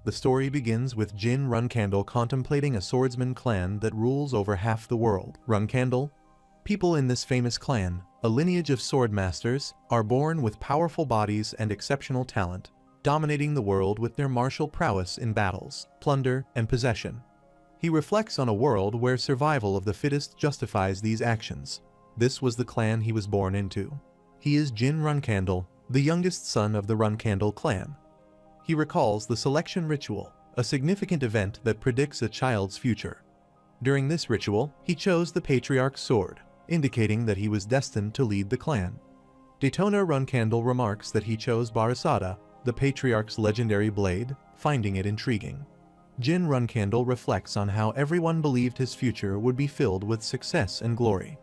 The story begins with Jin Runkandle contemplating a swordsman clan that rules over half the world. Runkandle? People in this famous clan, a lineage of swordmasters, are born with powerful bodies and exceptional talent, dominating the world with their martial prowess in battles, plunder, and possession. He reflects on a world where survival of the fittest justifies these actions. This was the clan he was born into. He is Jin Runkandle, the youngest son of the Runkandle clan. He recalls the selection ritual, a significant event that predicts a child's future. During this ritual, he chose the Patriarch's sword, indicating that he was destined to lead the clan. Daytona Runkandle remarks that he chose Barasada, the Patriarch's legendary blade, finding it intriguing. Jin Runkandle reflects on how everyone believed his future would be filled with success and glory.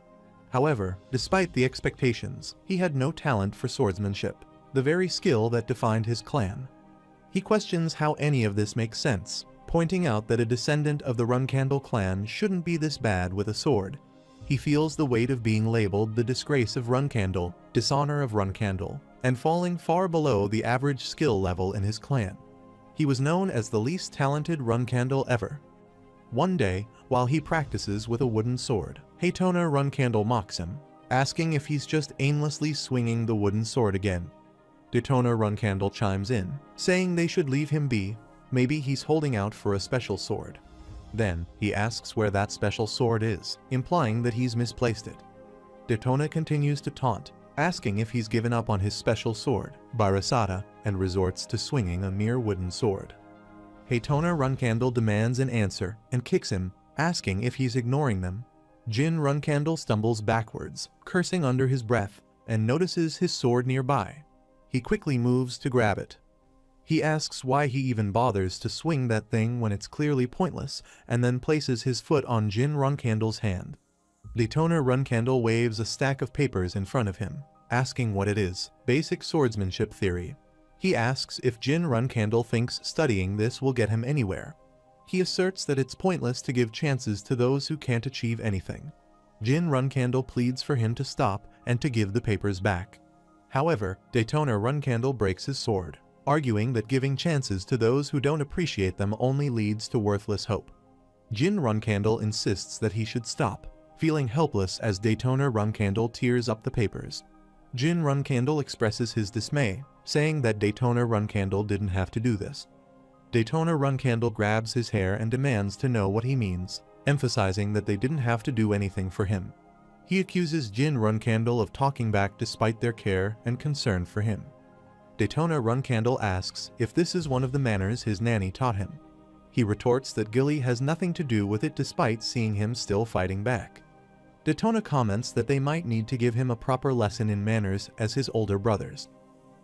However, despite the expectations, he had no talent for swordsmanship, the very skill that defined his clan. He questions how any of this makes sense, pointing out that a descendant of the Runkandle clan shouldn't be this bad with a sword. He feels the weight of being labeled the disgrace of Runkandle, dishonor of Runkandle, and falling far below the average skill level in his clan. He was known as the least talented Runkandle ever. One day, while he practices with a wooden sword, Daytona Runkandle mocks him, asking if he's just aimlessly swinging the wooden sword again. Daytona Runkandle chimes in, saying they should leave him be, maybe he's holding out for a special sword. Then, he asks where that special sword is, implying that he's misplaced it. Daytona continues to taunt, asking if he's given up on his special sword, Barasada, and resorts to swinging a mere wooden sword. Daytona Runkandle demands an answer and kicks him, asking if he's ignoring them. Jin Runkandle stumbles backwards, cursing under his breath, and notices his sword nearby. He quickly moves to grab it. He asks why he even bothers to swing that thing when it's clearly pointless, and then places his foot on Jin Runkandle's hand. Daytona Runkandle waves a stack of papers in front of him, asking what it is. Basic swordsmanship theory. He asks if Jin Runkandle thinks studying this will get him anywhere. He asserts that it's pointless to give chances to those who can't achieve anything. Jin Runkandle pleads for him to stop and to give the papers back. However, Daytona Runkandle breaks his sword, arguing that giving chances to those who don't appreciate them only leads to worthless hope. Jin Runkandle insists that he should stop, feeling helpless as Daytona Runkandle tears up the papers. Jin Runkandle expresses his dismay, saying that Daytona Runkandle didn't have to do this. Daytona Runkandle grabs his hair and demands to know what he means, emphasizing that they didn't have to do anything for him. He accuses Jin Runkandle of talking back despite their care and concern for him. Daytona Runkandle asks if this is one of the manners his nanny taught him. He retorts that Gilly has nothing to do with it despite seeing him still fighting back. Daytona comments that they might need to give him a proper lesson in manners as his older brothers.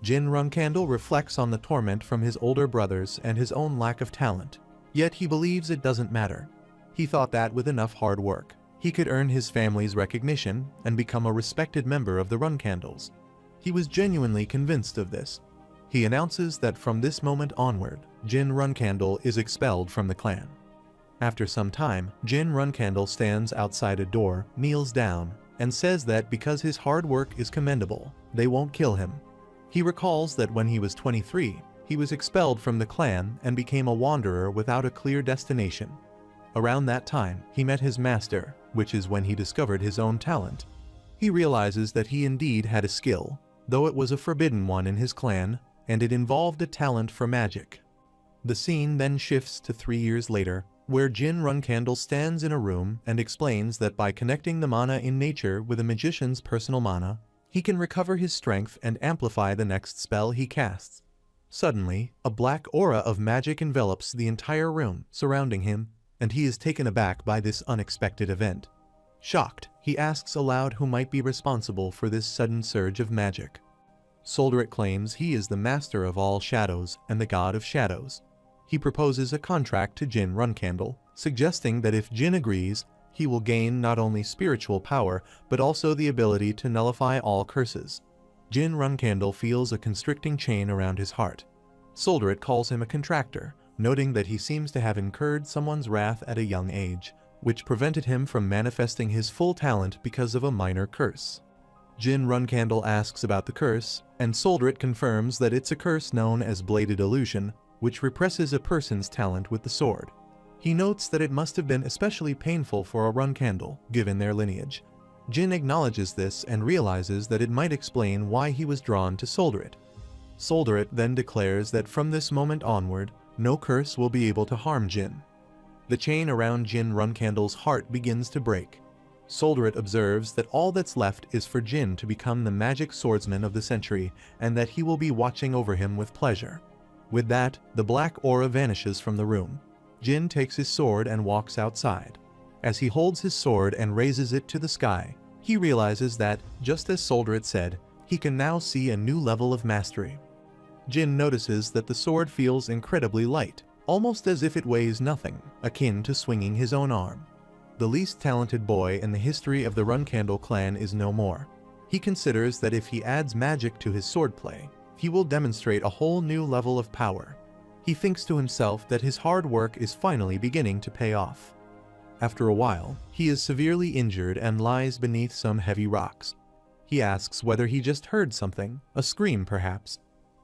Jin Runkandle reflects on the torment from his older brothers and his own lack of talent, yet he believes it doesn't matter. He thought that with enough hard work, he could earn his family's recognition and become a respected member of the Runkandles. He was genuinely convinced of this. He announces that from this moment onward, Jin Runkandle is expelled from the clan. After some time, Jin Runkandle stands outside a door, kneels down, and says that because his hard work is commendable, they won't kill him. He recalls that when he was 23, he was expelled from the clan and became a wanderer without a clear destination. Around that time, he met his master, which is when he discovered his own talent. He realizes that he indeed had a skill, though it was a forbidden one in his clan, and it involved a talent for magic. The scene then shifts to 3 years later, where Jin Runkandle stands in a room and explains that by connecting the mana in nature with a magician's personal mana, he can recover his strength and amplify the next spell he casts. Suddenly, a black aura of magic envelops the entire room surrounding him, and he is taken aback by this unexpected event. Shocked, he asks aloud who might be responsible for this sudden surge of magic. Solderit claims he is the master of all shadows and the god of shadows. He proposes a contract to Jin Runkandle, suggesting that if Jin agrees, he will gain not only spiritual power, but also the ability to nullify all curses. Jin Runkandle feels a constricting chain around his heart. Solderit calls him a contractor, noting that he seems to have incurred someone's wrath at a young age, which prevented him from manifesting his full talent because of a minor curse. Jin Runkandle asks about the curse, and Solderit confirms that it's a curse known as Bladed Illusion, which represses a person's talent with the sword. He notes that it must have been especially painful for a Runkandle, given their lineage. Jin acknowledges this and realizes that it might explain why he was drawn to Solderit. Solderit then declares that from this moment onward, no curse will be able to harm Jin. The chain around Jin Runkandle's heart begins to break. Solderit observes that all that's left is for Jin to become the magic swordsman of the century, and that he will be watching over him with pleasure. With that, the black aura vanishes from the room. Jin takes his sword and walks outside. As he holds his sword and raises it to the sky, he realizes that, just as Solderit said, he can now see a new level of mastery. Jin notices that the sword feels incredibly light, almost as if it weighs nothing, akin to swinging his own arm. The least talented boy in the history of the Runkandle clan is no more. He considers that if he adds magic to his swordplay, he will demonstrate a whole new level of power. He thinks to himself that his hard work is finally beginning to pay off. After a while, he is severely injured and lies beneath some heavy rocks. He asks whether he just heard something, a scream perhaps.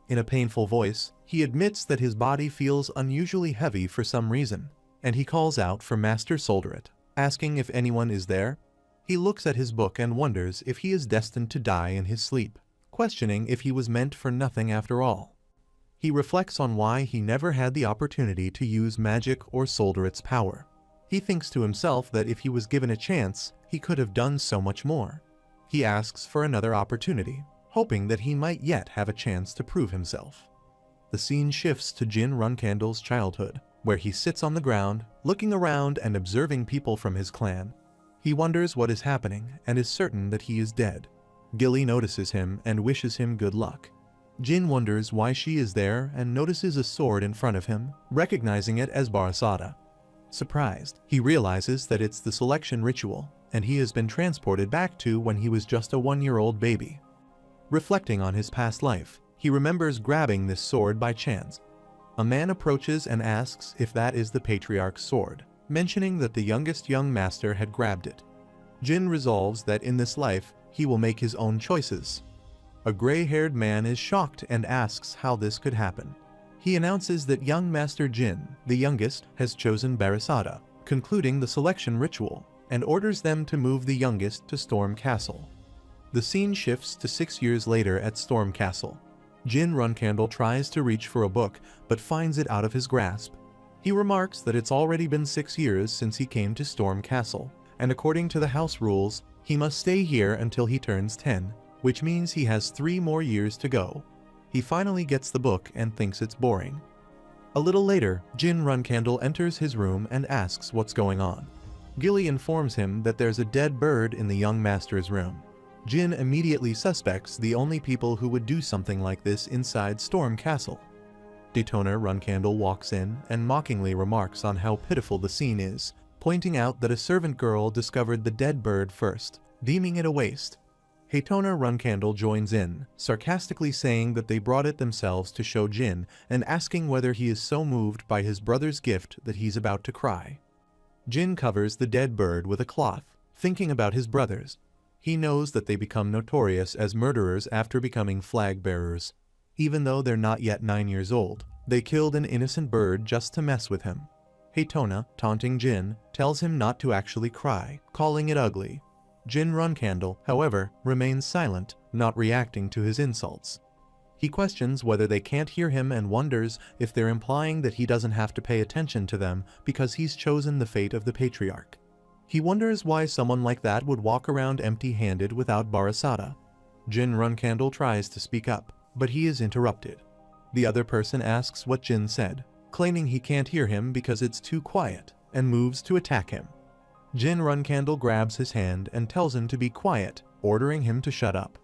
In a painful voice, he admits that his body feels unusually heavy for some reason, and he calls out for Master Solderit, asking if anyone is there. He looks at his book and wonders if he is destined to die in his sleep, questioning if he was meant for nothing after all. He reflects on why he never had the opportunity to use magic or Solderit's power. He thinks to himself that if he was given a chance, he could have done so much more. He asks for another opportunity, hoping that he might yet have a chance to prove himself. The scene shifts to Jin Runkandle's childhood, where he sits on the ground, looking around and observing people from his clan. He wonders what is happening and is certain that he is dead. Gilly notices him and wishes him good luck. Jin wonders why she is there and notices a sword in front of him, recognizing it as Barasada. Surprised, he realizes that it's the selection ritual, and he has been transported back to when he was just a 1-year-old baby. Reflecting on his past life, he remembers grabbing this sword by chance. A man approaches and asks if that is the Patriarch's sword, mentioning that the youngest young master had grabbed it. Jin resolves that in this life, he will make his own choices. A gray-haired man is shocked and asks how this could happen. He announces that young Master Jin, the youngest, has chosen Barasada, concluding the selection ritual, and orders them to move the youngest to Storm Castle. The scene shifts to 6 years later at Storm Castle. Jin Runkandle tries to reach for a book, but finds it out of his grasp. He remarks that it's already been 6 years since he came to Storm Castle, and according to the house rules, he must stay here until he turns 10, which means he has 3 more years to go. He finally gets the book and thinks it's boring. A little later, Jin Runkandle enters his room and asks what's going on. Gilly informs him that there's a dead bird in the young master's room. Jin immediately suspects the only people who would do something like this inside Storm Castle. Daytona Runkandle walks in and mockingly remarks on how pitiful the scene is, pointing out that a servant girl discovered the dead bird first, deeming it a waste. Haytona Runkandle joins in, sarcastically saying that they brought it themselves to show Jin and asking whether he is so moved by his brother's gift that he's about to cry. Jin covers the dead bird with a cloth, thinking about his brothers. He knows that they become notorious as murderers after becoming flag bearers. Even though they're not yet 9 years old, they killed an innocent bird just to mess with him. Haytona, taunting Jin, tells him not to actually cry, calling it ugly. Jin Runkandle, however, remains silent, not reacting to his insults. He questions whether they can't hear him and wonders if they're implying that he doesn't have to pay attention to them because he's chosen the fate of the Patriarch. He wonders why someone like that would walk around empty-handed without Barasada. Jin Runkandle tries to speak up, but he is interrupted. The other person asks what Jin said, claiming he can't hear him because it's too quiet, and moves to attack him. Jin Runkandle grabs his hand and tells him to be quiet, ordering him to shut up.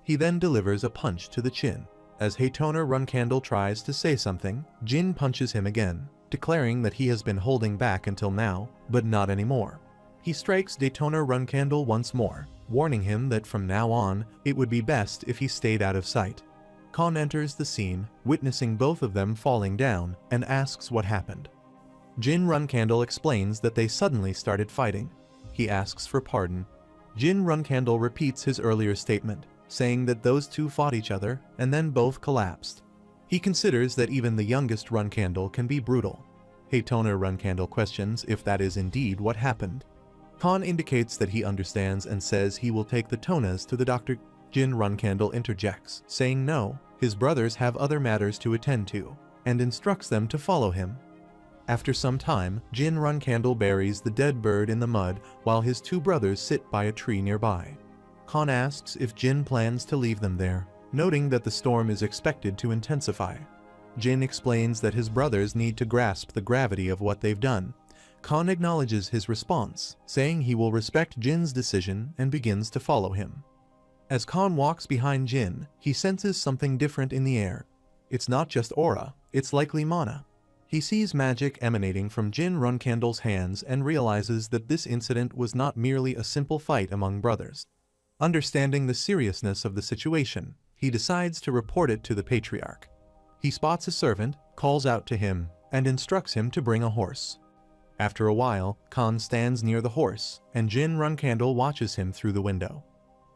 He then delivers a punch to the chin. As Haytona Runkandle tries to say something, Jin punches him again, declaring that he has been holding back until now, but not anymore. He strikes Daytona Runkandle once more, warning him that from now on, it would be best if he stayed out of sight. Khan enters the scene, witnessing both of them falling down, and asks what happened. Jin Runkandle explains that they suddenly started fighting. He asks for pardon. Jin Runkandle repeats his earlier statement, saying that those two fought each other and then both collapsed. He considers that even the youngest Runcandle can be brutal. Haytona Runcandle questions if that is indeed what happened. Khan indicates that he understands and says he will take the Tonas to the doctor. Jin Runcandle interjects, saying no, his brothers have other matters to attend to, and instructs them to follow him. After some time, Jin Runcandle buries the dead bird in the mud while his two brothers sit by a tree nearby. Khan asks if Jin plans to leave them there, noting that the storm is expected to intensify. Jin explains that his brothers need to grasp the gravity of what they've done. Khan acknowledges his response, saying he will respect Jin's decision and begins to follow him. As Khan walks behind Jin, he senses something different in the air. It's not just aura, it's likely mana. He sees magic emanating from Jin Runcandle's hands and realizes that this incident was not merely a simple fight among brothers. Understanding the seriousness of the situation, he decides to report it to the Patriarch. He spots a servant, calls out to him, and instructs him to bring a horse. After a while, Khan stands near the horse, and Jin Runcandle watches him through the window.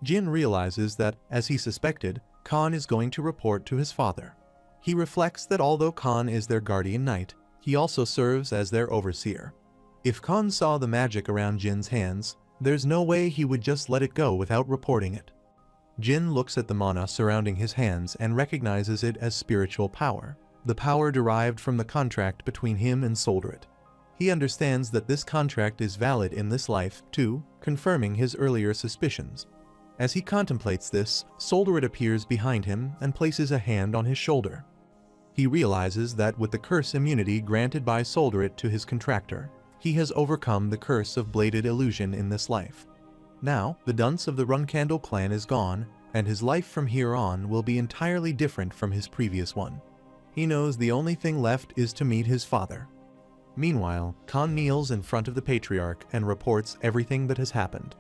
Jin realizes that, as he suspected, Khan is going to report to his father. He reflects that although Khan is their guardian knight, he also serves as their overseer. If Khan saw the magic around Jin's hands, there's no way he would just let it go without reporting it. Jin looks at the mana surrounding his hands and recognizes it as spiritual power, the power derived from the contract between him and Solderit. He understands that this contract is valid in this life, too, confirming his earlier suspicions. As he contemplates this, Solderit appears behind him and places a hand on his shoulder. He realizes that with the curse immunity granted by Solderit to his contractor, he has overcome the curse of bladed illusion in this life. Now, the dunce of the Runcandle clan is gone, and his life from here on will be entirely different from his previous one. He knows the only thing left is to meet his father. Meanwhile, Khan kneels in front of the Patriarch and reports everything that has happened.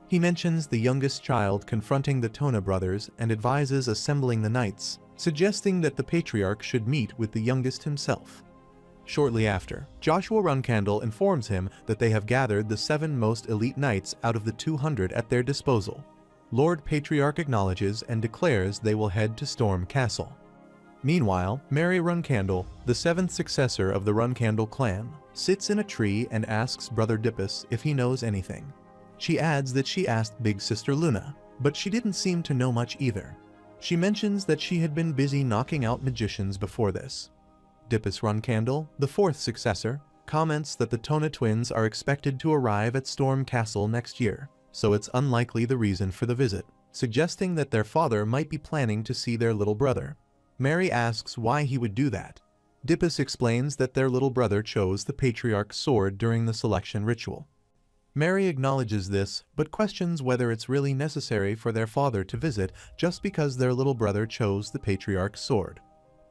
He mentions the youngest child confronting the Tona brothers and advises assembling the knights, suggesting that the Patriarch should meet with the youngest himself. Shortly after, Joshua Runcandle informs him that they have gathered the 7 most elite knights out of the 200 at their disposal. Lord Patriarch acknowledges and declares they will head to Storm Castle. Meanwhile, Mary Runcandle, the 7th successor of the Runcandle clan, sits in a tree and asks Brother Dippus if he knows anything. She adds that she asked Big Sister Luna, but she didn't seem to know much either. She mentions that she had been busy knocking out magicians before this. Dippus Runcandle, the 4th successor, comments that the Tona twins are expected to arrive at Storm Castle next year, so it's unlikely the reason for the visit, suggesting that their father might be planning to see their little brother. Mary asks why he would do that. Dippus explains that their little brother chose the Patriarch's sword during the selection ritual. Mary acknowledges this, but questions whether it's really necessary for their father to visit just because their little brother chose the Patriarch's sword.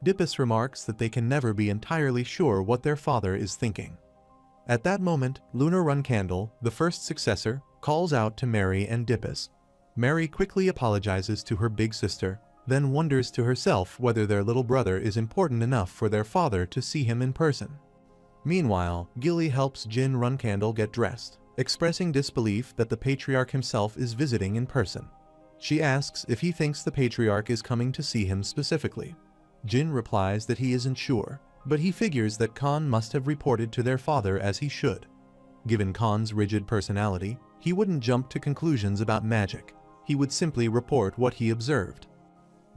Dippus remarks that they can never be entirely sure what their father is thinking. At that moment, Luna Runcandle, the 1st successor, calls out to Mary and Dippus. Mary quickly apologizes to her big sister, then wonders to herself whether their little brother is important enough for their father to see him in person. Meanwhile, Gilly helps Jin Runcandle get dressed, expressing disbelief that the Patriarch himself is visiting in person. She asks if he thinks the Patriarch is coming to see him specifically. Jin replies that he isn't sure, but he figures that Khan must have reported to their father as he should. Given Khan's rigid personality, he wouldn't jump to conclusions about magic. He would simply report what he observed.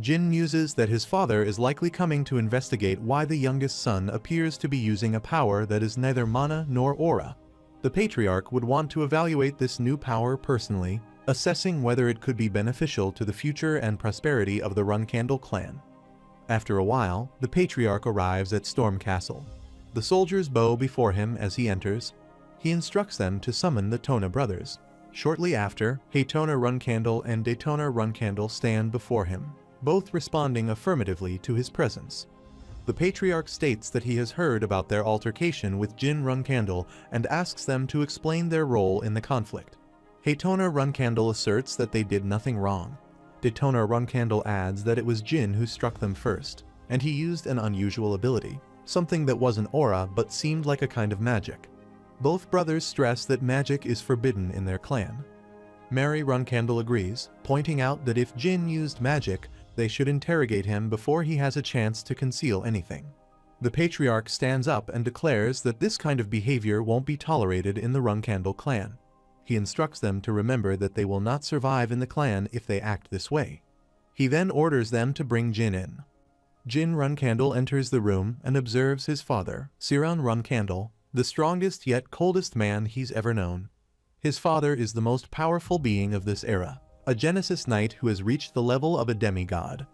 Jin muses that his father is likely coming to investigate why the youngest son appears to be using a power that is neither mana nor aura. The Patriarch would want to evaluate this new power personally, assessing whether it could be beneficial to the future and prosperity of the Runcandle clan. After a while, the Patriarch arrives at Storm Castle. The soldiers bow before him as he enters. He instructs them to summon the Tona brothers. Shortly after, Haytona Runcandle and Daytona Runcandle stand before him, both responding affirmatively to his presence. The Patriarch states that he has heard about their altercation with Jin Runcandle and asks them to explain their role in the conflict. Haytona Runcandle asserts that they did nothing wrong. Daytona Runcandle adds that it was Jin who struck them first, and he used an unusual ability, something that wasn't aura but seemed like a kind of magic. Both brothers stress that magic is forbidden in their clan. Mary Runcandle agrees, pointing out that if Jin used magic, They should interrogate him before he has a chance to conceal anything. The patriarch stands up and declares that this kind of behavior won't be tolerated in the Runkandle clan. He instructs them to remember that they will not survive in the clan if they act this way. He then orders them to bring Jin in. Jin Runkandle enters the room and observes his father, Siron Runkandle, the strongest yet coldest man he's ever known. His father is the most powerful being of this era, a Genesis Knight who has reached the level of a demigod.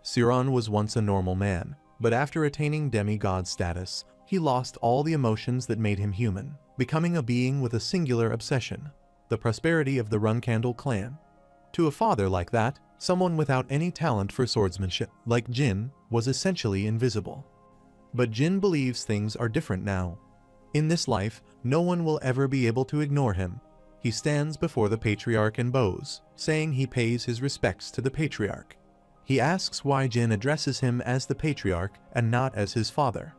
Siron was once a normal man, but after attaining demigod status, he lost all the emotions that made him human, becoming a being with a singular obsession, the prosperity of the Runkandle clan. To a father like that, someone without any talent for swordsmanship, like Jin, was essentially invisible. But Jin believes things are different now. In this life, no one will ever be able to ignore him. He stands before the patriarch and bows, saying he pays his respects to the patriarch. He asks why Jin addresses him as the patriarch and not as his father.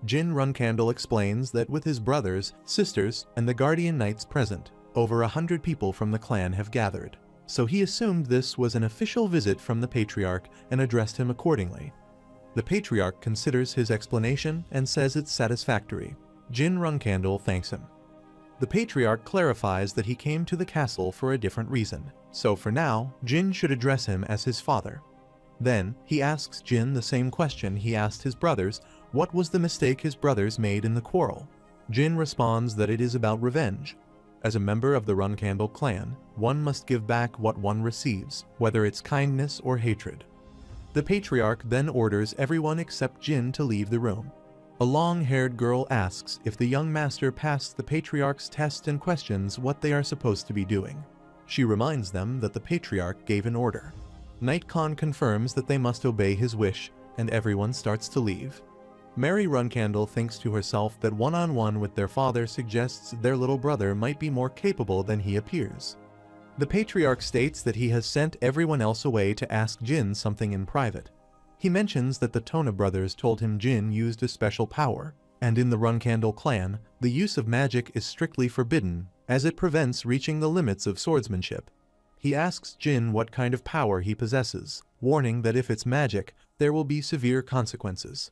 Jin Runkandle explains that with his brothers, sisters, and the guardian knights present, over 100 people from the clan have gathered. So he assumed this was an official visit from the patriarch and addressed him accordingly. The patriarch considers his explanation and says it's satisfactory. Jin Runkandle thanks him. The patriarch clarifies that he came to the castle for a different reason, so for now, Jin should address him as his father. Then, he asks Jin the same question he asked his brothers: what was the mistake his brothers made in the quarrel? Jin responds that it is about revenge. As a member of the Runkandle clan, one must give back what one receives, whether it's kindness or hatred. The patriarch then orders everyone except Jin to leave the room. A long-haired girl asks if the young master passed the patriarch's test and questions what they are supposed to be doing. She reminds them that the patriarch gave an order. Knight Khan confirms that they must obey his wish, and everyone starts to leave. Mary Runkandle thinks to herself that one-on-one with their father suggests their little brother might be more capable than he appears. The patriarch states that he has sent everyone else away to ask Jin something in private. He mentions that the Tona brothers told him Jin used a special power, and in the Runkandle clan, the use of magic is strictly forbidden, as it prevents reaching the limits of swordsmanship. He asks Jin what kind of power he possesses, warning that if it's magic, there will be severe consequences.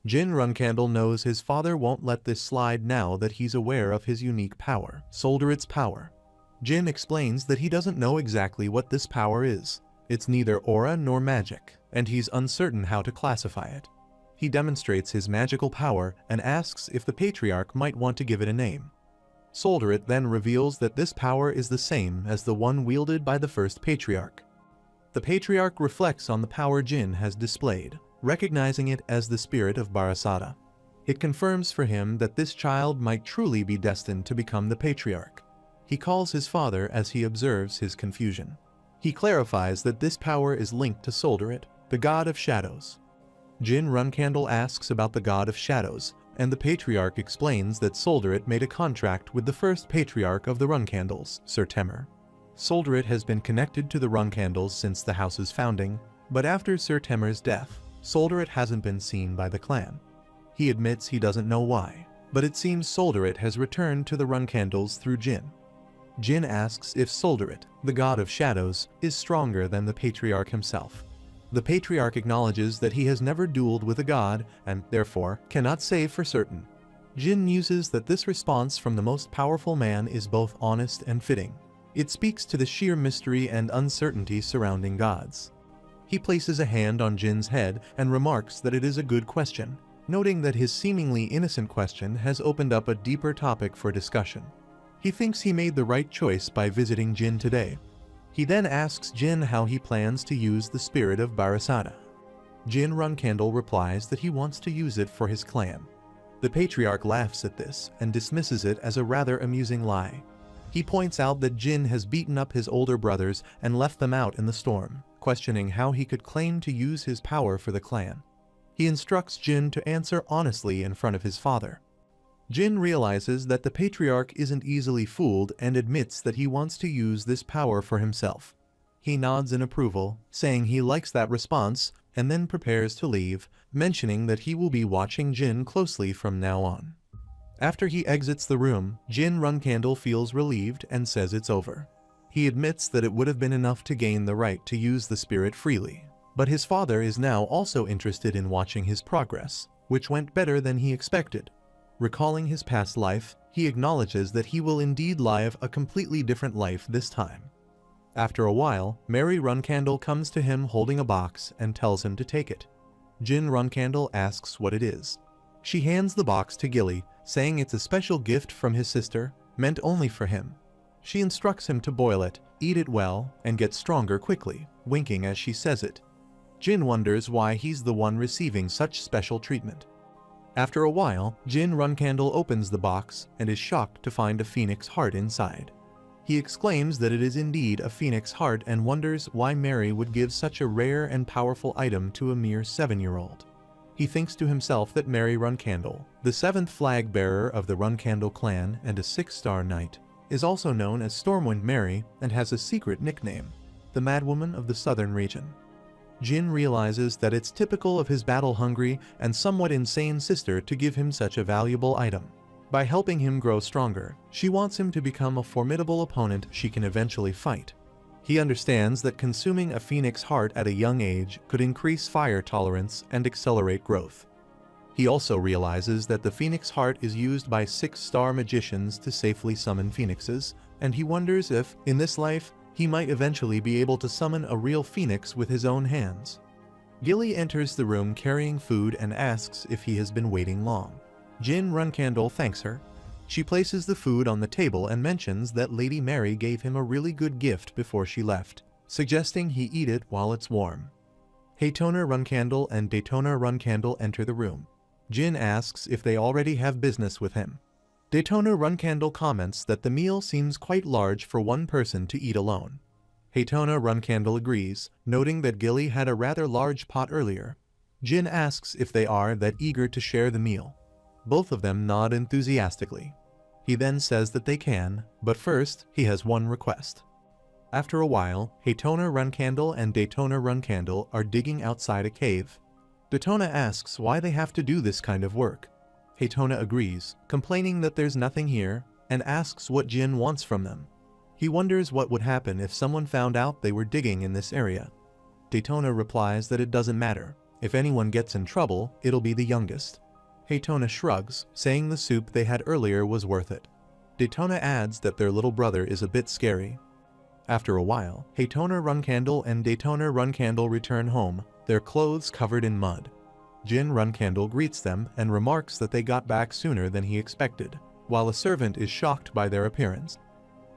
Jin Runkandle knows his father won't let this slide now that he's aware of his unique power, Solderit's power. Jin explains that he doesn't know exactly what this power is. It's neither aura nor magic, and he's uncertain how to classify it. He demonstrates his magical power and asks if the patriarch might want to give it a name. Solderit then reveals that this power is the same as the one wielded by the first patriarch. The patriarch reflects on the power Jin has displayed, recognizing it as the spirit of Barasada. It confirms for him that this child might truly be destined to become the patriarch. He calls his father as he observes his confusion. He clarifies that this power is linked to Solderit, the god of shadows. Jin Runkandle asks about the god of shadows, and the patriarch explains that Solderit made a contract with the first patriarch of the Runkandles, Sir Temur. Solderit has been connected to the Runkandles since the house's founding, but after Sir Temur's death, Solderit hasn't been seen by the clan. He admits he doesn't know why, but it seems Solderit has returned to the Runkandles through Jin. Jin asks if Solderit, the god of shadows, is stronger than the patriarch himself. The patriarch acknowledges that he has never dueled with a god and, therefore, cannot say for certain. Jin muses that this response from the most powerful man is both honest and fitting. It speaks to the sheer mystery and uncertainty surrounding gods. He places a hand on Jin's head and remarks that it is a good question, noting that his seemingly innocent question has opened up a deeper topic for discussion. He thinks he made the right choice by visiting Jin today. He then asks Jin how he plans to use the spirit of Barasada. Jin Runkandle replies that he wants to use it for his clan. The patriarch laughs at this and dismisses it as a rather amusing lie. He points out that Jin has beaten up his older brothers and left them out in the storm, questioning how he could claim to use his power for the clan. He instructs Jin to answer honestly in front of his father. Jin realizes that the patriarch isn't easily fooled and admits that he wants to use this power for himself. He nods in approval, saying he likes that response, and then prepares to leave, mentioning that he will be watching Jin closely from now on. After he exits the room, Jin Runkandle feels relieved and says it's over. He admits that it would have been enough to gain the right to use the spirit freely, But his father is now also interested in watching his progress, which went better than he expected. Recalling his past life, he acknowledges that he will indeed live a completely different life this time. After a while, Mary Runcandle comes to him holding a box and tells him to take it. Jin Runcandle asks what it is. She hands the box to Gilly, saying it's a special gift from his sister, meant only for him. She instructs him to boil it, eat it well, and get stronger quickly, winking as she says it. Jin wonders why he's the one receiving such special treatment. After a while, Jin Runcandle opens the box and is shocked to find a phoenix heart inside. He exclaims that it is indeed a phoenix heart and wonders why Mary would give such a rare and powerful item to a mere 7-year-old. He thinks to himself that Mary Runcandle, the 7th flag bearer of the Runcandle clan and a 6-star knight, is also known as Stormwind Mary and has a secret nickname, the Madwoman of the Southern region. Jin realizes that it's typical of his battle-hungry and somewhat insane sister to give him such a valuable item. By helping him grow stronger, she wants him to become a formidable opponent she can eventually fight. He understands that consuming a phoenix heart at a young age could increase fire tolerance and accelerate growth. He also realizes that the phoenix heart is used by 6-star magicians to safely summon phoenixes, and he wonders if, in this life, he might eventually be able to summon a real phoenix with his own hands. Gilly enters the room carrying food and asks if he has been waiting long. Jin Runcandle thanks her. She places the food on the table and mentions that Lady Mary gave him a really good gift before she left, suggesting he eat it while it's warm. Haytona Runcandle and Daytona Runcandle enter the room. Jin asks if they already have business with him. Daytona Runcandle comments that the meal seems quite large for one person to eat alone. Haytona Runcandle agrees, noting that Gilly had a rather large pot earlier. Jin asks if they are that eager to share the meal. Both of them nod enthusiastically. He then says that they can, but first, he has one request. After a while, Haytona Runcandle and Daytona Runcandle are digging outside a cave. Daytona asks why they have to do this kind of work. Haytona agrees, complaining that there's nothing here, and asks what Jin wants from them. He wonders what would happen if someone found out they were digging in this area. Daytona replies that it doesn't matter. If anyone gets in trouble, it'll be the youngest. Haytona shrugs, saying the soup they had earlier was worth it. Daytona adds that their little brother is a bit scary. After a while, Haytona Runcandle and Daytona Runcandle return home, their clothes covered in mud. Jin Runcandle greets them and remarks that they got back sooner than he expected, while a servant is shocked by their appearance.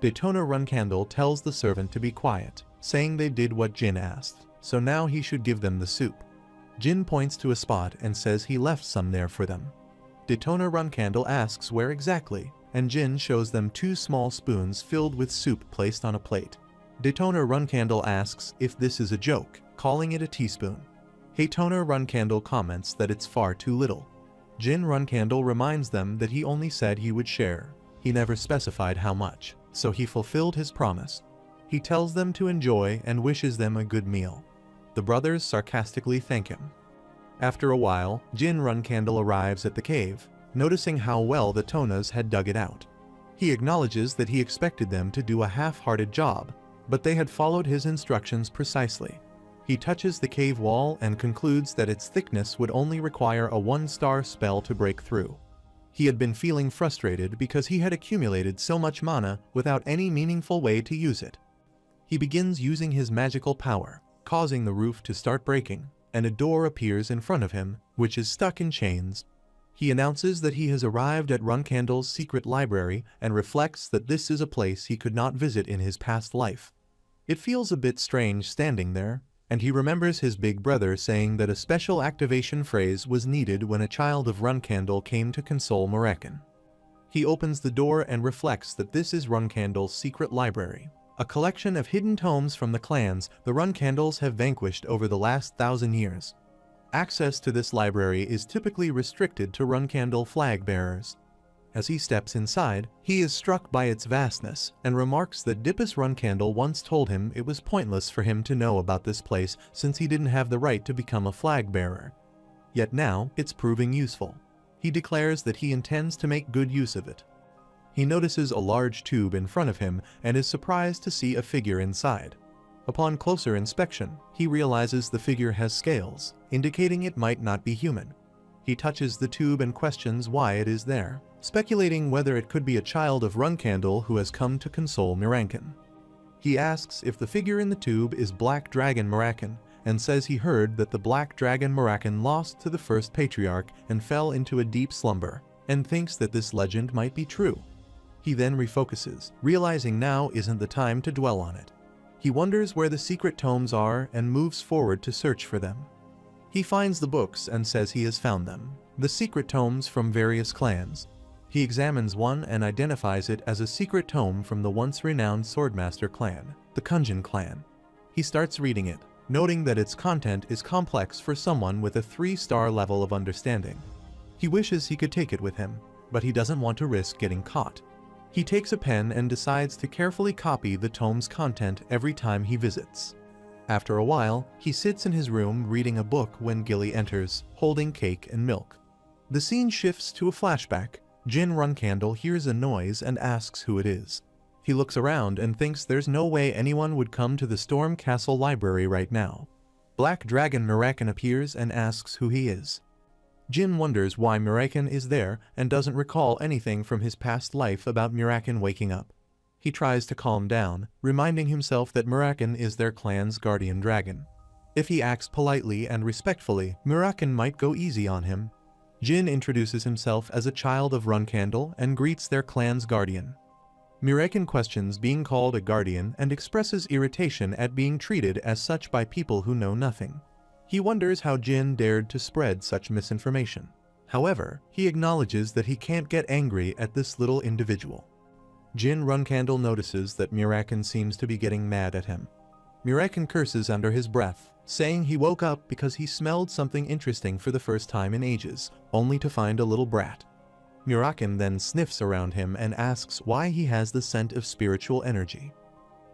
Daytona Runcandle tells the servant to be quiet, saying they did what Jin asked, so now he should give them the soup. Jin points to a spot and says he left some there for them. Daytona Runcandle asks where exactly, and Jin shows them 2 small spoons filled with soup placed on a plate. Daytona Runcandle asks if this is a joke, calling it a teaspoon. Haytona Runcandle comments that it's far too little. Jin Runcandle reminds them that he only said he would share. He never specified how much, so he fulfilled his promise. He tells them to enjoy and wishes them a good meal. The brothers sarcastically thank him. After a while, Jin Runcandle arrives at the cave, noticing how well the Tonas had dug it out. He acknowledges that he expected them to do a half-hearted job, but they had followed his instructions precisely. He touches the cave wall and concludes that its thickness would only require a 1-star spell to break through. He had been feeling frustrated because he had accumulated so much mana without any meaningful way to use it. He begins using his magical power, causing the roof to start breaking, and a door appears in front of him, which is stuck in chains. He announces that he has arrived at Runcandle's secret library and reflects that this is a place he could not visit in his past life. It feels a bit strange standing there, and he remembers his big brother saying that a special activation phrase was needed when a child of Runcandle came to console Moroccan. He opens the door and reflects that this is Runcandle's secret library, a collection of hidden tomes from the clans the Runcandles have vanquished over the last 1,000 years. Access to this library is typically restricted to Runcandle flag bearers. As he steps inside, he is struck by its vastness and remarks that Dippus Runcandle once told him it was pointless for him to know about this place since he didn't have the right to become a flag bearer. Yet now, it's proving useful. He declares that he intends to make good use of it. He notices a large tube in front of him and is surprised to see a figure inside. Upon closer inspection, he realizes the figure has scales, indicating it might not be human. He touches the tube and questions why it is there, speculating whether it could be a child of Runkandel who has come to console Miraken. He asks if the figure in the tube is Black Dragon Miraken, and says he heard that the Black Dragon Miraken lost to the first patriarch and fell into a deep slumber, and thinks that this legend might be true. He then refocuses, realizing now isn't the time to dwell on it. He wonders where the secret tomes are and moves forward to search for them. He finds the books and says he has found them, the secret tomes from various clans. He examines one and identifies it as a secret tome from the once renowned Swordmaster clan, the Kunjin clan. He starts reading it, noting that its content is complex for someone with a 3-star level of understanding. He wishes he could take it with him, but he doesn't want to risk getting caught. He takes a pen and decides to carefully copy the tome's content every time he visits. After a while, he sits in his room reading a book when Gilly enters, holding cake and milk. The scene shifts to a flashback. Jin Runkandel hears a noise and asks who it is. He looks around and thinks there's no way anyone would come to the Storm Castle library right now. Black Dragon Miraken appears and asks who he is. Jin wonders why Miraken is there and doesn't recall anything from his past life about Miraken waking up. He tries to calm down, reminding himself that Miraken is their clan's guardian dragon. If he acts politely and respectfully, Miraken might go easy on him. Jin introduces himself as a child of Runkandel and greets their clan's guardian. Miraken questions being called a guardian and expresses irritation at being treated as such by people who know nothing. He wonders how Jin dared to spread such misinformation. However, he acknowledges that he can't get angry at this little individual. Jin Runkandel notices that Miraken seems to be getting mad at him. Miraken curses under his breath, saying he woke up because he smelled something interesting for the first time in ages, only to find a little brat. Miraken then sniffs around him and asks why he has the scent of spiritual energy.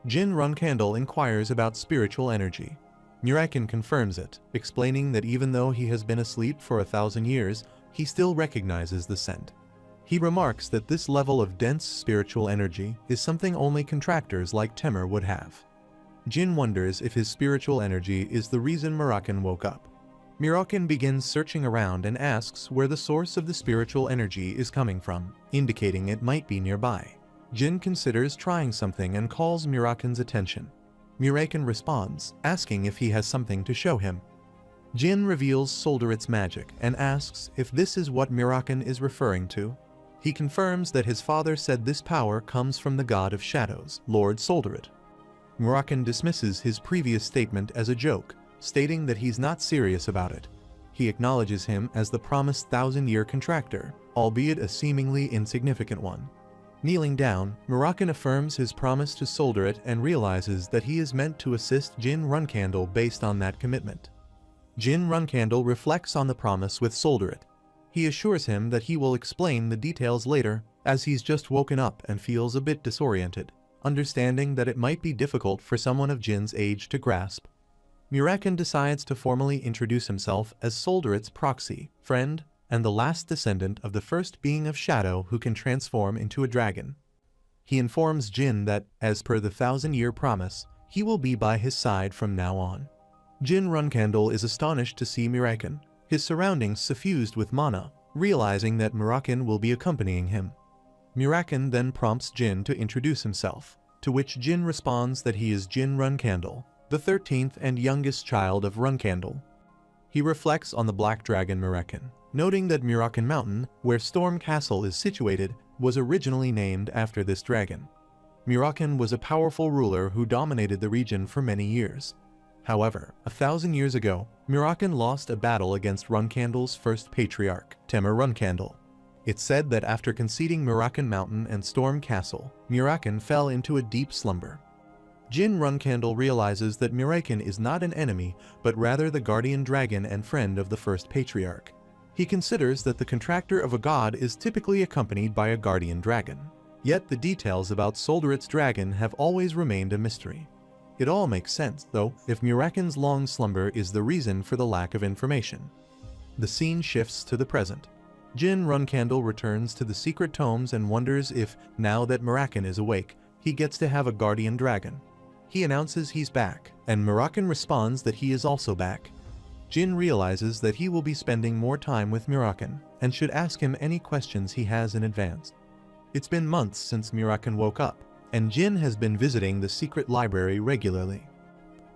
Jin Runkandel inquires about spiritual energy. Miraken confirms it, explaining that even though he has been asleep for 1,000 years, he still recognizes the scent. He remarks that this level of dense spiritual energy is something only contractors like Temur would have. Jin wonders if his spiritual energy is the reason Miraken woke up. Miraken begins searching around and asks where the source of the spiritual energy is coming from, indicating it might be nearby. Jin considers trying something and calls Miraken's attention. Miraken responds, asking if he has something to show him. Jin reveals Solderit's magic and asks if this is what Miraken is referring to. He confirms that his father said this power comes from the god of shadows, Lord Solderit. Miraken dismisses his previous statement as a joke, stating that he's not serious about it. He acknowledges him as the promised 1,000-year contractor, albeit a seemingly insignificant one. Kneeling down, Miraken affirms his promise to Solderit and realizes that he is meant to assist Jin Runkandel based on that commitment. Jin Runkandel reflects on the promise with Solderit. He assures him that he will explain the details later, as he's just woken up and feels a bit disoriented, understanding that it might be difficult for someone of Jin's age to grasp. Miraken decides to formally introduce himself as Solderit's proxy, friend, and the last descendant of the first being of shadow who can transform into a dragon. He informs Jin that, as per the 1,000-year promise, he will be by his side from now on. Jin Runkandel is astonished to see Miraken, his surroundings suffused with mana, realizing that Miraken will be accompanying him. Miraken then prompts Jin to introduce himself, to which Jin responds that he is Jin Runkandel, the 13th and youngest child of Runkandel. He reflects on the Black Dragon Miraken, noting that Miraken Mountain, where Storm Castle is situated, was originally named after this dragon. Miraken was a powerful ruler who dominated the region for many years. However, 1,000 years ago, Miraken lost a battle against Runkandel's first patriarch, Temur Runkandel. It's said that after conceding Miraken Mountain and Storm Castle, Miraken fell into a deep slumber. Jin Runkandel realizes that Miraken is not an enemy, but rather the guardian dragon and friend of the first patriarch. He considers that the contractor of a god is typically accompanied by a guardian dragon. Yet the details about Solderit's dragon have always remained a mystery. It all makes sense, though, if Miraken's long slumber is the reason for the lack of information. The scene shifts to the present. Jin Runkandel returns to the secret tomes and wonders if, now that Miraken is awake, he gets to have a guardian dragon. He announces he's back, and Muraken responds that he is also back. Jin realizes that he will be spending more time with Muraken, and should ask him any questions he has in advance. It's been months since Muraken woke up, and Jin has been visiting the secret library regularly.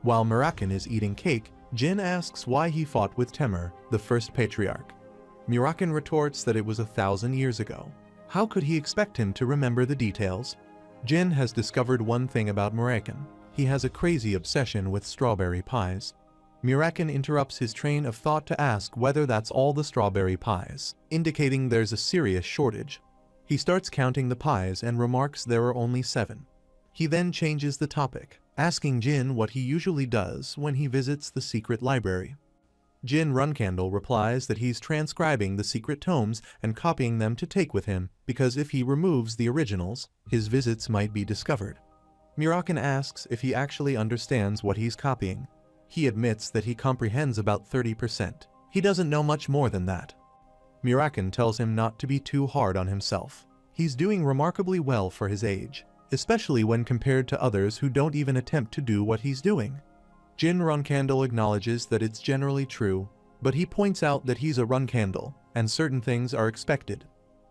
While Muraken is eating cake, Jin asks why he fought with Temur, the first patriarch. Muraken retorts that it was 1,000 years ago. How could he expect him to remember the details? Jin has discovered one thing about Muraken. He has a crazy obsession with strawberry pies. Muraken interrupts his train of thought to ask whether that's all the strawberry pies, indicating there's a serious shortage. He starts counting the pies and remarks there are only 7. He then changes the topic, asking Jin what he usually does when he visits the secret library. Jin Runcandle replies that he's transcribing the secret tomes and copying them to take with him, because if he removes the originals, his visits might be discovered. Muraken asks if he actually understands what he's copying. He admits that he comprehends about 30%. He doesn't know much more than that. Muraken tells him not to be too hard on himself. He's doing remarkably well for his age, especially when compared to others who don't even attempt to do what he's doing. Jin Runcandle acknowledges that it's generally true, but he points out that he's a Runcandle, and certain things are expected.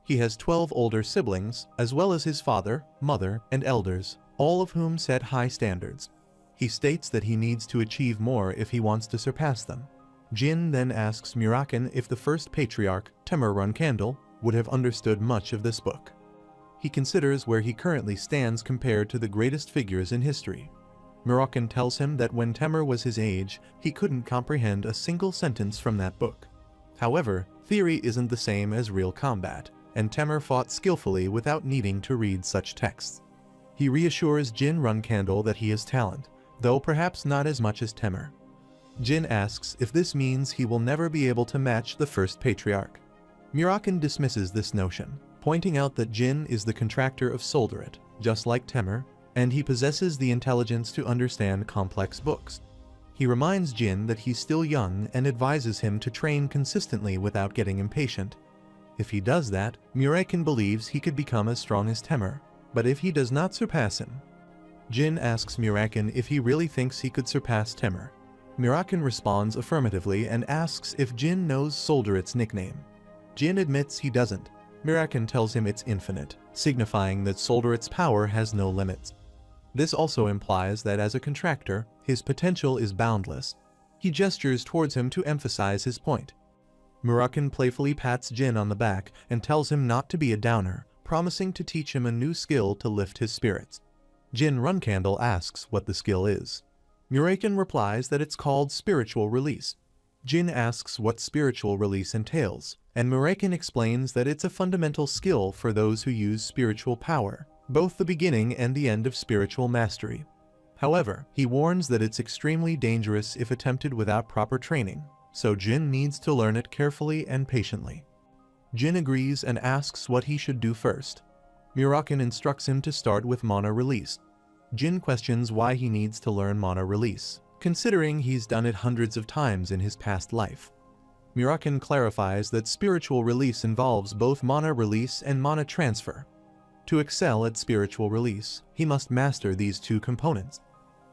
He has 12 older siblings, as well as his father, mother, and elders, all of whom set high standards. He states that he needs to achieve more if he wants to surpass them. Jin then asks Muraken if the first patriarch, Temur Runcandle, would have understood much of this book. He considers where he currently stands compared to the greatest figures in history. Muraken tells him that when Temur was his age, he couldn't comprehend a single sentence from that book. However, theory isn't the same as real combat, and Temur fought skillfully without needing to read such texts. He reassures Jin Runcandle that he has talent, though perhaps not as much as Temur. Jin asks if this means he will never be able to match the first patriarch. Muraken dismisses this notion, pointing out that Jin is the contractor of Solduret, just like Temur, and he possesses the intelligence to understand complex books. He reminds Jin that he's still young and advises him to train consistently without getting impatient. If he does that, Muraken believes he could become as strong as Temur, but if he does not surpass him. Jin asks Muraken if he really thinks he could surpass Temur. Muraken responds affirmatively and asks if Jin knows Solduret's nickname. Jin admits he doesn't. Muraken tells him it's infinite, signifying that Solduret's power has no limits. This also implies that as a contractor, his potential is boundless. He gestures towards him to emphasize his point. Muraken playfully pats Jin on the back and tells him not to be a downer, promising to teach him a new skill to lift his spirits. Jin Runcandle asks what the skill is. Muraken replies that it's called spiritual release. Jin asks what spiritual release entails, and Muraken explains that it's a fundamental skill for those who use spiritual power, both the beginning and the end of spiritual mastery. However, he warns that it's extremely dangerous if attempted without proper training, so Jin needs to learn it carefully and patiently. Jin agrees and asks what he should do first. Muraken instructs him to start with mana release. Jin questions why he needs to learn mana release, considering he's done it hundreds of times in his past life. Muraken clarifies that spiritual release involves both mana release and mana transfer. To excel at spiritual release, he must master these two components.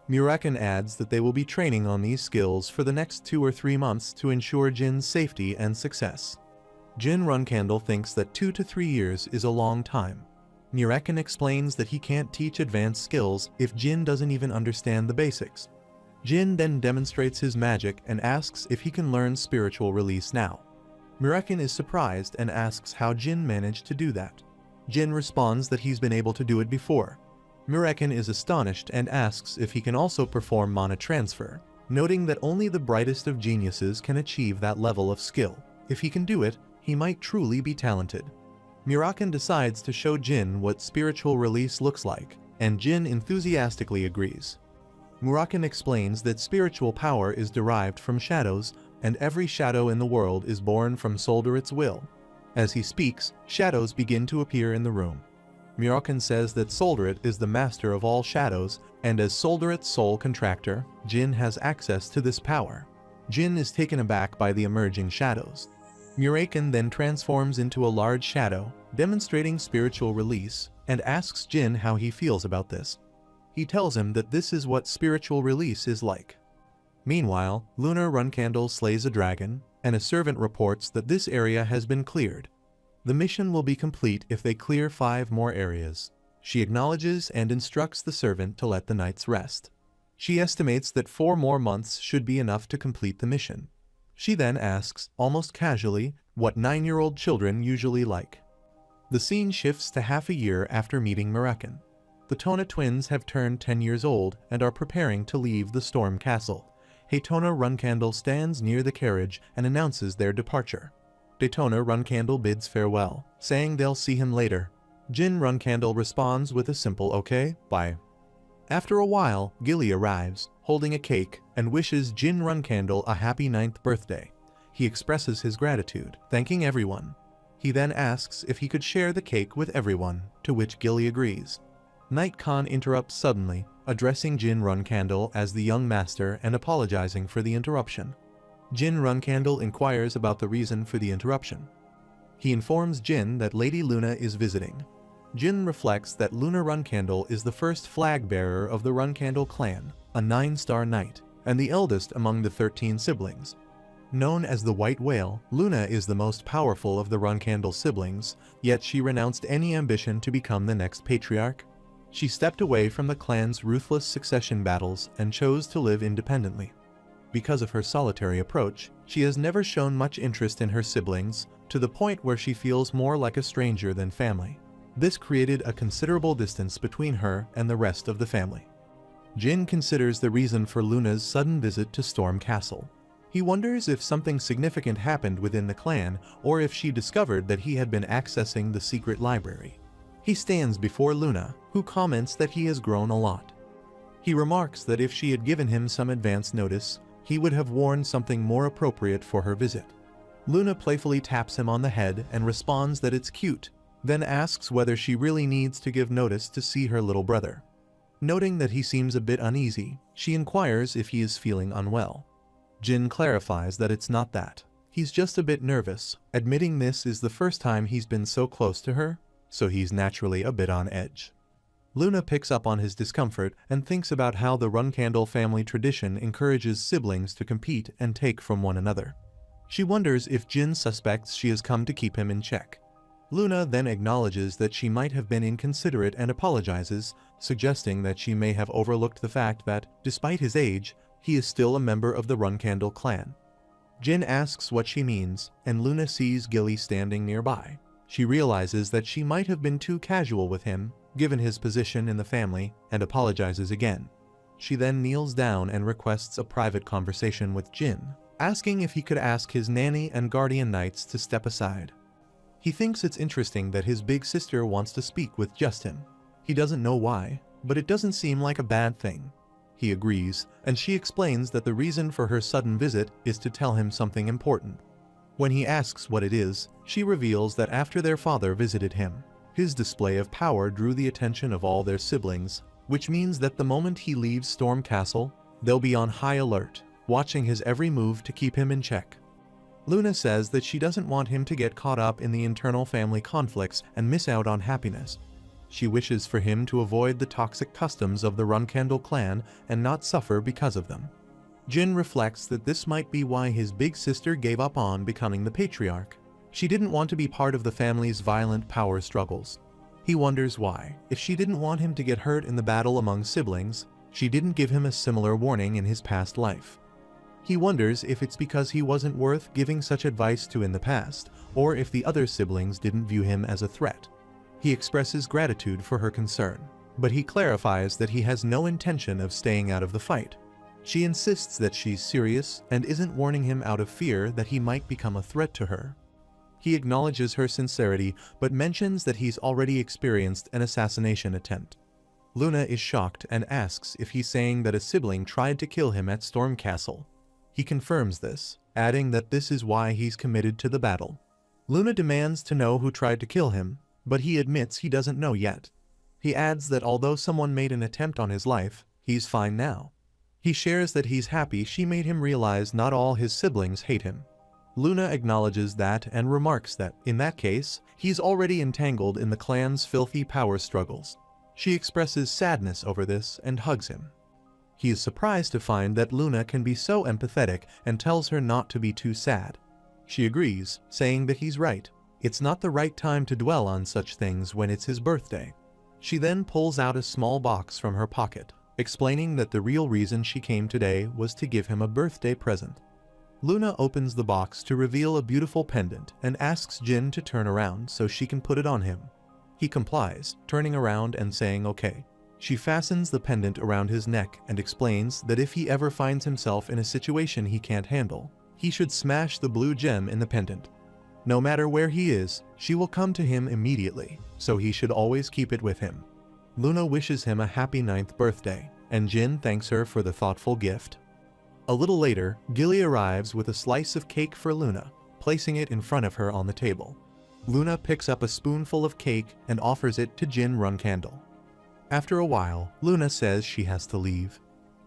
Muraken adds that they will be training on these skills for the next 2 or 3 months to ensure Jin's safety and success. Jin Runcandle thinks that 2 to 3 years is a long time. Muraken explains that he can't teach advanced skills if Jin doesn't even understand the basics. Jin then demonstrates his magic and asks if he can learn spiritual release now. Muraken is surprised and asks how Jin managed to do that. Jin responds that he's been able to do it before. Muraken is astonished and asks if he can also perform mana transfer, noting that only the brightest of geniuses can achieve that level of skill. If he can do it, he might truly be talented. Muraken decides to show Jin what spiritual release looks like, and Jin enthusiastically agrees. Muraken explains that spiritual power is derived from shadows, and every shadow in the world is born from Solduret's will. As he speaks, shadows begin to appear in the room. Muraken says that Solduret is the master of all shadows, and as Solduret's sole contractor, Jin has access to this power. Jin is taken aback by the emerging shadows. Muraken then transforms into a large shadow, demonstrating spiritual release, and asks Jin how he feels about this. He tells him that this is what spiritual release is like. Meanwhile, Luna Runcandle slays a dragon, and a servant reports that this area has been cleared. The mission will be complete if they clear 5 more areas. She acknowledges and instructs the servant to let the knights rest. She estimates that 4 more months should be enough to complete the mission. She then asks, almost casually, what 9-year-old children usually like. The scene shifts to half a year after meeting Mirakan. The Tona twins have turned 10 years old and are preparing to leave the Storm Castle. Daytona Runcandle stands near the carriage and announces their departure. Daytona Runcandle bids farewell, saying they'll see him later. Jin Runcandle responds with a simple okay, bye. After a while, Gilly arrives, holding a cake, and wishes Jin Runcandle a happy 9th birthday. He expresses his gratitude, thanking everyone. He then asks if he could share the cake with everyone, to which Gilly agrees. Knight Khan interrupts suddenly, addressing Jin Runcandle as the young master and apologizing for the interruption. Jin Runcandle inquires about the reason for the interruption. He informs Jin that Lady Luna is visiting. Jin reflects that Luna Runcandle is the first flag bearer of the Runcandle clan, a 9-star knight, and the eldest among the 13 siblings. Known as the White Whale, Luna is the most powerful of the Runcandle siblings, yet she renounced any ambition to become the next patriarch. She stepped away from the clan's ruthless succession battles and chose to live independently. Because of her solitary approach, she has never shown much interest in her siblings, to the point where she feels more like a stranger than family. This created a considerable distance between her and the rest of the family. Jin considers the reason for Luna's sudden visit to Storm Castle. He wonders if something significant happened within the clan, or if she discovered that he had been accessing the secret library. He stands before Luna, who comments that he has grown a lot. He remarks that if she had given him some advance notice, he would have worn something more appropriate for her visit. Luna playfully taps him on the head and responds that it's cute, then asks whether she really needs to give notice to see her little brother. Noting that he seems a bit uneasy, she inquires if he is feeling unwell. Jin clarifies that it's not that. He's just a bit nervous, admitting this is the first time he's been so close to her, so he's naturally a bit on edge. Luna picks up on his discomfort and thinks about how the Runcandle family tradition encourages siblings to compete and take from one another. She wonders if Jin suspects she has come to keep him in check. Luna then acknowledges that she might have been inconsiderate and apologizes, suggesting that she may have overlooked the fact that, despite his age, he is still a member of the Runcandle clan. Jin asks what she means, and Luna sees Gilly standing nearby. She realizes that she might have been too casual with him, given his position in the family, and apologizes again. She then kneels down and requests a private conversation with Jin, asking if he could ask his nanny and guardian knights to step aside. He thinks it's interesting that his big sister wants to speak with just him. He doesn't know why, but it doesn't seem like a bad thing. He agrees, and she explains that the reason for her sudden visit is to tell him something important. When he asks what it is, she reveals that after their father visited him, his display of power drew the attention of all their siblings, which means that the moment he leaves Storm Castle, they'll be on high alert, watching his every move to keep him in check. Luna says that she doesn't want him to get caught up in the internal family conflicts and miss out on happiness. She wishes for him to avoid the toxic customs of the Runcandle clan and not suffer because of them. Jin reflects that this might be why his big sister gave up on becoming the patriarch. She didn't want to be part of the family's violent power struggles. He wonders why, if she didn't want him to get hurt in the battle among siblings, she didn't give him a similar warning in his past life. He wonders if it's because he wasn't worth giving such advice to in the past, or if the other siblings didn't view him as a threat. He expresses gratitude for her concern, but he clarifies that he has no intention of staying out of the fight. She insists that she's serious and isn't warning him out of fear that he might become a threat to her. He acknowledges her sincerity, but mentions that he's already experienced an assassination attempt. Luna is shocked and asks if he's saying that a sibling tried to kill him at Storm Castle. He confirms this, adding that this is why he's committed to the battle. Luna demands to know who tried to kill him, but he admits he doesn't know yet. He adds that although someone made an attempt on his life, he's fine now. He shares that he's happy she made him realize not all his siblings hate him. Luna acknowledges that and remarks that, in that case, he's already entangled in the clan's filthy power struggles. She expresses sadness over this and hugs him. He is surprised to find that Luna can be so empathetic and tells her not to be too sad. She agrees, saying that he's right. It's not the right time to dwell on such things when it's his birthday. She then pulls out a small box from her pocket, explaining that the real reason she came today was to give him a birthday present. Luna opens the box to reveal a beautiful pendant and asks Jin to turn around so she can put it on him. He complies, turning around and saying okay. She fastens the pendant around his neck and explains that if he ever finds himself in a situation he can't handle, he should smash the blue gem in the pendant. No matter where he is, she will come to him immediately, so he should always keep it with him. Luna wishes him a happy 9th birthday, and Jin thanks her for the thoughtful gift. A little later, Gilly arrives with a slice of cake for Luna, placing it in front of her on the table. Luna picks up a spoonful of cake and offers it to Jin Runcandle. After a while, Luna says she has to leave.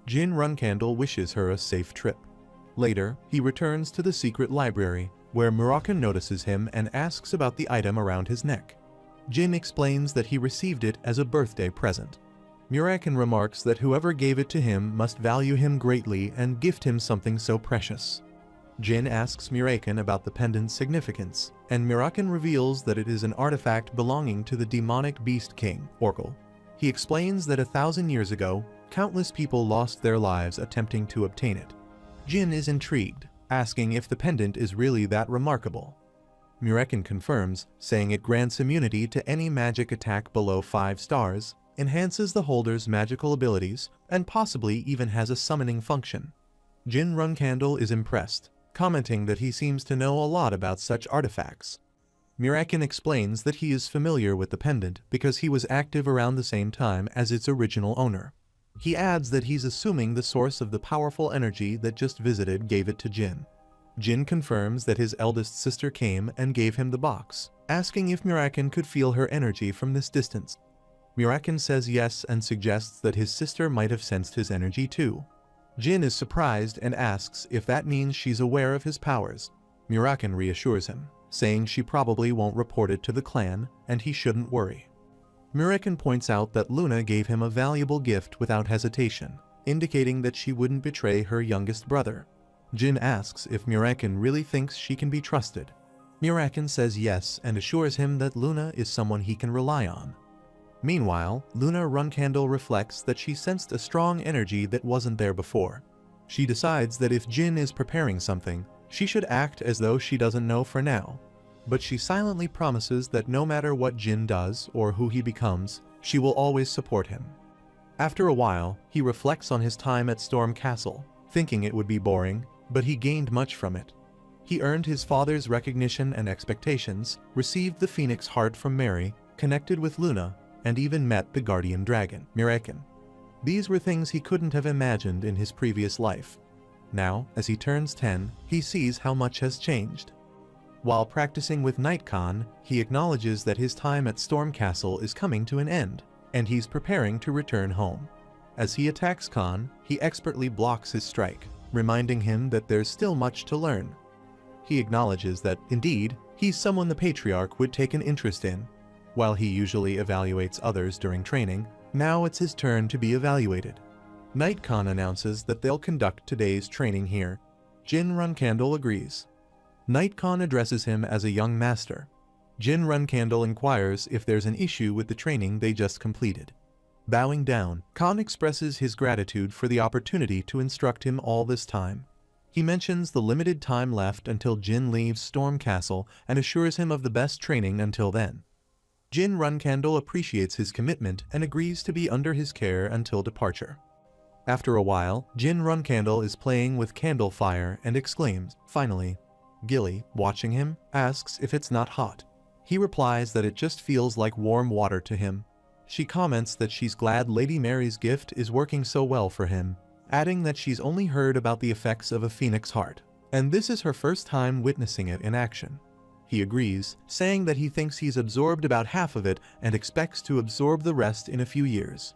Jin Runcandle wishes her a safe trip. Later, he returns to the secret library, where Muraken notices him and asks about the item around his neck. Jin explains that he received it as a birthday present. Muraken remarks that whoever gave it to him must value him greatly and gift him something so precious. Jin asks Muraken about the pendant's significance, and Muraken reveals that it is an artifact belonging to the demonic beast king, Orkul. He explains that 1,000 years ago, countless people lost their lives attempting to obtain it. Jin is intrigued, asking if the pendant is really that remarkable. Muraken confirms, saying it grants immunity to any magic attack below 5 stars, enhances the holder's magical abilities, and possibly even has a summoning function. Jin Runcandle is impressed, commenting that he seems to know a lot about such artifacts. Muraken explains that he is familiar with the pendant because he was active around the same time as its original owner. He adds that he's assuming the source of the powerful energy that just visited gave it to Jin. Jin confirms that his eldest sister came and gave him the box, asking if Muraken could feel her energy from this distance. Muraken says yes and suggests that his sister might have sensed his energy too. Jin is surprised and asks if that means she's aware of his powers. Muraken reassures him, saying she probably won't report it to the clan and he shouldn't worry. Muraken points out that Luna gave him a valuable gift without hesitation, indicating that she wouldn't betray her youngest brother. Jin asks if Muraken really thinks she can be trusted. Muraken says yes and assures him that Luna is someone he can rely on. Meanwhile, Luna Runcandle reflects that she sensed a strong energy that wasn't there before. She decides that if Jin is preparing something, she should act as though she doesn't know for now. But she silently promises that no matter what Jin does or who he becomes, she will always support him. After a while, he reflects on his time at Storm Castle, thinking it would be boring, but he gained much from it. He earned his father's recognition and expectations, received the Phoenix Heart from Mary, connected with Luna, and even met the guardian dragon, Muraken. These were things he couldn't have imagined in his previous life. Now, as he turns 10, he sees how much has changed. While practicing with Knight Khan, he acknowledges that his time at Storm Castle is coming to an end, and he's preparing to return home. As he attacks Khan, he expertly blocks his strike, reminding him that there's still much to learn. He acknowledges that, indeed, he's someone the Patriarch would take an interest in. While he usually evaluates others during training, now it's his turn to be evaluated. Knight Khan announces that they'll conduct today's training here. Jin Runcandle agrees. Knight Khan addresses him as a young master. Jin Runcandle inquires if there's an issue with the training they just completed. Bowing down, Khan expresses his gratitude for the opportunity to instruct him all this time. He mentions the limited time left until Jin leaves Storm Castle and assures him of the best training until then. Jin Runcandle appreciates his commitment and agrees to be under his care until departure. After a while, Jin Runcandle is playing with candle fire and exclaims, finally. Gilly, watching him, asks if it's not hot. He replies that it just feels like warm water to him. She comments that she's glad Lady Mary's gift is working so well for him, adding that she's only heard about the effects of a phoenix heart, and this is her first time witnessing it in action. He agrees, saying that he thinks he's absorbed about half of it and expects to absorb the rest in a few years.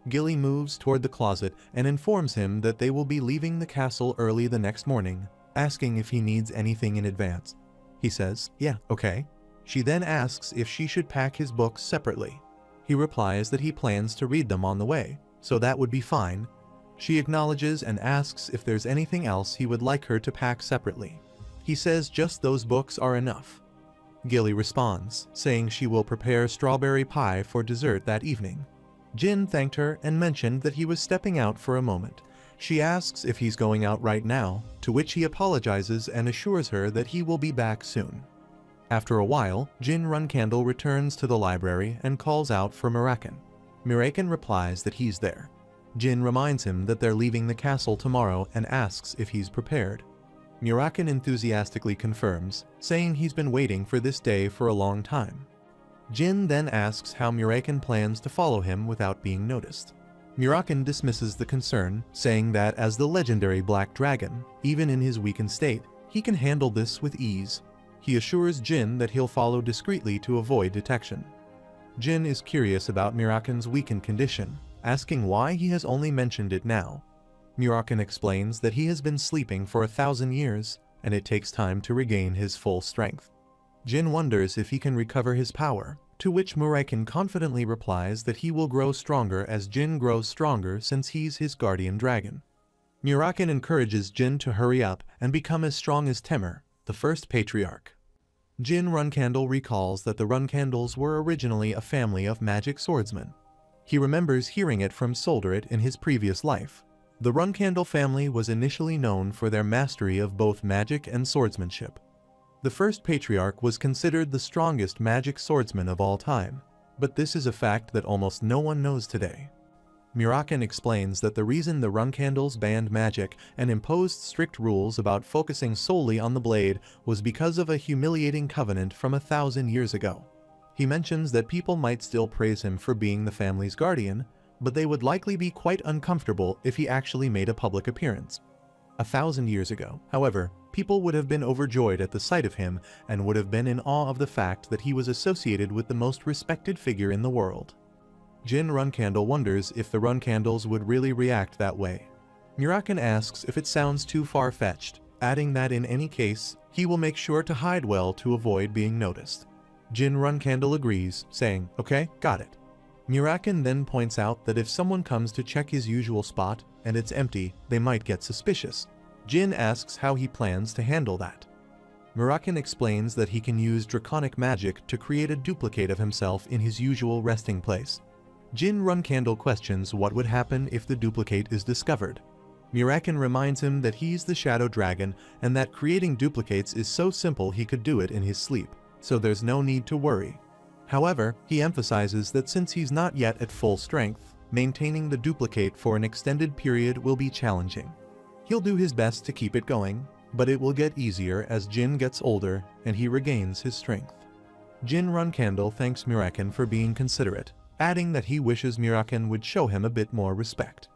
Gilly moves toward the closet and informs him that they will be leaving the castle early the next morning, asking if he needs anything in advance. He says, yeah, okay. She then asks if she should pack his books separately. He replies that he plans to read them on the way, so that would be fine. She acknowledges and asks if there's anything else he would like her to pack separately. He says just those books are enough. Gilly responds, saying she will prepare strawberry pie for dessert that evening. Jin thanked her and mentioned that he was stepping out for a moment. She asks if he's going out right now, to which he apologizes and assures her that he will be back soon. After a while, Jin Runkandle returns to the library and calls out for Mirakin. Mirakin replies that he's there. Jin reminds him that they're leaving the castle tomorrow and asks if he's prepared. Mirakin enthusiastically confirms, saying he's been waiting for this day for a long time. Jin then asks how Mirakin plans to follow him without being noticed. Mirakin dismisses the concern, saying that as the legendary Black Dragon, even in his weakened state, he can handle this with ease. He assures Jin that he'll follow discreetly to avoid detection. Jin is curious about Mirakin's weakened condition, asking why he has only mentioned it now. Mirakin explains that he has been sleeping for 1,000 years, and it takes time to regain his full strength. Jin wonders if he can recover his power, to which Mirakin confidently replies that he will grow stronger as Jin grows stronger since he's his guardian dragon. Mirakin encourages Jin to hurry up and become as strong as Temur, the first patriarch. Jin Runkandle recalls that the Runkandles were originally a family of magic swordsmen. He remembers hearing it from Solderit in his previous life. The Runkandle family was initially known for their mastery of both magic and swordsmanship. The first patriarch was considered the strongest magic swordsman of all time, but this is a fact that almost no one knows today. Mirakin explains that the reason the Runkandles banned magic and imposed strict rules about focusing solely on the blade was because of a humiliating covenant from 1,000 years ago. He mentions that people might still praise him for being the family's guardian, but they would likely be quite uncomfortable if he actually made a public appearance. 1,000 years ago, however, people would have been overjoyed at the sight of him and would have been in awe of the fact that he was associated with the most respected figure in the world. Jin Runkandle wonders if the Runkandles would really react that way. Mirakin asks if it sounds too far-fetched, adding that in any case, he will make sure to hide well to avoid being noticed. Jin Runkandle agrees, saying, "Okay, got it." Mirakin then points out that if someone comes to check his usual spot and it's empty, they might get suspicious. Jin asks how he plans to handle that. Mirakin explains that he can use draconic magic to create a duplicate of himself in his usual resting place. Jin Runkandle questions what would happen if the duplicate is discovered. Mirakin reminds him that he's the Shadow Dragon and that creating duplicates is so simple he could do it in his sleep, so there's no need to worry. However, he emphasizes that since he's not yet at full strength, maintaining the duplicate for an extended period will be challenging. He'll do his best to keep it going, but it will get easier as Jin gets older and he regains his strength. Jin Runkandle thanks Mirakin for being considerate, adding that he wishes Mirakin would show him a bit more respect.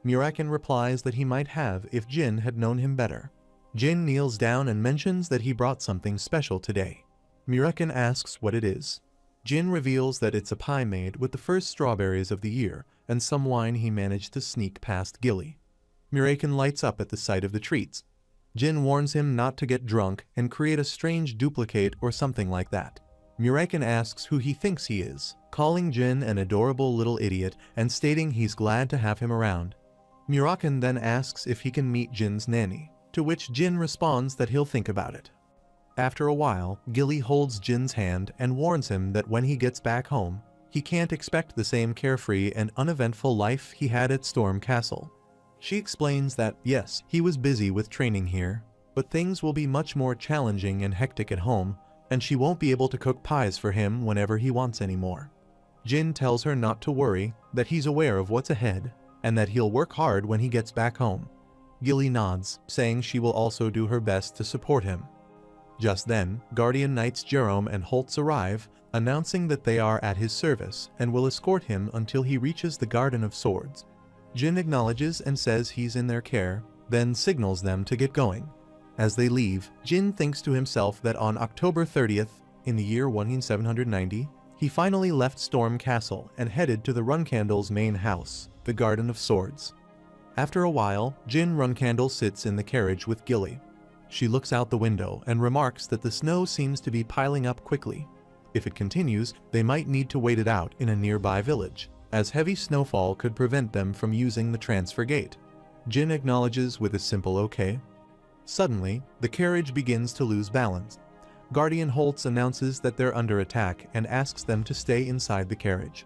Mirakin replies that he might have if Jin had known him better. Jin kneels down and mentions that he brought something special today. Mirakin asks what it is. Jin reveals that it's a pie made with the first strawberries of the year and some wine he managed to sneak past Gilly. Mirakin lights up at the sight of the treats. Jin warns him not to get drunk and create a strange duplicate or something like that. Mirakin asks who he thinks he is, calling Jin an adorable little idiot and stating he's glad to have him around. Mirakin then asks if he can meet Jin's nanny, to which Jin responds that he'll think about it. After a while, Gilly holds Jin's hand and warns him that when he gets back home, he can't expect the same carefree and uneventful life he had at Storm Castle. She explains that, yes, he was busy with training here, but things will be much more challenging and hectic at home, and she won't be able to cook pies for him whenever he wants anymore. Jin tells her not to worry, that he's aware of what's ahead, and that he'll work hard when he gets back home. Gilly nods, saying she will also do her best to support him. Just then, Guardian Knights Jerome and Holtz arrive, announcing that they are at his service and will escort him until he reaches the Garden of Swords. Jin acknowledges and says he's in their care, then signals them to get going. As they leave, Jin thinks to himself that on October 30th, in the year 1790, he finally left Storm Castle and headed to the Runkandle's main house, the Garden of Swords. After a while, Jin Runkandle sits in the carriage with Gilly. She looks out the window and remarks that the snow seems to be piling up quickly. If it continues, they might need to wait it out in a nearby village, as heavy snowfall could prevent them from using the transfer gate. Jin acknowledges with a simple okay. Suddenly, the carriage begins to lose balance. Guardian Holtz announces that they're under attack and asks them to stay inside the carriage.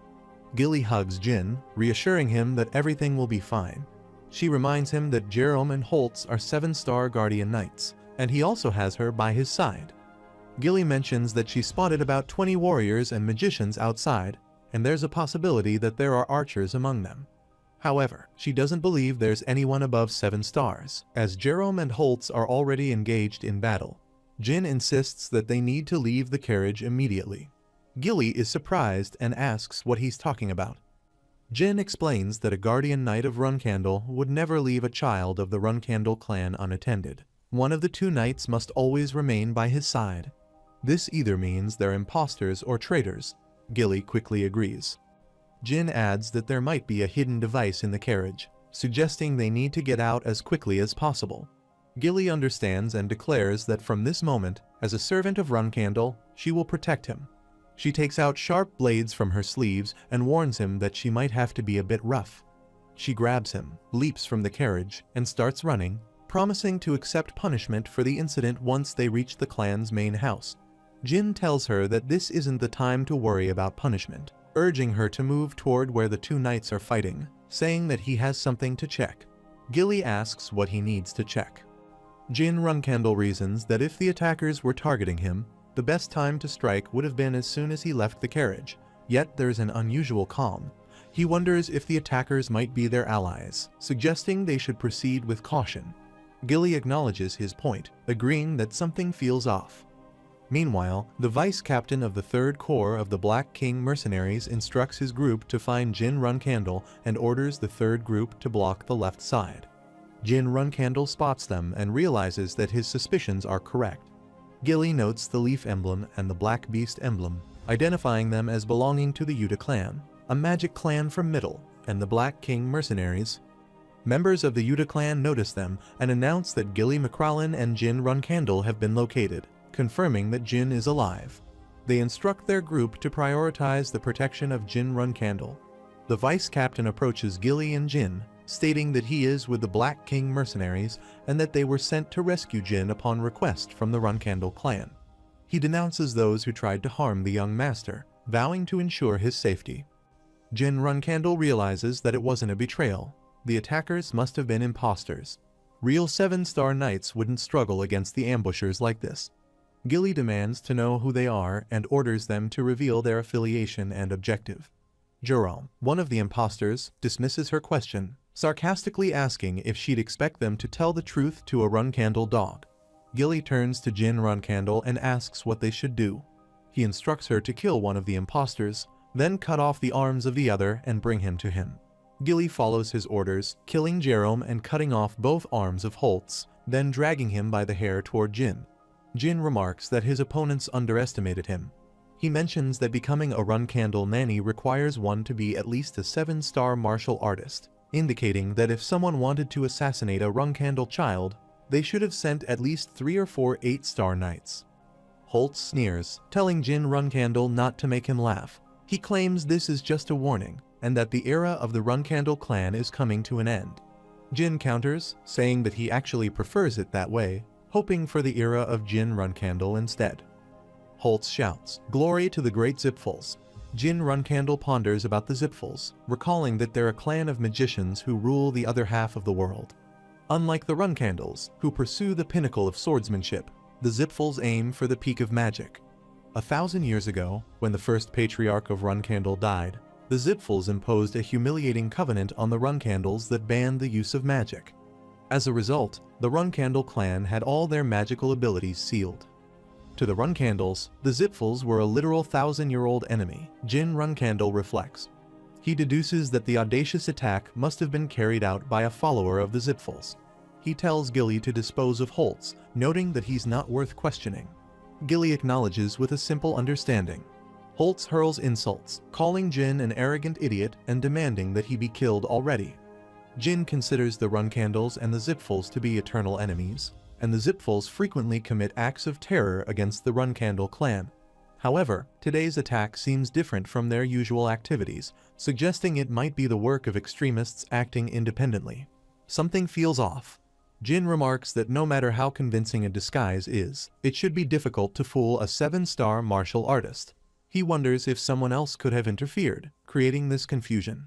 Gilly hugs Jin, reassuring him that everything will be fine. She reminds him that Jerome and Holtz are 7-star Guardian Knights, and he also has her by his side. Gilly mentions that she spotted about 20 warriors and magicians outside, and there's a possibility that there are archers among them. However, she doesn't believe there's anyone above 7 stars, as Jerome and Holtz are already engaged in battle. Jin insists that they need to leave the carriage immediately. Gilly is surprised and asks what he's talking about. Jin explains that a Guardian Knight of Runcandle would never leave a child of the Runcandle clan unattended. One of the 2 knights must always remain by his side. This either means they're imposters or traitors. Gilly quickly agrees. Jin adds that there might be a hidden device in the carriage, suggesting they need to get out as quickly as possible. Gilly understands and declares that from this moment, as a servant of Runcandle, she will protect him. She takes out sharp blades from her sleeves and warns him that she might have to be a bit rough. She grabs him, leaps from the carriage, and starts running, promising to accept punishment for the incident once they reach the clan's main house. Jin tells her that this isn't the time to worry about punishment, urging her to move toward where the 2 knights are fighting, saying that he has something to check. Gilly asks what he needs to check. Jin Runcandle reasons that if the attackers were targeting him, the best time to strike would have been as soon as he left the carriage, yet there's an unusual calm. He wonders if the attackers might be their allies, suggesting they should proceed with caution. Gilly acknowledges his point, agreeing that something feels off. Meanwhile, the vice captain of the 3rd Corps of the Black King mercenaries instructs his group to find Jin Runcandle and orders the 3rd group to block the left side. Jin Runcandle spots them and realizes that his suspicions are correct. Gilly notes the leaf emblem and the black beast emblem, identifying them as belonging to the Yuta clan, a magic clan from Middle, and the Black King mercenaries. Members of the Yuta clan notice them and announce that Gilly McCrallen and Jin Runcandle have been located, confirming that Jin is alive. They instruct their group to prioritize the protection of Jin Runcandle. The vice captain approaches Gilly and Jin, stating that he is with the Black King mercenaries and that they were sent to rescue Jin upon request from the Runcandle clan. He denounces those who tried to harm the young master, vowing to ensure his safety. Jin Runcandle realizes that it wasn't a betrayal. The attackers must have been imposters. Real 7-star knights wouldn't struggle against the ambushers like this. Gilly demands to know who they are and orders them to reveal their affiliation and objective. Jerome, one of the imposters, dismisses her question, sarcastically asking if she'd expect them to tell the truth to a Runcandle dog. Gilly turns to Jin Runcandle and asks what they should do. He instructs her to kill one of the imposters, then cut off the arms of the other and bring him to him. Gilly follows his orders, killing Jerome and cutting off both arms of Holtz, then dragging him by the hair toward Jin. Jin remarks that his opponents underestimated him. He mentions that becoming a Runcandle nanny requires one to be at least a 7-star martial artist, indicating that if someone wanted to assassinate a Runcandle child, they should have sent at least 3 or 4 8-star knights. Holtz sneers, telling Jin Runcandle not to make him laugh. He claims this is just a warning, and that the era of the Runcandle clan is coming to an end. Jin counters, saying that he actually prefers it that way, hoping for the era of Jin Runcandle instead. Holtz shouts, "Glory to the great Zipfels." Jin Runcandle ponders about the Zipfels, recalling that they're a clan of magicians who rule the other half of the world. Unlike the Runcandles, who pursue the pinnacle of swordsmanship, the Zipfels aim for the peak of magic. 1,000 years ago, when the first patriarch of Runcandle died, the Zipfels imposed a humiliating covenant on the Runcandles that banned the use of magic. As a result, the Runcandle clan had all their magical abilities sealed. To the Runcandles, the Zipfels were a literal 1,000-year-old enemy, Jin Runcandle reflects. He deduces that the audacious attack must have been carried out by a follower of the Zipfels. He tells Gilly to dispose of Holtz, noting that he's not worth questioning. Gilly acknowledges with a simple understanding. Holtz hurls insults, calling Jin an arrogant idiot and demanding that he be killed already. Jin considers the Runcandles and the Zipfels to be eternal enemies, and the Zipfels frequently commit acts of terror against the Runcandle clan. However, today's attack seems different from their usual activities, suggesting it might be the work of extremists acting independently. Something feels off. Jin remarks that no matter how convincing a disguise is, it should be difficult to fool a 7-star martial artist. He wonders if someone else could have interfered, creating this confusion.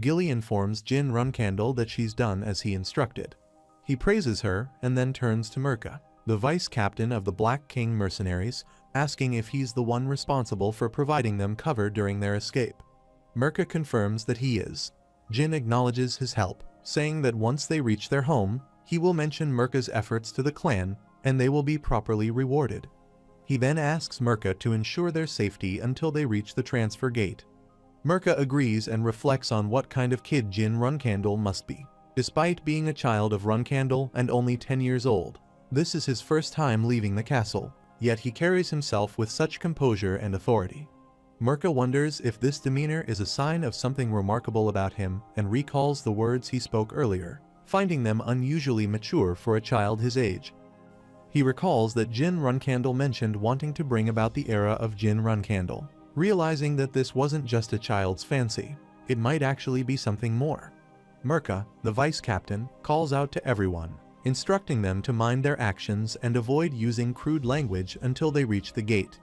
Gilly informs Jin Runcandle that she's done as he instructed. He praises her and then turns to Mirka, the vice captain of the Black King mercenaries, asking if he's the one responsible for providing them cover during their escape. Mirka confirms that he is. Jin acknowledges his help, saying that once they reach their home, he will mention Mirka's efforts to the clan and they will be properly rewarded. He then asks Mirka to ensure their safety until they reach the transfer gate. Mirka agrees and reflects on what kind of kid Jin Runcandle must be. Despite being a child of Runcandle and only 10 years old, this is his first time leaving the castle, yet he carries himself with such composure and authority. Mirka wonders if this demeanor is a sign of something remarkable about him and recalls the words he spoke earlier, finding them unusually mature for a child his age. He recalls that Jin Runcandle mentioned wanting to bring about the era of Jin Runcandle, realizing that this wasn't just a child's fancy, it might actually be something more. Mirka, the vice captain, calls out to everyone, instructing them to mind their actions and avoid using crude language until they reach the gate.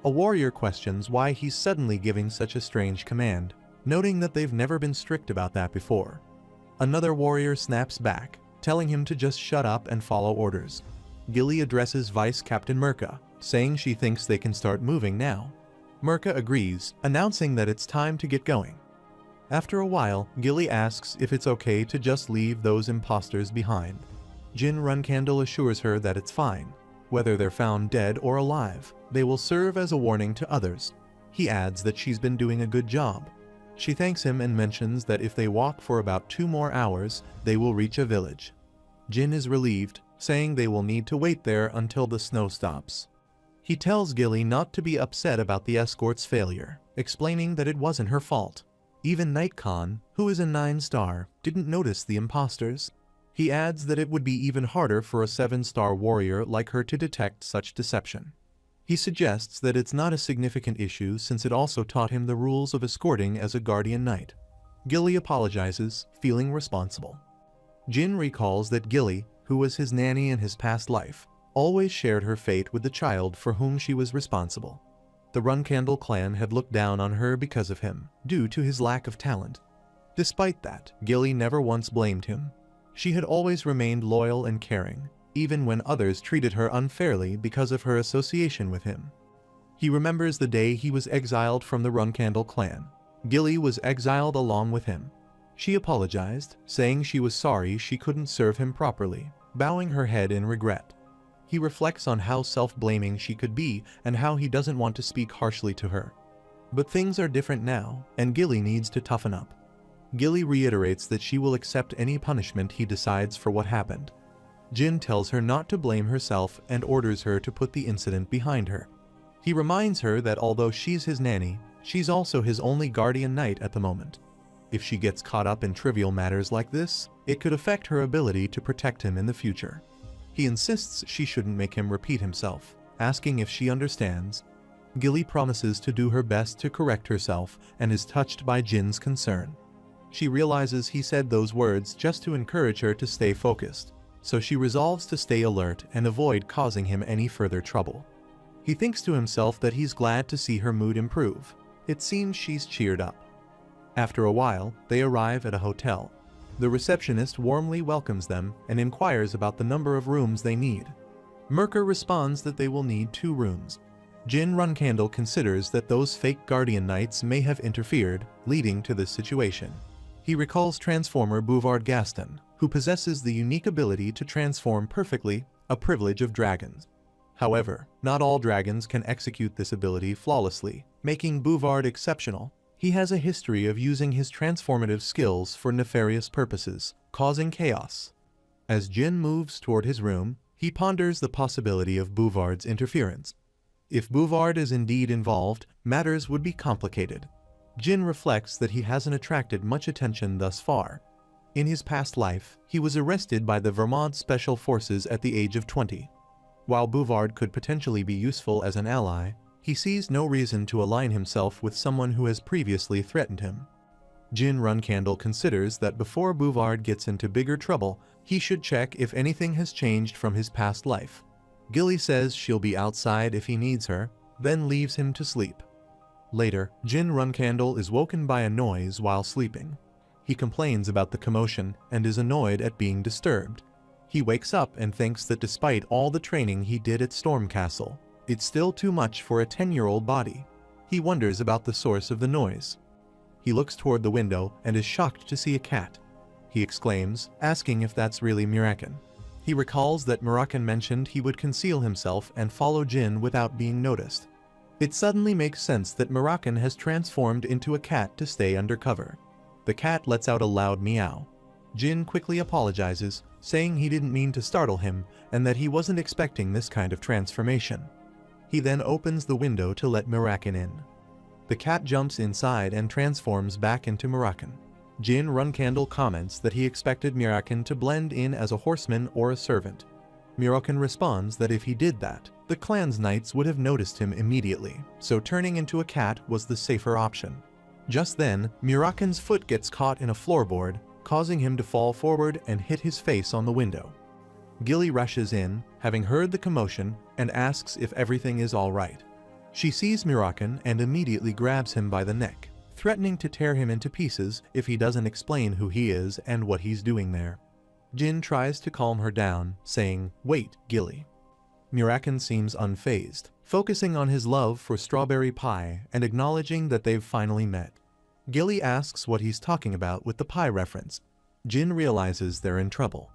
A warrior questions why he's suddenly giving such a strange command, noting that they've never been strict about that before. Another warrior snaps back, telling him to just shut up and follow orders. Gilly addresses Vice Captain Mirka, saying she thinks they can start moving now. Mirka agrees, announcing that it's time to get going. After a while, Gilly asks if it's okay to just leave those imposters behind. Jin Runcandle assures her that it's fine. Whether they're found dead or alive, they will serve as a warning to others. He adds that she's been doing a good job. She thanks him and mentions that if they walk for about 2 more hours, they will reach a village. Jin is relieved, saying they will need to wait there until the snow stops. He tells Gilly not to be upset about the escort's failure, explaining that it wasn't her fault. Even Night Khan, who is a 9-star, didn't notice the imposters. He adds that it would be even harder for a 7-star warrior like her to detect such deception. He suggests that it's not a significant issue since it also taught him the rules of escorting as a guardian knight. Gilly apologizes, feeling responsible. Jin recalls that Gilly, who was his nanny in his past life, always shared her fate with the child for whom she was responsible. The Runcandle clan had looked down on her because of him, due to his lack of talent. Despite that, Gilly never once blamed him. She had always remained loyal and caring, even when others treated her unfairly because of her association with him. He remembers the day he was exiled from the Runcandle clan. Gilly was exiled along with him. She apologized, saying she was sorry she couldn't serve him properly, bowing her head in regret. He reflects on how self-blaming she could be and how he doesn't want to speak harshly to her. But things are different now, and Gilly needs to toughen up. Gilly reiterates that she will accept any punishment he decides for what happened. Jin tells her not to blame herself and orders her to put the incident behind her. He reminds her that although she's his nanny, she's also his only guardian knight at the moment. If she gets caught up in trivial matters like this, it could affect her ability to protect him in the future. He insists she shouldn't make him repeat himself, asking if she understands. Gilly promises to do her best to correct herself and is touched by Jin's concern. She realizes he said those words just to encourage her to stay focused, so she resolves to stay alert and avoid causing him any further trouble. He thinks to himself that he's glad to see her mood improve. It seems she's cheered up. After a while, they arrive at a hotel. The receptionist warmly welcomes them and inquires about the number of rooms they need. Mirka responds that they will need 2 rooms. Jin Runcandle considers that those fake guardian knights may have interfered, leading to this situation. He recalls Transformer Bouvard Gaston, who possesses the unique ability to transform perfectly, a privilege of dragons. However, not all dragons can execute this ability flawlessly, making Bouvard exceptional. He has a history of using his transformative skills for nefarious purposes, causing chaos. As Jin moves toward his room, he ponders the possibility of Bouvard's interference. If Bouvard is indeed involved, matters would be complicated. Jin reflects that he hasn't attracted much attention thus far. In his past life, he was arrested by the Vermont Special Forces at the age of 20. While Bouvard could potentially be useful as an ally, He sees no reason to align himself with someone who has previously threatened him. Jin Runcandle considers that before Bouvard gets into bigger trouble, he should check if anything has changed from his past life. Gilly says she'll be outside if he needs her, then leaves him to sleep. Later, Jin Runcandle is woken by a noise while sleeping. He complains about the commotion and is annoyed at being disturbed. He wakes up and thinks that despite all the training he did at Stormcastle, it's still too much for a 10-year-old body. He wonders about the source of the noise. He looks toward the window and is shocked to see a cat. He exclaims, asking if that's really Mirakan. He recalls that Mirakan mentioned he would conceal himself and follow Jin without being noticed. It suddenly makes sense that Mirakan has transformed into a cat to stay undercover. The cat lets out a loud meow. Jin quickly apologizes, saying he didn't mean to startle him and that he wasn't expecting this kind of transformation. He then opens the window to let Mirakan in. The cat jumps inside and transforms back into Mirakan. Jin Runcandle comments that he expected Mirakan to blend in as a horseman or a servant. Mirakan responds that if he did that, the clan's knights would have noticed him immediately, so turning into a cat was the safer option. Just then, Mirakan's foot gets caught in a floorboard, causing him to fall forward and hit his face on the window. Gilly rushes in, having heard the commotion, and asks if everything is all right. She sees Mirakan and immediately grabs him by the neck, threatening to tear him into pieces if he doesn't explain who he is and what he's doing there. Jin tries to calm her down, saying, "Wait, Gilly." Mirakan seems unfazed, focusing on his love for strawberry pie and acknowledging that they've finally met. Gilly asks what he's talking about with the pie reference. Jin realizes they're in trouble.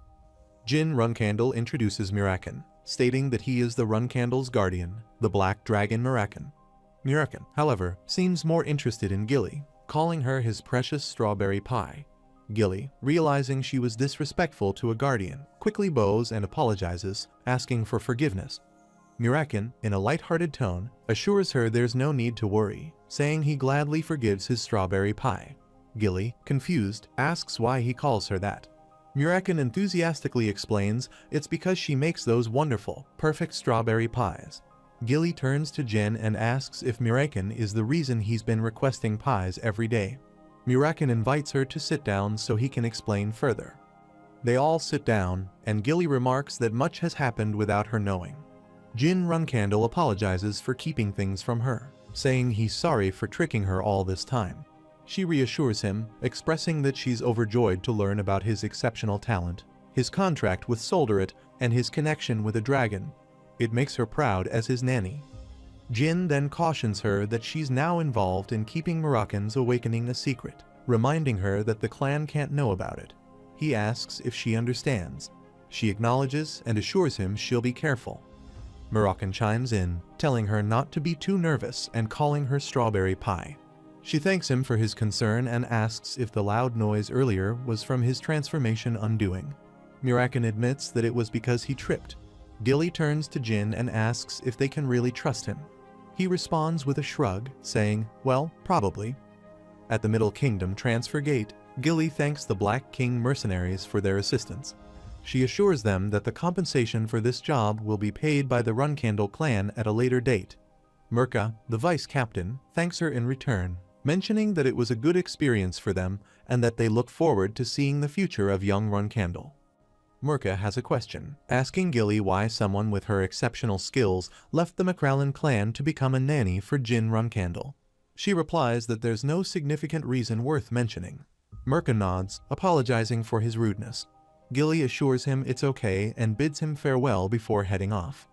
Jin Runcandle introduces Mirakan, stating that he is the Runcandle's guardian, the Black Dragon Mirakan. Mirakan, however, seems more interested in Gilly, calling her his precious strawberry pie. Gilly, realizing she was disrespectful to a guardian, quickly bows and apologizes, asking for forgiveness. Mirakan, in a light-hearted tone, assures her there's no need to worry, saying he gladly forgives his strawberry pie. Gilly, confused, asks why he calls her that. Mirakan enthusiastically explains it's because she makes those wonderful, perfect strawberry pies. Gilly turns to Jin and asks if Mirakan is the reason he's been requesting pies every day. Mirakan invites her to sit down so he can explain further. They all sit down, and Gilly remarks that much has happened without her knowing. Jin Runcandle apologizes for keeping things from her, saying he's sorry for tricking her all this time. She reassures him, expressing that she's overjoyed to learn about his exceptional talent, his contract with Solderit, and his connection with a dragon. It makes her proud as his nanny. Jin then cautions her that she's now involved in keeping Mirakan's awakening a secret, reminding her that the clan can't know about it. He asks if she understands. She acknowledges and assures him she'll be careful. Mirakan chimes in, telling her not to be too nervous and calling her strawberry pie. She thanks him for his concern and asks if the loud noise earlier was from his transformation undoing. Mirakan admits that it was because he tripped. Gilly turns to Jin and asks if they can really trust him. He responds with a shrug, saying, "Well, probably." At the Middle Kingdom transfer gate, Gilly thanks the Black King mercenaries for their assistance. She assures them that the compensation for this job will be paid by the Runcandle clan at a later date. Mirka, the vice captain, thanks her in return, mentioning that it was a good experience for them and that they look forward to seeing the future of young Runcandle. Mirka has a question, asking Gilly why someone with her exceptional skills left the McCrallan clan to become a nanny for Jin Runcandle. She replies that there's no significant reason worth mentioning. Mirka nods, apologizing for his rudeness. Gilly assures him it's okay and bids him farewell before heading off.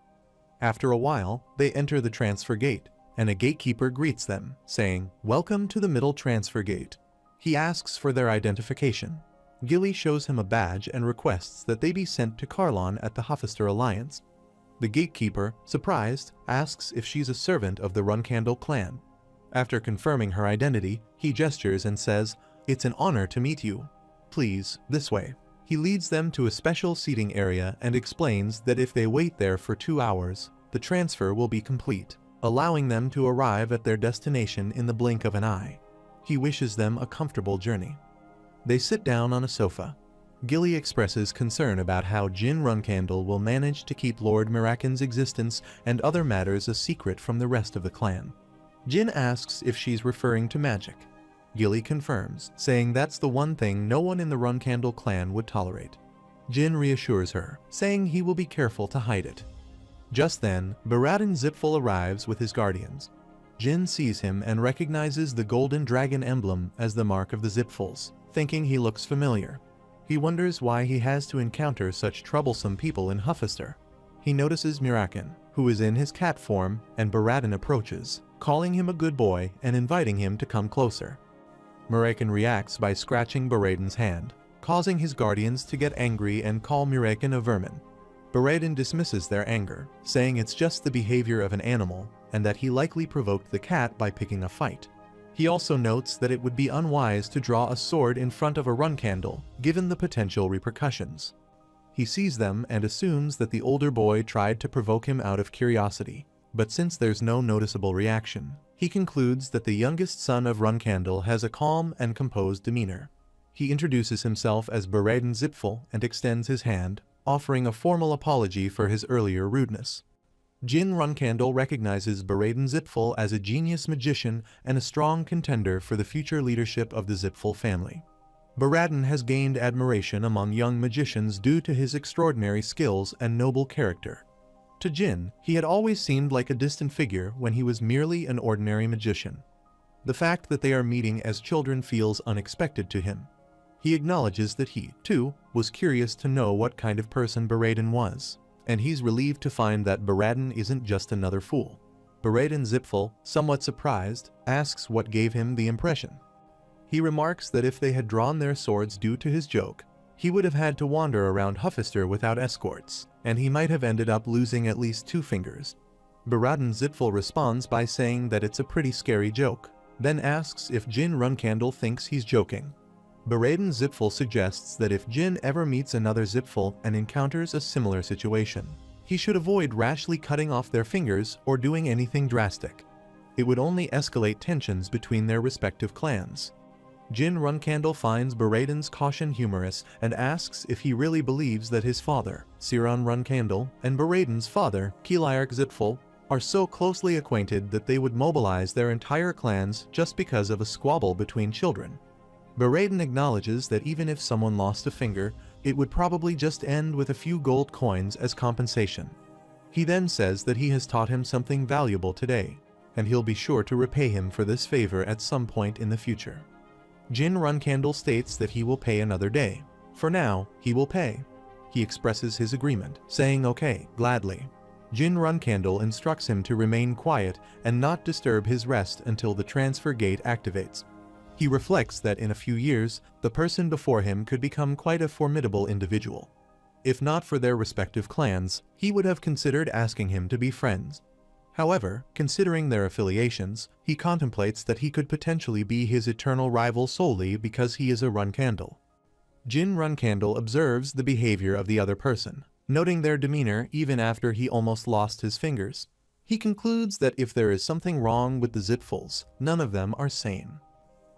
After a while, they enter the transfer gate, and a gatekeeper greets them, saying, "Welcome to the Middle Transfer Gate." He asks for their identification. Gilly shows him a badge and requests that they be sent to Carlon at the Hoffister Alliance. The gatekeeper, surprised, asks if she's a servant of the Runcandle clan. After confirming her identity, he gestures and says, "It's an honor to meet you. Please, this way." He leads them to a special seating area and explains that if they wait there for 2 hours, the transfer will be complete, allowing them to arrive at their destination in the blink of an eye. He wishes them a comfortable journey. They sit down on a sofa. Gilly expresses concern about how Jin Runcandle will manage to keep Lord Mirakin's existence and other matters a secret from the rest of the clan. Jin asks if she's referring to magic. Gilly confirms, saying that's the one thing no one in the Runcandle clan would tolerate. Jin reassures her, saying he will be careful to hide it. Just then, Baradin Zipful arrives with his guardians. Jin sees him and recognizes the golden dragon emblem as the mark of the Zipfuls, thinking he looks familiar. He wonders why he has to encounter such troublesome people in Huffister. He notices Mirakin, who is in his cat form, and Baradin approaches, calling him a good boy and inviting him to come closer. Mirakin reacts by scratching Baradin's hand, causing his guardians to get angry and call Mirakin a vermin. Baradin dismisses their anger, saying it's just the behavior of an animal and that he likely provoked the cat by picking a fight. He also notes that it would be unwise to draw a sword in front of a Runcandle, given the potential repercussions. He sees them and assumes that the older boy tried to provoke him out of curiosity, but since there's no noticeable reaction, he concludes that the youngest son of Runcandle has a calm and composed demeanor. He introduces himself as Baradin Zipful and extends his hand, offering a formal apology for his earlier rudeness. Jin Runcandle recognizes Baradin Zipful as a genius magician and a strong contender for the future leadership of the Zipful family. Baradin has gained admiration among young magicians due to his extraordinary skills and noble character. To Jin, he had always seemed like a distant figure when he was merely an ordinary magician. The fact that they are meeting as children feels unexpected to him. He acknowledges that he, too, was curious to know what kind of person Baradin was, and he's relieved to find that Baradin isn't just another fool. Baradin Zipful, somewhat surprised, asks what gave him the impression. He remarks that if they had drawn their swords due to his joke, he would have had to wander around Huffister without escorts, and he might have ended up losing at least 2 fingers. Baradin Zipful responds by saying that it's a pretty scary joke, then asks if Jin Runcandle thinks he's joking. Baradin Zipful suggests that if Jin ever meets another Zipful and encounters a similar situation, he should avoid rashly cutting off their fingers or doing anything drastic. It would only escalate tensions between their respective clans. Jin Runcandle finds Baradin's caution humorous and asks if he really believes that his father, Siron Runcandle, and Baradin's father, Kiliark Zipful, are so closely acquainted that they would mobilize their entire clans just because of a squabble between children. Baradin acknowledges that even if someone lost a finger, it would probably just end with a few gold coins as compensation. He then says that he has taught him something valuable today, and he'll be sure to repay him for this favor at some point in the future. Jin Runcandle states that he will pay another day. For now, he will pay. He expresses his agreement, saying okay, gladly. Jin Runcandle instructs him to remain quiet and not disturb his rest until the transfer gate activates. He reflects that in a few years, the person before him could become quite a formidable individual. If not for their respective clans, he would have considered asking him to be friends. However, considering their affiliations, he contemplates that he could potentially be his eternal rival solely because he is a Runcandle. Jin Runcandle observes the behavior of the other person, noting their demeanor even after he almost lost his fingers. He concludes that if there is something wrong with the Zipfuls, none of them are sane.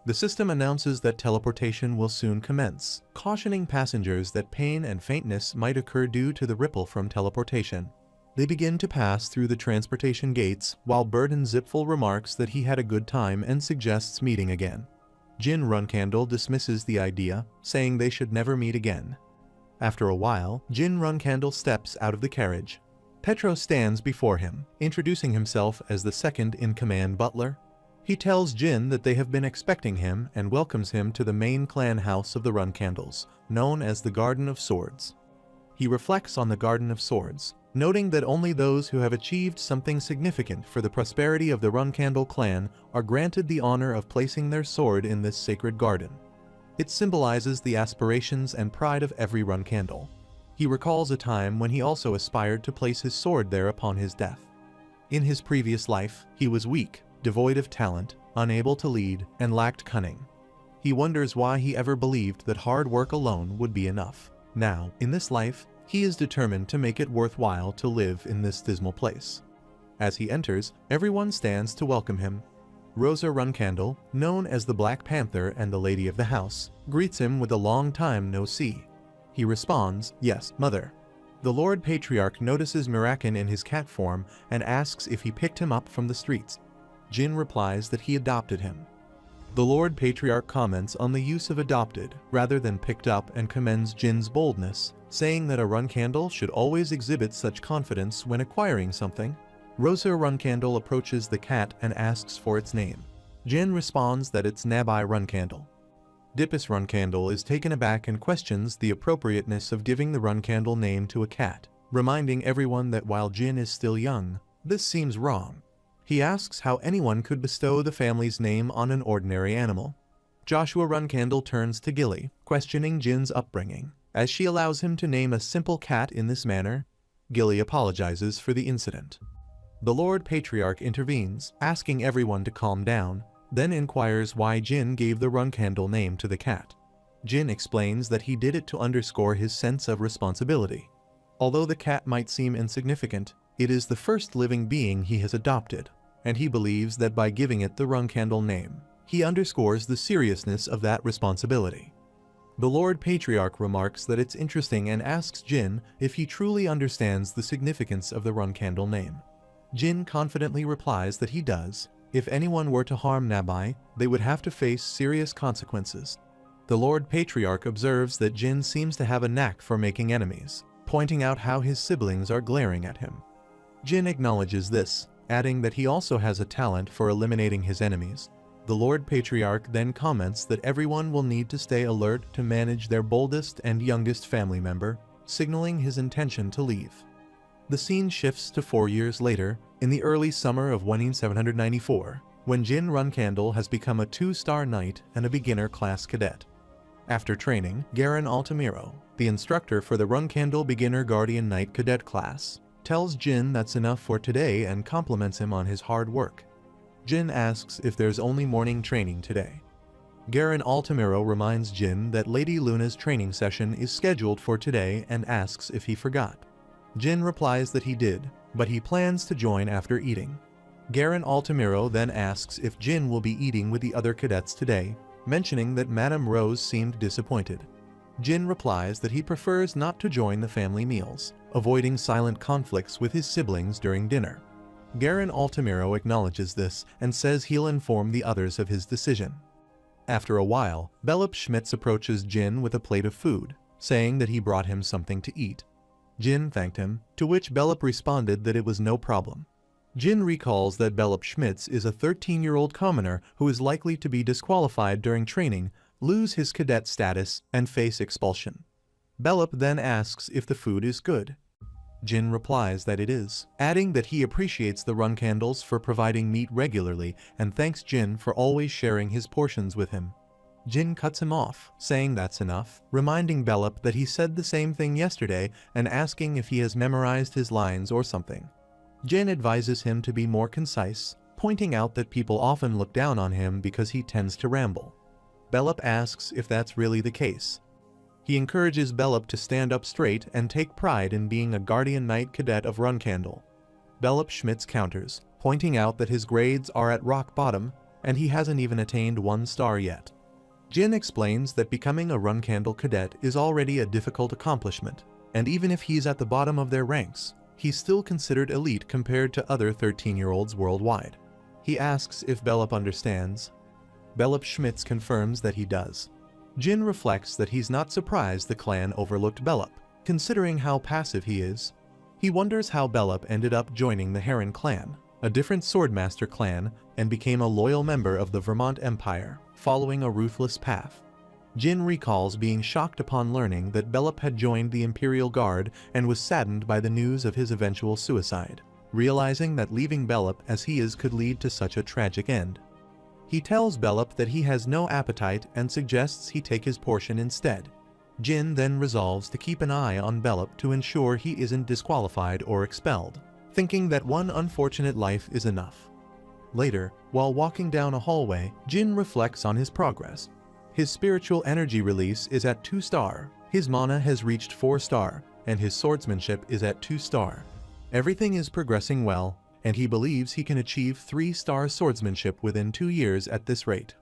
The system announces that teleportation will soon commence, cautioning passengers that pain and faintness might occur due to the ripple from teleportation. They begin to pass through the transportation gates, while Baradin Zipful remarks that he had a good time and suggests meeting again. Jin Runcandle dismisses the idea, saying they should never meet again. After a while, Jin Runcandle steps out of the carriage. Petro stands before him, introducing himself as the second-in-command butler. He tells Jin that they have been expecting him and welcomes him to the main clan house of the Runcandles, known as the Garden of Swords. He reflects on the Garden of Swords, noting that only those who have achieved something significant for the prosperity of the Runcandle clan are granted the honor of placing their sword in this sacred garden. It symbolizes the aspirations and pride of every Runcandle. He recalls a time when he also aspired to place his sword there upon his death. In his previous life, he was weak, devoid of talent, unable to lead, and lacked cunning. He wonders why he ever believed that hard work alone would be enough. Now, in this life, he is determined to make it worthwhile to live in this dismal place. As he enters, everyone stands to welcome him. Rosa Runcandle, known as the Black Panther and the Lady of the House, greets him with a long time no see. He responds, "Yes, mother." The Lord Patriarch notices Mirakin in his cat form and asks if he picked him up from the streets. Jin replies that he adopted him. The Lord Patriarch comments on the use of adopted rather than picked up and commends Jin's boldness, saying that a Runcandle should always exhibit such confidence when acquiring something. Rosa Runcandle approaches the cat and asks for its name. Jin responds that it's Nabai Runcandle. Dipus Runcandle is taken aback and questions the appropriateness of giving the Runcandle name to a cat, reminding everyone that while Jin is still young, this seems wrong. He asks how anyone could bestow the family's name on an ordinary animal. Joshua Runcandle turns to Gilly, questioning Jin's upbringing. As she allows him to name a simple cat in this manner, Gilly apologizes for the incident. The Lord Patriarch intervenes, asking everyone to calm down, then inquires why Jin gave the Runcandle name to the cat. Jin explains that he did it to underscore his sense of responsibility. Although the cat might seem insignificant, it is the first living being he has adopted, and he believes that by giving it the Runcandle name, he underscores the seriousness of that responsibility. The Lord Patriarch remarks that it's interesting and asks Jin if he truly understands the significance of the Runcandle name. Jin confidently replies that he does. If anyone were to harm Nabai, they would have to face serious consequences. The Lord Patriarch observes that Jin seems to have a knack for making enemies, pointing out how his siblings are glaring at him. Jin acknowledges this, adding that he also has a talent for eliminating his enemies. The Lord Patriarch then comments that everyone will need to stay alert to manage their boldest and youngest family member, signaling his intention to leave. The scene shifts to 4 years later, in the early summer of 1794, when Jin Runcandle has become a 2-star knight and a beginner class cadet. After training, Garen Altamiro, the instructor for the Runcandle Beginner Guardian Knight Cadet class, tells Jin that's enough for today and compliments him on his hard work. Jin asks if there's only morning training today. Garen Altamiro reminds Jin that Lady Luna's training session is scheduled for today and asks if he forgot. Jin replies that he did, but he plans to join after eating. Garen Altamiro then asks if Jin will be eating with the other cadets today, mentioning that Madame Rose seemed disappointed. Jin replies that he prefers not to join the family meals, avoiding silent conflicts with his siblings during dinner. Garen Altamiro acknowledges this and says he'll inform the others of his decision. After a while, Belop Schmitz approaches Jin with a plate of food, saying that he brought him something to eat. Jin thanked him, to which Belop responded that it was no problem. Jin recalls that Belop Schmitz is a 13-year-old commoner who is likely to be disqualified during training, lose his cadet status, and face expulsion. Belop then asks if the food is good. Jin replies that it is, adding that he appreciates the Runcandles for providing meat regularly and thanks Jin for always sharing his portions with him. Jin cuts him off, saying that's enough, reminding Belop that he said the same thing yesterday and asking if he has memorized his lines or something. Jin advises him to be more concise, pointing out that people often look down on him because he tends to ramble. Belop asks if that's really the case. He encourages Belop to stand up straight and take pride in being a Guardian Knight Cadet of Runcandle. Belop Schmitz counters, pointing out that his grades are at rock bottom and he hasn't even attained 1 star yet. Jin explains that becoming a Runcandle cadet is already a difficult accomplishment, and even if he's at the bottom of their ranks, he's still considered elite compared to other 13-year-olds worldwide. He asks if Belop understands. Belop Schmitz confirms that he does. Jin reflects that he's not surprised the clan overlooked Belop, considering how passive he is. He wonders how Belop ended up joining the Heron clan, a different Swordmaster clan, and became a loyal member of the Vermont Empire, following a ruthless path. Jin recalls being shocked upon learning that Belop had joined the Imperial Guard and was saddened by the news of his eventual suicide, realizing that leaving Belop as he is could lead to such a tragic end. He tells Belop that he has no appetite and suggests he take his portion instead. Jin then resolves to keep an eye on Belop to ensure he isn't disqualified or expelled, thinking that one unfortunate life is enough. Later, while walking down a hallway, Jin reflects on his progress. His spiritual energy release is at 2 star, his mana has reached 4 star, and his swordsmanship is at 2 star. Everything is progressing well, and he believes he can achieve 3-star swordsmanship within 2 years at this rate.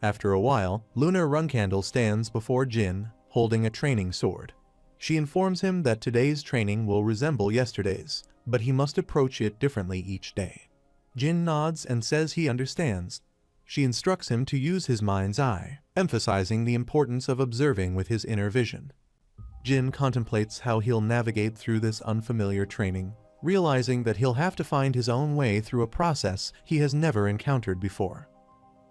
After a while, Lunar Runcandle stands before Jin, holding a training sword. She informs him that today's training will resemble yesterday's, but he must approach it differently each day. Jin nods and says he understands. She instructs him to use his mind's eye, emphasizing the importance of observing with his inner vision. Jin contemplates how he'll navigate through this unfamiliar training, realizing that he'll have to find his own way through a process he has never encountered before.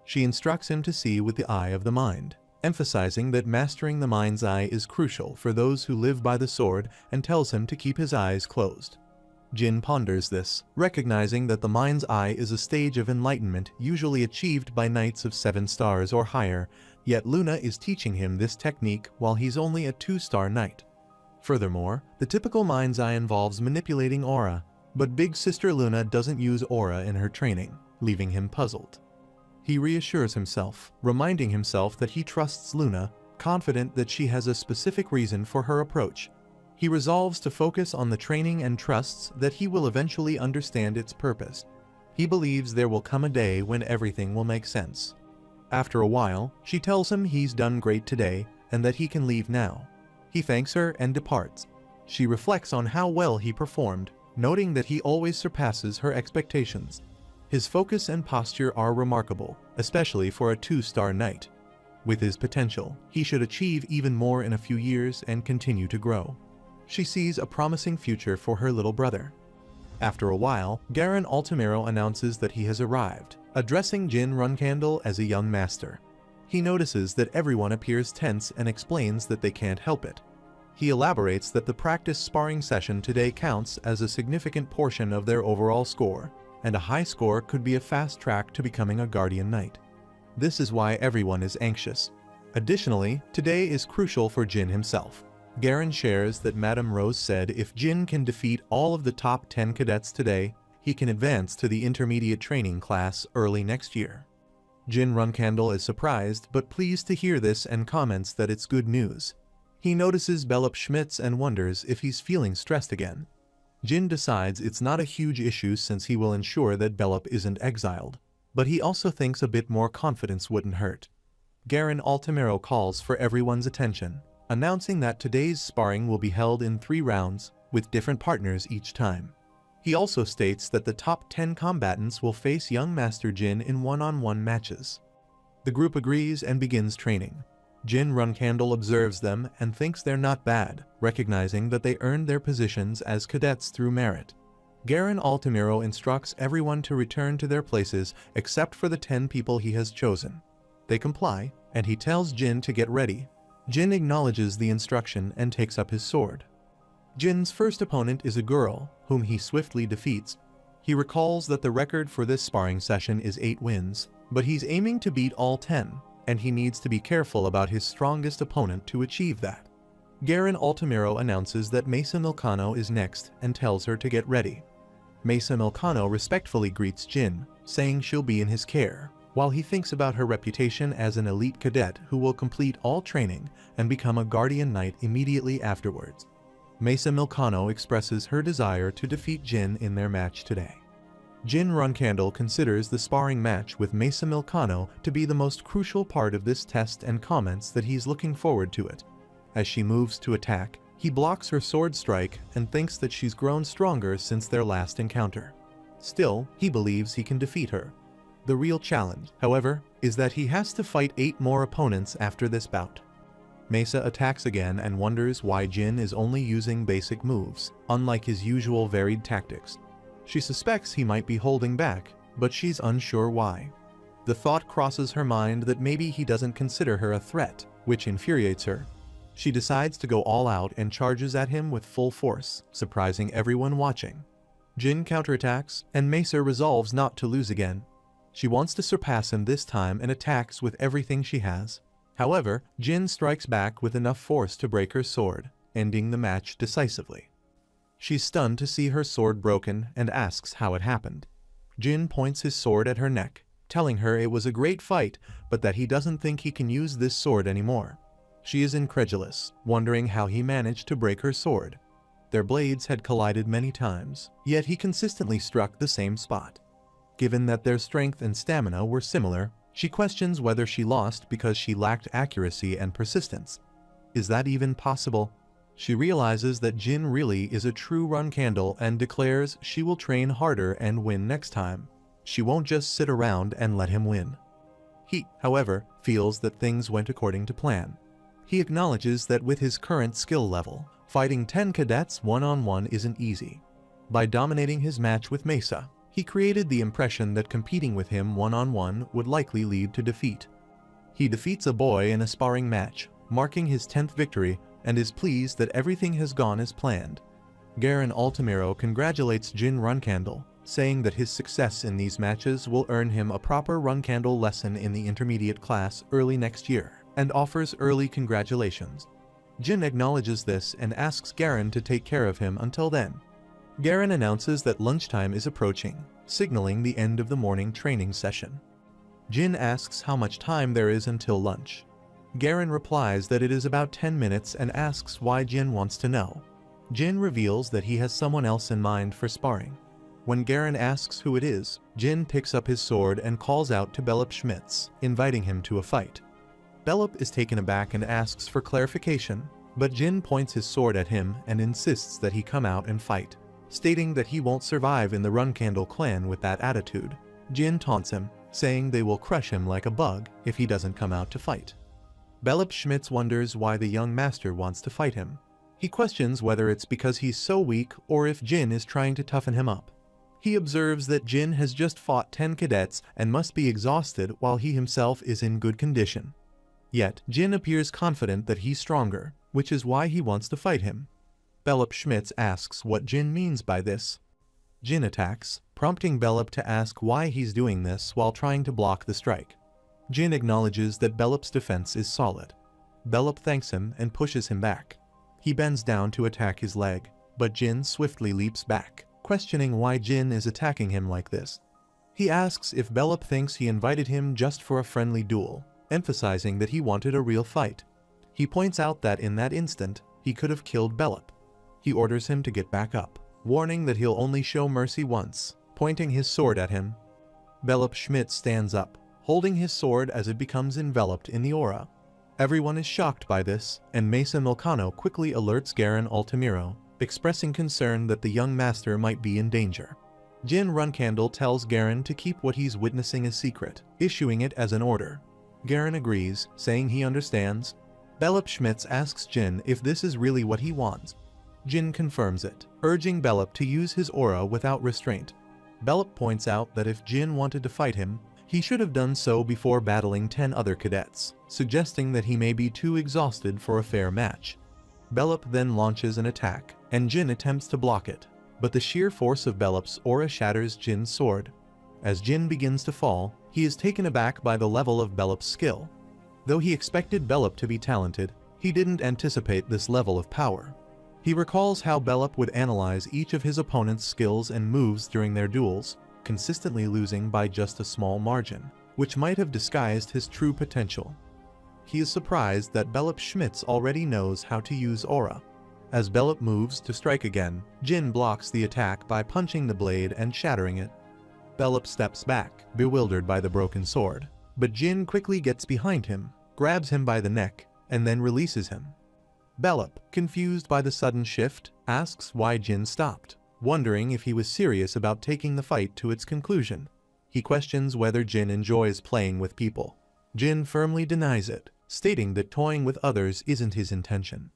She instructs him to see with the eye of the mind, emphasizing that mastering the mind's eye is crucial for those who live by the sword, and tells him to keep his eyes closed. Jin ponders this, recognizing that the mind's eye is a stage of enlightenment usually achieved by knights of 7 stars or higher, yet Luna is teaching him this technique while he's only a 2-star knight. Furthermore, the typical mind's eye involves manipulating aura, but big sister Luna doesn't use aura in her training, leaving him puzzled. He reassures himself, reminding himself that he trusts Luna, confident that she has a specific reason for her approach. He resolves to focus on the training and trusts that he will eventually understand its purpose. He believes there will come a day when everything will make sense. After a while, she tells him he's done great today and that he can leave now. He thanks her and departs. She reflects on how well he performed, noting that he always surpasses her expectations. His focus and posture are remarkable, especially for a 2-star knight. With his potential, he should achieve even more in a few years and continue to grow. She sees a promising future for her little brother. After a while, Garen Altamiro announces that he has arrived, addressing Jin Runcandle as a young master. He notices that everyone appears tense and explains that they can't help it. He elaborates that the practice sparring session today counts as a significant portion of their overall score, and a high score could be a fast track to becoming a Guardian Knight. This is why everyone is anxious. Additionally, today is crucial for Jin himself. Garen shares that Madame Rose said if Jin can defeat all of the top 10 cadets today, he can advance to the intermediate training class early next year. Jin Runcandle is surprised but pleased to hear this and comments that it's good news. He notices Belop Schmitz and wonders if he's feeling stressed again. Jin decides it's not a huge issue since he will ensure that Belop isn't exiled, but he also thinks a bit more confidence wouldn't hurt. Garen Altamiro calls for everyone's attention, announcing that today's sparring will be held in 3 rounds, with different partners each time. He also states that the top 10 combatants will face young Master Jin in one-on-one matches. The group agrees and begins training. Jin Runcandle observes them and thinks they're not bad, recognizing that they earned their positions as cadets through merit. Garen Altamiro instructs everyone to return to their places except for the 10 people he has chosen. They comply, and he tells Jin to get ready. Jin acknowledges the instruction and takes up his sword. Jin's first opponent is a girl, whom he swiftly defeats. He recalls that the record for this sparring session is 8 wins, but he's aiming to beat all 10, and he needs to be careful about his strongest opponent to achieve that. Garen Altamiro announces that Mesa Milcano is next and tells her to get ready. Mesa Milcano respectfully greets Jin, saying she'll be in his care, while he thinks about her reputation as an elite cadet who will complete all training and become a Guardian Knight immediately afterwards. Mesa Milcano expresses her desire to defeat Jin in their match today. Jin Runcandle considers the sparring match with Mesa Milcano to be the most crucial part of this test and comments that he's looking forward to it. As she moves to attack, he blocks her sword strike and thinks that she's grown stronger since their last encounter. Still, he believes he can defeat her. The real challenge, however, is that he has to fight 8 more opponents after this bout. Mesa attacks again and wonders why Jin is only using basic moves, unlike his usual varied tactics. She suspects he might be holding back, but she's unsure why. The thought crosses her mind that maybe he doesn't consider her a threat, which infuriates her. She decides to go all out and charges at him with full force, surprising everyone watching. Jin counterattacks, and Mesa resolves not to lose again. She wants to surpass him this time and attacks with everything she has. However, Jin strikes back with enough force to break her sword, ending the match decisively. She's stunned to see her sword broken and asks how it happened. Jin points his sword at her neck, telling her it was a great fight, but that he doesn't think he can use this sword anymore. She is incredulous, wondering how he managed to break her sword. Their blades had collided many times, yet he consistently struck the same spot. Given that their strength and stamina were similar, she questions whether she lost because she lacked accuracy and persistence. Is that even possible? She realizes that Jin really is a true Runkandle and declares she will train harder and win next time. She won't just sit around and let him win. He, however, feels that things went according to plan. He acknowledges that with his current skill level, fighting 10 cadets one-on-one isn't easy. By dominating his match with Mesa, he created the impression that competing with him one-on-one would likely lead to defeat. He defeats a boy in a sparring match, marking his 10th victory, and is pleased that everything has gone as planned. Garen Altamiro congratulates Jin Runkandle, saying that his success in these matches will earn him a proper Runkandle lesson in the intermediate class early next year, and offers early congratulations. Jin acknowledges this and asks Garen to take care of him until then. Garen announces that lunchtime is approaching, signaling the end of the morning training session. Jin asks how much time there is until lunch. Garen replies that it is about 10 minutes and asks why Jin wants to know. Jin reveals that he has someone else in mind for sparring. When Garen asks who it is, Jin picks up his sword and calls out to Belop Schmitz, inviting him to a fight. Belop is taken aback and asks for clarification, but Jin points his sword at him and insists that he come out and fight, stating that he won't survive in the Runkandle clan with that attitude. Jin taunts him, saying they will crush him like a bug if he doesn't come out to fight. Belop Schmitz wonders why the young master wants to fight him. He questions whether it's because he's so weak or if Jin is trying to toughen him up. He observes that Jin has just fought 10 cadets and must be exhausted while he himself is in good condition. Yet, Jin appears confident that he's stronger, which is why he wants to fight him. Belop Schmitz asks what Jin means by this. Jin attacks, prompting Belop to ask why he's doing this while trying to block the strike. Jin acknowledges that Belop's defense is solid. Belop thanks him and pushes him back. He bends down to attack his leg, but Jin swiftly leaps back, questioning why Jin is attacking him like this. He asks if Belop thinks he invited him just for a friendly duel, emphasizing that he wanted a real fight. He points out that in that instant, he could have killed Belop. He orders him to get back up, warning that he'll only show mercy once, pointing his sword at him. Belop Schmitz stands up, holding his sword as it becomes enveloped in the aura. Everyone is shocked by this, and Mesa Milcano quickly alerts Garen Altamiro, expressing concern that the young master might be in danger. Jin Runkandle tells Garen to keep what he's witnessing a secret, issuing it as an order. Garen agrees, saying he understands. Belop Schmitz asks Jin if this is really what he wants. Jin confirms it, urging Belop to use his aura without restraint. Belop points out that if Jin wanted to fight him, he should have done so before battling 10 other cadets, suggesting that he may be too exhausted for a fair match. Belop then launches an attack, and Jin attempts to block it, but the sheer force of Belop's aura shatters Jin's sword. As Jin begins to fall, he is taken aback by the level of Belop's skill. Though he expected Belop to be talented, he didn't anticipate this level of power. He recalls how Belop would analyze each of his opponent's skills and moves during their duels, consistently losing by just a small margin, which might have disguised his true potential. He is surprised that Belop Schmitz already knows how to use aura. As Belop moves to strike again, Jin blocks the attack by punching the blade and shattering it. Belop steps back, bewildered by the broken sword, but Jin quickly gets behind him, grabs him by the neck, and then releases him. Belop, confused by the sudden shift, asks why Jin stopped, wondering if he was serious about taking the fight to its conclusion. He questions whether Jin enjoys playing with people. Jin firmly denies it, stating that toying with others isn't his intention.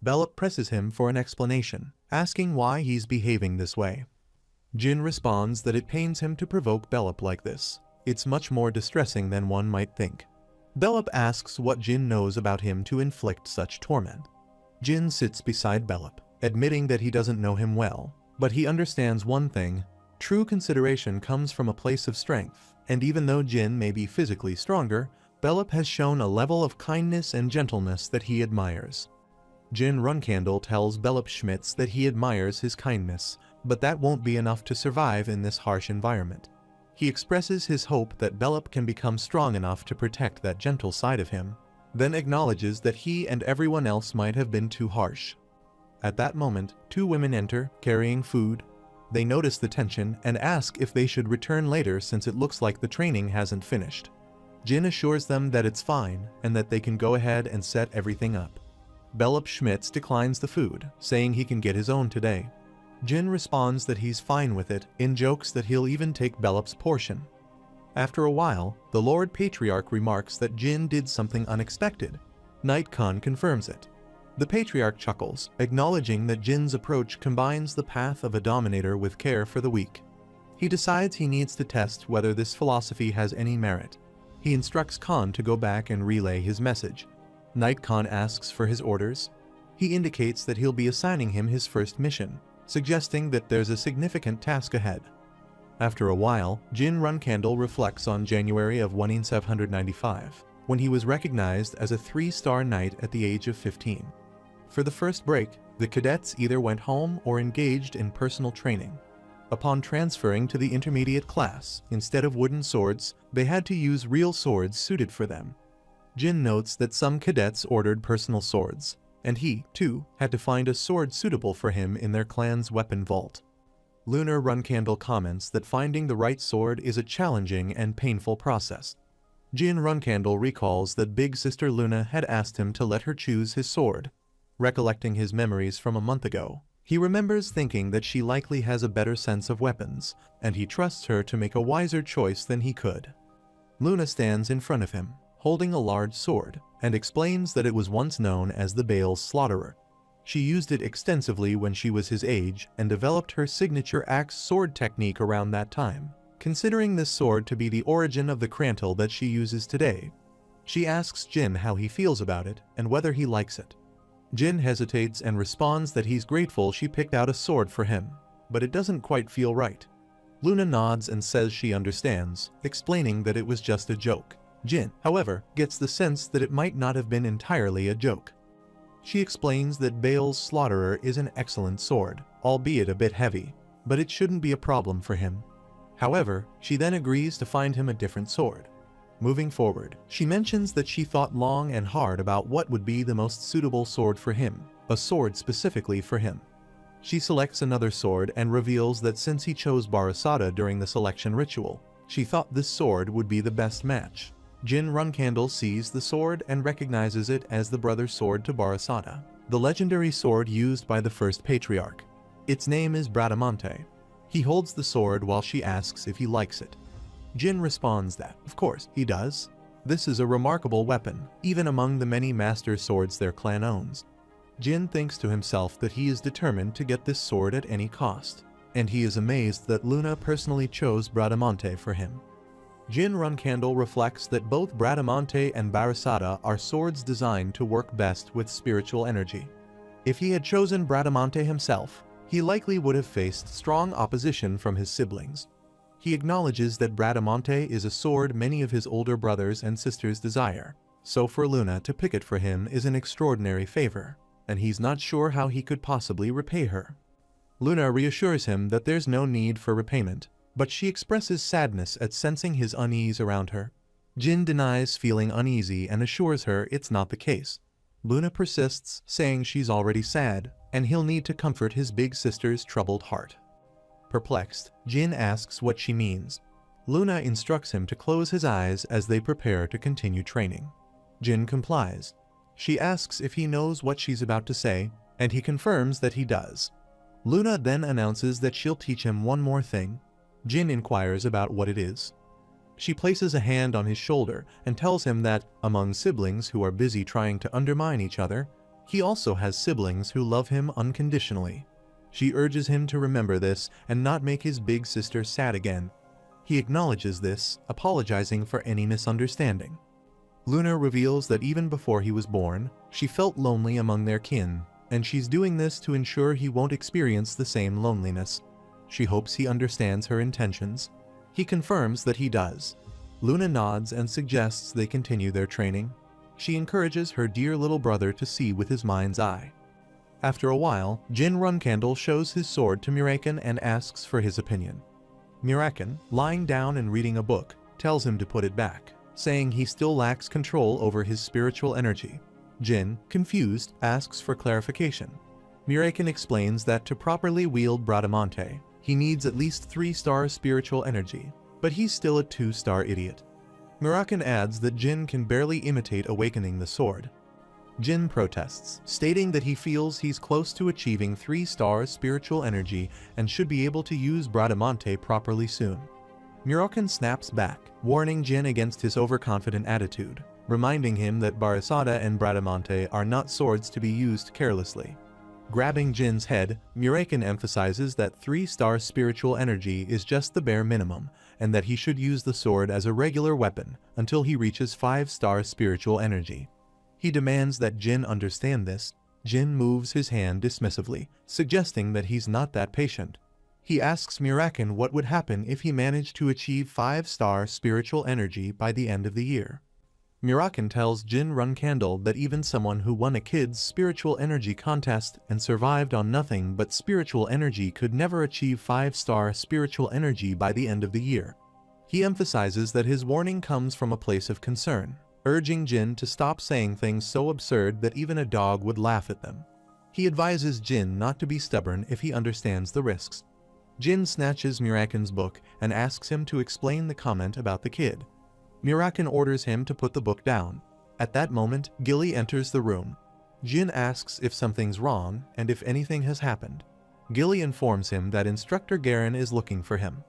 Belop presses him for an explanation, asking why he's behaving this way. Jin responds that it pains him to provoke Belop like this. It's much more distressing than one might think. Belop asks what Jin knows about him to inflict such torment. Jin sits beside Belop, admitting that he doesn't know him well, but he understands one thing: true consideration comes from a place of strength, and even though Jin may be physically stronger, Belop has shown a level of kindness and gentleness that he admires. Jin Runkandle tells Belop Schmitz that he admires his kindness, but that won't be enough to survive in this harsh environment. He expresses his hope that Belop can become strong enough to protect that gentle side of him, then acknowledges that he and everyone else might have been too harsh. At that moment, two women enter, carrying food. They notice the tension and ask if they should return later since it looks like the training hasn't finished. Jin assures them that it's fine and that they can go ahead and set everything up. Belop Schmitz declines the food, saying he can get his own today. Jin responds that he's fine with it, in jokes that he'll even take Belop's portion. After a while, the Lord Patriarch remarks that Jin did something unexpected. Knight Khan confirms it. The Patriarch chuckles, acknowledging that Jin's approach combines the path of a dominator with care for the weak. He decides he needs to test whether this philosophy has any merit. He instructs Khan to go back and relay his message. Knight Khan asks for his orders. He indicates that he'll be assigning him his first mission, suggesting that there's a significant task ahead. After a while, Jin Runkandle reflects on January of 1795, when he was recognized as a 3-star knight at the age of 15. For the first break, the cadets either went home or engaged in personal training. Upon transferring to the intermediate class, instead of wooden swords, they had to use real swords suited for them. Jin notes that some cadets ordered personal swords, and he, too, had to find a sword suitable for him in their clan's weapon vault. Lunar Runkandle comments that finding the right sword is a challenging and painful process. Jin Runkandle recalls that Big Sister Luna had asked him to let her choose his sword. Recollecting his memories from a month ago, he remembers thinking that she likely has a better sense of weapons, and he trusts her to make a wiser choice than he could. Luna stands in front of him, holding a large sword, and explains that it was once known as the Bale's Slaughterer. She used it extensively when she was his age and developed her signature axe sword technique around that time, considering this sword to be the origin of the Krantil that she uses today. She asks Jin how he feels about it and whether he likes it. Jin hesitates and responds that he's grateful she picked out a sword for him, but it doesn't quite feel right. Luna nods and says she understands, explaining that it was just a joke. Jin, however, gets the sense that it might not have been entirely a joke. She explains that Bale's Slaughterer is an excellent sword, albeit a bit heavy, but it shouldn't be a problem for him. However, she then agrees to find him a different sword. Moving forward, she mentions that she thought long and hard about what would be the most suitable sword for him, a sword specifically for him. She selects another sword and reveals that since he chose Barasada during the selection ritual, she thought this sword would be the best match. Jin Runkandle sees the sword and recognizes it as the brother's sword to Barasada, the legendary sword used by the first Patriarch. Its name is Bradamante. He holds the sword while she asks if he likes it. Jin responds that, of course, he does. This is a remarkable weapon, even among the many master swords their clan owns. Jin thinks to himself that he is determined to get this sword at any cost, and he is amazed that Luna personally chose Bradamante for him. Jin Runkandle reflects that both Bradamante and Barasada are swords designed to work best with spiritual energy. If he had chosen Bradamante himself, he likely would have faced strong opposition from his siblings. He acknowledges that Bradamante is a sword many of his older brothers and sisters desire, so for Luna to pick it for him is an extraordinary favor, and he's not sure how he could possibly repay her. Luna reassures him that there's no need for repayment, but she expresses sadness at sensing his unease around her. Jin denies feeling uneasy and assures her it's not the case. Luna persists, saying she's already sad, and he'll need to comfort his big sister's troubled heart. Perplexed, Jin asks what she means. Luna instructs him to close his eyes as they prepare to continue training. Jin complies. She asks if he knows what she's about to say, and he confirms that he does. Luna then announces that she'll teach him one more thing. Jin inquires about what it is. She places a hand on his shoulder and tells him that, among siblings who are busy trying to undermine each other, he also has siblings who love him unconditionally. She urges him to remember this and not make his big sister sad again. He acknowledges this, apologizing for any misunderstanding. Luna reveals that even before he was born, she felt lonely among their kin, and she's doing this to ensure he won't experience the same loneliness. She hopes he understands her intentions. He confirms that he does. Luna nods and suggests they continue their training. She encourages her dear little brother to see with his mind's eye. After a while, Jin Runkandle shows his sword to Muraken and asks for his opinion. Muraken, lying down and reading a book, tells him to put it back, saying he still lacks control over his spiritual energy. Jin, confused, asks for clarification. Muraken explains that to properly wield Bradamante, he needs at least 3-star spiritual energy, but he's still a 2-star idiot. Muraken adds that Jin can barely imitate awakening the sword. Jin protests, stating that he feels he's close to achieving 3-star spiritual energy and should be able to use Bradamante properly soon. Muraken snaps back, warning Jin against his overconfident attitude, reminding him that Barasada and Bradamante are not swords to be used carelessly. Grabbing Jin's head, Muraken emphasizes that 3-star spiritual energy is just the bare minimum, and that he should use the sword as a regular weapon until he reaches 5-star spiritual energy. He demands that Jin understand this. Jin moves his hand dismissively, suggesting that he's not that patient. He asks Muraken what would happen if he managed to achieve 5-star spiritual energy by the end of the year. Muraken tells Jin Runcandle that even someone who won a kid's spiritual energy contest and survived on nothing but spiritual energy could never achieve 5-star spiritual energy by the end of the year. He emphasizes that his warning comes from a place of concern, urging Jin to stop saying things so absurd that even a dog would laugh at them. He advises Jin not to be stubborn if he understands the risks. Jin snatches Muraken's book and asks him to explain the comment about the kid. Muraken orders him to put the book down. At that moment, Gilly enters the room. Jin asks if something's wrong and if anything has happened. Gilly informs him that Instructor Garen is looking for him.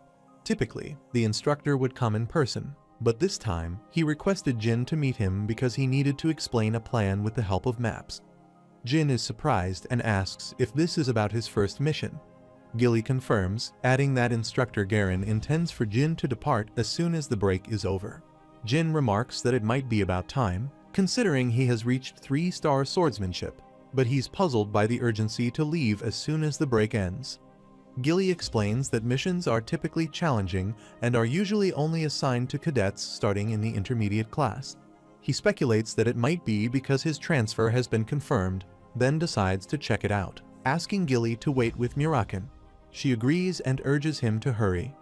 Typically, the instructor would come in person, but this time, he requested Jin to meet him because he needed to explain a plan with the help of maps. Jin is surprised and asks if this is about his first mission. Gilly confirms, adding that Instructor Garen intends for Jin to depart as soon as the break is over. Jin remarks that it might be about time, considering he has reached 3-star swordsmanship, but he's puzzled by the urgency to leave as soon as the break ends. Gilly explains that missions are typically challenging and are usually only assigned to cadets starting in the intermediate class. He speculates that it might be because his transfer has been confirmed, then decides to check it out, asking Gilly to wait with Muraken. She agrees and urges him to hurry.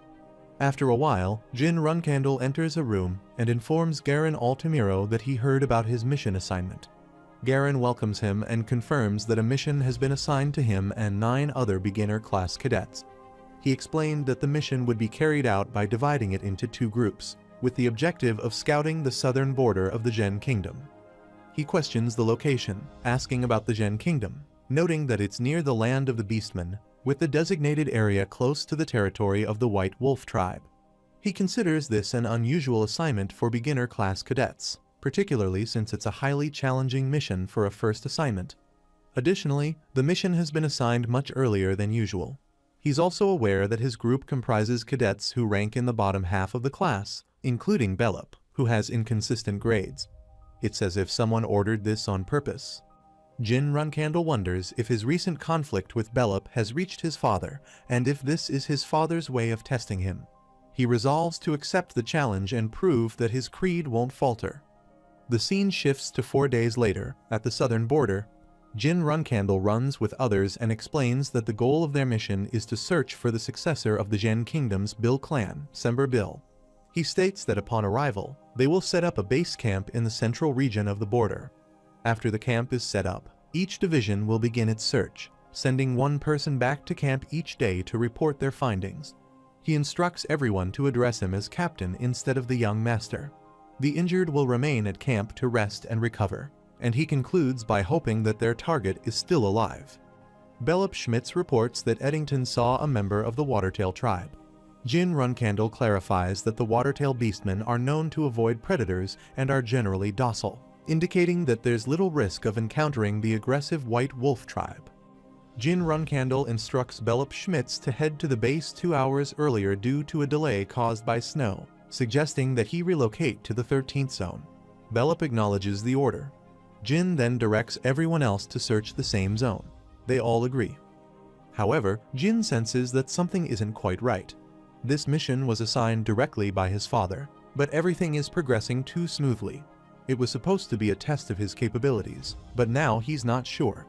After a while, Jin Runcandle enters a room and informs Garen Altamiro that he heard about his mission assignment. Garen welcomes him and confirms that a mission has been assigned to him and 9 other beginner-class cadets. He explained that the mission would be carried out by dividing it into 2 groups, with the objective of scouting the southern border of the Gen Kingdom. He questions the location, asking about the Gen Kingdom, noting that it's near the land of the Beastmen, with the designated area close to the territory of the White Wolf tribe. He considers this an unusual assignment for beginner-class cadets, particularly since it's a highly challenging mission for a first assignment. Additionally, the mission has been assigned much earlier than usual. He's also aware that his group comprises cadets who rank in the bottom half of the class, including Bellup, who has inconsistent grades. It's as if someone ordered this on purpose. Jin Runcandle wonders if his recent conflict with Bellup has reached his father, and if this is his father's way of testing him. He resolves to accept the challenge and prove that his creed won't falter. The scene shifts to 4 days later, at the southern border. Jin Runcandle runs with others and explains that the goal of their mission is to search for the successor of the Gen Kingdom's Bill clan, Sember Bill. He states that upon arrival, they will set up a base camp in the central region of the border. After the camp is set up, each division will begin its search, sending 1 person back to camp each day to report their findings. He instructs everyone to address him as captain instead of the young master. The injured will remain at camp to rest and recover, and he concludes by hoping that their target is still alive. Bellup Schmitz reports that Eddington saw a member of the Watertail tribe. Jin Runcandle clarifies that the Watertail Beastmen are known to avoid predators and are generally docile, indicating that there's little risk of encountering the aggressive White Wolf tribe. Jin Runcandle instructs Bellup Schmitz to head to the base 2 hours earlier due to a delay caused by snow, suggesting that he relocate to the 13th zone. Bellup acknowledges the order. Jin then directs everyone else to search the same zone. They all agree. However, Jin senses that something isn't quite right. This mission was assigned directly by his father, but everything is progressing too smoothly. It was supposed to be a test of his capabilities, but now he's not sure.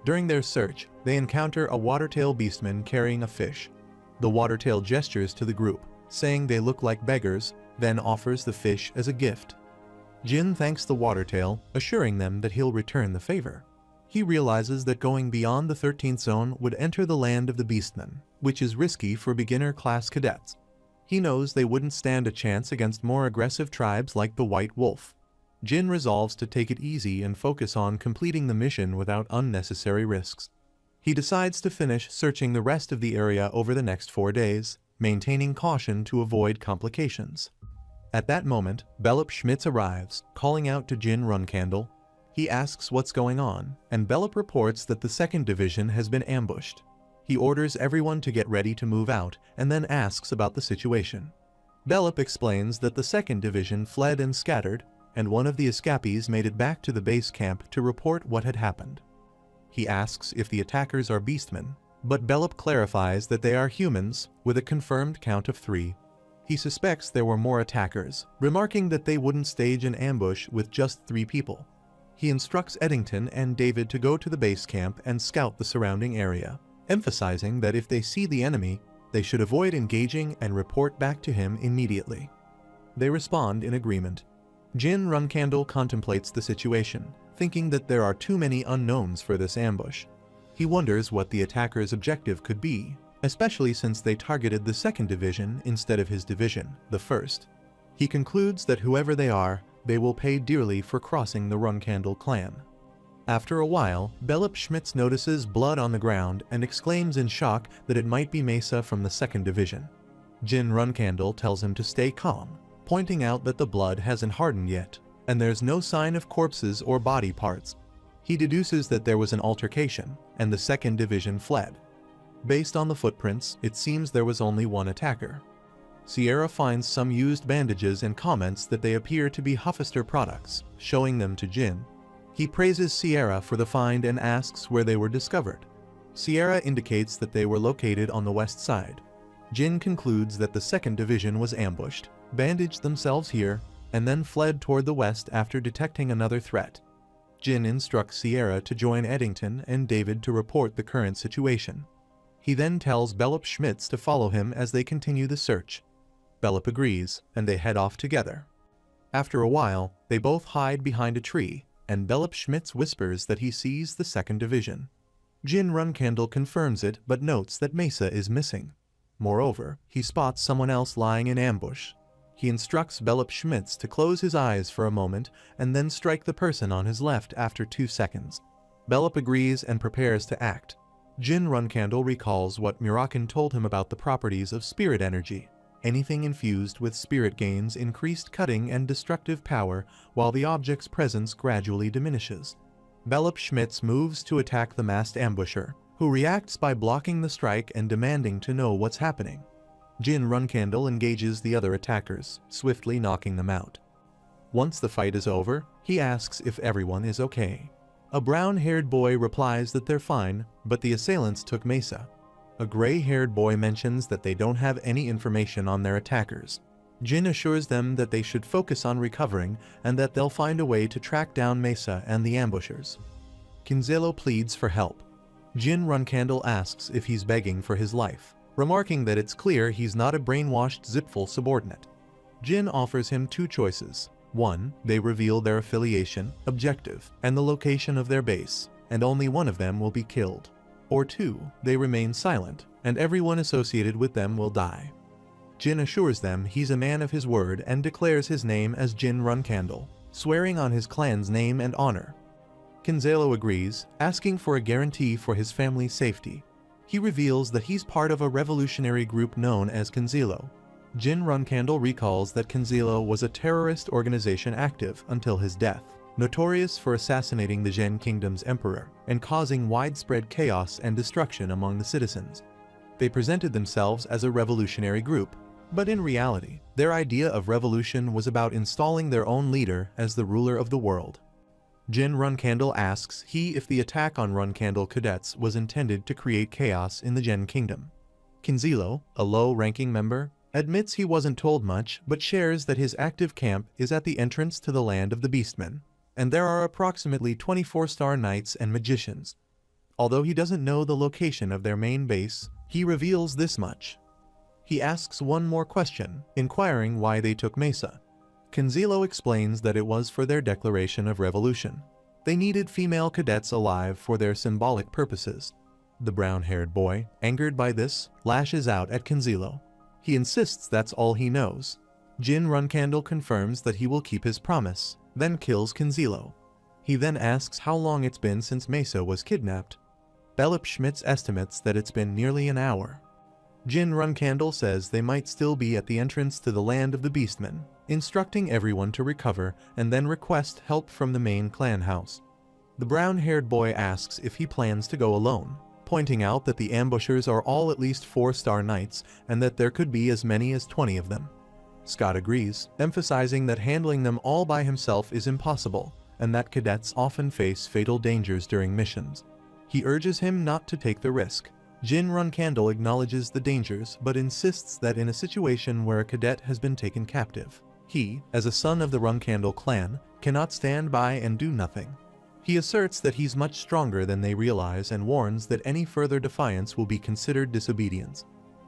During their search, they encounter a Watertail Beastman carrying a fish. The Watertail gestures to the group, saying they look like beggars, then offers the fish as a gift. Jin thanks the Watertail, assuring them that he'll return the favor. He realizes that going beyond the 13th zone would enter the land of the Beastmen, which is risky for beginner-class cadets. He knows they wouldn't stand a chance against more aggressive tribes like the White Wolf. Jin resolves to take it easy and focus on completing the mission without unnecessary risks. He decides to finish searching the rest of the area over the next 4 days, maintaining caution to avoid complications. At that moment, Belop Schmitz arrives, calling out to Jin Runcandle. He asks what's going on, and Belop reports that the 2nd Division has been ambushed. He orders everyone to get ready to move out, and then asks about the situation. Belop explains that the 2nd Division fled and scattered, and one of the escapees made it back to the base camp to report what had happened. He asks if the attackers are beastmen, but Belop clarifies that they are humans, with a confirmed count of 3. He suspects there were more attackers, remarking that they wouldn't stage an ambush with just 3 people. He instructs Eddington and David to go to the base camp and scout the surrounding area, emphasizing that if they see the enemy, they should avoid engaging and report back to him immediately. They respond in agreement. Jin Runcandle contemplates the situation, thinking that there are too many unknowns for this ambush. He wonders what the attackers' objective could be, especially since they targeted the 2nd Division instead of his division, the 1st. He concludes that whoever they are, they will pay dearly for crossing the Runcandle clan. After a while, Belop Schmitz notices blood on the ground and exclaims in shock that it might be Mesa from the 2nd Division. Jin Runcandle tells him to stay calm, pointing out that the blood hasn't hardened yet, and there's no sign of corpses or body parts. He deduces that there was an altercation, and the 2nd Division fled. Based on the footprints, it seems there was only one attacker. Sierra finds some used bandages and comments that they appear to be Huffister products, showing them to Jin. He praises Sierra for the find and asks where they were discovered. Sierra indicates that they were located on the west side. Jin concludes that the 2nd Division was ambushed, bandaged themselves here, and then fled toward the west after detecting another threat. Jin instructs Sierra to join Eddington and David to report the current situation. He then tells Belop Schmitz to follow him as they continue the search. Belop agrees, and they head off together. After a while, they both hide behind a tree, and Belop Schmitz whispers that he sees the 2nd Division. Jin Runcandle confirms it but notes that Mesa is missing. Moreover, he spots someone else lying in ambush. He instructs Belop Schmitz to close his eyes for a moment and then strike the person on his left after 2 seconds. Belop agrees and prepares to act. Jin Runcandle recalls what Murakin told him about the properties of spirit energy. Anything infused with spirit gains increased cutting and destructive power, while the object's presence gradually diminishes. Belop Schmitz moves to attack the masked ambusher, who reacts by blocking the strike and demanding to know what's happening. Jin Runcandle engages the other attackers, swiftly knocking them out. Once the fight is over, he asks if everyone is okay. A brown-haired boy replies that they're fine, but the assailants took Mesa. A gray-haired boy mentions that they don't have any information on their attackers. Jin assures them that they should focus on recovering and that they'll find a way to track down Mesa and the ambushers. Kinzelo pleads for help. Jin Runcandle asks if he's begging for his life, remarking that it's clear he's not a brainwashed Zipful subordinate. Jin offers him 2 choices. 1, they reveal their affiliation, objective, and the location of their base, and only one of them will be killed. Or 2, they remain silent, and everyone associated with them will die. Jin assures them he's a man of his word and declares his name as Jin Runcandle, swearing on his clan's name and honor. Kinzelo agrees, asking for a guarantee for his family's safety. He reveals that he's part of a revolutionary group known as Kinzelo. Jin Runcandle recalls that Kinzelo was a terrorist organization active until his death, notorious for assassinating the Zhen Kingdom's emperor and causing widespread chaos and destruction among the citizens. They presented themselves as a revolutionary group, but in reality, their idea of revolution was about installing their own leader as the ruler of the world. Jin Runcandle asks if the attack on Runcandle cadets was intended to create chaos in the Zhen Kingdom. Kinzelo, a low-ranking member, admits he wasn't told much but shares that his active camp is at the entrance to the land of the Beastmen, and there are approximately 24-star knights and magicians. Although he doesn't know the location of their main base, he reveals this much. He asks one more question, inquiring why they took Mesa. Kinzelo explains that it was for their declaration of revolution. They needed female cadets alive for their symbolic purposes. The brown-haired boy, angered by this, lashes out at Kinzelo. He insists that's all he knows. Jin Runcandle confirms that he will keep his promise. then kills Kinzilo. He then asks how long it's been since Mesa was kidnapped. Belop Schmitz estimates that it's been nearly an hour. Jin Runcandle says they might still be at the entrance to the land of the Beastmen, instructing everyone to recover and then request help from the main clan house. The brown-haired boy asks if he plans to go alone, pointing out that the ambushers are all at least 4-star knights and that there could be as many as 20 of them. Scott agrees, emphasizing that handling them all by himself is impossible, and that cadets often face fatal dangers during missions. He urges him not to take the risk. Jin Runcandle acknowledges the dangers but insists that in a situation where a cadet has been taken captive, he, as a son of the Runcandle clan, cannot stand by and do nothing. He asserts that he's much stronger than they realize and warns that any further defiance will be considered disobedience.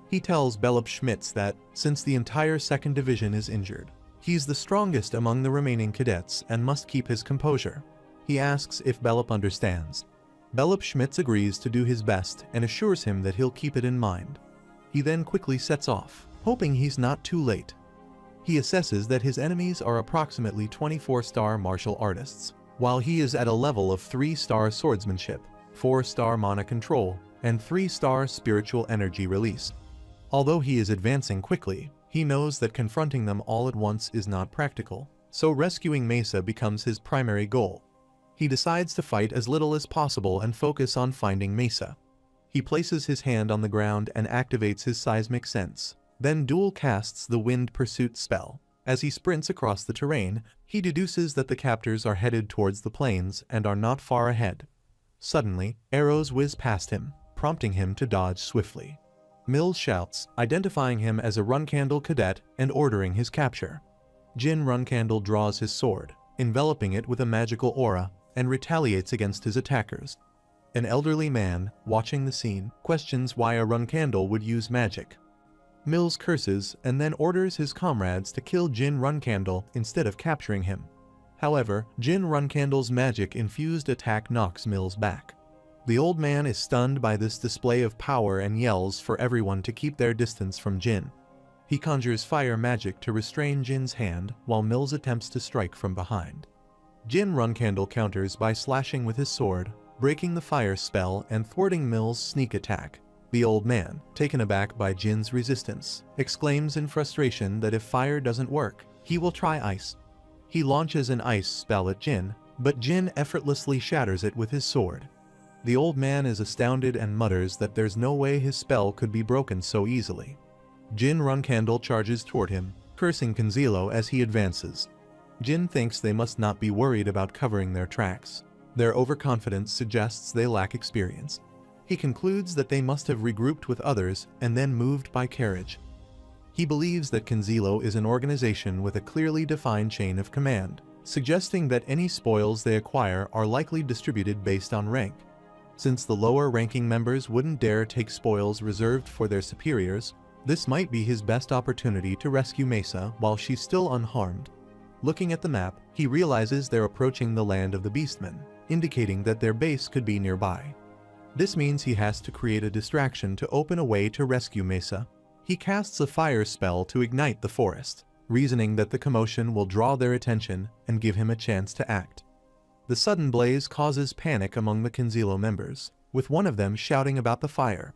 He tells Belop Schmitz that, since the entire 2nd Division is injured, he's the strongest among the remaining cadets and must keep his composure. He asks if Belop understands. Belop Schmitz agrees to do his best and assures him that he'll keep it in mind. He then quickly sets off, hoping he's not too late. He assesses that his enemies are approximately 24-star martial artists, while he is at a level of 3-star swordsmanship, 4-star mana control, and 3-star spiritual energy release. Although he is advancing quickly, he knows that confronting them all at once is not practical, so rescuing Mesa becomes his primary goal. He decides to fight as little as possible and focus on finding Mesa. He places his hand on the ground and activates his seismic sense, then dual casts the Wind Pursuit spell. As he sprints across the terrain, he deduces that the captors are headed towards the plains and are not far ahead. Suddenly, arrows whiz past him, prompting him to dodge swiftly. Mills shouts, identifying him as a Runcandle cadet and ordering his capture. Jin Runcandle draws his sword, enveloping it with a magical aura, and retaliates against his attackers. An elderly man, watching the scene, questions why a Runcandle would use magic. Mills curses and then orders his comrades to kill Jin Runcandle instead of capturing him. However, Jin Runcandle's magic-infused attack knocks Mills back. The old man is stunned by this display of power and yells for everyone to keep their distance from Jin. He conjures fire magic to restrain Jin's hand while Mills attempts to strike from behind. Jin Runcandle counters by slashing with his sword, breaking the fire spell and thwarting Mills' sneak attack. The old man, taken aback by Jin's resistance, exclaims in frustration that if fire doesn't work, he will try ice. He launches an ice spell at Jin, but Jin effortlessly shatters it with his sword. The old man is astounded and mutters that there's no way his spell could be broken so easily. Jin Runcandle charges toward him, cursing Kinzilo as he advances. Jin thinks they must not be worried about covering their tracks. Their overconfidence suggests they lack experience. He concludes that they must have regrouped with others and then moved by carriage. He believes that Kinzilo is an organization with a clearly defined chain of command, suggesting that any spoils they acquire are likely distributed based on rank. Since the lower-ranking members wouldn't dare take spoils reserved for their superiors, this might be his best opportunity to rescue Mesa while she's still unharmed. Looking at the map, he realizes they're approaching the land of the Beastmen, indicating that their base could be nearby. This means he has to create a distraction to open a way to rescue Mesa. He casts a fire spell to ignite the forest, reasoning that the commotion will draw their attention and give him a chance to act. The sudden blaze causes panic among the Kinzilo members, with one of them shouting about the fire.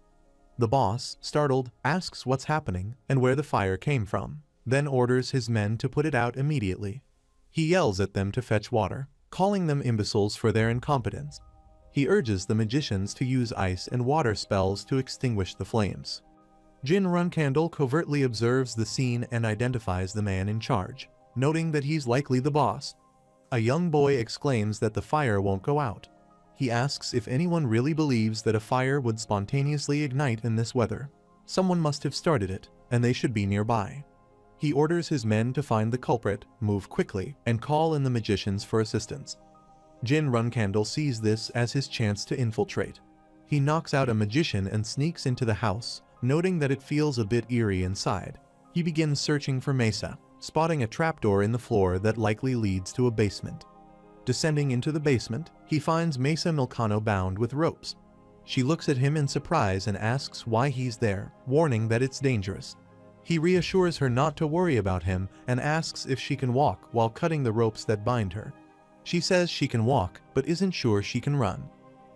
The boss, startled, asks what's happening and where the fire came from, then orders his men to put it out immediately. He yells at them to fetch water, calling them imbeciles for their incompetence. He urges the magicians to use ice and water spells to extinguish the flames. Jin Runcandle covertly observes the scene and identifies the man in charge, noting that he's likely the boss. A young boy exclaims that the fire won't go out. He asks if anyone really believes that a fire would spontaneously ignite in this weather. Someone must have started it, and they should be nearby. He orders his men to find the culprit, move quickly, and call in the magicians for assistance. Jin Runcandle sees this as his chance to infiltrate. He knocks out a magician and sneaks into the house, noting that it feels a bit eerie inside. He begins searching for Mesa, spotting a trapdoor in the floor that likely leads to a basement. Descending into the basement, he finds Mesa Milcano bound with ropes. She looks at him in surprise and asks why he's there, warning that it's dangerous. He reassures her not to worry about him and asks if she can walk while cutting the ropes that bind her. She says she can walk, but isn't sure she can run.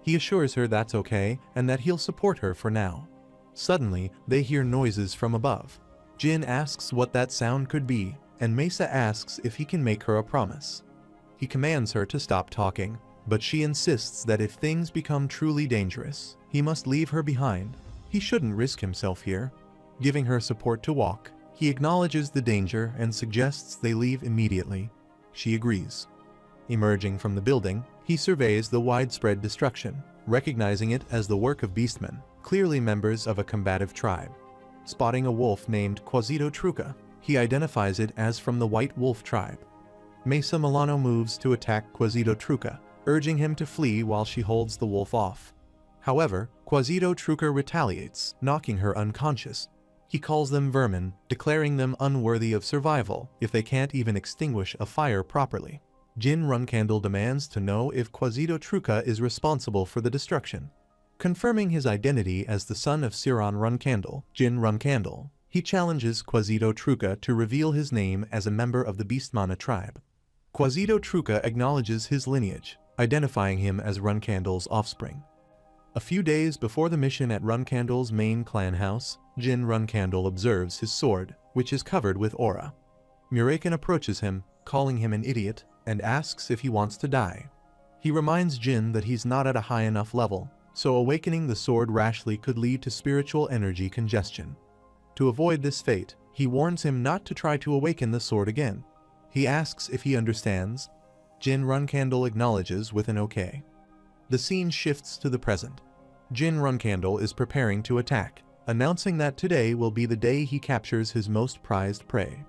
He assures her that's okay and that he'll support her for now. Suddenly, they hear noises from above. Jin asks what that sound could be, and Mesa asks if he can make her a promise. He commands her to stop talking, but she insists that if things become truly dangerous, he must leave her behind. He shouldn't risk himself here. Giving her support to walk, he acknowledges the danger and suggests they leave immediately. She agrees. Emerging from the building, he surveys the widespread destruction, recognizing it as the work of beastmen, clearly members of a combative tribe. Spotting a wolf named Quasito Truca, he identifies it as from the White Wolf tribe. Mesa Milano moves to attack Quasito Truca, urging him to flee while she holds the wolf off. However, Quasito Truca retaliates, knocking her unconscious. He calls them vermin, declaring them unworthy of survival if they can't even extinguish a fire properly. Jin Runcandle demands to know if Quasito Truca is responsible for the destruction. Confirming his identity as the son of Siron Runcandle, Jin Runcandle, he challenges Quasito Truca to reveal his name as a member of the Beastmana tribe. Quasito Truca acknowledges his lineage, identifying him as Runcandle's offspring. A few days before the mission at Runcandle's main clan house, Jin Runcandle observes his sword, which is covered with aura. Muraken approaches him, calling him an idiot, and asks if he wants to die. He reminds Jin that he's not at a high enough level, so awakening the sword rashly could lead to spiritual energy congestion. To avoid this fate, he warns him not to try to awaken the sword again. He asks if he understands. Jin Runcandle acknowledges with an okay. The scene shifts to the present. Jin Runcandle is preparing to attack, announcing that today will be the day he captures his most prized prey.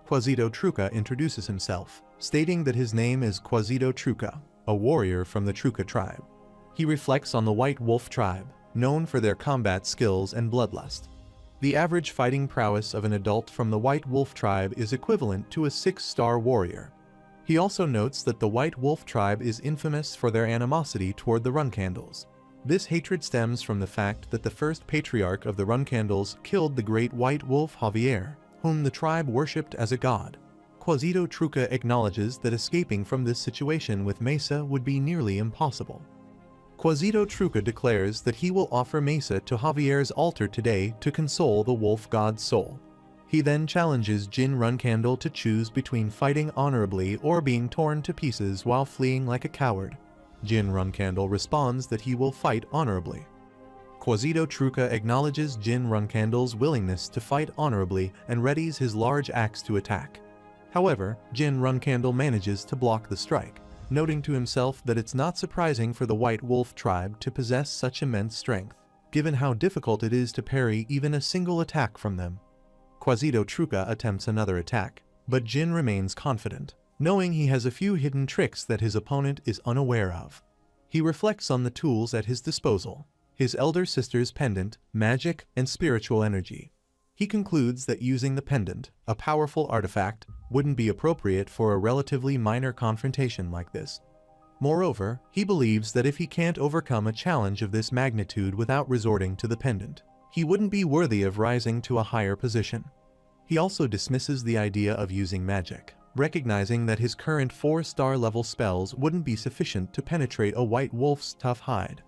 Quasito Truca introduces himself, stating that his name is Quasito Truca, a warrior from the Truca tribe. He reflects on the White Wolf tribe, known for their combat skills and bloodlust. The average fighting prowess of an adult from the White Wolf tribe is equivalent to a 6-star warrior. He also notes that the White Wolf tribe is infamous for their animosity toward the Runcandles. This hatred stems from the fact that the first patriarch of the Runcandles killed the great White Wolf Javier, whom the tribe worshipped as a god. Quasito Truca acknowledges that escaping from this situation with Mesa would be nearly impossible. Quasito Truca declares that he will offer Mesa to Javier's altar today to console the wolf god's soul. He then challenges Jin Runcandle to choose between fighting honorably or being torn to pieces while fleeing like a coward. Jin Runcandle responds that he will fight honorably. Quasito Truca acknowledges Jin Runcandle's willingness to fight honorably and readies his large axe to attack. However, Jin Runcandle manages to block the strike, noting to himself that it's not surprising for the White Wolf tribe to possess such immense strength, given how difficult it is to parry even a single attack from them. Quasito Truca attempts another attack, but Jin remains confident, knowing he has a few hidden tricks that his opponent is unaware of. He reflects on the tools at his disposal, his elder sister's pendant, magic, and spiritual energy. He concludes that using the pendant, a powerful artifact, wouldn't be appropriate for a relatively minor confrontation like this. Moreover, he believes that if he can't overcome a challenge of this magnitude without resorting to the pendant, he wouldn't be worthy of rising to a higher position. He also dismisses the idea of using magic, recognizing that his current 4-star level spells wouldn't be sufficient to penetrate a white wolf's tough hide.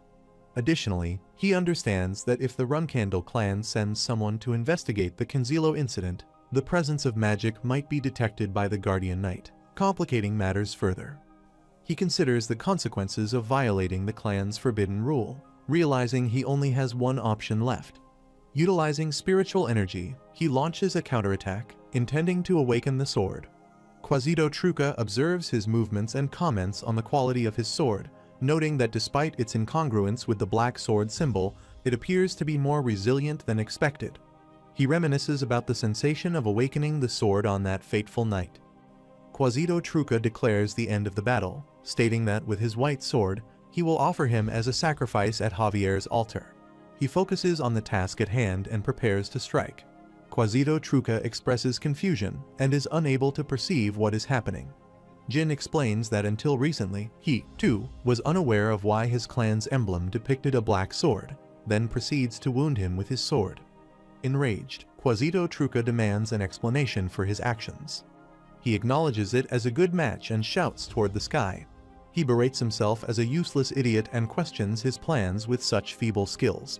Additionally, he understands that if the Runcandle clan sends someone to investigate the Kenzilo incident, the presence of magic might be detected by the Guardian Knight, complicating matters further. He considers the consequences of violating the clan's forbidden rule, realizing he only has one option left. Utilizing spiritual energy, he launches a counterattack, intending to awaken the sword. Quasito Truca observes his movements and comments on the quality of his sword, noting that despite its incongruence with the black sword symbol, it appears to be more resilient than expected. He reminisces about the sensation of awakening the sword on that fateful night. Quasito Truca declares the end of the battle, stating that with his white sword, he will offer him as a sacrifice at Javier's altar. He focuses on the task at hand and prepares to strike. Quasito Truca expresses confusion and is unable to perceive what is happening. Jin explains that until recently, he, too, was unaware of why his clan's emblem depicted a black sword, then proceeds to wound him with his sword. Enraged, Quasito Truca demands an explanation for his actions. He acknowledges it as a good match and shouts toward the sky. He berates himself as a useless idiot and questions his plans with such feeble skills.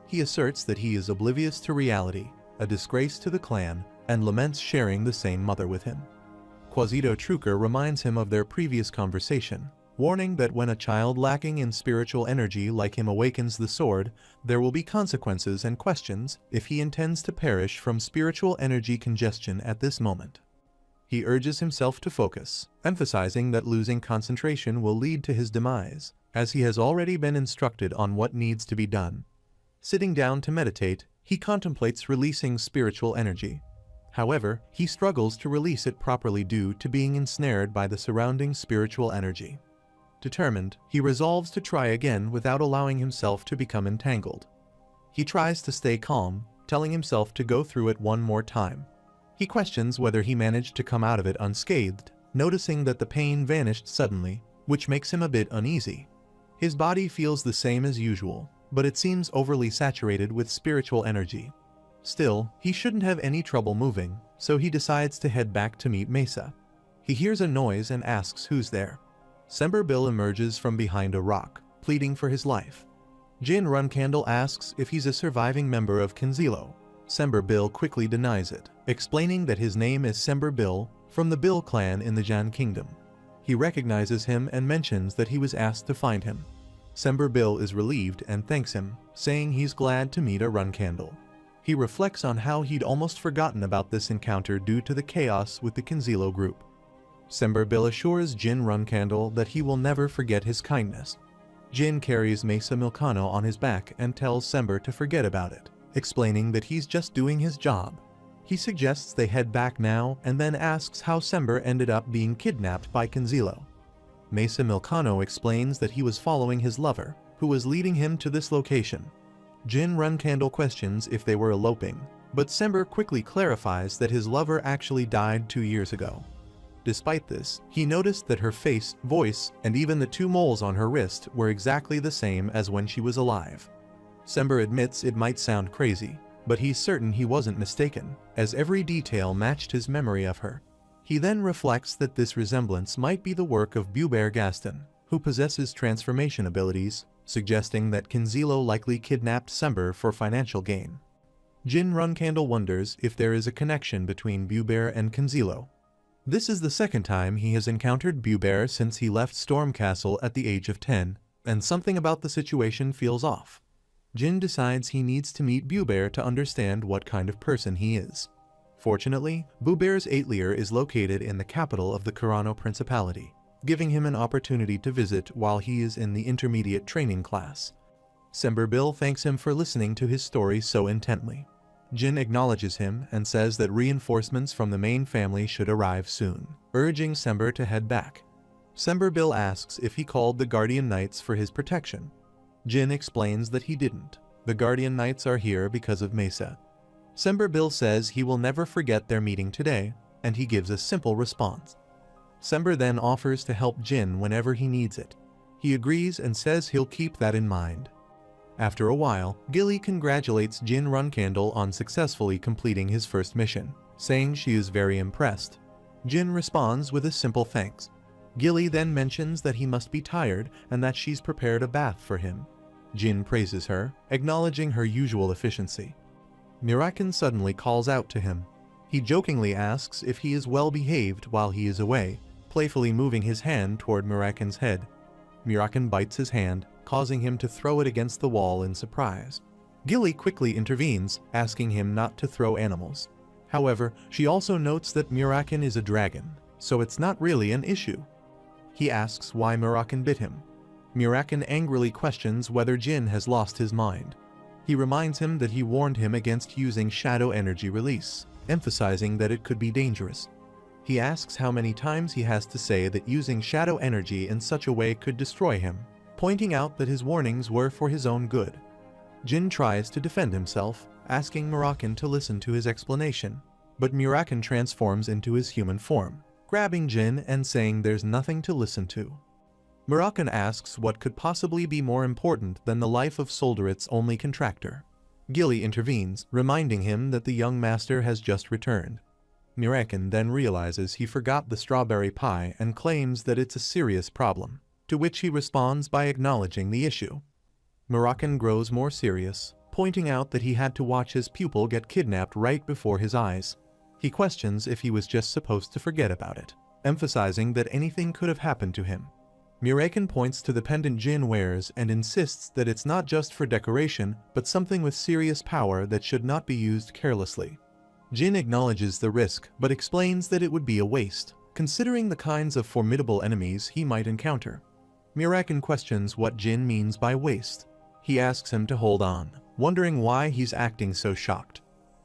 He asserts that he is oblivious to reality, a disgrace to the clan, and laments sharing the same mother with him. Quasito Truca reminds him of their previous conversation, warning that when a child lacking in spiritual energy like him awakens the sword, there will be consequences and questions if he intends to perish from spiritual energy congestion at this moment. He urges himself to focus, emphasizing that losing concentration will lead to his demise, as he has already been instructed on what needs to be done. Sitting down to meditate, he contemplates releasing spiritual energy. However, he struggles to release it properly due to being ensnared by the surrounding spiritual energy. Determined, he resolves to try again without allowing himself to become entangled. He tries to stay calm, telling himself to go through it one more time. He questions whether he managed to come out of it unscathed, noticing that the pain vanished suddenly, which makes him a bit uneasy. His body feels the same as usual, but it seems overly saturated with spiritual energy. Still, he shouldn't have any trouble moving, so he decides to head back to meet Mesa. He hears a noise and asks who's there. Sember Bill emerges from behind a rock, pleading for his life. Jin Runcandle asks if he's a surviving member of Kinzilo. Sember Bill quickly denies it, explaining that his name is Sember Bill, from the Bill clan in the Jan Kingdom. He recognizes him and mentions that he was asked to find him. Sember Bill is relieved and thanks him, saying he's glad to meet a Runcandle. He reflects on how he'd almost forgotten about this encounter due to the chaos with the Kinzilo group. Sember Bill assures Jin Runcandle that he will never forget his kindness. Jin carries Mesa Milcano on his back and tells Sember to forget about it, explaining that he's just doing his job. He suggests they head back now and then asks how Sember ended up being kidnapped by Kinzilo. Mesa Milcano explains that he was following his lover, who was leading him to this location. Jin Runcandle questions if they were eloping, but Sember quickly clarifies that his lover actually died 2 years ago. Despite this, he noticed that her face, voice, and even the 2 moles on her wrist were exactly the same as when she was alive. Sember admits it might sound crazy, but he's certain he wasn't mistaken, as every detail matched his memory of her. He then reflects that this resemblance might be the work of Bubert Gaston, who possesses transformation abilities, suggesting that Kinzilo likely kidnapped Sember for financial gain. Jin Runcandle wonders if there is a connection between Bubert and Kinzilo. This is the second time he has encountered Bubert since he left Storm Castle at the age of 10, and something about the situation feels off. Jin decides he needs to meet Bubert to understand what kind of person he is. Fortunately, Bubert's atelier is located in the capital of the Carano Principality, giving him an opportunity to visit while he is in the intermediate training class. Sember Bill thanks him for listening to his story so intently. Jin acknowledges him and says that reinforcements from the main family should arrive soon, urging Sember to head back. Sember Bill asks if he called the Guardian Knights for his protection. Jin explains that he didn't. The Guardian Knights are here because of Mesa. Sember Bill says he will never forget their meeting today, and he gives a simple response. Sember then offers to help Jin whenever he needs it. He agrees and says he'll keep that in mind. After a while, Gilly congratulates Jin Runcandle on successfully completing his first mission, saying she is very impressed. Jin responds with a simple thanks. Gilly then mentions that he must be tired and that she's prepared a bath for him. Jin praises her, acknowledging her usual efficiency. Mirakin suddenly calls out to him. He jokingly asks if he is well behaved while he is away, playfully moving his hand toward Mirakin's head. Mirakin bites his hand, causing him to throw it against the wall in surprise. Gilly quickly intervenes, asking him not to throw animals. However, she also notes that Mirakin is a dragon, so it's not really an issue. He asks why Mirakin bit him. Mirakin angrily questions whether Jin has lost his mind. He reminds him that he warned him against using shadow energy release, emphasizing that it could be dangerous. He asks how many times he has to say that using shadow energy in such a way could destroy him, pointing out that his warnings were for his own good. Jin tries to defend himself, asking Mirakin to listen to his explanation, but Mirakin transforms into his human form, grabbing Jin and saying there's nothing to listen to. Mirakin asks what could possibly be more important than the life of Solderit's only contractor. Gilly intervenes, reminding him that the young master has just returned. Mirakin then realizes he forgot the strawberry pie and claims that it's a serious problem, to which he responds by acknowledging the issue. Mirakin grows more serious, pointing out that he had to watch his pupil get kidnapped right before his eyes. He questions if he was just supposed to forget about it, emphasizing that anything could have happened to him. Mirakin points to the pendant Jin wears and insists that it's not just for decoration, but something with serious power that should not be used carelessly. Jin acknowledges the risk, but explains that it would be a waste, considering the kinds of formidable enemies he might encounter. Mirakin questions what Jin means by waste. He asks him to hold on, wondering why he's acting so shocked.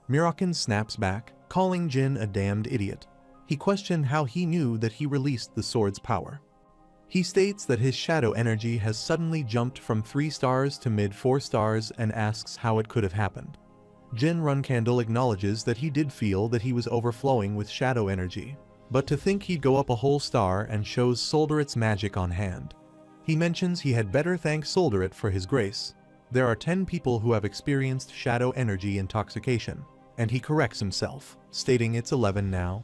Mirakin snaps back, calling Jin a damned idiot. He questioned how he knew that he released the sword's power. He states that his shadow energy has suddenly jumped from 3 stars to mid 4 stars and asks how it could have happened. Jin Runcandle acknowledges that he did feel that he was overflowing with shadow energy, but to think he'd go up a whole star and shows Solderit's magic on hand. He mentions he had better thank Solderit for his grace. There are 10 people who have experienced shadow energy intoxication, and he corrects himself, stating it's 11 now.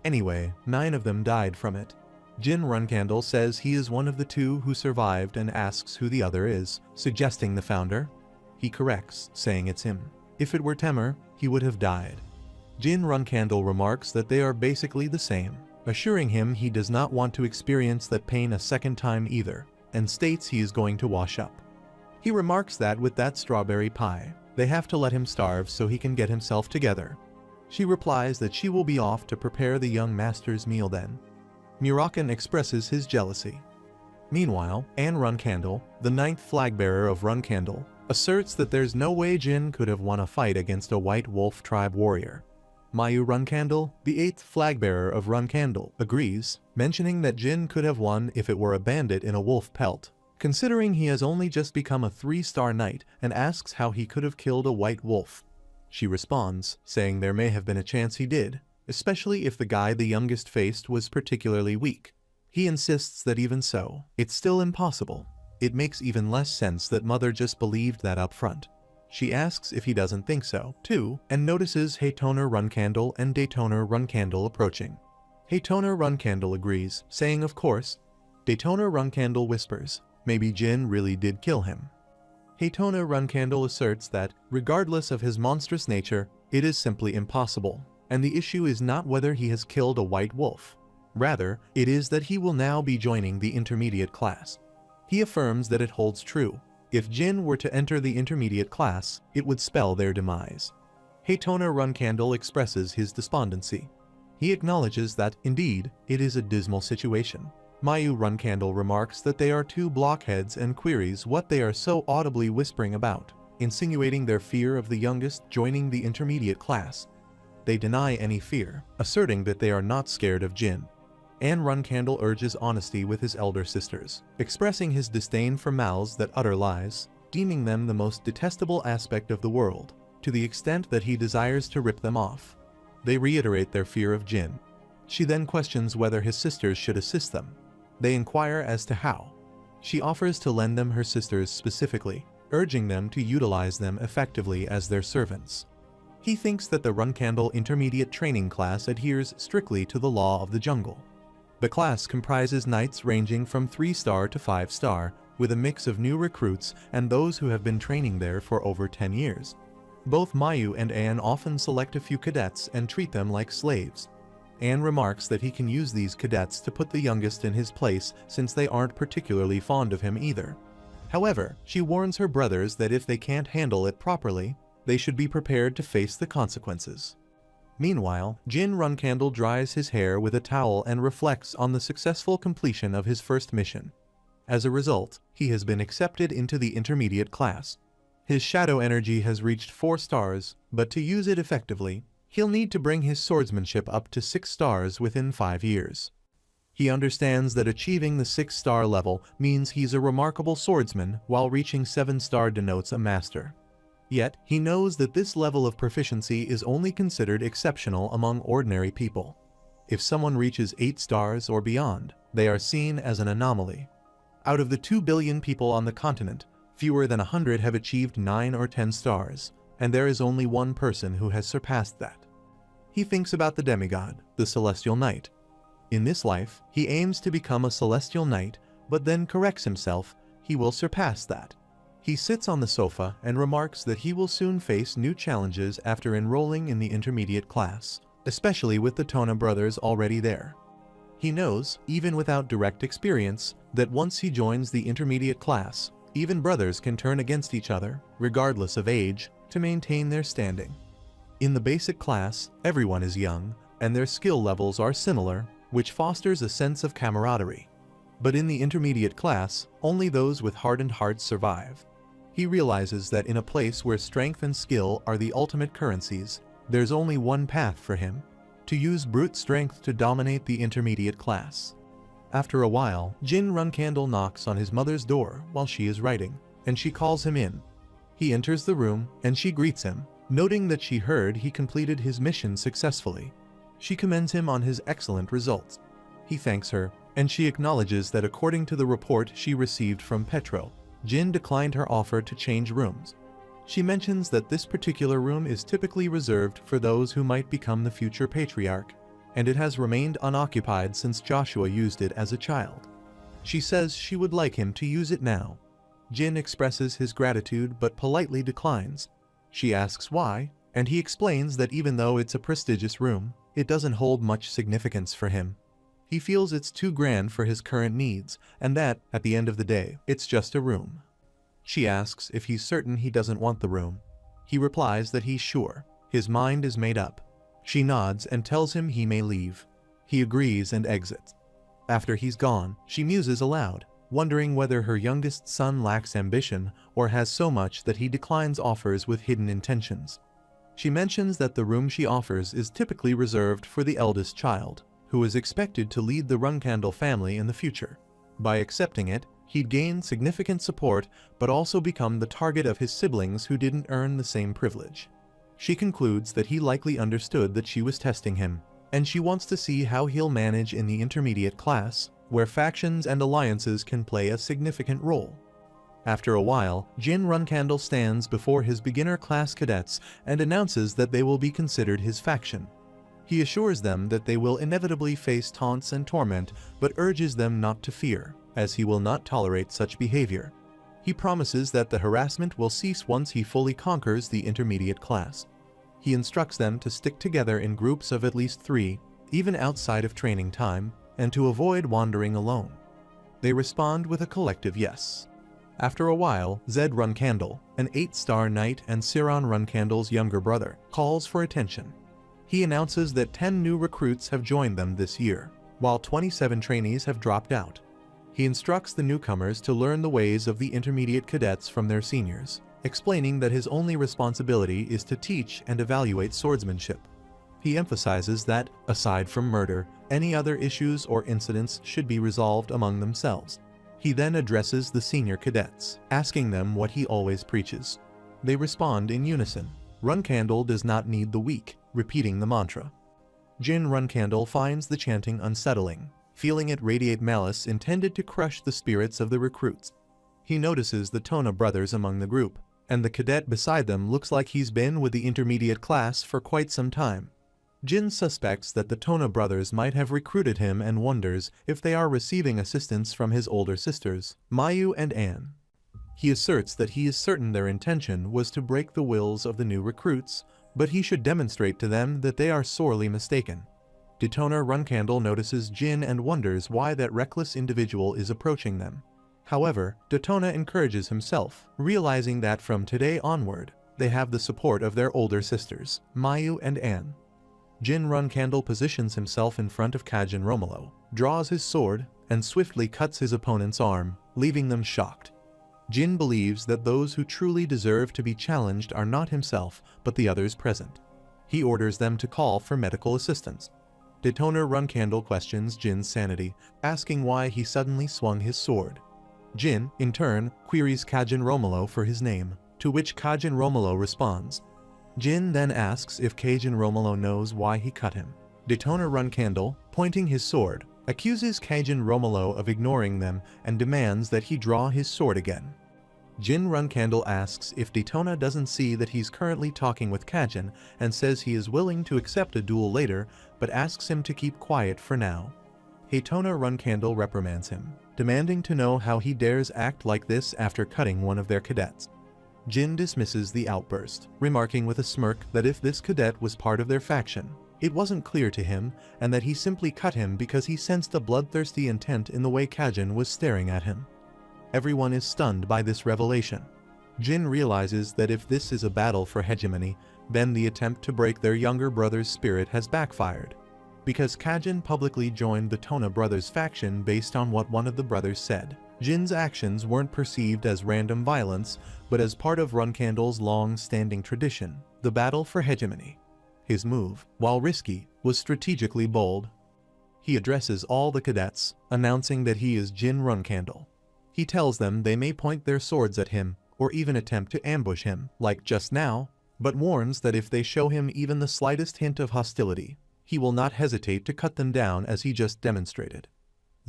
Anyway, 9 of them died from it. Jin Runcandle says he is one of the 2 who survived and asks who the other is, suggesting the founder. He corrects, saying it's him. If it were Temur, he would have died. Jin Runcandle remarks that they are basically the same, assuring him he does not want to experience that pain a second time either, and states he is going to wash up. He remarks that with that strawberry pie, they have to let him starve so he can get himself together. She replies that she will be off to prepare the young master's meal then. Mirakin expresses his jealousy. Meanwhile, Anne Runcandle, the 9th flagbearer of Runcandle, asserts that there's no way Jin could have won a fight against a White Wolf tribe warrior. Mayu Runcandle, the 8th flagbearer of Runcandle, agrees, mentioning that Jin could have won if it were a bandit in a wolf pelt, considering he has only just become a 3-star knight, and asks how he could have killed a white wolf. She responds, saying there may have been a chance he did, especially if the guy the youngest faced was particularly weak. He insists that even so, it's still impossible. It makes even less sense that Mother just believed that up front. She asks if he doesn't think so, too, and notices Haytoner Runcandle and Daytoner Runcandle approaching. Haytoner Runcandle agrees, saying of course. Daytoner Runcandle whispers, maybe Jin really did kill him. Haytoner Runcandle asserts that, regardless of his monstrous nature, it is simply impossible, and the issue is not whether he has killed a white wolf. Rather, it is that he will now be joining the intermediate class. He affirms that it holds true. If Jin were to enter the intermediate class, it would spell their demise. Haytoner Runcandle expresses his despondency. He acknowledges that, indeed, it is a dismal situation. Mayu Runcandle remarks that they are 2 blockheads and queries what they are so audibly whispering about, insinuating their fear of the youngest joining the intermediate class. They deny any fear, asserting that they are not scared of Jin. Anne Runcandle urges honesty with his elder sisters, expressing his disdain for mouths that utter lies, deeming them the most detestable aspect of the world, to the extent that he desires to rip them off. They reiterate their fear of Jin. She then questions whether his sisters should assist them. They inquire as to how. She offers to lend them her sisters specifically, urging them to utilize them effectively as their servants. He thinks that the Runcandle Intermediate Training class adheres strictly to the law of the jungle. The class comprises knights ranging from 3-star to 5-star, with a mix of new recruits and those who have been training there for over 10 years. Both Mayu and Anne often select a few cadets and treat them like slaves. Anne remarks that he can use these cadets to put the youngest in his place since they aren't particularly fond of him either. However, she warns her brothers that if they can't handle it properly, they should be prepared to face the consequences. Meanwhile, Jin Runcandle dries his hair with a towel and reflects on the successful completion of his first mission. As a result, he has been accepted into the intermediate class. His shadow energy has reached 4 stars, but to use it effectively, he'll need to bring his swordsmanship up to 6 stars within 5 years. He understands that achieving the 6-star level means he's a remarkable swordsman, while reaching 7-star denotes a master. Yet, he knows that this level of proficiency is only considered exceptional among ordinary people. If someone reaches 8 stars or beyond, they are seen as an anomaly. Out of the 2 billion people on the continent, fewer than 100 have achieved 9 or 10 stars, and there is only one person who has surpassed that. He thinks about the demigod, the celestial knight. In this life, he aims to become a celestial knight, but then corrects himself, he will surpass that. He sits on the sofa and remarks that he will soon face new challenges after enrolling in the intermediate class, especially with the Tona brothers already there. He knows, even without direct experience, that once he joins the intermediate class, even brothers can turn against each other, regardless of age, to maintain their standing. In the basic class, everyone is young, and their skill levels are similar, which fosters a sense of camaraderie. But in the intermediate class, only those with hardened hearts survive. He realizes that in a place where strength and skill are the ultimate currencies, there's only one path for him: to use brute strength to dominate the intermediate class. After a while, Jin Runcandle knocks on his mother's door while she is writing, and she calls him in. He enters the room, and she greets him, noting that she heard he completed his mission successfully. She commends him on his excellent results. He thanks her, and she acknowledges that according to the report she received from Petro, Jin declined her offer to change rooms. She mentions that this particular room is typically reserved for those who might become the future patriarch, and it has remained unoccupied since Joshua used it as a child. She says she would like him to use it now. Jin expresses his gratitude but politely declines. She asks why, and he explains that even though it's a prestigious room, it doesn't hold much significance for him. He feels it's too grand for his current needs, and that, at the end of the day, it's just a room. She asks if he's certain he doesn't want the room. He replies that he's sure. His mind is made up. She nods and tells him he may leave. He agrees and exits. After he's gone, she muses aloud, wondering whether her youngest son lacks ambition or has so much that he declines offers with hidden intentions. She mentions that the room she offers is typically reserved for the eldest child, who is expected to lead the Runcandle family in the future. By accepting it, he'd gain significant support but also become the target of his siblings who didn't earn the same privilege. She concludes that he likely understood that she was testing him, and she wants to see how he'll manage in the intermediate class, where factions and alliances can play a significant role. After a while, Jin Runcandle stands before his beginner class cadets and announces that they will be considered his faction. He assures them that they will inevitably face taunts and torment, but urges them not to fear, as he will not tolerate such behavior. He promises that the harassment will cease once he fully conquers the intermediate class. He instructs them to stick together in groups of at least 3, even outside of training time, and to avoid wandering alone. They respond with a collective yes. After a while, Zed Runcandle, an 8-star knight and Siron Runcandle's younger brother, calls for attention. He announces that 10 new recruits have joined them this year, while 27 trainees have dropped out. He instructs the newcomers to learn the ways of the intermediate cadets from their seniors, explaining that his only responsibility is to teach and evaluate swordsmanship. He emphasizes that, aside from murder, any other issues or incidents should be resolved among themselves. He then addresses the senior cadets, asking them what he always preaches. They respond in unison. Runcandle does not need the weak, repeating the mantra. Jin Runcandle finds the chanting unsettling, feeling it radiate malice intended to crush the spirits of the recruits. He notices the Tona brothers among the group, and the cadet beside them looks like he's been with the intermediate class for quite some time. Jin suspects that the Tona brothers might have recruited him and wonders if they are receiving assistance from his older sisters, Mayu and Anne. He asserts that he is certain their intention was to break the wills of the new recruits, but he should demonstrate to them that they are sorely mistaken. Detona Runcandle notices Jin and wonders why that reckless individual is approaching them. However, Detona encourages himself, realizing that from today onward, they have the support of their older sisters, Mayu and Anne. Jin Runcandle positions himself in front of Kajin Romolo, draws his sword, and swiftly cuts his opponent's arm, leaving them shocked. Jin believes that those who truly deserve to be challenged are not himself, but the others present. He orders them to call for medical assistance. Detona Runcandle questions Jin's sanity, asking why he suddenly swung his sword. Jin, in turn, queries Kajin Romolo for his name, to which Kajin Romolo responds. Jin then asks if Kajin Romolo knows why he cut him. Detona Runcandle, pointing his sword, accuses Kajin Romolo of ignoring them and demands that he draw his sword again. Jin Runcandle asks if Daytona doesn't see that he's currently talking with Kajin and says he is willing to accept a duel later, but asks him to keep quiet for now. Daytona Runcandle reprimands him, demanding to know how he dares act like this after cutting one of their cadets. Jin dismisses the outburst, remarking with a smirk that if this cadet was part of their faction, it wasn't clear to him, and that he simply cut him because he sensed a bloodthirsty intent in the way Kajin was staring at him. Everyone is stunned by this revelation. Jin realizes that if this is a battle for hegemony, then the attempt to break their younger brother's spirit has backfired. Because Kajin publicly joined the Tona brothers faction based on what one of the brothers said, Jin's actions weren't perceived as random violence, but as part of Runcandle's long-standing tradition, the battle for hegemony. His move, while risky, was strategically bold. He addresses all the cadets, announcing that he is Jin Runcandle. He tells them they may point their swords at him, or even attempt to ambush him, like just now, but warns that if they show him even the slightest hint of hostility, he will not hesitate to cut them down as he just demonstrated.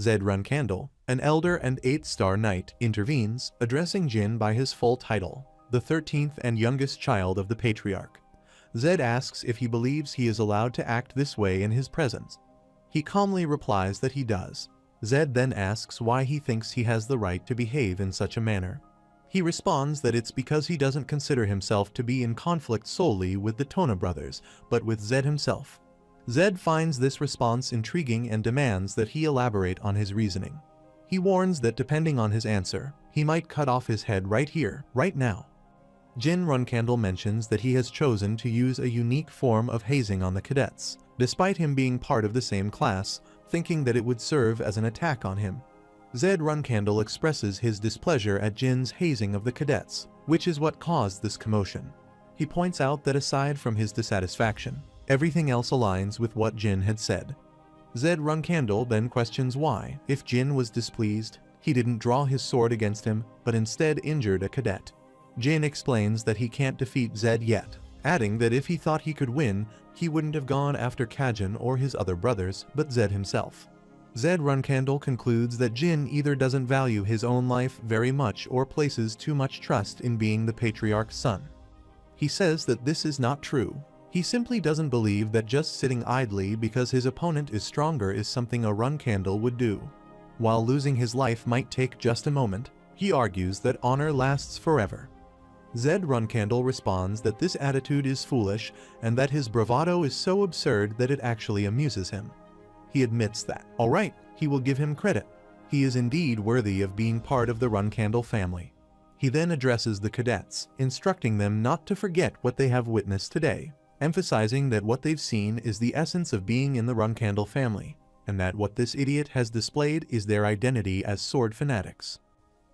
Zed Runcandle, an elder and 8-star knight, intervenes, addressing Jin by his full title, the 13th and youngest child of the Patriarch. Zed asks if he believes he is allowed to act this way in his presence. He calmly replies that he does. Zed then asks why he thinks he has the right to behave in such a manner. He responds that it's because he doesn't consider himself to be in conflict solely with the Tona brothers, but with Zed himself. Zed finds this response intriguing and demands that he elaborate on his reasoning. He warns that depending on his answer, he might cut off his head right here, right now. Jin Runcandle mentions that he has chosen to use a unique form of hazing on the cadets, despite him being part of the same class, thinking that it would serve as an attack on him. Zed Runcandle expresses his displeasure at Jin's hazing of the cadets, which is what caused this commotion. He points out that aside from his dissatisfaction, everything else aligns with what Jin had said. Zed Runcandle then questions why, if Jin was displeased, he didn't draw his sword against him, but instead injured a cadet. Jin explains that he can't defeat Zed yet, adding that if he thought he could win, he wouldn't have gone after Kajin or his other brothers, but Zed himself. Zed Runcandle concludes that Jin either doesn't value his own life very much or places too much trust in being the Patriarch's son. He says that this is not true. He simply doesn't believe that just sitting idly because his opponent is stronger is something a Runcandle would do. While losing his life might take just a moment, he argues that honor lasts forever. Zed Runcandle responds that this attitude is foolish and that his bravado is so absurd that it actually amuses him. He admits that, alright, he will give him credit. He is indeed worthy of being part of the Runcandle family. He then addresses the cadets, instructing them not to forget what they have witnessed today, emphasizing that what they've seen is the essence of being in the Runcandle family, and that what this idiot has displayed is their identity as sword fanatics.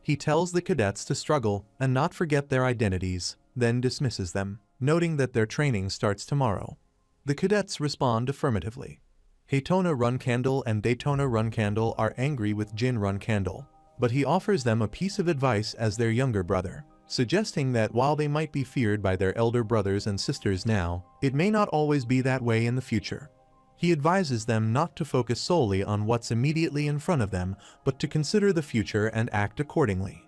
He tells the cadets to struggle and not forget their identities, then dismisses them, noting that their training starts tomorrow. The cadets respond affirmatively. Daytona Runcandle and Daytona Runcandle are angry with Jin Runcandle, but he offers them a piece of advice as their younger brother, suggesting that while they might be feared by their elder brothers and sisters now, it may not always be that way in the future. He advises them not to focus solely on what's immediately in front of them, but to consider the future and act accordingly.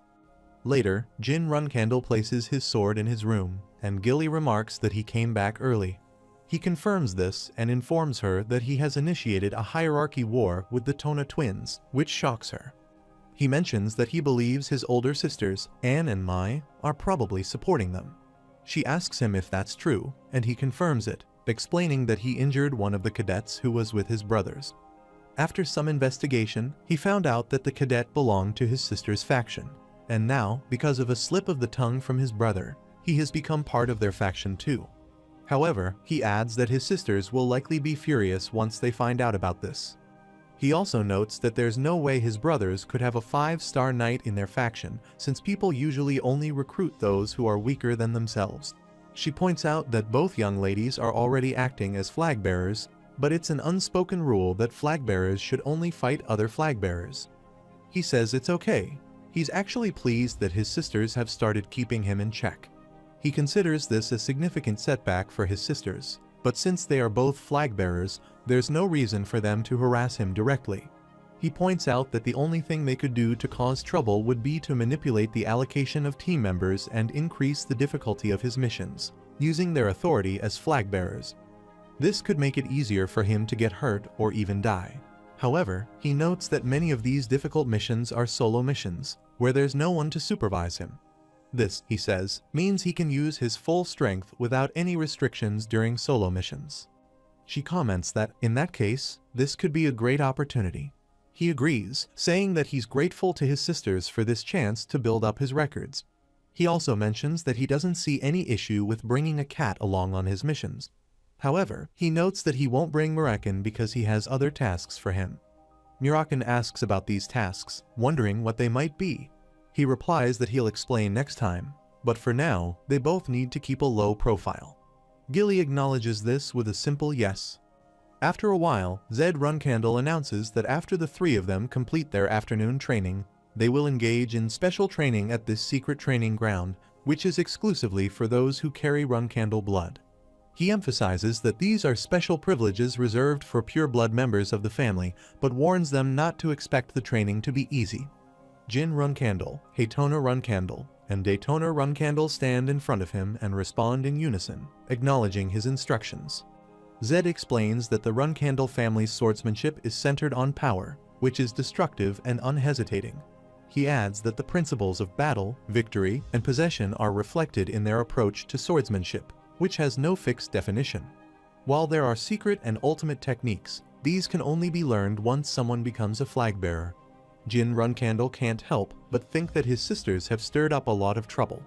Later, Jin Runcandle places his sword in his room, and Gilly remarks that he came back early. He confirms this and informs her that he has initiated a hierarchy war with the Tona twins, which shocks her. He mentions that he believes his older sisters, Anne and Mai, are probably supporting them. She asks him if that's true, and he confirms it, explaining that he injured one of the cadets who was with his brothers. After some investigation, he found out that the cadet belonged to his sister's faction, and now, because of a slip of the tongue from his brother, he has become part of their faction too. However, he adds that his sisters will likely be furious once they find out about this. He also notes that there's no way his brothers could have a 5-star knight in their faction, since people usually only recruit those who are weaker than themselves. She points out that both young ladies are already acting as flag bearers, but it's an unspoken rule that flag bearers should only fight other flag bearers. He says it's okay. He's actually pleased that his sisters have started keeping him in check. He considers this a significant setback for his sisters, but since they are both flag bearers, there's no reason for them to harass him directly. He points out that the only thing they could do to cause trouble would be to manipulate the allocation of team members and increase the difficulty of his missions, using their authority as flag bearers. This could make it easier for him to get hurt or even die. However, he notes that many of these difficult missions are solo missions, where there's no one to supervise him. This, he says, means he can use his full strength without any restrictions during solo missions. She comments that, in that case, this could be a great opportunity. He agrees, saying that he's grateful to his sisters for this chance to build up his records. He also mentions that he doesn't see any issue with bringing a cat along on his missions. However, he notes that he won't bring Muraken because he has other tasks for him. Muraken asks about these tasks, wondering what they might be. He replies that he'll explain next time, but for now, they both need to keep a low profile. Gilly acknowledges this with a simple yes. After a while, Zed Runcandle announces that after the three of them complete their afternoon training, they will engage in special training at this secret training ground, which is exclusively for those who carry Runcandle blood. He emphasizes that these are special privileges reserved for pure blood members of the family, but warns them not to expect the training to be easy. Jin Runcandle, Haytona Runcandle, and Daytona Runcandle stand in front of him and respond in unison, acknowledging his instructions. Zed explains that the Runcandle family's swordsmanship is centered on power, which is destructive and unhesitating. He adds that the principles of battle, victory, and possession are reflected in their approach to swordsmanship, which has no fixed definition. While there are secret and ultimate techniques, these can only be learned once someone becomes a flag bearer. Jin Runcandle can't help but think that his sisters have stirred up a lot of trouble.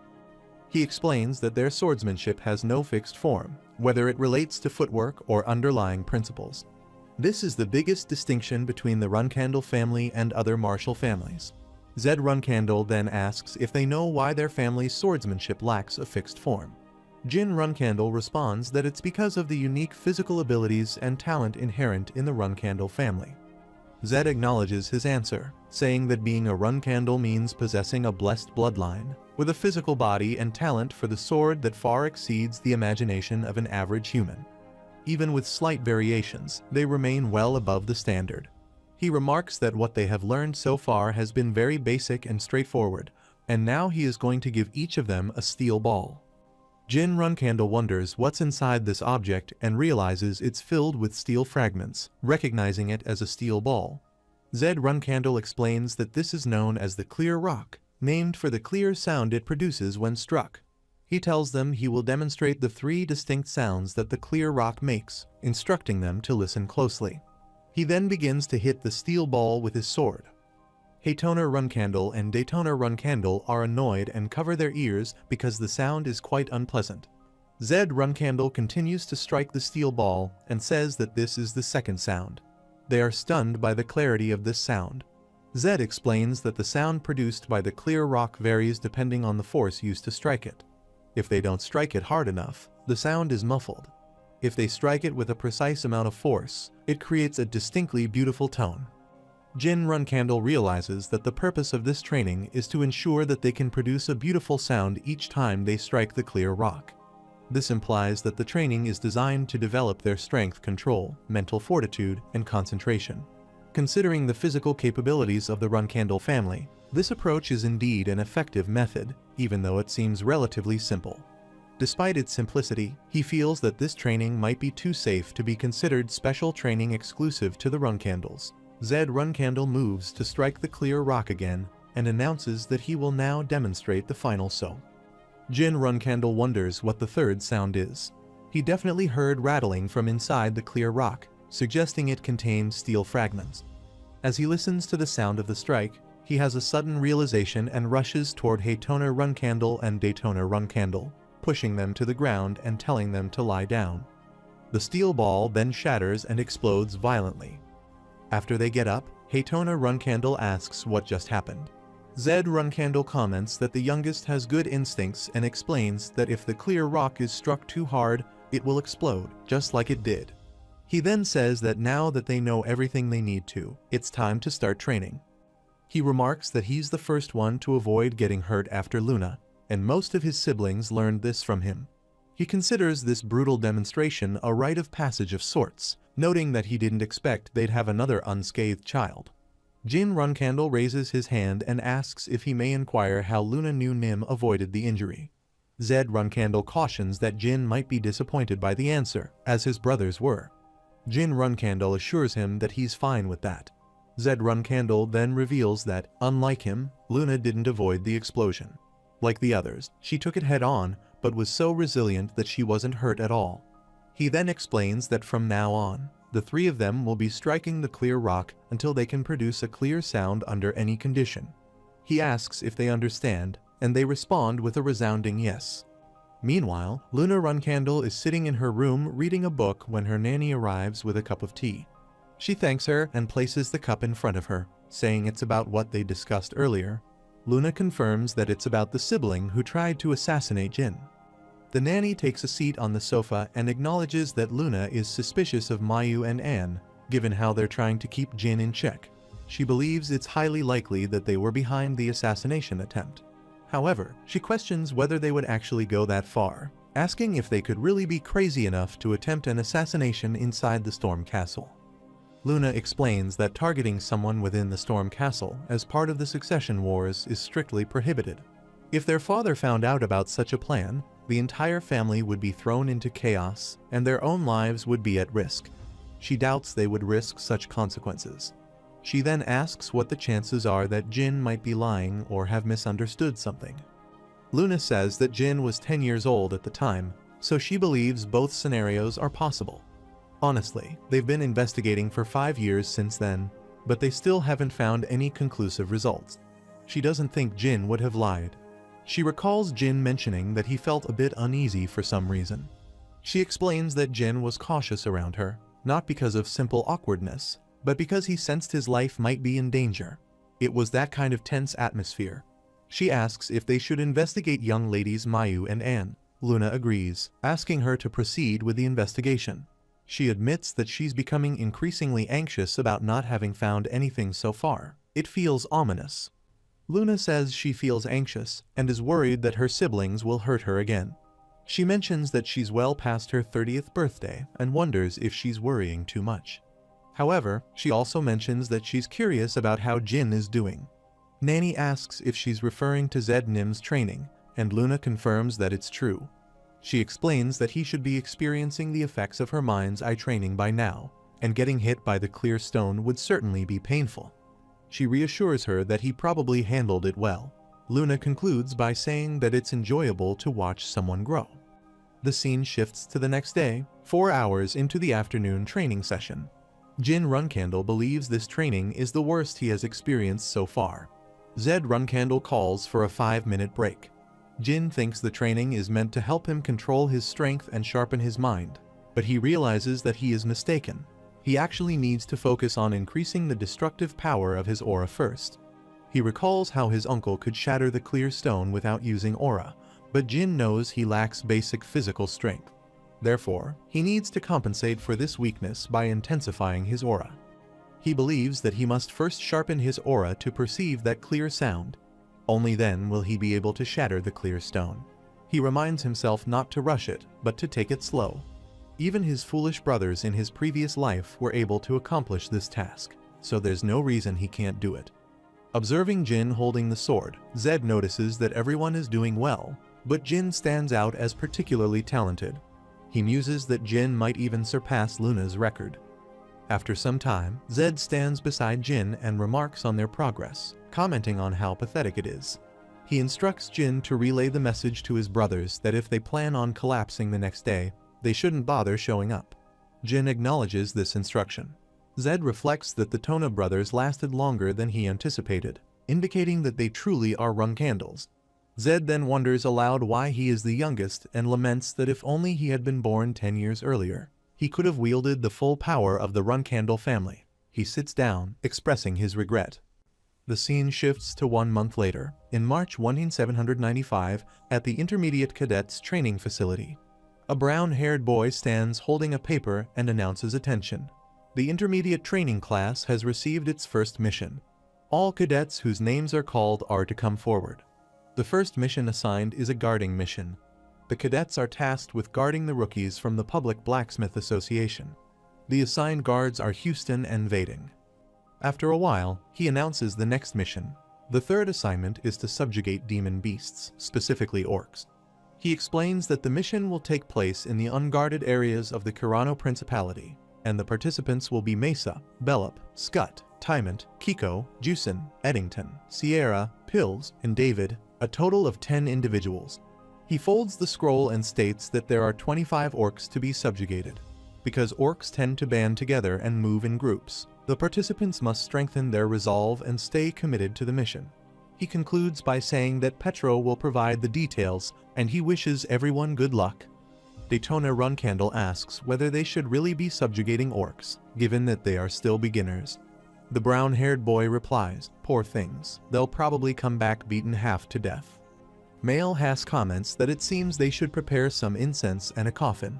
He explains that their swordsmanship has no fixed form, whether it relates to footwork or underlying principles. This is the biggest distinction between the Runcandle family and other martial families. Zed Runcandle then asks if they know why their family's swordsmanship lacks a fixed form. Jin Runcandle responds that it's because of the unique physical abilities and talent inherent in the Runcandle family. Zed acknowledges his answer, saying that being a Runcandle means possessing a blessed bloodline, with a physical body and talent for the sword that far exceeds the imagination of an average human. Even with slight variations, they remain well above the standard. He remarks that what they have learned so far has been very basic and straightforward, and now he is going to give each of them a steel ball. Jin Runcandle wonders what's inside this object and realizes it's filled with steel fragments, recognizing it as a steel ball. Zed Runcandle explains that this is known as the Clear Rock, named for the clear sound it produces when struck. He tells them he will demonstrate the three distinct sounds that the Clear Rock makes, instructing them to listen closely. He then begins to hit the steel ball with his sword. Haytona Runcandle and Daytona Runcandle are annoyed and cover their ears because the sound is quite unpleasant. Zed Runcandle continues to strike the steel ball and says that this is the second sound. They are stunned by the clarity of this sound. Zed explains that the sound produced by the Clear Rock varies depending on the force used to strike it. If they don't strike it hard enough, the sound is muffled. If they strike it with a precise amount of force, it creates a distinctly beautiful tone. Jin Runcandle realizes that the purpose of this training is to ensure that they can produce a beautiful sound each time they strike the Clear Rock. This implies that the training is designed to develop their strength control, mental fortitude, and concentration. Considering the physical capabilities of the Runcandle family, this approach is indeed an effective method, even though it seems relatively simple. Despite its simplicity, he feels that this training might be too safe to be considered special training exclusive to the Runcandles. Zed Runcandle moves to strike the Clear Rock again and announces that he will now demonstrate the final so. Jin Runcandle wonders what the third sound is. He definitely heard rattling from inside the Clear Rock, suggesting it contained steel fragments. As he listens to the sound of the strike, he has a sudden realization and rushes toward Haytona Runcandle and Daytona Runcandle, pushing them to the ground and telling them to lie down. The steel ball then shatters and explodes violently. After they get up, Haytona Runcandle asks what just happened. Zed Runcandle comments that the youngest has good instincts and explains that if the Clear Rock is struck too hard, it will explode, just like it did. He then says that now that they know everything they need to, it's time to start training. He remarks that he's the first one to avoid getting hurt after Luna, and most of his siblings learned this from him. He considers this brutal demonstration a rite of passage of sorts, noting that he didn't expect they'd have another unscathed child. Jin Runcandle raises his hand and asks if he may inquire how Luna knew Nim avoided the injury. Zed Runcandle cautions that Jin might be disappointed by the answer, as his brothers were. Jin Runcandle assures him that he's fine with that. Zed Runcandle then reveals that, unlike him, Luna didn't avoid the explosion. Like the others, she took it head-on, but was so resilient that she wasn't hurt at all. He then explains that from now on, the three of them will be striking the clear rock until they can produce a clear sound under any condition. He asks if they understand, and they respond with a resounding yes. Meanwhile, Luna Runcandle is sitting in her room reading a book when her nanny arrives with a cup of tea. She thanks her and places the cup in front of her, saying it's about what they discussed earlier. Luna confirms that it's about the sibling who tried to assassinate Jin. The nanny takes a seat on the sofa and acknowledges that Luna is suspicious of Mayu and Anne, given how they're trying to keep Jin in check. She believes it's highly likely that they were behind the assassination attempt. However, she questions whether they would actually go that far, asking if they could really be crazy enough to attempt an assassination inside the Storm Castle. Luna explains that targeting someone within the Storm Castle as part of the Succession Wars is strictly prohibited. If their father found out about such a plan, the entire family would be thrown into chaos and their own lives would be at risk. She doubts they would risk such consequences. She then asks what the chances are that Jin might be lying or have misunderstood something. Luna says that Jin was 10 years old at the time, so she believes both scenarios are possible. Honestly, they've been investigating for 5 years since then, but they still haven't found any conclusive results. She doesn't think Jin would have lied. She recalls Jin mentioning that he felt a bit uneasy for some reason. She explains that Jin was cautious around her, not because of simple awkwardness, but because he sensed his life might be in danger. It was that kind of tense atmosphere. She asks if they should investigate young ladies Mayu and Anne. Luna agrees, asking her to proceed with the investigation. She admits that she's becoming increasingly anxious about not having found anything so far. It feels ominous. Luna says she feels anxious and is worried that her siblings will hurt her again. She mentions that she's well past her 30th birthday and wonders if she's worrying too much. However, she also mentions that she's curious about how Jin is doing. Nanny asks if she's referring to Zed Nim's training, and Luna confirms that it's true. She explains that he should be experiencing the effects of her mind's eye training by now, and getting hit by the clear stone would certainly be painful. She reassures her that he probably handled it well. Luna concludes by saying that it's enjoyable to watch someone grow. The scene shifts to the next day, 4 hours into the afternoon training session. Jin Runcandle believes this training is the worst he has experienced so far. Zed Runcandle calls for a 5-minute break. Jin thinks the training is meant to help him control his strength and sharpen his mind, but he realizes that he is mistaken. He actually needs to focus on increasing the destructive power of his aura first. He recalls how his uncle could shatter the clear stone without using aura, but Jin knows he lacks basic physical strength. Therefore, he needs to compensate for this weakness by intensifying his aura. He believes that he must first sharpen his aura to perceive that clear sound. Only then will he be able to shatter the clear stone. He reminds himself not to rush it, but to take it slow. Even his foolish brothers in his previous life were able to accomplish this task, so there's no reason he can't do it. Observing Jin holding the sword, Zed notices that everyone is doing well, but Jin stands out as particularly talented. He muses that Jin might even surpass Luna's record. After some time, Zed stands beside Jin and remarks on their progress, commenting on how pathetic it is. He instructs Jin to relay the message to his brothers that if they plan on collapsing the next day, they shouldn't bother showing up. Jin acknowledges this instruction. Zed reflects that the Tona brothers lasted longer than he anticipated, indicating that they truly are Runcandles. Zed then wonders aloud why he is the youngest and laments that if only he had been born 10 years earlier, he could have wielded the full power of the Runcandle family. He sits down, expressing his regret. The scene shifts to 1 month later, in March 1795, at the Intermediate Cadets Training Facility. A brown-haired boy stands holding a paper and announces attention. The intermediate training class has received its first mission. All cadets whose names are called are to come forward. The first mission assigned is a guarding mission. The cadets are tasked with guarding the rookies from the Public Blacksmith Association. The assigned guards are Houston and Vading. After a while, he announces the next mission. The third assignment is to subjugate demon beasts, specifically orcs. He explains that the mission will take place in the unguarded areas of the Kirano Principality, and the participants will be Mesa, Bellup, Scut, Tymant, Kiko, Jusin, Eddington, Sierra, Pills, and David, a total of 10 individuals. He folds the scroll and states that there are 25 orcs to be subjugated. Because orcs tend to band together and move in groups, the participants must strengthen their resolve and stay committed to the mission. He concludes by saying that Petro will provide the details, and he wishes everyone good luck. Daytona Runcandle asks whether they should really be subjugating orcs, given that they are still beginners. The brown-haired boy replies, "Poor things, they'll probably come back beaten half to death." Male Hass comments that it seems they should prepare some incense and a coffin.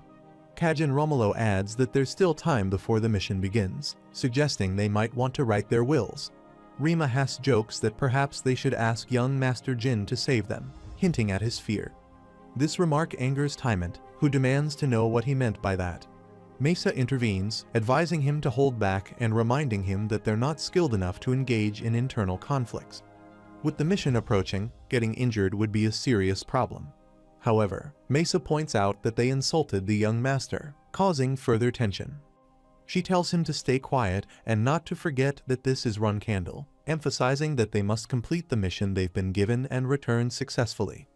Kajin Romulo adds that there's still time before the mission begins, suggesting they might want to write their wills. Rima Hass jokes that perhaps they should ask young Master Jin to save them, hinting at his fear. This remark angers Tymant, who demands to know what he meant by that. Mesa intervenes, advising him to hold back and reminding him that they're not skilled enough to engage in internal conflicts. With the mission approaching, getting injured would be a serious problem. However, Mesa points out that they insulted the young master, causing further tension. She tells him to stay quiet and not to forget that this is Runcandle, emphasizing that they must complete the mission they've been given and return successfully.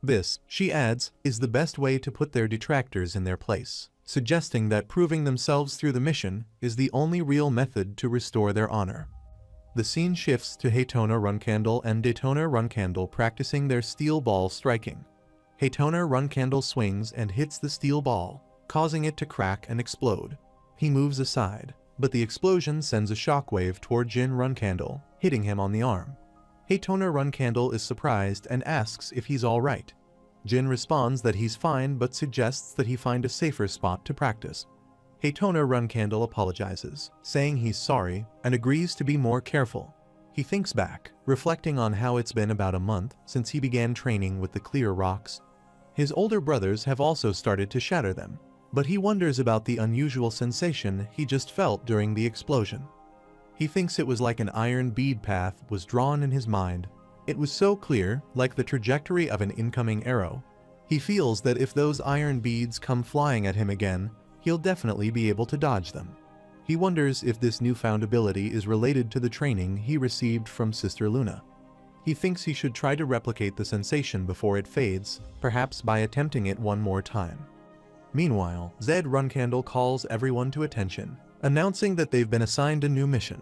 This, she adds, is the best way to put their detractors in their place, suggesting that proving themselves through the mission is the only real method to restore their honor. The scene shifts to Haytona Runcandle and Daytona Runcandle practicing their steel ball striking. Haytona Runcandle swings and hits the steel ball, causing it to crack and explode. He moves aside, but the explosion sends a shockwave toward Jin Runcandle, hitting him on the arm. Haytona Runcandle is surprised and asks if he's alright. Jin responds that he's fine but suggests that he find a safer spot to practice. Haytona Runcandle apologizes, saying he's sorry, and agrees to be more careful. He thinks back, reflecting on how it's been about a month since he began training with the clear rocks. His older brothers have also started to shatter them, but he wonders about the unusual sensation he just felt during the explosion. He thinks it was like an iron bead path was drawn in his mind. It was so clear, like the trajectory of an incoming arrow. He feels that if those iron beads come flying at him again, he'll definitely be able to dodge them. He wonders if this newfound ability is related to the training he received from Sister Luna. He thinks he should try to replicate the sensation before it fades, perhaps by attempting it one more time. Meanwhile, Zed Runcandle calls everyone to attention, announcing that they've been assigned a new mission.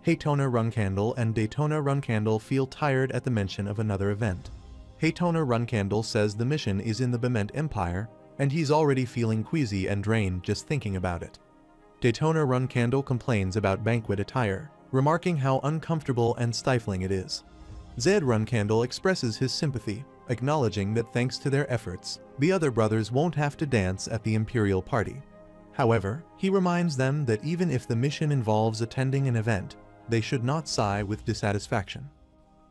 Haytona Runcandle and Daytona Runcandle feel tired at the mention of another event. Haytona Runcandle says the mission is in the Bement Empire, and he's already feeling queasy and drained just thinking about it. Daytona Runcandle complains about banquet attire, remarking how uncomfortable and stifling it is. Zed Runcandle expresses his sympathy, acknowledging that thanks to their efforts, the other brothers won't have to dance at the Imperial party. However, he reminds them that even if the mission involves attending an event, they should not sigh with dissatisfaction.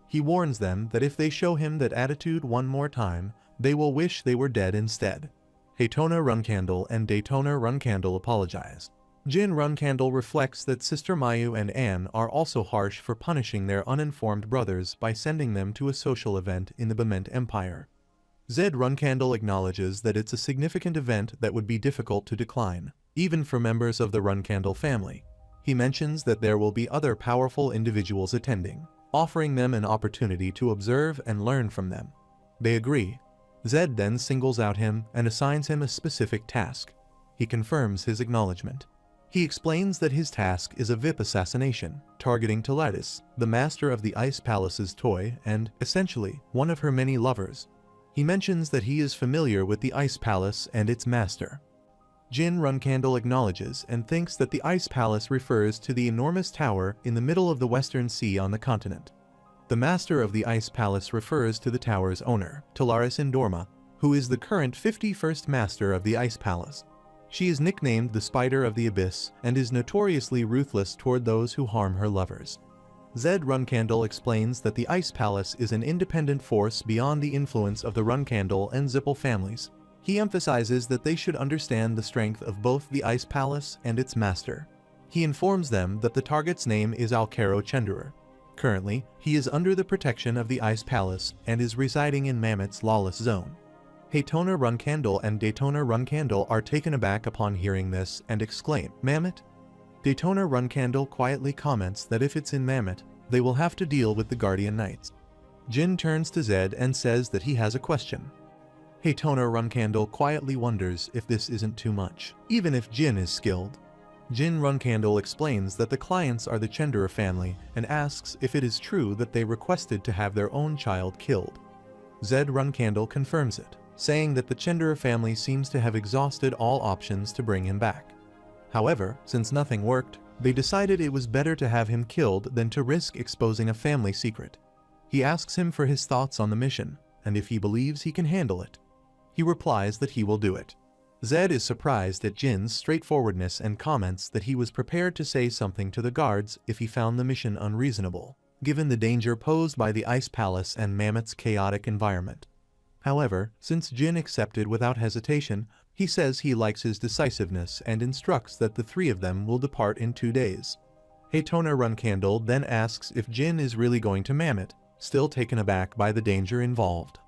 He warns them that if they show him that attitude one more time, they will wish they were dead instead. Haytona Runcandle and Daytona Runcandle apologize. Jin Runcandle reflects that Sister Mayu and Anne are also harsh for punishing their uninformed brothers by sending them to a social event in the Bement Empire. Zed Runcandle acknowledges that it's a significant event that would be difficult to decline, even for members of the Runcandle family. He mentions that there will be other powerful individuals attending, offering them an opportunity to observe and learn from them. They agree. Zed then singles out him and assigns him a specific task. He confirms his acknowledgement. He explains that his task is a VIP assassination, targeting Toletis, the master of the Ice Palace's toy and, essentially, one of her many lovers. He mentions that he is familiar with the Ice Palace and its master. Jin Runcandle acknowledges and thinks that the Ice Palace refers to the enormous tower in the middle of the Western Sea on the continent. The master of the Ice Palace refers to the tower's owner, Talaris Indorma, who is the current 51st master of the Ice Palace. She is nicknamed the Spider of the Abyss and is notoriously ruthless toward those who harm her lovers. Zed Runcandle explains that the Ice Palace is an independent force beyond the influence of the Runcandle and Zippel families. He emphasizes that they should understand the strength of both the Ice Palace and its master. He informs them that the target's name is Alcaro Chenderer. Currently, he is under the protection of the Ice Palace and is residing in Mammoth's lawless zone. Haytona Runcandle and Daytona Runcandle are taken aback upon hearing this and exclaim, "Mammoth?" Daytona Runcandle quietly comments that if it's in Mammoth, they will have to deal with the Guardian Knights. Jin turns to Zed and says that he has a question. Haytona Runcandle quietly wonders if this isn't too much, even if Jin is skilled. Jin Runcandle explains that the clients are the Chenderer family and asks if it is true that they requested to have their own child killed. Zed Runcandle confirms it, saying that the Chenderer family seems to have exhausted all options to bring him back. However, since nothing worked, they decided it was better to have him killed than to risk exposing a family secret. He asks him for his thoughts on the mission, and if he believes he can handle it. He replies that he will do it. Zed is surprised at Jin's straightforwardness and comments that he was prepared to say something to the guards if he found the mission unreasonable, given the danger posed by the Ice Palace and Mammoth's chaotic environment. However, since Jin accepted without hesitation, he says he likes his decisiveness and instructs that the three of them will depart in 2 days. Haytona Runcandle then asks if Jin is really going to Mammoth, still taken aback by the danger involved.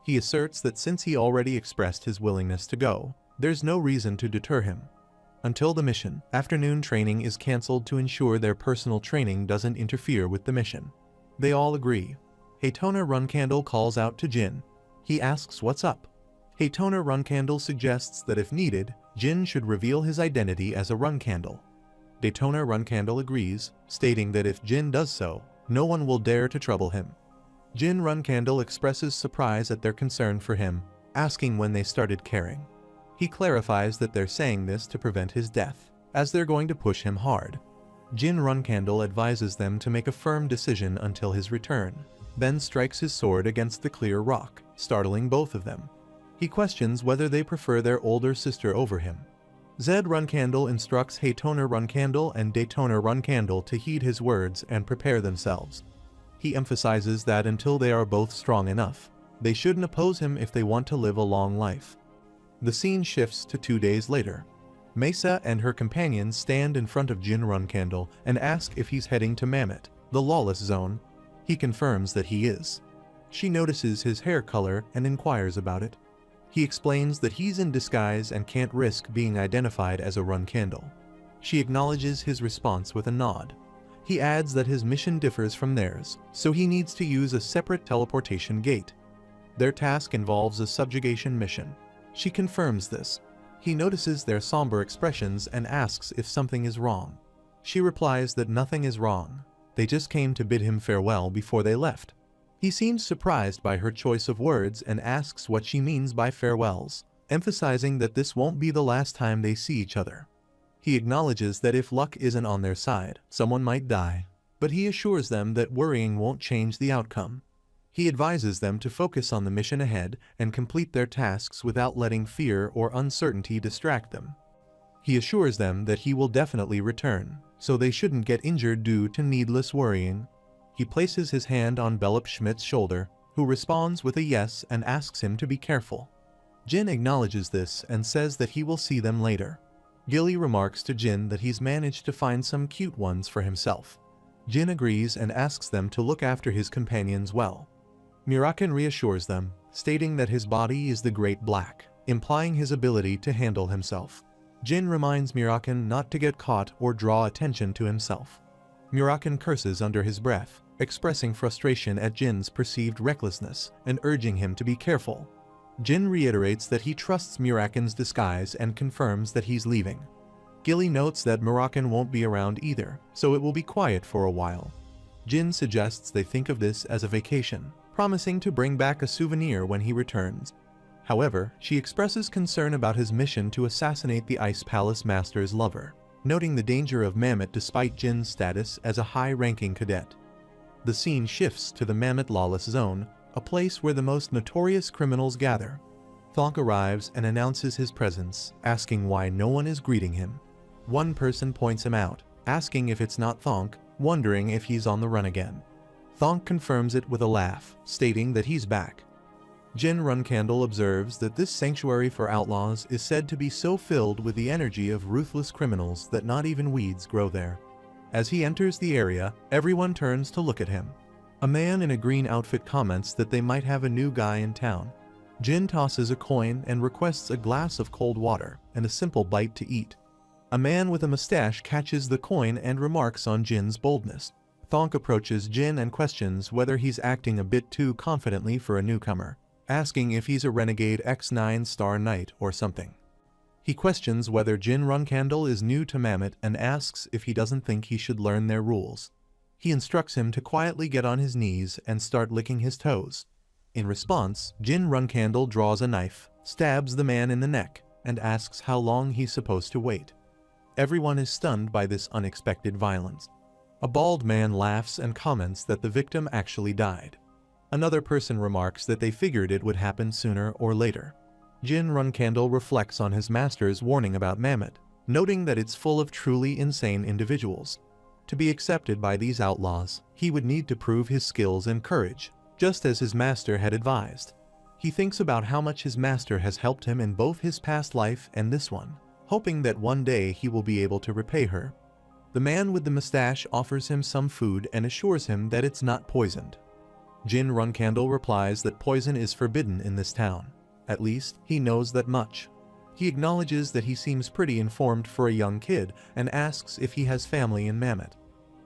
He asserts that since he already expressed his willingness to go, there's no reason to deter him. Until the mission, afternoon training is cancelled to ensure their personal training doesn't interfere with the mission. They all agree. Haytona Runcandle calls out to Jin. He asks what's up. Haytona Runcandle suggests that if needed, Jin should reveal his identity as a Runcandle. Daytona Runcandle agrees, stating that if Jin does so, no one will dare to trouble him. Jin Runcandle expresses surprise at their concern for him, asking when they started caring. He clarifies that they're saying this to prevent his death, as they're going to push him hard. Jin Runcandle advises them to make a firm decision until his return, then strikes his sword against the clear rock, startling both of them. He questions whether they prefer their older sister over him. Zed Runcandle instructs Haytona Runcandle and Daytona Runcandle to heed his words and prepare themselves. He emphasizes that until they are both strong enough, they shouldn't oppose him if they want to live a long life. The scene shifts to 2 days later. Mesa and her companions stand in front of Jin Runcandle and ask if he's heading to Mammoth, the lawless zone. He confirms that he is. She notices his hair color and inquires about it. He explains that he's in disguise and can't risk being identified as a Runcandle. She acknowledges his response with a nod. He adds that his mission differs from theirs, so he needs to use a separate teleportation gate. Their task involves a subjugation mission. She confirms this. He notices their somber expressions and asks if something is wrong. She replies that nothing is wrong. They just came to bid him farewell before they left. He seems surprised by her choice of words and asks what she means by farewells, emphasizing that this won't be the last time they see each other. He acknowledges that if luck isn't on their side, someone might die, but he assures them that worrying won't change the outcome. He advises them to focus on the mission ahead and complete their tasks without letting fear or uncertainty distract them. He assures them that he will definitely return, so they shouldn't get injured due to needless worrying. He places his hand on Belop Schmidt's shoulder, who responds with a yes and asks him to be careful. Jin acknowledges this and says that he will see them later. Gilly remarks to Jin that he's managed to find some cute ones for himself. Jin agrees and asks them to look after his companions well. Muraken reassures them, stating that his body is the Great Black, implying his ability to handle himself. Jin reminds Muraken not to get caught or draw attention to himself. Muraken curses under his breath, expressing frustration at Jin's perceived recklessness and urging him to be careful. Jin reiterates that he trusts Muraken's disguise and confirms that he's leaving. Gilly notes that Muraken won't be around either, so it will be quiet for a while. Jin suggests they think of this as a vacation, promising to bring back a souvenir when he returns. However, she expresses concern about his mission to assassinate the Ice Palace Master's lover, noting the danger of Mammoth despite Jin's status as a high-ranking cadet. The scene shifts to the Mammoth Lawless Zone, a place where the most notorious criminals gather. Thonk arrives and announces his presence, asking why no one is greeting him. One person points him out, asking if it's not Thonk, wondering if he's on the run again. Thonk confirms it with a laugh, stating that he's back. Jin Runcandle observes that this sanctuary for outlaws is said to be so filled with the energy of ruthless criminals that not even weeds grow there. As he enters the area, everyone turns to look at him. A man in a green outfit comments that they might have a new guy in town. Jin tosses a coin and requests a glass of cold water and a simple bite to eat. A man with a mustache catches the coin and remarks on Jin's boldness. Thonk approaches Jin and questions whether he's acting a bit too confidently for a newcomer, asking if he's a renegade X9-star knight or something. He questions whether Jin Runcandle is new to Mammoth and asks if he doesn't think he should learn their rules. He instructs him to quietly get on his knees and start licking his toes. In response, Jin Runcandle draws a knife, stabs the man in the neck, and asks how long he's supposed to wait. Everyone is stunned by this unexpected violence. A bald man laughs and comments that the victim actually died. Another person remarks that they figured it would happen sooner or later. Jin Runcandle reflects on his master's warning about Mammoth, noting that it's full of truly insane individuals. To be accepted by these outlaws, he would need to prove his skills and courage, just as his master had advised. He thinks about how much his master has helped him in both his past life and this one, hoping that one day he will be able to repay her. The man with the mustache offers him some food and assures him that it's not poisoned. Jin Runcandle replies that poison is forbidden in this town. At least, he knows that much. He acknowledges that he seems pretty informed for a young kid and asks if he has family in Mammoth.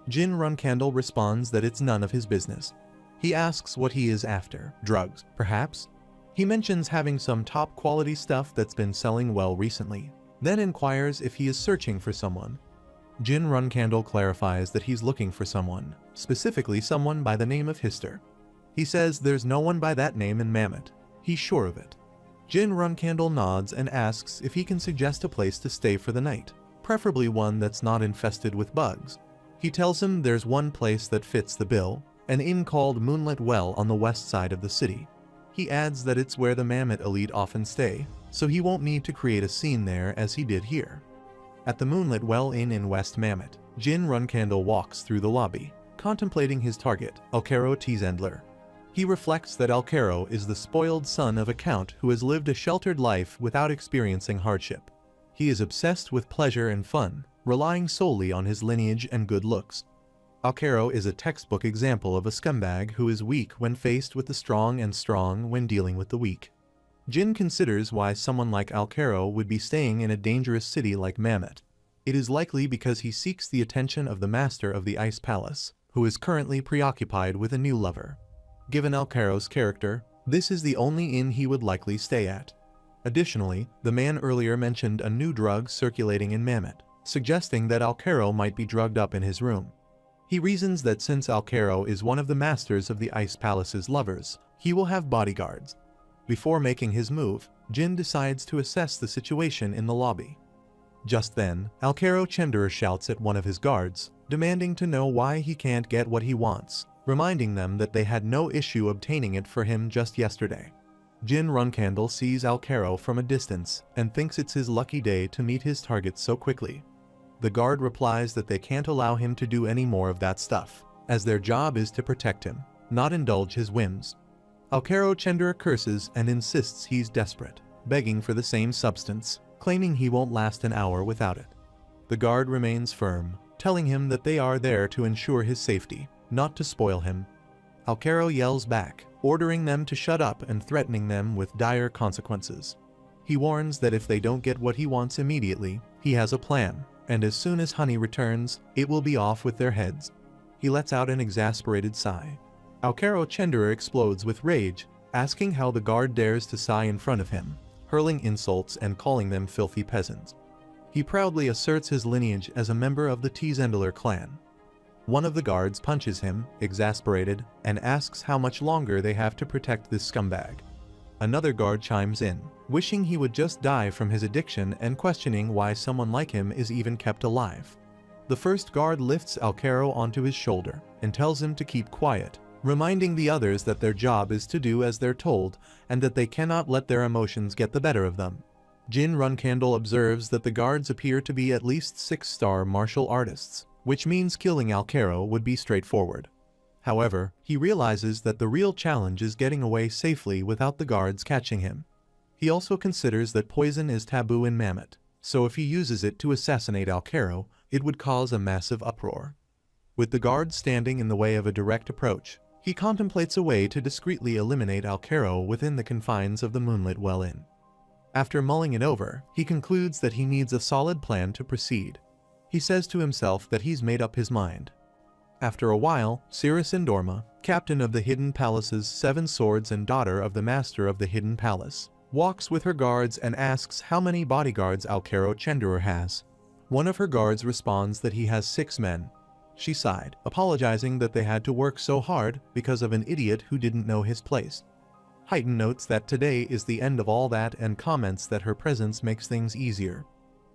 Jin Runcandle responds that it's none of his business. He asks what he is after. Drugs, perhaps? He mentions having some top-quality stuff that's been selling well recently, then inquires if he is searching for someone. Jin Runcandle clarifies that he's looking for someone, specifically someone by the name of Hister. He says there's no one by that name in Mammoth. He's sure of it. Jin Runcandle nods and asks if he can suggest a place to stay for the night, preferably one that's not infested with bugs. He tells him there's one place that fits the bill, an inn called Moonlit Well on the west side of the city. He adds that it's where the Mammoth elite often stay, so he won't need to create a scene there as he did here. At the Moonlit Well Inn in West Mammoth, Jin Runcandle walks through the lobby, contemplating his target, Alcaro Tzendler. He reflects that Alcaro is the spoiled son of a count who has lived a sheltered life without experiencing hardship. He is obsessed with pleasure and fun, relying solely on his lineage and good looks. Alcaro is a textbook example of a scumbag who is weak when faced with the strong and strong when dealing with the weak. Jin considers why someone like Alcaro would be staying in a dangerous city like Mammoth. It is likely because he seeks the attention of the master of the Ice Palace, who is currently preoccupied with a new lover. Given Alcaro's character, this is the only inn he would likely stay at. Additionally, the man earlier mentioned a new drug circulating in Mammoth, suggesting that Alcaro might be drugged up in his room. He reasons that since Alcaro is one of the masters of the Ice Palace's lovers, he will have bodyguards. Before making his move, Jin decides to assess the situation in the lobby. Just then, Alcaro Tzendler shouts at one of his guards, demanding to know why he can't get what he wants, reminding them that they had no issue obtaining it for him just yesterday. Jin Runcandle sees Alcaro from a distance and thinks it's his lucky day to meet his target so quickly. The guard replies that they can't allow him to do any more of that stuff, as their job is to protect him, not indulge his whims. Alcaro Tzendler curses and insists he's desperate, begging for the same substance, claiming he won't last an hour without it. The guard remains firm, telling him that they are there to ensure his safety, not to spoil him. Alcaro yells back, ordering them to shut up and threatening them with dire consequences. He warns that if they don't get what he wants immediately, he has a plan, and as soon as Honey returns, it will be off with their heads. He lets out an exasperated sigh. Alcaro Tzendler explodes with rage, asking how the guard dares to sigh in front of him, hurling insults and calling them filthy peasants. He proudly asserts his lineage as a member of the Tzendler clan. One of the guards punches him, exasperated, and asks how much longer they have to protect this scumbag. Another guard chimes in, wishing he would just die from his addiction and questioning why someone like him is even kept alive. The first guard lifts Alcaro onto his shoulder and tells him to keep quiet, reminding the others that their job is to do as they're told and that they cannot let their emotions get the better of them. Jin Runcandle observes that the guards appear to be at least 6-star martial artists, which means killing Alcaro would be straightforward. However, he realizes that the real challenge is getting away safely without the guards catching him. He also considers that poison is taboo in Mammoth, so if he uses it to assassinate Alkero, it would cause a massive uproar. With the guards standing in the way of a direct approach, he contemplates a way to discreetly eliminate Alkero within the confines of the Moonlit Well Inn. After mulling it over, he concludes that he needs a solid plan to proceed. He says to himself that he's made up his mind. After a while, Cirrus Endorma, captain of the Hidden Palace's 7 swords and daughter of the master of the Hidden Palace, walks with her guards and asks how many bodyguards Alkero Chenderer has. One of her guards responds that he has 6 men. She sighed, apologizing that they had to work so hard because of an idiot who didn't know his place. Heighten notes that today is the end of all that and comments that her presence makes things easier.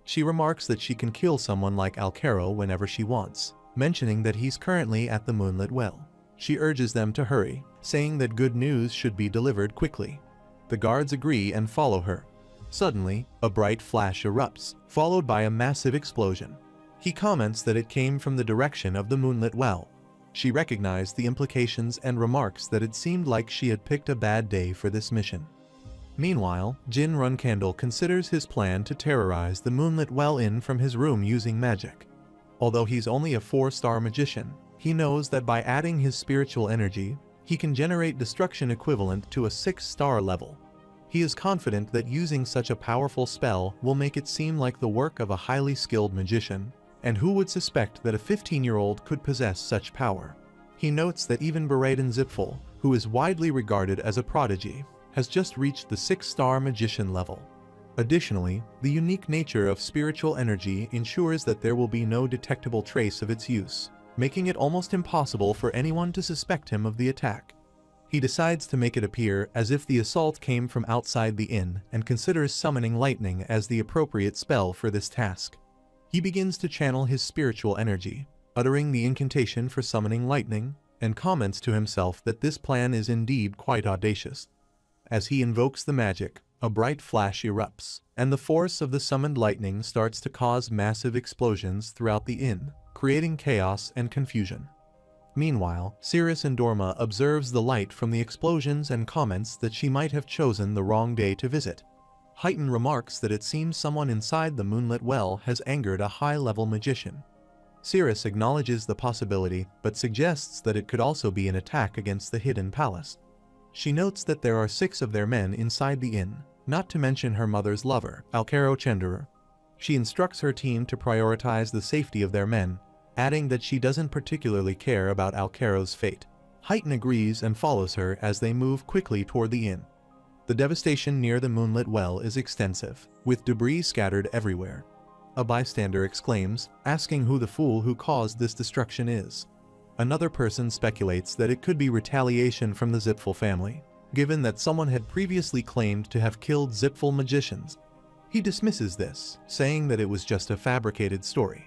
She remarks that she can kill someone like Alkero whenever she wants, mentioning that he's currently at the Moonlit Well. She urges them to hurry, saying that good news should be delivered quickly. The guards agree and follow her. Suddenly, a bright flash erupts, followed by a massive explosion. He comments that it came from the direction of the Moonlit Well. She recognized the implications and remarks that it seemed like she had picked a bad day for this mission. Meanwhile, Jin Runcandle considers his plan to terrorize the Moonlit Well Inn from his room using magic. Although he's only a 4-star magician, he knows that by adding his spiritual energy, he can generate destruction equivalent to a 6-star level. He is confident that using such a powerful spell will make it seem like the work of a highly skilled magician, and who would suspect that a 15-year-old could possess such power? He notes that even Beraden Zipful, who is widely regarded as a prodigy, has just reached the 6-star magician level. Additionally, the unique nature of spiritual energy ensures that there will be no detectable trace of its use, making it almost impossible for anyone to suspect him of the attack. He decides to make it appear as if the assault came from outside the inn and considers summoning lightning as the appropriate spell for this task. He begins to channel his spiritual energy, uttering the incantation for summoning lightning, and comments to himself that this plan is indeed quite audacious. As he invokes the magic, a bright flash erupts, and the force of the summoned lightning starts to cause massive explosions throughout the inn, creating chaos and confusion. Meanwhile, Cirrus Endorma observes the light from the explosions and comments that she might have chosen the wrong day to visit. Heighten remarks that it seems someone inside the Moonlit Well has angered a high-level magician. Cirrus acknowledges the possibility, but suggests that it could also be an attack against the Hidden Palace. She notes that there are 6 of their men inside the inn, not to mention her mother's lover, Alkero Chenderer. She instructs her team to prioritize the safety of their men, adding that she doesn't particularly care about Alkero's fate. Heighten agrees and follows her as they move quickly toward the inn. The devastation near the Moonlit Well is extensive, with debris scattered everywhere. A bystander exclaims, asking who the fool who caused this destruction is. Another person speculates that it could be retaliation from the Zipful family, given that someone had previously claimed to have killed Zipful magicians. He dismisses this, saying that it was just a fabricated story.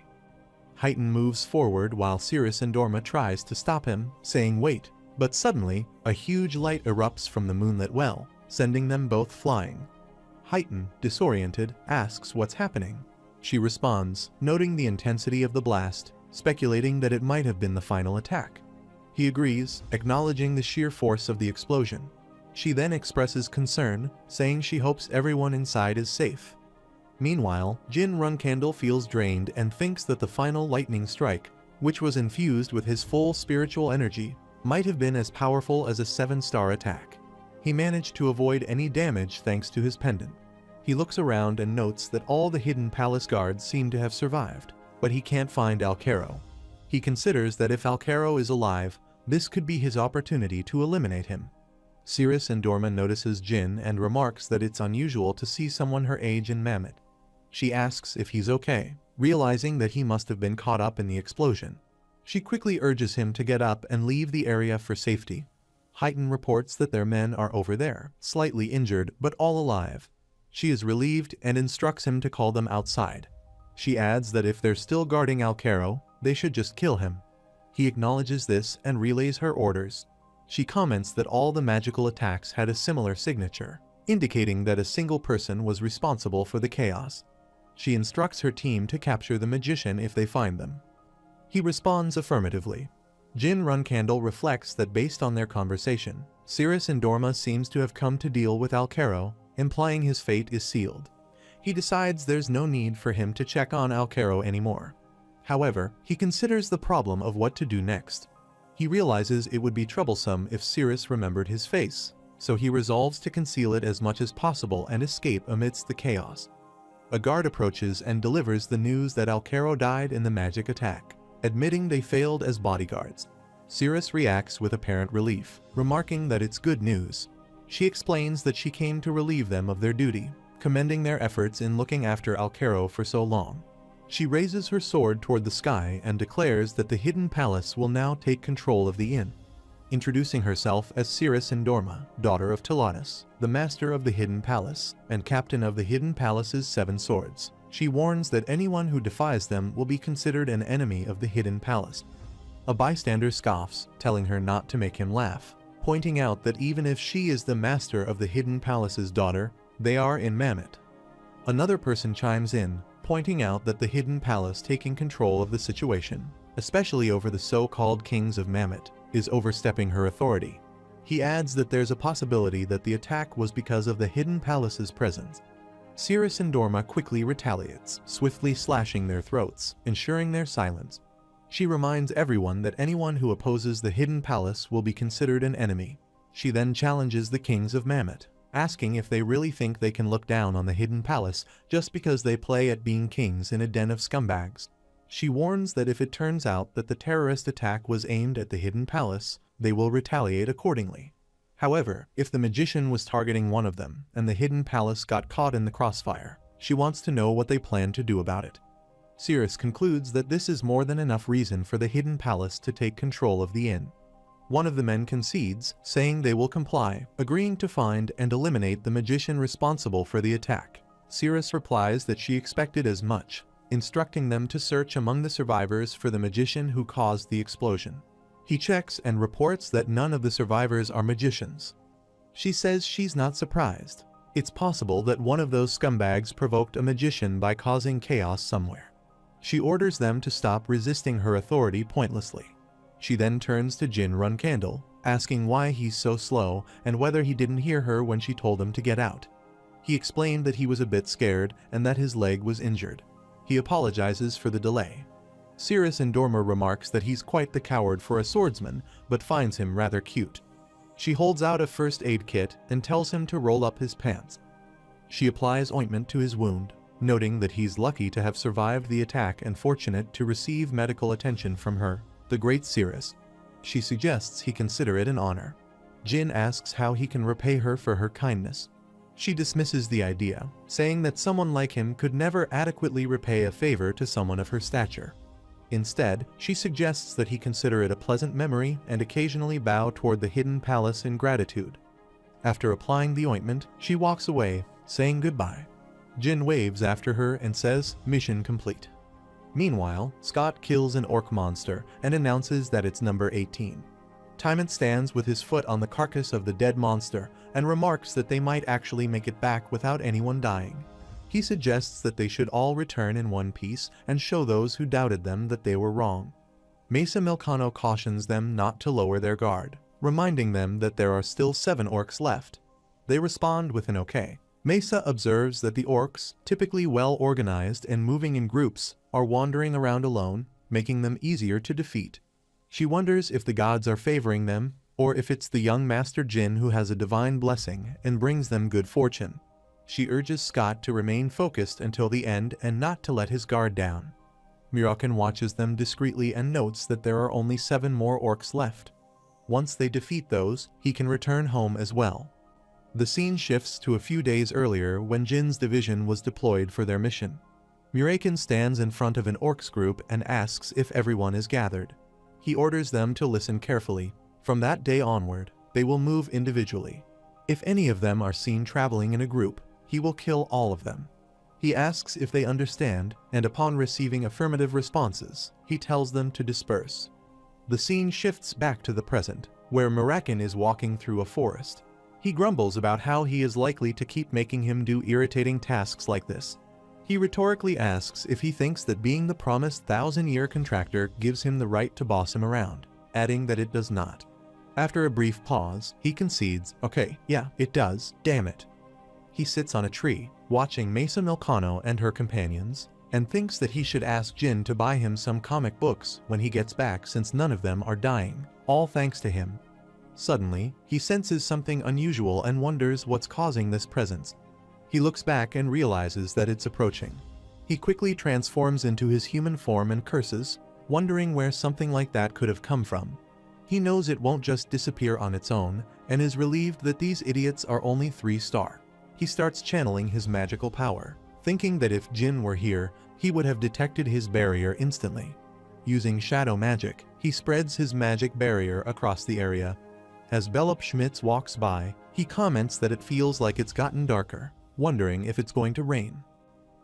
Heighten moves forward while Cirrus Endorma tries to stop him, saying wait, but suddenly, a huge light erupts from the Moonlit Well, sending them both flying. Heighten, disoriented, asks what's happening. She responds, noting the intensity of the blast, speculating that it might have been the final attack. He agrees, acknowledging the sheer force of the explosion. She then expresses concern, saying she hopes everyone inside is safe. Meanwhile, Jin Runcandle feels drained and thinks that the final lightning strike, which was infused with his full spiritual energy, might have been as powerful as a 7-star attack. He managed to avoid any damage thanks to his pendant. He looks around and notes that all the Hidden Palace guards seem to have survived, but he can't find Alkero. He considers that if Alkero is alive, this could be his opportunity to eliminate him. Cirrus Endorma notices Jin and remarks that it's unusual to see someone her age in Mammoth. She asks if he's okay, realizing that he must have been caught up in the explosion. She quickly urges him to get up and leave the area for safety. Heighten reports that their men are over there, slightly injured but all alive. She is relieved and instructs him to call them outside. She adds that if they're still guarding Alkero, they should just kill him. He acknowledges this and relays her orders. She comments that all the magical attacks had a similar signature, indicating that a single person was responsible for the chaos. She instructs her team to capture the magician if they find them. He responds affirmatively. Jin Runcandle reflects that based on their conversation, Cirrus Indorma seems to have come to deal with Alcaro, implying his fate is sealed. He decides there's no need for him to check on Alcaro anymore. However, he considers the problem of what to do next. He realizes it would be troublesome if Cirrus remembered his face, so he resolves to conceal it as much as possible and escape amidst the chaos. A guard approaches and delivers the news that Alcaro died in the magic attack, admitting they failed as bodyguards. Cirrus reacts with apparent relief, remarking that it's good news. She explains that she came to relieve them of their duty, commending their efforts in looking after Alcaro for so long. She raises her sword toward the sky and declares that the Hidden Palace will now take control of the inn, introducing herself as Cirrus Indorma, daughter of Talatus, the master of the Hidden Palace, and captain of the Hidden Palace's 7 swords. She warns that anyone who defies them will be considered an enemy of the Hidden Palace. A bystander scoffs, telling her not to make him laugh, pointing out that even if she is the master of the Hidden Palace's daughter, they are in Mammoth. Another person chimes in, pointing out that the Hidden Palace taking control of the situation, especially over the so-called kings of Mammoth, is overstepping her authority. He adds that there's a possibility that the attack was because of the Hidden Palace's presence. Cirrus Indorma quickly retaliates, swiftly slashing their throats, ensuring their silence. She reminds everyone that anyone who opposes the Hidden Palace will be considered an enemy. She then challenges the kings of Mammoth, asking if they really think they can look down on the Hidden Palace just because they play at being kings in a den of scumbags. She warns that if it turns out that the terrorist attack was aimed at the Hidden Palace, they will retaliate accordingly. However, if the magician was targeting one of them and the Hidden Palace got caught in the crossfire, she wants to know what they plan to do about it. Cirrus concludes that this is more than enough reason for the Hidden Palace to take control of the inn. One of the men concedes, saying they will comply, agreeing to find and eliminate the magician responsible for the attack. Cirrus replies that she expected as much, instructing them to search among the survivors for the magician who caused the explosion. He checks and reports that none of the survivors are magicians. She says she's not surprised. It's possible that one of those scumbags provoked a magician by causing chaos somewhere. She orders them to stop resisting her authority pointlessly. She then turns to Jin Runcandle, asking why he's so slow and whether he didn't hear her when she told him to get out. He explained that he was a bit scared and that his leg was injured. He apologizes for the delay. Cirrus Indorma remarks that he's quite the coward for a swordsman, but finds him rather cute. She holds out a first aid kit and tells him to roll up his pants. She applies ointment to his wound, noting that he's lucky to have survived the attack and fortunate to receive medical attention from her, the great Cirrus. She suggests he consider it an honor. Jin asks how he can repay her for her kindness. She dismisses the idea, saying that someone like him could never adequately repay a favor to someone of her stature. Instead, she suggests that he consider it a pleasant memory and occasionally bow toward the Hidden Palace in gratitude. After applying the ointment, she walks away, saying goodbye. Jin waves after her and says, "Mission complete." Meanwhile, Scott kills an orc monster and announces that it's number 18. Timon stands with his foot on the carcass of the dead monster and remarks that they might actually make it back without anyone dying. He suggests that they should all return in one piece and show those who doubted them that they were wrong. Mesa Milcano cautions them not to lower their guard, reminding them that there are still 7 orcs left. They respond with an okay. Mesa observes that the orcs, typically well organized and moving in groups, are wandering around alone, making them easier to defeat. She wonders if the gods are favoring them, or if it's the young Master Jin who has a divine blessing and brings them good fortune. She urges Scott to remain focused until the end and not to let his guard down. Muraken watches them discreetly and notes that there are only 7 more orcs left. Once they defeat those, he can return home as well. The scene shifts to a few days earlier when Jin's division was deployed for their mission. Muraken stands in front of an orcs group and asks if everyone is gathered. He orders them to listen carefully. From that day onward, they will move individually. If any of them are seen traveling in a group, he will kill all of them. He asks if they understand, and upon receiving affirmative responses, he tells them to disperse. The scene shifts back to the present, where Muraken is walking through a forest. He grumbles about how he is likely to keep making him do irritating tasks like this. He rhetorically asks if he thinks that being the promised 1,000-year contractor gives him the right to boss him around. adding that it does not. After a brief pause, he concedes, "Okay, yeah, it does, damn it." He sits on a tree, watching Mesa Milcano and her companions, and thinks that he should ask Jin to buy him some comic books when he gets back since none of them are dying, all thanks to him. Suddenly, he senses something unusual and wonders what's causing this presence. He looks back and realizes that it's approaching. He quickly transforms into his human form and curses, wondering where something like that could have come from. He knows it won't just disappear on its own, and is relieved that these idiots are only 3-star. He starts channeling his magical power, thinking that if Jin were here, he would have detected his barrier instantly. Using shadow magic, he spreads his magic barrier across the area. As Bellup Schmitz walks by, he comments that it feels like it's gotten darker, wondering if it's going to rain.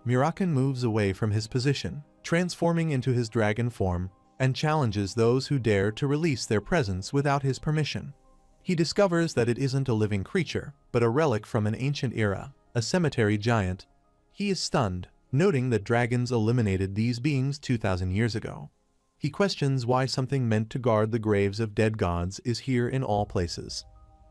Muraken moves away from his position, transforming into his dragon form, and challenges those who dare to release their presence without his permission. He discovers that it isn't a living creature, but a relic from an ancient era, a cemetery giant. He is stunned, noting that dragons eliminated these beings 2,000 years ago. He questions why something meant to guard the graves of dead gods is here in all places.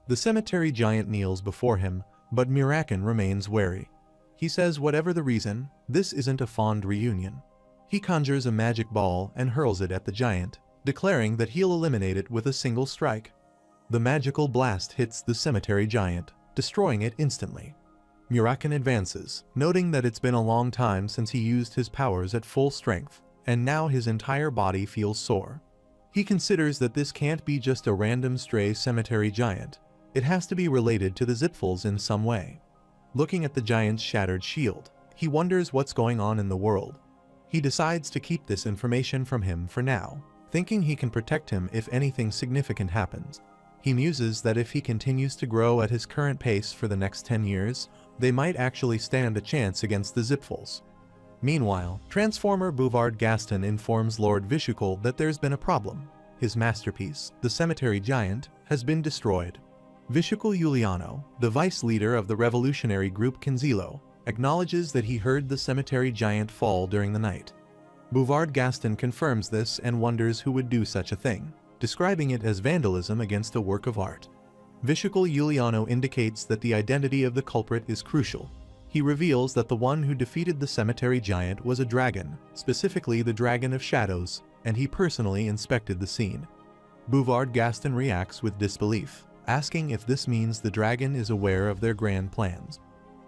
The cemetery giant kneels before him, but Muraken remains wary. He says whatever the reason, this isn't a fond reunion. He conjures a magic ball and hurls it at the giant, declaring that he'll eliminate it with a single strike. The magical blast hits the cemetery giant, destroying it instantly. Muraken advances, noting that it's been a long time since he used his powers at full strength, and now his entire body feels sore. He considers that this can't be just a random stray cemetery giant. It has to be related to the Zipfels in some way. Looking at the giant's shattered shield, he wonders what's going on in the world. He decides to keep this information from him for now, thinking he can protect him if anything significant happens. He muses that if he continues to grow at his current pace for the next 10 years, they might actually stand a chance against the Zipfels. Meanwhile, Transformer Bouvard Gaston informs Lord Vishukul that there's been a problem. His masterpiece, the cemetery giant, has been destroyed. Vishukul Giuliano, the vice leader of the revolutionary group Kenzilo, acknowledges that he heard the cemetery giant fall during the night. Bouvard Gaston confirms this and wonders who would do such a thing, describing it as vandalism against a work of art. Vishukul Giuliano indicates that the identity of the culprit is crucial. He reveals that the one who defeated the cemetery giant was a dragon, specifically the Dragon of Shadows, and he personally inspected the scene. Bouvard Gaston reacts with disbelief, asking if this means the dragon is aware of their grand plans.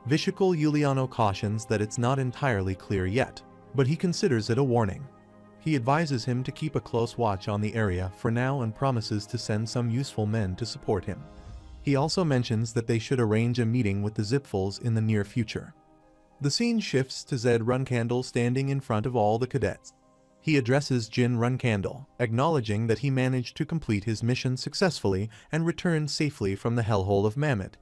Vishukul Giuliano cautions that it's not entirely clear yet, but he considers it a warning. He advises him to keep a close watch on the area for now and promises to send some useful men to support him. He also mentions that they should arrange a meeting with the Zipfels in the near future. The scene shifts to Zed Runcandle standing in front of all the cadets. He addresses Jin Runcandle, acknowledging that he managed to complete his mission successfully and return safely from the hellhole of Mammoth.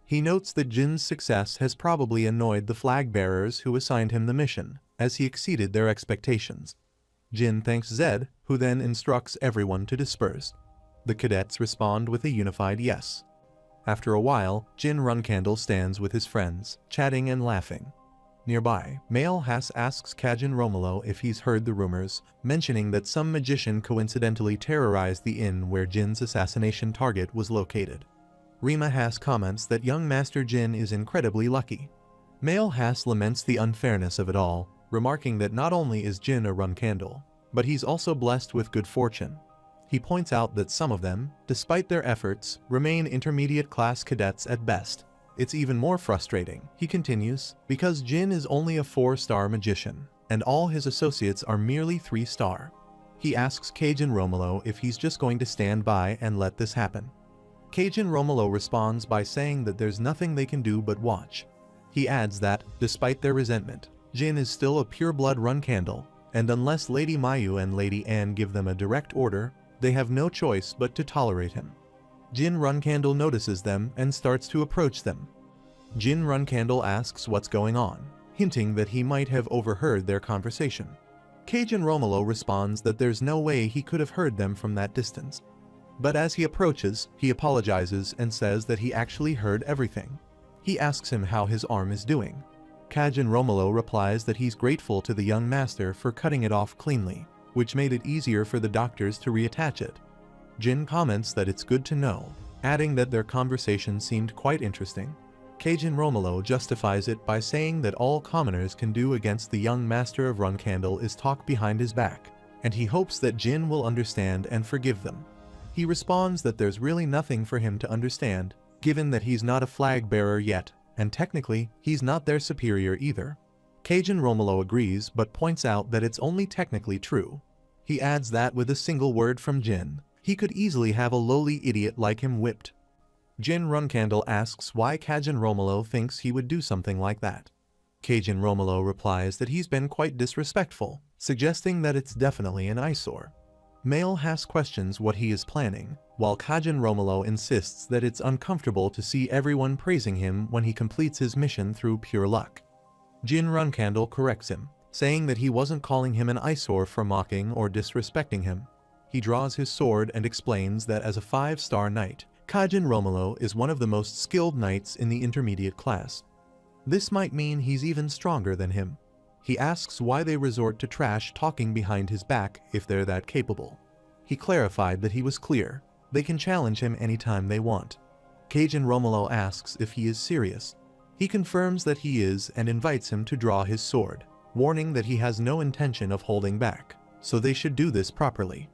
He notes that Jin's success has probably annoyed the flag bearers who assigned him the mission, as he exceeded their expectations. Jin thanks Zed, who then instructs everyone to disperse. The cadets respond with a unified yes. After a while, Jin Runcandle stands with his friends, chatting and laughing. Nearby, Mael Hass asks Kajin Romolo if he's heard the rumors, mentioning that some magician coincidentally terrorized the inn where Jin's assassination target was located. Rima Hass comments that young Master Jin is incredibly lucky. Mael Hass laments the unfairness of it all, remarking that not only is Jin a Runcandle, but he's also blessed with good fortune. He points out that some of them, despite their efforts, remain intermediate class cadets at best. It's even more frustrating, he continues, because Jin is only a 4-star magician, and all his associates are merely 3-star. He asks Kajin Romolo if he's just going to stand by and let this happen. Kajin Romolo responds by saying that there's nothing they can do but watch. He adds that, despite their resentment, Jin is still a pure-blood Runcandle, and unless Lady Mayu and Lady Anne give them a direct order, they have no choice but to tolerate him. Jin Runcandle notices them and starts to approach them. Jin Runcandle asks what's going on, hinting that he might have overheard their conversation. Kajin Romolo responds that there's no way he could have heard them from that distance. But as he approaches, he apologizes and says that he actually heard everything. He asks him how his arm is doing. Kajin Romolo replies that he's grateful to the young master for cutting it off cleanly, which made it easier for the doctors to reattach it. Jin comments that it's good to know, adding that their conversation seemed quite interesting. Kajin Romolo justifies it by saying that all commoners can do against the young master of Runkandle is talk behind his back, and he hopes that Jin will understand and forgive them. He responds that there's really nothing for him to understand, given that he's not a flag bearer yet, and technically, he's not their superior either. Kajin Romolo agrees but points out that it's only technically true. He adds that with a single word from Jin, he could easily have a lowly idiot like him whipped. Jin Runkandle asks why Kajin Romolo thinks he would do something like that. Kajin Romolo replies that he's been quite disrespectful, suggesting that it's definitely an eyesore. Mail has questions what he is planning, while Kajin Romolo insists that it's uncomfortable to see everyone praising him when he completes his mission through pure luck. Jin Runkandle corrects him, saying that he wasn't calling him an eyesore for mocking or disrespecting him. He draws his sword and explains that as a 5-star knight, Kajin Romolo is one of the most skilled knights in the intermediate class. This might mean he's even stronger than him. He asks why they resort to trash talking behind his back if they're that capable. He clarified that he was clear. They can challenge him anytime they want. Kajin Romolo asks if he is serious. He confirms that he is and invites him to draw his sword, warning that he has no intention of holding back, so they should do this properly.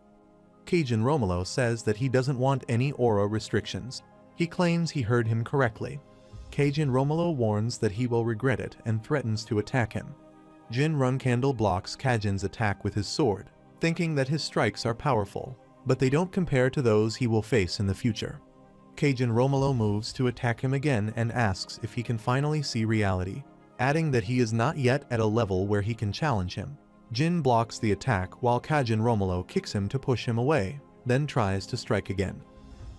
Kajin Romolo says that he doesn't want any aura restrictions. He claims he heard him correctly. Kajin Romolo warns that he will regret it and threatens to attack him. Jin Runkandle blocks Kajin's attack with his sword, thinking that his strikes are powerful, but they don't compare to those he will face in the future. Kajin Romolo moves to attack him again and asks if he can finally see reality, adding that he is not yet at a level where he can challenge him. Jin blocks the attack while Kajin Romolo kicks him to push him away, then tries to strike again.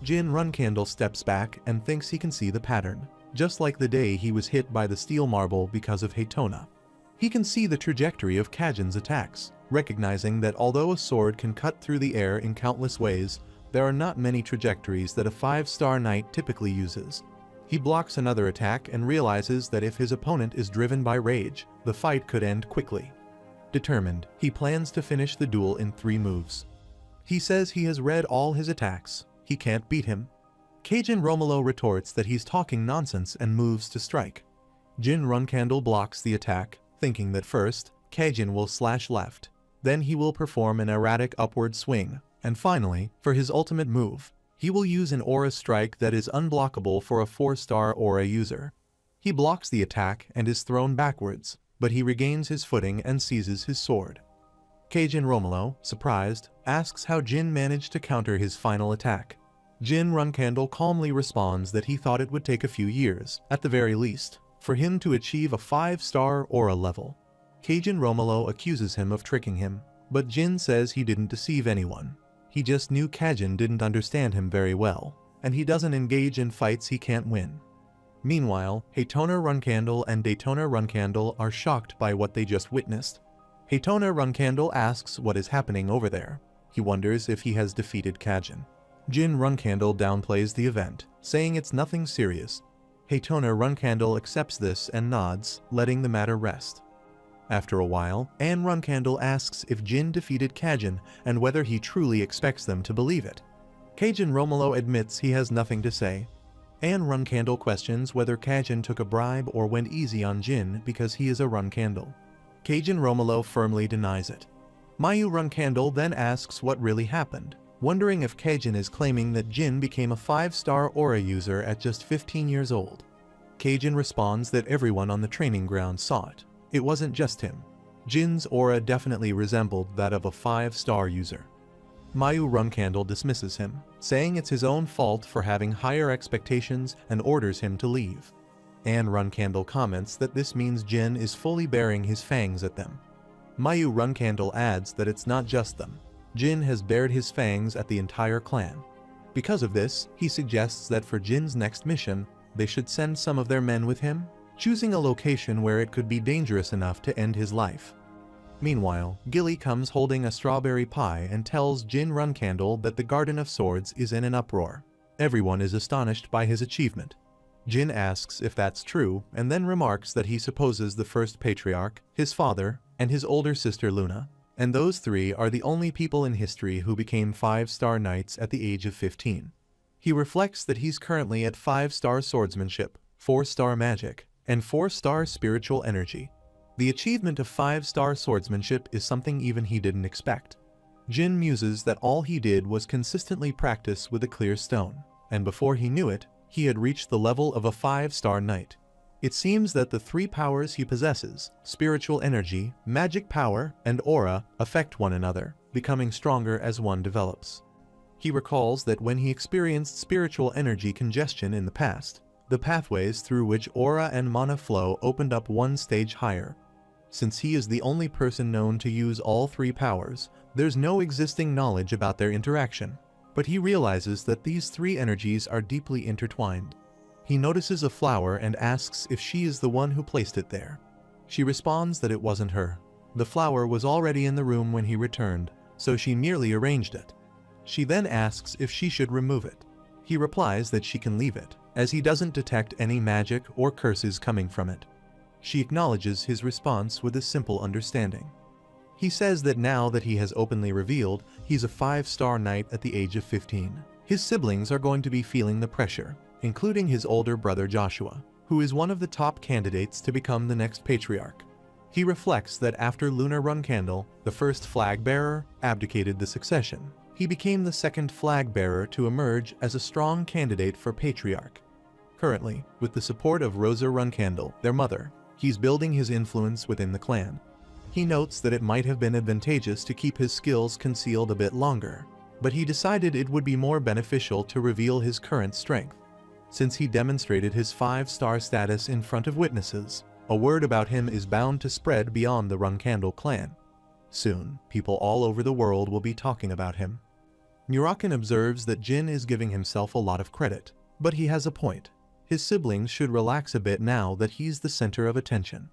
Jin Runkandle steps back and thinks he can see the pattern, just like the day he was hit by the steel marble because of Haytona. He can see the trajectory of Kajin's attacks, recognizing that although a sword can cut through the air in countless ways, there are not many trajectories that a 5-star knight typically uses. He blocks another attack and realizes that if his opponent is driven by rage, the fight could end quickly. Determined, he plans to finish the duel in 3 moves. He says he has read all his attacks. He can't beat him. Kajin Romolo retorts that he's talking nonsense and moves to strike. Jin Runkandle blocks the attack, thinking that first, Kajin will slash left, then he will perform an erratic upward swing, and finally, for his ultimate move, he will use an aura strike that is unblockable for a 4-star aura user. He blocks the attack and is thrown backwards, but he regains his footing and seizes his sword. Kajin Romolo, surprised, asks how Jin managed to counter his final attack. Jin Runkandle calmly responds that he thought it would take a few years, at the very least, for him to achieve a 5-star aura level. Kajin Romolo accuses him of tricking him, but Jin says he didn't deceive anyone. He just knew Kajin didn't understand him very well, and he doesn't engage in fights he can't win. Meanwhile, Haytona Runkandle and Daytona Runkandle are shocked by what they just witnessed. Haytona Runkandle asks what is happening over there. He wonders if he has defeated Kajin. Jin Runkandle downplays the event, saying it's nothing serious. Haytona Runkandle accepts this and nods, letting the matter rest. After a while, Anne Runkandle asks if Jin defeated Kajin and whether he truly expects them to believe it. Kajin Romolo admits he has nothing to say. Anne Runkandle questions whether Kajin took a bribe or went easy on Jin because he is a Runkandle. Kajin Romolo firmly denies it. Mayu Runkandle then asks what really happened, wondering if Kajin is claiming that Jin became a 5-star aura user at just 15 years old. Kajin responds that everyone on the training ground saw it. It wasn't just him. Jin's aura definitely resembled that of a 5-star user. Mayu Runkandle dismisses him, saying it's his own fault for having higher expectations and orders him to leave. Anne Runkandle comments that this means Jin is fully baring his fangs at them. Mayu Runkandle adds that it's not just them. Jin has bared his fangs at the entire clan. Because of this, he suggests that for Jin's next mission, they should send some of their men with him, choosing a location where it could be dangerous enough to end his life. Meanwhile, Gilly comes holding a strawberry pie and tells Jin Runkandle that the Garden of Swords is in an uproar. Everyone is astonished by his achievement. Jin asks if that's true and then remarks that he supposes the first patriarch, his father, and his older sister Luna, and those three are the only people in history who became 5-star knights at the age of 15. He reflects that he's currently at 5-star swordsmanship, 4-star magic, and 4-star spiritual energy. The achievement of 5-star swordsmanship is something even he didn't expect. Jin muses that all he did was consistently practice with a clear stone, and before he knew it, he had reached the level of a 5-star knight. It seems that the three powers he possesses, spiritual energy, magic power, and aura, affect one another, becoming stronger as one develops. He recalls that when he experienced spiritual energy congestion in the past, the pathways through which aura and mana flow opened up one stage higher. Since he is the only person known to use all three powers, there's no existing knowledge about their interaction, but he realizes that these three energies are deeply intertwined. He notices a flower and asks if she is the one who placed it there. She responds that it wasn't her. The flower was already in the room when he returned, so she merely arranged it. She then asks if she should remove it. He replies that she can leave it, as he doesn't detect any magic or curses coming from it. She acknowledges his response with a simple understanding. He says that now that he has openly revealed he's a 5-star knight at the age of 15, his siblings are going to be feeling the pressure, including his older brother Joshua, who is one of the top candidates to become the next patriarch. He reflects that after Lunar Runcandle, the first flag bearer, abdicated the succession, he became the second flag bearer to emerge as a strong candidate for patriarch. Currently, with the support of Rosa Runcandle, their mother, he's building his influence within the clan. He notes that it might have been advantageous to keep his skills concealed a bit longer, but he decided it would be more beneficial to reveal his current strength. Since he demonstrated his 5-star status in front of witnesses, a word about him is bound to spread beyond the Runcandle clan. Soon, people all over the world will be talking about him. Murakan observes that Jin is giving himself a lot of credit, but he has a point. His siblings should relax a bit now that he's the center of attention.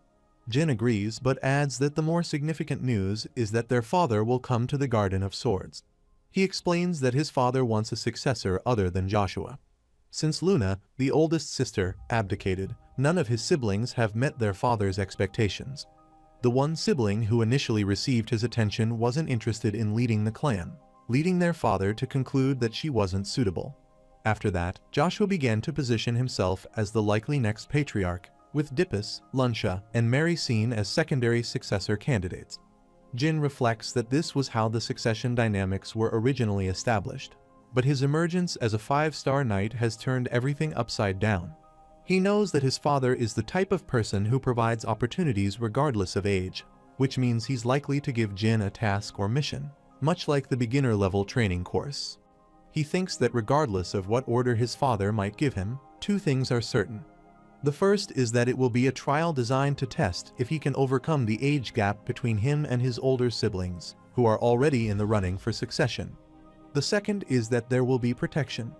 Jin agrees but adds that the more significant news is that their father will come to the Garden of Swords. He explains that his father wants a successor other than Joshua. Since Luna, the oldest sister, abdicated, none of his siblings have met their father's expectations. The one sibling who initially received his attention wasn't interested in leading the clan, leading their father to conclude that she wasn't suitable. After that, Joshua began to position himself as the likely next patriarch, with Dippus, Lunsha, and Mary seen as secondary successor candidates. Jin reflects that this was how the succession dynamics were originally established, but his emergence as a 5-star knight has turned everything upside down. He knows that his father is the type of person who provides opportunities regardless of age, which means he's likely to give Jin a task or mission, much like the beginner-level training course. He thinks that regardless of what order his father might give him, two things are certain. The first is that it will be a trial designed to test if he can overcome the age gap between him and his older siblings, who are already in the running for succession. The second is that there will be protection.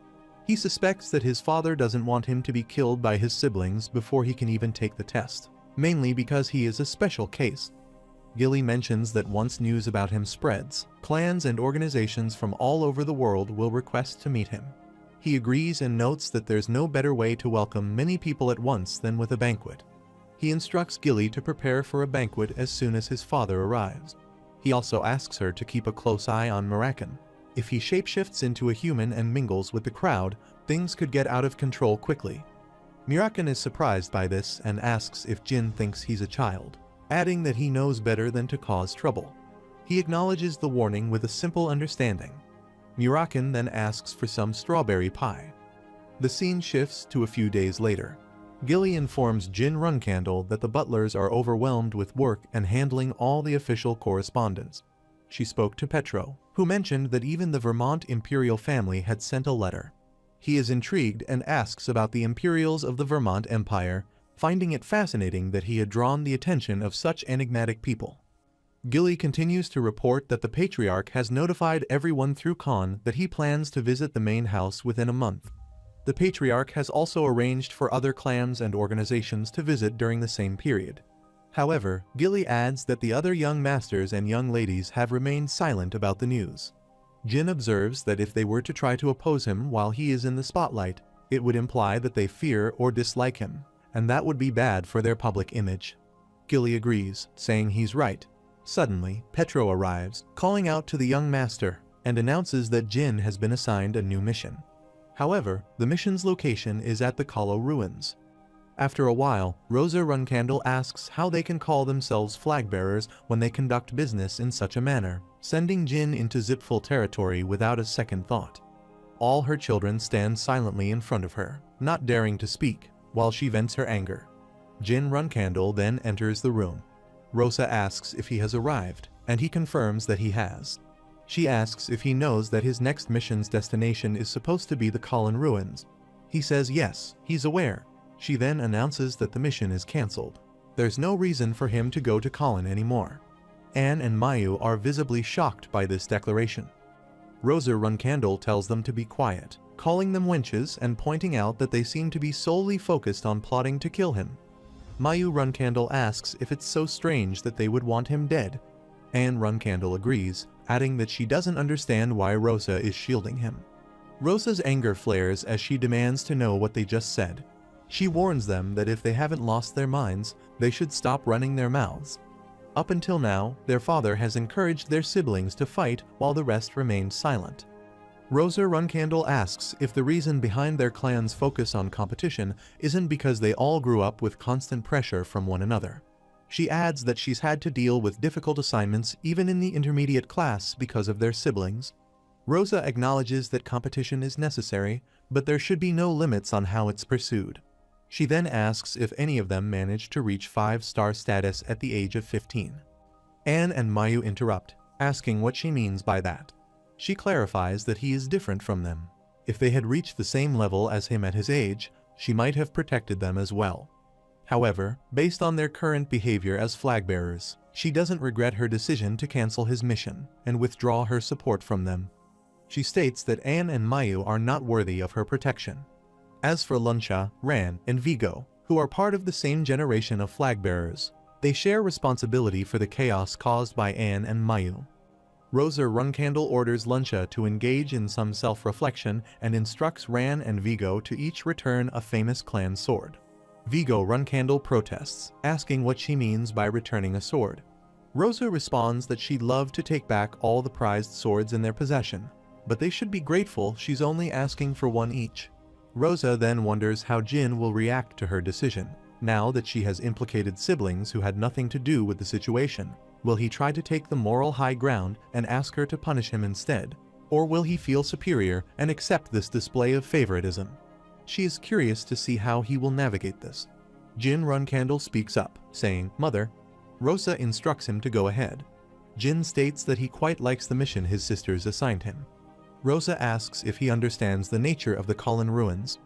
He suspects that his father doesn't want him to be killed by his siblings before he can even take the test, mainly because he is a special case. Gilly mentions that once news about him spreads, clans and organizations from all over the world will request to meet him. He agrees and notes that there's no better way to welcome many people at once than with a banquet. He instructs Gilly to prepare for a banquet as soon as his father arrives. He also asks her to keep a close eye on Murakan. If he shapeshifts into a human and mingles with the crowd, things could get out of control quickly. Murakan is surprised by this and asks if Jin thinks he's a child, adding that he knows better than to cause trouble. He acknowledges the warning with a simple understanding. Murakan then asks for some strawberry pie. The scene shifts to a few days later. Gilly informs Jin Runcandle that the butlers are overwhelmed with work and handling all the official correspondence. She spoke to Petro, who mentioned that even the Vermont imperial family had sent a letter. He is intrigued and asks about the Imperials of the Vermont Empire, finding it fascinating that he had drawn the attention of such enigmatic people. Gilly continues to report that the Patriarch has notified everyone through Khan that he plans to visit the main house within a month. The Patriarch has also arranged for other clans and organizations to visit during the same period. However, Gilly adds that the other young masters and young ladies have remained silent about the news. Jin observes that if they were to try to oppose him while he is in the spotlight, it would imply that they fear or dislike him, and that would be bad for their public image. Gilly agrees, saying he's right. Suddenly, Petro arrives, calling out to the young master, and announces that Jin has been assigned a new mission. However, the mission's location is at the Kalo ruins. After a while, Rosa Runcandle asks how they can call themselves flag-bearers when they conduct business in such a manner, sending Jin into Zipful territory without a second thought. All her children stand silently in front of her, not daring to speak, while she vents her anger. Jin Runcandle then enters the room. Rosa asks if he has arrived, and he confirms that he has. She asks if he knows that his next mission's destination is supposed to be the Kallen ruins. He says yes, he's aware. She then announces that the mission is cancelled. There's no reason for him to go to Kallen anymore. Anne and Mayu are visibly shocked by this declaration. Rosa Runcandle tells them to be quiet, calling them wenches and pointing out that they seem to be solely focused on plotting to kill him. Mayu Runcandle asks if it's so strange that they would want him dead. Anne Runcandle agrees, adding that she doesn't understand why Rosa is shielding him. Rosa's anger flares as she demands to know what they just said. She warns them that if they haven't lost their minds, they should stop running their mouths. Up until now, their father has encouraged their siblings to fight while the rest remained silent. Rosa Runcandle asks if the reason behind their clan's focus on competition isn't because they all grew up with constant pressure from one another. She adds that she's had to deal with difficult assignments even in the intermediate class because of their siblings. Rosa acknowledges that competition is necessary, but there should be no limits on how it's pursued. She then asks if any of them managed to reach 5-star status at the age of 15. Anne and Mayu interrupt, asking what she means by that. She clarifies that he is different from them. If they had reached the same level as him at his age, she might have protected them as well. However, based on their current behavior as flag-bearers, she doesn't regret her decision to cancel his mission and withdraw her support from them. She states that Anne and Mayu are not worthy of her protection. As for Lunsha, Ran, and Vigo, who are part of the same generation of flag-bearers, they share responsibility for the chaos caused by Anne and Mayu. Rosa Runcandle orders Lunsha to engage in some self-reflection and instructs Ran and Vigo to each return a famous clan sword. Vigo Runcandle protests, asking what she means by returning a sword. Rosa responds that she'd love to take back all the prized swords in their possession, but they should be grateful she's only asking for one each. Rosa then wonders how Jin will react to her decision, now that she has implicated siblings who had nothing to do with the situation. Will he try to take the moral high ground and ask her to punish him instead? Or will he feel superior and accept this display of favoritism? She is curious to see how he will navigate this. Jin Runcandle speaks up, saying, "Mother." Rosa instructs him to go ahead. Jin states that he quite likes the mission his sisters assigned him. Rosa asks if he understands the nature of the Kallen ruins.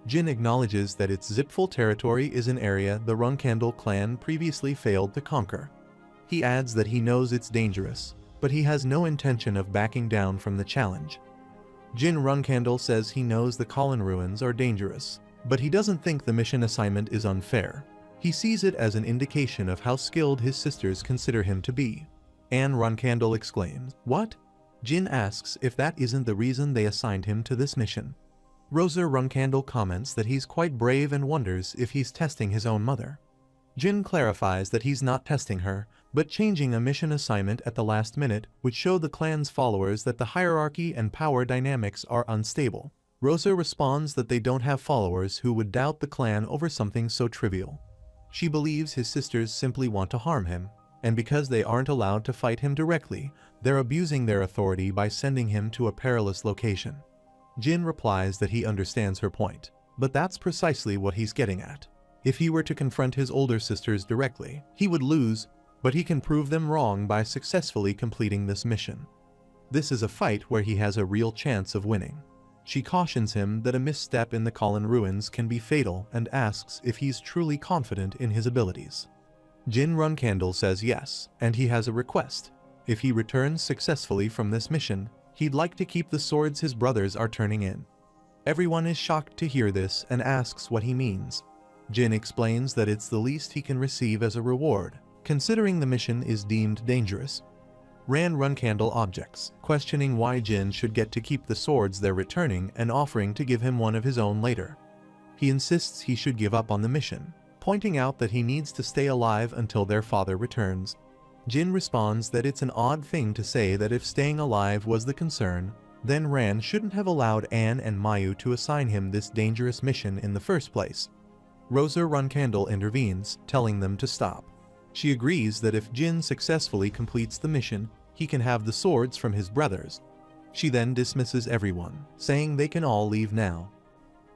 Jin acknowledges that its Zipful territory is an area the Runcandle clan previously failed to conquer. He adds that he knows it's dangerous, but he has no intention of backing down from the challenge. Jin Runcandle says he knows the Kallen ruins are dangerous, but he doesn't think the mission assignment is unfair. He sees it as an indication of how skilled his sisters consider him to be. Anne Runcandle exclaims, "What?" Jin asks if that isn't the reason they assigned him to this mission. Rosa Runcandle comments that he's quite brave and wonders if he's testing his own mother. Jin clarifies that he's not testing her, but changing a mission assignment at the last minute would show the clan's followers that the hierarchy and power dynamics are unstable. Rosa responds that they don't have followers who would doubt the clan over something so trivial. She believes his sisters simply want to harm him, and because they aren't allowed to fight him directly, they're abusing their authority by sending him to a perilous location. Jin replies that he understands her point, but that's precisely what he's getting at. If he were to confront his older sisters directly, he would lose, but he can prove them wrong by successfully completing this mission. This is a fight where he has a real chance of winning. She cautions him that a misstep in the Kallen ruins can be fatal and asks if he's truly confident in his abilities. Jin Runcandle says yes, and he has a request. If he returns successfully from this mission, he'd like to keep the swords his brothers are turning in. Everyone is shocked to hear this and asks what he means. Jin explains that it's the least he can receive as a reward, considering the mission is deemed dangerous. Ran Runcandle objects, questioning why Jin should get to keep the swords they're returning and offering to give him one of his own later. He insists he should give up on the mission, pointing out that he needs to stay alive until their father returns. Jin responds that it's an odd thing to say that if staying alive was the concern, then Ran shouldn't have allowed Anne and Mayu to assign him this dangerous mission in the first place. Rosa Runkandle intervenes, telling them to stop. She agrees that if Jin successfully completes the mission, he can have the swords from his brothers. She then dismisses everyone, saying they can all leave now.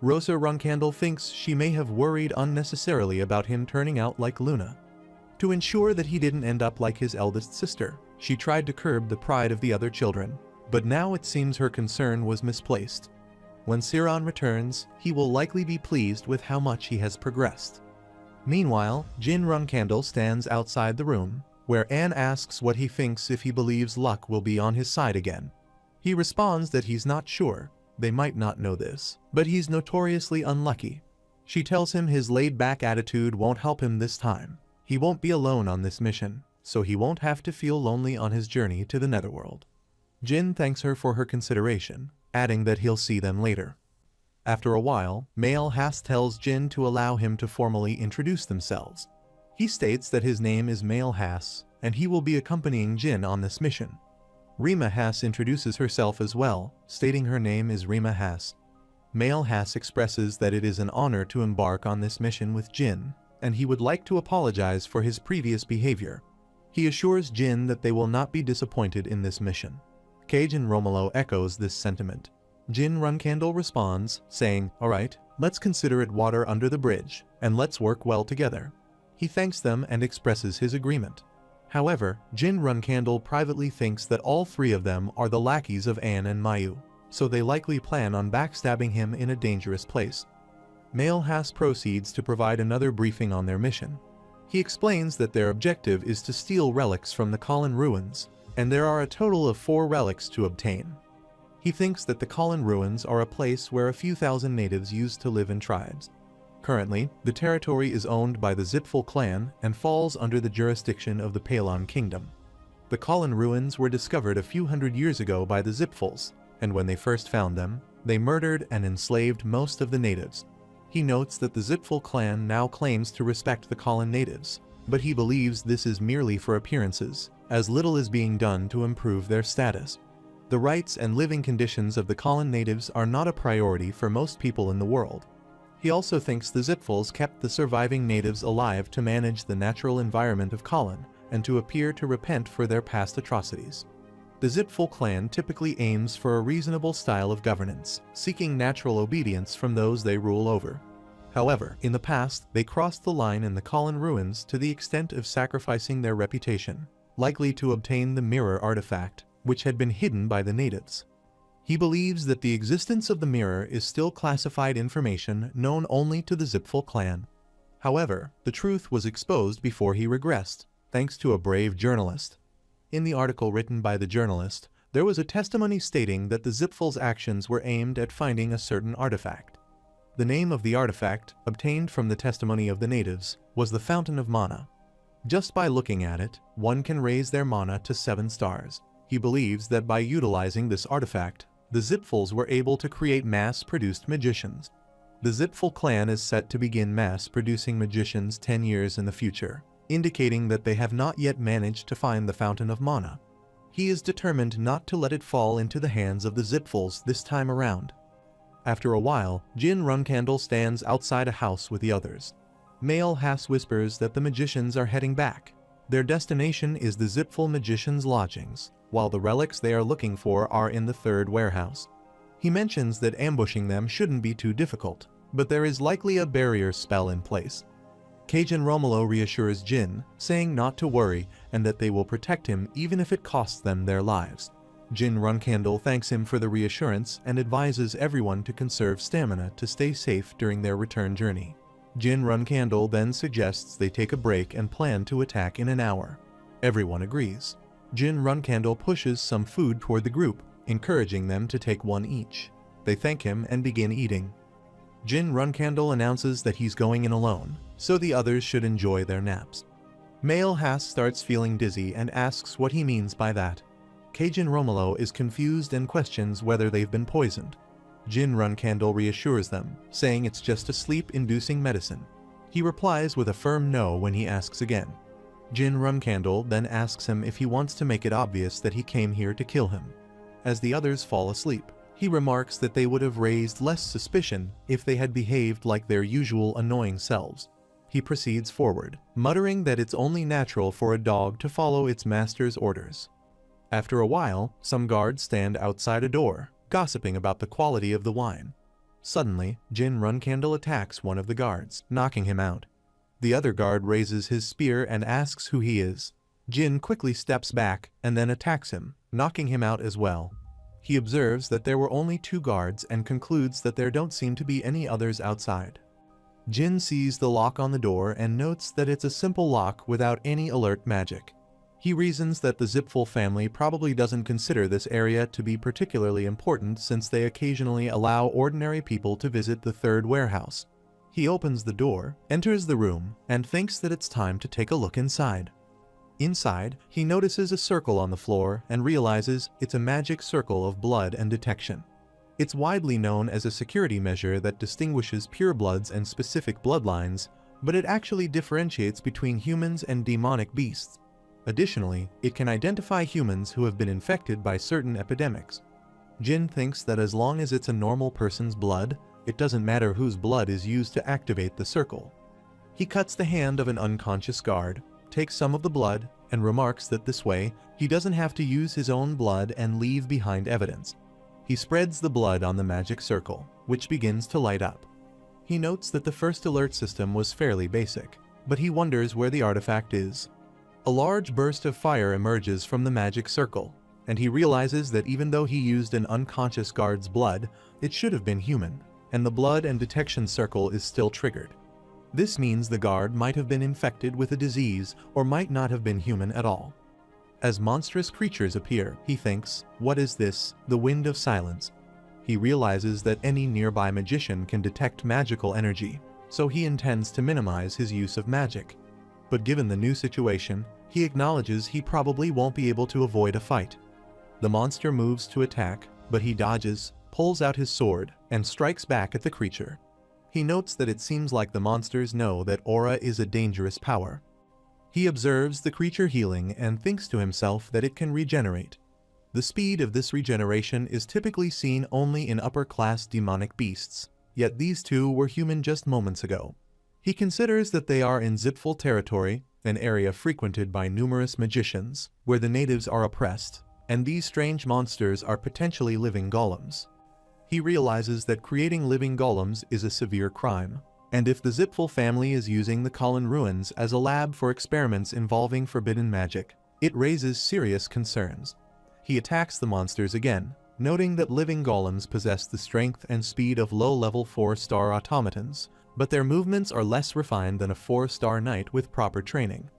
Rosa Runkandle thinks she may have worried unnecessarily about him turning out like Luna. To ensure that he didn't end up like his eldest sister, she tried to curb the pride of the other children, but now it seems her concern was misplaced. When Siran returns, he will likely be pleased with how much he has progressed. Meanwhile, Jin Runkandle stands outside the room, where Anne asks what he thinks if he believes luck will be on his side again. He responds that he's not sure, they might not know this, but he's notoriously unlucky. She tells him his laid-back attitude won't help him this time. He won't be alone on this mission, so he won't have to feel lonely on his journey to the Netherworld. Jin thanks her for her consideration, adding that he'll see them later. After a while, Maelhaas tells Jin to allow him to formally introduce themselves. He states that his name is Maelhaas, and he will be accompanying Jin on this mission. Rima Haas introduces herself as well, stating her name is Rima Haas. Maelhaas expresses that it is an honor to embark on this mission with Jin, and he would like to apologize for his previous behavior. He assures Jin that they will not be disappointed in this mission. Cajun Romolo echoes this sentiment. Jin Runkandle responds, saying, "Alright, let's consider it water under the bridge, and let's work well together." He thanks them and expresses his agreement. However, Jin Runkandle privately thinks that all three of them are the lackeys of Anne and Mayu, so they likely plan on backstabbing him in a dangerous place. Maelhaas proceeds to provide another briefing on their mission. He explains that their objective is to steal relics from the Kholin ruins, and there are a total of 4 relics to obtain. He thinks that the Kholin ruins are a place where a few thousand natives used to live in tribes. Currently, the territory is owned by the Zipful clan and falls under the jurisdiction of the Palon kingdom. The Kholin ruins were discovered a few hundred years ago by the Zipfuls, and when they first found them, they murdered and enslaved most of the natives. He notes that the Zipful clan now claims to respect the Kholin natives, but he believes this is merely for appearances, as little is being done to improve their status. The rights and living conditions of the Kholin natives are not a priority for most people in the world. He also thinks the Zipfuls kept the surviving natives alive to manage the natural environment of Kholin and to appear to repent for their past atrocities. The Zipful clan typically aims for a reasonable style of governance, seeking natural obedience from those they rule over. However, in the past, they crossed the line in the Kholin ruins to the extent of sacrificing their reputation, likely to obtain the mirror artifact, which had been hidden by the natives. He believes that the existence of the mirror is still classified information known only to the Zipful clan. However, the truth was exposed before he regressed, thanks to a brave journalist. In the article written by the journalist, there was a testimony stating that the Zipful's actions were aimed at finding a certain artifact. The name of the artifact, obtained from the testimony of the natives, was the Fountain of Mana. Just by looking at it, one can raise their mana to 7 stars. He believes that by utilizing this artifact, the Zipfuls were able to create mass-produced magicians. The Zipful clan is set to begin mass-producing magicians 10 years in the future, indicating that they have not yet managed to find the Fountain of Mana. He is determined not to let it fall into the hands of the Zipfuls this time around. After a while, Jin Runkandle stands outside a house with the others. Maelhaas whispers that the magicians are heading back. Their destination is the Zipful magicians' lodgings, while the relics they are looking for are in the 3rd warehouse. He mentions that ambushing them shouldn't be too difficult, but there is likely a barrier spell in place. Cajun Romolo reassures Jin, saying not to worry and that they will protect him even if it costs them their lives. Jin Runkandle thanks him for the reassurance and advises everyone to conserve stamina to stay safe during their return journey. Jin Runkandle then suggests they take a break and plan to attack in an hour. Everyone agrees. Jin Runkandle pushes some food toward the group, encouraging them to take one each. They thank him and begin eating. Jin Runkandle announces that he's going in alone, so the others should enjoy their naps. Maelhaas starts feeling dizzy and asks what he means by that. Cajun Romolo is confused and questions whether they've been poisoned. Jin Runkandle reassures them, saying it's just a sleep-inducing medicine. He replies with a firm no when he asks again. Jin Runcandle then asks him if he wants to make it obvious that he came here to kill him. As the others fall asleep, he remarks that they would have raised less suspicion if they had behaved like their usual annoying selves. He proceeds forward, muttering that it's only natural for a dog to follow its master's orders. After a while, some guards stand outside a door, gossiping about the quality of the wine. Suddenly, Jin Runcandle attacks one of the guards, knocking him out. The other guard raises his spear and asks who he is. Jin quickly steps back and then attacks him, knocking him out as well. He observes that there were only 2 guards and concludes that there don't seem to be any others outside. Jin sees the lock on the door and notes that it's a simple lock without any alert magic. He reasons that the Zipful family probably doesn't consider this area to be particularly important since they occasionally allow ordinary people to visit the 3rd warehouse. He opens the door, enters the room, and thinks that it's time to take a look inside. Inside, he notices a circle on the floor and realizes it's a magic circle of blood and detection. It's widely known as a security measure that distinguishes purebloods and specific bloodlines, but it actually differentiates between humans and demonic beasts. Additionally, it can identify humans who have been infected by certain epidemics. Jin thinks that as long as it's a normal person's blood, it doesn't matter whose blood is used to activate the circle. He cuts the hand of an unconscious guard, takes some of the blood, and remarks that this way, he doesn't have to use his own blood and leave behind evidence. He spreads the blood on the magic circle, which begins to light up. He notes that the first alert system was fairly basic, but he wonders where the artifact is. A large burst of fire emerges from the magic circle, and he realizes that even though he used an unconscious guard's blood, it should have been human, and the blood and detection circle is still triggered. This means the guard might have been infected with a disease or might not have been human at all. As monstrous creatures appear, he thinks, what is this, the wind of silence? He realizes that any nearby magician can detect magical energy, so he intends to minimize his use of magic. But given the new situation, he acknowledges he probably won't be able to avoid a fight. The monster moves to attack, but he dodges, pulls out his sword, and strikes back at the creature. He notes that it seems like the monsters know that aura is a dangerous power. He observes the creature healing and thinks to himself that it can regenerate. The speed of this regeneration is typically seen only in upper-class demonic beasts, yet these 2 were human just moments ago. He considers that they are in Zipful territory, an area frequented by numerous magicians, where the natives are oppressed, and these strange monsters are potentially living golems. He realizes that creating living golems is a severe crime, and if the Zipful family is using the Kallen ruins as a lab for experiments involving forbidden magic, it raises serious concerns. He attacks the monsters again, noting that living golems possess the strength and speed of low-level 4-star automatons, but their movements are less refined than a 4-star knight with proper training.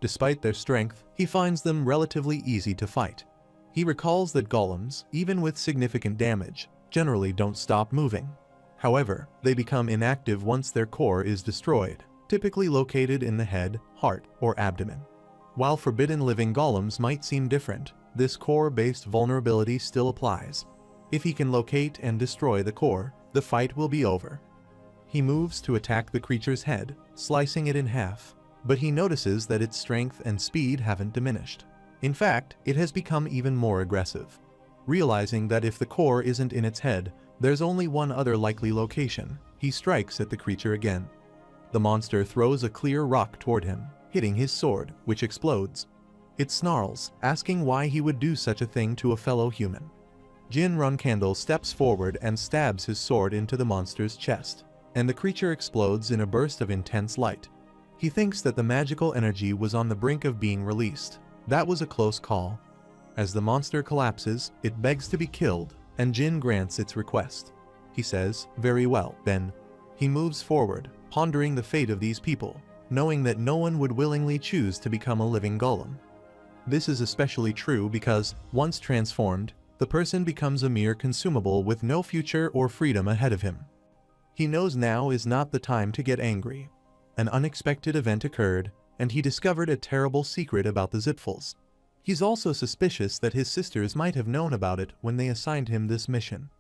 Despite their strength, he finds them relatively easy to fight. He recalls that golems, even with significant damage, generally don't stop moving. However, they become inactive once their core is destroyed, typically located in the head, heart, or abdomen. While forbidden living golems might seem different, this core-based vulnerability still applies. If he can locate and destroy the core, the fight will be over. He moves to attack the creature's head, slicing it in half, but he notices that its strength and speed haven't diminished. In fact, it has become even more aggressive. Realizing that if the core isn't in its head, there's only one other likely location, he strikes at the creature again. The monster throws a clear rock toward him, hitting his sword, which explodes. It snarls, asking why he would do such a thing to a fellow human. Jin Runcandle steps forward and stabs his sword into the monster's chest, and the creature explodes in a burst of intense light. He thinks that the magical energy was on the brink of being released. That was a close call. As the monster collapses, it begs to be killed, and Jin grants its request. He says, "Very well, then." He moves forward, pondering the fate of these people, knowing that no one would willingly choose to become a living golem. This is especially true because, once transformed, the person becomes a mere consumable with no future or freedom ahead of him. He knows now is not the time to get angry. An unexpected event occurred, and he discovered a terrible secret about the Zipfuls. He's also suspicious that his sisters might have known about it when they assigned him this mission.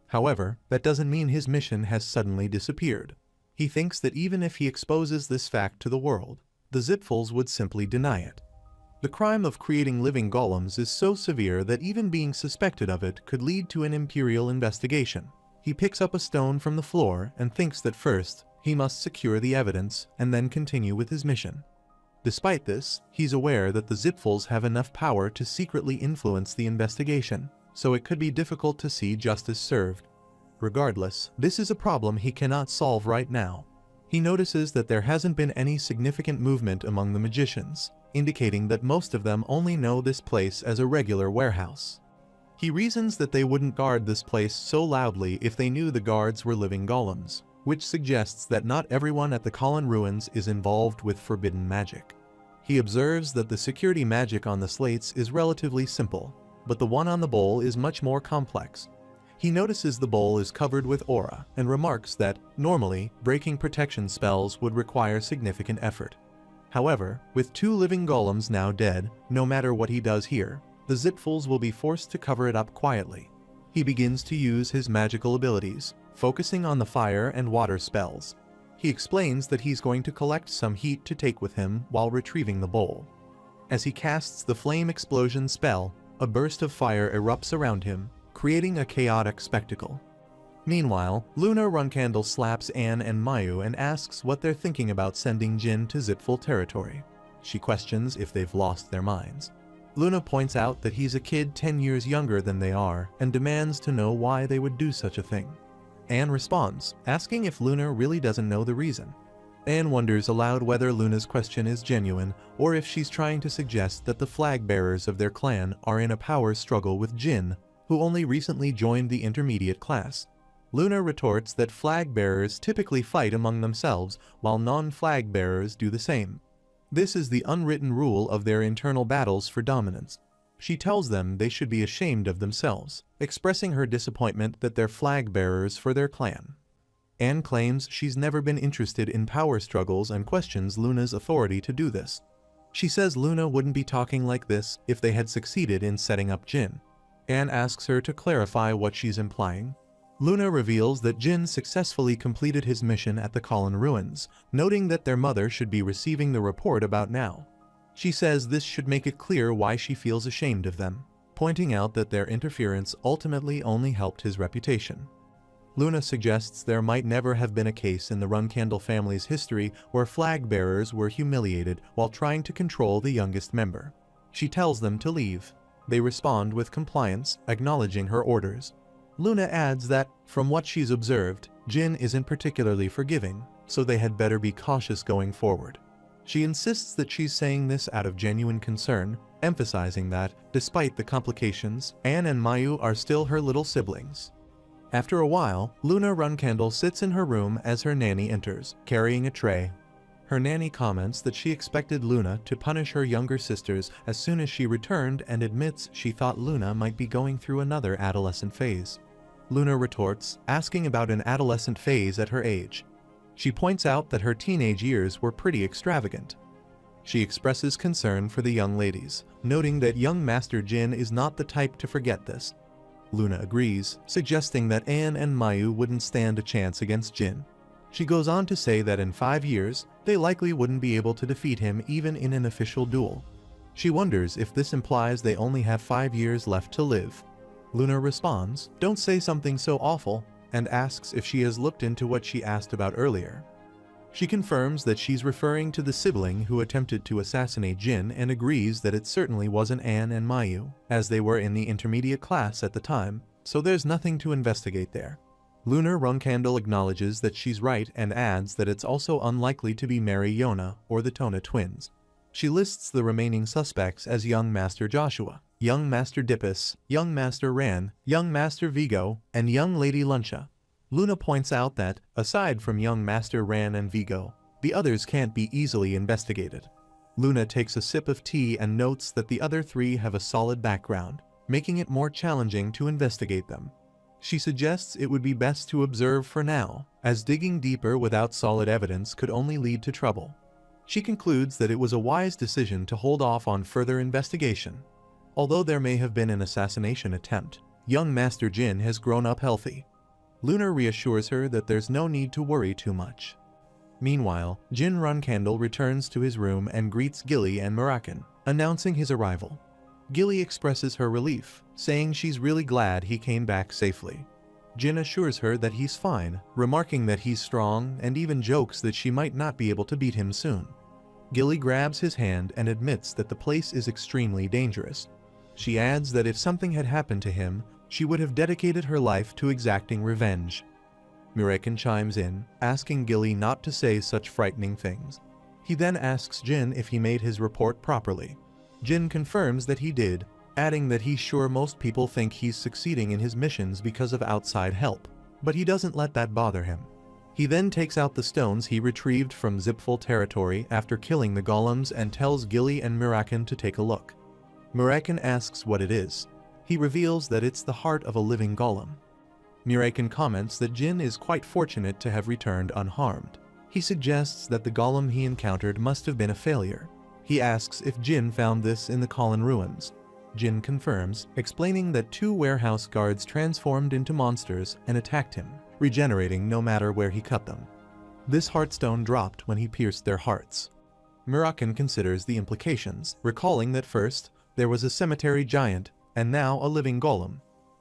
However, that doesn't mean his mission has suddenly disappeared. He thinks that even if he exposes this fact to the world, the Zipfuls would simply deny it. The crime of creating living golems is so severe that even being suspected of it could lead to an imperial investigation. He picks up a stone from the floor and thinks that first, he must secure the evidence and then continue with his mission. Despite this, he's aware that the Zipfuls have enough power to secretly influence the investigation, so it could be difficult to see justice served. Regardless, this is a problem he cannot solve right now. He notices that there hasn't been any significant movement among the magicians, indicating that most of them only know this place as a regular warehouse. He reasons that they wouldn't guard this place so loudly if they knew the guards were living golems, which suggests that not everyone at the Colin Ruins is involved with forbidden magic. He observes that the security magic on the slates is relatively simple, but the one on the bowl is much more complex. He notices the bowl is covered with aura and remarks that, normally, breaking protection spells would require significant effort. However, with 2 living golems now dead, no matter what he does here, the Zipfuls will be forced to cover it up quietly. He begins to use his magical abilities, focusing on the fire and water spells. He explains that he's going to collect some heat to take with him while retrieving the bowl. As he casts the flame explosion spell, a burst of fire erupts around him, creating a chaotic spectacle. Meanwhile, Luna Runcandle slaps Anne and Mayu and asks what they're thinking about sending Jin to Zipful territory. She questions if they've lost their minds. Luna points out that he's a kid 10 years younger than they are and demands to know why they would do such a thing. Anne responds, asking if Luna really doesn't know the reason. Anne wonders aloud whether Luna's question is genuine or if she's trying to suggest that the flag bearers of their clan are in a power struggle with Jin, who only recently joined the intermediate class. Luna retorts that flag bearers typically fight among themselves while non-flag bearers do the same. This is the unwritten rule of their internal battles for dominance. She tells them they should be ashamed of themselves, expressing her disappointment that they're flag bearers for their clan. Anne claims she's never been interested in power struggles and questions Luna's authority to do this. She says Luna wouldn't be talking like this if they had succeeded in setting up Jin. Anne asks her to clarify what she's implying. Luna reveals that Jin successfully completed his mission at the Colin Ruins, noting that their mother should be receiving the report about now. She says this should make it clear why she feels ashamed of them, pointing out that their interference ultimately only helped his reputation. Luna suggests there might never have been a case in the Runcandle family's history where flag bearers were humiliated while trying to control the youngest member. She tells them to leave. They respond with compliance, acknowledging her orders. Luna adds that, from what she's observed, Jin isn't particularly forgiving, so they had better be cautious going forward. She insists that she's saying this out of genuine concern, emphasizing that, despite the complications, Anne and Mayu are still her little siblings. After a while, Luna Runcandle sits in her room as her nanny enters, carrying a tray. Her nanny comments that she expected Luna to punish her younger sisters as soon as she returned and admits she thought Luna might be going through another adolescent phase. Luna retorts, asking about an adolescent phase at her age. She points out that her teenage years were pretty extravagant. She expresses concern for the young ladies, noting that young Master Jin is not the type to forget this. Luna agrees, suggesting that Anne and Mayu wouldn't stand a chance against Jin. She goes on to say that in 5 years, they likely wouldn't be able to defeat him even in an official duel. She wonders if this implies they only have 5 years left to live. Luna responds, "Don't say something so awful," and asks if she has looked into what she asked about earlier. She confirms that she's referring to the sibling who attempted to assassinate Jin and agrees that it certainly wasn't Anne and Mayu, as they were in the intermediate class at the time, so there's nothing to investigate there. Luna Runcandle acknowledges that she's right and adds that it's also unlikely to be Mary Yona or the Tona twins. She lists the remaining suspects as young Master Joshua, young Master Dippus, young Master Ran, young Master Vigo, and young Lady Luncia. Luna points out that, aside from young Master Ran and Vigo, the others can't be easily investigated. Luna takes a sip of tea and notes that the other 3 have a solid background, making it more challenging to investigate them. She suggests it would be best to observe for now, as digging deeper without solid evidence could only lead to trouble. She concludes that it was a wise decision to hold off on further investigation. Although there may have been an assassination attempt, young Master Jin has grown up healthy. Luna reassures her that there's no need to worry too much. Meanwhile, Jin Runkandle returns to his room and greets Gilly and Mirakan, announcing his arrival. Gilly expresses her relief, saying she's really glad he came back safely. Jin assures her that he's fine, remarking that he's strong and even jokes that she might not be able to beat him soon. Gilly grabs his hand and admits that the place is extremely dangerous. She adds that if something had happened to him, she would have dedicated her life to exacting revenge. Mirakan chimes in, asking Gilly not to say such frightening things. He then asks Jin if he made his report properly. Jin confirms that he did, adding that he's sure most people think he's succeeding in his missions because of outside help, but he doesn't let that bother him. He then takes out the stones he retrieved from Zipful territory after killing the golems and tells Gilly and Mirakan to take a look. Mirakan asks what it is. He reveals that it's the heart of a living golem. Mirakan comments that Jin is quite fortunate to have returned unharmed. He suggests that the golem he encountered must have been a failure. He asks if Jin found this in the Kholin ruins. Jin confirms, explaining that 2 warehouse guards transformed into monsters and attacked him, regenerating no matter where he cut them. This heartstone dropped when he pierced their hearts. Mirakan considers the implications, recalling that first, there was a cemetery giant, and now a living golem.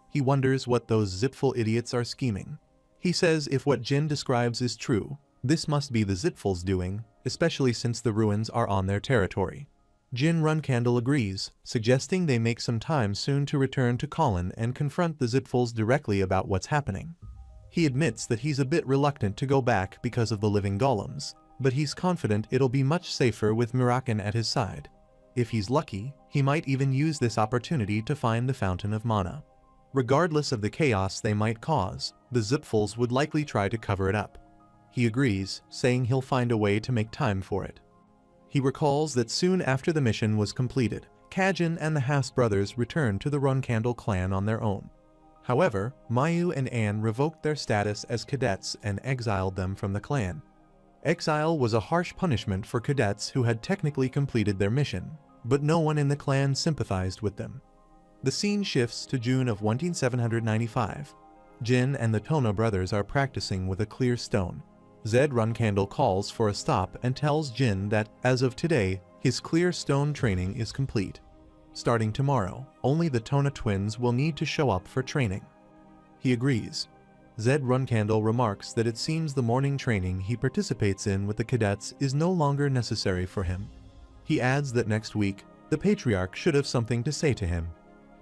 He wonders what those Zipful idiots are scheming. He says if what Jin describes is true, this must be the Zipful's doing, especially since the ruins are on their territory. Jin Runkandle agrees, suggesting they make some time soon to return to Kholin and confront the Zipfuls directly about what's happening. He admits that he's a bit reluctant to go back because of the living golems, but he's confident it'll be much safer with Mirakan at his side. If he's lucky, he might even use this opportunity to find the Fountain of Mana. Regardless of the chaos they might cause, the Zipfuls would likely try to cover it up. He agrees, saying he'll find a way to make time for it. He recalls that soon after the mission was completed, Kajin and the Haas brothers returned to the Runkandle clan on their own. However, Mayu and Anne revoked their status as cadets and exiled them from the clan. Exile was a harsh punishment for cadets who had technically completed their mission, but no one in the clan sympathized with them. The scene shifts to June of 1795. Jin and the Tona brothers are practicing with a clear stone. Zed Runkandle calls for a stop and tells Jin that, as of today, his clear stone training is complete. Starting tomorrow, only the Tona twins will need to show up for training. He agrees. Zed Runkandle remarks that it seems the morning training he participates in with the cadets is no longer necessary for him. He adds that next week, the Patriarch should have something to say to him.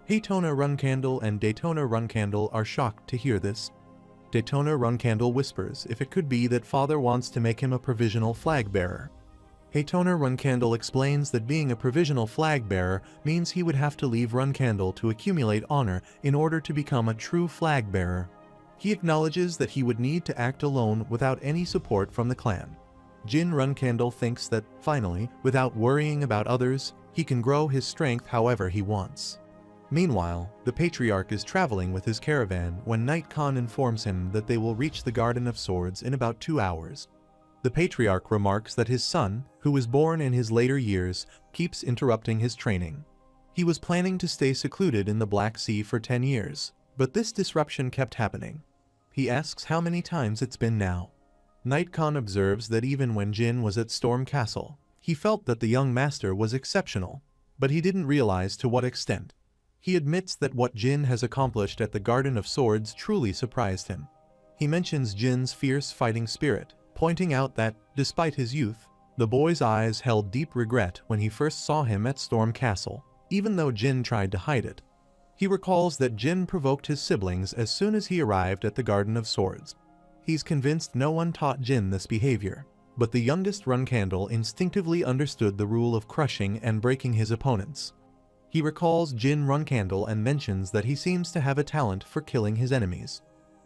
Haytona Runkandle and Daytona Runkandle are shocked to hear this. Daytona Runkandle whispers if it could be that Father wants to make him a provisional flag bearer. Haytona Runkandle explains that being a provisional flag bearer means he would have to leave Runkandle to accumulate honor in order to become a true flag bearer. He acknowledges that he would need to act alone without any support from the clan. Jin Runkandle thinks that, finally, without worrying about others, he can grow his strength however he wants. Meanwhile, the Patriarch is traveling with his caravan when Knight Khan informs him that they will reach the Garden of Swords in about 2 hours. The Patriarch remarks that his son, who was born in his later years, keeps interrupting his training. He was planning to stay secluded in the Black Sea for 10 years, but this disruption kept happening. He asks how many times it's been now. Knight Khan observes that even when Jin was at Storm Castle, he felt that the young master was exceptional, but he didn't realize to what extent. He admits that what Jin has accomplished at the Garden of Swords truly surprised him. He mentions Jin's fierce fighting spirit, pointing out that, despite his youth, the boy's eyes held deep regret when he first saw him at Storm Castle, even though Jin tried to hide it. He recalls that Jin provoked his siblings as soon as he arrived at the Garden of Swords. He's convinced no one taught Jin this behavior, but the youngest Runkandle instinctively understood the rule of crushing and breaking his opponents. He recalls Jin Runkandle and mentions that he seems to have a talent for killing his enemies.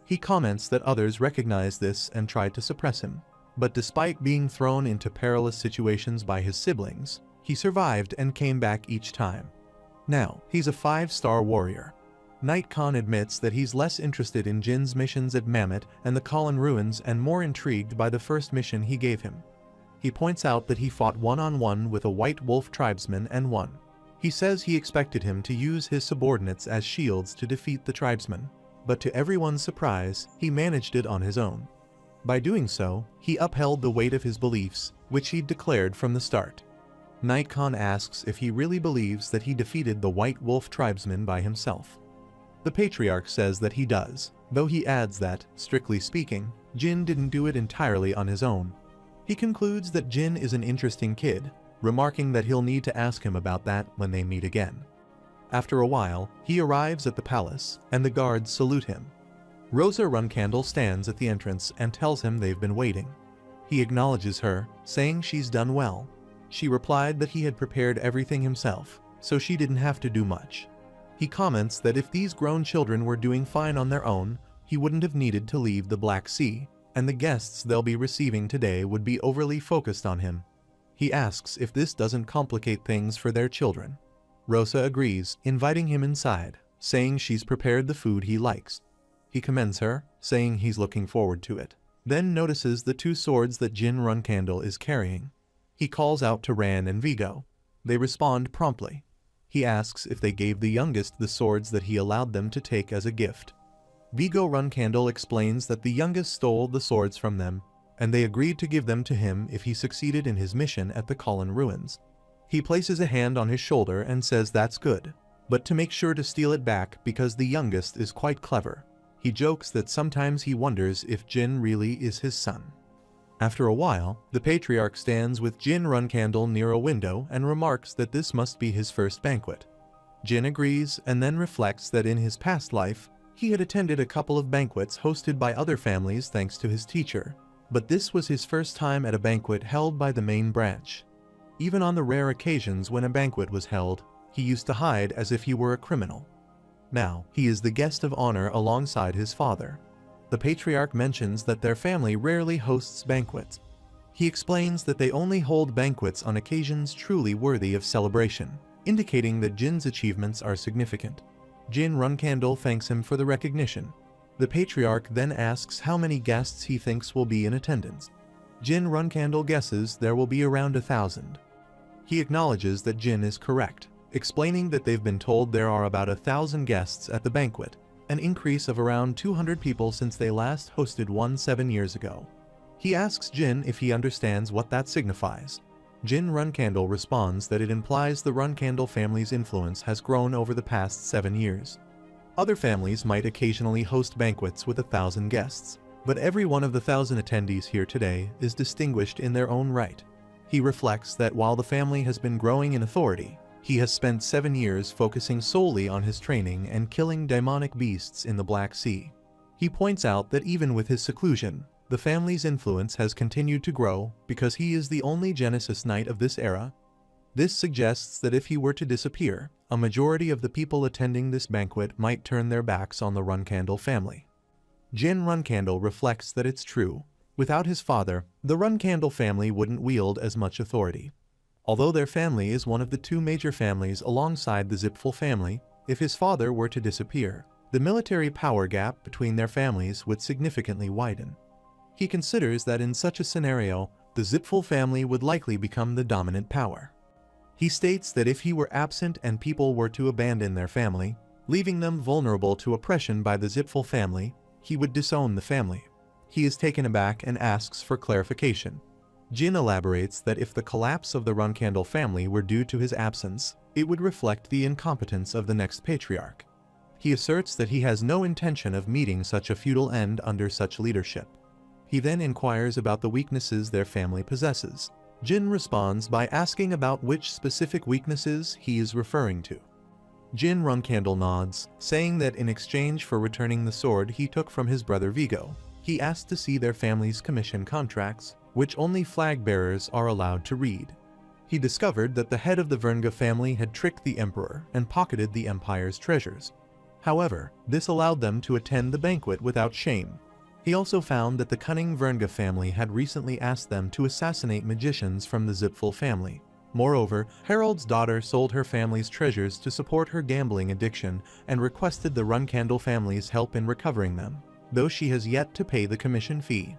He comments that others recognize this and try to suppress him, but despite being thrown into perilous situations by his siblings, he survived and came back each time. Now, he's a 5-star warrior. Knight Khan admits that he's less interested in Jin's missions at Mammoth and the Kholin ruins and more intrigued by the first mission he gave him. He points out that he fought one-on-one with a White Wolf tribesman and won. He says he expected him to use his subordinates as shields to defeat the tribesman, but to everyone's surprise, he managed it on his own. By doing so, he upheld the weight of his beliefs, which he'd declared from the start. Night Khan asks if he really believes that he defeated the White Wolf tribesmen by himself. The Patriarch says that he does, though he adds that, strictly speaking, Jin didn't do it entirely on his own. He concludes that Jin is an interesting kid, remarking that he'll need to ask him about that when they meet again. After a while, he arrives at the palace, and the guards salute him. Rosa Runcandle stands at the entrance and tells him they've been waiting. He acknowledges her, saying she's done well. She replied that he had prepared everything himself, so she didn't have to do much. He comments that if these grown children were doing fine on their own, he wouldn't have needed to leave the Black Sea, and the guests they'll be receiving today would be overly focused on him. He asks if this doesn't complicate things for their children. Rosa agrees, inviting him inside, saying she's prepared the food he likes. He commends her, saying he's looking forward to it, then notices the 2 swords that Jin Runcandle is carrying. He calls out to Ran and Vigo. They respond promptly. He asks if they gave the youngest the swords that he allowed them to take as a gift. Vigo Runcandle explains that the youngest stole the swords from them, and they agreed to give them to him if he succeeded in his mission at the Colin ruins. He places a hand on his shoulder and says that's good, but to make sure to steal it back because the youngest is quite clever. He jokes that sometimes he wonders if Jin really is his son. After a while, the Patriarch stands with Jin Runcandle near a window and remarks that this must be his first banquet. Jin agrees and then reflects that in his past life, he had attended a couple of banquets hosted by other families thanks to his teacher, but this was his first time at a banquet held by the main branch. Even on the rare occasions when a banquet was held, he used to hide as if he were a criminal. Now, he is the guest of honor alongside his father. The Patriarch mentions that their family rarely hosts banquets. He explains that they only hold banquets on occasions truly worthy of celebration, indicating that Jin's achievements are significant. Jin Runcandle thanks him for the recognition. The Patriarch then asks how many guests he thinks will be in attendance. Jin Runcandle guesses there will be around 1,000. He acknowledges that Jin is correct, explaining that they've been told there are about 1,000 guests at the banquet, an increase of around 200 people since they last hosted one 7 years ago. He asks Jin if he understands what that signifies. Jin Runcandle responds that it implies the Runcandle family's influence has grown over the past 7 years. Other families might occasionally host banquets with 1,000 guests, but every one of the 1,000 attendees here today is distinguished in their own right. He reflects that while the family has been growing in authority, he has spent 7 years focusing solely on his training and killing demonic beasts in the Black Sea. He points out that even with his seclusion, the family's influence has continued to grow because he is the only Genesis Knight of this era. This suggests that if he were to disappear, a majority of the people attending this banquet might turn their backs on the Runcandle family. Jin Runcandle reflects that it's true. Without his father, the Runcandle family wouldn't wield as much authority. Although their family is one of the 2 major families alongside the Zipfel family, if his father were to disappear, the military power gap between their families would significantly widen. He considers that in such a scenario, the Zipfel family would likely become the dominant power. He states that if he were absent and people were to abandon their family, leaving them vulnerable to oppression by the Zipfel family, he would disown the family. He is taken aback and asks for clarification. Jin elaborates that if the collapse of the Runcandle family were due to his absence, it would reflect the incompetence of the next Patriarch. He asserts that he has no intention of meeting such a futile end under such leadership. He then inquires about the weaknesses their family possesses. Jin responds by asking about which specific weaknesses he is referring to. Jin Runcandle nods, saying that in exchange for returning the sword he took from his brother Vigo, he asked to see their family's commission contracts, which only flag bearers are allowed to read. He discovered that the head of the Vernga family had tricked the emperor and pocketed the empire's treasures. However, this allowed them to attend the banquet without shame. He also found that the cunning Vernga family had recently asked them to assassinate magicians from the Zipfel family. Moreover, Harold's daughter sold her family's treasures to support her gambling addiction and requested the Runcandle family's help in recovering them, though she has yet to pay the commission fee.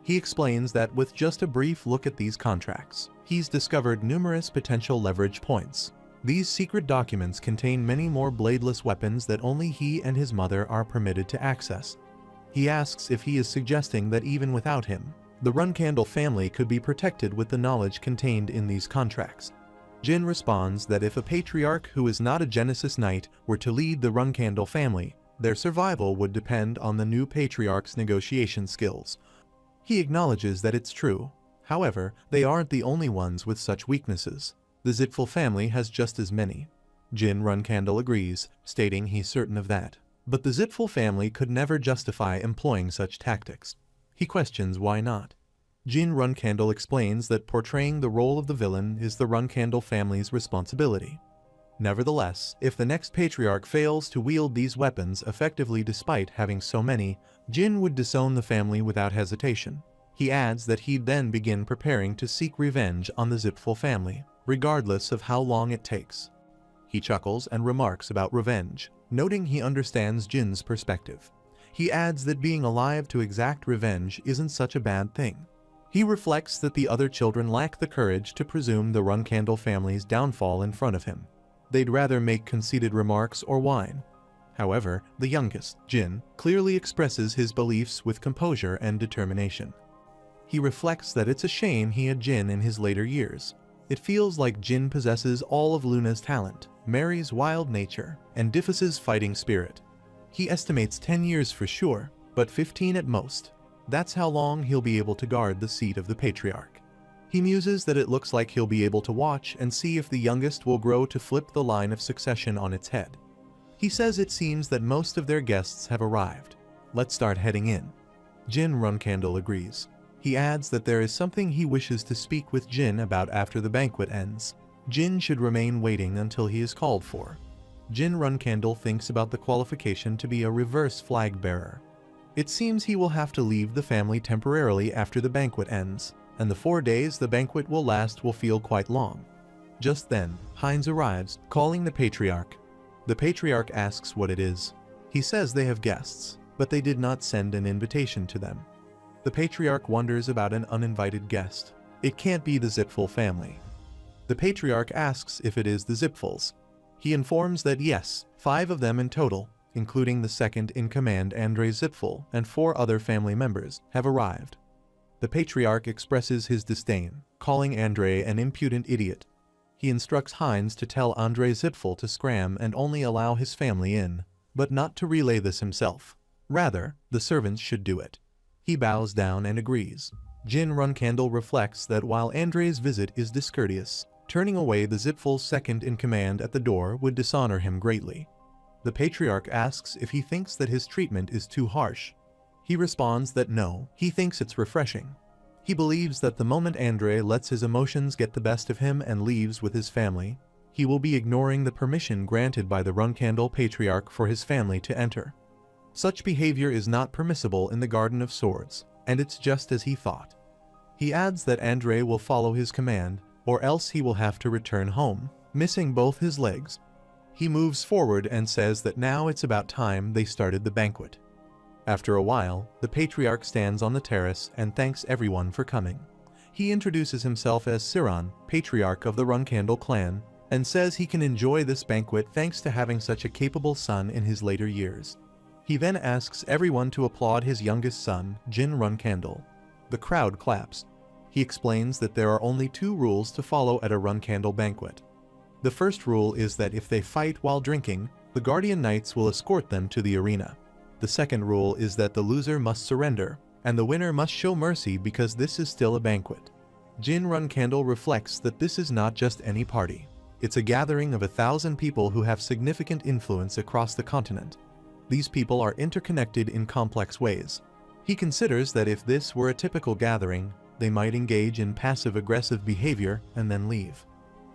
He explains that with just a brief look at these contracts, he's discovered numerous potential leverage points. These secret documents contain many more bladeless weapons that only he and his mother are permitted to access. He asks if he is suggesting that even without him, the Runcandle family could be protected with the knowledge contained in these contracts. Jin responds that if a patriarch who is not a Genesis Knight were to lead the Runcandle family, their survival would depend on the new patriarch's negotiation skills. He acknowledges that it's true. However, they aren't the only ones with such weaknesses. The Zipfel family has just as many. Jin Runcandle agrees, stating he's certain of that. But the Zipfel family could never justify employing such tactics. He questions why not. Jin Runcandle explains that portraying the role of the villain is the Runcandle family's responsibility. Nevertheless, if the next patriarch fails to wield these weapons effectively despite having so many, Jin would disown the family without hesitation. He adds that he'd then begin preparing to seek revenge on the Zipfel family, regardless of how long it takes. He chuckles and remarks about revenge, noting he understands Jin's perspective. He adds that being alive to exact revenge isn't such a bad thing. He reflects that the other children lack the courage to presume the Runcandle family's downfall in front of him. They'd rather make conceited remarks or whine. However, the youngest, Jin, clearly expresses his beliefs with composure and determination. He reflects that it's a shame he had Jin in his later years. It feels like Jin possesses all of Luna's talent, Mary's wild nature, and Diffus's fighting spirit. He estimates 10 years for sure, but 15 at most. That's how long he'll be able to guard the seat of the patriarch. He muses that it looks like he'll be able to watch and see if the youngest will grow to flip the line of succession on its head. He says it seems that most of their guests have arrived. Let's start heading in. Jin Runcandle agrees. He adds that there is something he wishes to speak with Jin about after the banquet ends. Jin should remain waiting until he is called for. Jin Runcandle thinks about the qualification to be a reverse flag bearer. It seems he will have to leave the family temporarily after the banquet ends, and the 4 days the banquet will last will feel quite long. Just then, Heinz arrives, calling the patriarch. The patriarch asks what it is. He says they have guests, but they did not send an invitation to them. The patriarch wonders about an uninvited guest. It can't be the Zipfel family. The patriarch asks if it is the Zipfels. He informs that yes, 5 of them in total, including the second-in-command Andrei Zipfel and 4 other family members, have arrived. The patriarch expresses his disdain, calling Andrei an impudent idiot. He instructs Heinz to tell Andrei Zipfel to scram and only allow his family in, but not to relay this himself. Rather, the servants should do it. He bows down and agrees. Jin Runcandle reflects that while Andrei's visit is discourteous, turning away the Zipfel's second-in-command at the door would dishonor him greatly. The patriarch asks if he thinks that his treatment is too harsh. He responds that no, he thinks it's refreshing. He believes that the moment Andrei lets his emotions get the best of him and leaves with his family, he will be ignoring the permission granted by the Runcandle patriarch for his family to enter. Such behavior is not permissible in the Garden of Swords, and it's just as he thought. He adds that Andrei will follow his command, or else he will have to return home, missing both his legs. He moves forward and says that now it's about time they started the banquet. After a while, the patriarch stands on the terrace and thanks everyone for coming. He introduces himself as Siran, patriarch of the Runcandle clan, and says he can enjoy this banquet thanks to having such a capable son in his later years. He then asks everyone to applaud his youngest son, Jin Runcandle. The crowd claps. He explains that there are only 2 rules to follow at a Runcandle banquet. The first rule is that if they fight while drinking, the Guardian Knights will escort them to the arena. The second rule is that the loser must surrender, and the winner must show mercy because this is still a banquet. Jin Runcandle reflects that this is not just any party. It's a gathering of 1,000 people who have significant influence across the continent. These people are interconnected in complex ways. He considers that if this were a typical gathering, they might engage in passive-aggressive behavior and then leave.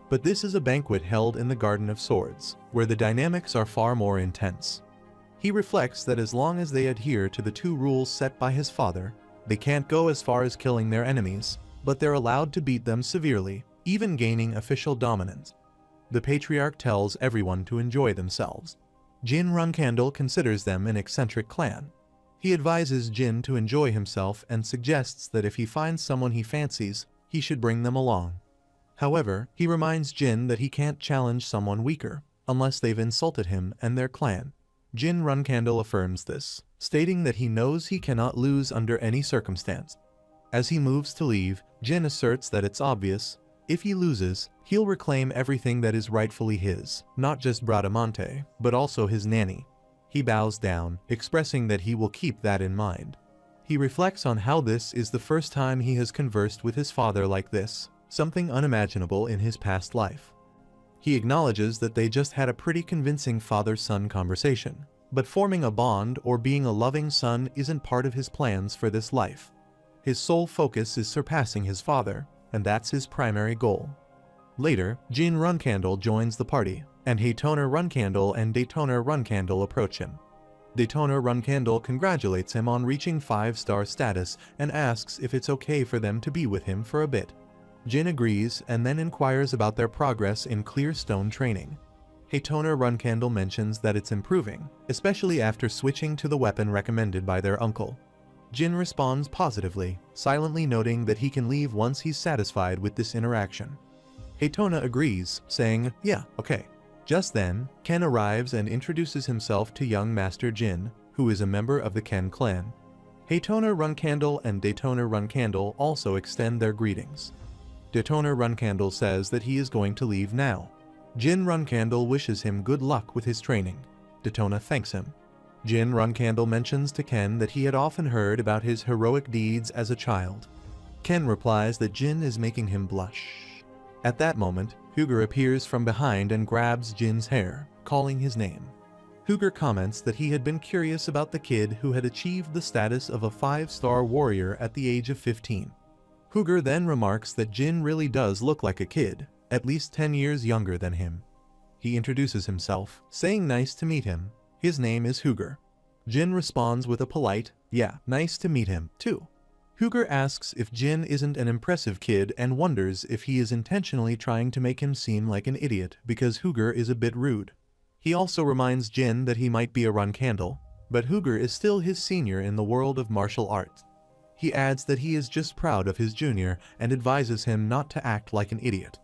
But this is a banquet held in the Garden of Swords, where the dynamics are far more intense. He reflects that as long as they adhere to the 2 rules set by his father, they can't go as far as killing their enemies, but they're allowed to beat them severely, even gaining official dominance. The patriarch tells everyone to enjoy themselves. Jin Runcandle considers them an eccentric clan. He advises Jin to enjoy himself and suggests that if he finds someone he fancies, he should bring them along. However, he reminds Jin that he can't challenge someone weaker, unless they've insulted him and their clan. Jin Runcandle affirms this, stating that he knows he cannot lose under any circumstance. As he moves to leave, Jin asserts that it's obvious, if he loses, he'll reclaim everything that is rightfully his, not just Bradamante, but also his nanny. He bows down, expressing that he will keep that in mind. He reflects on how this is the first time he has conversed with his father like this, something unimaginable in his past life. He acknowledges that they just had a pretty convincing father-son conversation, but forming a bond or being a loving son isn't part of his plans for this life. His sole focus is surpassing his father, and that's his primary goal. Later, Jin Runcandle joins the party, and Haytona Runcandle and Daytona Runcandle approach him. Daytona Runcandle congratulates him on reaching 5-star status and asks if it's okay for them to be with him for a bit. Jin agrees and then inquires about their progress in Clearstone training. Haytona Runcandle mentions that it's improving, especially after switching to the weapon recommended by their uncle. Jin responds positively, silently noting that he can leave once he's satisfied with this interaction. Haytona agrees, saying, "Yeah, okay." Just then, Ken arrives and introduces himself to young Master Jin, who is a member of the Ken clan. Haytona Runcandle and Daytona Runcandle also extend their greetings. Daytona Runcandle says that he is going to leave now. Jin Runcandle wishes him good luck with his training. Daytona thanks him. Jin Runcandle mentions to Ken that he had often heard about his heroic deeds as a child. Ken replies that Jin is making him blush. At that moment, Huger appears from behind and grabs Jin's hair, calling his name. Huger comments that he had been curious about the kid who had achieved the status of a 5-star warrior at the age of 15. Huger then remarks that Jin really does look like a kid, at least 10 years younger than him. He introduces himself, saying nice to meet him. His name is Huger. Jin responds with a polite, "Yeah, nice to meet him, too." Huger asks if Jin isn't an impressive kid and wonders if he is intentionally trying to make him seem like an idiot because Huger is a bit rude. He also reminds Jin that he might be a Runcandle, but Huger is still his senior in the world of martial arts. He adds that he is just proud of his junior and advises him not to act like an idiot.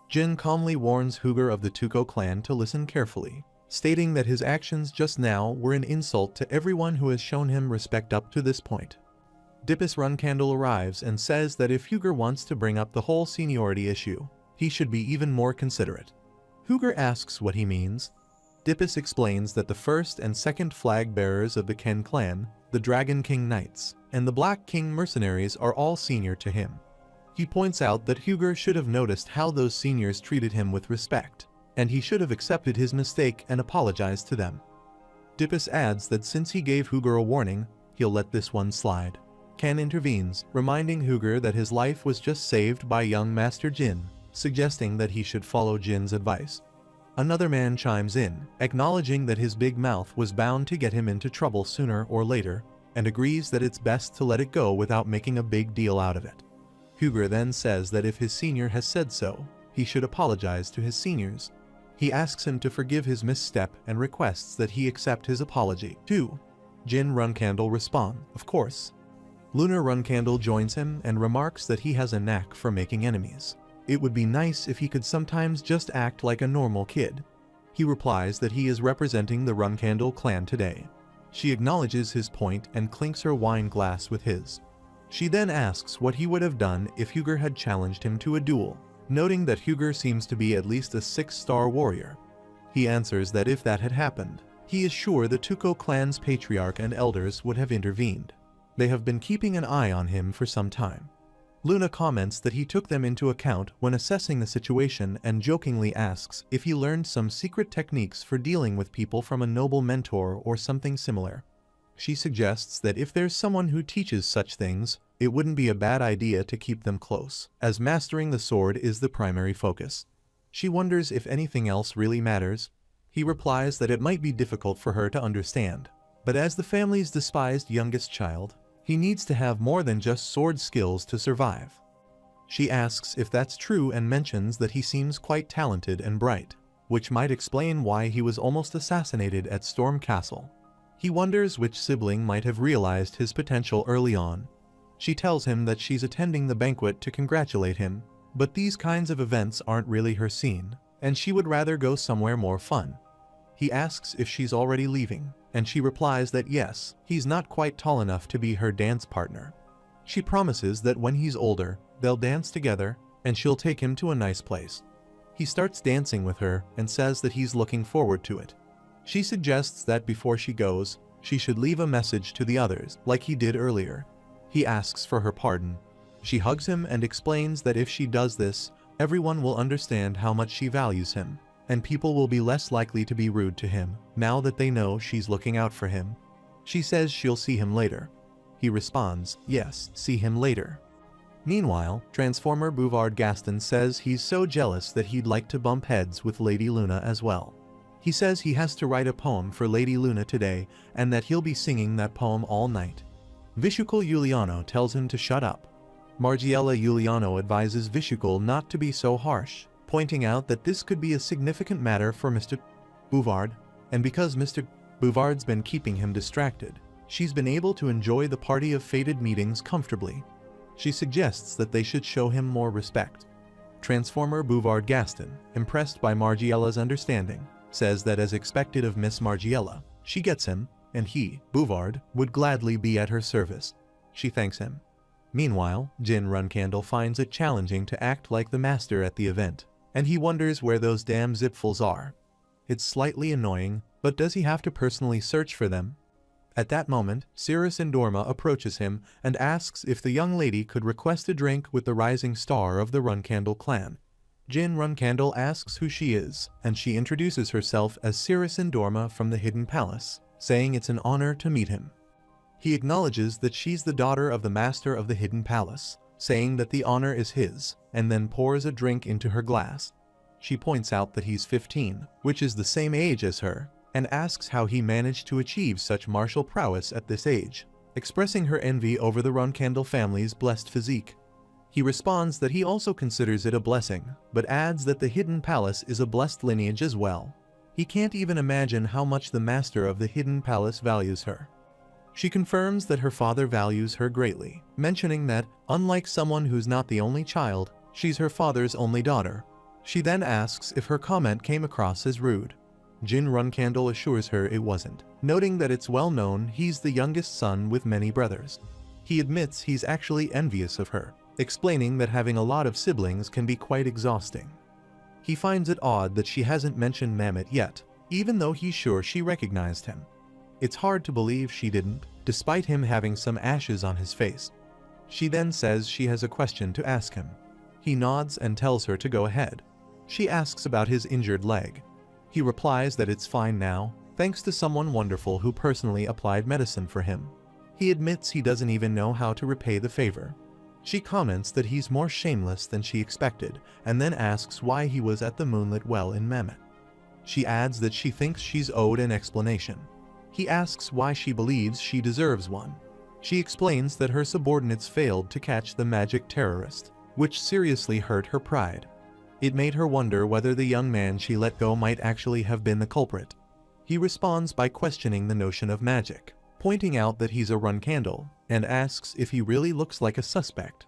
Jin calmly warns Huger of the Tuco clan to listen carefully, stating that his actions just now were an insult to everyone who has shown him respect up to this point. Dippus Runcandle arrives and says that if Huger wants to bring up the whole seniority issue, he should be even more considerate. Huger asks what he means. Dippus explains that the first and second flag bearers of the Ken clan, the Dragon King Knights, and the Black King mercenaries are all senior to him. He points out that Huger should have noticed how those seniors treated him with respect, and he should have accepted his mistake and apologized to them. Dippus adds that since he gave Huger a warning, he'll let this one slide. Ken intervenes, reminding Huger that his life was just saved by young Master Jin, suggesting that he should follow Jin's advice. Another man chimes in, acknowledging that his big mouth was bound to get him into trouble sooner or later, and agrees that it's best to let it go without making a big deal out of it. Huger then says that if his senior has said so, he should apologize to his seniors. He asks him to forgive his misstep and requests that he accept his apology, too. Jin Runcandle responds, "Of course." Lunar Runcandle joins him and remarks that he has a knack for making enemies. It would be nice if he could sometimes just act like a normal kid. He replies that he is representing the Runcandle clan today. She acknowledges his point and clinks her wine glass with his. She then asks what he would have done if Huger had challenged him to a duel, noting that Huger seems to be at least a 6-star warrior. He answers that if that had happened, he is sure the Tuco clan's patriarch and elders would have intervened. They have been keeping an eye on him for some time. Luna comments that he took them into account when assessing the situation and jokingly asks if he learned some secret techniques for dealing with people from a noble mentor or something similar. She suggests that if there's someone who teaches such things, it wouldn't be a bad idea to keep them close, as mastering the sword is the primary focus. She wonders if anything else really matters. He replies that it might be difficult for her to understand, but as the family's despised youngest child, he needs to have more than just sword skills to survive. She asks if that's true and mentions that he seems quite talented and bright, which might explain why he was almost assassinated at Storm Castle. He wonders which sibling might have realized his potential early on. She tells him that she's attending the banquet to congratulate him, but these kinds of events aren't really her scene, and she would rather go somewhere more fun. He asks if she's already leaving, and she replies that yes, he's not quite tall enough to be her dance partner. She promises that when he's older, they'll dance together, and she'll take him to a nice place. He starts dancing with her and says that he's looking forward to it. She suggests that before she goes, she should leave a message to the others, like he did earlier. He asks for her pardon. She hugs him and explains that if she does this, everyone will understand how much she values him, and people will be less likely to be rude to him now that they know she's looking out for him. She says she'll see him later. He responds, yes, see him later. Meanwhile, Transformer Bouvard Gaston says he's so jealous that he'd like to bump heads with Lady Luna as well. He says he has to write a poem for Lady Luna today and that he'll be singing that poem all night. Vishucal Giuliano tells him to shut up. Margiela Giuliano advises Vishucal not to be so harsh, pointing out that this could be a significant matter for Mr. Bouvard, and because Mr. Bouvard's been keeping him distracted, she's been able to enjoy the party of fated meetings comfortably. She suggests that they should show him more respect. Transformer Bouvard Gaston, impressed by Margiela's understanding, says that as expected of Miss Margiela, she gets him, and he, Bouvard, would gladly be at her service. She thanks him. Meanwhile, Jin Runcandle finds it challenging to act like the master at the event, and he wonders where those damn Zipfels are. It's slightly annoying, but does he have to personally search for them? At that moment, Cirrus Indorma approaches him and asks if the young lady could request a drink with the rising star of the Runcandle clan. Jin Runcandle asks who she is, and she introduces herself as Cirrus Indorma from the Hidden Palace, saying it's an honor to meet him. He acknowledges that she's the daughter of the master of the Hidden Palace, saying that the honor is his, and then pours a drink into her glass. She points out that he's 15, which is the same age as her, and asks how he managed to achieve such martial prowess at this age, expressing her envy over the Runcandle family's blessed physique. He responds that he also considers it a blessing, but adds that the Hidden Palace is a blessed lineage as well. He can't even imagine how much the master of the Hidden Palace values her. She confirms that her father values her greatly, mentioning that, unlike someone who's not the only child, she's her father's only daughter. She then asks if her comment came across as rude. Jin Runcandle assures her it wasn't, noting that it's well known he's the youngest son with many brothers. He admits he's actually envious of her, explaining that having a lot of siblings can be quite exhausting. He finds it odd that she hasn't mentioned Mamet yet, even though he's sure she recognized him. It's hard to believe she didn't, despite him having some ashes on his face. She then says she has a question to ask him. He nods and tells her to go ahead. She asks about his injured leg. He replies that it's fine now, thanks to someone wonderful who personally applied medicine for him. He admits he doesn't even know how to repay the favor. She comments that he's more shameless than she expected, and then asks why he was at the Moonlit Well in Mamet. She adds that she thinks she's owed an explanation. He asks why she believes she deserves one. She explains that her subordinates failed to catch the magic terrorist, which seriously hurt her pride. It made her wonder whether the young man she let go might actually have been the culprit. He responds by questioning the notion of magic, pointing out that he's a Runcandle, and asks if he really looks like a suspect.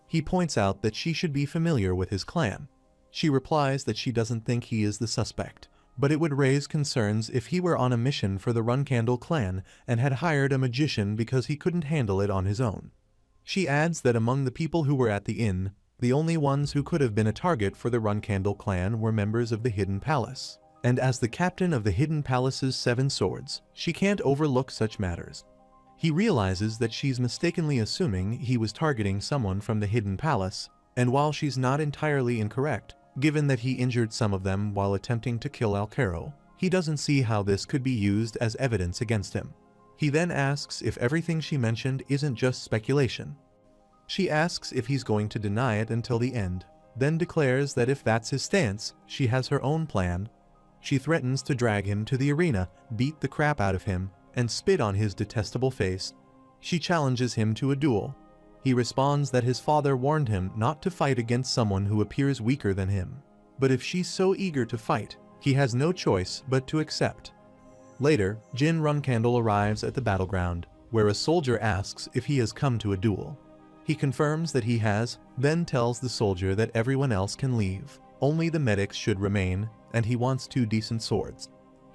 He points out that she should be familiar with his clan. She replies that she doesn't think he is the suspect, but it would raise concerns if he were on a mission for the Runcandle clan and had hired a magician because he couldn't handle it on his own. She adds that among the people who were at the inn, the only ones who could have been a target for the Runcandle clan were members of the Hidden Palace, and as the captain of the Hidden Palace's 7 swords, she can't overlook such matters. He realizes that she's mistakenly assuming he was targeting someone from the Hidden Palace, and while she's not entirely incorrect, given that he injured some of them while attempting to kill Alcaro, he doesn't see how this could be used as evidence against him. He then asks if everything she mentioned isn't just speculation. She asks if he's going to deny it until the end, then declares that if that's his stance, she has her own plan. She threatens to drag him to the arena, beat the crap out of him, and spit on his detestable face. She challenges him to a duel. He responds that his father warned him not to fight against someone who appears weaker than him. But if she's so eager to fight, he has no choice but to accept. Later, Jin Runcandle arrives at the battleground, where a soldier asks if he has come to a duel. He confirms that he has, then tells the soldier that everyone else can leave. Only the medics should remain, and he wants 2 decent swords.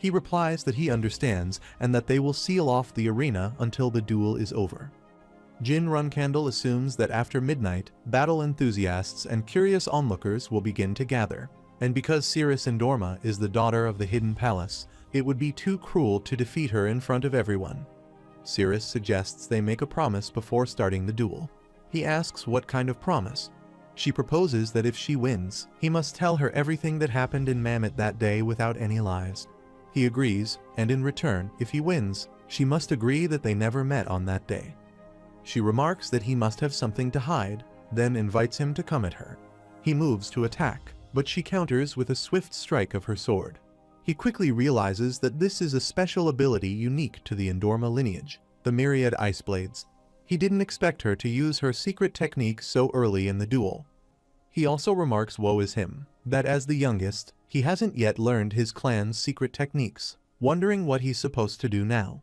He replies that he understands and that they will seal off the arena until the duel is over. Jin Runcandle assumes that after midnight, battle enthusiasts and curious onlookers will begin to gather, and because Cirrus Endorma is the daughter of the Hidden Palace, it would be too cruel to defeat her in front of everyone. Cirrus suggests they make a promise before starting the duel. He asks what kind of promise. She proposes that if she wins, he must tell her everything that happened in Mammoth that day without any lies. He agrees, and in return, if he wins, she must agree that they never met on that day. She remarks that he must have something to hide, then invites him to come at her. He moves to attack, but she counters with a swift strike of her sword. He quickly realizes that this is a special ability unique to the Endorma lineage, the Myriad Ice Blades. He didn't expect her to use her secret technique so early in the duel. He also remarks, woe is him, that as the youngest, he hasn't yet learned his clan's secret techniques, wondering what he's supposed to do now.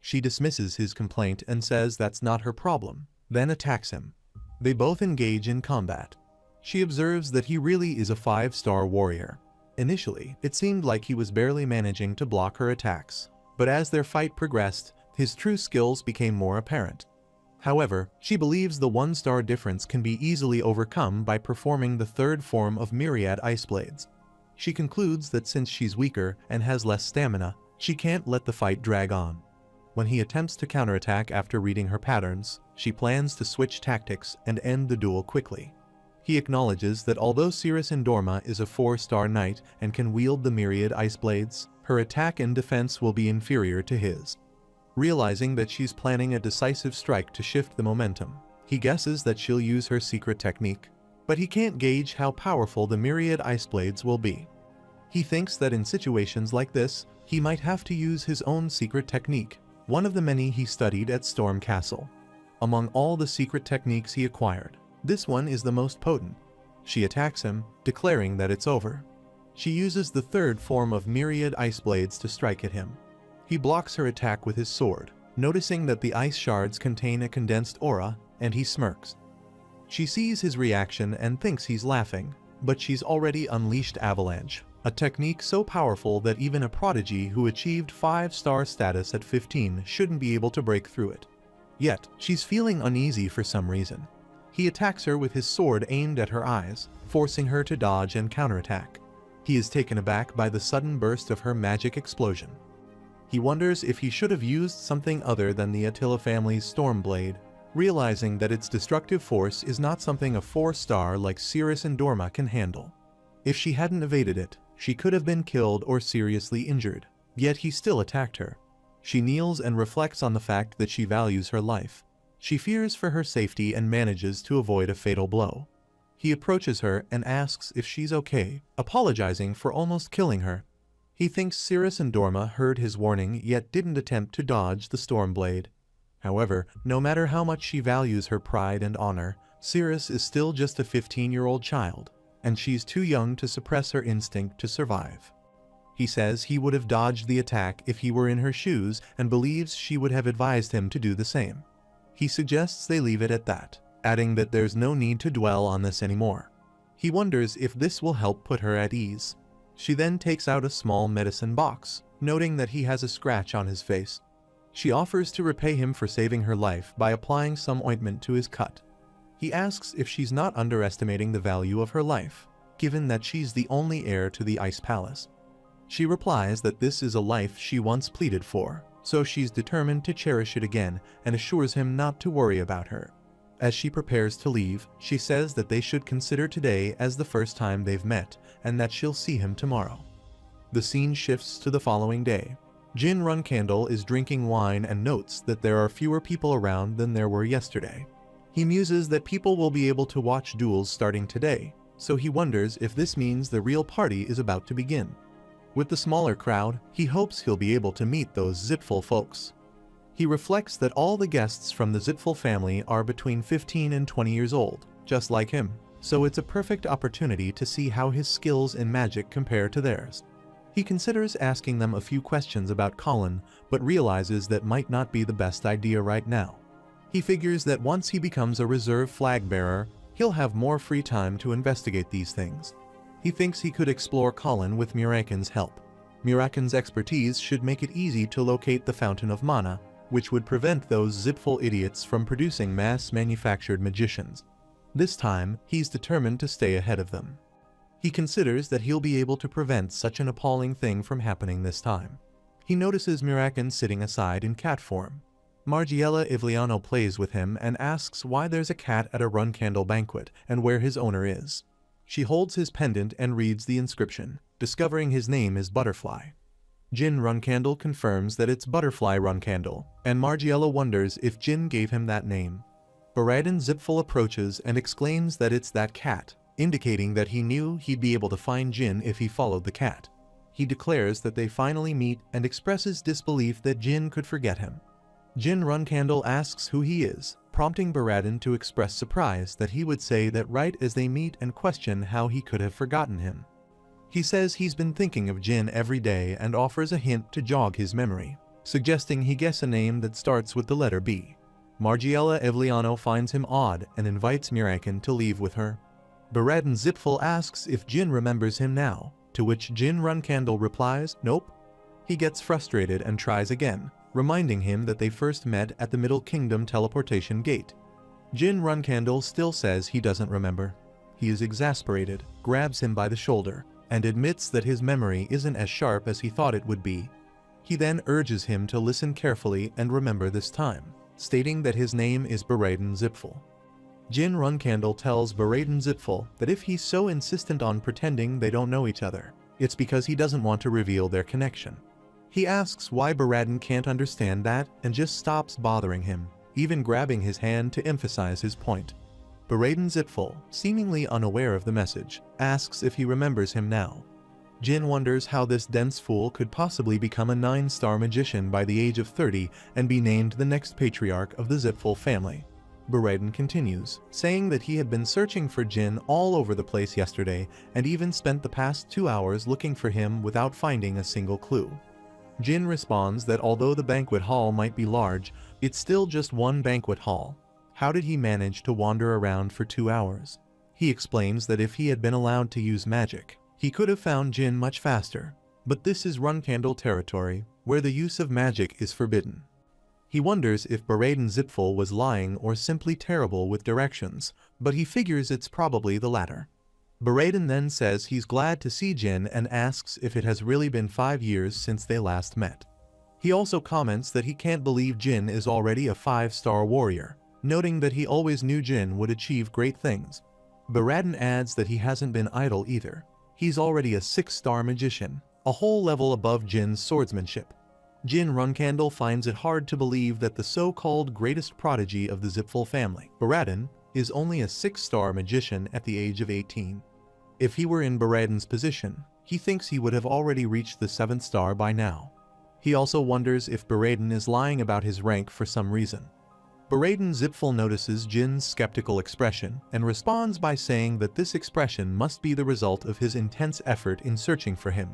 She dismisses his complaint and says that's not her problem, then attacks him. They both engage in combat. She observes that he really is a 5-star warrior. Initially, it seemed like he was barely managing to block her attacks, but as their fight progressed, his true skills became more apparent. However, she believes the 1-star difference can be easily overcome by performing the third form of Myriad Ice Blades. She concludes that since she's weaker and has less stamina, she can't let the fight drag on. When he attempts to counterattack after reading her patterns, she plans to switch tactics and end the duel quickly. He acknowledges that although Cirrus Endorma is a 4-star knight and can wield the Myriad Ice Blades, her attack and defense will be inferior to his. Realizing that she's planning a decisive strike to shift the momentum, he guesses that she'll use her secret technique, but he can't gauge how powerful the Myriad Ice Blades will be. He thinks that in situations like this, he might have to use his own secret technique, one of the many he studied at Storm Castle. Among all the secret techniques he acquired, this one is the most potent. She attacks him, declaring that it's over. She uses the third form of Myriad Ice Blades to strike at him. He blocks her attack with his sword, noticing that the ice shards contain a condensed aura, and he smirks. She sees his reaction and thinks he's laughing, but she's already unleashed Avalanche, a technique so powerful that even a prodigy who achieved 5-star status at 15 shouldn't be able to break through it. Yet, she's feeling uneasy for some reason. He attacks her with his sword aimed at her eyes, forcing her to dodge and counterattack. He is taken aback by the sudden burst of her magic explosion. He wonders if he should have used something other than the Attila family's Stormblade, realizing that its destructive force is not something a 4-star like Cirrus Endorma can handle. If she hadn't evaded it, she could have been killed or seriously injured, yet he still attacked her. She kneels and reflects on the fact that she values her life. She fears for her safety and manages to avoid a fatal blow. He approaches her and asks if she's okay, apologizing for almost killing her. He thinks Cirrus Endorma heard his warning yet didn't attempt to dodge the Stormblade. However, no matter how much she values her pride and honor, Cirrus is still just a 15-year-old child, and she's too young to suppress her instinct to survive. He says he would have dodged the attack if he were in her shoes and believes she would have advised him to do the same. He suggests they leave it at that, adding that there's no need to dwell on this anymore. He wonders if this will help put her at ease. She then takes out a small medicine box, noting that he has a scratch on his face. She offers to repay him for saving her life by applying some ointment to his cut. He asks if she's not underestimating the value of her life, given that she's the only heir to the Ice Palace. She replies that this is a life she once pleaded for, so she's determined to cherish it again and assures him not to worry about her. As she prepares to leave, she says that they should consider today as the first time they've met, and that she'll see him tomorrow. The scene shifts to the following day. Jin Runcandle is drinking wine and notes that there are fewer people around than there were yesterday. He muses that people will be able to watch duels starting today, so he wonders if this means the real party is about to begin. With the smaller crowd, he hopes he'll be able to meet those Zitful folks. He reflects that all the guests from the Zitful family are between 15 and 20 years old, just like him, so it's a perfect opportunity to see how his skills in magic compare to theirs. He considers asking them a few questions about Colin, but realizes that might not be the best idea right now. He figures that once he becomes a reserve flag bearer, he'll have more free time to investigate these things. He thinks he could explore Colin with Muraken's help. Mirakan's expertise should make it easy to locate the Fountain of Mana, which would prevent those Zipful idiots from producing mass-manufactured magicians. This time, he's determined to stay ahead of them. He considers that he'll be able to prevent such an appalling thing from happening this time. He notices Mirakan sitting aside in cat form. Margiela Ivliano plays with him and asks why there's a cat at a Runcandle banquet and where his owner is. She holds his pendant and reads the inscription, discovering his name is Butterfly. Jin Runcandle confirms that it's Butterfly Runcandle, and Margiela wonders if Jin gave him that name. Baradin Zipful approaches and exclaims that it's that cat, indicating that he knew he'd be able to find Jin if he followed the cat. He declares that they finally meet and expresses disbelief that Jin could forget him. Jin Runcandle asks who he is, prompting Baradin to express surprise that he would say that right as they meet and question how he could have forgotten him. He says he's been thinking of Jin every day and offers a hint to jog his memory, suggesting he guess a name that starts with the letter B. Margiela Ivliano finds him odd and invites Mirakan to leave with her. Baradin Zipful asks if Jin remembers him now, to which Jin Runcandle replies, nope. He gets frustrated and tries again, reminding him that they first met at the Middle Kingdom teleportation gate. Jin Runcandle still says he doesn't remember. He is exasperated, grabs him by the shoulder, and admits that his memory isn't as sharp as he thought it would be. He then urges him to listen carefully and remember this time, stating that his name is Baradin Zipful. Jin Runcandle tells Baradin Zipful that if he's so insistent on pretending they don't know each other, it's because he doesn't want to reveal their connection. He asks why Baradin can't understand that and just stops bothering him, even grabbing his hand to emphasize his point. Baradin Zipful, seemingly unaware of the message, asks if he remembers him now. Jin wonders how this dense fool could possibly become a 9-star magician by the age of 30 and be named the next patriarch of the Zipful family. Baradin continues, saying that he had been searching for Jin all over the place yesterday and even spent the past 2 hours looking for him without finding a single clue. Jin responds that although the banquet hall might be large, it's still just one banquet hall. How did he manage to wander around for 2 hours? He explains that if he had been allowed to use magic, he could have found Jin much faster, but this is Runcandle territory, where the use of magic is forbidden. He wonders if Baradin Zipful was lying or simply terrible with directions, but he figures it's probably the latter. Baradin then says he's glad to see Jin and asks if it has really been 5 years since they last met. He also comments that he can't believe Jin is already a 5-star warrior, noting that he always knew Jin would achieve great things. Baradin adds that he hasn't been idle either. He's already a 6-star magician, a whole level above Jin's swordsmanship. Jin Runcandle finds it hard to believe that the so-called greatest prodigy of the Zipful family, Baradin, is only a 6-star magician at the age of 18. If he were in Baradin's position, he thinks he would have already reached the 7th star by now. He also wonders if Baradin is lying about his rank for some reason. Baradin Zipful notices Jin's skeptical expression and responds by saying that this expression must be the result of his intense effort in searching for him.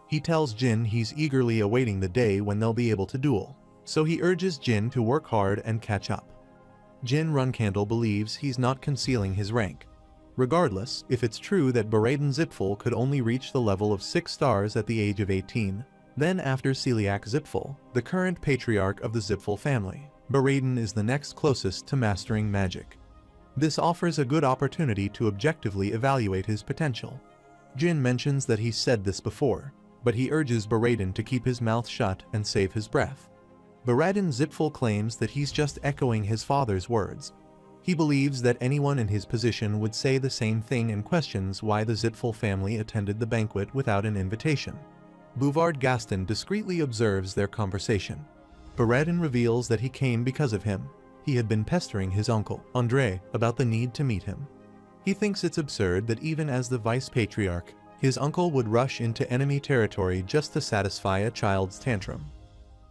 He tells Jin he's eagerly awaiting the day when they'll be able to duel, so he urges Jin to work hard and catch up. Jin Runcandle believes he's not concealing his rank. Regardless, if it's true that Baradin Zipful could only reach the level of 6 stars at the age of 18, then after Celiac Zipful, the current patriarch of the Zipful family, Baradin is the next closest to mastering magic. This offers a good opportunity to objectively evaluate his potential. Jin mentions that he's said this before, but he urges Baradin to keep his mouth shut and save his breath. Baradin Zipful claims that he's just echoing his father's words. He believes that anyone in his position would say the same thing and questions why the Zipful family attended the banquet without an invitation. Bouvard Gaston discreetly observes their conversation. Baradin reveals that he came because of him. He had been pestering his uncle, André, about the need to meet him. He thinks it's absurd that even as the vice-patriarch, his uncle would rush into enemy territory just to satisfy a child's tantrum.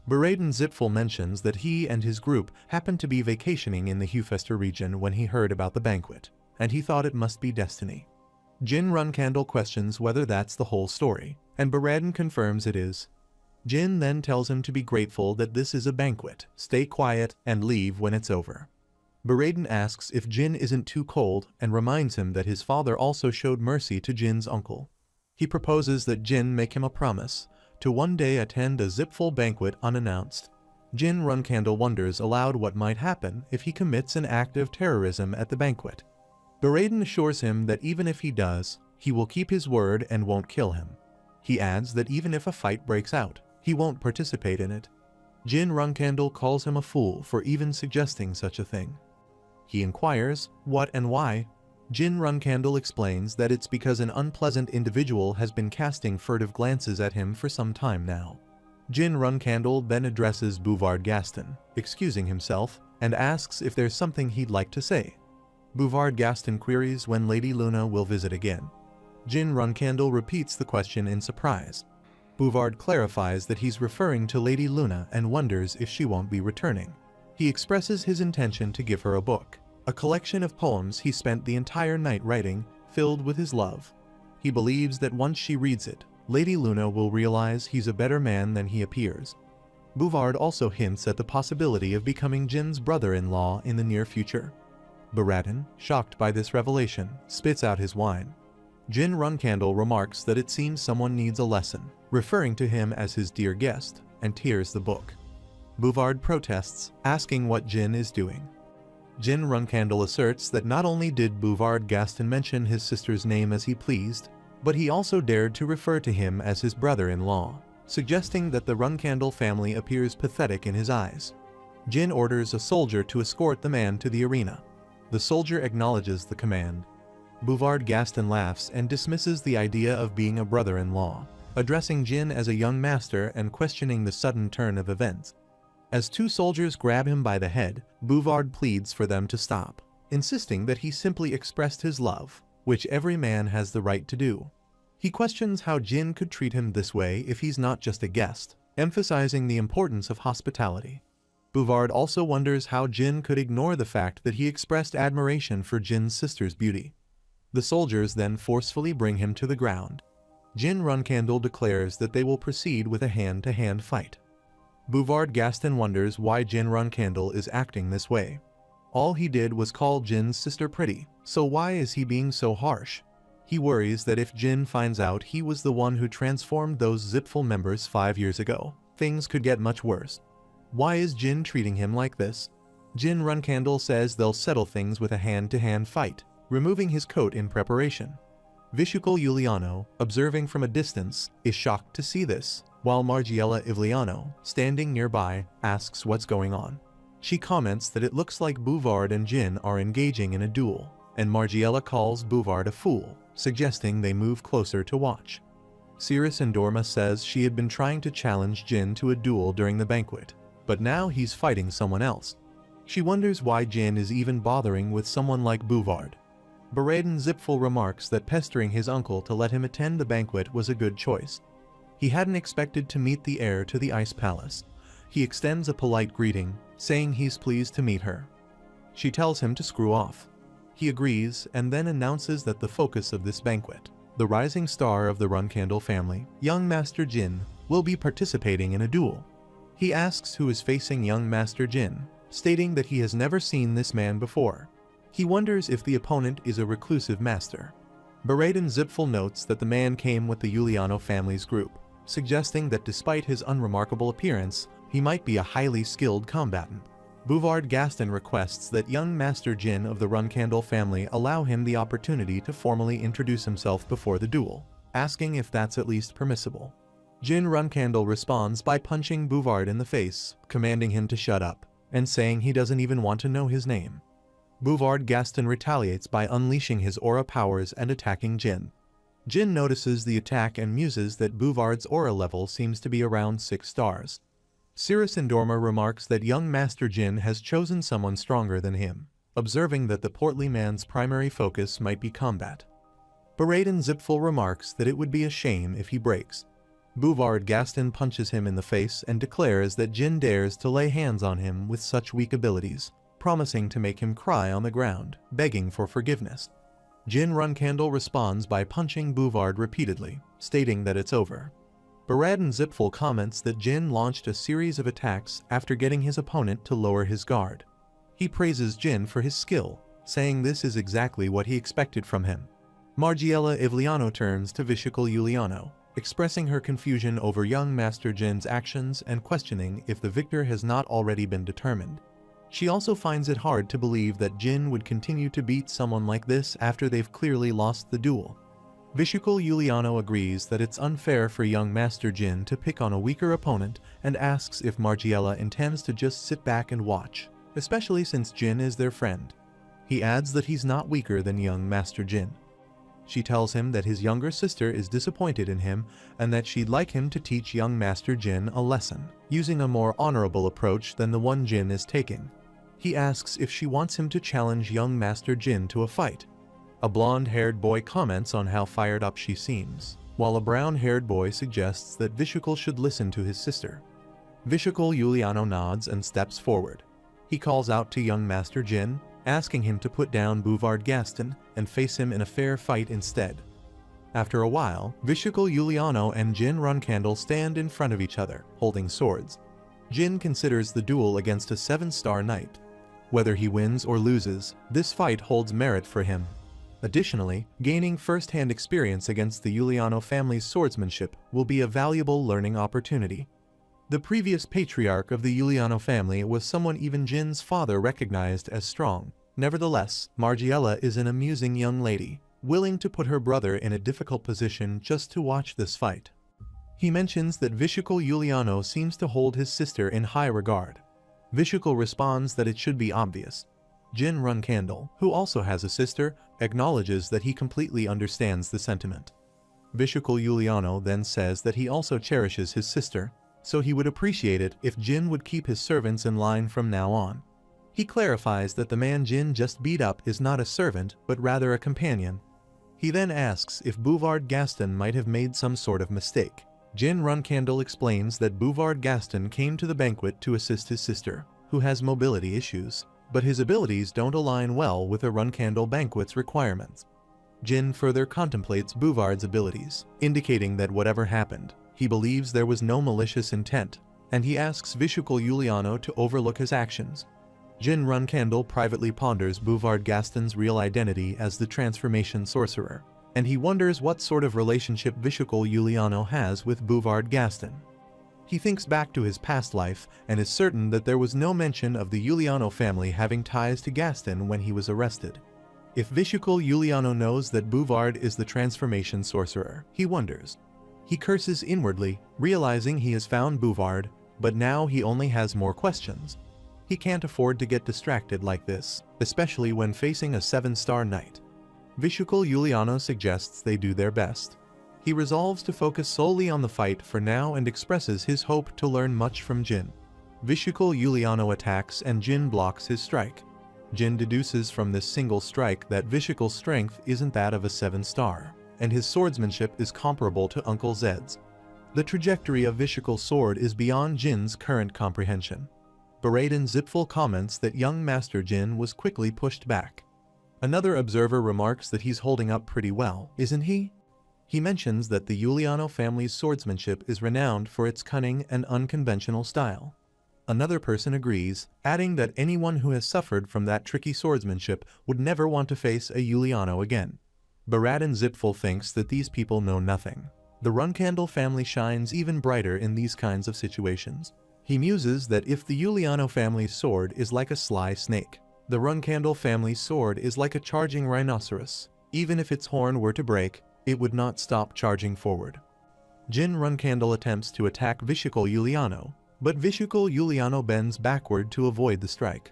Baradin Zipful mentions that he and his group happened to be vacationing in the Hufester region when he heard about the banquet, and he thought it must be destiny. Jin Runcandle questions whether that's the whole story, and Baradin confirms it is. Jin then tells him to be grateful that this is a banquet, stay quiet, and leave when it's over. Baradin asks if Jin isn't too cold and reminds him that his father also showed mercy to Jin's uncle. He proposes that Jin make him a promise to one day attend a zipful banquet unannounced. Jin Runcandle wonders aloud what might happen if he commits an act of terrorism at the banquet. Baraden assures him that even if he does, he will keep his word and won't kill him. He adds that even if a fight breaks out, he won't participate in it. Jin Runcandle calls him a fool for even suggesting such a thing. He inquires what and why. Jin Runcandle explains that it's because an unpleasant individual has been casting furtive glances at him for some time now. Jin Runcandle then addresses Bouvard Gaston, excusing himself, and asks if there's something he'd like to say. Bouvard Gaston queries when Lady Luna will visit again. Jin Runcandle repeats the question in surprise. Bouvard clarifies that he's referring to Lady Luna and wonders if she won't be returning. He expresses his intention to give her a book, a collection of poems he spent the entire night writing, filled with his love. He believes that once she reads it, Lady Luna will realize he's a better man than he appears. Bouvard also hints at the possibility of becoming Jin's brother-in-law in the near future. Baraden, shocked by this revelation, spits out his wine. Jin Runcandle remarks that it seems someone needs a lesson, referring to him as his dear guest, and tears the book. Bouvard protests, asking what Jin is doing. Jin Runcandle asserts that not only did Bouvard Gaston mention his sister's name as he pleased, but he also dared to refer to him as his brother-in-law, suggesting that the Runcandle family appears pathetic in his eyes. Jin orders a soldier to escort the man to the arena. The soldier acknowledges the command. Bouvard Gaston laughs and dismisses the idea of being a brother-in-law, addressing Jin as a young master and questioning the sudden turn of events. As two soldiers grab him by the head, Bouvard pleads for them to stop, insisting that he simply expressed his love, which every man has the right to do. He questions how Jin could treat him this way if he's not just a guest, emphasizing the importance of hospitality. Bouvard also wonders how Jin could ignore the fact that he expressed admiration for Jin's sister's beauty. The soldiers then forcefully bring him to the ground. Jin Runcandle declares that they will proceed with a hand-to-hand fight. Bouvard Gaston wonders why Jin Runcandle is acting this way. All he did was call Jin's sister pretty, so why is he being so harsh? He worries that if Jin finds out he was the one who transformed those Zipful members 5 years ago, things could get much worse. Why is Jin treating him like this? Jin Runcandle says they'll settle things with a hand-to-hand fight, removing his coat in preparation. Vishucal Giuliano, observing from a distance, is shocked to see this, while Margiela Ivliano, standing nearby, asks what's going on. She comments that it looks like Bouvard and Jin are engaging in a duel, and Margiela calls Bouvard a fool, suggesting they move closer to watch. Cirrus Endorma says she had been trying to challenge Jin to a duel during the banquet, but now he's fighting someone else. She wonders why Jin is even bothering with someone like Bouvard. Baraden Zipful remarks that pestering his uncle to let him attend the banquet was a good choice. He hadn't expected to meet the heir to the Ice Palace. He extends a polite greeting, saying he's pleased to meet her. She tells him to screw off. He agrees and then announces that the focus of this banquet, the rising star of the Runcandle family, young Master Jin, will be participating in a duel. He asks who is facing young Master Jin, stating that he has never seen this man before. He wonders if the opponent is a reclusive master. Baraden Zipful notes that the man came with the Giuliano family's group, suggesting that despite his unremarkable appearance, he might be a highly skilled combatant. Bouvard Gaston requests that young Master Jin of the Runcandle family allow him the opportunity to formally introduce himself before the duel, asking if that's at least permissible. Jin Runcandle responds by punching Bouvard in the face, commanding him to shut up, and saying he doesn't even want to know his name. Bouvard Gaston retaliates by unleashing his aura powers and attacking Jin. Jin notices the attack and muses that Bouvard's aura level seems to be around 6 stars. Cirrus Endorma remarks that young Master Jin has chosen someone stronger than him, observing that the portly man's primary focus might be combat. Baraden Zipful remarks that it would be a shame if he breaks. Bouvard Gaston punches him in the face and declares that Jin dares to lay hands on him with such weak abilities, promising to make him cry on the ground, begging for forgiveness. Jin Runcandle responds by punching Bouvard repeatedly, stating that it's over. Baraden Zipful comments that Jin launched a series of attacks after getting his opponent to lower his guard. He praises Jin for his skill, saying this is exactly what he expected from him. Margiela Ivliano turns to Vishucal Giuliano, expressing her confusion over young Master Jin's actions and questioning if the victor has not already been determined. She also finds it hard to believe that Jin would continue to beat someone like this after they've clearly lost the duel. Vishukul Yuliano agrees that it's unfair for young Master Jin to pick on a weaker opponent and asks if Margiela intends to just sit back and watch, especially since Jin is their friend. He adds that he's not weaker than young Master Jin. She tells him that his younger sister is disappointed in him and that she'd like him to teach young Master Jin a lesson, using a more honorable approach than the one Jin is taking. He asks if she wants him to challenge young Master Jin to a fight. A blonde-haired boy comments on how fired up she seems, while a brown-haired boy suggests that Vishukul should listen to his sister. Vishukul Yuliano nods and steps forward. He calls out to young Master Jin, asking him to put down Bouvard Gaston and face him in a fair fight instead. After a while, Vishukul Yuliano and Jin Runcandle stand in front of each other, holding swords. Jin considers the duel against a 7-star knight. Whether he wins or loses, this fight holds merit for him. Additionally, gaining first-hand experience against the Yuliano family's swordsmanship will be a valuable learning opportunity. The previous patriarch of the Yuliano family was someone even Jin's father recognized as strong. Nevertheless, Margiela is an amusing young lady, willing to put her brother in a difficult position just to watch this fight. He mentions that Vishukul Yuliano seems to hold his sister in high regard. Vishukul responds that it should be obvious. Jin Runcandle, who also has a sister, acknowledges that he completely understands the sentiment. Vishukul Yuliano then says that he also cherishes his sister, so he would appreciate it if Jin would keep his servants in line from now on. He clarifies that the man Jin just beat up is not a servant, but rather a companion. He then asks if Bouvard Gaston might have made some sort of mistake. Jin Runcandle explains that Bouvard Gaston came to the banquet to assist his sister, who has mobility issues, but his abilities don't align well with a Runcandle banquet's requirements. Jin further contemplates Bouvard's abilities, indicating that whatever happened, he believes there was no malicious intent, and he asks Vishukul Yuliano to overlook his actions. Jin Runcandle privately ponders Bouvard Gaston's real identity as the transformation sorcerer, and he wonders what sort of relationship Vishukul Yuliano has with Bouvard Gaston. He thinks back to his past life and is certain that there was no mention of the Yuliano family having ties to Gaston when he was arrested. If Vishukul Yuliano knows that Bouvard is the transformation sorcerer, he wonders. He curses inwardly, realizing he has found Bouvard, but now he only has more questions. He can't afford to get distracted like this, especially when facing a 7-star knight. Vishukul Yuliano suggests they do their best. He resolves to focus solely on the fight for now and expresses his hope to learn much from Jin. Vishukul Yuliano attacks and Jin blocks his strike. Jin deduces from this single strike that Vishukul's strength isn't that of a 7-star, and his swordsmanship is comparable to Uncle Zed's. The trajectory of Vishukul's sword is beyond Jin's current comprehension. Baradin Zipful comments that young Master Jin was quickly pushed back. Another observer remarks that he's holding up pretty well, isn't he? He mentions that the Yuliano family's swordsmanship is renowned for its cunning and unconventional style. Another person agrees, adding that anyone who has suffered from that tricky swordsmanship would never want to face a Yuliano again. Baradin Zipful thinks that these people know nothing. The Runcandle family shines even brighter in these kinds of situations. He muses that if the Yuliano family's sword is like a sly snake, the Runcandle family's sword is like a charging rhinoceros. Even if its horn were to break, it would not stop charging forward. Jin Runcandle attempts to attack Vishukul Yuliano, but Vishukul Yuliano bends backward to avoid the strike.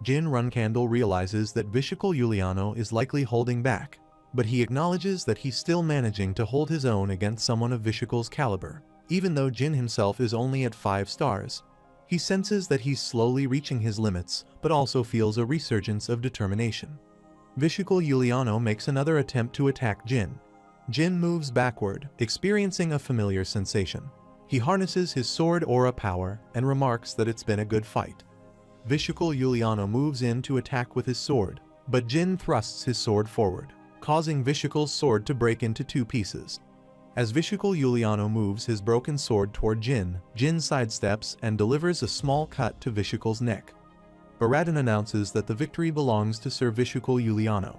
Jin Runcandle realizes that Vishukul Yuliano is likely holding back, but he acknowledges that he's still managing to hold his own against someone of Vishukul's caliber, even though Jin himself is only at 5 stars. He senses that he's slowly reaching his limits, but also feels a resurgence of determination. Vishukul Yuliano makes another attempt to attack Jin. Jin moves backward, experiencing a familiar sensation. He harnesses his sword aura power and remarks that it's been a good fight. Vishukul Yuliano moves in to attack with his sword, but Jin thrusts his sword forward, causing Vishukul's sword to break into 2 pieces. As Vishukul Yuliano moves his broken sword toward Jin, Jin sidesteps and delivers a small cut to Vishukul's neck. Baradin announces that the victory belongs to Sir Vishukul Yuliano.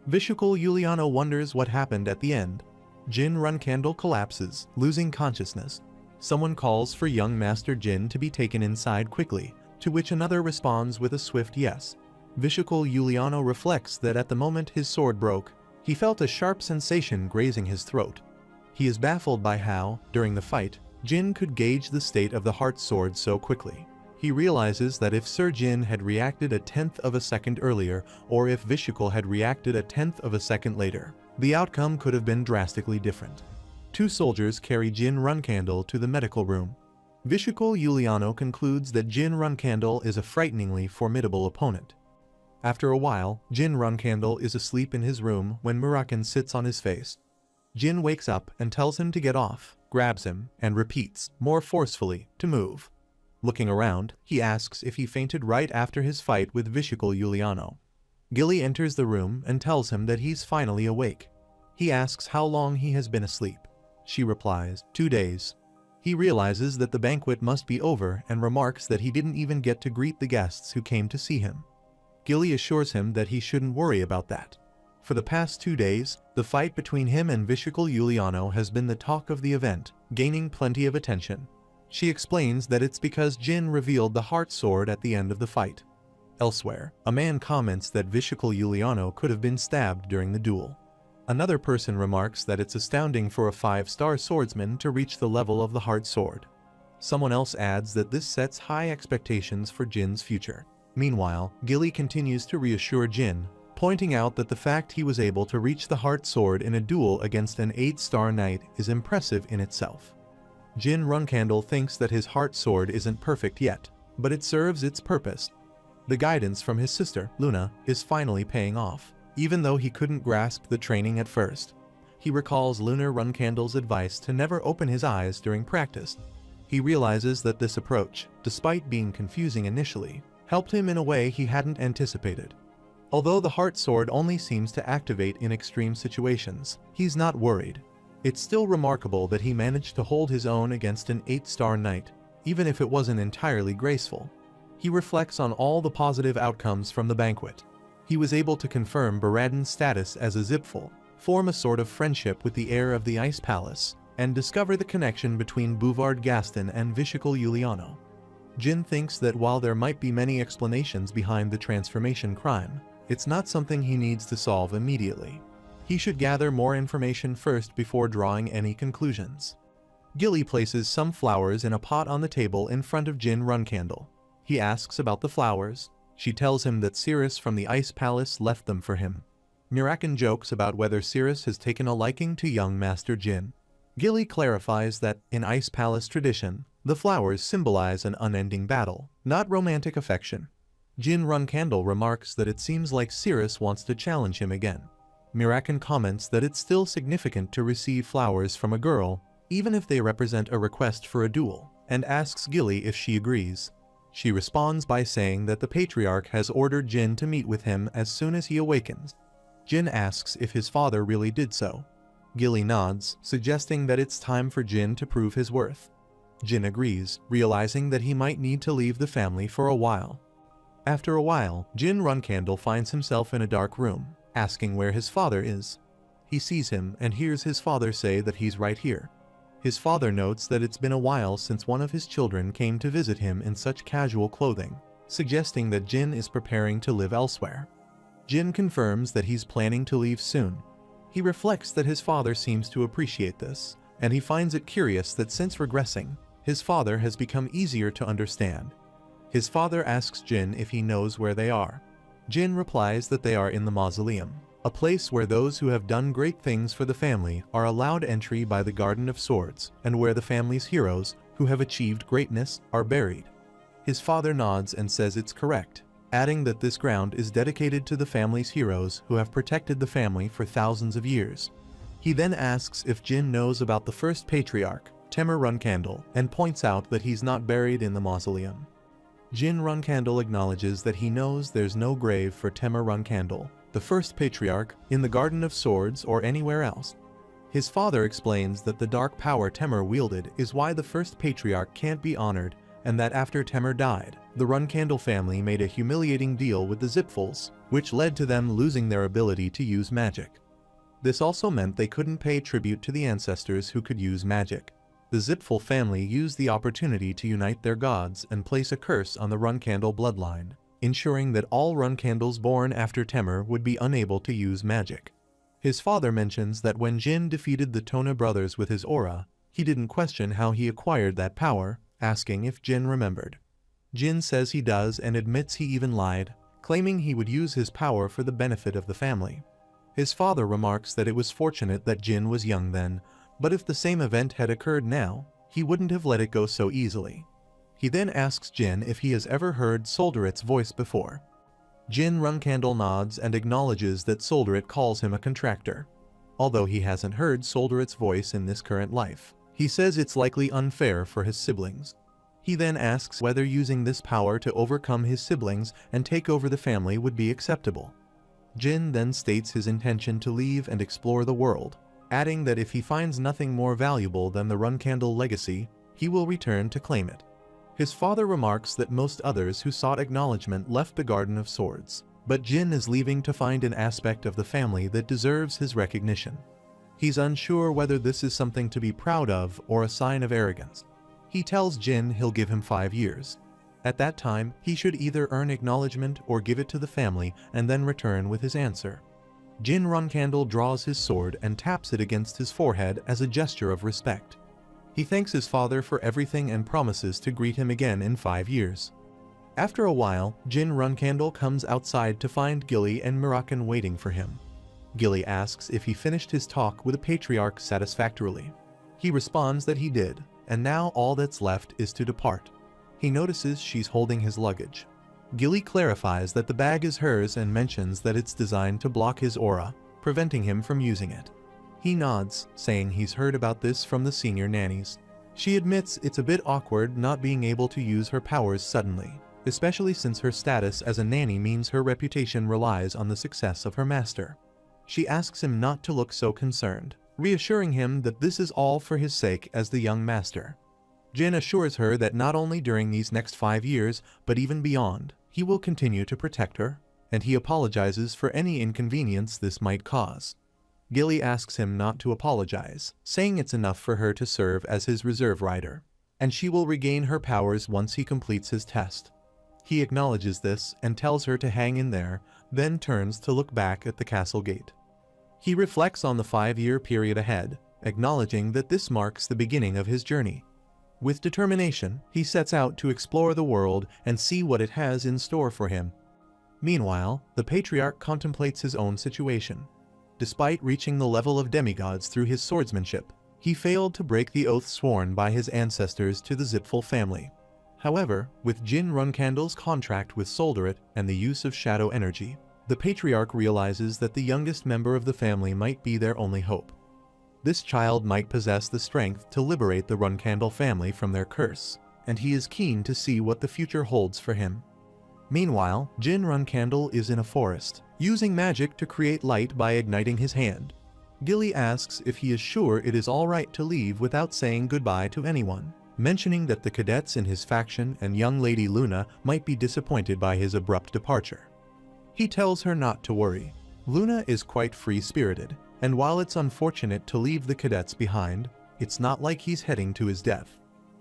Vishukul Yuliano wonders what happened at the end. Jin Runcandle collapses, losing consciousness. Someone calls for young Master Jin to be taken inside quickly, to which another responds with a swift yes. Vishacal Yuliano reflects that at the moment his sword broke, he felt a sharp sensation grazing his throat. He is baffled by how, during the fight, Jin could gauge the state of the heart sword so quickly. He realizes that if Sir Jin had reacted a tenth of a second earlier, or if Vishacal had reacted a tenth of a second later, the outcome could have been drastically different. Two soldiers carry Jin Runcandle to the medical room. Vishacal Yuliano concludes that Jin Runcandle is a frighteningly formidable opponent. After a while, Jin Runcandle is asleep in his room when Muraken sits on his face. Jin wakes up and tells him to get off, grabs him, and repeats, more forcefully, to move. Looking around, he asks if he fainted right after his fight with Vishacal Yuliano. Gilly enters the room and tells him that he's finally awake. He asks how long he has been asleep. She replies, 2 days. He realizes that the banquet must be over and remarks that he didn't even get to greet the guests who came to see him. Gilly assures him that he shouldn't worry about that. For the past 2 days, the fight between him and Vishacal Yuliano has been the talk of the event, gaining plenty of attention. She explains that it's because Jin revealed the heart sword at the end of the fight. Elsewhere, a man comments that Vishacal Yuliano could have been stabbed during the duel. Another person remarks that it's astounding for a 5-star swordsman to reach the level of the heart sword. Someone else adds that this sets high expectations for Jin's future. Meanwhile, Gilly continues to reassure Jin, pointing out that the fact he was able to reach the heart sword in a duel against an 8-star knight is impressive in itself. Jin Runcandle thinks that his heart sword isn't perfect yet, but it serves its purpose. The guidance from his sister, Luna, is finally paying off, even though he couldn't grasp the training at first. He recalls Lunar Runcandle's advice to never open his eyes during practice. He realizes that this approach, despite being confusing initially, helped him in a way he hadn't anticipated. Although the heart sword only seems to activate in extreme situations, he's not worried. It's still remarkable that he managed to hold his own against an 8-star knight, even if it wasn't entirely graceful. He reflects on all the positive outcomes from the banquet. He was able to confirm Baradin's status as a Zipful, form a sort of friendship with the heir of the Ice Palace, and discover the connection between Bouvard Gaston and Vishacal Yuliano. Jin thinks that while there might be many explanations behind the transformation crime, it's not something he needs to solve immediately. He should gather more information first before drawing any conclusions. Gilly places some flowers in a pot on the table in front of Jin Runcandle. He asks about the flowers. She tells him that Cirrus from the Ice Palace left them for him. Muraken jokes about whether Cirrus has taken a liking to young Master Jin. Gilly clarifies that, in Ice Palace tradition, the flowers symbolize an unending battle, not romantic affection. Jin Runcandle remarks that it seems like Cirrus wants to challenge him again. Muraken comments that it's still significant to receive flowers from a girl, even if they represent a request for a duel, and asks Gilly if she agrees. She responds by saying that the Patriarch has ordered Jin to meet with him as soon as he awakens. Jin asks if his father really did so. Gilly nods, suggesting that it's time for Jin to prove his worth. Jin agrees, realizing that he might need to leave the family for a while. After a while, Jin Runcandle finds himself in a dark room, asking where his father is. He sees him and hears his father say that he's right here. His father notes that it's been a while since one of his children came to visit him in such casual clothing, suggesting that Jin is preparing to live elsewhere. Jin confirms that he's planning to leave soon. He reflects that his father seems to appreciate this, and he finds it curious that since regressing, his father has become easier to understand. His father asks Jin if he knows where they are. Jin replies that they are in the mausoleum, a place where those who have done great things for the family are allowed entry by the Garden of Swords, and where the family's heroes, who have achieved greatness, are buried. His father nods and says it's correct, adding that this ground is dedicated to the family's heroes who have protected the family for thousands of years. He then asks if Jin knows about the first patriarch, Temur Runcandle, and points out that he's not buried in the mausoleum. Jin Runcandle acknowledges that he knows there's no grave for Temur Runcandle, the first patriarch, in the Garden of Swords or anywhere else. His father explains that the dark power Temur wielded is why the first patriarch can't be honored, and that after Temur died, the Runcandle family made a humiliating deal with the Zipfuls, which led to them losing their ability to use magic. This also meant they couldn't pay tribute to the ancestors who could use magic. The Zipfel family used the opportunity to unite their gods and place a curse on the Runkandel bloodline, ensuring that all Runkandels born after Temur would be unable to use magic. His father mentions that when Jin defeated the Tona brothers with his aura, he didn't question how he acquired that power, asking if Jin remembered. Jin says he does and admits he even lied, claiming he would use his power for the benefit of the family. His father remarks that it was fortunate that Jin was young then, but if the same event had occurred now, he wouldn't have let it go so easily. He then asks Jin if he has ever heard Solderit's voice before. Jin Runkandel nods and acknowledges that Solderit calls him a contractor. Although he hasn't heard Solderit's voice in this current life, he says it's likely unfair for his siblings. He then asks whether using this power to overcome his siblings and take over the family would be acceptable. Jin then states his intention to leave and explore the world, adding that if he finds nothing more valuable than the Runkandel legacy, he will return to claim it. His father remarks that most others who sought acknowledgement left the Garden of Swords, but Jin is leaving to find an aspect of the family that deserves his recognition. He's unsure whether this is something to be proud of or a sign of arrogance. He tells Jin he'll give him 5 years. At that time, he should either earn acknowledgement or give it to the family and then return with his answer. Jin Runkandel draws his sword and taps it against his forehead as a gesture of respect. He thanks his father for everything and promises to greet him again in 5 years. After a while, Jin Runkandel comes outside to find Gilly and Mirakan waiting for him. Gilly asks if he finished his talk with the Patriarch satisfactorily. He responds that he did, and now all that's left is to depart. He notices she's holding his luggage. Gilly clarifies that the bag is hers and mentions that it's designed to block his aura, preventing him from using it. He nods, saying he's heard about this from the senior nannies. She admits it's a bit awkward not being able to use her powers suddenly, especially since her status as a nanny means her reputation relies on the success of her master. She asks him not to look so concerned, reassuring him that this is all for his sake as the young master. Jin assures her that not only during these next 5 years, but even beyond, he will continue to protect her, and he apologizes for any inconvenience this might cause. Gilly asks him not to apologize, saying it's enough for her to serve as his reserve rider, and she will regain her powers once he completes his test. He acknowledges this and tells her to hang in there, then turns to look back at the castle gate. He reflects on the 5-year period ahead, acknowledging that this marks the beginning of his journey. With determination, he sets out to explore the world and see what it has in store for him. Meanwhile, the Patriarch contemplates his own situation. Despite reaching the level of demigods through his swordsmanship, he failed to break the oath sworn by his ancestors to the Zipfel family. However, with Jin Runkandel's contract with Solderit and the use of shadow energy, the Patriarch realizes that the youngest member of the family might be their only hope. This child might possess the strength to liberate the Runkandel family from their curse, and he is keen to see what the future holds for him. Meanwhile, Jin Runkandel is in a forest, using magic to create light by igniting his hand. Gilly asks if he is sure it is alright to leave without saying goodbye to anyone, mentioning that the cadets in his faction and young Lady Luna might be disappointed by his abrupt departure. He tells her not to worry. Luna is quite free-spirited, and while it's unfortunate to leave the cadets behind, it's not like he's heading to his death.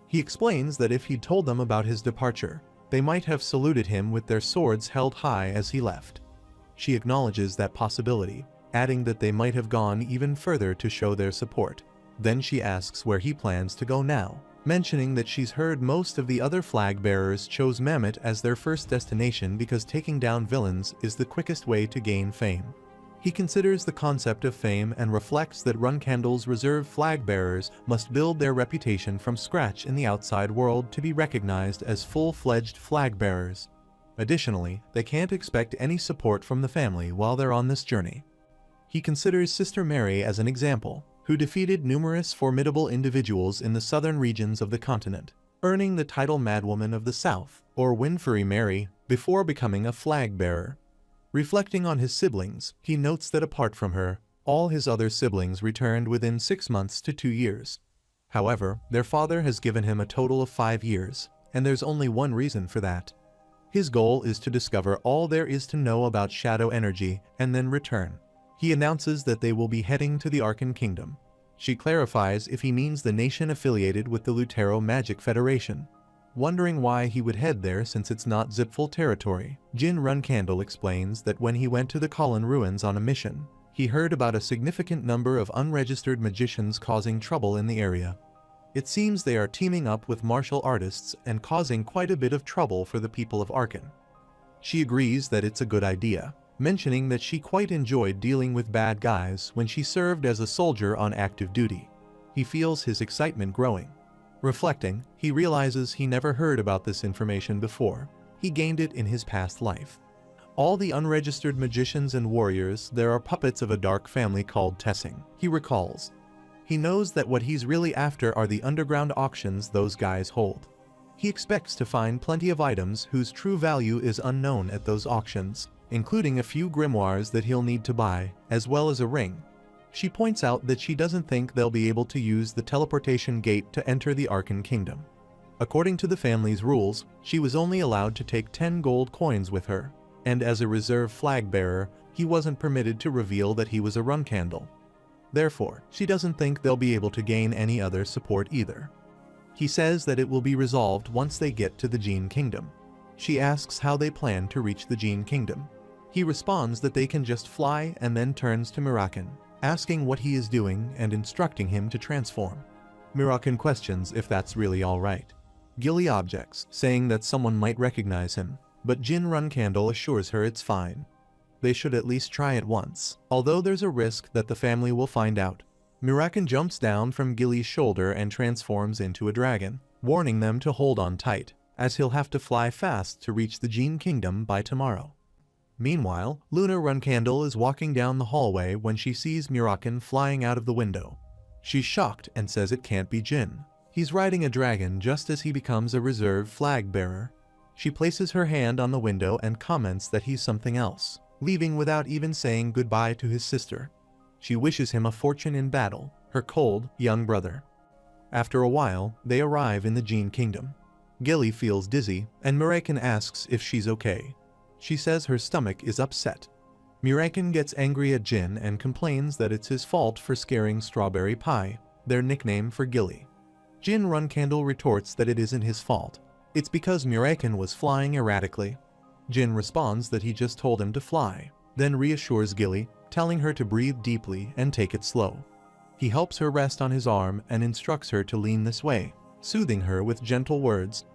He explains that if he'd told them about his departure, they might have saluted him with their swords held high as he left. She acknowledges that possibility, adding that they might have gone even further to show their support. Then she asks where he plans to go now, mentioning that she's heard most of the other flag bearers chose Mammoth as their first destination because taking down villains is the quickest way to gain fame. He considers the concept of fame and reflects that Runkandel's reserve flag bearers must build their reputation from scratch in the outside world to be recognized as full-fledged flag bearers. Additionally, they can't expect any support from the family while they're on this journey. He considers Sister Mary as an example, who defeated numerous formidable individuals in the southern regions of the continent, earning the title Madwoman of the South, or Windfury Mary, before becoming a flag bearer. Reflecting on his siblings, he notes that apart from her, all his other siblings returned within 6 months to 2 years. However, their father has given him a total of 5 years, and there's only one reason for that. His goal is to discover all there is to know about shadow energy and then return. He announces that they will be heading to the Arkan Kingdom. She clarifies if he means the nation affiliated with the Lutero Magic Federation, wondering why he would head there since it's not Zipful territory. Jin Runcandle explains that when he went to the Kallen ruins on a mission, he heard about a significant number of unregistered magicians causing trouble in the area. It seems they are teaming up with martial artists and causing quite a bit of trouble for the people of Arkan. She agrees that it's a good idea, mentioning that she quite enjoyed dealing with bad guys when she served as a soldier on active duty. He feels his excitement growing. Reflecting, he realizes he never heard about this information before. He gained it in his past life. All the unregistered magicians and warriors there are puppets of a dark family called Tessing, he recalls. He knows that what he's really after are the underground auctions those guys hold. He expects to find plenty of items whose true value is unknown at those auctions, including a few grimoires that he'll need to buy, as well as a ring. She points out that she doesn't think they'll be able to use the teleportation gate to enter the Arkan Kingdom. According to the family's rules, she was only allowed to take 10 gold coins with her, and as a reserve flag bearer, he wasn't permitted to reveal that he was a Runcandle. Therefore, she doesn't think they'll be able to gain any other support either. He says that it will be resolved once they get to the Gene Kingdom. She asks how they plan to reach the Gene Kingdom. He responds that they can just fly and then turns to Mirakan, asking what he is doing and instructing him to transform. Mirakan questions if that's really alright. Gilly objects, saying that someone might recognize him, but Jin Runcandle assures her it's fine. They should at least try it once, although there's a risk that the family will find out. Mirakan jumps down from Gilly's shoulder and transforms into a dragon, warning them to hold on tight, as he'll have to fly fast to reach the Gene Kingdom by tomorrow. Meanwhile, Luna Runcandle is walking down the hallway when she sees Mirakan flying out of the window. She's shocked and says it can't be Jin. He's riding a dragon just as he becomes a reserve flag bearer. She places her hand on the window and comments that he's something else, leaving without even saying goodbye to his sister. She wishes him a fortune in battle, her cold, young brother. After a while, they arrive in the Gene Kingdom. Gilly feels dizzy, and Mirakan asks if she's okay. She says her stomach is upset. Mirakan gets angry at Jin and complains that it's his fault for scaring Strawberry Pie, their nickname for Gilly. Jin Runcandle retorts that it isn't his fault. It's because Mirakan was flying erratically. Jin responds that he just told him to fly, then reassures Gilly, telling her to breathe deeply and take it slow. He helps her rest on his arm and instructs her to lean this way, soothing her with gentle words.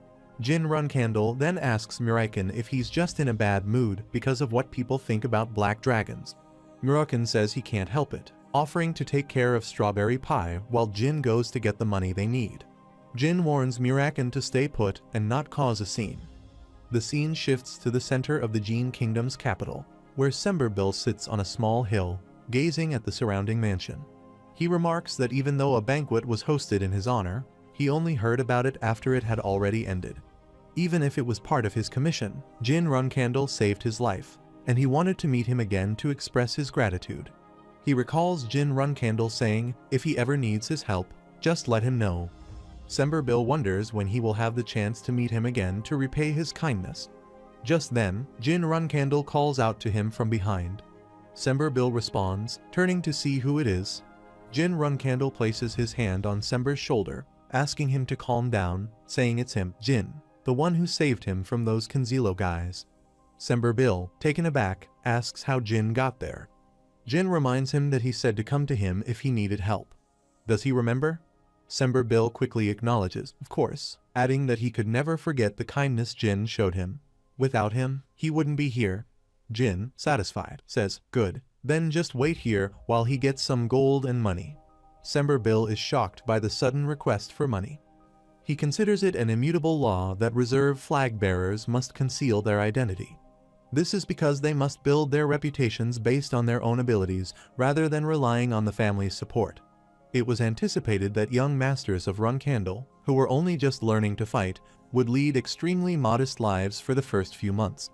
Jin Runcandle then asks Mirakan if he's just in a bad mood because of what people think about black dragons. Mirakan says he can't help it, offering to take care of Strawberry Pie while Jin goes to get the money they need. Jin warns Mirakan to stay put and not cause a scene. The scene shifts to the center of the Gene Kingdom's capital, where Semberbil sits on a small hill, gazing at the surrounding mansion. He remarks that even though a banquet was hosted in his honor, he only heard about it after it had already ended. Even if it was part of his commission, Jin Runcandle saved his life, and he wanted to meet him again to express his gratitude. He recalls Jin Runcandle saying, if he ever needs his help, just let him know. Semberbil wonders when he will have the chance to meet him again to repay his kindness. Just then, Jin Runcandle calls out to him from behind. Semberbil responds, turning to see who it is. Jin Runcandle places his hand on Sember's shoulder, asking him to calm down, saying it's him, Jin, the one who saved him from those Kanzilo guys. Semberbil, taken aback, asks how Jin got there. Jin reminds him that he said to come to him if he needed help. Does he remember? Semberbil quickly acknowledges, of course, adding that he could never forget the kindness Jin showed him. Without him, he wouldn't be here. Jin, satisfied, says, good, then just wait here while he gets some gold and money. Semberbil is shocked by the sudden request for money. He considers it an immutable law that reserve flag bearers must conceal their identity. This is because they must build their reputations based on their own abilities rather than relying on the family's support. It was anticipated that young masters of Runcandle, who were only just learning to fight, would lead extremely modest lives for the first few months.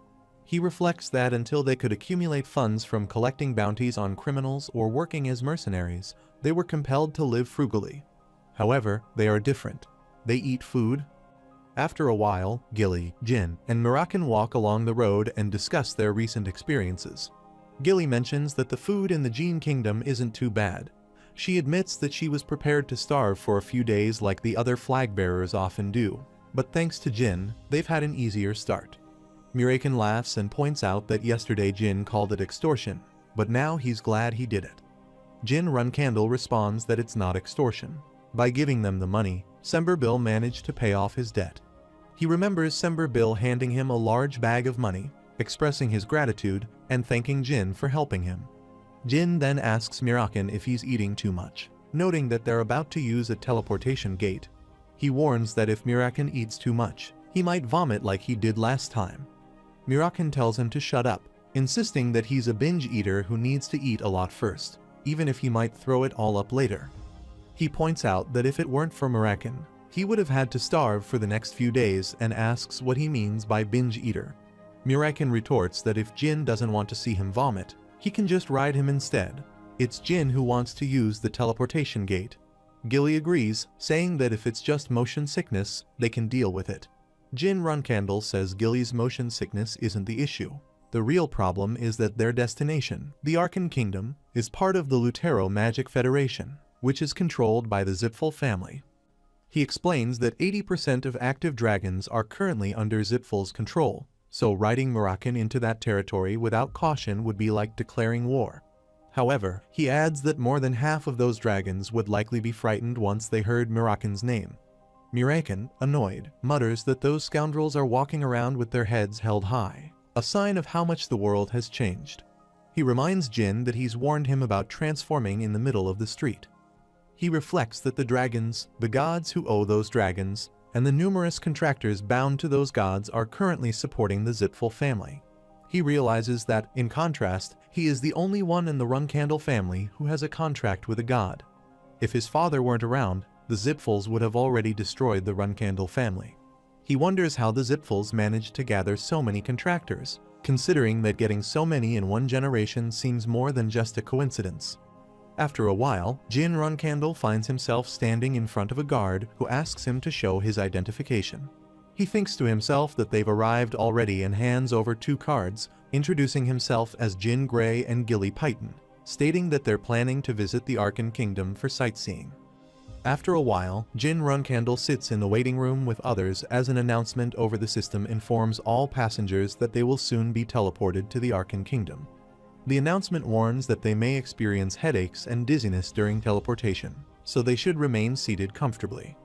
He reflects that until they could accumulate funds from collecting bounties on criminals or working as mercenaries, they were compelled to live frugally. However, they are different. They eat food. After a while, Gilly, Jin, and Mirakan walk along the road and discuss their recent experiences. Gilly mentions that the food in the Gene Kingdom isn't too bad. She admits that she was prepared to starve for a few days like the other flag bearers often do, but thanks to Jin, they've had an easier start. Mirakin laughs and points out that yesterday Jin called it extortion, but now he's glad he did it. Jin Runcandle responds that it's not extortion. By giving them the money, Sember Bill managed to pay off his debt. He remembers Sember Bill handing him a large bag of money, expressing his gratitude and thanking Jin for helping him. Jin then asks Mirakin if he's eating too much, noting that they're about to use a teleportation gate. He warns that if Mirakin eats too much, he might vomit like he did last time. Mirakin tells him to shut up, insisting that he's a binge eater who needs to eat a lot first, even if he might throw it all up later. He points out that if it weren't for Mirakin, he would have had to starve for the next few days and asks what he means by binge eater. Mirakin retorts that if Jin doesn't want to see him vomit, he can just ride him instead. It's Jin who wants to use the teleportation gate. Gilly agrees, saying that if it's just motion sickness, they can deal with it. Jin Runcandle says Gilly's motion sickness isn't the issue. The real problem is that their destination, the Arkan Kingdom, is part of the Lutero Magic Federation, which is controlled by the Zipfel family. He explains that 80% of active dragons are currently under Zipfel's control, so riding Mirakin into that territory without caution would be like declaring war. However, he adds that more than half of those dragons would likely be frightened once they heard Mirakin's name. Mirakin, annoyed, mutters that those scoundrels are walking around with their heads held high, a sign of how much the world has changed. He reminds Jin that he's warned him about transforming in the middle of the street. He reflects that the dragons, the gods who owe those dragons, and the numerous contractors bound to those gods are currently supporting the Zipfel family. He realizes that, in contrast, he is the only one in the Runcandle family who has a contract with a god. If his father weren't around, the Zipfels would have already destroyed the Runcandle family. He wonders how the Zipfels managed to gather so many contractors, considering that getting so many in one generation seems more than just a coincidence. After a while, Jin Runcandle finds himself standing in front of a guard who asks him to show his identification. He thinks to himself that they've arrived already and hands over 2 cards, introducing himself as Jin Gray and Gilly Python, stating that they're planning to visit the Arkan Kingdom for sightseeing. After a while, Jin Runcandle sits in the waiting room with others as an announcement over the system informs all passengers that they will soon be teleported to the Arkan Kingdom. The announcement warns that they may experience headaches and dizziness during teleportation, so they should remain seated comfortably.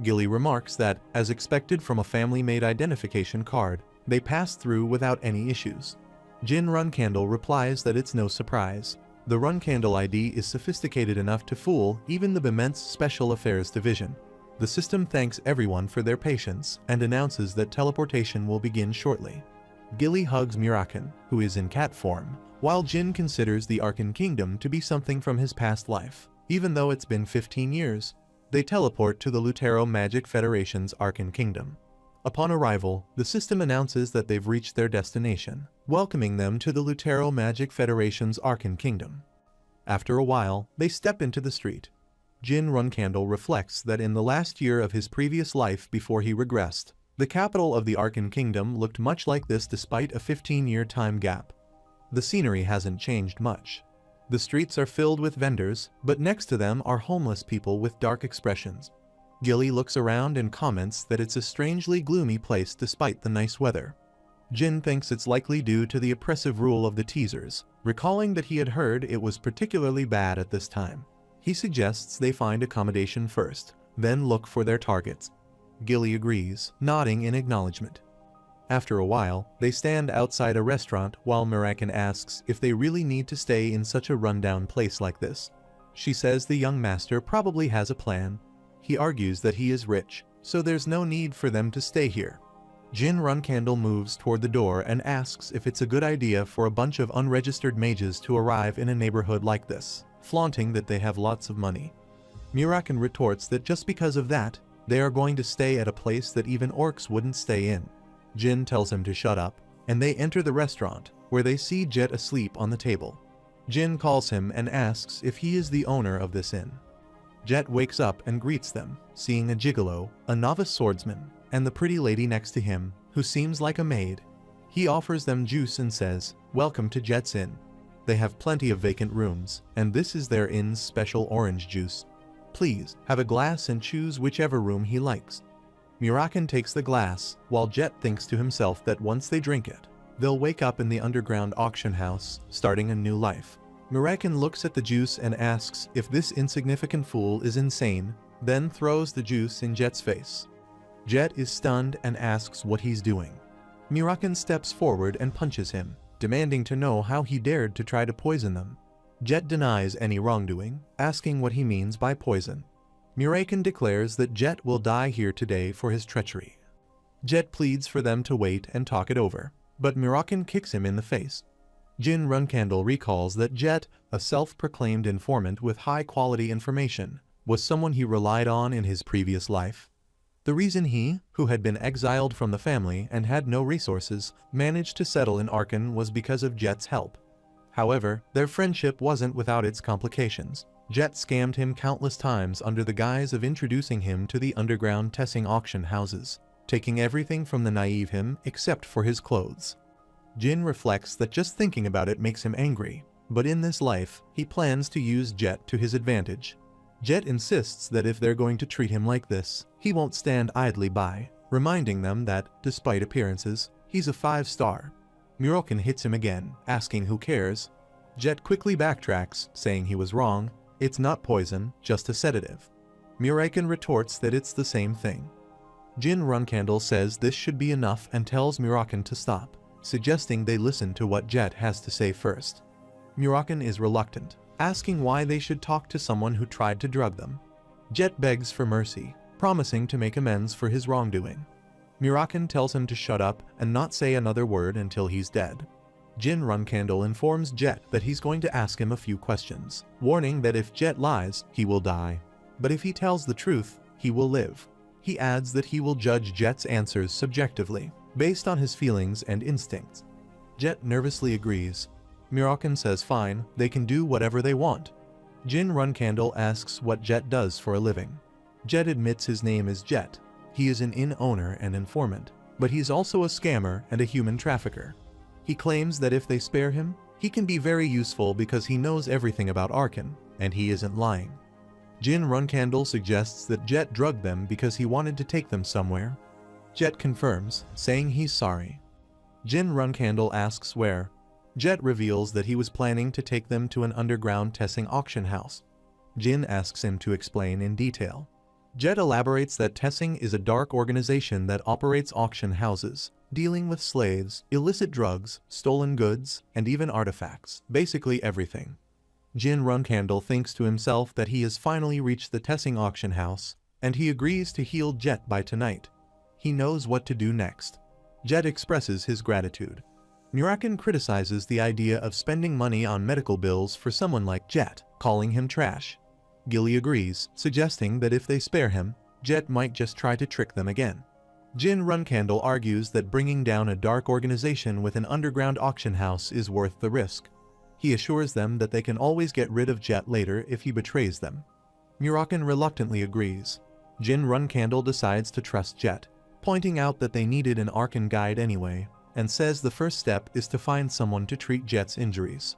Gilly remarks that, as expected from a family-made identification card, they pass through without any issues. Jin Runcandle replies that it's no surprise. The Runcandle ID is sophisticated enough to fool even the Bement's Special Affairs Division. The system thanks everyone for their patience and announces that teleportation will begin shortly. Gilly hugs Mirakin, who is in cat form, while Jin considers the Arkan Kingdom to be something from his past life. Even though it's been 15 years, they teleport to the Lutero Magic Federation's Arkan Kingdom. Upon arrival, the system announces that they've reached their destination, welcoming them to the Lutero Magic Federation's Arkan Kingdom. After a while, they step into the street. Jin Runcandle reflects that in the last year of his previous life before he regressed, the capital of the Arkan Kingdom looked much like this despite a 15-year time gap. The scenery hasn't changed much. The streets are filled with vendors, but next to them are homeless people with dark expressions. Gilly looks around and comments that it's a strangely gloomy place despite the nice weather. Jin thinks it's likely due to the oppressive rule of the teasers, recalling that he had heard it was particularly bad at this time. He suggests they find accommodation first, then look for their targets. Gilly agrees, nodding in acknowledgement. After a while, they stand outside a restaurant while Mirakin asks if they really need to stay in such a rundown place like this. She says the young master probably has a plan. He argues that he is rich, so there's no need for them to stay here. Jin Runcandle moves toward the door and asks if it's a good idea for a bunch of unregistered mages to arrive in a neighborhood like this, flaunting that they have lots of money. Mirakin retorts that just because of that, they are going to stay at a place that even orcs wouldn't stay in. Jin tells him to shut up, and they enter the restaurant, where they see Jet asleep on the table. Jin calls him and asks if he is the owner of this inn. Jet wakes up and greets them, seeing a gigolo, a novice swordsman, and the pretty lady next to him, who seems like a maid. He offers them juice and says, "Welcome to Jet's Inn." They have plenty of vacant rooms, and this is their inn's special orange juice. Please, have a glass and choose whichever room he likes. Murakin takes the glass, while Jet thinks to himself that once they drink it, they'll wake up in the underground auction house, starting a new life. Murakin looks at the juice and asks if this insignificant fool is insane, then throws the juice in Jet's face. Jet is stunned and asks what he's doing. Murakin steps forward and punches him, demanding to know how he dared to try to poison them. Jet denies any wrongdoing, asking what he means by poison. Murakin declares that Jet will die here today for his treachery. Jet pleads for them to wait and talk it over, but Murakin kicks him in the face. Jin Runcandle recalls that Jet, a self-proclaimed informant with high-quality information, was someone he relied on in his previous life. The reason he, who had been exiled from the family and had no resources, managed to settle in Arkan was because of Jet's help. However, their friendship wasn't without its complications. Jet scammed him countless times under the guise of introducing him to the underground Tessing auction houses, taking everything from the naive him except for his clothes. Jin reflects that just thinking about it makes him angry, but in this life, he plans to use Jet to his advantage. Jet insists that if they're going to treat him like this, he won't stand idly by, reminding them that, despite appearances, he's a 5-star. Murakin hits him again, asking who cares. Jet quickly backtracks, saying he was wrong. It's not poison, just a sedative. Murakin retorts that it's the same thing. Jin Runcandle says this should be enough and tells Murakin to stop, suggesting they listen to what Jet has to say first. Murakin is reluctant, asking why they should talk to someone who tried to drug them. Jet begs for mercy, promising to make amends for his wrongdoing. Murakin tells him to shut up and not say another word until he's dead. Jin Runcandle informs Jet that he's going to ask him a few questions, warning that if Jet lies, he will die. But if he tells the truth, he will live. He adds that he will judge Jet's answers subjectively, based on his feelings and instincts. Jet nervously agrees. Murakin says fine, they can do whatever they want. Jin Runcandle asks what Jet does for a living. Jet admits his name is Jet. He is an inn owner and informant, but he's also a scammer and a human trafficker. He claims that if they spare him, he can be very useful because he knows everything about Arkan, and he isn't lying. Jin Runcandle suggests that Jet drugged them because he wanted to take them somewhere. Jet confirms, saying he's sorry. Jin Runcandle asks where. Jet reveals that he was planning to take them to an underground Tessing auction house. Jin asks him to explain in detail. Jet elaborates that Tessing is a dark organization that operates auction houses, dealing with slaves, illicit drugs, stolen goods, and even artifacts, basically everything. Jin Runcandle thinks to himself that he has finally reached the Tessing auction house, and he agrees to heal Jet by tonight. He knows what to do next. Jet expresses his gratitude. Murakin criticizes the idea of spending money on medical bills for someone like Jet, calling him trash. Gilly agrees, suggesting that if they spare him, Jet might just try to trick them again. Jin Runcandle argues that bringing down a dark organization with an underground auction house is worth the risk. He assures them that they can always get rid of Jet later if he betrays them. Murakin reluctantly agrees. Jin Runcandle decides to trust Jet, pointing out that they needed an Arkan guide anyway, and says the first step is to find someone to treat Jet's injuries.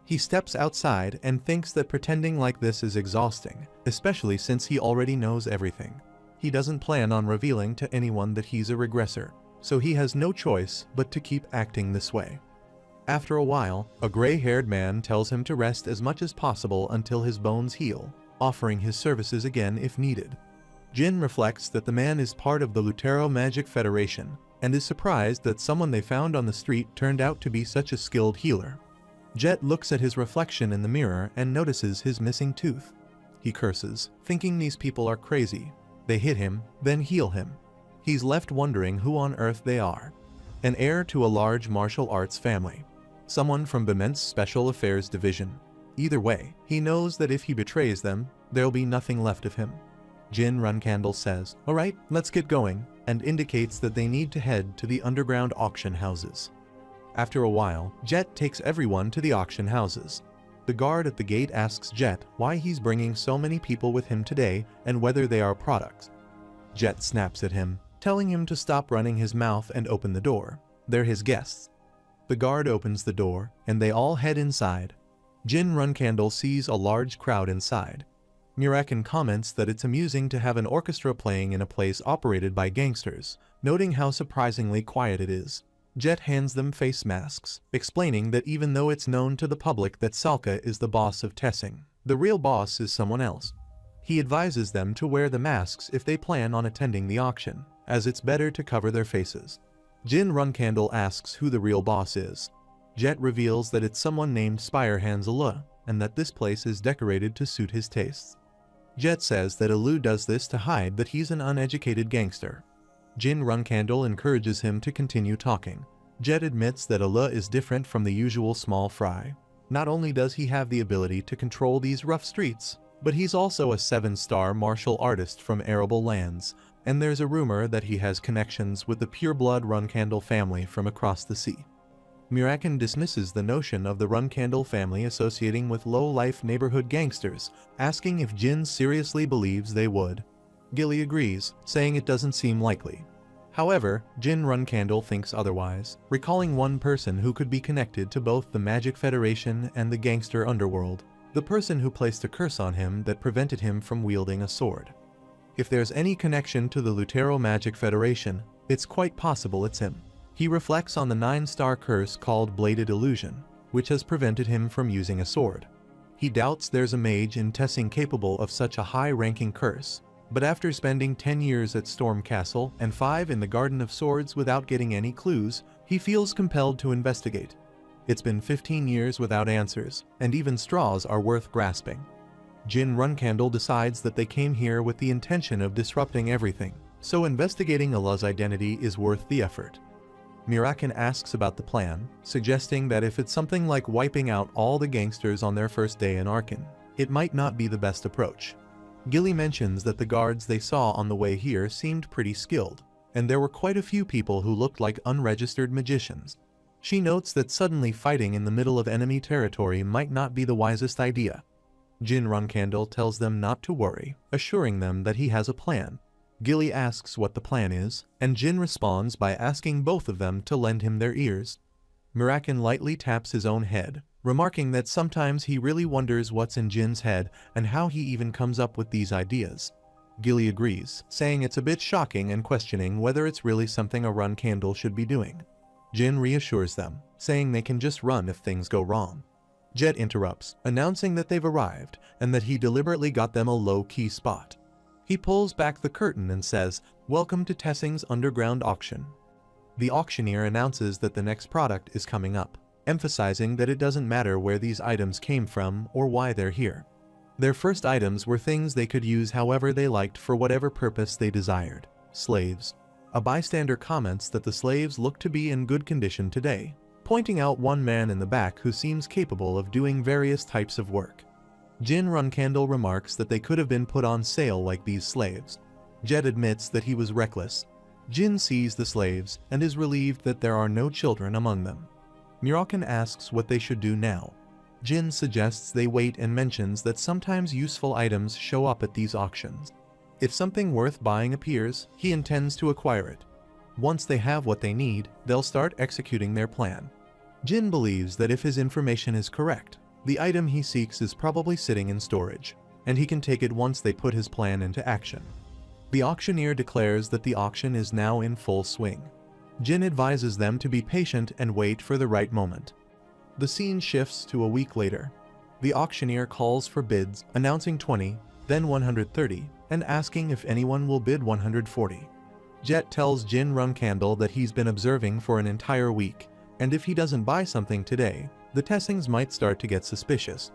He steps outside and thinks that pretending like this is exhausting, especially since he already knows everything. He doesn't plan on revealing to anyone that he's a regressor, so he has no choice but to keep acting this way. After a while, a gray-haired man tells him to rest as much as possible until his bones heal, offering his services again if needed. Jin reflects that the man is part of the Lutero Magic Federation, and is surprised that someone they found on the street turned out to be such a skilled healer. Jet looks at his reflection in the mirror and notices his missing tooth. He curses, thinking these people are crazy. They hit him, then heal him. He's left wondering who on earth they are. An heir to a large martial arts family. Someone from Bement's Special Affairs Division. Either way, he knows that if he betrays them, there'll be nothing left of him. Jin Runcandle says, "Alright, let's get going," and indicates that they need to head to the underground auction houses. After a while, Jet takes everyone to the auction houses. The guard at the gate asks Jet why he's bringing so many people with him today and whether they are products. Jet snaps at him, telling him to stop running his mouth and open the door. They're his guests. The guard opens the door, and they all head inside. Jin Runcandle sees a large crowd inside. Mirakin comments that it's amusing to have an orchestra playing in a place operated by gangsters, noting how surprisingly quiet it is. Jet hands them face masks, explaining that even though it's known to the public that Salka is the boss of Tessing, the real boss is someone else. He advises them to wear the masks if they plan on attending the auction, as it's better to cover their faces. Jin Runcandle asks who the real boss is. Jet reveals that it's someone named Spirehands Alua, and that this place is decorated to suit his tastes. Jet says that Alu does this to hide that he's an uneducated gangster. Jin Runcandle encourages him to continue talking. Jet admits that Alua is different from the usual small fry. Not only does he have the ability to control these rough streets, but he's also a 7-star martial artist from arable lands, and there's a rumor that he has connections with the pureblood Runcandle family from across the sea. Mirakin dismisses the notion of the Runcandle family associating with low-life neighborhood gangsters, asking if Jin seriously believes they would. Gilly agrees, saying it doesn't seem likely. However, Jin Runcandle thinks otherwise, recalling one person who could be connected to both the Magic Federation and the gangster underworld, the person who placed a curse on him that prevented him from wielding a sword. If there's any connection to the Lutero Magic Federation, it's quite possible it's him. He reflects on the 9-star curse called Bladed Illusion, which has prevented him from using a sword. He doubts there's a mage in Tessing capable of such a high-ranking curse, but after spending 10 years at Storm Castle and 5 in the Garden of Swords without getting any clues, he feels compelled to investigate. It's been 15 years without answers, and even straws are worth grasping. Jin Runcandle decides that they came here with the intention of disrupting everything, so investigating Alua's identity is worth the effort. Mirakin asks about the plan, suggesting that if it's something like wiping out all the gangsters on their first day in Arkan, it might not be the best approach. Gilly mentions that the guards they saw on the way here seemed pretty skilled, and there were quite a few people who looked like unregistered magicians. She notes that suddenly fighting in the middle of enemy territory might not be the wisest idea. Jin Runcandle tells them not to worry, assuring them that he has a plan. Gilly asks what the plan is, and Jin responds by asking both of them to lend him their ears. Mirakin lightly taps his own head, remarking that sometimes he really wonders what's in Jin's head and how he even comes up with these ideas. Gilly agrees, saying it's a bit shocking and questioning whether it's really something a Runcandle should be doing. Jin reassures them, saying they can just run if things go wrong. Jet interrupts, announcing that they've arrived and that he deliberately got them a low-key spot. He pulls back the curtain and says, "Welcome to Tessing's underground auction." The auctioneer announces that the next product is coming up, emphasizing that it doesn't matter where these items came from or why they're here. Their first items were things they could use however they liked for whatever purpose they desired. Slaves. A bystander comments that the slaves look to be in good condition today, pointing out one man in the back who seems capable of doing various types of work. Jin Runcandle remarks that they could have been put on sale like these slaves. Jet admits that he was reckless. Jin sees the slaves and is relieved that there are no children among them. Mirakin asks what they should do now. Jin suggests they wait and mentions that sometimes useful items show up at these auctions. If something worth buying appears, he intends to acquire it. Once they have what they need, they'll start executing their plan. Jin believes that if his information is correct, the item he seeks is probably sitting in storage, and he can take it once they put his plan into action. The auctioneer declares that the auction is now in full swing. Jin advises them to be patient and wait for the right moment. The scene shifts to a week later. The auctioneer calls for bids, announcing 20, then 130, and asking if anyone will bid 140. Jet tells Jin Runcandle that he's been observing for an entire week, and if he doesn't buy something today, the Tessings might start to get suspicious.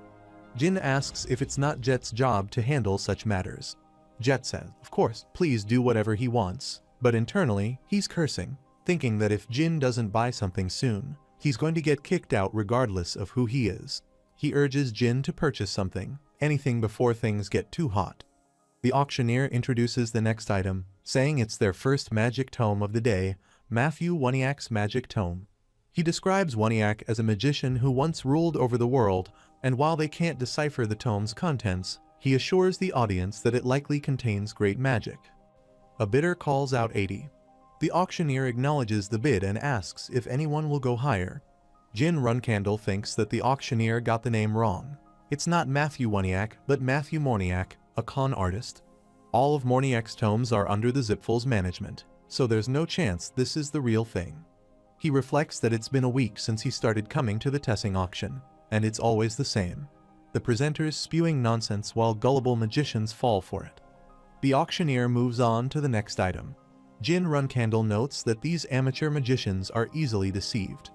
Jin asks if it's not Jet's job to handle such matters. Jet says, of course, please do whatever he wants, but internally, he's cursing, thinking that if Jin doesn't buy something soon, he's going to get kicked out regardless of who he is. He urges Jin to purchase something, anything before things get too hot. The auctioneer introduces the next item, saying it's their first magic tome of the day, Matthew Woniak's magic tome. He describes Woniak as a magician who once ruled over the world, and while they can't decipher the tome's contents, he assures the audience that it likely contains great magic. A bidder calls out 80. The auctioneer acknowledges the bid and asks if anyone will go higher. Jin Runcandle thinks that the auctioneer got the name wrong. It's not Matthew Woniak, but Matthew Morniak, a con artist. All of Morniak's tomes are under the Zipful's management, so there's no chance this is the real thing. He reflects that it's been a week since he started coming to the Tessing auction, and it's always the same. The presenters spewing nonsense while gullible magicians fall for it. The auctioneer moves on to the next item. Jin Runcandle notes that these amateur magicians are easily deceived.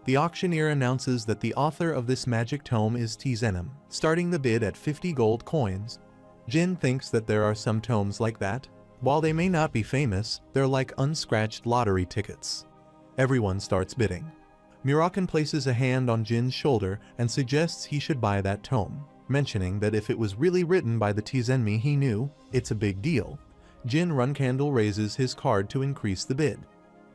The auctioneer announces that the author of this magic tome is Tzenem, starting the bid at 50 gold coins. Jin thinks that there are some tomes like that. While they may not be famous, they're like unscratched lottery tickets. Everyone starts bidding. Murakan places a hand on Jin's shoulder and suggests he should buy that tome, mentioning that if it was really written by the Tzenmi he knew, it's a big deal. Jin Runcandle raises his card to increase the bid.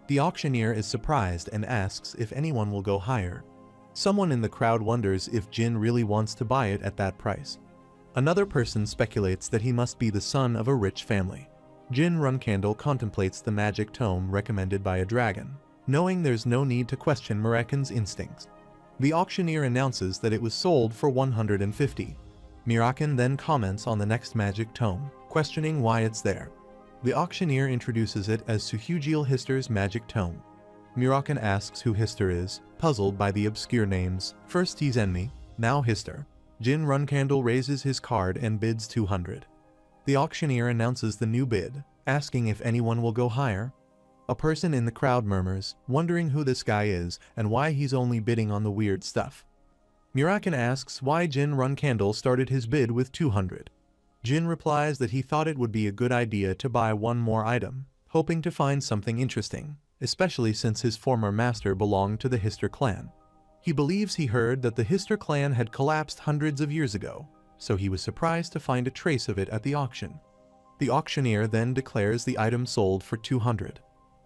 The auctioneer is surprised and asks if anyone will go higher. Someone in the crowd wonders if Jin really wants to buy it at that price. Another person speculates that he must be the son of a rich family. Jin Runcandle contemplates the magic tome recommended by a dragon, knowing there's no need to question Murakan's instincts. The auctioneer announces that it was sold for 150. Murakan then comments on the next magic tome, questioning why it's there. The auctioneer introduces it as Suhugil Hister's magic tome. Murakan asks who Hister is, puzzled by the obscure names, first Tzenmi, now Hister. Jin Runcandle raises his card and bids 200. The auctioneer announces the new bid, asking if anyone will go higher. A person in the crowd murmurs, wondering who this guy is and why he's only bidding on the weird stuff. Murakan asks why Jin Runcandle started his bid with 200. Jin replies that he thought it would be a good idea to buy one more item, hoping to find something interesting, especially since his former master belonged to the Hister clan. He believes he heard that the Hister clan had collapsed hundreds of years ago, so he was surprised to find a trace of it at the auction. The auctioneer then declares the item sold for 200.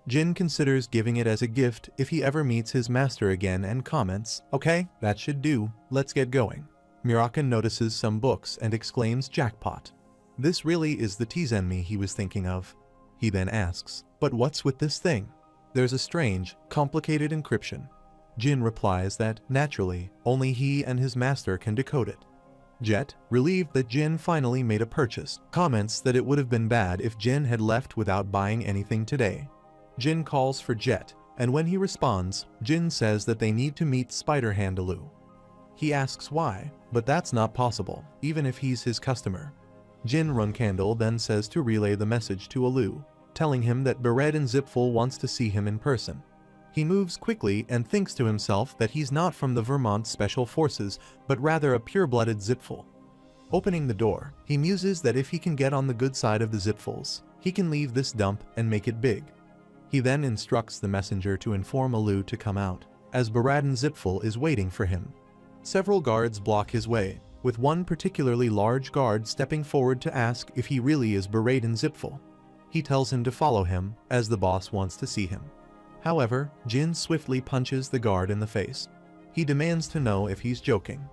Jin considers giving it as a gift if he ever meets his master again and comments, "Okay, that should do, let's get going." Murakan notices some books and exclaims jackpot. This really is the Tzenmi he was thinking of. He then asks, "But what's with this thing?" There's a strange, complicated encryption. Jin replies that, naturally, only he and his master can decode it. Jet, relieved that Jin finally made a purchase, comments that it would have been bad if Jin had left without buying anything today. Jin calls for Jet, and when he responds, Jin says that they need to meet Spider-Hand Alu. He asks why, but that's not possible, even if he's his customer. Jin Runcandle then says to relay the message to Alu, telling him that Beredin Zipful wants to see him in person. He moves quickly and thinks to himself that he's not from the Vermont Special Forces, but rather a pure-blooded Zipful. Opening the door, he muses that if he can get on the good side of the Zipfuls, he can leave this dump and make it big. He then instructs the messenger to inform Alu to come out, as Beredin Zipful is waiting for him. Several guards block his way, with one particularly large guard stepping forward to ask if he really is Beredin Zipful. He tells him to follow him, as the boss wants to see him. However, Jin swiftly punches the guard in the face. He demands to know if he's joking.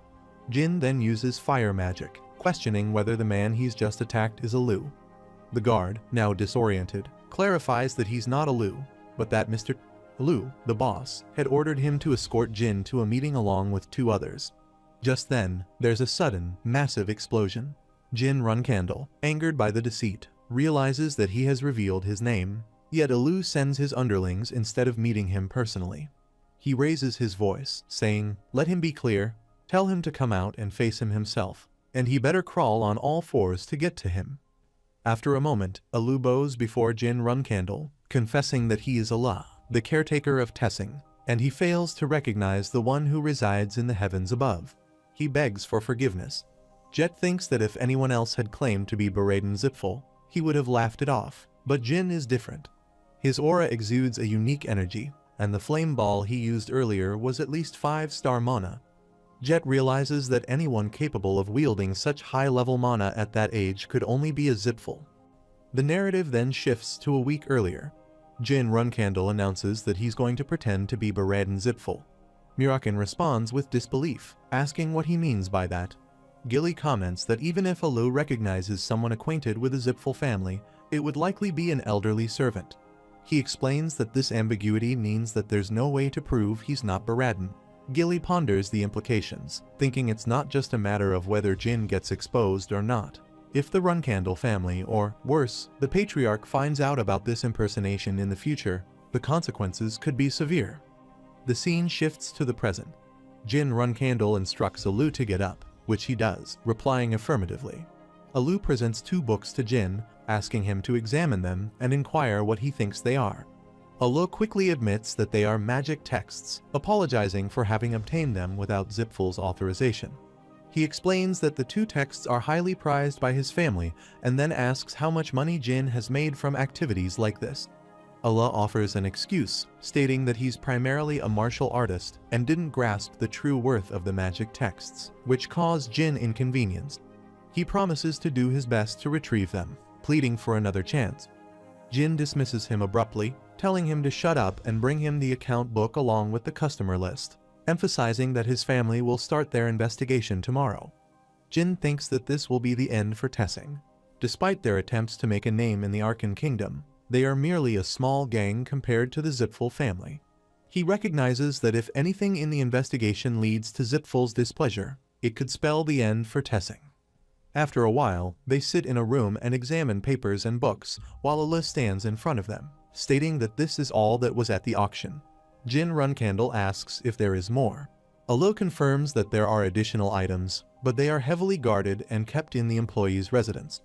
Jin then uses fire magic, questioning whether the man he's just attacked is Alu. The guard, now disoriented, clarifies that he's not Alu, but that Mr. Alu, the boss, had ordered him to escort Jin to a meeting along with two others. Just then, there's a sudden, massive explosion. Jin Runcandle, angered by the deceit, realizes that he has revealed his name. Yet Alu sends his underlings instead of meeting him personally. He raises his voice, saying, "Let him be clear, tell him to come out and face him himself, and he better crawl on all fours to get to him." After a moment, Alu bows before Jin Runcandle, confessing that he is Allah, the caretaker of Tessing, and he fails to recognize the one who resides in the heavens above. He begs for forgiveness. Jet thinks that if anyone else had claimed to be Beredin Zipful, he would have laughed it off, but Jin is different. His aura exudes a unique energy, and the flame ball he used earlier was at least 5-star mana. Jet realizes that anyone capable of wielding such high-level mana at that age could only be a Zipful. The narrative then shifts to a week earlier. Jin Runcandle announces that he's going to pretend to be Beredin Zipful. Murakan responds with disbelief, asking what he means by that. Gilly comments that even if Alu recognizes someone acquainted with the Zipful family, it would likely be an elderly servant. He explains that this ambiguity means that there's no way to prove he's not Beredin. Gilly ponders the implications, thinking it's not just a matter of whether Jin gets exposed or not. If the Runcandle family, or worse, the Patriarch finds out about this impersonation in the future, the consequences could be severe. The scene shifts to the present. Jin Runcandle instructs Alu to get up, which he does, replying affirmatively. Alu presents 2 books to Jin, asking him to examine them and inquire what he thinks they are. Alu quickly admits that they are magic texts, apologizing for having obtained them without Zipful's authorization. He explains that the 2 texts are highly prized by his family, and then asks how much money Jin has made from activities like this. Allah offers an excuse, stating that he's primarily a martial artist and didn't grasp the true worth of the magic texts, which caused Jin inconvenience. He promises to do his best to retrieve them, pleading for another chance. Jin dismisses him abruptly, telling him to shut up and bring him the account book along with the customer list, emphasizing that his family will start their investigation tomorrow. Jin thinks that this will be the end for Tessing. Despite their attempts to make a name in the Arkan Kingdom, they are merely a small gang compared to the Zipful family. He recognizes that if anything in the investigation leads to Zipful's displeasure, it could spell the end for Tessing. After a while, they sit in a room and examine papers and books, while Alu stands in front of them, stating that this is all that was at the auction. Jin Runcandle asks if there is more. Alu confirms that there are additional items, but they are heavily guarded and kept in the employee's residence.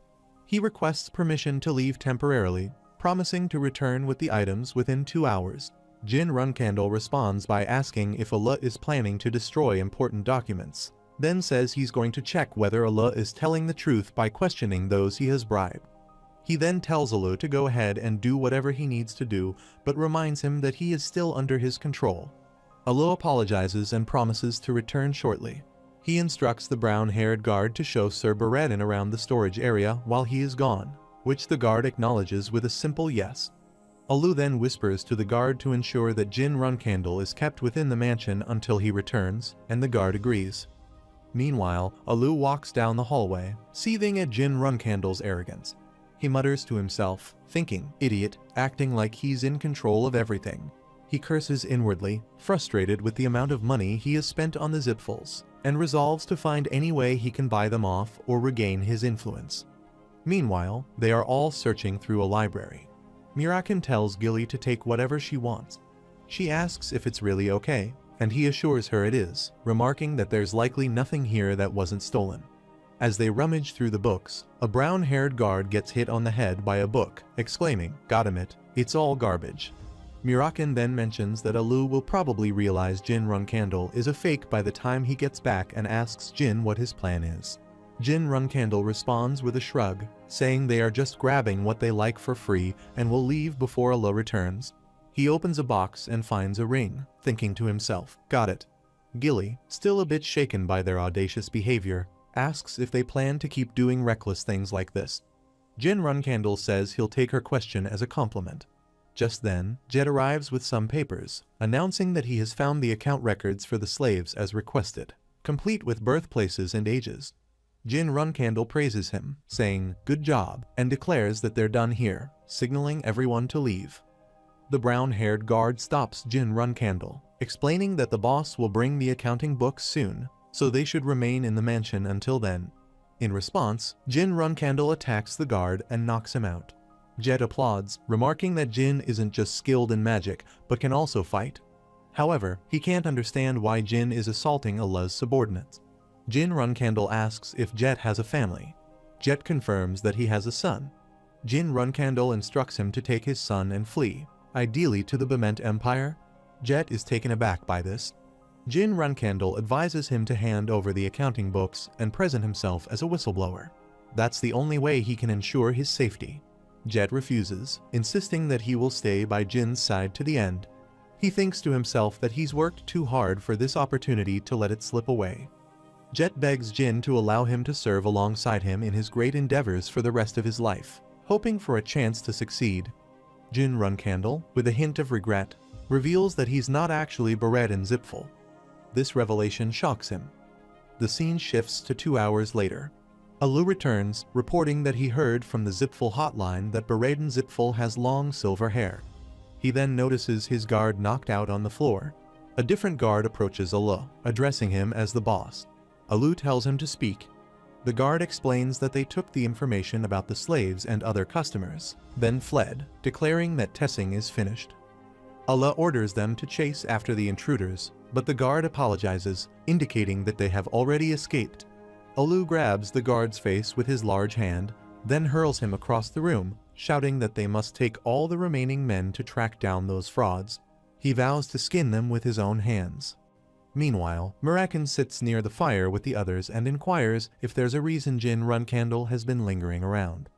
He requests permission to leave temporarily, promising to return with the items within 2 hours. Jin Runcandle responds by asking if Alu is planning to destroy important documents, then says he's going to check whether Alu is telling the truth by questioning those he has bribed. He then tells Alu to go ahead and do whatever he needs to do, but reminds him that he is still under his control. Alu apologizes and promises to return shortly. He instructs the brown-haired guard to show Sir Baradin around the storage area while he is gone, which the guard acknowledges with a simple yes. Alu then whispers to the guard to ensure that Jin Runcandle is kept within the mansion until he returns, and the guard agrees. Meanwhile, Alu walks down the hallway, seething at Jin Runcandle's arrogance. He mutters to himself, thinking, "Idiot, acting like he's in control of everything." He curses inwardly, frustrated with the amount of money he has spent on the Zipfuls, and resolves to find any way he can buy them off or regain his influence. Meanwhile, they are all searching through a library. Mirakan tells Gilly to take whatever she wants. She asks if it's really okay, and he assures her it is, remarking that there's likely nothing here that wasn't stolen. As they rummage through the books, a brown-haired guard gets hit on the head by a book, exclaiming, "Got him it, it's all garbage." Mirakan then mentions that Alu will probably realize Jin Runcandle is a fake by the time he gets back and asks Jin what his plan is. Jin Runcandle responds with a shrug, saying they are just grabbing what they like for free and will leave before Alu returns. He opens a box and finds a ring, thinking to himself, "Got it." Gilly, still a bit shaken by their audacious behavior, asks if they plan to keep doing reckless things like this. Jin Runcandle says he'll take her question as a compliment. Just then, Jet arrives with some papers, announcing that he has found the account records for the slaves as requested, complete with birthplaces and ages. Jin Runcandle praises him, saying, "Good job," and declares that they're done here, signaling everyone to leave. The brown-haired guard stops Jin Runcandle, explaining that the boss will bring the accounting books soon, so they should remain in the mansion until then. In response, Jin Runcandle attacks the guard and knocks him out. Jet applauds, remarking that Jin isn't just skilled in magic, but can also fight. However, he can't understand why Jin is assaulting Alu's subordinates. Jin Runcandle asks if Jet has a family. Jet confirms that he has a son. Jin Runcandle instructs him to take his son and flee, ideally to the Bement Empire. Jet is taken aback by this. Jin Runcandle advises him to hand over the accounting books and present himself as a whistleblower. That's the only way he can ensure his safety. Jet refuses, insisting that he will stay by Jin's side to the end. He thinks to himself that he's worked too hard for this opportunity to let it slip away. Jet begs Jin to allow him to serve alongside him in his great endeavors for the rest of his life, hoping for a chance to succeed. Jin Runcandle, with a hint of regret, reveals that he's not actually Baradin Zipful. This revelation shocks him. The scene shifts to 2 hours later. Alu returns, reporting that he heard from the Zipful hotline that Baradin Zipful has long silver hair. He then notices his guard knocked out on the floor. A different guard approaches Alu, addressing him as the boss. Alu tells him to speak. The guard explains that they took the information about the slaves and other customers, then fled, declaring that testing is finished. Alu orders them to chase after the intruders, but the guard apologizes, indicating that they have already escaped. Alu grabs the guard's face with his large hand, then hurls him across the room, shouting that they must take all the remaining men to track down those frauds. He vows to skin them with his own hands. Meanwhile, Mirakin sits near the fire with the others and inquires if there's a reason Jin Runcandle has been lingering around.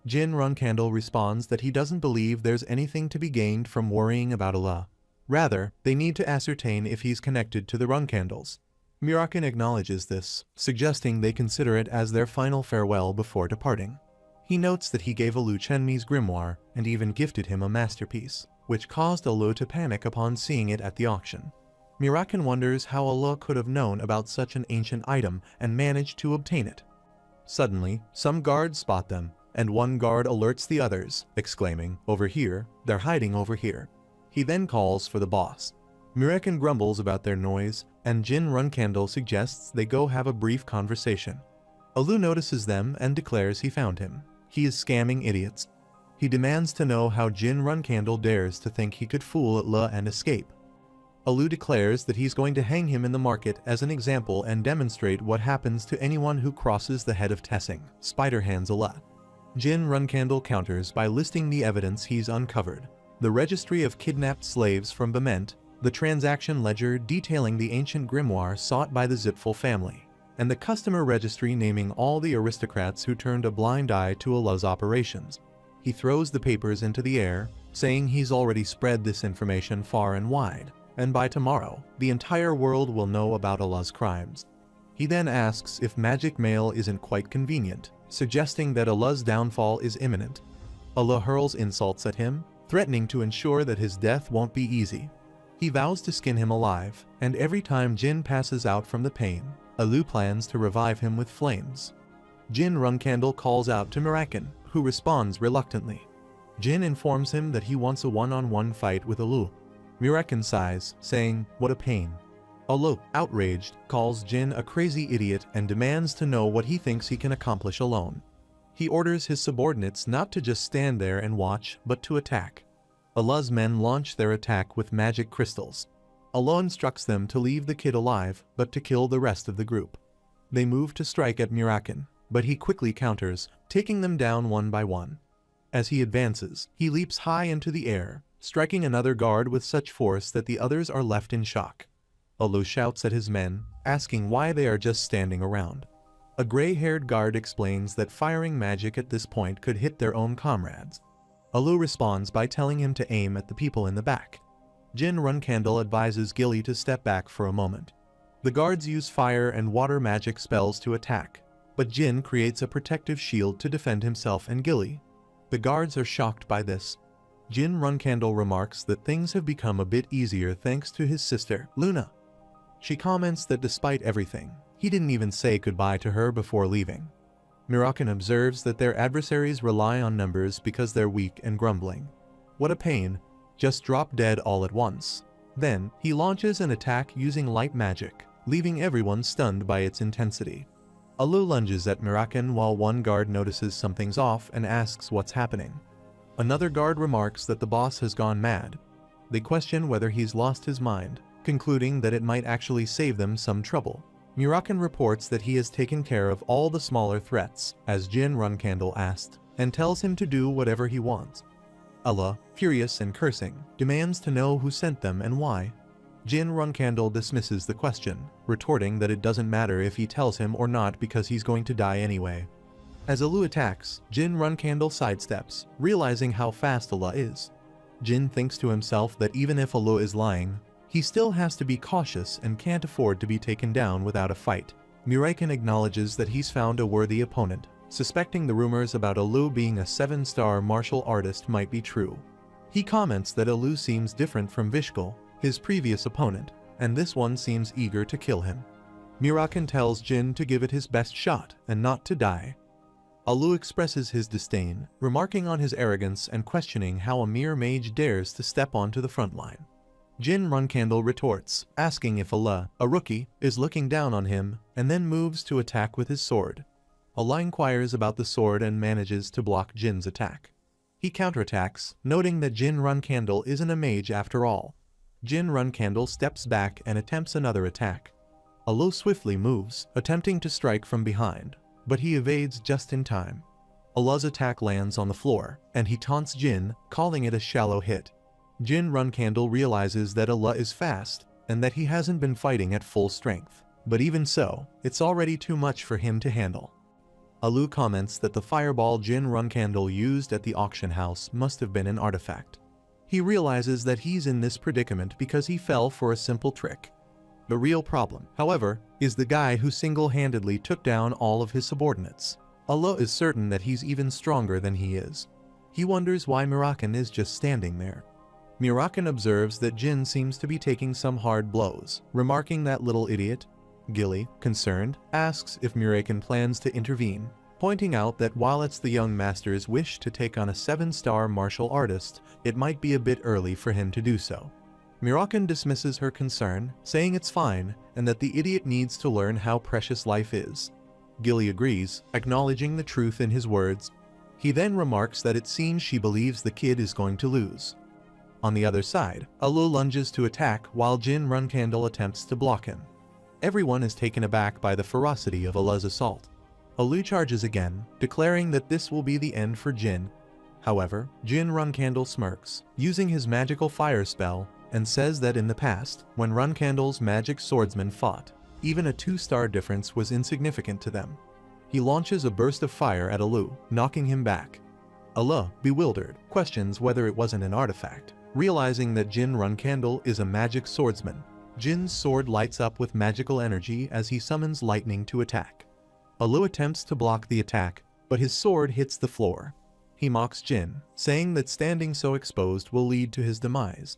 Jin Runcandle responds that he doesn't believe there's anything to be gained from worrying about Alu. Rather, they need to ascertain if he's connected to the Runcandles. Mirakin acknowledges this, suggesting they consider it as their final farewell before departing. He notes that he gave Alu Chenmi's grimoire and even gifted him a masterpiece, which caused Alu to panic upon seeing it at the auction. Mirakin wonders how Alu could have known about such an ancient item and managed to obtain it. Suddenly, some guards spot them, and one guard alerts the others, exclaiming, "Over here, they're hiding over here." He then calls for the boss. Mirakin grumbles about their noise, and Jin Runcandle suggests they go have a brief conversation. Alu notices them and declares he found him. He is scamming idiots. He demands to know how Jin Runcandle dares to think he could fool Alu and escape. Alu declares that he's going to hang him in the market as an example and demonstrate what happens to anyone who crosses the head of Tessing, Spider Hands Alu. Jin Runcandle counters by listing the evidence he's uncovered: the registry of kidnapped slaves from Bement, the transaction ledger detailing the ancient grimoire sought by the Zipful family, and the customer registry naming all the aristocrats who turned a blind eye to Alu's operations. He throws the papers into the air, saying he's already spread this information far and wide, and by tomorrow, the entire world will know about Alu's crimes. He then asks if magic mail isn't quite convenient, suggesting that Alu's downfall is imminent. Alu hurls insults at him, threatening to ensure that his death won't be easy. He vows to skin him alive, and every time Jin passes out from the pain, Alu plans to revive him with flames. Jin Runcandle calls out to Mirakin, who responds reluctantly. Jin informs him that he wants a one-on-one fight with Alu. Mirakin sighs, saying, "What a pain." Alu, outraged, calls Jin a crazy idiot and demands to know what he thinks he can accomplish alone. He orders his subordinates not to just stand there and watch, but to attack. Alu's men launch their attack with magic crystals. Alu instructs them to leave the kid alive, but to kill the rest of the group. They move to strike at Mirakin, but he quickly counters, taking them down one by one. As he advances, he leaps high into the air, striking another guard with such force that the others are left in shock. Alu shouts at his men, asking why they are just standing around. A gray-haired guard explains that firing magic at this point could hit their own comrades. Alu responds by telling him to aim at the people in the back. Jin Runcandle advises Gilly to step back for a moment. The guards use fire and water magic spells to attack, but Jin creates a protective shield to defend himself and Gilly. The guards are shocked by this. Jin Runcandle remarks that things have become a bit easier thanks to his sister, Luna. She comments that despite everything, he didn't even say goodbye to her before leaving. Mirakin observes that their adversaries rely on numbers because they're weak and grumbling. What a pain, just drop dead all at once. Then, he launches an attack using light magic, leaving everyone stunned by its intensity. Alu lunges at Mirakin while one guard notices something's off and asks what's happening. Another guard remarks that the boss has gone mad. They question whether he's lost his mind, concluding that it might actually save them some trouble. Mirakin reports that he has taken care of all the smaller threats, as Jin Runcandle asked, and tells him to do whatever he wants. Alu, furious and cursing, demands to know who sent them and why. Jin Runcandle dismisses the question, retorting that it doesn't matter if he tells him or not because he's going to die anyway. As Alu attacks, Jin Runcandle sidesteps, realizing how fast Alu is. Jin thinks to himself that even if Alu is lying, he still has to be cautious and can't afford to be taken down without a fight. Mirakin acknowledges that he's found a worthy opponent, suspecting the rumors about Alu being a 7-star martial artist might be true. He comments that Alu seems different from Vishkal, his previous opponent, and this one seems eager to kill him. Mirakin tells Jin to give it his best shot and not to die. Alu expresses his disdain, remarking on his arrogance and questioning how a mere mage dares to step onto the front line. Jin Runcandle retorts, asking if Allah, a rookie, is looking down on him, and then moves to attack with his sword. Allah inquires about the sword and manages to block Jin's attack. He counterattacks, noting that Jin Runcandle isn't a mage after all. Jin Runcandle steps back and attempts another attack. Allah swiftly moves, attempting to strike from behind, but he evades just in time. Allah's attack lands on the floor, and he taunts Jin, calling it a shallow hit. Jin Runcandle realizes that Allah is fast, and that he hasn't been fighting at full strength. But even so, it's already too much for him to handle. Allah comments that the fireball Jin Runcandle used at the auction house must have been an artifact. He realizes that he's in this predicament because he fell for a simple trick. The real problem, however, is the guy who single-handedly took down all of his subordinates. Allah is certain that he's even stronger than he is. He wonders why Mirakan is just standing there. Mirakan observes that Jin seems to be taking some hard blows, remarking that little idiot. Gilly, concerned, asks if Mirakan plans to intervene, pointing out that while it's the young master's wish to take on a 7-star martial artist, it might be a bit early for him to do so. Mirakan dismisses her concern, saying it's fine, and that the idiot needs to learn how precious life is. Gilly agrees, acknowledging the truth in his words. He then remarks that it seems she believes the kid is going to lose. On the other side, Allah lunges to attack while Jin Runcandle attempts to block him. Everyone is taken aback by the ferocity of Allah's assault. Allah charges again, declaring that this will be the end for Jin. However, Jin Runcandle smirks, using his magical fire spell, and says that in the past, when Runcandle's magic swordsmen fought, even a 2-star difference was insignificant to them. He launches a burst of fire at Allah, knocking him back. Allah, bewildered, questions whether it wasn't an artifact. Realizing that Jin Runcandle is a magic swordsman, Jin's sword lights up with magical energy as he summons lightning to attack. Allah attempts to block the attack, but his sword hits the floor. He mocks Jin, saying that standing so exposed will lead to his demise.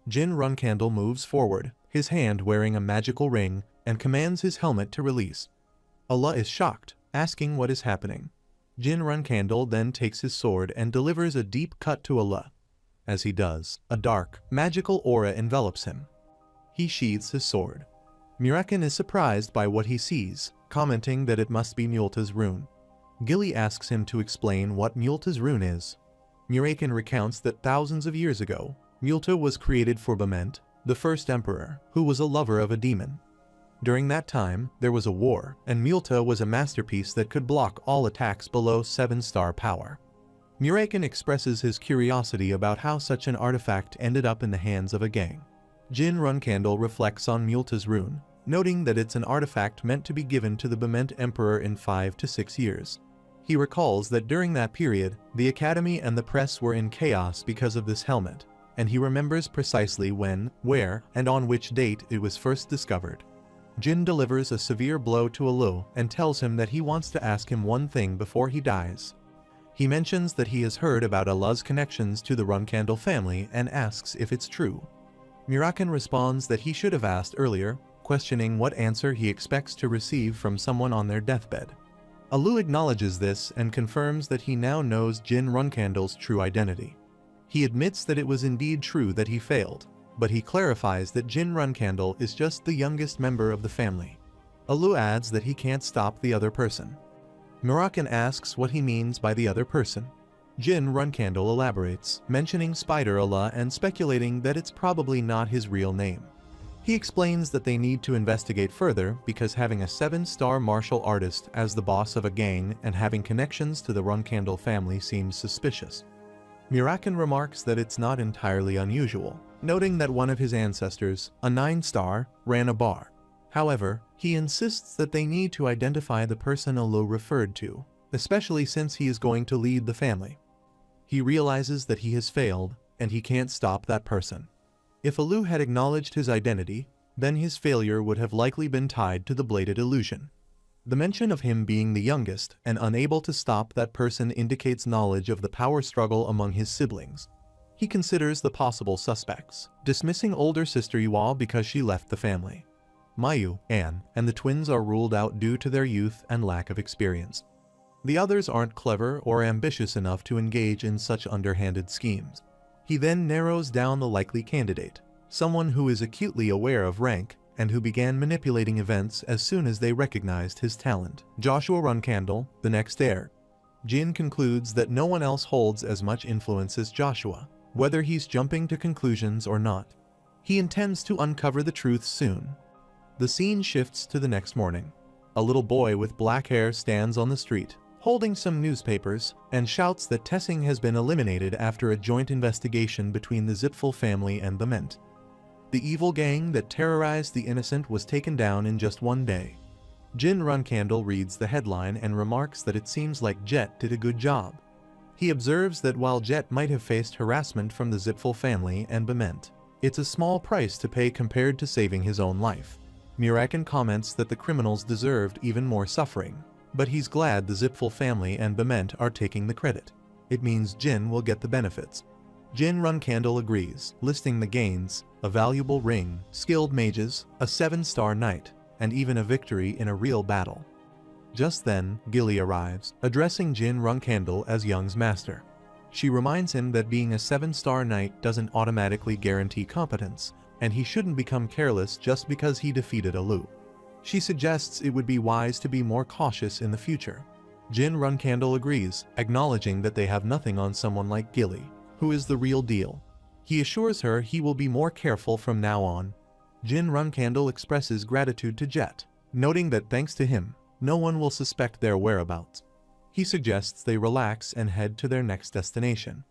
Jin Runcandle moves forward, his hand wearing a magical ring, and commands his helmet to release. Allah is shocked, asking what is happening. Jin Runcandle then takes his sword and delivers a deep cut to Allah. As he does, a dark, magical aura envelops him. He sheathes his sword. Mirakan is surprised by what he sees, commenting that it must be Mjolta's rune. Gilly asks him to explain what Mjolta's rune is. Mirakan recounts that thousands of years ago, Mjolta was created for Bement, the first emperor, who was a lover of a demon. During that time, there was a war, and Mjolta was a masterpiece that could block all attacks below 7-star power. Mirakan expresses his curiosity about how such an artifact ended up in the hands of a gang. Jin Runcandle reflects on Mjolta's rune, noting that it's an artifact meant to be given to the Bement Emperor in 5 to 6 years. He recalls that during that period, the Academy and the press were in chaos because of this helmet, and he remembers precisely when, where, and on which date it was first discovered. Jin delivers a severe blow to Allah and tells him that he wants to ask him one thing before he dies. He mentions that he has heard about Allah's connections to the Runcandle family and asks if it's true. Mirakan responds that he should have asked earlier, questioning what answer he expects to receive from someone on their deathbed. Allah acknowledges this and confirms that he now knows Jin Runcandle's true identity. He admits that it was indeed true that he failed, but he clarifies that Jin Runcandle is just the youngest member of the family. Allah adds that he can't stop the other person. Mirakan asks what he means by the other person. Jin Runcandle elaborates, mentioning Spider Allah and speculating that it's probably not his real name. He explains that they need to investigate further because having a 7-star martial artist as the boss of a gang and having connections to the Runcandle family seems suspicious. Mirakan remarks that it's not entirely unusual, noting that one of his ancestors, a 9-star, ran a bar. However, he insists that they need to identify the person Allah referred to, especially since he is going to lead the family. He realizes that he has failed, and he can't stop that person. If Allah had acknowledged his identity, then his failure would have likely been tied to the bladed illusion. The mention of him being the youngest and unable to stop that person indicates knowledge of the power struggle among his siblings. He considers the possible suspects, dismissing older sister Yual because she left the family. Mayu, Anne, and the twins are ruled out due to their youth and lack of experience. The others aren't clever or ambitious enough to engage in such underhanded schemes. He then narrows down the likely candidate, someone who is acutely aware of rank and who began manipulating events as soon as they recognized his talent. Joshua Runcandle, the next heir. Jin concludes that no one else holds as much influence as Joshua, whether he's jumping to conclusions or not. He intends to uncover the truth soon. The scene shifts to the next morning. A little boy with black hair stands on the street, holding some newspapers, and shouts that Tessing has been eliminated after a joint investigation between the Zipfel family and the Ment. The evil gang that terrorized the innocent was taken down in just one day. Jin Runcandle reads the headline and remarks that it seems like Jet did a good job. He observes that while Jet might have faced harassment from the Zipfel family and Bement, it's a small price to pay compared to saving his own life. Mirakin comments that the criminals deserved even more suffering, but he's glad the Zipfel family and Bement are taking the credit. It means Jin will get the benefits. Jin Runcandle agrees, listing the gains: a valuable ring, skilled mages, a 7-star knight, and even a victory in a real battle. Just then, Gilly arrives, addressing Jin Runcandle as Young's master. She reminds him that being a 7-star knight doesn't automatically guarantee competence, and he shouldn't become careless just because he defeated Alu. She suggests it would be wise to be more cautious in the future. Jin Runcandle agrees, acknowledging that they have nothing on someone like Gilly, who is the real deal. He assures her he will be more careful from now on. Jin Runcandle expresses gratitude to Jet, noting that thanks to him, no one will suspect their whereabouts. He suggests they relax and head to their next destination.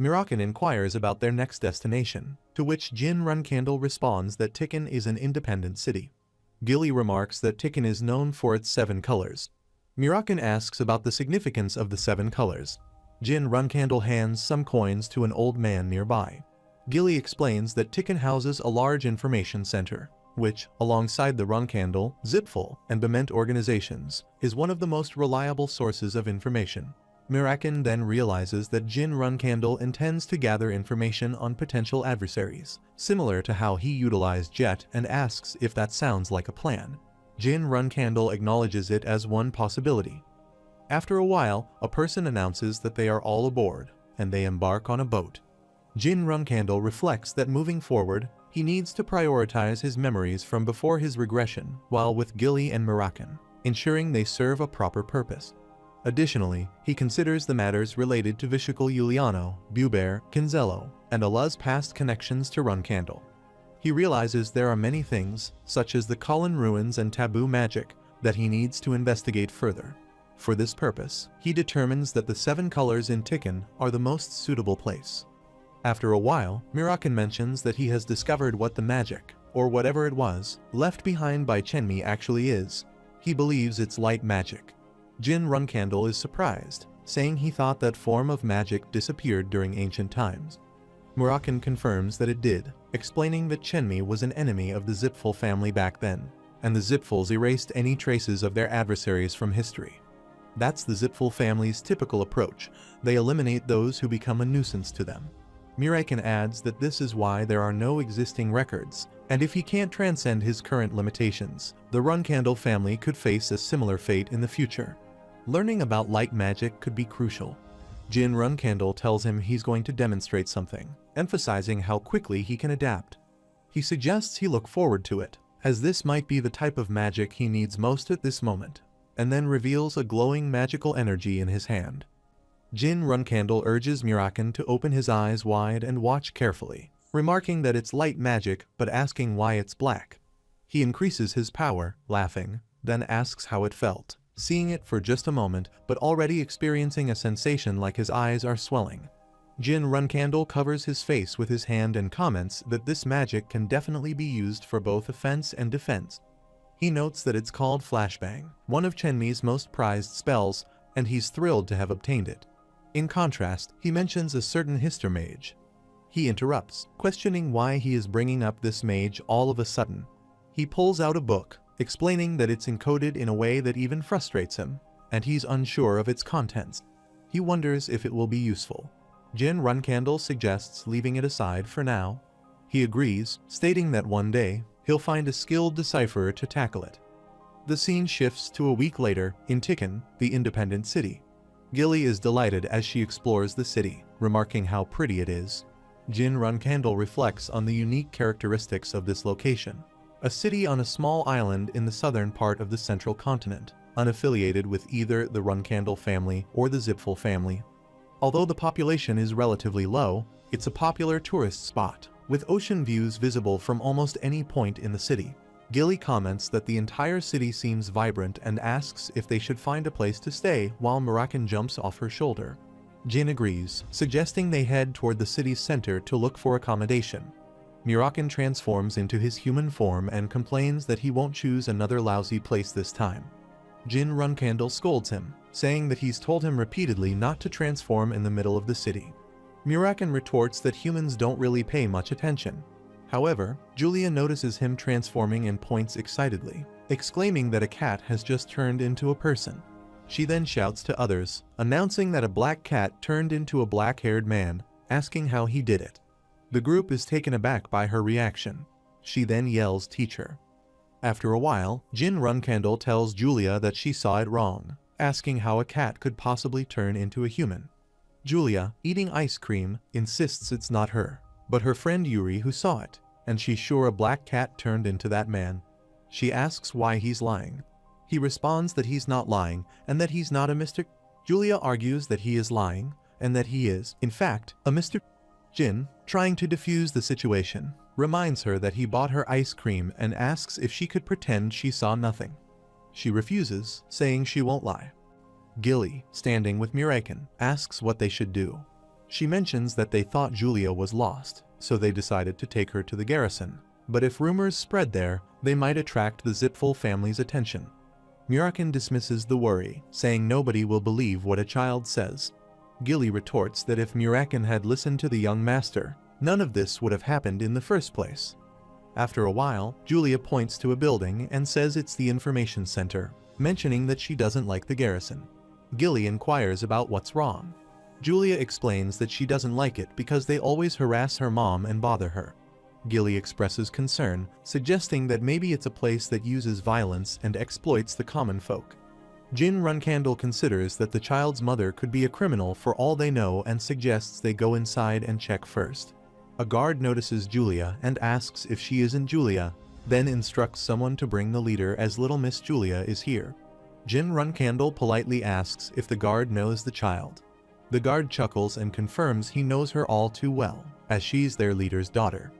Mirakin inquires about their next destination, to which Jin Runcandle responds that Tikkun is an independent city. Gilly remarks that Tikkun is known for its 7 colors. Mirakin asks about the significance of the 7 colors. Jin Runcandle hands some coins to an old man nearby. Gilly explains that Tikkun houses a large information center, which, alongside the Runcandle, Zipfel, and Bement organizations, is one of the most reliable sources of information. Mirakin then realizes that Jin Runcandle intends to gather information on potential adversaries, similar to how he utilized Jet, and asks if that sounds like a plan. Jin Runcandle acknowledges it as one possibility. After a while, a person announces that they are all aboard, and they embark on a boat. Jin Runcandle reflects that moving forward, he needs to prioritize his memories from before his regression while with Gilly and Mirakin, ensuring they serve a proper purpose. Additionally, he considers the matters related to Vishikal Yuliano, Buber, Kinzello, and Allah's past connections to Runcandle. He realizes there are many things, such as the Kulin ruins and taboo magic, that he needs to investigate further. For this purpose, he determines that the 7 colors in Tikkun are the most suitable place. After a while, Mirakin mentions that he has discovered what the magic, or whatever it was, left behind by Chenmi actually is. He believes it's light magic. Jin Runcandle is surprised, saying he thought that form of magic disappeared during ancient times. Mirakin confirms that it did, explaining that Chenmi was an enemy of the Zipfel family back then, and the Zipfels erased any traces of their adversaries from history. That's the Zipfel family's typical approach. They eliminate those who become a nuisance to them. Mirakin adds that this is why there are no existing records, and if he can't transcend his current limitations, the Runcandle family could face a similar fate in the future. Learning about light magic could be crucial. Jin Runcandle tells him he's going to demonstrate something, emphasizing how quickly he can adapt. He suggests he look forward to it, as this might be the type of magic he needs most at this moment, and then reveals a glowing magical energy in his hand. Jin Runcandle urges Mirakin to open his eyes wide and watch carefully, remarking that it's light magic but asking why it's black. He increases his power, laughing, then asks how it felt, seeing it for just a moment but already experiencing a sensation like his eyes are swelling. Jin Runcandle covers his face with his hand and comments that this magic can definitely be used for both offense and defense. He notes that it's called Flashbang, one of Chenmi's most prized spells, and he's thrilled to have obtained it. In contrast, he mentions a certain Hister mage. He interrupts, questioning why he is bringing up this mage all of a sudden. He pulls out a book, explaining that it's encoded in a way that even frustrates him, and he's unsure of its contents. He wonders if it will be useful. Jin Runcandle suggests leaving it aside for now. He agrees, stating that one day, he'll find a skilled decipherer to tackle it. The scene shifts to a week later, in Tikkun, the independent city. Gilly is delighted as she explores the city, remarking how pretty it is. Jin Runkandle reflects on the unique characteristics of this location. A city on a small island in the southern part of the central continent, unaffiliated with either the Runkandle family or the Zipfel family. Although the population is relatively low, it's a popular tourist spot, with ocean views visible from almost any point in the city. Gilly comments that the entire city seems vibrant and asks if they should find a place to stay while Mirakan jumps off her shoulder. Jin agrees, suggesting they head toward the city's center to look for accommodation. Mirakan transforms into his human form and complains that he won't choose another lousy place this time. Jin Runkandle scolds him, saying that he's told him repeatedly not to transform in the middle of the city. Mirakan retorts that humans don't really pay much attention. However, Julia notices him transforming and points excitedly, exclaiming that a cat has just turned into a person. She then shouts to others, announcing that a black cat turned into a black-haired man, asking how he did it. The group is taken aback by her reaction. She then yells, "Teach her." After a while, Jin Runkandle tells Julia that she saw it wrong, asking how a cat could possibly turn into a human. Julia, eating ice cream, insists it's not her, but her friend Yuri who saw it, and she's sure a black cat turned into that man. She asks why he's lying. He responds that he's not lying and that he's not a Mr. Julia argues that he is lying and that he is, in fact, a Mr. Jin, trying to defuse the situation, reminds her that he bought her ice cream and asks if she could pretend she saw nothing. She refuses, saying she won't lie. Gilly, standing with Mirakan, asks what they should do. She mentions that they thought Julia was lost, so they decided to take her to the garrison, but if rumors spread there, they might attract the Zipfel family's attention. Mirakan dismisses the worry, saying nobody will believe what a child says. Gilly retorts that if Mirakan had listened to the young master, none of this would have happened in the first place. After a while, Julia points to a building and says it's the information center, mentioning that she doesn't like the garrison. Gilly inquires about what's wrong. Julia explains that she doesn't like it because they always harass her mom and bother her. Gilly expresses concern, suggesting that maybe it's a place that uses violence and exploits the common folk. Jin Runkandle considers that the child's mother could be a criminal for all they know and suggests they go inside and check first. A guard notices Julia and asks if she isn't Julia, then instructs someone to bring the leader as Little Miss Julia is here. Jin Runkandle politely asks if the guard knows the child. The guard chuckles and confirms he knows her all too well, as she's their leader's daughter.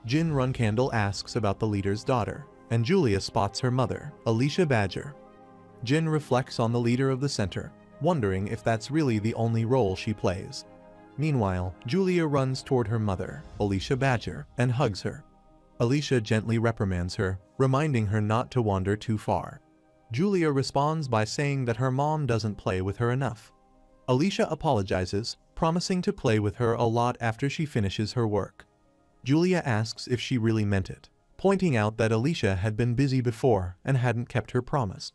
Jin Runkandle asks about the leader's daughter, and Julia spots her mother, Alicia Badger. Jin reflects on the leader of the center, wondering if that's really the only role she plays. Meanwhile, Julia runs toward her mother, Alicia Badger, and hugs her. Alicia gently reprimands her, reminding her not to wander too far. Julia responds by saying that her mom doesn't play with her enough. Alicia apologizes, promising to play with her a lot after she finishes her work. Julia asks if she really meant it, pointing out that Alicia had been busy before and hadn't kept her promise.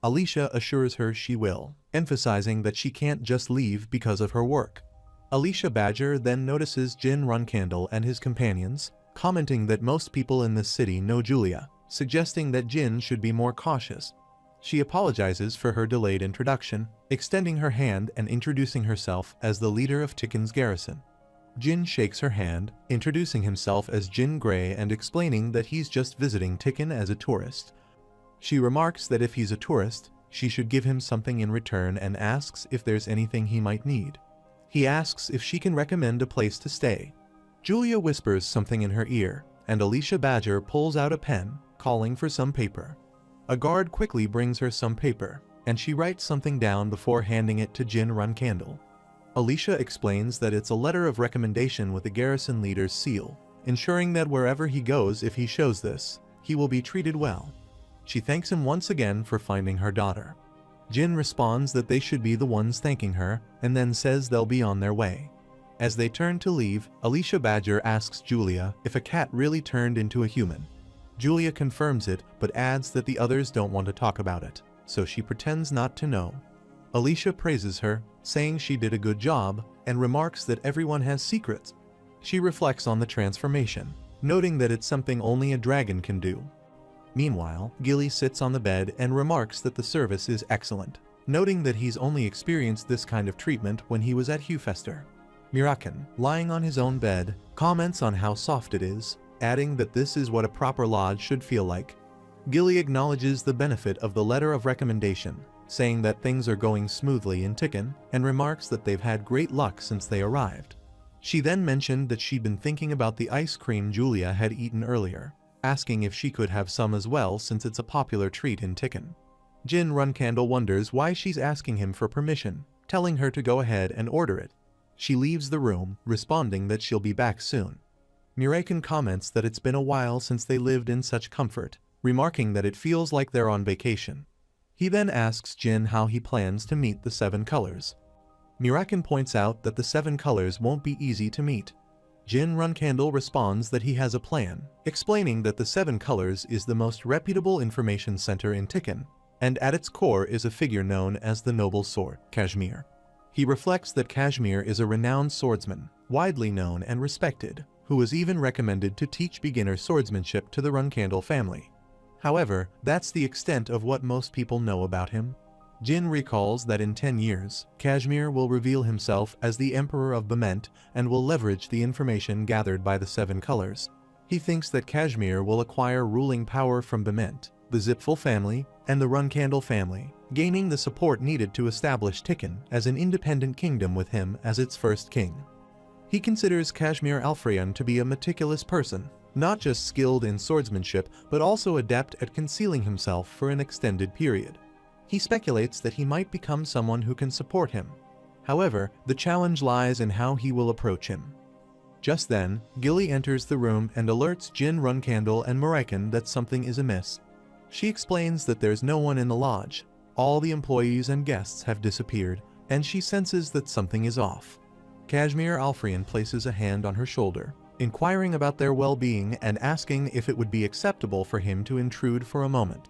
Alicia assures her she will, emphasizing that she can't just leave because of her work. Alicia Badger then notices Jin Runkandle and his companions, commenting that most people in this city know Julia, suggesting that Jin should be more cautious. She apologizes for her delayed introduction, extending her hand and introducing herself as the leader of Tikken's garrison. Jin shakes her hand, introducing himself as Jin Gray and explaining that he's just visiting Tikken as a tourist. She remarks that if he's a tourist, she should give him something in return and asks if there's anything he might need. He asks if she can recommend a place to stay. Julia whispers something in her ear, and Alicia Badger pulls out a pen, calling for some paper. A guard quickly brings her some paper, and she writes something down before handing it to Jin Runkandle. Alicia explains that it's a letter of recommendation with the garrison leader's seal, ensuring that wherever he goes, if he shows this, he will be treated well. She thanks him once again for finding her daughter. Jin responds that they should be the ones thanking her, and then says they'll be on their way. As they turn to leave, Alicia Badger asks Julia if a cat really turned into a human. Julia confirms it, but adds that the others don't want to talk about it, so she pretends not to know. Alicia praises her, saying she did a good job, and remarks that everyone has secrets. She reflects on the transformation, noting that it's something only a dragon can do. Meanwhile, Gilly sits on the bed and remarks that the service is excellent, noting that he's only experienced this kind of treatment when he was at Hewfester. Mirakin, lying on his own bed, comments on how soft it is, adding that this is what a proper lodge should feel like. Gilly acknowledges the benefit of the letter of recommendation, saying that things are going smoothly in Tikkun, and remarks that they've had great luck since they arrived. She then mentioned that she'd been thinking about the ice cream Julia had eaten earlier, asking if she could have some as well since it's a popular treat in Tikkun. Jin Runcandle wonders why she's asking him for permission, telling her to go ahead and order it. She leaves the room, responding that she'll be back soon. Mirakin comments that it's been a while since they lived in such comfort, remarking that it feels like they're on vacation. He then asks Jin how he plans to meet the 7 colors. Mirakin points out that the 7 colors won't be easy to meet. Jin Runcandle responds that he has a plan, explaining that the 7 colors is the most reputable information center in Tikkun, and at its core is a figure known as the Noble Sword, Kashmir. He reflects that Kashmir is a renowned swordsman, widely known and respected, who was even recommended to teach beginner swordsmanship to the Runcandle family. However, that's the extent of what most people know about him. Jin recalls that in 10 years, Kashmir will reveal himself as the Emperor of Bement and will leverage the information gathered by the 7 colors. He thinks that Kashmir will acquire ruling power from Bement, the Zipfel family, and the Runcandle family, gaining the support needed to establish Tikkun as an independent kingdom with him as its first king. He considers Kashmir Alfrion to be a meticulous person, not just skilled in swordsmanship but also adept at concealing himself for an extended period. He speculates that he might become someone who can support him. However, the challenge lies in how he will approach him. Just then, Gilly enters the room and alerts Jin Runcandle and Mirakin that something is amiss. She explains that there's no one in the lodge. All the employees and guests have disappeared, and she senses that something is off. Kashmir Alfrion places a hand on her shoulder, inquiring about their well-being and asking if it would be acceptable for him to intrude for a moment.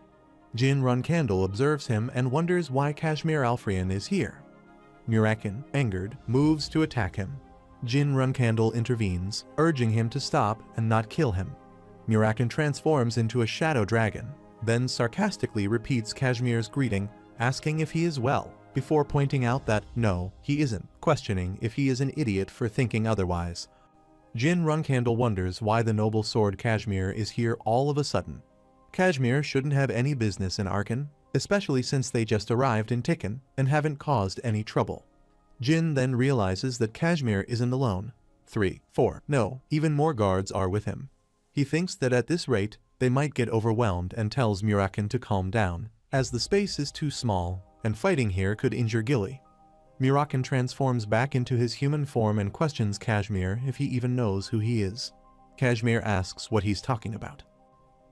Jin Runcandle observes him and wonders why Kashmir Alfrion is here. Mirakin, angered, moves to attack him. Jin Runcandle intervenes, urging him to stop and not kill him. Mirakin transforms into a shadow dragon, then sarcastically repeats Kashmir's greeting, asking if he is well, before pointing out that, no, he isn't, questioning if he is an idiot for thinking otherwise. Jin Runcandle wonders why the noble sword Kashmir is here all of a sudden. Kashmir shouldn't have any business in Arkan, especially since they just arrived in Tikkun and haven't caused any trouble. Jin then realizes that Kashmir isn't alone. 3, 4, no, even more guards are with him. He thinks that at this rate, they might get overwhelmed and tells Mirakin to calm down, as the space is too small, and fighting here could injure Gilly. Mirakin transforms back into his human form and questions Kashmir if he even knows who he is. Kashmir asks what he's talking about.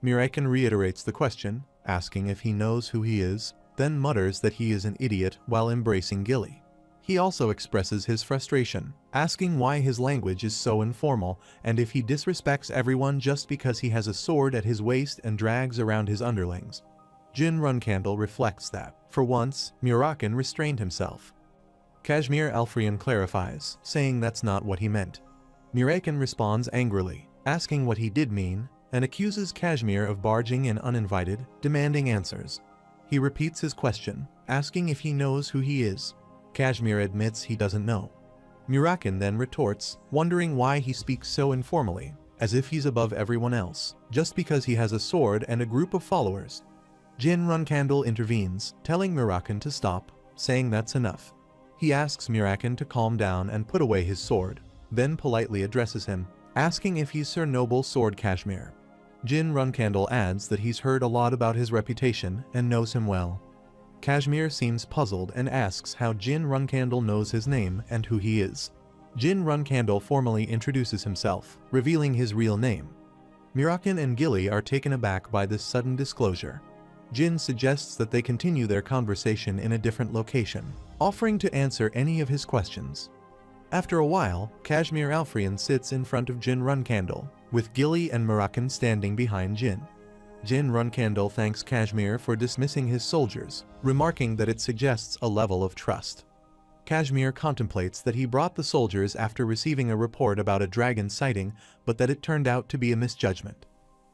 Mirakin reiterates the question, asking if he knows who he is, then mutters that he is an idiot while embracing Gilly. He also expresses his frustration, asking why his language is so informal and if he disrespects everyone just because he has a sword at his waist and drags around his underlings. Jin Runcandle reflects that, for once, Mirakin restrained himself. Kashmir Alfrion clarifies, saying that's not what he meant. Mirakin responds angrily, asking what he did mean, and accuses Kashmir of barging in uninvited, demanding answers. He repeats his question, asking if he knows who he is. Kashmir admits he doesn't know. Mirakin then retorts, wondering why he speaks so informally, as if he's above everyone else, just because he has a sword and a group of followers. Jin Runcandle intervenes, telling Mirakin to stop, saying that's enough. He asks Mirakin to calm down and put away his sword, then politely addresses him, asking if he's Sir Noble Sword Kashmir. Jin Runcandle adds that he's heard a lot about his reputation and knows him well. Kashmir seems puzzled and asks how Jin Runcandle knows his name and who he is. Jin Runcandle formally introduces himself, revealing his real name. Mirakin and Gilly are taken aback by this sudden disclosure. Jin suggests that they continue their conversation in a different location, offering to answer any of his questions. After a while, Kashmir Alfrion sits in front of Jin Runcandle, with Gilly and Mirakin standing behind Jin. Jin Runcandle thanks Kashmir for dismissing his soldiers, remarking that it suggests a level of trust. Kashmir contemplates that he brought the soldiers after receiving a report about a dragon sighting, but that it turned out to be a misjudgment.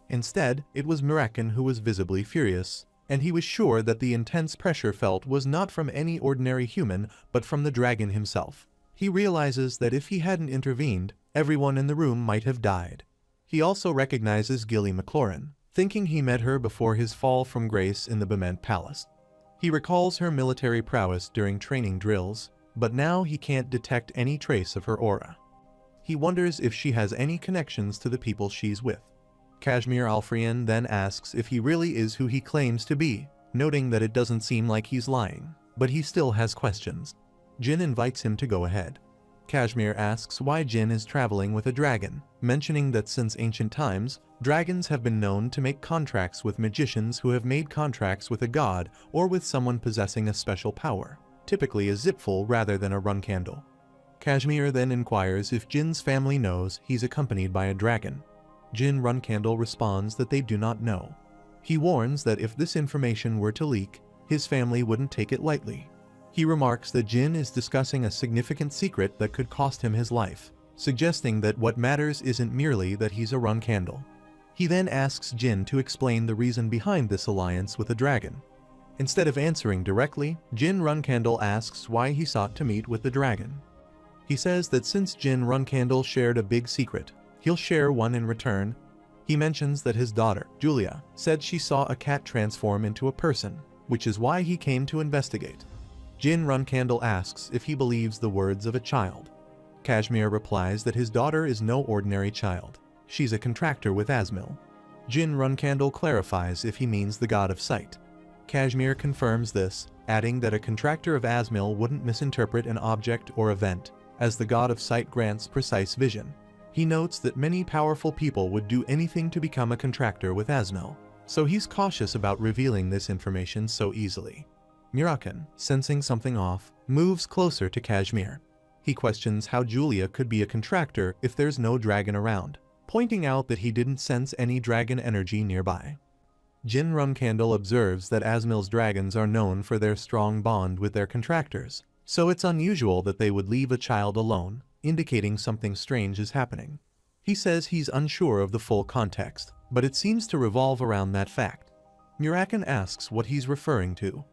Instead, it was Mirakin who was visibly furious, and he was sure that the intense pressure felt was not from any ordinary human but from the dragon himself. He realizes that if he hadn't intervened, everyone in the room might have died. He also recognizes Gilly McLaurin, thinking he met her before his fall from grace in the Bement Palace. He recalls her military prowess during training drills, but now he can't detect any trace of her aura. He wonders if she has any connections to the people she's with. Kashmir Alfrian then asks if he really is who he claims to be, noting that it doesn't seem like he's lying, but he still has questions. Jin invites him to go ahead. Kashmir asks why Jin is traveling with a dragon, mentioning that since ancient times, dragons have been known to make contracts with magicians who have made contracts with a god or with someone possessing a special power, typically a zipful rather than a Runcandle. Kashmir then inquires if Jin's family knows he's accompanied by a dragon. Jin Runcandle responds that they do not know. He warns that if this information were to leak, his family wouldn't take it lightly. He remarks that Jin is discussing a significant secret that could cost him his life, suggesting that what matters isn't merely that he's a Runcandle. He then asks Jin to explain the reason behind this alliance with a dragon. Instead of answering directly, Jin Runcandle asks why he sought to meet with the dragon. He says that since Jin Runcandle shared a big secret, he'll share one in return. He mentions that his daughter, Julia, said she saw a cat transform into a person, which is why he came to investigate. Jin Runcandle asks if he believes the words of a child. Kashmir replies that his daughter is no ordinary child. She's a contractor with Asmil. Jin Runcandle clarifies if he means the god of sight. Kashmir confirms this, adding that a contractor of Asmil wouldn't misinterpret an object or event, as the god of sight grants precise vision. He notes that many powerful people would do anything to become a contractor with Asmil, so he's cautious about revealing this information so easily. Murakan, sensing something off, moves closer to Kashmir. He questions how Julia could be a contractor if there's no dragon around, pointing out that he didn't sense any dragon energy nearby. Jin Runcandle observes that Asmil's dragons are known for their strong bond with their contractors, so it's unusual that they would leave a child alone, indicating something strange is happening. He says he's unsure of the full context, but it seems to revolve around that fact. Murakan asks what he's referring to.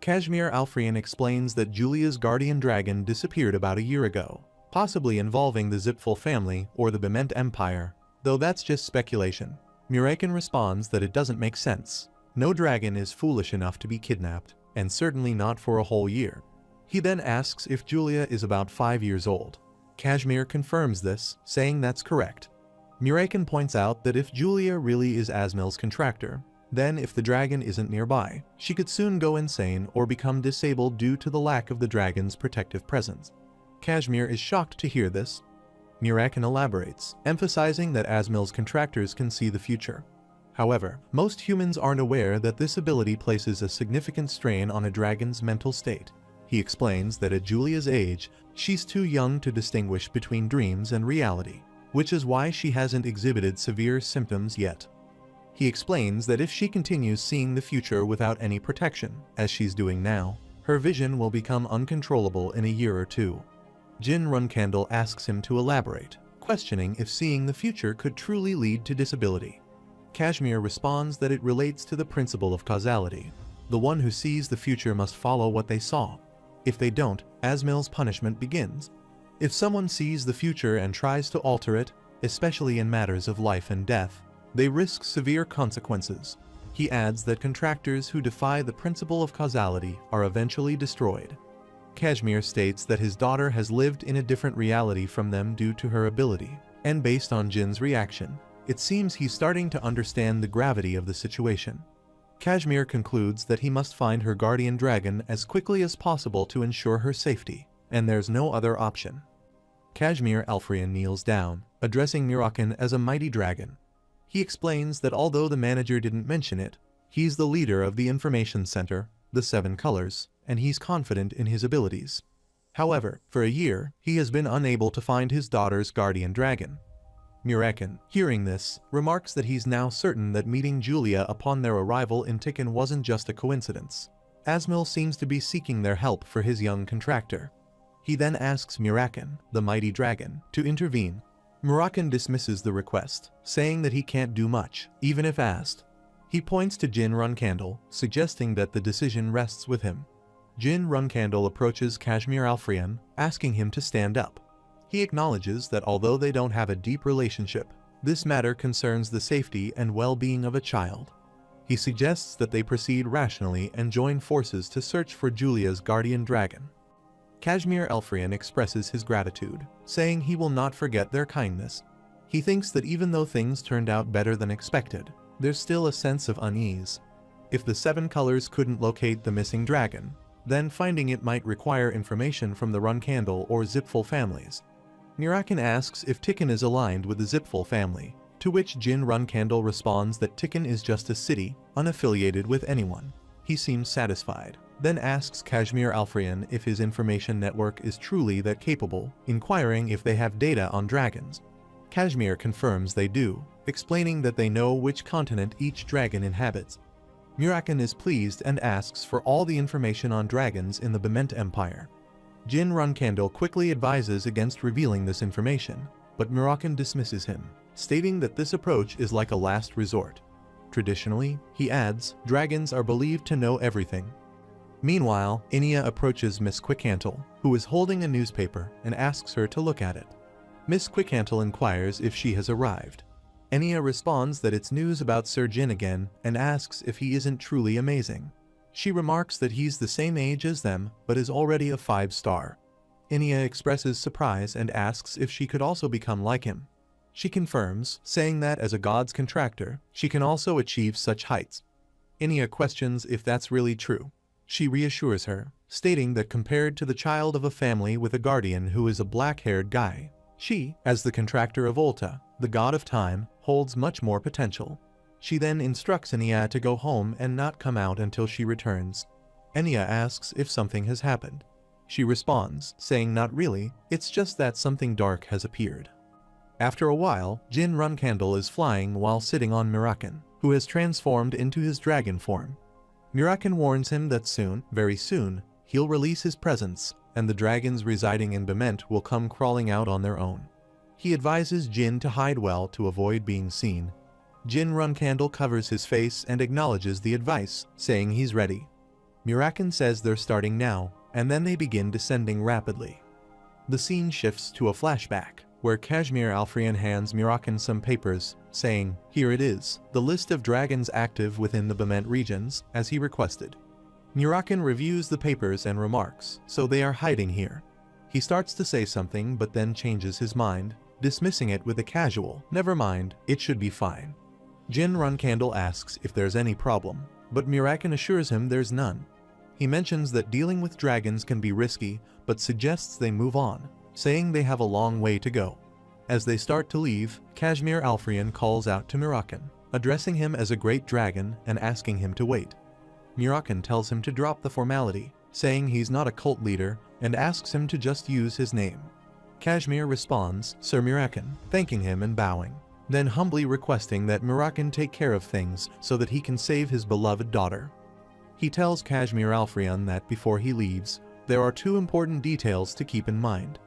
Kashmir Alfrian explains that Julia's guardian dragon disappeared about a year ago, possibly involving the Zipful family or the Bement Empire, though that's just speculation. Murakan responds that it doesn't make sense. No dragon is foolish enough to be kidnapped, and certainly not for a whole year. He then asks if Julia is about 5 years old. Kashmir confirms this, saying that's correct. Murakan points out that if Julia really is Asmil's contractor, then if the dragon isn't nearby, she could soon go insane or become disabled due to the lack of the dragon's protective presence. Kashmir is shocked to hear this. Murakan elaborates, emphasizing that Asmil's contractors can see the future. However, most humans aren't aware that this ability places a significant strain on a dragon's mental state. He explains that at Julia's age, she's too young to distinguish between dreams and reality, which is why she hasn't exhibited severe symptoms yet. He explains that if she continues seeing the future without any protection, as she's doing now, her vision will become uncontrollable in a year or two. Jin Runcandle asks him to elaborate, questioning if seeing the future could truly lead to disability. Kashmir responds that it relates to the principle of causality. The one who sees the future must follow what they saw. If they don't, Asmil's punishment begins. If someone sees the future and tries to alter it, especially in matters of life and death, they risk severe consequences. He adds that contractors who defy the principle of causality are eventually destroyed. Kashmir states that his daughter has lived in a different reality from them due to her ability, and based on Jin's reaction, it seems he's starting to understand the gravity of the situation. Kashmir concludes that he must find her guardian dragon as quickly as possible to ensure her safety, and there's no other option. Kashmir Alfrian kneels down, addressing Murakan as a mighty dragon. He explains that although the manager didn't mention it, he's the leader of the information center, the Seven Colors, and he's confident in his abilities. However, for a year, he has been unable to find his daughter's guardian dragon. Murakan, hearing this, remarks that he's now certain that meeting Julia upon their arrival in Tikkun wasn't just a coincidence. Asmil seems to be seeking their help for his young contractor. He then asks Murakan, the mighty dragon, to intervene. Murakan dismisses the request, saying that he can't do much, even if asked. He points to Jin Runcandle, suggesting that the decision rests with him. Jin Runcandle approaches Kashmir Alfrian, asking him to stand up. He acknowledges that although they don't have a deep relationship, this matter concerns the safety and well-being of a child. He suggests that they proceed rationally and join forces to search for Julia's guardian dragon. Kashmir Alfrian expresses his gratitude, saying he will not forget their kindness. He thinks that even though things turned out better than expected, there's still a sense of unease. If the Seven Colors couldn't locate the missing dragon, then finding it might require information from the Runcandle or Zipful families. Mirakin asks if Tikkun is aligned with the Zipful family, to which Jin Runcandle responds that Tikkun is just a city, unaffiliated with anyone. He seems satisfied, then asks Kashmir Alfrian if his information network is truly that capable, inquiring if they have data on dragons. Kashmir confirms they do, explaining that they know which continent each dragon inhabits. Mirakin is pleased and asks for all the information on dragons in the Bement Empire. Jin Runcandle quickly advises against revealing this information, but Mirakin dismisses him, stating that this approach is like a last resort. Traditionally, he adds, dragons are believed to know everything. Meanwhile, Inia approaches Miss Quickhantle, who is holding a newspaper, and asks her to look at it. Miss Quickhantle inquires if she has arrived. Inia responds that it's news about Sir Jin again and asks if he isn't truly amazing. She remarks that he's the same age as them but is already a 5-star. Inia expresses surprise and asks if she could also become like him. She confirms, saying that as a god's contractor, she can also achieve such heights. Inia questions if that's really true. She reassures her, stating that compared to the child of a family with a guardian who is a black-haired guy, she, as the contractor of Ulta, the god of time, holds much more potential. She then instructs Inia to go home and not come out until she returns. Inia asks if something has happened. She responds, saying not really, it's just that something dark has appeared. After a while, Jin Runcandle is flying while sitting on Mirakin, who has transformed into his dragon form. Mirakin warns him that soon, very soon, he'll release his presence, and the dragons residing in Bement will come crawling out on their own. He advises Jin to hide well to avoid being seen. Jin Runcandle covers his face and acknowledges the advice, saying he's ready. Mirakin says they're starting now, and then they begin descending rapidly. The scene shifts to a flashback, where Kashmir Alfrian hands Mirakin some papers, saying, "Here it is, the list of dragons active within the Bement regions, as he requested." Mirakin reviews the papers and remarks, "So they are hiding here." He starts to say something but then changes his mind, dismissing it with a casual, "Never mind, it should be fine." Jin Runcandle asks if there's any problem, but Mirakin assures him there's none. He mentions that dealing with dragons can be risky, but suggests they move on, saying they have a long way to go. As they start to leave, Kashmir Alfrian calls out to Mirakin, addressing him as a great dragon and asking him to wait. Mirakin tells him to drop the formality, saying he's not a cult leader, and asks him to just use his name. Kashmir responds, "Sir Mirakin," thanking him and bowing, then humbly requesting that Mirakin take care of things so that he can save his beloved daughter. He tells Kashmir Alfrian that before he leaves, there are 2 important details to keep in mind.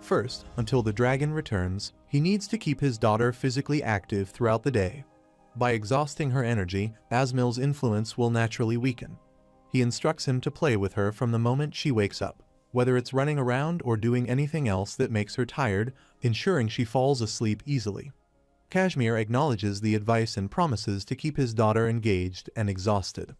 First, until the dragon returns, he needs to keep his daughter physically active throughout the day. By exhausting her energy, Asmil's influence will naturally weaken. He instructs him to play with her from the moment she wakes up, whether it's running around or doing anything else that makes her tired, ensuring she falls asleep easily. Kashmir acknowledges the advice and promises to keep his daughter engaged and exhausted.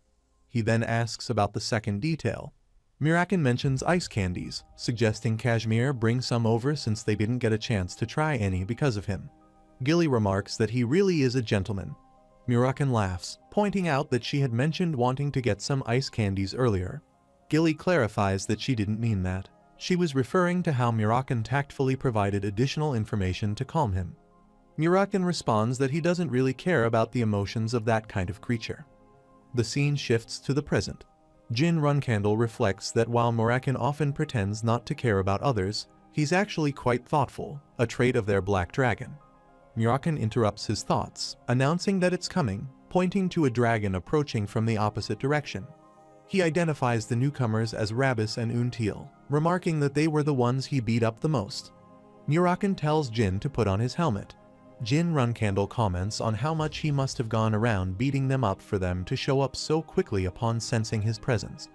He then asks about the second detail. Mirakin mentions ice candies, suggesting Kashmir bring some over since they didn't get a chance to try any because of him. Gilly remarks that he really is a gentleman. Mirakin laughs, pointing out that she had mentioned wanting to get some ice candies earlier. Gilly clarifies that she didn't mean that. She was referring to how Mirakin tactfully provided additional information to calm him. Mirakin responds that he doesn't really care about the emotions of that kind of creature. The scene shifts to the present. Jin Runcandle reflects that while Mirakin often pretends not to care about others, he's actually quite thoughtful, a trait of their black dragon. Mirakin interrupts his thoughts, announcing that it's coming, pointing to a dragon approaching from the opposite direction. He identifies the newcomers as Rabis and Until, remarking that they were the ones he beat up the most. Mirakin tells Jin to put on his helmet. Jin Runcandle comments on how much he must have gone around beating them up for them to show up so quickly upon sensing his presence.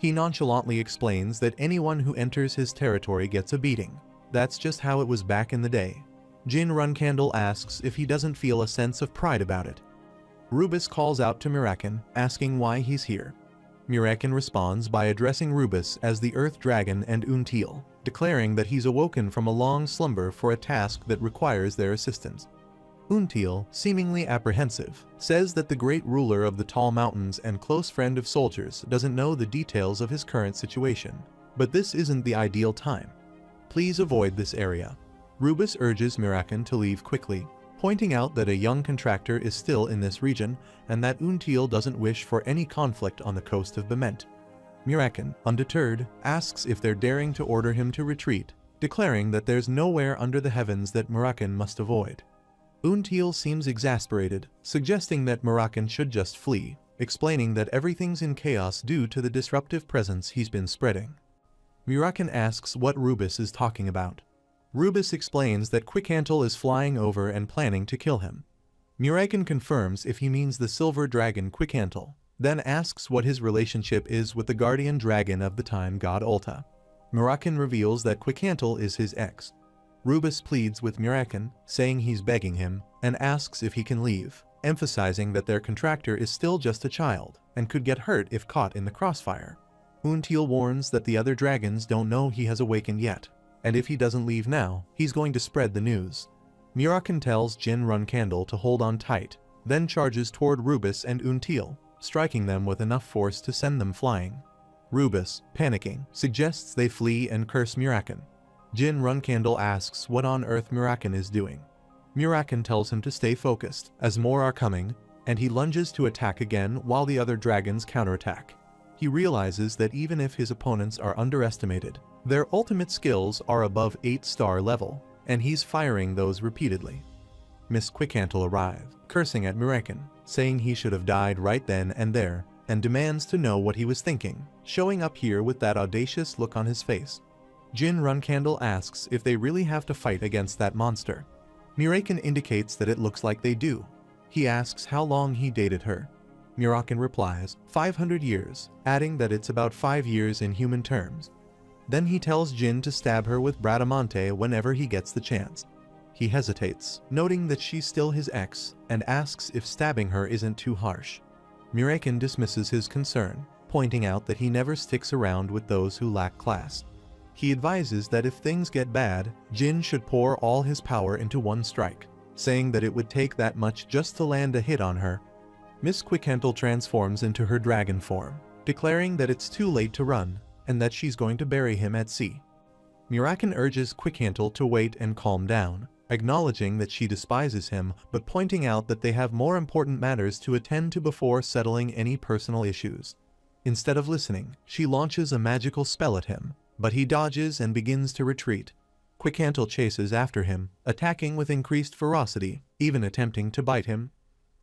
He nonchalantly explains that anyone who enters his territory gets a beating. That's just how it was back in the day. Jin Runcandle asks if he doesn't feel a sense of pride about it. Rubus calls out to Mirakin, asking why he's here. Mirakin responds by addressing Rubus as the Earth Dragon and Untiel, declaring that he's awoken from a long slumber for a task that requires their assistance. Untiel, seemingly apprehensive, says that the great ruler of the Tall Mountains and close friend of soldiers doesn't know the details of his current situation, but this isn't the ideal time. Please avoid this area. Rubus urges Mirakin to leave quickly, pointing out that a young contractor is still in this region and that Untiel doesn't wish for any conflict on the coast of Bement. Mirakin, undeterred, asks if they're daring to order him to retreat, declaring that there's nowhere under the heavens that Mirakin must avoid. Untiel seems exasperated, suggesting that Mirakin should just flee, explaining that everything's in chaos due to the disruptive presence he's been spreading. Mirakin asks what Rubus is talking about. Rubus explains that Quickhantle is flying over and planning to kill him. Mirakin confirms if he means the silver dragon Quickhantle, then asks what his relationship is with the guardian dragon of the time god Ulta. Mirakin reveals that Quickhantle is his ex. Rubus pleads with Mirakin, saying he's begging him, and asks if he can leave, emphasizing that their contractor is still just a child and could get hurt if caught in the crossfire. Untiel warns that the other dragons don't know he has awakened yet, and if he doesn't leave now, he's going to spread the news. Mirakin tells Jin Runcandle to hold on tight, then charges toward Rubus and Untiel, striking them with enough force to send them flying. Rubus, panicking, suggests they flee and curse Mirakin. Jin Runcandle asks what on earth Mirakin is doing. Mirakin tells him to stay focused, as more are coming, and he lunges to attack again while the other dragons counterattack. He realizes that even if his opponents are underestimated, their ultimate skills are above 8-star level, and he's firing those repeatedly. Miss Quickhantle arrives, cursing at Mirakin, saying he should have died right then and there, and demands to know what he was thinking, showing up here with that audacious look on his face. Jin Runcandle asks if they really have to fight against that monster. Mirakin indicates that it looks like they do. He asks how long he dated her. Mirakin replies, 500 years, adding that it's about 5 years in human terms. Then he tells Jin to stab her with Bradamante whenever he gets the chance. He hesitates, noting that she's still his ex, and asks if stabbing her isn't too harsh. Mirakin dismisses his concern, pointing out that he never sticks around with those who lack class. He advises that if things get bad, Jin should pour all his power into one strike, saying that it would take that much just to land a hit on her. Miss Quickhantle transforms into her dragon form, declaring that it's too late to run, and that she's going to bury him at sea. Mirakin urges Quickhantle to wait and calm down, acknowledging that she despises him but pointing out that they have more important matters to attend to before settling any personal issues. Instead of listening, she launches a magical spell at him, but he dodges and begins to retreat. Quickhantle chases after him, attacking with increased ferocity, even attempting to bite him.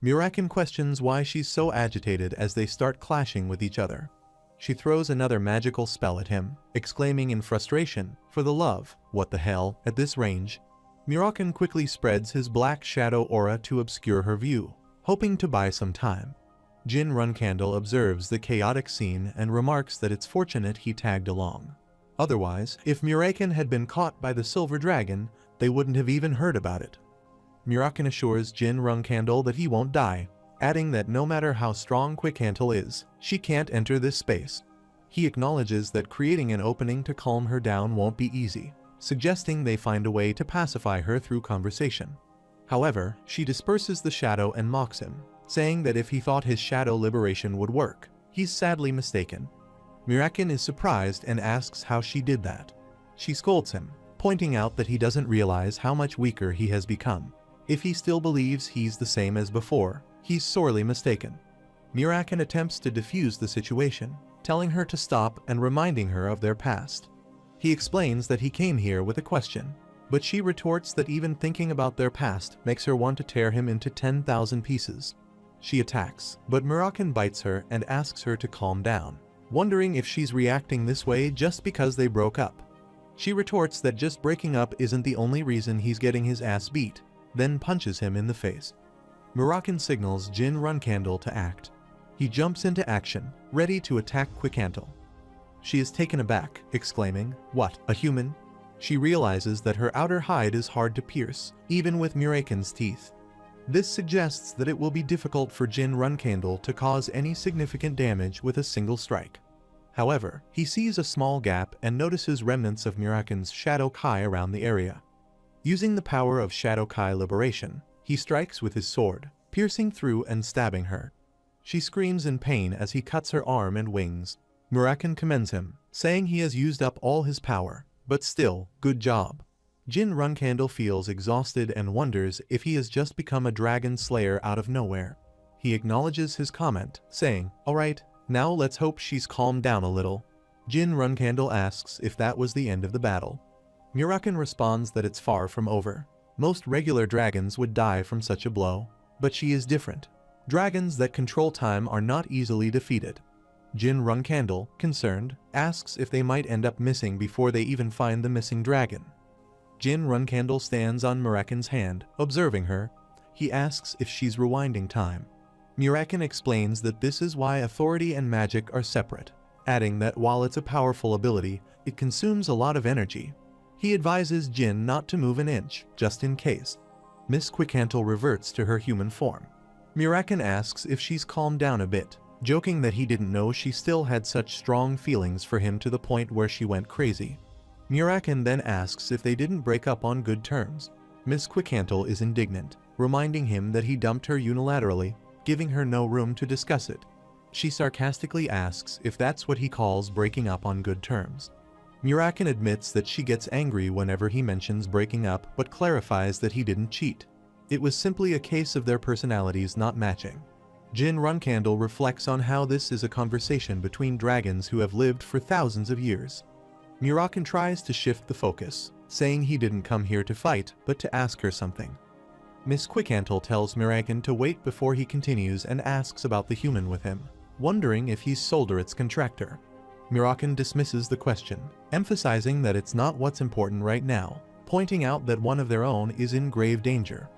Mirakin questions why she's so agitated as they start clashing with each other. She throws another magical spell at him, exclaiming in frustration, "For the love, what the hell, at this range?" Mirakin quickly spreads his black shadow aura to obscure her view, hoping to buy some time. Jin Runcandle observes the chaotic scene and remarks that it's fortunate he tagged along. Otherwise, if Mirakin had been caught by the Silver Dragon, they wouldn't have even heard about it. Mirakin assures Jin Runcandle that he won't die, adding that no matter how strong Quickhantle is, she can't enter this space. He acknowledges that creating an opening to calm her down won't be easy, suggesting they find a way to pacify her through conversation. However, she disperses the shadow and mocks him, saying that if he thought his shadow liberation would work, he's sadly mistaken. Mirakin is surprised and asks how she did that. She scolds him, pointing out that he doesn't realize how much weaker he has become. If he still believes he's the same as before, he's sorely mistaken. Mirakin attempts to defuse the situation, telling her to stop and reminding her of their past. He explains that he came here with a question, but she retorts that even thinking about their past makes her want to tear him into 10,000 pieces. She attacks, but Mirakin bites her and asks her to calm down, wondering if she's reacting this way just because they broke up. She retorts that just breaking up isn't the only reason he's getting his ass beat, then punches him in the face. Mirakin signals Jin Runcandle to act. He jumps into action, ready to attack Quickhantle. She is taken aback, exclaiming, "What, a human?" She realizes that her outer hide is hard to pierce, even with Muraken's teeth. This suggests that it will be difficult for Jin Runcandle to cause any significant damage with a single strike. However, he sees a small gap and notices remnants of Muraken's Shadow Kai around the area. Using the power of Shadow Kai liberation, he strikes with his sword, piercing through and stabbing her. She screams in pain as he cuts her arm and wings. Muraken commends him, saying he has used up all his power, but still, good job. Jin Runcandle feels exhausted and wonders if he has just become a dragon slayer out of nowhere. He acknowledges his comment, saying, "Alright, now let's hope she's calmed down a little." Jin Runcandle asks if that was the end of the battle. Muraken responds that it's far from over. Most regular dragons would die from such a blow, but she is different. Dragons that control time are not easily defeated. Jin Runcandle, concerned, asks if they might end up missing before they even find the missing dragon. Jin Runcandle stands on Muraken's hand, observing her. He asks if she's rewinding time. Muraken explains that this is why authority and magic are separate, adding that while it's a powerful ability, it consumes a lot of energy. He advises Jin not to move an inch, just in case. Miss Quickhantle reverts to her human form. Muraken asks if she's calmed down a bit, joking that he didn't know she still had such strong feelings for him to the point where she went crazy. Muraken then asks if they didn't break up on good terms. Miss Quickhantle is indignant, reminding him that he dumped her unilaterally, giving her no room to discuss it. She sarcastically asks if that's what he calls breaking up on good terms. Muraken admits that she gets angry whenever he mentions breaking up, but clarifies that he didn't cheat. It was simply a case of their personalities not matching. Jin Runcandle reflects on how this is a conversation between dragons who have lived for thousands of years. Muraken tries to shift the focus, saying he didn't come here to fight, but to ask her something. Miss Quickhantle tells Muraken to wait before he continues and asks about the human with him, wondering if he's Solderit's contractor. Muraken dismisses the question, emphasizing that it's not what's important right now, pointing out that one of their own is in grave danger.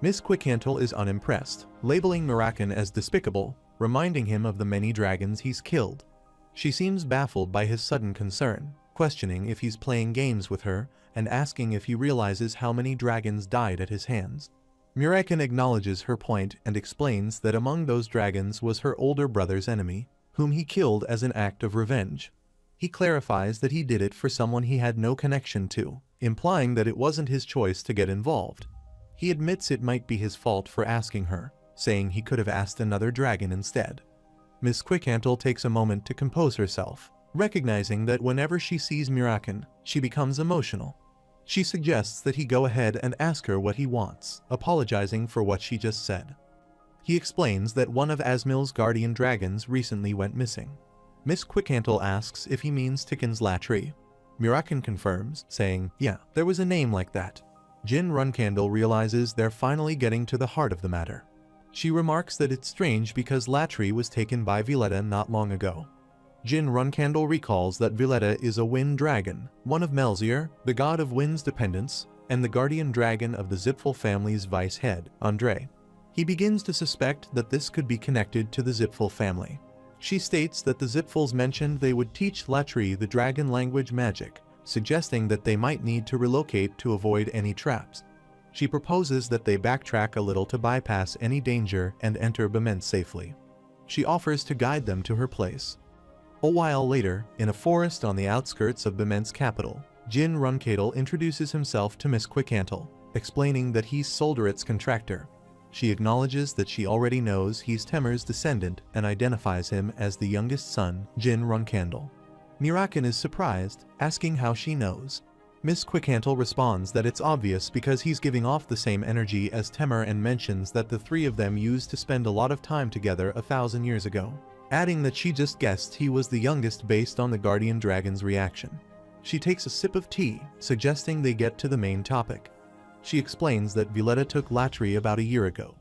Miss Quickhantle is unimpressed, labeling Muraken as despicable, reminding him of the many dragons he's killed. She seems baffled by his sudden concern, questioning if he's playing games with her and asking if he realizes how many dragons died at his hands. Muraken acknowledges her point and explains that among those dragons was her older brother's enemy, whom he killed as an act of revenge. He clarifies that he did it for someone he had no connection to, implying that it wasn't his choice to get involved. He admits it might be his fault for asking her, saying he could have asked another dragon instead. Miss Quickhantle takes a moment to compose herself, recognizing that whenever she sees Muraken, she becomes emotional. She suggests that he go ahead and ask her what he wants, apologizing for what she just said. He explains that one of Asmil's guardian dragons recently went missing. Miss Quickhantle asks if he means Tikken's Latri. Muraken confirms, saying, "Yeah, there was a name like that." Jin Runcandle realizes they're finally getting to the heart of the matter. She remarks that it's strange because Latri was taken by Violetta not long ago. Jin Runcandle recalls that Violetta is a wind dragon, one of Melzier, the god of wind's dependence, and the guardian dragon of the Zipfel family's vice head, Andre. He begins to suspect that this could be connected to the Zipfel family. She states that the Zipfels mentioned they would teach Latri the dragon language magic, suggesting that they might need to relocate to avoid any traps. She proposes that they backtrack a little to bypass any danger and enter Bement safely. She offers to guide them to her place. A while later, in a forest on the outskirts of Bement's capital, Jin Runcandle introduces himself to Miss Quickhantle, explaining that he's Solderit's contractor. She acknowledges that she already knows he's Temer's descendant and identifies him as the youngest son, Jin Runcandle. Muraken is surprised, asking how she knows. Miss Quickhantle responds that it's obvious because he's giving off the same energy as Temer and mentions that the three of them used to spend a lot of time together 1,000 years ago, adding that she just guessed he was the youngest based on the guardian dragon's reaction. She takes a sip of tea, suggesting they get to the main topic. She explains that Violetta took Latri about a year ago.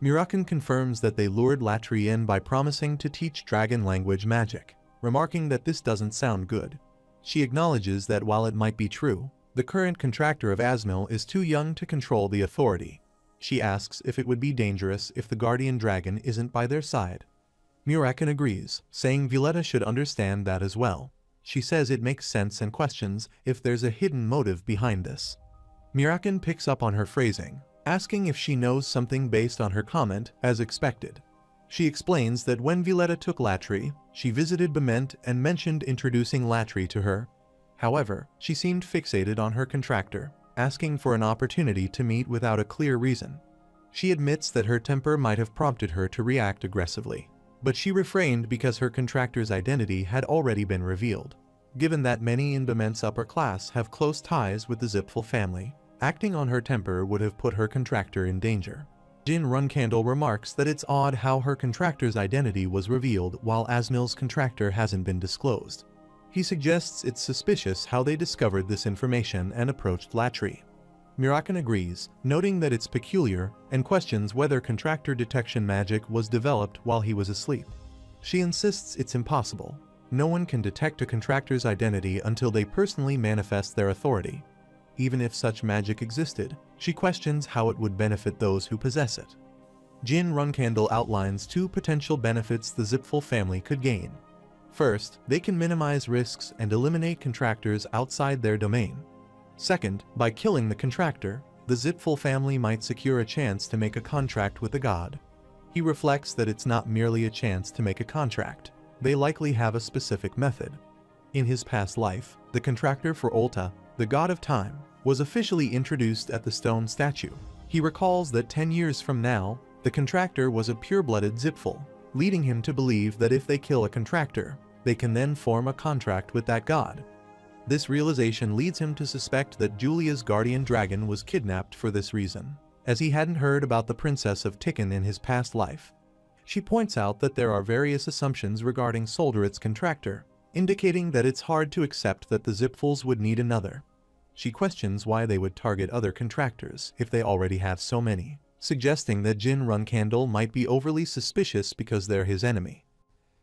Muraken confirms that they lured Latri in by promising to teach dragon language magic, remarking that this doesn't sound good. She acknowledges that while it might be true, the current contractor of Asmil is too young to control the authority. She asks if it would be dangerous if the guardian dragon isn't by their side. Muraken agrees, saying Violetta should understand that as well. She says it makes sense and questions if there's a hidden motive behind this. Mirakin picks up on her phrasing, asking if she knows something based on her comment, as expected. She explains that when Violetta took Latri, she visited Bement and mentioned introducing Latri to her. However, she seemed fixated on her contractor, asking for an opportunity to meet without a clear reason. She admits that her temper might have prompted her to react aggressively, but she refrained because her contractor's identity had already been revealed. Given that many in Bement's upper class have close ties with the Zipfel family, acting on her temper would have put her contractor in danger. Jin Runcandle remarks that it's odd how her contractor's identity was revealed while Asmil's contractor hasn't been disclosed. He suggests it's suspicious how they discovered this information and approached Latri. Mirakin agrees, noting that it's peculiar, and questions whether contractor detection magic was developed while he was asleep. She insists it's impossible. No one can detect a contractor's identity until they personally manifest their authority. Even if such magic existed, she questions how it would benefit those who possess it. Jin Runcandle outlines two potential benefits the Zipfel family could gain. First, they can minimize risks and eliminate contractors outside their domain. Second, by killing the contractor, the Zipfel family might secure a chance to make a contract with the god. He reflects that it's not merely a chance to make a contract. They likely have a specific method. In his past life, the contractor for Olta, the god of time, was officially introduced at the stone statue. He recalls that 10 years from now, the contractor was a pure-blooded Zipfel, leading him to believe that if they kill a contractor, they can then form a contract with that god. This realization leads him to suspect that Julia's guardian dragon was kidnapped for this reason, as he hadn't heard about the Princess of Tikkun in his past life. She points out that there are various assumptions regarding Solderit's contractor, indicating that it's hard to accept that the Zipfels would need another. She questions why they would target other contractors if they already have so many, suggesting that Jin Runcandle might be overly suspicious because they're his enemy.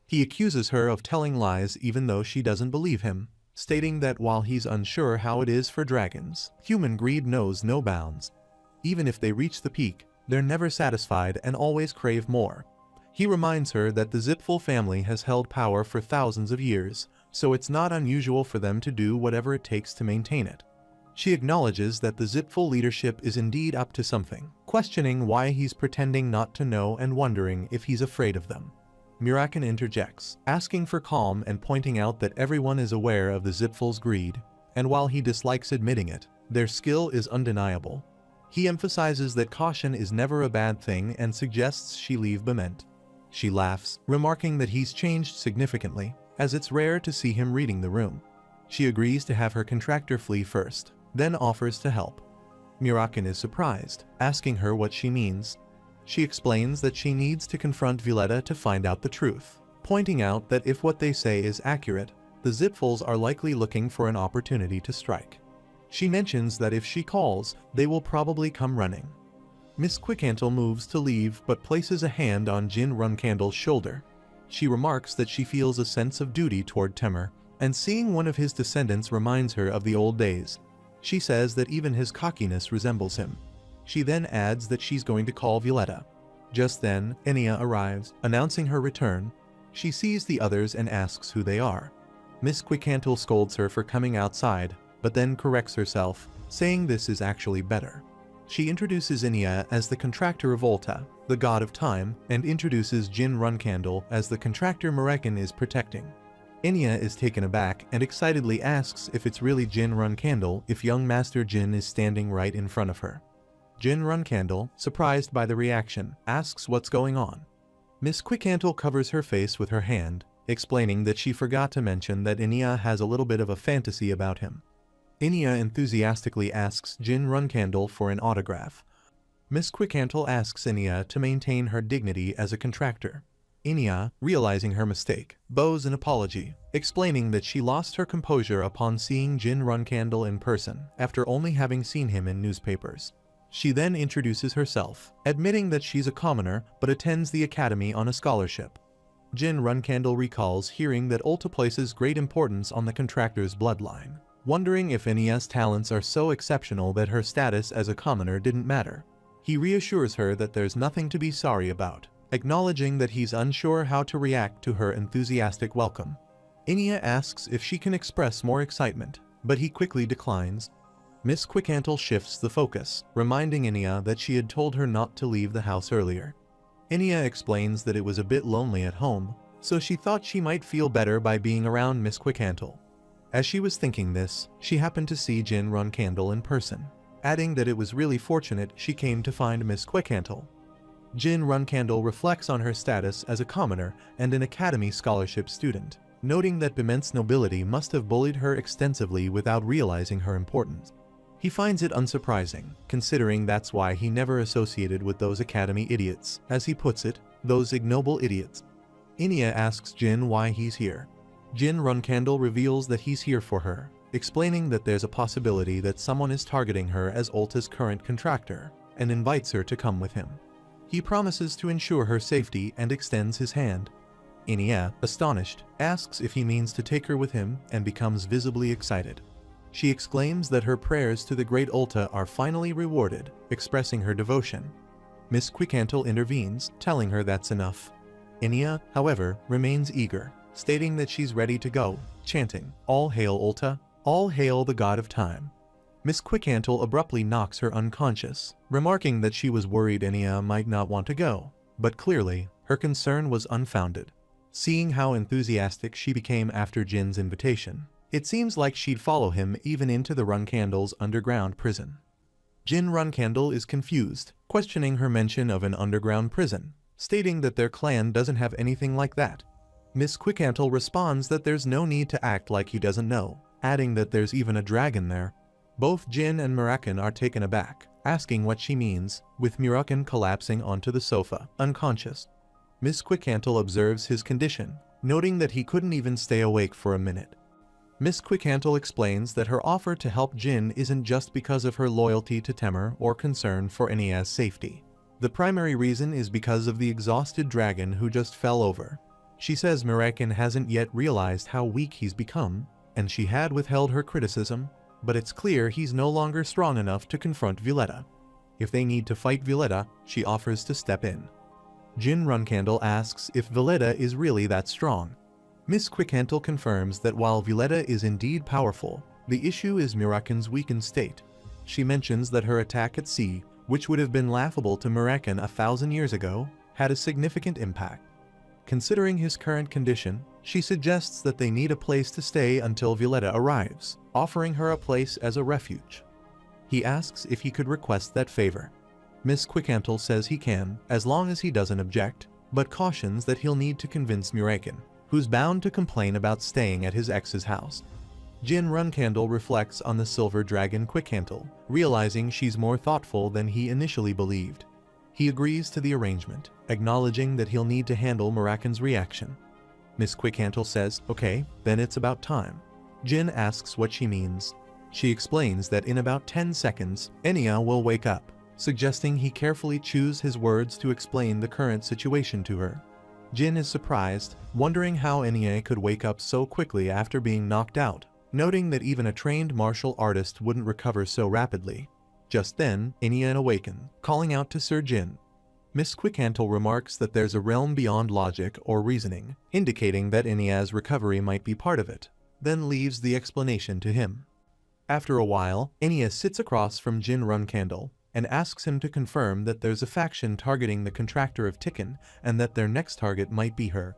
He accuses her of telling lies even though she doesn't believe him, stating that while he's unsure how it is for dragons, human greed knows no bounds. Even if they reach the peak, they're never satisfied and always crave more. He reminds her that the Zipfel family has held power for thousands of years, so it's not unusual for them to do whatever it takes to maintain it. She acknowledges that the Zipfel leadership is indeed up to something, questioning why he's pretending not to know and wondering if he's afraid of them. Mirakin interjects, asking for calm and pointing out that everyone is aware of the Zipfel's greed, and while he dislikes admitting it, their skill is undeniable. He emphasizes that caution is never a bad thing and suggests she leave Bement. She laughs, remarking that he's changed significantly, as it's rare to see him reading the room. She agrees to have her contractor flee first, then offers to help. Mirakin is surprised, asking her what she means. She explains that she needs to confront Violetta to find out the truth, pointing out that if what they say is accurate, the Zipfels are likely looking for an opportunity to strike. She mentions that if she calls, they will probably come running. Miss Quickhantle moves to leave but places a hand on Jin Runcandle's shoulder. She remarks that she feels a sense of duty toward Temur, and seeing one of his descendants reminds her of the old days. She says that even his cockiness resembles him. She then adds that she's going to call Violetta. Just then, Enya arrives, announcing her return. She sees the others and asks who they are. Miss Quickhantle scolds her for coming outside, but then corrects herself, saying this is actually better. She introduces Enya as the contractor of Olta, the god of time, and introduces Jin Runcandle as the contractor Mirakin is protecting. Enya is taken aback and excitedly asks if it's really Jin Runcandle if young Master Jin is standing right in front of her. Jin Runcandle, surprised by the reaction, asks what's going on. Miss Quickhantle covers her face with her hand, explaining that she forgot to mention that Enya has a little bit of a fantasy about him. Enya enthusiastically asks Jin Runcandle for an autograph. Miss Quickhantle asks Enya to maintain her dignity as a contractor. Enya, realizing her mistake, bows an apology, explaining that she lost her composure upon seeing Jin Runcandle in person, after only having seen him in newspapers. She then introduces herself, admitting that she's a commoner but attends the academy on a scholarship. Jin Runcandle recalls hearing that Olta places great importance on the contractor's bloodline, wondering if Enya's talents are so exceptional that her status as a commoner didn't matter. He reassures her that there's nothing to be sorry about, acknowledging that he's unsure how to react to her enthusiastic welcome. Inia asks if she can express more excitement, but he quickly declines. Miss Quickhantle shifts the focus, reminding Inia that she had told her not to leave the house earlier. Inia explains that it was a bit lonely at home, so she thought she might feel better by being around Miss Quickhantle. As she was thinking this, she happened to see Jin Runcandle in person, adding that it was really fortunate she came to find Miss Quickhantle. Jin Runcandle reflects on her status as a commoner and an Academy Scholarship student, noting that Biment's nobility must have bullied her extensively without realizing her importance. He finds it unsurprising, considering that's why he never associated with those Academy idiots, as he puts it, those ignoble idiots. Inia asks Jin why he's here. Jin Runcandle reveals that he's here for her, explaining that there's a possibility that someone is targeting her as Ulta's current contractor, and invites her to come with him. He promises to ensure her safety and extends his hand. Inia, astonished, asks if he means to take her with him and becomes visibly excited. She exclaims that her prayers to the great Ulta are finally rewarded, expressing her devotion. Miss Quickhantle intervenes, telling her that's enough. Inia, however, remains eager, stating that she's ready to go, chanting, "All hail Ulta, all hail the god of time." Miss Quickhantle abruptly knocks her unconscious, remarking that she was worried Inia might not want to go, but clearly, her concern was unfounded. Seeing how enthusiastic she became after Jin's invitation, it seems like she'd follow him even into the Runcandle's underground prison. Jin Runcandle is confused, questioning her mention of an underground prison, stating that their clan doesn't have anything like that. Miss Quickhantle responds that there's no need to act like he doesn't know, adding that there's even a dragon there. Both Jin and Muraken are taken aback, asking what she means, with Muraken collapsing onto the sofa, unconscious. Miss Quickhantle observes his condition, noting that he couldn't even stay awake for a minute. Miss Quickhantle explains that her offer to help Jin isn't just because of her loyalty to Temer or concern for Inia's safety. The primary reason is because of the exhausted dragon who just fell over. She says Muraken hasn't yet realized how weak he's become, and she had withheld her criticism, but it's clear he's no longer strong enough to confront Violetta. If they need to fight Violetta, she offers to step in. Jin Runcandle asks if Violetta is really that strong. Miss Quickhantle confirms that while Violetta is indeed powerful, the issue is Muraken's weakened state. She mentions that her attack at sea, which would have been laughable to Muraken 1,000 years ago, had a significant impact. Considering his current condition, she suggests that they need a place to stay until Violetta arrives, offering her a place as a refuge. He asks if he could request that favor. Miss Quickhantle says he can, as long as he doesn't object, but cautions that he'll need to convince Muraken, who's bound to complain about staying at his ex's house. Jin Runcandle reflects on the silver dragon Quickhantle, realizing she's more thoughtful than he initially believed. He agrees to the arrangement, acknowledging that he'll need to handle Muraken's reaction. Miss Quickhantle says, "Okay, then it's about time." Jin asks what she means. She explains that in about 10 seconds, Inia will wake up, suggesting he carefully choose his words to explain the current situation to her. Jin is surprised, wondering how Inia could wake up so quickly after being knocked out, noting that even a trained martial artist wouldn't recover so rapidly. Just then, Inia awakens, calling out to Sir Jin. Miss Quickhantle remarks that there's a realm beyond logic or reasoning, indicating that Inia's recovery might be part of it, then leaves the explanation to him. After a while, Inia sits across from Jin Runcandle and asks him to confirm that there's a faction targeting the contractor of Tikkun and that their next target might be her.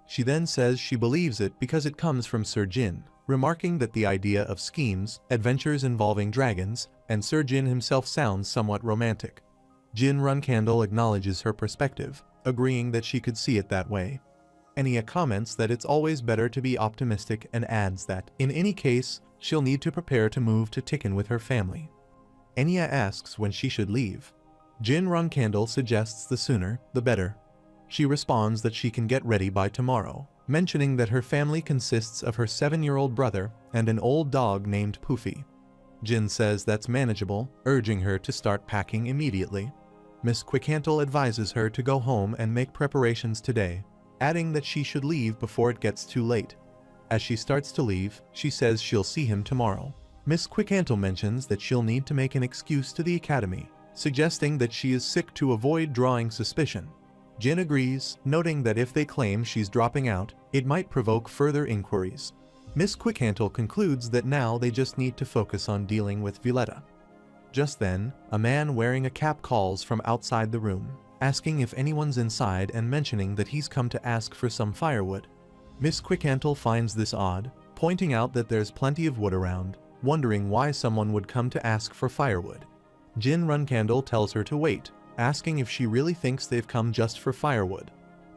She then says she believes it because it comes from Sir Jin, remarking that the idea of schemes, adventures involving dragons, and Sir Jin himself sounds somewhat romantic. Jin Runcandle acknowledges her perspective, agreeing that she could see it that way. Inia comments that it's always better to be optimistic and adds that, in any case, she'll need to prepare to move to Tikkun with her family. Inia asks when she should leave. Jin Runcandle suggests the sooner, the better. She responds that she can get ready by tomorrow, mentioning that her family consists of her 7-year-old brother and an old dog named Poofy. Jin says that's manageable, urging her to start packing immediately. Miss Quickhantle advises her to go home and make preparations today, adding that she should leave before it gets too late. As she starts to leave, she says she'll see him tomorrow. Miss Quickhantle mentions that she'll need to make an excuse to the academy, suggesting that she is sick to avoid drawing suspicion. Jin agrees, noting that if they claim she's dropping out, it might provoke further inquiries. Miss Quickhantle concludes that now they just need to focus on dealing with Violetta. Just then, a man wearing a cap calls from outside the room, asking if anyone's inside and mentioning that he's come to ask for some firewood. Miss Quickhantle finds this odd, pointing out that there's plenty of wood around, wondering why someone would come to ask for firewood. Jin Runcandle tells her to wait, asking if she really thinks they've come just for firewood.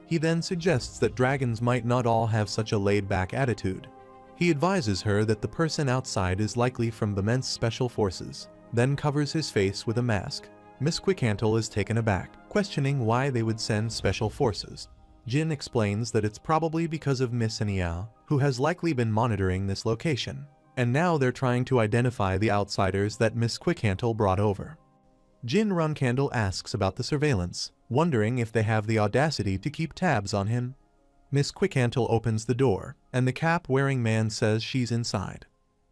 He then suggests that dragons might not all have such a laid-back attitude. He advises her that the person outside is likely from the Men's Special Forces, then covers his face with a mask. Miss Quickhantle is taken aback, questioning why they would send special forces. Jin explains that it's probably because of Miss Enya, who has likely been monitoring this location, and now they're trying to identify the outsiders that Miss Quickhantle brought over. Jin Runcandle asks about the surveillance, wondering if they have the audacity to keep tabs on him. Miss Quickhantle opens the door, and the cap-wearing man says she's inside.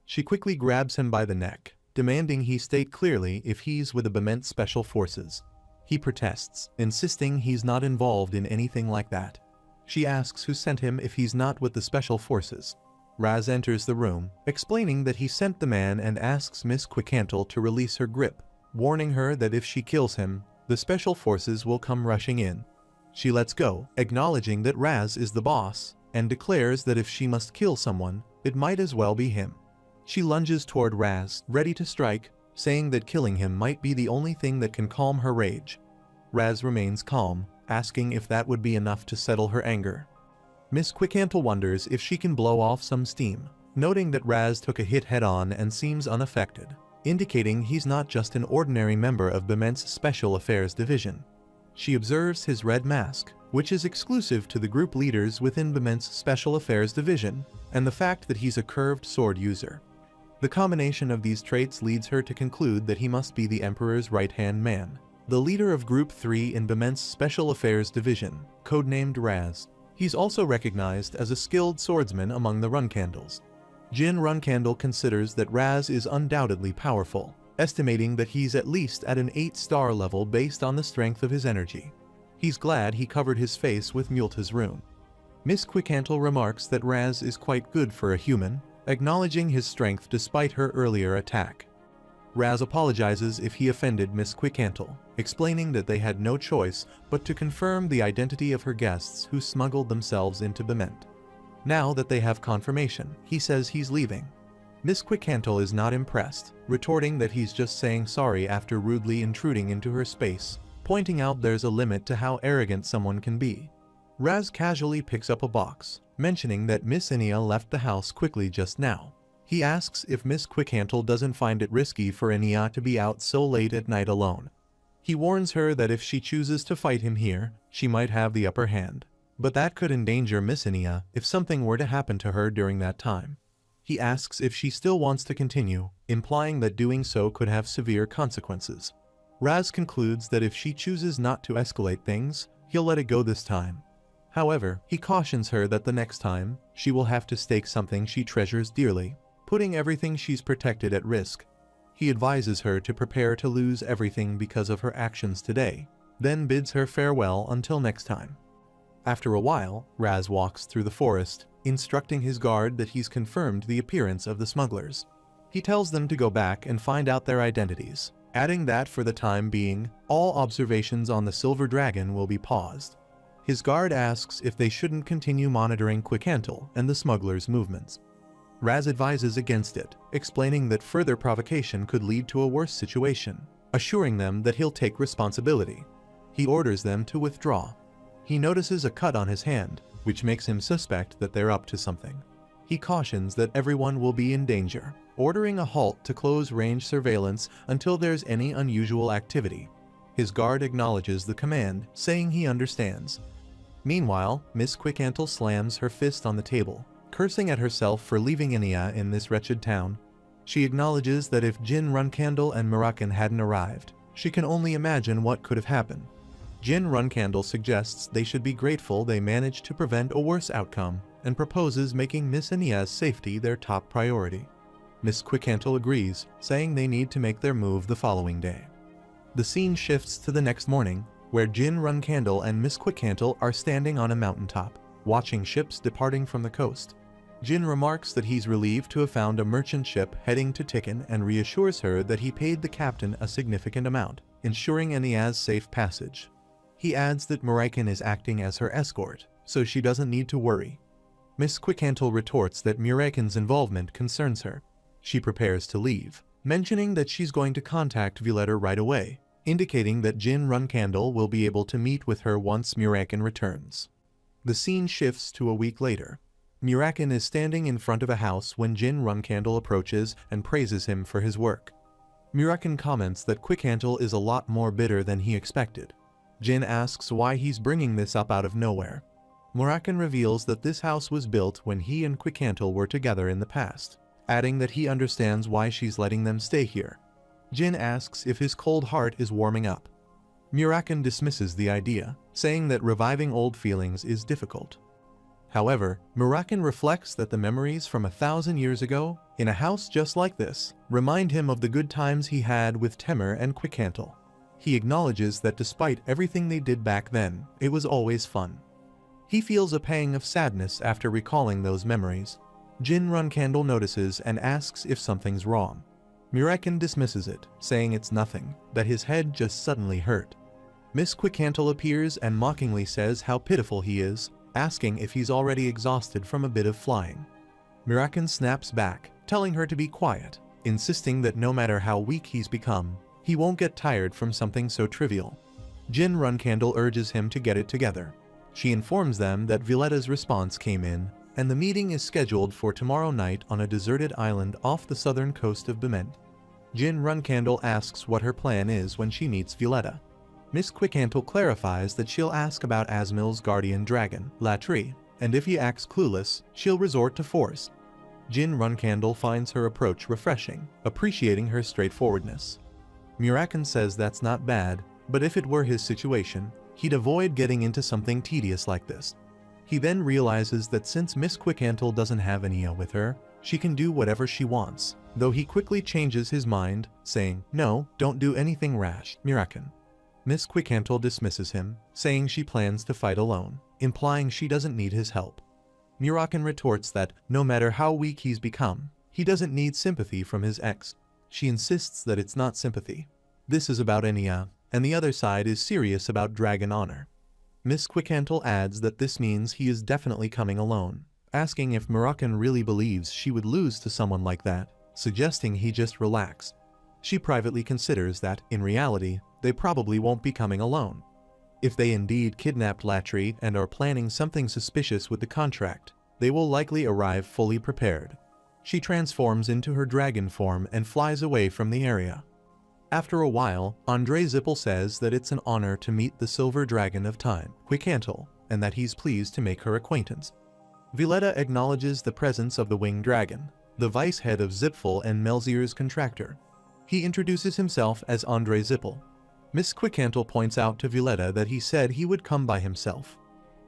She quickly grabs him by the neck, demanding he state clearly if he's with the Bement Special Forces. He protests, insisting he's not involved in anything like that. She asks who sent him if he's not with the Special Forces. Raz enters the room, explaining that he sent the man and asks Miss Quickhantle to release her grip, warning her that if she kills him, the Special Forces will come rushing in. She lets go, acknowledging that Raz is the boss, and declares that if she must kill someone, it might as well be him. She lunges toward Raz, ready to strike, saying that killing him might be the only thing that can calm her rage. Raz remains calm, asking if that would be enough to settle her anger. Miss Quickhantle wonders if she can blow off some steam, noting that Raz took a hit head-on and seems unaffected, indicating he's not just an ordinary member of Bement's Special Affairs Division. She observes his red mask, which is exclusive to the group leaders within Bement's Special Affairs Division, and the fact that he's a curved sword user. The combination of these traits leads her to conclude that he must be the Emperor's right-hand man, the leader of Group 3 in Bement's Special Affairs Division, codenamed Raz. He's also recognized as a skilled swordsman among the Runcandles. Jin Runcandle considers that Raz is undoubtedly powerful, estimating that he's at least at an 8-star level based on the strength of his energy. He's glad he covered his face with Multa's rune. Miss Quickhantle remarks that Raz is quite good for a human, acknowledging his strength despite her earlier attack. Raz apologizes if he offended Miss Quickhantle, explaining that they had no choice but to confirm the identity of her guests who smuggled themselves into Bement. Now that they have confirmation, he says he's leaving. Miss Quickhantle is not impressed, retorting that he's just saying sorry after rudely intruding into her space, pointing out there's a limit to how arrogant someone can be. Raz casually picks up a box, mentioning that Miss Enya left the house quickly just now. He asks if Miss Quickhantle doesn't find it risky for Enya to be out so late at night alone. He warns her that if she chooses to fight him here, she might have the upper hand. But that could endanger Miss Enya if something were to happen to her during that time. He asks if she still wants to continue, implying that doing so could have severe consequences. Raz concludes that if she chooses not to escalate things, he'll let it go this time. However, he cautions her that the next time, she will have to stake something she treasures dearly, putting everything she's protected at risk. He advises her to prepare to lose everything because of her actions today, then bids her farewell until next time. After a while, Raz walks through the forest, instructing his guard that he's confirmed the appearance of the smugglers. He tells them to go back and find out their identities, adding that for the time being, all observations on the Silver Dragon will be paused. His guard asks if they shouldn't continue monitoring Quickhantle and the smugglers' movements. Raz advises against it, explaining that further provocation could lead to a worse situation, assuring them that he'll take responsibility. He orders them to withdraw. He notices a cut on his hand, which makes him suspect that they're up to something. He cautions that everyone will be in danger, ordering a halt to close-range surveillance until there's any unusual activity. His guard acknowledges the command, saying he understands. Meanwhile, Miss Quickhantle slams her fist on the table, cursing at herself for leaving Enya in this wretched town. She acknowledges that if Jin Runcandle and Murakan hadn't arrived, she can only imagine what could have happened. Jin Runcandle suggests they should be grateful they managed to prevent a worse outcome, and proposes making Miss Enya's safety their top priority. Miss Quickhantle agrees, saying they need to make their move the following day. The scene shifts to the next morning, where Jin Runcandle and Miss Quickhandle are standing on a mountaintop, watching ships departing from the coast. Jin remarks that he's relieved to have found a merchant ship heading to Tikkun and reassures her that he paid the captain a significant amount, ensuring Enia's safe passage. He adds that Muraken is acting as her escort, so she doesn't need to worry. Miss Quickhandle retorts that Muraken's involvement concerns her. She prepares to leave, mentioning that she's going to contact Violetta right away, indicating that Jin Runcandle will be able to meet with her once Muraken returns. The scene shifts to a week later. Muraken is standing in front of a house when Jin Runcandle approaches and praises him for his work. Muraken comments that Quickhandle is a lot more bitter than he expected. Jin asks why he's bringing this up out of nowhere. Muraken reveals that this house was built when he and Quickhandle were together in the past, adding that he understands why she's letting them stay here. Jin asks if his cold heart is warming up. Muraken dismisses the idea, saying that reviving old feelings is difficult. However, Muraken reflects that the memories from 1,000 years ago, in a house just like this, remind him of the good times he had with Temur and Quickhandle. He acknowledges that despite everything they did back then, it was always fun. He feels a pang of sadness after recalling those memories. Jin Runcandle notices and asks if something's wrong. Muraken dismisses it, saying it's nothing, that his head just suddenly hurt. Miss Quickhandle appears and mockingly says how pitiful he is, asking if he's already exhausted from a bit of flying. Muraken snaps back, telling her to be quiet, insisting that no matter how weak he's become, he won't get tired from something so trivial. Jin Runcandle urges him to get it together. She informs them that Violetta's response came in, and the meeting is scheduled for tomorrow night on a deserted island off the southern coast of Bement. Jin Runcandle asks what her plan is when she meets Violetta. Miss Quickhandle clarifies that she'll ask about Asmil's guardian dragon, Latri, and if he acts clueless, she'll resort to force. Jin Runcandle finds her approach refreshing, appreciating her straightforwardness. Muraken says that's not bad, but if it were his situation, he'd avoid getting into something tedious like this. He then realizes that since Miss Quickhandle doesn't have Enia with her, she can do whatever she wants, though he quickly changes his mind, saying, "No, don't do anything rash, Muraken." Miss Quickhandle dismisses him, saying she plans to fight alone, implying she doesn't need his help. Muraken retorts that, no matter how weak he's become, he doesn't need sympathy from his ex. She insists that it's not sympathy. This is about Enia, and the other side is serious about dragon honor. Miss Quickhandle adds that this means he is definitely coming alone, asking if Muraken really believes she would lose to someone like that, suggesting he just relax. She privately considers that, in reality, they probably won't be coming alone. If they indeed kidnapped Latri and are planning something suspicious with the contract, they will likely arrive fully prepared. She transforms into her dragon form and flies away from the area. After a while, Andre Zippel says that it's an honor to meet the Silver Dragon of Time, Quickhandle, and that he's pleased to make her acquaintance. Violetta acknowledges the presence of the Winged Dragon, the vice head of Zipfel and Melzier's contractor. He introduces himself as Andre Zippel. Miss Quickhandle points out to Violetta that he said he would come by himself.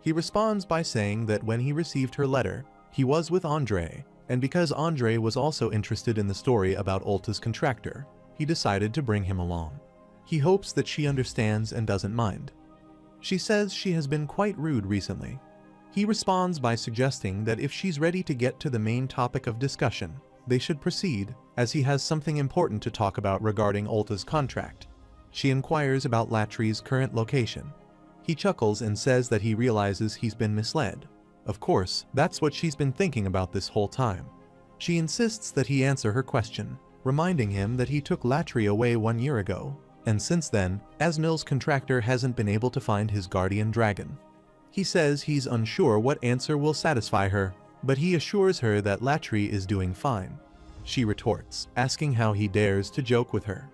He responds by saying that when he received her letter, he was with Andre, and because Andre was also interested in the story about Ulta's contractor, he decided to bring him along. He hopes that she understands and doesn't mind. She says she has been quite rude recently. He responds by suggesting that if she's ready to get to the main topic of discussion, they should proceed, as he has something important to talk about regarding Ulta's contract. She inquires about Latri's current location. He chuckles and says that he realizes he's been misled. Of course, that's what she's been thinking about this whole time. She insists that he answer her question, reminding him that he took Latri away 1 year ago, and since then, Asmil's contractor hasn't been able to find his guardian dragon. He says he's unsure what answer will satisfy her, but he assures her that Latri is doing fine. She retorts, asking how he dares to joke with her.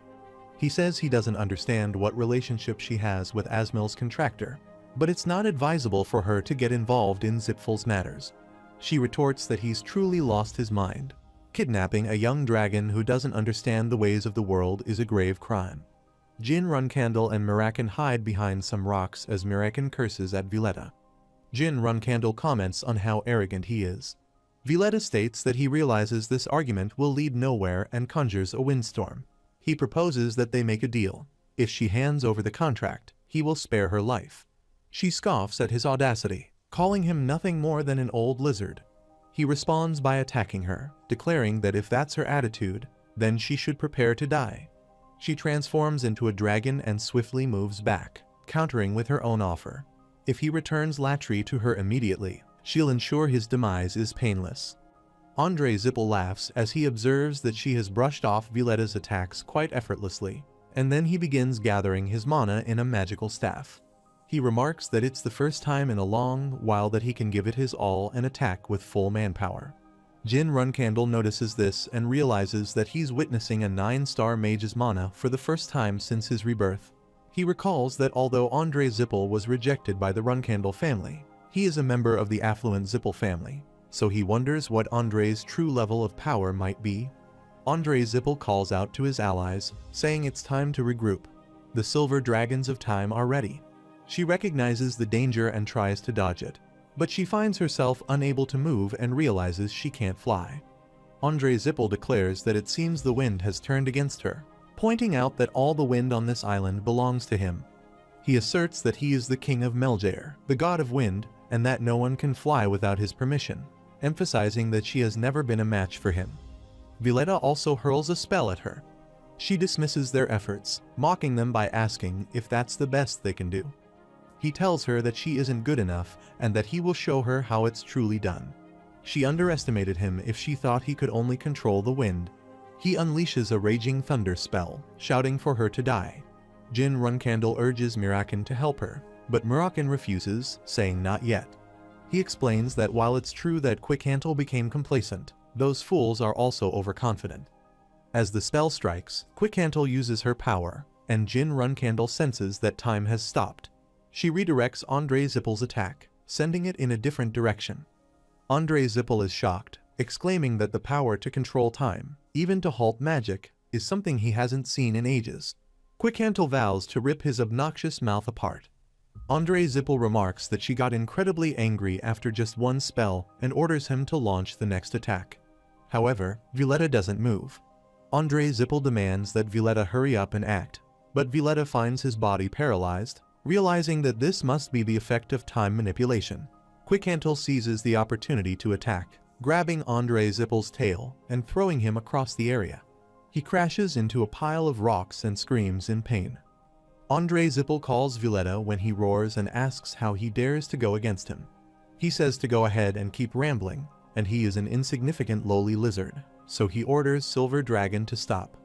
He says he doesn't understand what relationship she has with Asmil's contractor, but it's not advisable for her to get involved in Zipfel's matters. She retorts that he's truly lost his mind. Kidnapping a young dragon who doesn't understand the ways of the world is a grave crime. Jin Runcandle and Muraken hide behind some rocks as Muraken curses at Violetta. Jin Runcandle comments on how arrogant he is. Violetta states that he realizes this argument will lead nowhere and conjures a windstorm. He proposes that they make a deal. If she hands over the contract, he will spare her life. She scoffs at his audacity, calling him nothing more than an old lizard. He responds by attacking her, declaring that if that's her attitude, then she should prepare to die. She transforms into a dragon and swiftly moves back, countering with her own offer. If he returns Latri to her immediately, she'll ensure his demise is painless. Andrei Zippel laughs as he observes that she has brushed off Violeta's attacks quite effortlessly, and then he begins gathering his mana in a magical staff. He remarks that it's the first time in a long while that he can give it his all and attack with full manpower. Jin Runcandle notices this and realizes that he's witnessing a 9-star mage's mana for the first time since his rebirth. He recalls that although Andrei Zippel was rejected by the Runcandle family, he is a member of the affluent Zippel family, so he wonders what Andrei's true level of power might be. Andrei Zippel calls out to his allies, saying it's time to regroup. The silver dragons of time are ready. She recognizes the danger and tries to dodge it, but she finds herself unable to move and realizes she can't fly. Andrei Zippel declares that it seems the wind has turned against her, pointing out that all the wind on this island belongs to him. He asserts that he is the king of Meljair, the god of wind, and that no one can fly without his permission, emphasizing that she has never been a match for him. Violeta also hurls a spell at her. She dismisses their efforts, mocking them by asking if that's the best they can do. He tells her that she isn't good enough and that he will show her how it's truly done. She underestimated him if she thought he could only control the wind. He unleashes a raging thunder spell, shouting for her to die. Jin Runcandle urges Mirakin to help her, but Mirakin refuses, saying not yet. He explains that while it's true that Quickhantle became complacent, those fools are also overconfident. As the spell strikes, Quickhantle uses her power, and Jin Runcandle senses that time has stopped. She redirects Andrei Zippel's attack, sending it in a different direction. Andrei Zippel is shocked, exclaiming that the power to control time, even to halt magic, is something he hasn't seen in ages. Quickhantle vows to rip his obnoxious mouth apart. Andrei Zippel remarks that she got incredibly angry after just one spell and orders him to launch the next attack. However, Violeta doesn't move. Andrei Zippel demands that Violeta hurry up and act, but Violeta finds his body paralyzed, realizing that this must be the effect of time manipulation. Quickhantle seizes the opportunity to attack, grabbing Andrei Zippel's tail and throwing him across the area. He crashes into a pile of rocks and screams in pain. Andrei Zippel calls Violeta when he roars and asks how he dares to go against him. He says to go ahead and keep rambling, and he is an insignificant lowly lizard, so he orders Silver Dragon to stop.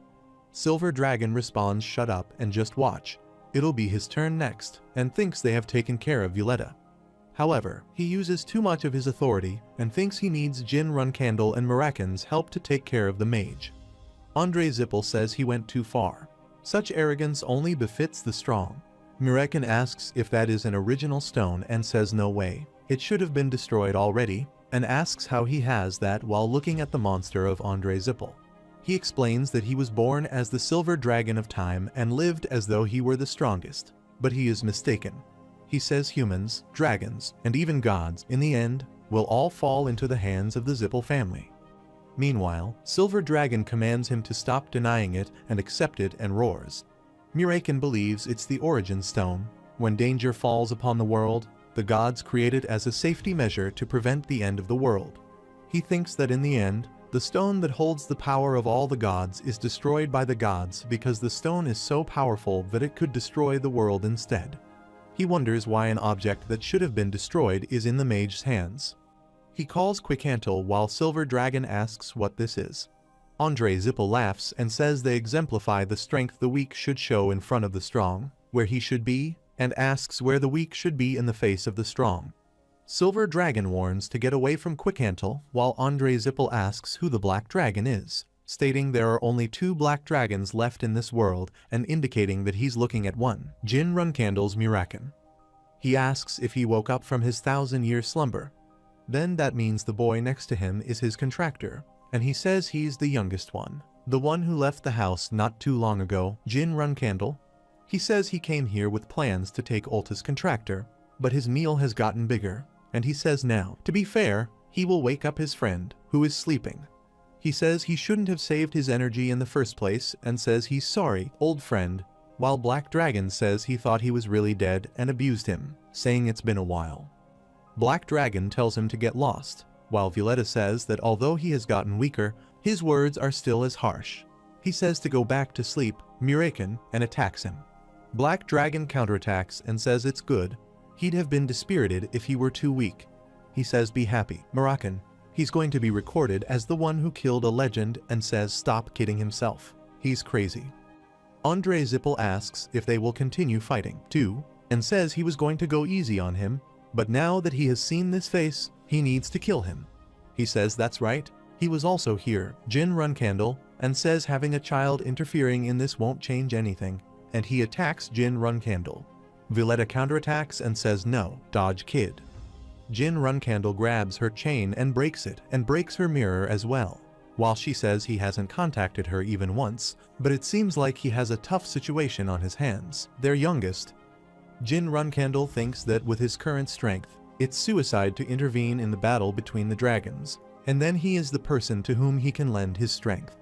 Silver Dragon responds, "Shut up and just watch. It'll be his turn next," and thinks they have taken care of Violeta. However, he uses too much of his authority and thinks he needs Jin Runcandle and Mirakin's help to take care of the mage. Andrei Zippel says he went too far. Such arrogance only befits the strong. Mirakin asks if that is an original stone and says no way, it should have been destroyed already, and asks how he has that while looking at the monster of Andrei Zippel. He explains that he was born as the Silver Dragon of Time and lived as though he were the strongest, but he is mistaken. He says humans, dragons, and even gods, in the end, will all fall into the hands of the Zippel family. Meanwhile, Silver Dragon commands him to stop denying it and accept it and roars. Mirakin believes it's the origin stone. When danger falls upon the world, the gods create it as a safety measure to prevent the end of the world. He thinks that in the end, the stone that holds the power of all the gods is destroyed by the gods because the stone is so powerful that it could destroy the world instead. He wonders why an object that should have been destroyed is in the mage's hands. He calls Quickhantle while Silver Dragon asks what this is. Andrei Zippel laughs and says they exemplify the strength the weak should show in front of the strong, where he should be, and asks where the weak should be in the face of the strong. Silver Dragon warns to get away from Quickhantle while Andrei Zippel asks who the Black Dragon is, stating there are only 2 black dragons left in this world and indicating that he's looking at one, Jin Runcandle's Mirakin. He asks if he woke up from his 1,000-year slumber. Then that means the boy next to him is his contractor, and he says he's the youngest one, the one who left the house not too long ago, Jin Runcandle. He says he came here with plans to take Ulta's contractor, but his meal has gotten bigger, and he says now, to be fair, he will wake up his friend, who is sleeping. He says he shouldn't have saved his energy in the first place and says he's sorry, old friend. while Black Dragon says he thought he was really dead and abused him, saying it's been a while. Black Dragon tells him to get lost, while Violetta says that although he has gotten weaker, his words are still as harsh. He says to go back to sleep, Miraken, and attacks him. Black Dragon counterattacks and says it's good. He'd have been dispirited if he were too weak. He says be happy, Miraken. He's going to be recorded as the one who killed a legend and says stop kidding himself. He's crazy. Andre Zippel asks if they will continue fighting, too, and says he was going to go easy on him, but now that he has seen this face, he needs to kill him. He says that's right, he was also here, Jin Runcandle, and says having a child interfering in this won't change anything, and he attacks Jin Runcandle. Violetta counterattacks and says no, dodge kid. Jin Runcandle grabs her chain and breaks it, and breaks her mirror as well, while she says he hasn't contacted her even once, but it seems like he has a tough situation on his hands, their youngest. Jin Runcandle thinks that with his current strength, it's suicide to intervene in the battle between the dragons, and then he is the person to whom he can lend his strength.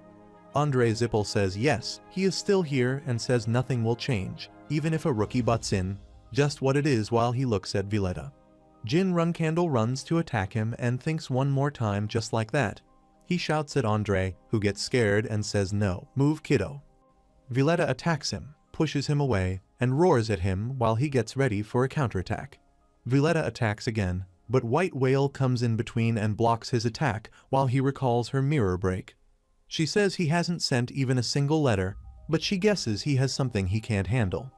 Andre Zippel says yes, he is still here and says nothing will change, even if a rookie butts in, just what it is while he looks at Violetta. Jin Runcandle runs to attack him and thinks one more time just like that. He shouts at Andre, who gets scared and says no, move kiddo. Violetta attacks him, pushes him away, and roars at him while he gets ready for a counterattack. Violetta attacks again, but White Whale comes in between and blocks his attack while he recalls her mirror break. She says he hasn't sent even a single letter, but she guesses he has something he can't handle.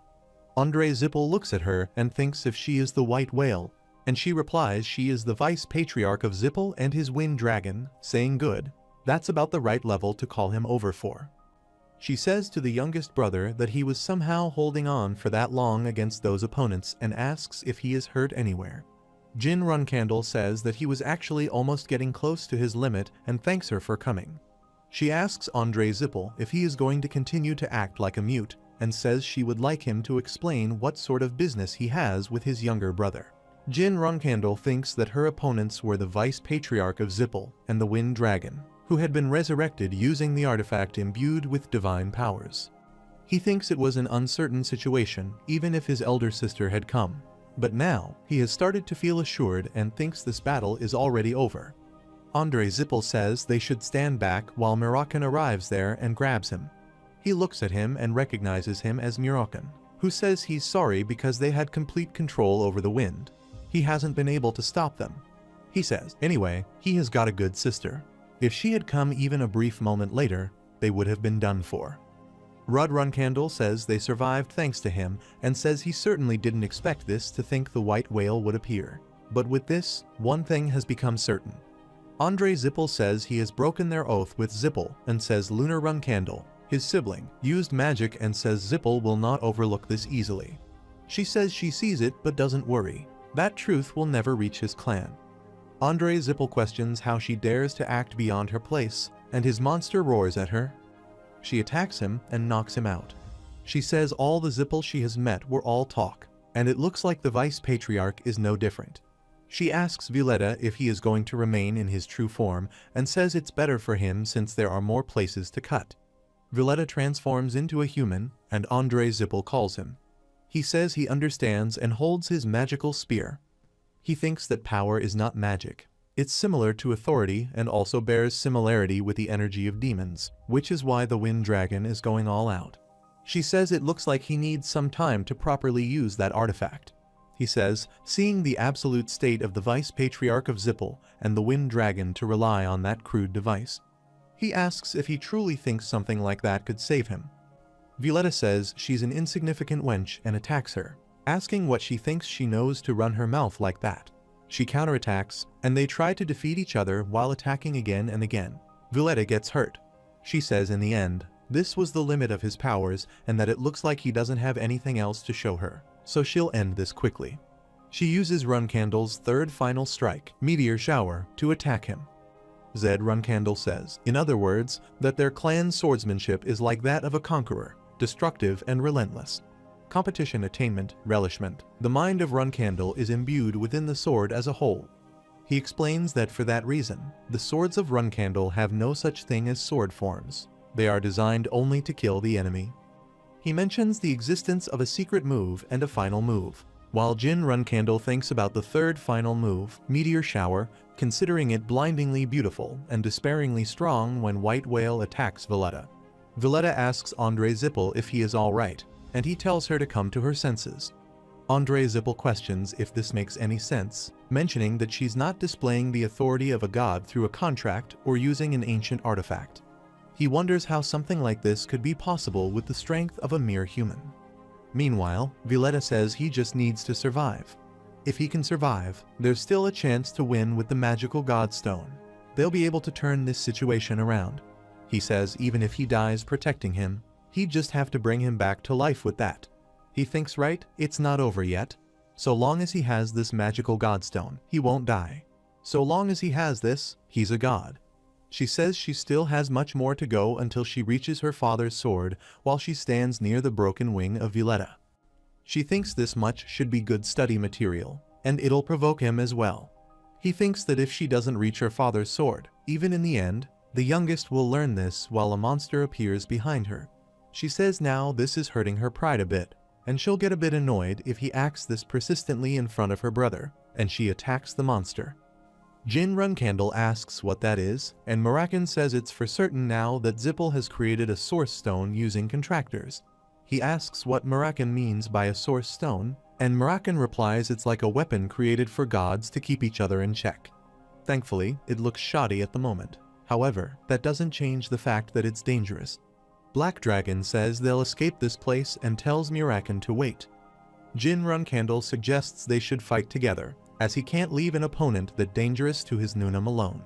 Andre Zippel looks at her and thinks if she is the White Whale, and she replies she is the Vice Patriarch of Zippel and his Wind Dragon, saying good, that's about the right level to call him over for. She says to the youngest brother that he was somehow holding on for that long against those opponents and asks if he is hurt anywhere. Jin Runcandle says that he was actually almost getting close to his limit and thanks her for coming. She asks Andre Zippel if he is going to continue to act like a mute and says she would like him to explain what sort of business he has with his younger brother. Jin Runcandle thinks that her opponents were the Vice Patriarch of Zippel and the Wind Dragon, who had been resurrected using the artifact imbued with divine powers. He thinks it was an uncertain situation even if his elder sister had come, but now he has started to feel assured and thinks this battle is already over. Andre Zippel says they should stand back while Miraken arrives there and grabs him. He looks at him and recognizes him as Miraken, who says he's sorry because they had complete control over the wind. He hasn't been able to stop them. He says, anyway, he has got a good sister. If she had come even a brief moment later, they would have been done for. Rudd Runcandle says they survived thanks to him and says he certainly didn't expect this to think the White Whale would appear. But with this, one thing has become certain. Andre Zippel says he has broken their oath with Zippel and says Lunar Runcandle, his sibling, used magic and says Zippel will not overlook this easily. She says she sees it but doesn't worry. That truth will never reach his clan. Andre Zippel questions how she dares to act beyond her place, and his monster roars at her. She attacks him and knocks him out. She says all the Zippel she has met were all talk, and it looks like the Vice Patriarch is no different. She asks Violetta if he is going to remain in his true form and says it's better for him since there are more places to cut. Violetta transforms into a human, and Andre Zippel calls him. He says he understands and holds his magical spear. He thinks that power is not magic. It's similar to authority and also bears similarity with the energy of demons, which is why the Wind Dragon is going all out. She says it looks like he needs some time to properly use that artifact. He says, seeing the absolute state of the Vice Patriarch of Zippel and the Wind Dragon to rely on that crude device. He asks if he truly thinks something like that could save him. Violetta says she's an insignificant wench and attacks her, asking what she thinks she knows to run her mouth like that. She counterattacks, and they try to defeat each other while attacking again and again. Violetta gets hurt. She says in the end, this was the limit of his powers and that it looks like he doesn't have anything else to show her, so she'll end this quickly. She uses Runcandle's third final strike, Meteor Shower, to attack him. Zed Runcandle says, in other words, that their clan's swordsmanship is like that of a conqueror, destructive and relentless. Competition attainment, relishment. The mind of Runcandle is imbued within the sword as a whole. He explains that for that reason, the swords of Runcandle have no such thing as sword forms. They are designed only to kill the enemy. He mentions the existence of a secret move and a final move, while Jin Runcandle thinks about the third final move, Meteor Shower, considering it blindingly beautiful and despairingly strong when White Whale attacks Villetta. Villetta asks Andre Zippel if he is alright, and he tells her to come to her senses. Andre Zippel questions if this makes any sense, mentioning that she's not displaying the authority of a god through a contract or using an ancient artifact. He wonders how something like this could be possible with the strength of a mere human. Meanwhile, Villetta says he just needs to survive. If he can survive, there's still a chance to win with the magical Godstone. They'll be able to turn this situation around. He says even if he dies protecting him, he'd just have to bring him back to life with that. He thinks, right, it's not over yet. So long as he has this magical Godstone, he won't die. So long as he has this, he's a god. She says she still has much more to go until she reaches her father's sword while she stands near the broken wing of Villetta. She thinks this much should be good study material, and it'll provoke him as well. He thinks that if she doesn't reach her father's sword, even in the end, the youngest will learn this while a monster appears behind her. She says now this is hurting her pride a bit, and she'll get a bit annoyed if he acts this persistently in front of her brother, and she attacks the monster. Jin Runcandle asks what that is, and Muraken says it's for certain now that Zippel has created a source stone using contractors. He asks what Muraken means by a source stone, and Muraken replies it's like a weapon created for gods to keep each other in check. Thankfully, it looks shoddy at the moment. However, that doesn't change the fact that it's dangerous. Black Dragon says they'll escape this place and tells Muraken to wait. Jin Runcandle suggests they should fight together, as he can't leave an opponent that dangerous to his Nunam alone.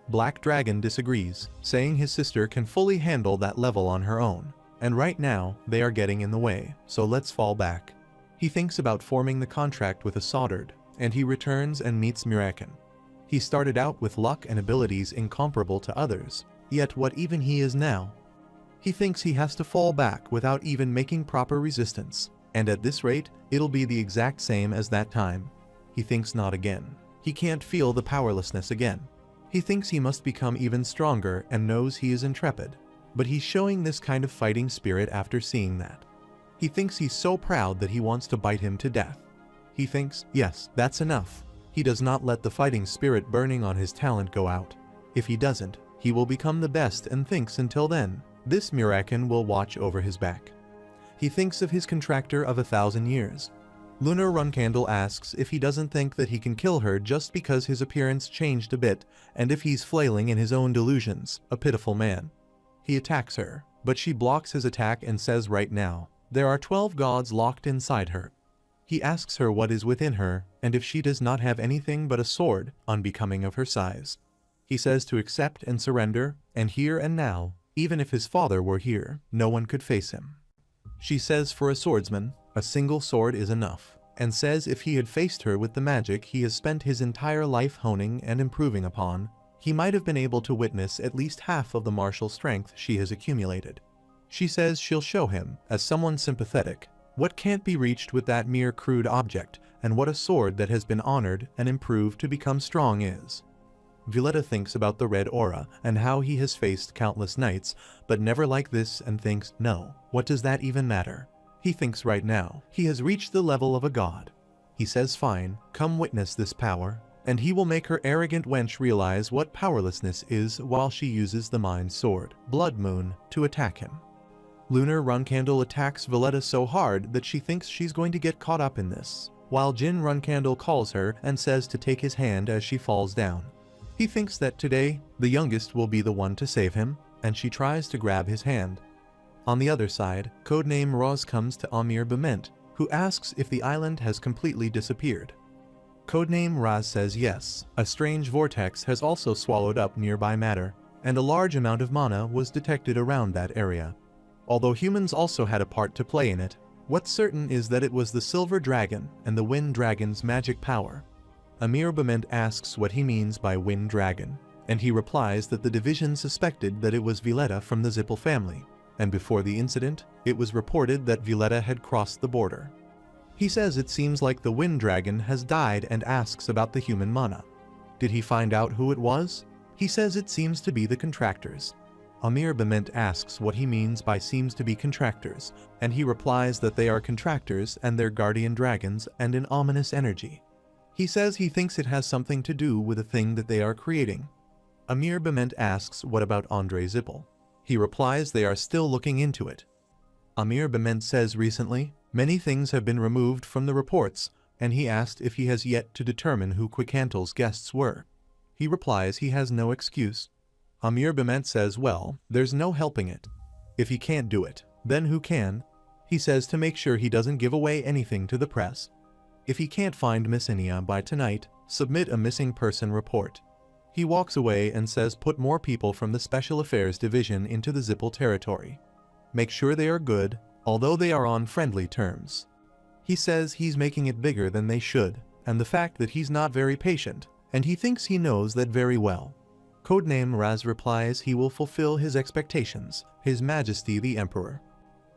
Black Dragon disagrees, saying his sister can fully handle that level on her own, and right now they are getting in the way, so let's fall back. He thinks about forming the contract with a Soddard, and he returns and meets Muraken. He started out with luck and abilities incomparable to others, yet what even he is now. He thinks he has to fall back without even making proper resistance, and at this rate, it'll be the exact same as that time. He thinks not again. He can't feel the powerlessness again. He thinks he must become even stronger and knows he is intrepid, but he's showing this kind of fighting spirit after seeing that. He thinks he's so proud that he wants to bite him to death. He thinks, yes, that's enough. He does not let the fighting spirit burning on his talent go out. If he doesn't, he will become the best and thinks until then, this Muraken will watch over his back. He thinks of his contractor of 1,000 years. Lunar Runcandle asks if he doesn't think that he can kill her just because his appearance changed a bit and if he's flailing in his own delusions, a pitiful man. He attacks her, but she blocks his attack and says right now, there are 12 gods locked inside her. He asks her what is within her and if she does not have anything but a sword unbecoming of her size. He says to accept and surrender, and here and now, even if his father were here, no one could face him. She says for a swordsman, a single sword is enough, and says if he had faced her with the magic he has spent his entire life honing and improving upon, he might have been able to witness at least half of the martial strength she has accumulated. She says she'll show him, as someone sympathetic, what can't be reached with that mere crude object, and what a sword that has been honored and improved to become strong is. Villetta thinks about the red aura and how he has faced countless knights, but never like this and thinks, no, what does that even matter? He thinks right now, he has reached the level of a god. He says fine, come witness this power, and he will make her arrogant wench realize what powerlessness is while she uses the Mind Sword, Blood Moon, to attack him. Lunar Runcandle attacks Villetta so hard that she thinks she's going to get caught up in this, while Jin Runcandle calls her and says to take his hand as she falls down. He thinks that today, the youngest will be the one to save him, and she tries to grab his hand. On the other side, codename Roz comes to Amir Bement, who asks if the island has completely disappeared. Codename Raz says yes, a strange vortex has also swallowed up nearby matter, and a large amount of mana was detected around that area. Although humans also had a part to play in it, what's certain is that it was the Silver Dragon and the Wind Dragon's magic power. Amir Bement asks what he means by Wind Dragon, and he replies that the division suspected that it was Villetta from the Zippel family, and before the incident, it was reported that Villetta had crossed the border. He says it seems like the Wind Dragon has died and asks about the human mana. Did he find out who it was? He says it seems to be the contractors. Amir Bement asks what he means by seems to be contractors, and he replies that they are contractors and their guardian dragons and an ominous energy. He says he thinks it has something to do with the thing that they are creating. Amir Bement asks what about Andre Zippel. He replies they are still looking into it. Amir Bement says recently, many things have been removed from the reports, and he asked if he has yet to determine who Quickantle's guests were. He replies he has no excuse. Amir Bement says well, there's no helping it. If he can't do it, then who can? He says to make sure he doesn't give away anything to the press. If he can't find Miss Inia by tonight, submit a missing person report. He walks away and says put more people from the Special Affairs Division into the Zippel territory. Make sure they are good, although they are on friendly terms. He says he's making it bigger than they should, and the fact that he's not very patient, and he thinks he knows that very well. Codename Raz replies he will fulfill his expectations, His Majesty the Emperor.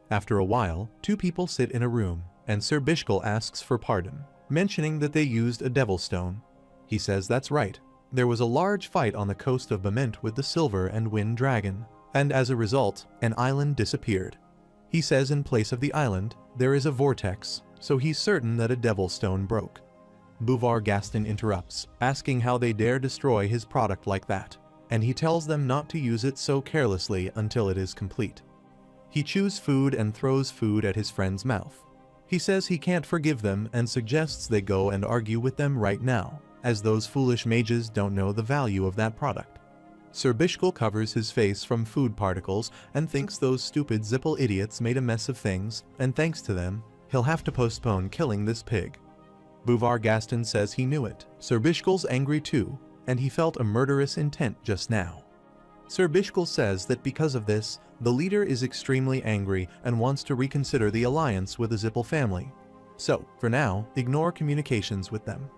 After a while, two people sit in a room, and Sir Bishkal asks for pardon, mentioning that they used a devil stone. He says that's right. There was a large fight on the coast of Bement with the Silver and Wind Dragon, and as a result, an island disappeared. He says in place of the island, there is a vortex, so he's certain that a devil stone broke. Buvar Gaston interrupts, asking how they dare destroy his product like that, and he tells them not to use it so carelessly until it is complete. He chews food and throws food at his friend's mouth. He says he can't forgive them and suggests they go and argue with them right now, as those foolish mages don't know the value of that product. Sir Bishkal covers his face from food particles and thinks those stupid Zippel idiots made a mess of things, and thanks to them, he'll have to postpone killing this pig. Buvar Gaston says he knew it. Sir Bishkal's angry too, and he felt a murderous intent just now. Sir Bishkal says that because of this, the leader is extremely angry and wants to reconsider the alliance with the Zippel family. So, for now, ignore communications with them.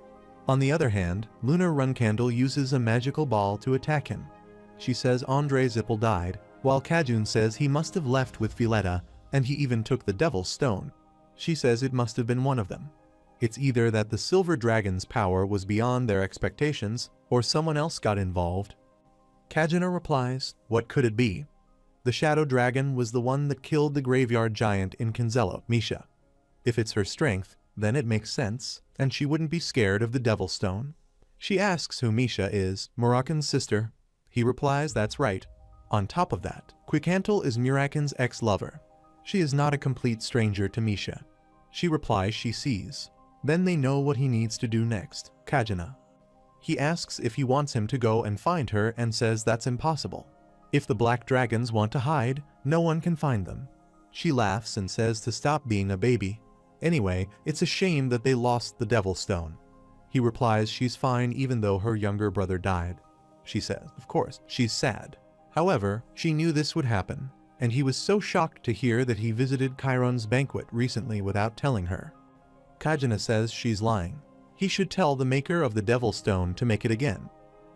On the other hand, Lunar Runcandle uses a magical ball to attack him. She says Andre Zippel died, while Kajun says he must have left with Violetta, and he even took the Devil's Stone. She says it must have been one of them. It's either that the Silver Dragon's power was beyond their expectations, or someone else got involved. Kajuna replies, what could it be? The Shadow Dragon was the one that killed the graveyard giant in Kinzello, Misha. If it's her strength, then it makes sense, and she wouldn't be scared of the Devil's Stone. She asks who Misha is, Murakan's sister. He replies that's right. On top of that, Quickantle is Murakan's ex-lover. She is not a complete stranger to Misha. She replies she sees. Then they know what he needs to do next, Kajuna. He asks if he wants him to go and find her and says that's impossible. If the black dragons want to hide, no one can find them. She laughs and says to stop being a baby. Anyway, it's a shame that they lost the Devil's Stone. He replies she's fine even though her younger brother died. She says, of course, she's sad. However, she knew this would happen, and he was so shocked to hear that he visited Chiron's banquet recently without telling her. Kajuna says she's lying. He should tell the maker of the Devil's Stone to make it again.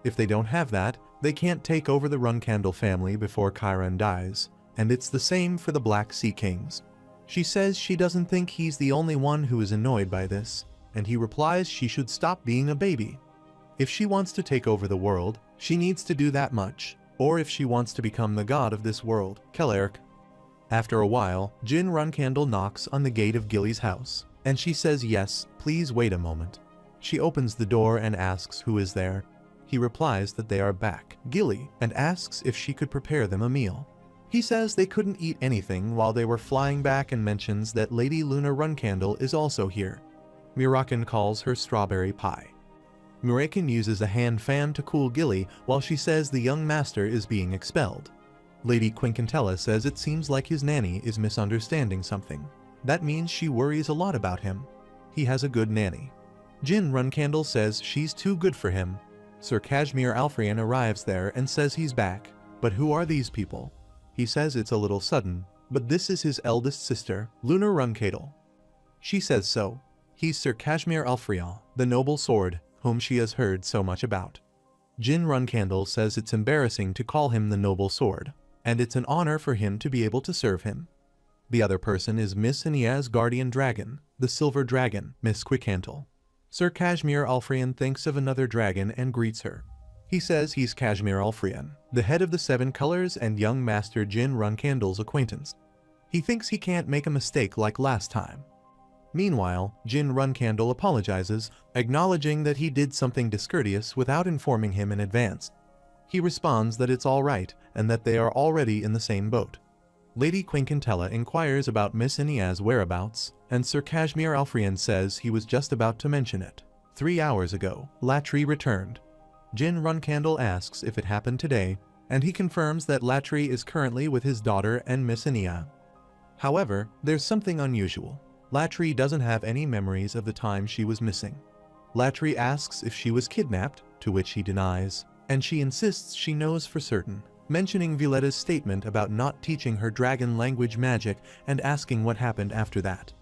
If they don't have that, they can't take over the Runcandle family before Chiron dies, and it's the same for the Black Sea Kings. She says she doesn't think he's the only one who is annoyed by this, and he replies she should stop being a baby. If she wants to take over the world, she needs to do that much, or if she wants to become the god of this world, Keleric. After a while, Jin Runcandle knocks on the gate of Gilly's house, and she says yes, please wait a moment. She opens the door and asks who is there. He replies that they are back, Gilly, and asks if she could prepare them a meal. He says they couldn't eat anything while they were flying back and mentions that Lady Lunar Runcandle is also here. Murakan calls her strawberry pie. Murakan uses a hand fan to cool Gilly while she says the young master is being expelled. Lady Quincantella says it seems like his nanny is misunderstanding something. That means she worries a lot about him. He has a good nanny. Jin Runcandle says she's too good for him. Sir Kashmir Alfrian arrives there and says he's back. But who are these people? He says it's a little sudden, but this is his eldest sister, Lunar Runcandle. She says so. He's Sir Kashmir Alfrian, the noble sword, whom she has heard so much about. Jin Runcandle says it's embarrassing to call him the noble sword, and it's an honor for him to be able to serve him. The other person is Miss Inia's guardian dragon, the silver dragon, Miss Quickantle. Sir Kashmir Alfrian thinks of another dragon and greets her. He says he's Kashmir Alfrian, the head of the Seven Colors and young Master Jin Runkandle's acquaintance. He thinks he can't make a mistake like last time. Meanwhile, Jin Runkandle apologizes, acknowledging that he did something discourteous without informing him in advance. He responds that it's all right and that they are already in the same boat. Lady Quinkentella inquires about Miss Inia's whereabouts, and Sir Kashmir Alfrian says he was just about to mention it. 3 hours ago, Latri returned. Jin Runkandle asks if it happened today, and he confirms that Latri is currently with his daughter and Miss Inia. However, there's something unusual. Latri doesn't have any memories of the time she was missing. Latri asks if she was kidnapped, to which he denies, and she insists she knows for certain, mentioning Violetta's statement about not teaching her dragon language magic and asking what happened after that.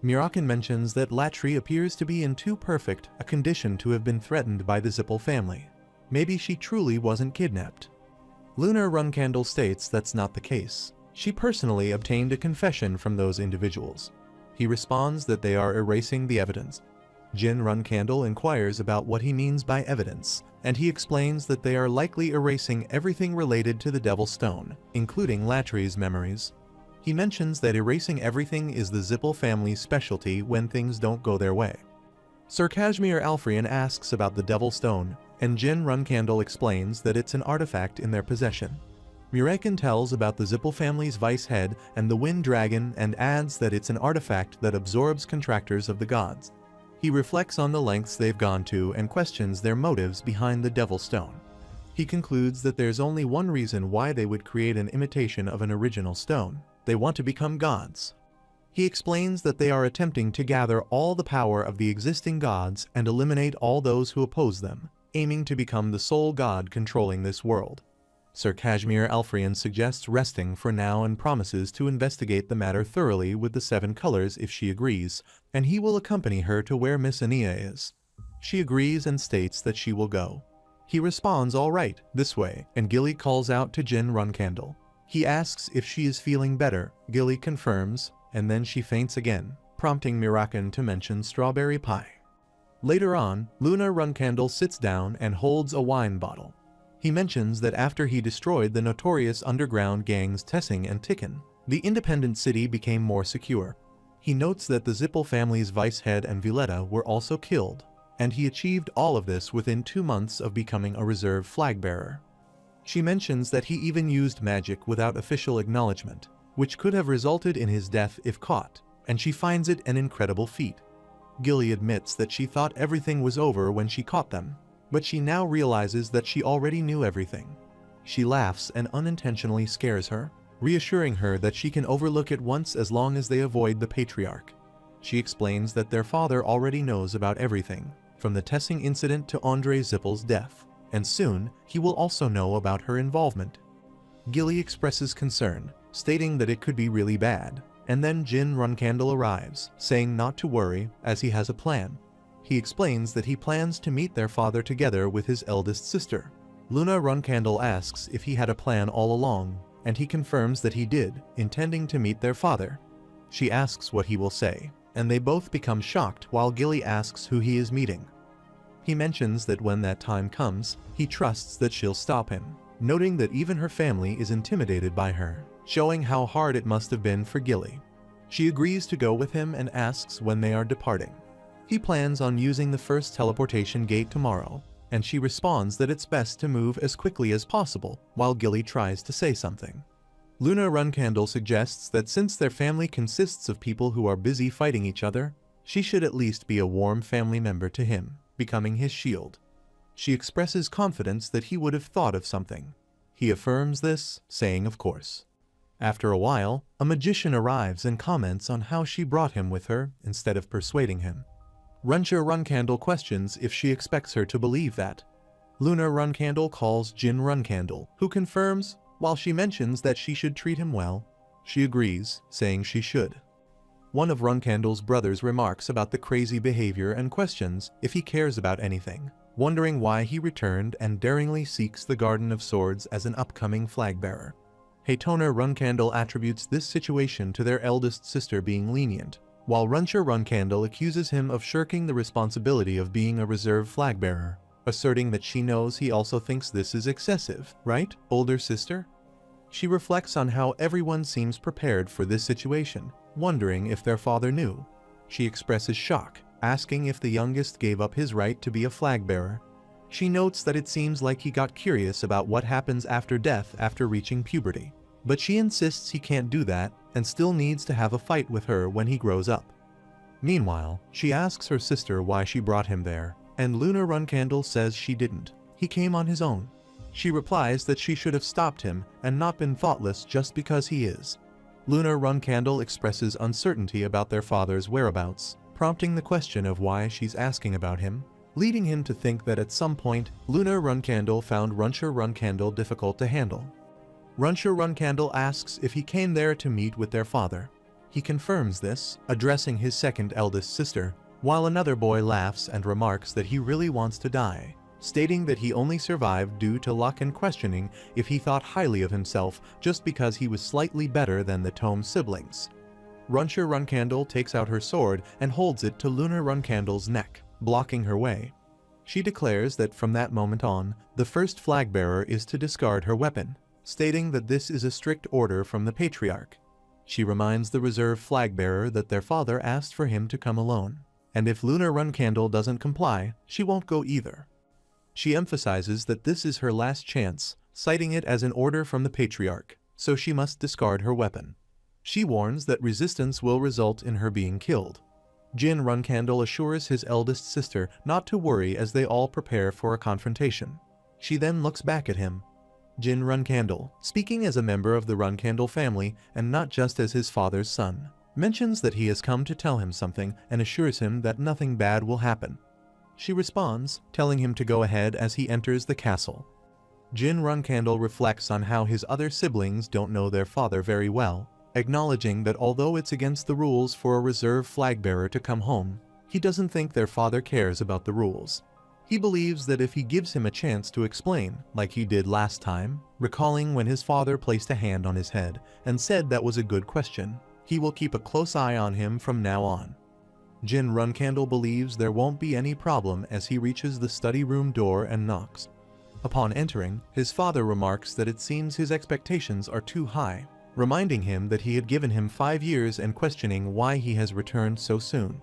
Mirakan mentions that Latri appears to be in too perfect a condition to have been threatened by the Zippel family. Maybe she truly wasn't kidnapped. Lunar Runkandle states that's not the case. She personally obtained a confession from those individuals. He responds that they are erasing the evidence. Jin Runkandle inquires about what he means by evidence, and he explains that they are likely erasing everything related to the Devil's Stone, including Latri's memories. He mentions that erasing everything is the Zippel family's specialty when things don't go their way. Sir Kashmir Alfrian asks about the Devil's Stone, and Jin Runkandle explains that it's an artifact in their possession. Mirakan tells about the Zippel family's vice head and the Wind Dragon and adds that it's an artifact that absorbs contractors of the gods. He reflects on the lengths they've gone to and questions their motives behind the Devil's Stone. He concludes that there's only one reason why they would create an imitation of an original stone. They want to become gods. He explains that they are attempting to gather all the power of the existing gods and eliminate all those who oppose them, aiming to become the sole god controlling this world. Sir Kashmir Alfrian suggests resting for now and promises to investigate the matter thoroughly with the Seven Colors if she agrees, and he will accompany her to where Miss Inia is. She agrees and states that she will go. He responds all right, this way, and Gilly calls out to Jin Runkandle. He asks if she is feeling better, Gilly confirms, and then she faints again, prompting Mirakan to mention strawberry pie. Later on, Luna Runkandle sits down and holds a wine bottle. He mentions that after he destroyed the notorious underground gangs Tessing and Tikken, the independent city became more secure. He notes that the Zippel family's vice head and Violetta were also killed, and he achieved all of this within 2 months of becoming a reserve flag bearer. She mentions that he even used magic without official acknowledgement, which could have resulted in his death if caught, and she finds it an incredible feat. Gilly admits that she thought everything was over when she caught them, but she now realizes that she already knew everything. She laughs and unintentionally scares her, reassuring her that she can overlook it once as long as they avoid the Patriarch. She explains that their father already knows about everything, from the Tessing incident to Andre Zippel's death, and soon he will also know about her involvement. Gilly expresses concern, stating that it could be really bad, and then Jin Runkandle arrives, saying not to worry as he has a plan. He explains that he plans to meet their father together with his eldest sister. Luna Runkandle asks if he had a plan all along, and he confirms that he did, intending to meet their father. She asks what he will say, and they both become shocked while Gilly asks who he is meeting. He mentions that when that time comes, he trusts that she'll stop him, noting that even her family is intimidated by her, showing how hard it must have been for Gilly. She agrees to go with him and asks when they are departing. He plans on using the first teleportation gate tomorrow, and she responds that it's best to move as quickly as possible while Gilly tries to say something. Luna Runkandle suggests that since their family consists of people who are busy fighting each other, she should at least be a warm family member to him, becoming his shield. She expresses confidence that he would have thought of something. He affirms this, saying of course. After a while, a magician arrives and comments on how she brought him with her instead of persuading him. Runcher Runkandle questions if she expects her to believe that. Luna Runkandle calls Jin Runkandle, who confirms, while she mentions that she should treat him well. She agrees, saying she should. One of Runkandle's brothers remarks about the crazy behavior and questions if he cares about anything, wondering why he returned and daringly seeks the Garden of Swords as an upcoming flag bearer. Haytona Runkandle attributes this situation to their eldest sister being lenient, while Runcher Runkandle accuses him of shirking the responsibility of being a reserve flag bearer. asserting that she knows he also thinks this is excessive, right, older sister? She reflects on how everyone seems prepared for this situation, wondering if their father knew. She expresses shock, asking if the youngest gave up his right to be a flag bearer. She notes that it seems like he got curious about what happens after death after reaching puberty. But she insists he can't do that and still needs to have a fight with her when he grows up. Meanwhile, she asks her sister why she brought him there, and Luna Runcandle says she didn't. He came on his own. She replies that she should have stopped him and not been thoughtless just because he is. Luna Runcandle expresses uncertainty about their father's whereabouts, prompting the question of why she's asking about him, leading him to think that at some point, Luna Runcandle found Runsher Runcandle difficult to handle. Runsher Runcandle asks if he came there to meet with their father. He confirms this, addressing his second eldest sister, while another boy laughs and remarks that he really wants to die, stating that he only survived due to luck and questioning if he thought highly of himself just because he was slightly better than the Tome siblings. Runsher Runcandle takes out her sword and holds it to Luna Runcandle's neck, blocking her way. She declares that from that moment on, the first flag bearer is to discard her weapon, stating that this is a strict order from the Patriarch. She reminds the reserve flag bearer that their father asked for him to come alone, and if Luna Runcandle doesn't comply, she won't go either. She emphasizes that this is her last chance, citing it as an order from the Patriarch, so she must discard her weapon. She warns that resistance will result in her being killed. Jin Runcandle assures his eldest sister not to worry as they all prepare for a confrontation. She then looks back at him. Jin Runcandle, speaking as a member of the Runcandle family and not just as his father's son, mentions that he has come to tell him something and assures him that nothing bad will happen. She responds, telling him to go ahead as he enters the castle. Jin Runcandle reflects on how his other siblings don't know their father very well, acknowledging that although it's against the rules for a reserve flag bearer to come home, he doesn't think their father cares about the rules. He believes that if he gives him a chance to explain, like he did last time, recalling when his father placed a hand on his head and said that was a good question, he will keep a close eye on him from now on. Jin Runcandle believes there won't be any problem as he reaches the study room door and knocks. Upon entering, his father remarks that it seems his expectations are too high, reminding him that he had given him 5 years and questioning why he has returned so soon.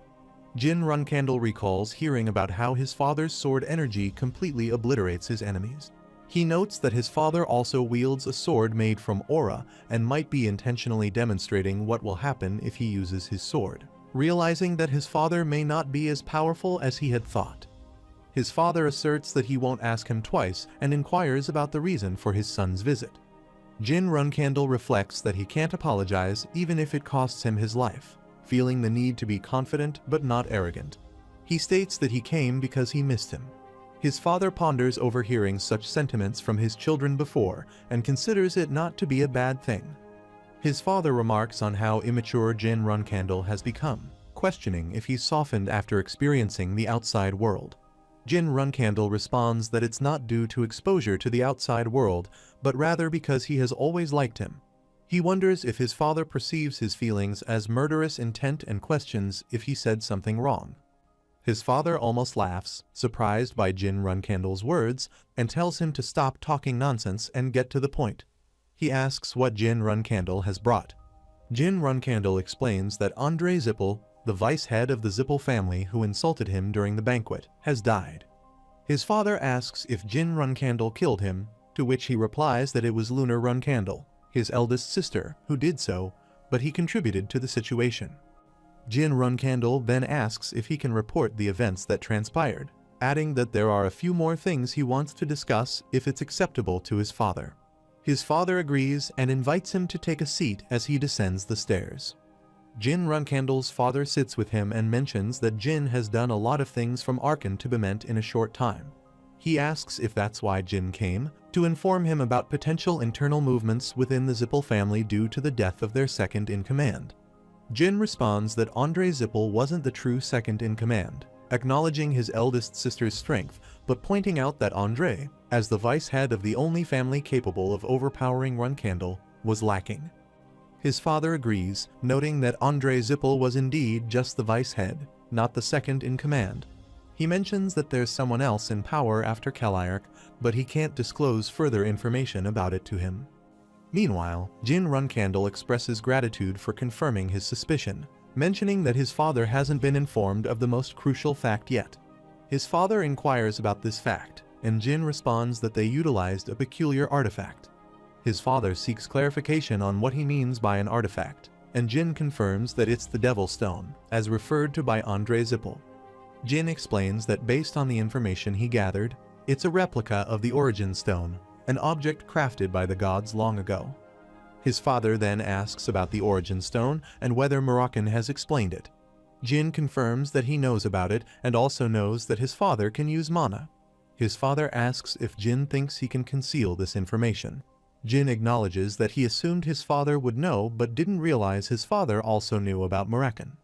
Jin Runcandle recalls hearing about how his father's sword energy completely obliterates his enemies. He notes that his father also wields a sword made from aura and might be intentionally demonstrating what will happen if he uses his sword, realizing that his father may not be as powerful as he had thought. His father asserts that he won't ask him twice and inquires about the reason for his son's visit. Jin Runcandle reflects that he can't apologize even if it costs him his life, feeling the need to be confident but not arrogant. He states that he came because he missed him. His father ponders overhearing such sentiments from his children before and considers it not to be a bad thing. His father remarks on how immature Jin Runcandle has become, questioning if he's softened after experiencing the outside world. Jin Runcandle responds that it's not due to exposure to the outside world, but rather because he has always liked him. He wonders if his father perceives his feelings as murderous intent and questions if he said something wrong. His father almost laughs, surprised by Jin Runcandle's words, and tells him to stop talking nonsense and get to the point. He asks what Jin Runcandle has brought. Jin Runcandle explains that Andre Zippel, the vice head of the Zippel family who insulted him during the banquet, has died. His father asks if Jin Runcandle killed him, to which he replies that it was Luna Runcandle, his eldest sister, who did so, but he contributed to the situation. Jin Runcandle then asks if he can report the events that transpired, adding that there are a few more things he wants to discuss if it's acceptable to his father. His father agrees and invites him to take a seat as he descends the stairs. Jin Runcandle's father sits with him and mentions that Jin has done a lot of things from Arkan to Bement in a short time. He asks if that's why Jin came, to inform him about potential internal movements within the Zippel family due to the death of their second-in-command. Jin responds that Andre Zippel wasn't the true second-in-command, acknowledging his eldest sister's strength, but pointing out that Andre, as the vice head of the only family capable of overpowering Runcandle, was lacking. His father agrees, noting that Andre Zippel was indeed just the vice head, not the second-in-command. He mentions that there's someone else in power after Caligarch, but he can't disclose further information about it to him. Meanwhile, Jin Runcandle expresses gratitude for confirming his suspicion, mentioning that his father hasn't been informed of the most crucial fact yet. His father inquires about this fact, and Jin responds that they utilized a peculiar artifact. His father seeks clarification on what he means by an artifact, and Jin confirms that it's the Devil Stone, as referred to by Andre Zippel. Jin explains that based on the information he gathered, it's a replica of the Origin Stone, an object crafted by the gods long ago. His father then asks about the Origin Stone and whether Moroccan has explained it. Jin confirms that he knows about it and also knows that his father can use mana. His father asks if Jin thinks he can conceal this information. Jin acknowledges that he assumed his father would know but didn't realize his father also knew about Moroccan.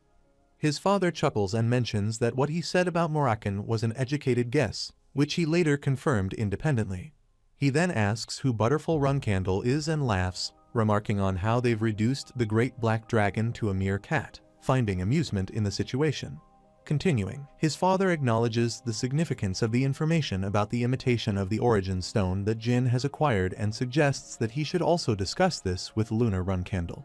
His father chuckles and mentions that what he said about Moroccan was an educated guess, which he later confirmed independently. He then asks who Butterful Runcandle is and laughs, remarking on how they've reduced the Great Black Dragon to a mere cat, finding amusement in the situation. Continuing, his father acknowledges the significance of the information about the imitation of the Origin Stone that Jin has acquired and suggests that he should also discuss this with Lunar Runcandle.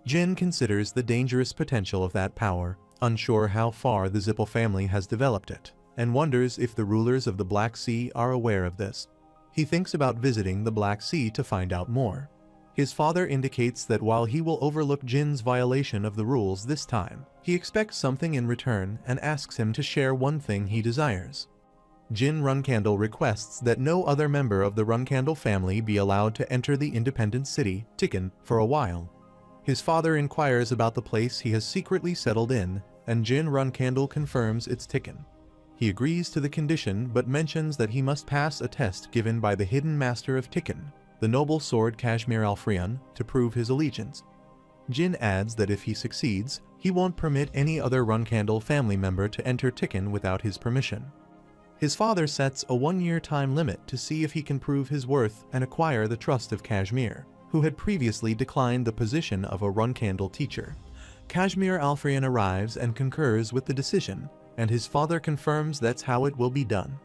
Jin considers the dangerous potential of that power, unsure how far the Zippel family has developed it, and wonders if the rulers of the Black Sea are aware of this. He thinks about visiting the Black Sea to find out more. His father indicates that while he will overlook Jin's violation of the rules this time, he expects something in return and asks him to share one thing he desires. Jin Runcandle requests that no other member of the Runcandle family be allowed to enter the independent city, Tikkun, for a while. His father inquires about the place he has secretly settled in, and Jin Runcandle confirms it's Tikkun. He agrees to the condition but mentions that he must pass a test given by the hidden master of Tikkun, the noble sword Kashmir Alfrion, to prove his allegiance. Jin adds that if he succeeds, he won't permit any other Runcandle family member to enter Tikkun without his permission. His father sets a 1-year time limit to see if he can prove his worth and acquire the trust of Kashmir, who had previously declined the position of a Runcandle teacher. Kashmir Alfrion arrives and concurs with the decision, and his father confirms that's how it will be done.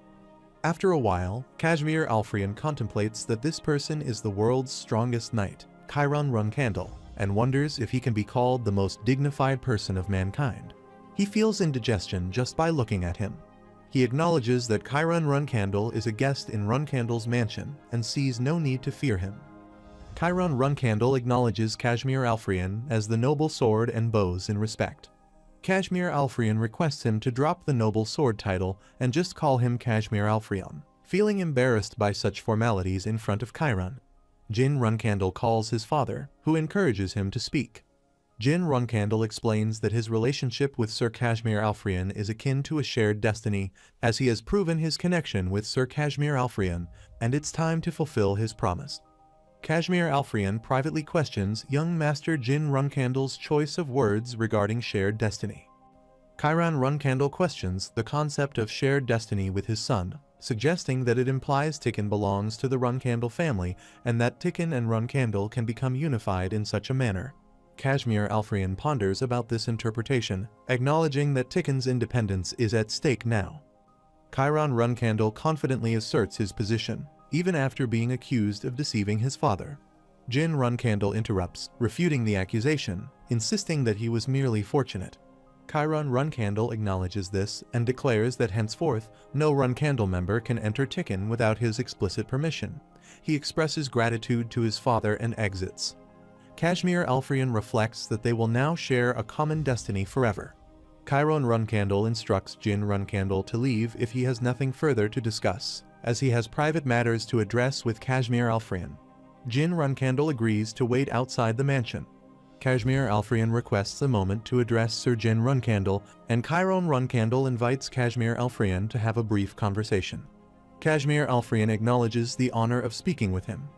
After a while, Kashmir Alfrion contemplates that this person is the world's strongest knight, Chiron Runcandle, and wonders if he can be called the most dignified person of mankind. He feels indigestion just by looking at him. He acknowledges that Chiron Runcandle is a guest in Runcandle's mansion and sees no need to fear him. Chiron Runcandle acknowledges Kashmir Alfrion as the noble sword and bows in respect. Kashmir Alfrion requests him to drop the noble sword title and just call him Kashmir Alfrion, feeling embarrassed by such formalities in front of Chiron. Jin Runcandle calls his father, who encourages him to speak. Jin Runcandle explains that his relationship with Sir Kashmir Alfrion is akin to a shared destiny, as he has proven his connection with Sir Kashmir Alfrion, and it's time to fulfill his promise. Kashmir Alfrion privately questions young Master Jin Runcandle's choice of words regarding shared destiny. Chiron Runcandle questions the concept of shared destiny with his son, suggesting that it implies Tikkun belongs to the Runcandle family and that Tikkun and Runcandle can become unified in such a manner. Kashmir Alfrion ponders about this interpretation, acknowledging that Tikkun's independence is at stake now. Chiron Runcandle confidently asserts his position, even after being accused of deceiving his father. Jin Runcandle interrupts, refuting the accusation, insisting that he was merely fortunate. Chiron Runcandle acknowledges this and declares that henceforth, no Runcandle member can enter Tikkun without his explicit permission. He expresses gratitude to his father and exits. Kashmir Alfrion reflects that they will now share a common destiny forever. Chiron Runcandle instructs Jin Runcandle to leave if he has nothing further to discuss, as he has private matters to address with Kashmir Alfrion. Jin Runcandle agrees to wait outside the mansion. Kashmir Alfrion requests a moment to address Sir Jin Runcandle, and Chiron Runcandle invites Kashmir Alfrion to have a brief conversation. Kashmir Alfrion acknowledges the honor of speaking with him.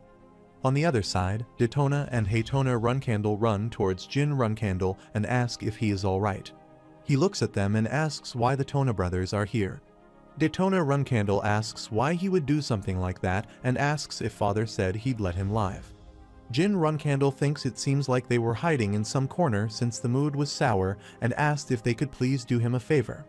On the other side, Daytona and Haytona Runcandle run towards Jin Runcandle and ask if he is alright. He looks at them and asks why the Tona brothers are here. Daytona Runcandle asks why he would do something like that and asks if father said he'd let him live. Jin Runcandle thinks it seems like they were hiding in some corner since the mood was sour and asked if they could please do him a favor.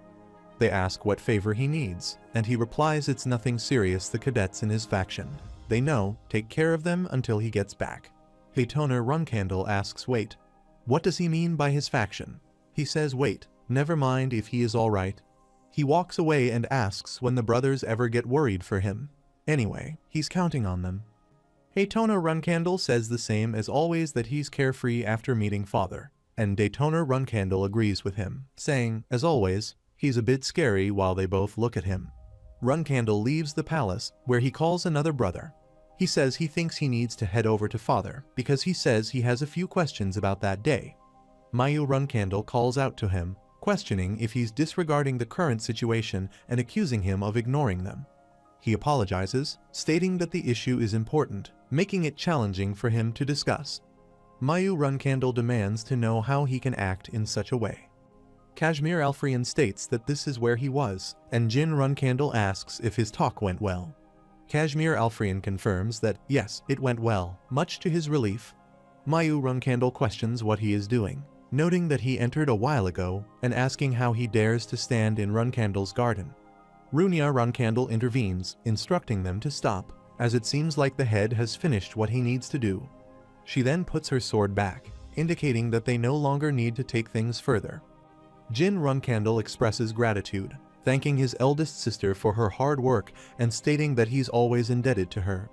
They ask what favor he needs, and he replies it's nothing serious. The cadets in his faction, they know, take care of them until he gets back. Haytoner Runcandle asks wait. What does he mean by his faction? He says wait, never mind if he is alright. He walks away and asks when the brothers ever get worried for him. Anyway, he's counting on them. Haytoner Runcandle says the same as always, that he's carefree after meeting father, and Daytoner Runcandle agrees with him, saying, as always, he's a bit scary while they both look at him. Runcandle leaves the palace, where he calls another brother. He says he thinks he needs to head over to father, because he says he has a few questions about that day. Mayu Runcandle calls out to him, questioning if he's disregarding the current situation and accusing him of ignoring them. He apologizes, stating that the issue is important, making it challenging for him to discuss. Mayu Runcandle demands to know how he can act in such a way. Kashmir Alfrian states that this is where he was, and Jin Runcandle asks if his talk went well. Kashmir Alfrian confirms that, yes, it went well, much to his relief. Mayu Runcandle questions what he is doing, noting that he entered a while ago, and asking how he dares to stand in Runcandle's garden. Runia Runcandle intervenes, instructing them to stop, as it seems like the head has finished what he needs to do. She then puts her sword back, indicating that they no longer need to take things further. Jin Runcandle expresses gratitude, thanking his eldest sister for her hard work and stating that he's always indebted to her.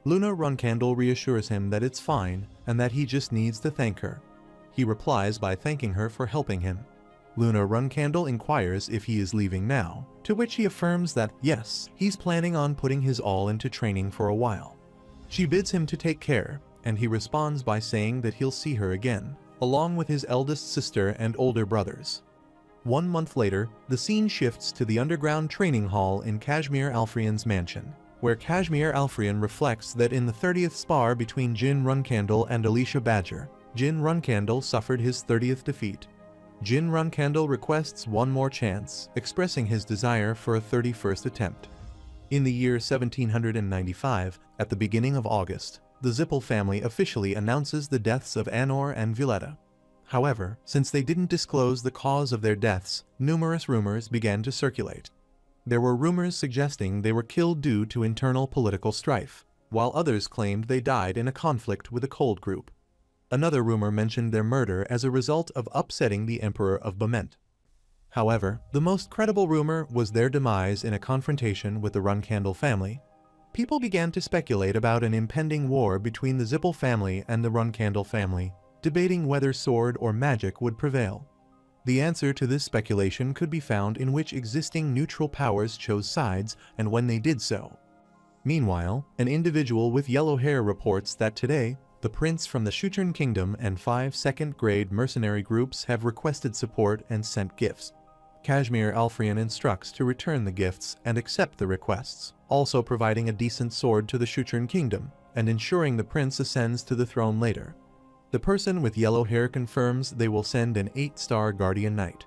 Luna Runcandle reassures him that it's fine and that he just needs to thank her. He replies by thanking her for helping him. Luna Runcandle inquires if he is leaving now, to which he affirms that, yes, he's planning on putting his all into training for a while. She bids him to take care, and he responds by saying that he'll see her again, along with his eldest sister and older brothers. 1 month later, the scene shifts to the underground training hall in Kashmir Alfrian's mansion, where Kashmir Alfrian reflects that in the 30th spar between Jin Runcandle and Alicia Badger, Jin Runcandle suffered his 30th defeat. Jin Runcandle requests one more chance, expressing his desire for a 31st attempt. In the year 1795, at the beginning of August, the Zippel family officially announces the deaths of Anor and Violetta. However, since they didn't disclose the cause of their deaths, numerous rumors began to circulate. There were rumors suggesting they were killed due to internal political strife, while others claimed they died in a conflict with a Cold group. Another rumor mentioned their murder as a result of upsetting the Emperor of Bament. However, the most credible rumor was their demise in a confrontation with the Runcandle family. People began to speculate about an impending war between the Zippel family and the Runcandle family, debating whether sword or magic would prevail. The answer to this speculation could be found in which existing neutral powers chose sides and when they did so. Meanwhile, an individual with yellow hair reports that today, the prince from the Shuchern Kingdom and 5 second-grade mercenary groups have requested support and sent gifts. Kashmir Alfrian instructs to return the gifts and accept the requests, also providing a decent sword to the Shuchern Kingdom, and ensuring the prince ascends to the throne later. The person with yellow hair confirms they will send an 8-star guardian knight.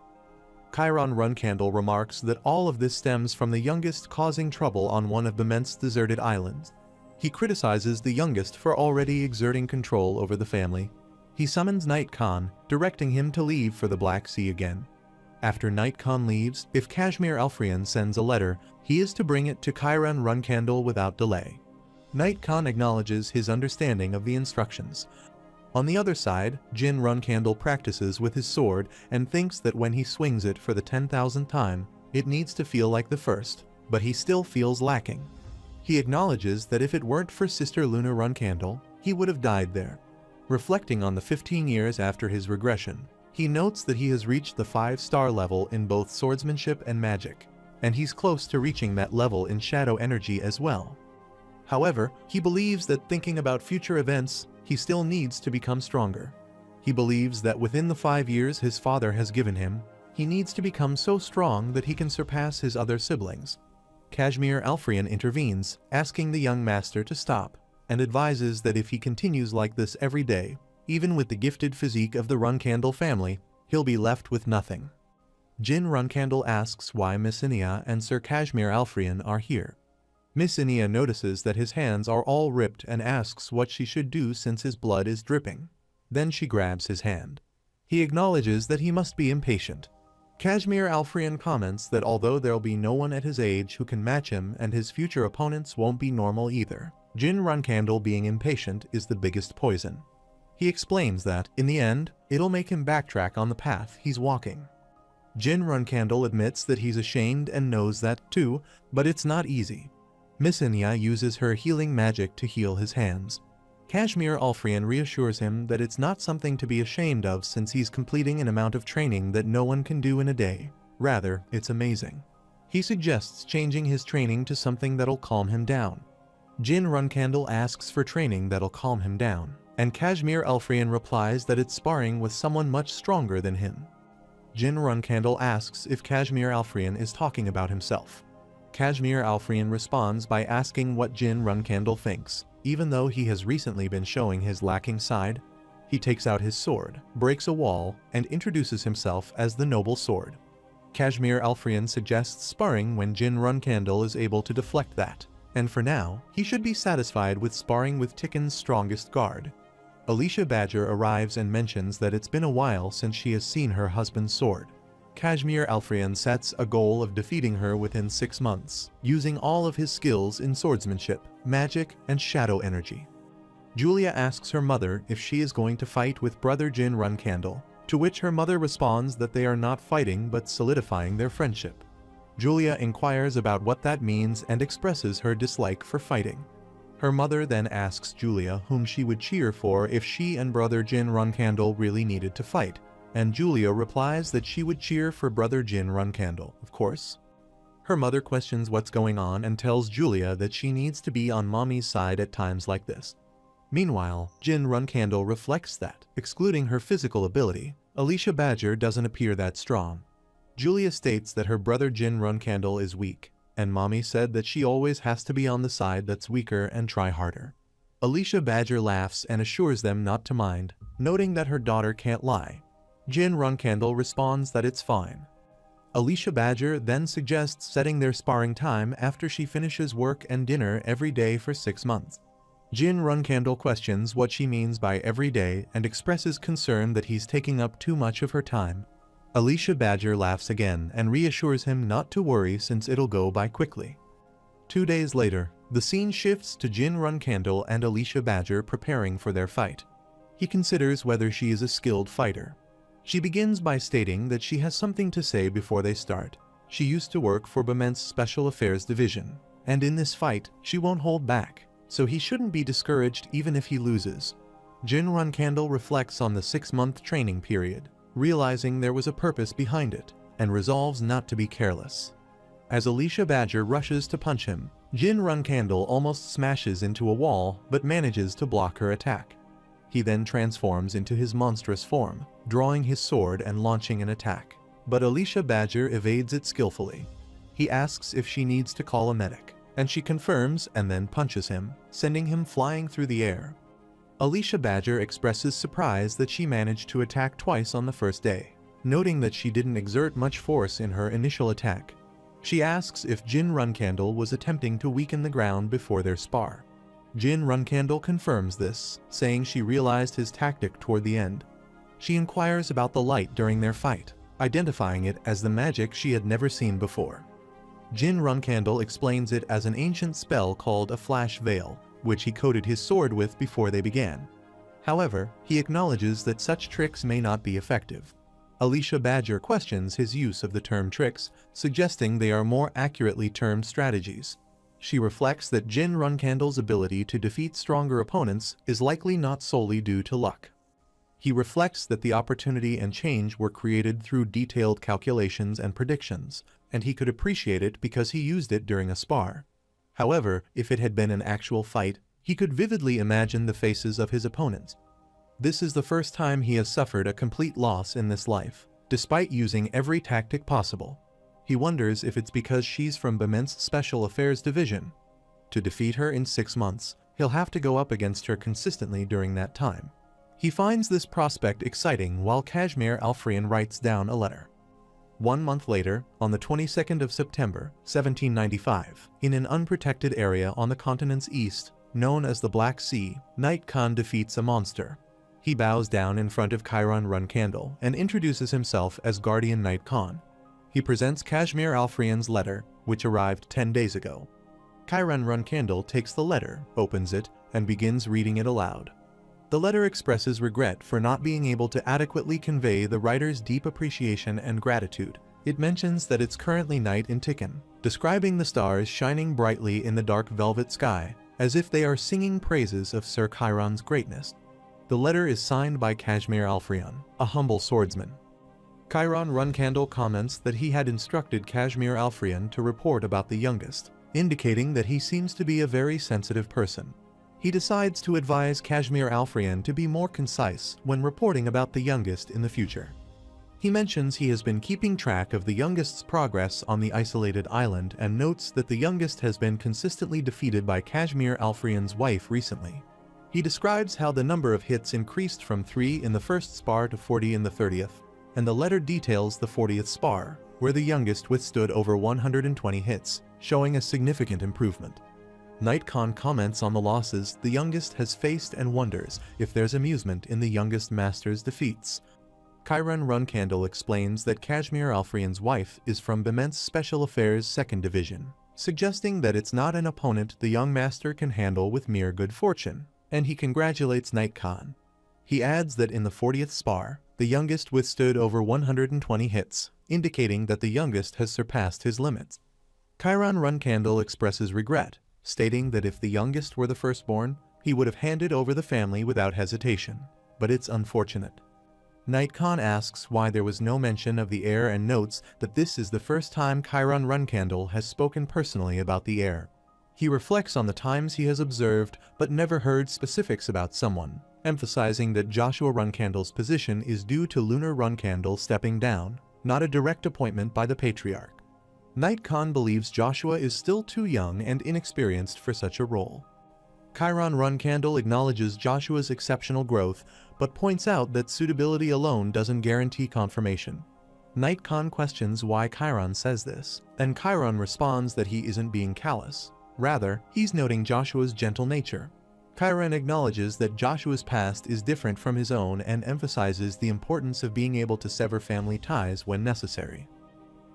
Chiron Runcandle remarks that all of this stems from the youngest causing trouble on one of Bament's deserted islands. He criticizes the youngest for already exerting control over the family. He summons Knight Khan, directing him to leave for the Black Sea again. After Knight Khan leaves, if Kashmir Alfrian sends a letter, he is to bring it to Chiron Runcandle without delay. Knight Khan acknowledges his understanding of the instructions. On the other side, Jin Runcandle practices with his sword and thinks that when he swings it for the 10,000th time, it needs to feel like the first, but he still feels lacking. He acknowledges that if it weren't for Sister Luna Runcandle, he would have died there. Reflecting on the 15 years after his regression, he notes that he has reached the 5-star level in both swordsmanship and magic, and he's close to reaching that level in shadow energy as well. However, he believes that thinking about future events, he still needs to become stronger. He believes that within the 5 years his father has given him, he needs to become so strong that he can surpass his other siblings. Kashmir Alfrian intervenes, asking the young master to stop, and advises that if he continues like this every day, even with the gifted physique of the Runcandle family, he'll be left with nothing. Jin Runcandle asks why Miss Inia and Sir Kashmir Alfrian are here. Miss Inia notices that his hands are all ripped and asks what she should do since his blood is dripping. Then she grabs his hand. He acknowledges that he must be impatient. Kashmir Alfrian comments that although there'll be no one at his age who can match him and his future opponents won't be normal either, Jin Runcandle being impatient is the biggest poison. He explains that, in the end, it'll make him backtrack on the path he's walking. Jin Runcandle admits that he's ashamed and knows that too, but it's not easy. Miss Inya uses her healing magic to heal his hands. Kashmir Alfrian reassures him that it's not something to be ashamed of since he's completing an amount of training that no one can do in a day. Rather, it's amazing. He suggests changing his training to something that'll calm him down. Jin Runcandle asks for training that'll calm him down, and Kashmir Alfrian replies that it's sparring with someone much stronger than him. Jin Runcandle asks if Kashmir Alfrian is talking about himself. Kashmir Alfrian responds by asking what Jin Runcandle thinks. Even though he has recently been showing his lacking side, he takes out his sword, breaks a wall, and introduces himself as the Noble Sword. Kashmir Alfrian suggests sparring when Jin Runcandle is able to deflect that, and for now, he should be satisfied with sparring with Tikken's strongest guard. Alicia Badger arrives and mentions that it's been a while since she has seen her husband's sword. Kashmir Alfrian sets a goal of defeating her within 6 months, using all of his skills in swordsmanship, magic, and shadow energy. Julia asks her mother if she is going to fight with brother Jin Runcandle, to which her mother responds that they are not fighting but solidifying their friendship. Julia inquires about what that means and expresses her dislike for fighting. Her mother then asks Julia whom she would cheer for if she and brother Jin Runcandle really needed to fight, and Julia replies that she would cheer for brother Jin Runcandle, of course. Her mother questions what's going on and tells Julia that she needs to be on mommy's side at times like this. Meanwhile, Jin Runcandle reflects that, excluding her physical ability, Alicia Badger doesn't appear that strong. Julia states that her brother Jin Runcandle is weak, and mommy said that she always has to be on the side that's weaker and try harder. Alicia Badger laughs and assures them not to mind, noting that her daughter can't lie. Jin Runcandle responds that it's fine. Alicia Badger then suggests setting their sparring time after she finishes work and dinner every day for 6 months. Jin Runcandle questions what she means by every day and expresses concern that he's taking up too much of her time. Alicia Badger laughs again and reassures him not to worry since it'll go by quickly. 2 days later, the scene shifts to Jin Runcandle and Alicia Badger preparing for their fight. He considers whether she is a skilled fighter. She begins by stating that she has something to say before they start. She used to work for Bament's Special Affairs Division, and in this fight, she won't hold back, so he shouldn't be discouraged even if he loses. Jin Runcandle reflects on the 6-month training period, realizing there was a purpose behind it, and resolves not to be careless. As Alicia Badger rushes to punch him, Jin Runcandle almost smashes into a wall but manages to block her attack. He then transforms into his monstrous form, drawing his sword and launching an attack. But Alicia Badger evades it skillfully. He asks if she needs to call a medic, and she confirms and then punches him, sending him flying through the air. Alicia Badger expresses surprise that she managed to attack twice on the first day, noting that she didn't exert much force in her initial attack. She asks if Jin Runcandle was attempting to weaken the ground before their spar. Jin Runcandle confirms this, saying she realized his tactic toward the end. She inquires about the light during their fight, identifying it as the magic she had never seen before. Jin Runcandle explains it as an ancient spell called a flash veil, which he coated his sword with before they began. However, he acknowledges that such tricks may not be effective. Alicia Badger questions his use of the term tricks, suggesting they are more accurately termed strategies. She reflects that Jin Runcandle's ability to defeat stronger opponents is likely not solely due to luck. He reflects that the opportunity and change were created through detailed calculations and predictions, and he could appreciate it because he used it during a spar. However, if it had been an actual fight, he could vividly imagine the faces of his opponents. This is the first time he has suffered a complete loss in this life, despite using every tactic possible. He wonders if it's because she's from Bament's Special Affairs Division. To defeat her in 6 months, he'll have to go up against her consistently during that time. He finds this prospect exciting while Kashmir Alfrian writes down a letter. 1 month later, on the 22nd of September, 1795, in an unprotected area on the continent's east, known as the Black Sea, Knight Khan defeats a monster. He bows down in front of Chiron Runcandle and introduces himself as Guardian Knight Khan. He presents Kashmir Alfrian's letter, which arrived 10 days ago. Chiron Runcandle takes the letter, opens it, and begins reading it aloud. The letter expresses regret for not being able to adequately convey the writer's deep appreciation and gratitude. It mentions that it's currently night in Tikkun, describing the stars shining brightly in the dark velvet sky, as if they are singing praises of Sir Chiron's greatness. The letter is signed by Kashmir Alfrian, a humble swordsman. Chiron Runcandle comments that he had instructed Kashmir Alfrian to report about the youngest, indicating that he seems to be a very sensitive person. He decides to advise Kashmir Alfrian to be more concise when reporting about the youngest in the future. He mentions he has been keeping track of the youngest's progress on the isolated island and notes that the youngest has been consistently defeated by Kashmir Alfrian's wife recently. He describes how the number of hits increased from 3 in the first spar to 40 in the 30th, and the letter details the 40th spar, where the youngest withstood over 120 hits, showing a significant improvement. Knight Khan comments on the losses the youngest has faced and wonders if there's amusement in the youngest master's defeats. Chiron Runcandle explains that Kashmir Alfrian's wife is from Bement's Special Affairs 2nd Division, suggesting that it's not an opponent the young master can handle with mere good fortune, and he congratulates Knight Khan. He adds that in the 40th spar, the youngest withstood over 120 hits, indicating that the youngest has surpassed his limits. Chiron Runcandle expresses regret, stating that if the youngest were the firstborn, he would have handed over the family without hesitation, but it's unfortunate. Knight Khan asks why there was no mention of the heir and notes that this is the first time Chiron Runcandle has spoken personally about the heir. He reflects on the times he has observed but never heard specifics about someone, emphasizing that Joshua Runcandle's position is due to Lunar Runcandle stepping down, not a direct appointment by the Patriarch. Knight Khan believes Joshua is still too young and inexperienced for such a role. Chiron Runcandle acknowledges Joshua's exceptional growth, but points out that suitability alone doesn't guarantee confirmation. Knight Khan questions why Chiron says this, and Chiron responds that he isn't being callous. Rather, he's noting Joshua's gentle nature. Chiron acknowledges that Joshua's past is different from his own and emphasizes the importance of being able to sever family ties when necessary.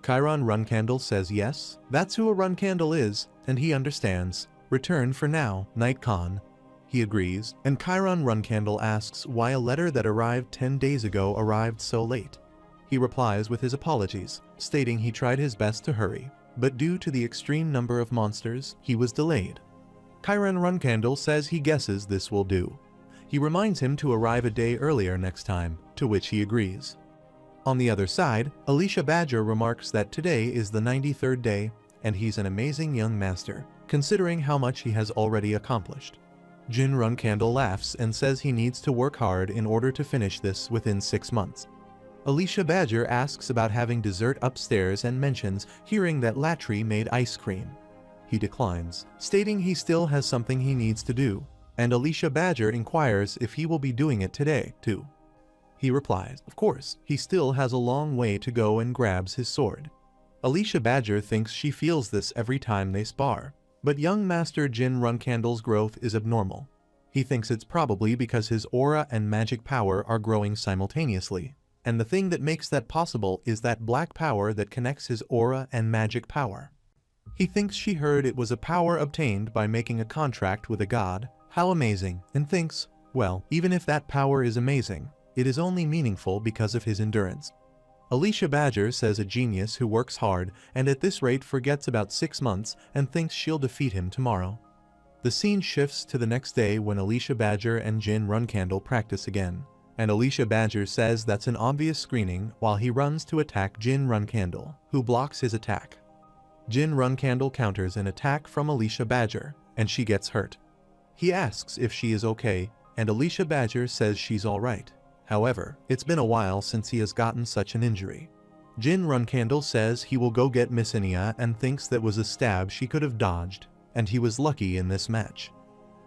Chiron Runcandle says yes, that's who a Runcandle is, and he understands. Return for now, Knight Khan. He agrees, and Chiron Runcandle asks why a letter that arrived 10 days ago arrived so late. He replies with his apologies, stating he tried his best to hurry, but due to the extreme number of monsters, he was delayed. Chiron Runcandle says he guesses this will do. He reminds him to arrive a day earlier next time, to which he agrees. On the other side, Alicia Badger remarks that today is the 93rd day, and he's an amazing young master, considering how much he has already accomplished. Jin Runcandle laughs and says he needs to work hard in order to finish this within 6 months. Alicia Badger asks about having dessert upstairs and mentions hearing that Latry made ice cream. He declines, stating he still has something he needs to do, and Alicia Badger inquires if he will be doing it today, too. He replies, of course, he still has a long way to go, and grabs his sword. Alicia Badger thinks she feels this every time they spar, but young Master Jin Runcandle's growth is abnormal. He thinks it's probably because his aura and magic power are growing simultaneously, and the thing that makes that possible is that black power that connects his aura and magic power. He thinks she heard it was a power obtained by making a contract with a god. How amazing, and thinks, well, even if that power is amazing, it is only meaningful because of his endurance. Alicia Badger says a genius who works hard and at this rate forgets about 6 months and thinks she'll defeat him tomorrow. The scene shifts to the next day when Alicia Badger and Jin Runcandle practice again, and Alicia Badger says that's an obvious screening while he runs to attack Jin Runcandle, who blocks his attack. Jin Runcandle counters an attack from Alicia Badger, and she gets hurt. He asks if she is okay, and Alicia Badger says she's alright. However, it's been a while since he has gotten such an injury. Jin Runcandle says he will go get Miss Inia and thinks that was a stab she could have dodged, and he was lucky in this match.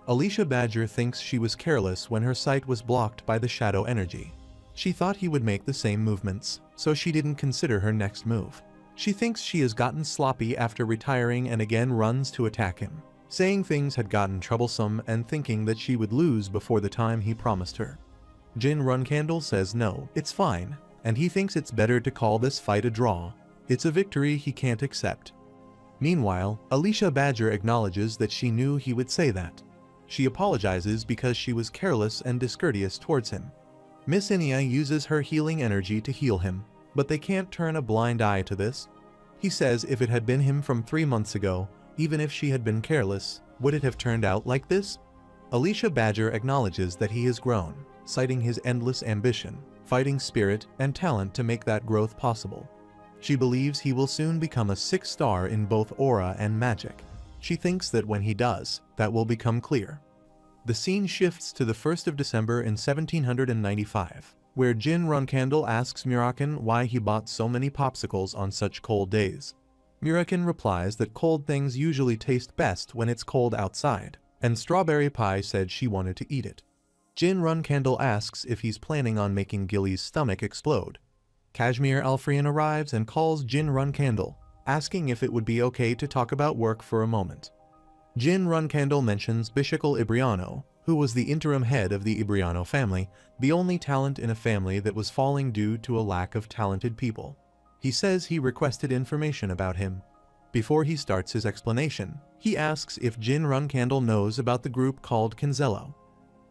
Alicia Badger thinks she was careless when her sight was blocked by the shadow energy. She thought he would make the same movements, so she didn't consider her next move. She thinks she has gotten sloppy after retiring and again runs to attack him, saying things had gotten troublesome and thinking that she would lose before the time he promised her. Jin Runcandle says no, it's fine, and he thinks it's better to call this fight a draw. It's a victory he can't accept. Meanwhile, Alicia Badger acknowledges that she knew he would say that. She apologizes because she was careless and discourteous towards him. Miss Inia uses her healing energy to heal him, but they can't turn a blind eye to this. He says if it had been him from 3 months ago, even if she had been careless, would it have turned out like this? Alicia Badger acknowledges that he has grown, citing his endless ambition, fighting spirit, and talent to make that growth possible. She believes he will soon become a 6-star in both aura and magic. She thinks that when he does, that will become clear. The scene shifts to the 1st of December in 1795, where Jin Runcandle asks Murakin why he bought so many popsicles on such cold days. Murakin replies that cold things usually taste best when it's cold outside, and Strawberry Pie said she wanted to eat it. Jin Runcandle asks if he's planning on making Gilly's stomach explode. Kashmir Alfrian arrives and calls Jin Runcandle, asking if it would be okay to talk about work for a moment. Jin Runcandle mentions Bishakel Ibriano, who was the interim head of the Ibriano family, the only talent in a family that was falling due to a lack of talented people. He says he requested information about him. Before he starts his explanation, he asks if Jin Runcandle knows about the group called Kinzello.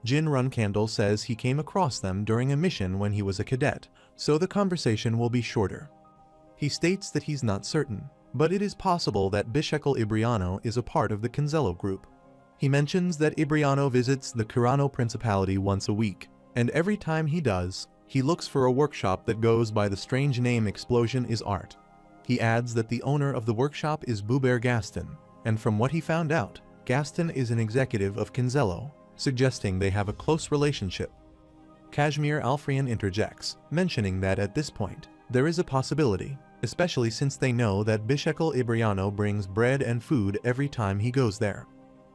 Jin Runcandle says he came across them during a mission when he was a cadet, so the conversation will be shorter. He states that he's not certain, but it is possible that Bishakel Ibriano is a part of the Kinzello group. He mentions that Ibriano visits the Kirano Principality once a week, and every time he does, he looks for a workshop that goes by the strange name Explosion is Art. He adds that the owner of the workshop is Buber Gaston, and from what he found out, Gaston is an executive of Kinzello, suggesting they have a close relationship. Kashmir Alfrian interjects, mentioning that at this point, there is a possibility, especially since they know that Bishakel Ibriano brings bread and food every time he goes there.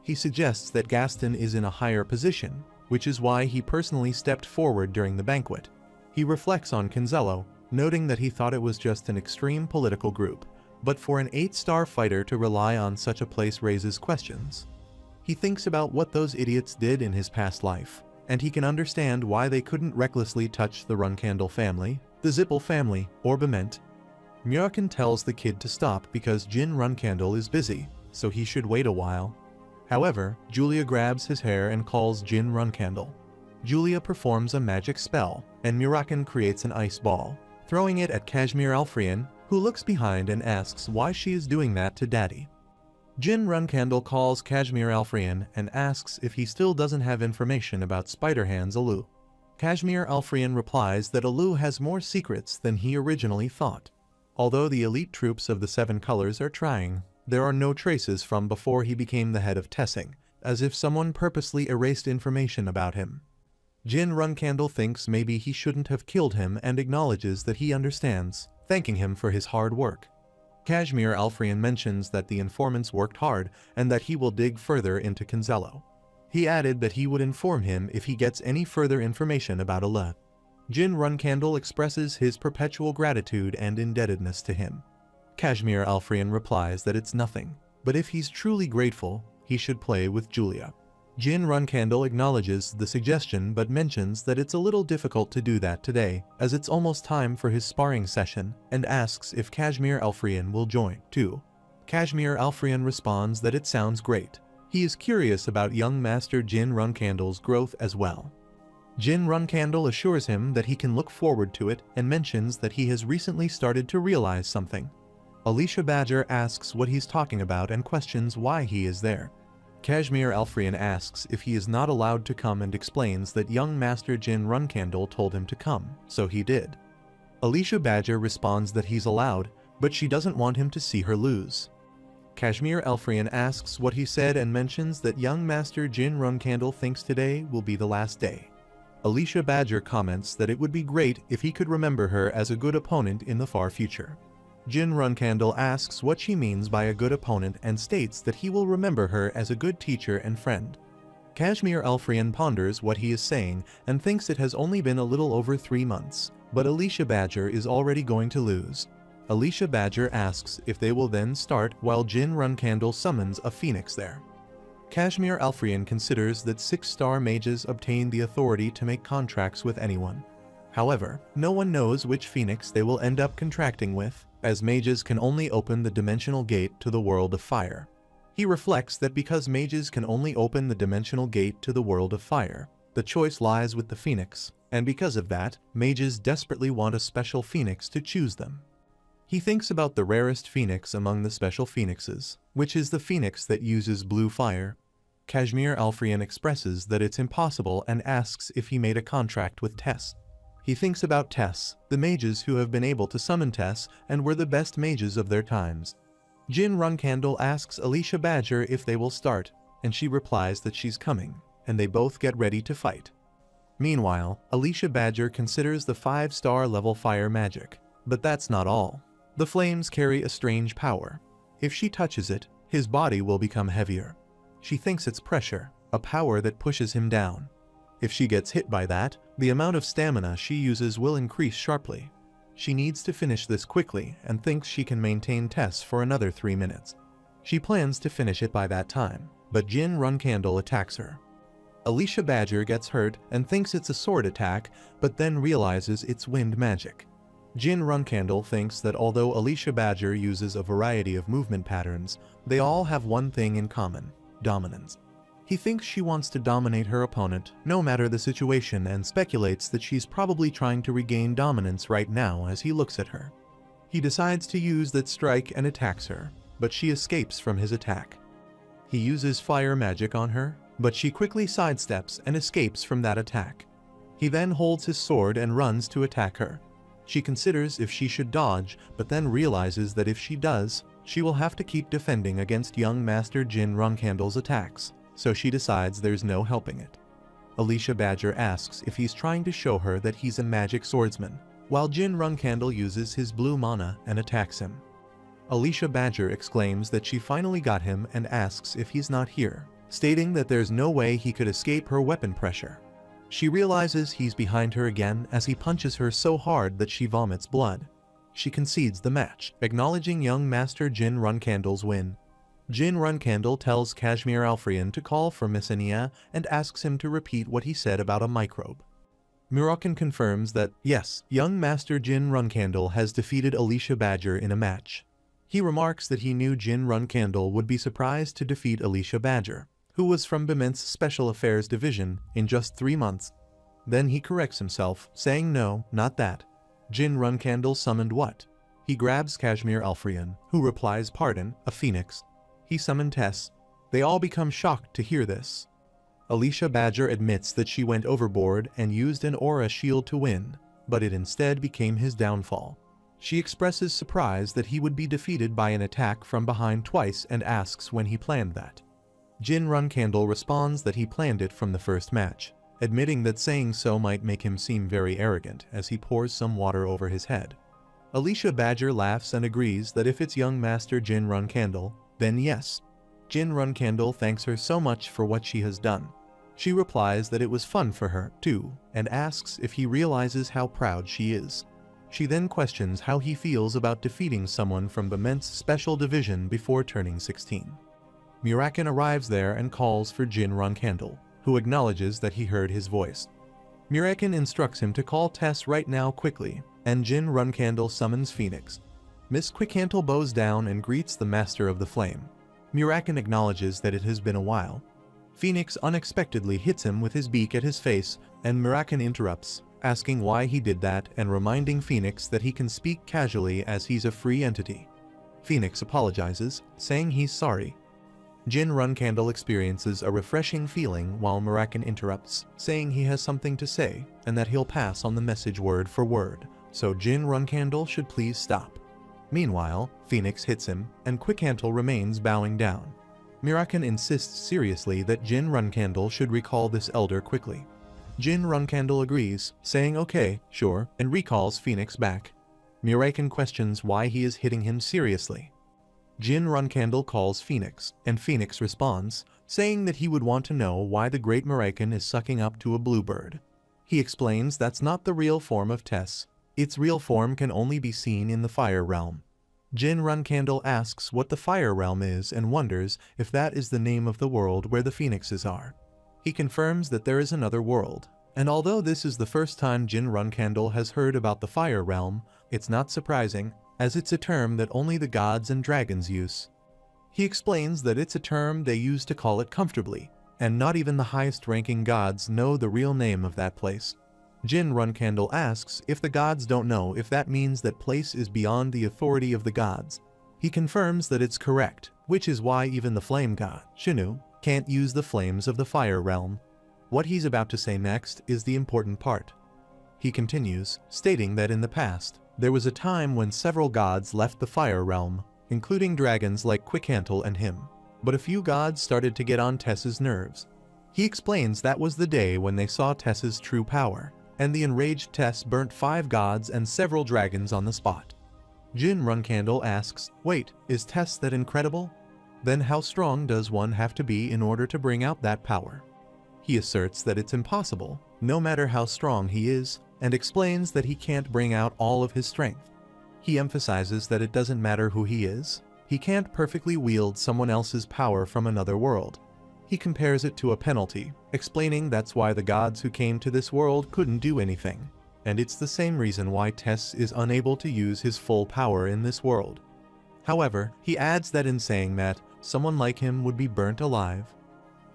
He suggests that Gaston is in a higher position, which is why he personally stepped forward during the banquet. He reflects on Kinzello, noting that he thought it was just an extreme political group, but for an 8-star fighter to rely on such a place raises questions. He thinks about what those idiots did in his past life, and he can understand why they couldn't recklessly touch the Runcandle family, the Zippel family, or Bement. Murakin tells the kid to stop because Jin Runcandle is busy, so he should wait a while. However, Julia grabs his hair and calls Jin Runcandle. Julia performs a magic spell, and Murakin creates an ice ball, throwing it at Kashmir Alfrian, who looks behind and asks why she is doing that to Daddy. Jin Runcandle calls Kashmir Alfrian and asks if he still doesn't have information about Spiderhands Alu. Kashmir Alfrian replies that Alu has more secrets than he originally thought. Although the elite troops of the 7 colors are trying, there are no traces from before he became the head of Tessing, as if someone purposely erased information about him. Jin Runcandle thinks maybe he shouldn't have killed him and acknowledges that he understands, thanking him for his hard work. Kashmir Alfrian mentions that the informants worked hard and that he will dig further into Kinzello. He added that he would inform him if he gets any further information about Aleh. Jin Runcandle expresses his perpetual gratitude and indebtedness to him. Kashmir Alfrian replies that it's nothing, but if he's truly grateful, he should play with Julia. Jin Runcandle acknowledges the suggestion but mentions that it's a little difficult to do that today, as it's almost time for his sparring session, and asks if Kashmir Alfrian will join, too. Kashmir Alfrian responds that it sounds great. He is curious about young Master Jin Runcandle's growth as well. Jin Runcandle assures him that he can look forward to it and mentions that he has recently started to realize something. Alicia Badger asks what he's talking about and questions why he is there. Kashmir Alfrian asks if he is not allowed to come and explains that young Master Jin Runcandle told him to come, so he did. Alicia Badger responds that he's allowed, but she doesn't want him to see her lose. Kashmir Alfrian asks what he said and mentions that young Master Jin Runcandle thinks today will be the last day. Alicia Badger comments that it would be great if he could remember her as a good opponent in the far future. Jin Runcandle asks what she means by a good opponent and states that he will remember her as a good teacher and friend. Kashmir Alfrian ponders what he is saying and thinks it has only been a little over 3 months, but Alicia Badger is already going to lose. Alicia Badger asks if they will then start while Jin Runcandle summons a phoenix there. Kashmir Alfrian considers that 6-star mages obtain the authority to make contracts with anyone. However, no one knows which phoenix they will end up contracting with, as mages can only open the dimensional gate to the world of fire. He reflects that because mages can only open the dimensional gate to the world of fire, the choice lies with the phoenix, and because of that, mages desperately want a special phoenix to choose them. He thinks about the rarest phoenix among the special phoenixes, which is the phoenix that uses blue fire. Kashmir Alfrian expresses that it's impossible and asks if he made a contract with Tess. He thinks about Tess, the mages who have been able to summon Tess and were the best mages of their times. Jin Runcandle asks Alicia Badger if they will start, and she replies that she's coming, and they both get ready to fight. Meanwhile, Alicia Badger considers the 5-star level fire magic, but that's not all. The flames carry a strange power. If she touches it, his body will become heavier. She thinks it's pressure, a power that pushes him down. If she gets hit by that, the amount of stamina she uses will increase sharply. She needs to finish this quickly and thinks she can maintain Tess for another 3 minutes. She plans to finish it by that time, but Jin Runcandle attacks her. Alicia Badger gets hurt and thinks it's a sword attack, but then realizes it's wind magic. Jin Runcandle thinks that although Alicia Badger uses a variety of movement patterns, they all have one thing in common: dominance. He thinks she wants to dominate her opponent, no matter the situation, and speculates that she's probably trying to regain dominance right now as he looks at her. He decides to use that strike and attacks her, but she escapes from his attack. He uses fire magic on her, but she quickly sidesteps and escapes from that attack. He then holds his sword and runs to attack her. She considers if she should dodge, but then realizes that if she does, she will have to keep defending against young Master Jin Runcandle's attacks, so she decides there's no helping it. Alicia Badger asks if he's trying to show her that he's a magic swordsman, while Jin Runcandle uses his blue mana and attacks him. Alicia Badger exclaims that she finally got him and asks if he's not here, stating that there's no way he could escape her weapon pressure. She realizes he's behind her again as he punches her so hard that she vomits blood. She concedes the match, acknowledging young Master Jin Runcandle's win. Jin Runcandle tells Kashmir Alfrian to call for Miss Ania and asks him to repeat what he said about a microbe. Murakan confirms that, yes, young Master Jin Runcandle has defeated Alicia Badger in a match. He remarks that he knew Jin Runcandle would be surprised to defeat Alicia Badger, who was from Bement's Special Affairs Division, in just 3 months. Then he corrects himself, saying no, not that. Jin Runcandle summoned what? He grabs Kashmir Alfrian, who replies pardon, a phoenix. He summoned Tess. They all become shocked to hear this. Alicia Badger admits that she went overboard and used an aura shield to win, but it instead became his downfall. She expresses surprise that he would be defeated by an attack from behind twice and asks when he planned that. Jin Runcandle responds that he planned it from the first match, admitting that saying so might make him seem very arrogant as he pours some water over his head. Alicia Badger laughs and agrees that if it's young Master Jin Runcandle, then yes. Jin Runcandle thanks her so much for what she has done. She replies that it was fun for her, too, and asks if he realizes how proud she is. She then questions how he feels about defeating someone from Bement's Special Division before turning 16. Murakan arrives there and calls for Jin Runcandle, who acknowledges that he heard his voice. Murakan instructs him to call Tess right now quickly, and Jin Runcandle summons Phoenix. Miss Quickhantle bows down and greets the Master of the Flame. Murakan acknowledges that it has been a while. Phoenix unexpectedly hits him with his beak at his face, and Murakan interrupts, asking why he did that and reminding Phoenix that he can speak casually as he's a free entity. Phoenix apologizes, saying he's sorry. Jin Runcandle experiences a refreshing feeling while Murakan interrupts, saying he has something to say and that he'll pass on the message word for word, so Jin Runcandle should please stop. Meanwhile, Phoenix hits him, and Quickhantle remains bowing down. Murakan insists seriously that Jin Runcandle should recall this elder quickly. Jin Runcandle agrees, saying okay, sure, and recalls Phoenix back. Murakan questions why he is hitting him seriously. Jin Runcandle calls Phoenix, and Phoenix responds, saying that he would want to know why the great Murakan is sucking up to a bluebird. He explains that's not the real form of Tess. Its real form can only be seen in the fire realm. Jin Runcandle asks what the Fire Realm is and wonders if that is the name of the world where the phoenixes are. He confirms that there is another world, and although this is the first time Jin Runcandle has heard about the Fire Realm, it's not surprising, as it's a term that only the gods and dragons use. He explains that it's a term they use to call it comfortably, and not even the highest-ranking gods know the real name of that place. Jin Runcandle asks if the gods don't know if that means that place is beyond the authority of the gods. He confirms that it's correct, which is why even the flame god, Shinu, can't use the flames of the Fire Realm. What he's about to say next is the important part. He continues, stating that in the past, there was a time when several gods left the Fire Realm, including dragons like Quickhantle and him. But a few gods started to get on Tess's nerves. He explains that was the day when they saw Tess's true power, and the enraged Tess burnt 5 gods and several dragons on the spot. Jin Runcandle asks, wait, is Tess that incredible? Then how strong does one have to be in order to bring out that power? He asserts that it's impossible, no matter how strong he is, and explains that he can't bring out all of his strength. He emphasizes that it doesn't matter who he is, he can't perfectly wield someone else's power from another world. He compares it to a penalty, explaining that's why the gods who came to this world couldn't do anything, and it's the same reason why Tess is unable to use his full power in this world. However, he adds that in saying that, someone like him would be burnt alive.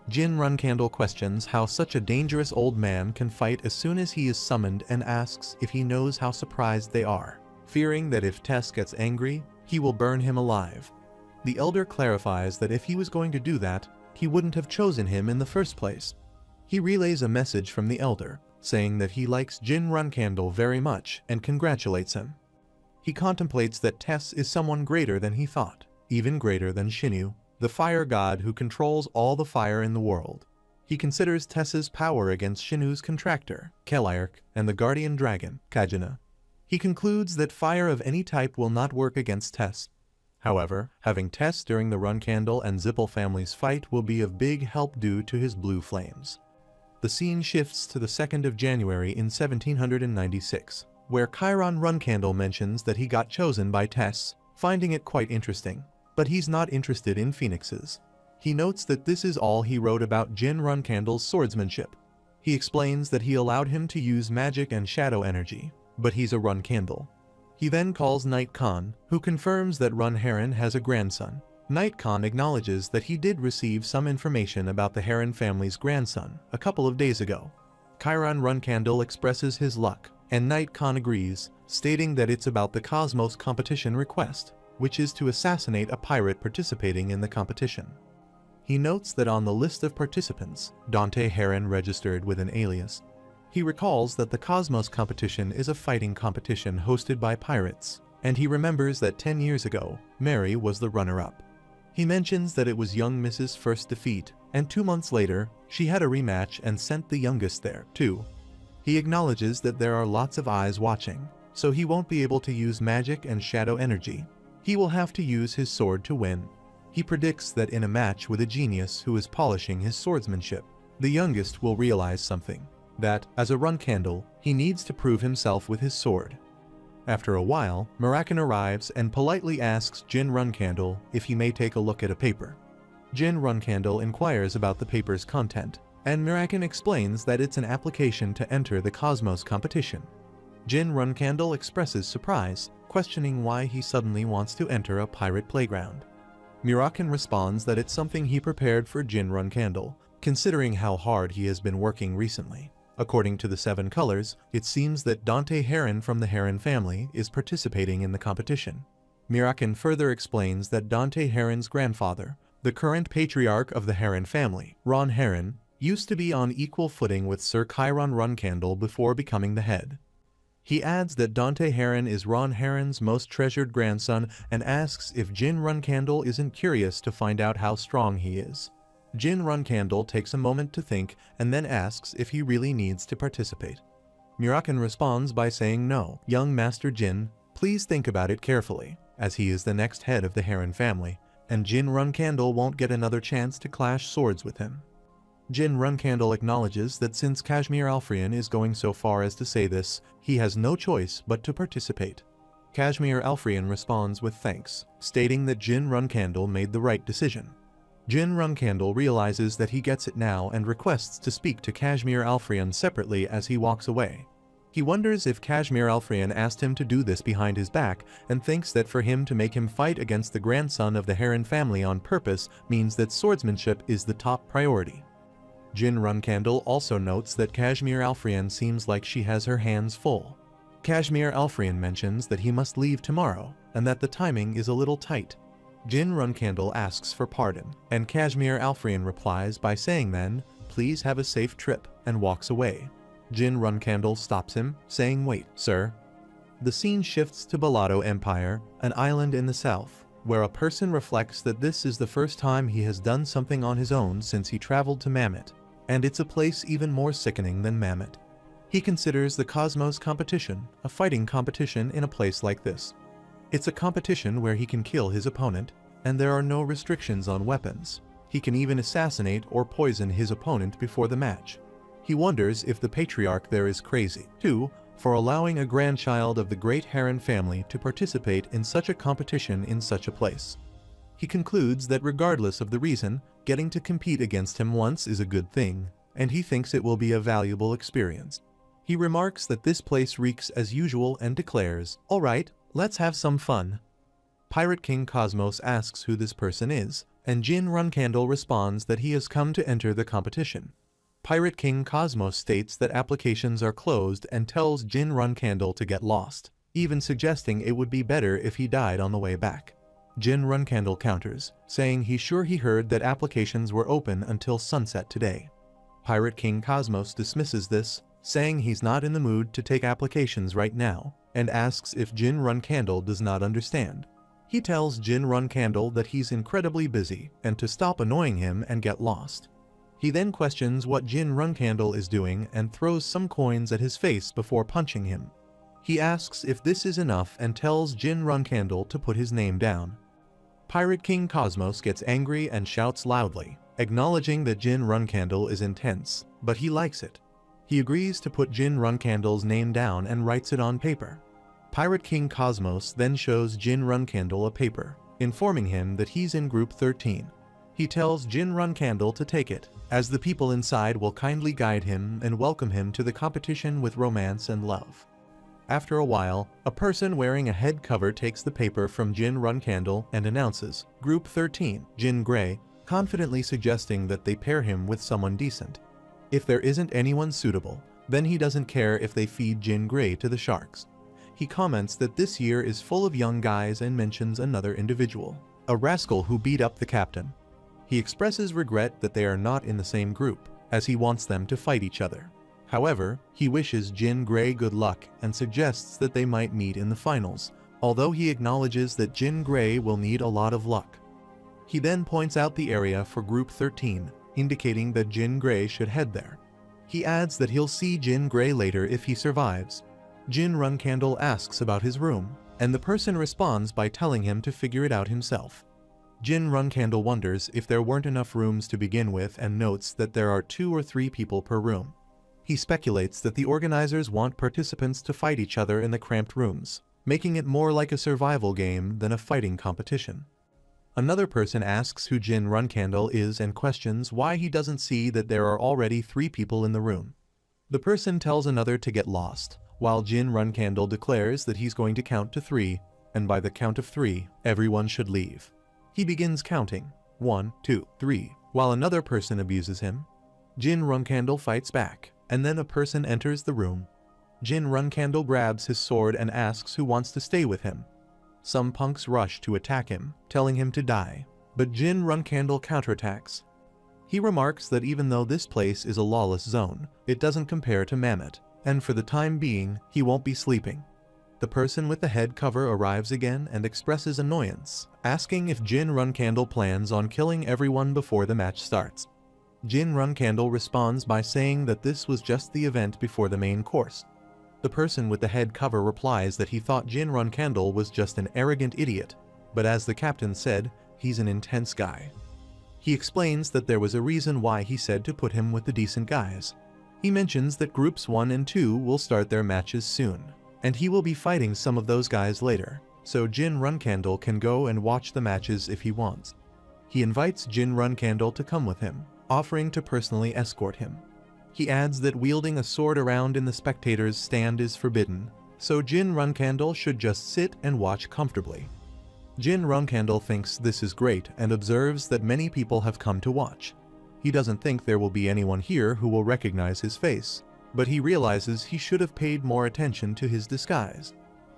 Jin Runcandle questions how such a dangerous old man can fight as soon as he is summoned and asks if he knows how surprised they are, fearing that if Tess gets angry, he will burn him alive. The elder clarifies that if he was going to do that, he wouldn't have chosen him in the first place. He relays a message from the elder, saying that he likes Jin Runcandle very much and congratulates him. He contemplates that Tess is someone greater than he thought, even greater than Shinu, the fire god who controls all the fire in the world. He considers Tess's power against Shinu's contractor, Keliark, and the guardian dragon, Kajuna. He concludes that fire of any type will not work against Tess. However, having Tess during the Runcandle and Zippel family's fight will be of big help due to his blue flames. The scene shifts to the 2nd of January in 1796, where Chiron Runcandle mentions that he got chosen by Tess, finding it quite interesting. But he's not interested in phoenixes. He notes that this is all he wrote about Jin Runcandle's swordsmanship. He explains that he allowed him to use magic and shadow energy, but he's a Runcandle. He then calls Knight Khan, who confirms that Run Heron has a grandson. Knight Khan acknowledges that he did receive some information about the Heron family's grandson a couple of days ago. Chiron Runcandle expresses his luck, and Knight Khan agrees, stating that it's about the Cosmos competition request, which is to assassinate a pirate participating in the competition. He notes that on the list of participants, Dante Heron registered with an alias. He recalls that the Cosmos competition is a fighting competition hosted by pirates, and he remembers that 10 years ago, Mary was the runner-up. He mentions that it was young Mrs. first defeat, and 2 months later, she had a rematch and sent the youngest there, too. He acknowledges that there are lots of eyes watching, so he won't be able to use magic and shadow energy. He will have to use his sword to win. He predicts that in a match with a genius who is polishing his swordsmanship, the youngest will realize something, that, as a Runcandle, he needs to prove himself with his sword. After a while, Mirakan arrives and politely asks Jin Runcandle if he may take a look at a paper. Jin Runcandle inquires about the paper's content, and Mirakan explains that it's an application to enter the Cosmos competition. Jin Runcandle expresses surprise, questioning why he suddenly wants to enter a pirate playground. Mirakan responds that it's something he prepared for Jin Runcandle, considering how hard he has been working recently. According to the 7 colors, it seems that Dante Heron from the Heron family is participating in the competition. Mirakan further explains that Dante Heron's grandfather, the current patriarch of the Heron family, Ron Heron, used to be on equal footing with Sir Chiron Runcandle before becoming the head. He adds that Dante Heron is Ron Heron's most treasured grandson and asks if Jin Runcandle isn't curious to find out how strong he is. Jin Runcandle takes a moment to think and then asks if he really needs to participate. Mirakan responds by saying no. Young Master Jin, please think about it carefully, as he is the next head of the Heron family, and Jin Runcandle won't get another chance to clash swords with him. Jin Runcandle acknowledges that since Kashmir Alfrian is going so far as to say this, he has no choice but to participate. Kashmir Alfrian responds with thanks, stating that Jin Runcandle made the right decision. Jin Runcandle realizes that he gets it now and requests to speak to Kashmir Alfrian separately as he walks away. He wonders if Kashmir Alfrian asked him to do this behind his back and thinks that for him to make him fight against the grandson of the Heron family on purpose means that swordsmanship is the top priority. Jin Runcandle also notes that Kashmir Alfrian seems like she has her hands full. Kashmir Alfrian mentions that he must leave tomorrow and that the timing is a little tight. Jin Runcandle asks for pardon, and Kashmir Alfrian replies by saying then, "Please have a safe trip," and walks away. Jin Runcandle stops him, saying, "Wait, sir." The scene shifts to Balado Empire, an island in the south, where a person reflects that this is the first time he has done something on his own since he traveled to Mammoth, and it's a place even more sickening than Mammoth. He considers the Cosmos competition a fighting competition in a place like this. It's a competition where he can kill his opponent, and there are no restrictions on weapons. He can even assassinate or poison his opponent before the match. He wonders if the patriarch there is crazy, too, for allowing a grandchild of the great Heron family to participate in such a competition in such a place. He concludes that regardless of the reason, getting to compete against him once is a good thing, and he thinks it will be a valuable experience. He remarks that this place reeks as usual and declares, "All right, let's have some fun." Pirate King Cosmos asks who this person is, and Jin Runcandle responds that he has come to enter the competition. Pirate King Cosmos states that applications are closed and tells Jin Runcandle to get lost, even suggesting it would be better if he died on the way back. Jin Runcandle counters, saying he's sure he heard that applications were open until sunset today. Pirate King Cosmos dismisses this, saying he's not in the mood to take applications right now, and asks if Jin Runcandle does not understand. He tells Jin Runcandle that he's incredibly busy and to stop annoying him and get lost. He then questions what Jin Runcandle is doing and throws some coins at his face before punching him. He asks if this is enough and tells Jin Runcandle to put his name down. Pirate King Cosmos gets angry and shouts loudly, acknowledging that Jin Runcandle is intense, but he likes it. He agrees to put Jin Runcandle's name down and writes it on paper. Pirate King Cosmos then shows Jin Runcandle a paper, informing him that he's in Group 13. He tells Jin Runcandle to take it, as the people inside will kindly guide him and welcome him to the competition with romance and love. After a while, a person wearing a head cover takes the paper from Jin Runcandle and announces, "Group 13, Jin Gray," confidently suggesting that they pair him with someone decent. If there isn't anyone suitable, then he doesn't care if they feed Jin Gray to the sharks. He comments that this year is full of young guys and mentions another individual, a rascal who beat up the captain. He expresses regret that they are not in the same group, as he wants them to fight each other. However, he wishes Jin Gray good luck and suggests that they might meet in the finals, although he acknowledges that Jin Gray will need a lot of luck. He then points out the area for Group 13, indicating that Jin Gray should head there. He adds that he'll see Jin Gray later if he survives. Jin Runcandle asks about his room, and the person responds by telling him to figure it out himself. Jin Runcandle wonders if there weren't enough rooms to begin with and notes that there are 2 or 3 people per room. He speculates that the organizers want participants to fight each other in the cramped rooms, making it more like a survival game than a fighting competition. Another person asks who Jin Runcandle is and questions why he doesn't see that there are already 3 people in the room. The person tells another to get lost, while Jin Runcandle declares that he's going to count to 3, and by the count of 3, everyone should leave. He begins counting, 1, 2, 3, while another person abuses him. Jin Runcandle fights back, and then a person enters the room. Jin Runcandle grabs his sword and asks who wants to stay with him. Some punks rush to attack him, telling him to die, but Jin Runcandle counterattacks. He remarks that even though this place is a lawless zone, it doesn't compare to Mammoth, and for the time being, he won't be sleeping. The person with the head cover arrives again and expresses annoyance, asking if Jin Runcandle plans on killing everyone before the match starts. Jin Runcandle responds by saying that this was just the event before the main course. The person with the head cover replies that he thought Jin Runcandle was just an arrogant idiot, but as the captain said, he's an intense guy. He explains that there was a reason why he said to put him with the decent guys. He mentions that Groups 1 and 2 will start their matches soon. and he will be fighting some of those guys later, so Jin Runcandle can go and watch the matches if he wants. He invites Jin Runcandle to come with him, offering to personally escort him. He adds that wielding a sword around in the spectators' stand is forbidden, so Jin Runcandle should just sit and watch comfortably. Jin Runcandle thinks this is great and observes that many people have come to watch. He doesn't think there will be anyone here who will recognize his face, but he realizes he should have paid more attention to his disguise.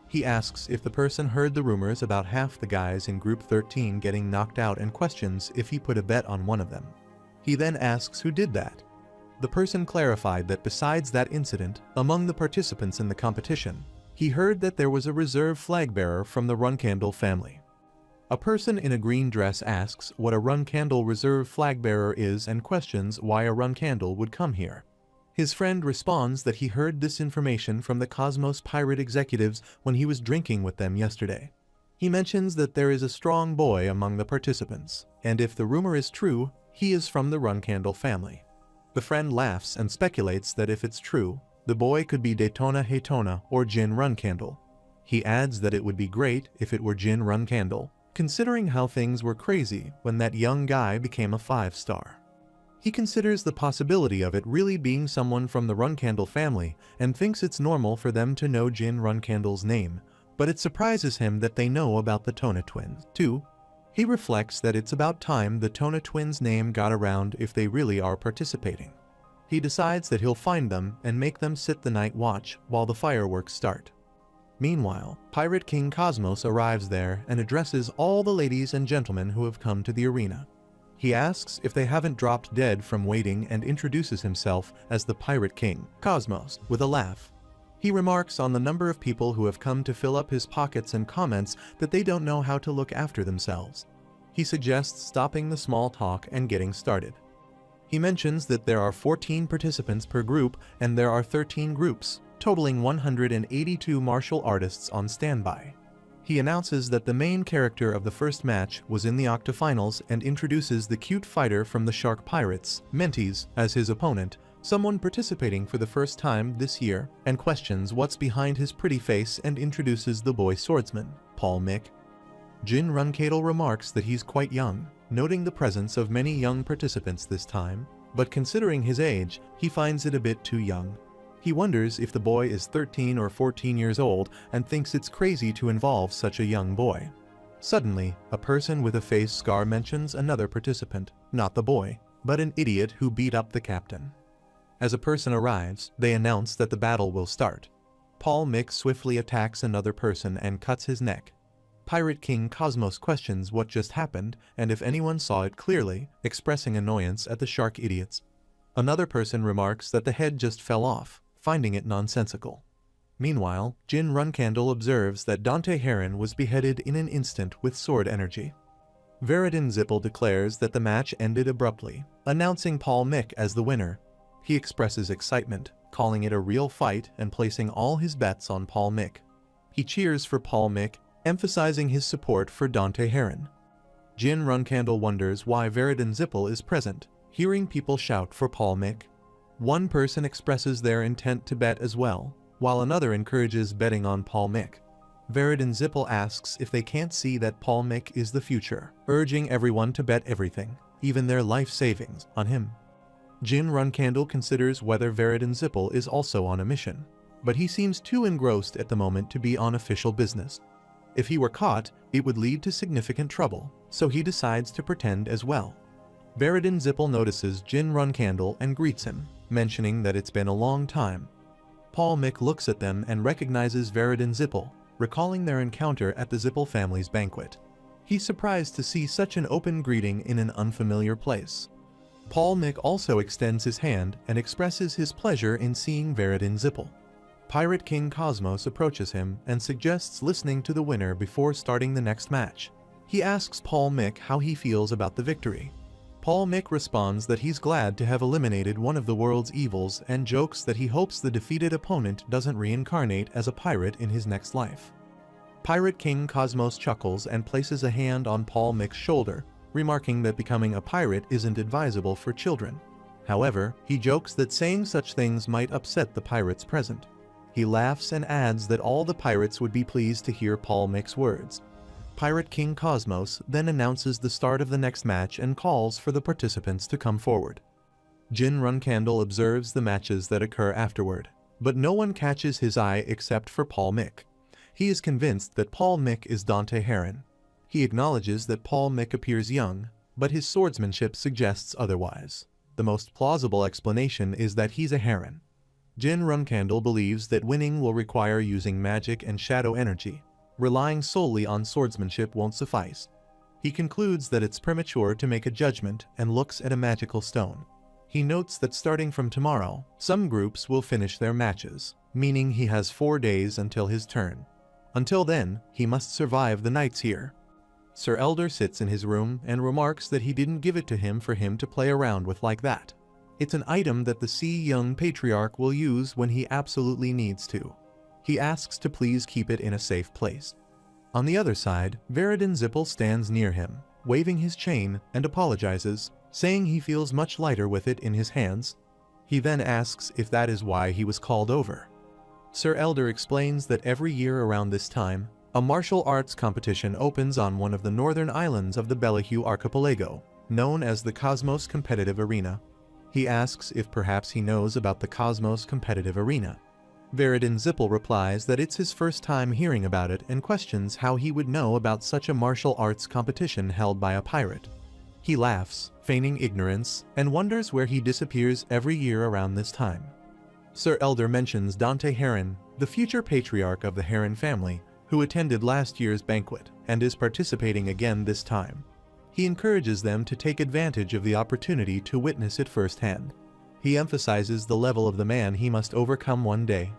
He asks if the person heard the rumors about half the guys in Group 13 getting knocked out and questions if he put a bet on one of them. He then asks who did that. The person clarified that besides that incident, among the participants in the competition, he heard that there was a reserve flag bearer from the Runcandle family. A person in a green dress asks what a Runcandle reserve flag bearer is and questions why a Runcandle would come here. His friend responds that he heard this information from the Cosmos pirate executives when he was drinking with them yesterday. He mentions that there is a strong boy among the participants, and if the rumor is true, he is from the Runcandle family. The friend laughs and speculates that if it's true, the boy could be Daytona Haytona or Jin Runcandle. He adds that it would be great if it were Jin Runcandle, considering how things were crazy when that young guy became a 5-star. He considers the possibility of it really being someone from the Runcandle family and thinks it's normal for them to know Jin Runcandle's name, but it surprises him that they know about the Tona twins, too. He reflects that it's about time the Tona twins' name got around if they really are participating. He decides that he'll find them and make them sit the night watch while the fireworks start. Meanwhile, Pirate King Cosmos arrives there and addresses all the ladies and gentlemen who have come to the arena. He asks if they haven't dropped dead from waiting and introduces himself as the Pirate King, Cosmos, with a laugh. He remarks on the number of people who have come to fill up his pockets and comments that they don't know how to look after themselves. He suggests stopping the small talk and getting started. He mentions that there are 14 participants per group and there are 13 groups, totaling 182 martial artists on standby. He announces that the main character of the first match was in the octafinals and introduces the cute fighter from the Shark Pirates, Mentees, as his opponent, someone participating for the first time this year, and questions what's behind his pretty face and introduces the boy swordsman, Paul Mick. Jin Runcandle remarks that he's quite young, noting the presence of many young participants this time, but considering his age, he finds it a bit too young. He wonders if the boy is 13 or 14 years old and thinks it's crazy to involve such a young boy. Suddenly, a person with a face scar mentions another participant, not the boy, but an idiot who beat up the captain. As a person arrives, they announce that the battle will start. Paul Mick swiftly attacks another person and cuts his neck. Pirate King Cosmos questions what just happened and if anyone saw it clearly, expressing annoyance at the shark idiots. Another person remarks that the head just fell off, finding it nonsensical. Meanwhile, Jin Runcandle observes that Dante Heron was beheaded in an instant with sword energy. Veridin Zippel declares that the match ended abruptly, announcing Paul Mick as the winner. He expresses excitement, calling it a real fight and placing all his bets on Paul Mick. He cheers for Paul Mick, emphasizing his support for Dante Heron. Jin Runcandle wonders why Veridin Zippel is present, hearing people shout for Paul Mick. One person expresses their intent to bet as well, while another encourages betting on Paul Mick. Veridin Zippel asks if they can't see that Paul Mick is the future, urging everyone to bet everything, even their life savings, on him. Jin Runcandle considers whether Veridin Zippel is also on a mission, but he seems too engrossed at the moment to be on official business. If he were caught, it would lead to significant trouble, so he decides to pretend as well. Veridin Zippel notices Jin Runcandle and greets him, mentioning that it's been a long time. Paul Mick looks at them and recognizes Veridin Zippel, recalling their encounter at the Zippel family's banquet. He's surprised to see such an open greeting in an unfamiliar place. Paul Mick also extends his hand and expresses his pleasure in seeing Veridin Zippel. Pirate King Cosmos approaches him and suggests listening to the winner before starting the next match. He asks Paul Mick how he feels about the victory. Paul Mick responds that he's glad to have eliminated one of the world's evils and jokes that he hopes the defeated opponent doesn't reincarnate as a pirate in his next life. Pirate King Cosmos chuckles and places a hand on Paul Mick's shoulder, remarking that becoming a pirate isn't advisable for children. However, he jokes that saying such things might upset the pirates present. He laughs and adds that all the pirates would be pleased to hear Paul Mick's words. Pirate King Cosmos then announces the start of the next match and calls for the participants to come forward. Jin Runcandle observes the matches that occur afterward, but no one catches his eye except for Paul Mick. He is convinced that Paul Mick is Dante Heron. He acknowledges that Paul Mick appears young, but his swordsmanship suggests otherwise. The most plausible explanation is that he's a heron. Jin Runcandle believes that winning will require using magic and shadow energy. Relying solely on swordsmanship won't suffice. He concludes that it's premature to make a judgment and looks at a magical stone. He notes that starting from tomorrow, some groups will finish their matches, meaning he has 4 days until his turn. Until then, he must survive the nights here. Sir Elder sits in his room and remarks that he didn't give it to him for him to play around with like that. It's an item that the Sea Young Patriarch will use when he absolutely needs to. He asks to please keep it in a safe place. On the other side, Veridin Zippel stands near him, waving his chain, and apologizes, saying he feels much lighter with it in his hands. He then asks if that is why he was called over. Sir Elder explains that every year around this time, a martial arts competition opens on one of the northern islands of the Bellahue archipelago, known as the Cosmos Competitive Arena. He asks if perhaps he knows about the Cosmos Competitive Arena. Veridin Zippel replies that it's his first time hearing about it and questions how he would know about such a martial arts competition held by a pirate. He laughs, feigning ignorance, and wonders where he disappears every year around this time. Sir Elder mentions Dante Heron, the future patriarch of the Heron family, who attended last year's banquet and is participating again this time. He encourages them to take advantage of the opportunity to witness it firsthand. He emphasizes the level of the man he must overcome one day.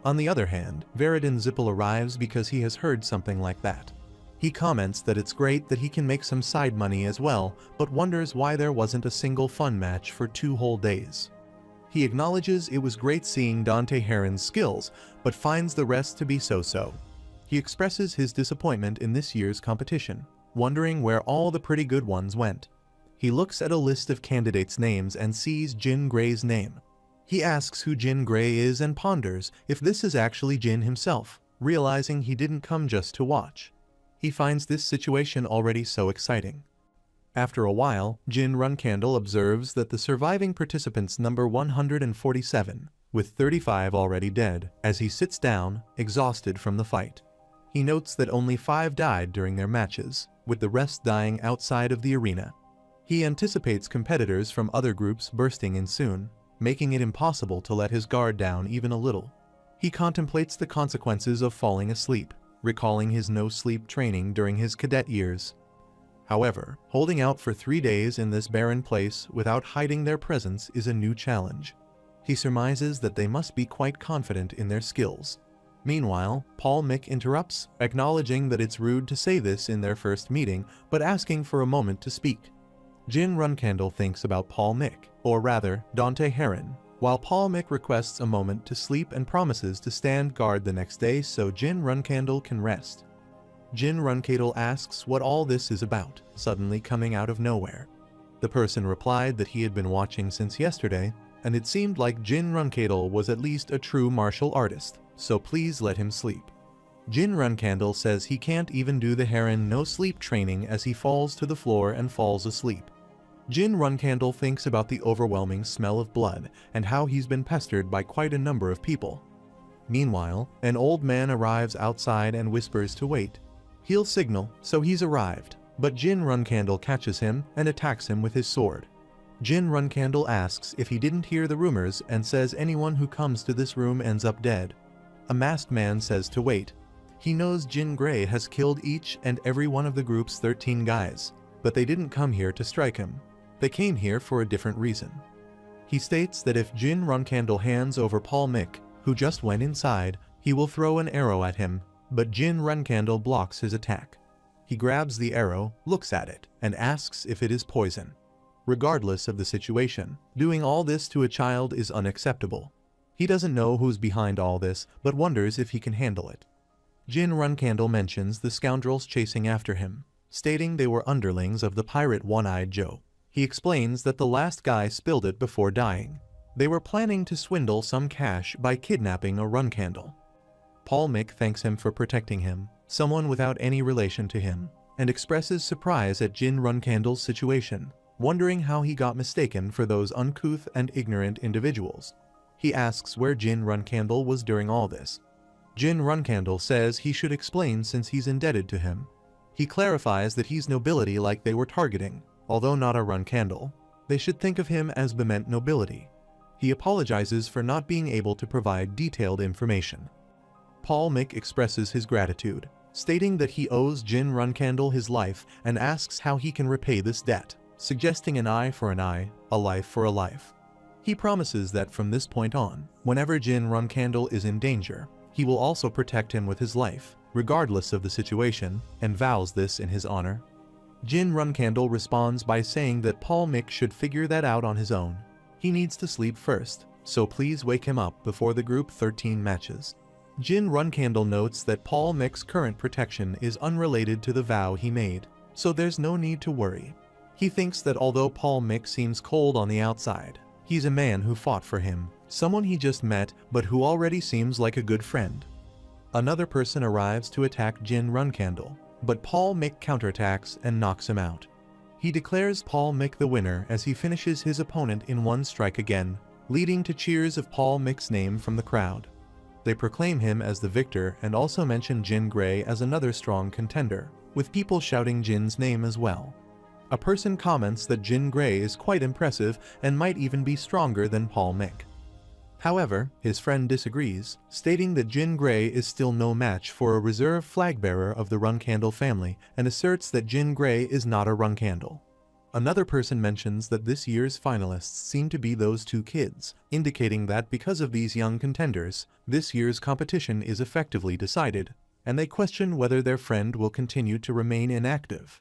On the other hand, Veridin Zippel arrives because he has heard something like that. He comments that it's great that he can make some side money as well, but wonders why there wasn't a single fun match for 2 whole days. He acknowledges it was great seeing Dante Heron's skills, but finds the rest to be so-so. He expresses his disappointment in this year's competition, wondering where all the pretty good ones went. He looks at a list of candidates' names and sees Jin Gray's name. He asks who Jin Gray is and ponders if this is actually Jin himself, realizing he didn't come just to watch. He finds this situation already so exciting. After a while, Jin Runcandle observes that the surviving participants number 147, with 35 already dead, as he sits down, exhausted from the fight. He notes that only 5 died during their matches, with the rest dying outside of the arena. He anticipates competitors from other groups bursting in soon, making it impossible to let his guard down even a little. He contemplates the consequences of falling asleep, recalling his no-sleep training during his cadet years. However, holding out for 3 days in this barren place without hiding their presence is a new challenge. He surmises that they must be quite confident in their skills. Meanwhile, Paul Mick interrupts, acknowledging that it's rude to say this in their first meeting, but asking for a moment to speak. Jin Runcandle thinks about Paul Mick, or rather, Dante Heron, while Paul Mick requests a moment to sleep and promises to stand guard the next day so Jin Runcandle can rest. Jin Runcandle asks what all this is about, suddenly coming out of nowhere. The person replied that he had been watching since yesterday, and it seemed like Jin Runcandle was at least a true martial artist, so please let him sleep. Jin Runcandle says he can't even do the Heron no-sleep training as he falls to the floor and falls asleep. Jin Runcandle thinks about the overwhelming smell of blood and how he's been pestered by quite a number of people. Meanwhile, an old man arrives outside and whispers to wait. He'll signal, so he's arrived, but Jin Runcandle catches him and attacks him with his sword. Jin Runcandle asks if he didn't hear the rumors and says anyone who comes to this room ends up dead. A masked man says to wait. He knows Jin Gray has killed each and every one of the group's 13 guys, but they didn't come here to strike him. They came here for a different reason. He states that if Jin Runcandle hands over Paul Mick, who just went inside, he will throw an arrow at him, but Jin Runcandle blocks his attack. He grabs the arrow, looks at it, and asks if it is poison. Regardless of the situation, doing all this to a child is unacceptable. He doesn't know who's behind all this, but wonders if he can handle it. Jin Runcandle mentions the scoundrels chasing after him, stating they were underlings of the pirate One-Eyed Joe. He explains that the last guy spilled it before dying. They were planning to swindle some cash by kidnapping a Runcandle. Paul Mick thanks him for protecting him, someone without any relation to him, and expresses surprise at Jin Runcandle's situation, wondering how he got mistaken for those uncouth and ignorant individuals. He asks where Jin Runcandle was during all this. Jin Runcandle says he should explain since he's indebted to him. He clarifies that he's nobility like they were targeting, although not a Runcandle. They should think of him as Bement nobility. He apologizes for not being able to provide detailed information. Paul Mick expresses his gratitude, stating that he owes Jin Runcandle his life and asks how he can repay this debt, suggesting an eye for an eye, a life for a life. He promises that from this point on, whenever Jin Runcandle is in danger, he will also protect him with his life, regardless of the situation, and vows this in his honor. Jin Runcandle responds by saying that Paul Mick should figure that out on his own. He needs to sleep first, so please wake him up before the Group 13 matches. Jin Runcandle notes that Paul Mick's current protection is unrelated to the vow he made, so there's no need to worry. He thinks that although Paul Mick seems cold on the outside, he's a man who fought for him, someone he just met but who already seems like a good friend. Another person arrives to attack Jin Runcandle, but Paul Mick counterattacks and knocks him out. He declares Paul Mick the winner as he finishes his opponent in one strike again, leading to cheers of Paul Mick's name from the crowd. They proclaim him as the victor and also mention Jin Gray as another strong contender, with people shouting Jin's name as well. A person comments that Jin Gray is quite impressive and might even be stronger than Paul Mick. However, his friend disagrees, stating that Jin Gray is still no match for a reserve flag-bearer of the Runcandle family and asserts that Jin Gray is not a Runcandle. Another person mentions that this year's finalists seem to be those two kids, indicating that because of these young contenders, this year's competition is effectively decided, and they question whether their friend will continue to remain inactive.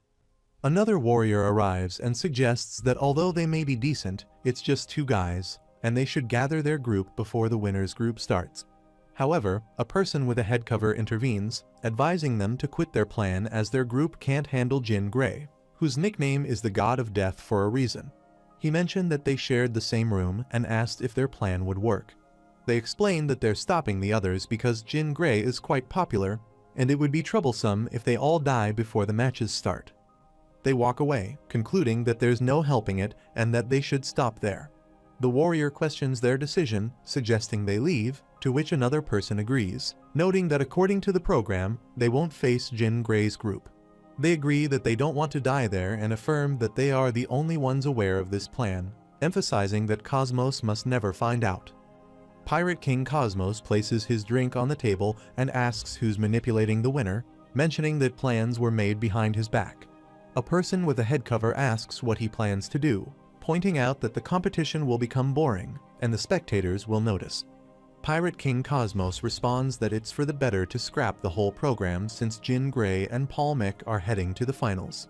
Another warrior arrives and suggests that although they may be decent, it's just two guys, and they should gather their group before the winner's group starts. However, a person with a head cover intervenes, advising them to quit their plan as their group can't handle Jin Gray, whose nickname is the God of Death for a reason. He mentioned that they shared the same room and asked if their plan would work. They explained that they're stopping the others because Jin Gray is quite popular, and it would be troublesome if they all die before the matches start. They walk away, concluding that there's no helping it and that they should stop there. The warrior questions their decision, suggesting they leave, to which another person agrees, noting that according to the program, they won't face Jin Gray's group. They agree that they don't want to die there and affirm that they are the only ones aware of this plan, emphasizing that Cosmos must never find out. Pirate King Cosmos places his drink on the table and asks who's manipulating the winner, mentioning that plans were made behind his back. A person with a head cover asks what he plans to do, pointing out that the competition will become boring, and the spectators will notice. Pirate King Cosmos responds that it's for the better to scrap the whole program since Jin Gray and Paul Mick are heading to the finals.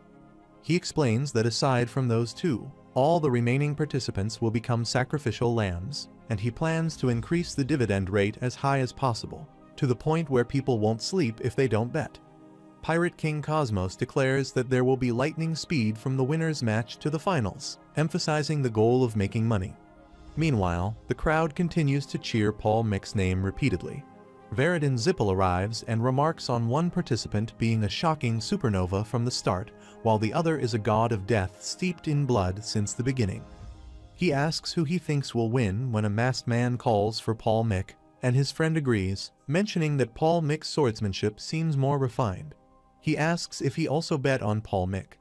He explains that aside from those two, all the remaining participants will become sacrificial lambs, and he plans to increase the dividend rate as high as possible, to the point where people won't sleep if they don't bet. Pirate King Cosmos declares that there will be lightning speed from the winner's match to the finals, emphasizing the goal of making money. Meanwhile, the crowd continues to cheer Paul Mick's name repeatedly. Veridin Zippel arrives and remarks on one participant being a shocking supernova from the start, while the other is a god of death steeped in blood since the beginning. He asks who he thinks will win when a masked man calls for Paul Mick, and his friend agrees, mentioning that Paul Mick's swordsmanship seems more refined. He asks if he also bet on Paul Mick.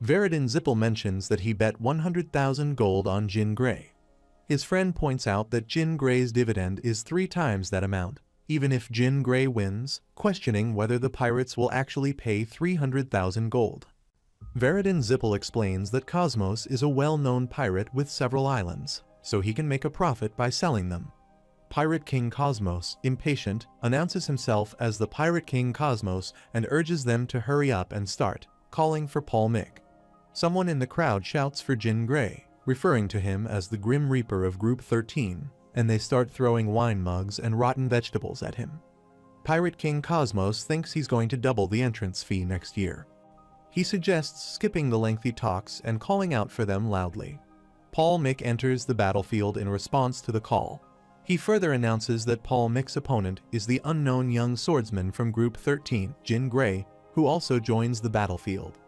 Veridin Zippel mentions that he bet 100,000 gold on Jin Gray. His friend points out that Jin Gray's dividend is 3 times that amount, even if Jin Gray wins, questioning whether the pirates will actually pay 300,000 gold. Veridin Zippel explains that Cosmos is a well-known pirate with several islands, so he can make a profit by selling them. Pirate King Cosmos, impatient, announces himself as the Pirate King Cosmos and urges them to hurry up and start, calling for Paul Mick. Someone in the crowd shouts for Jin Gray, referring to him as the Grim Reaper of Group 13, and they start throwing wine mugs and rotten vegetables at him. Pirate King Cosmos thinks he's going to double the entrance fee next year. He suggests skipping the lengthy talks and calling out for them loudly. Paul Mick enters the battlefield in response to the call. He further announces that Paul Mick's opponent is the unknown young swordsman from Group 13, Jin Gray, who also joins the battlefield.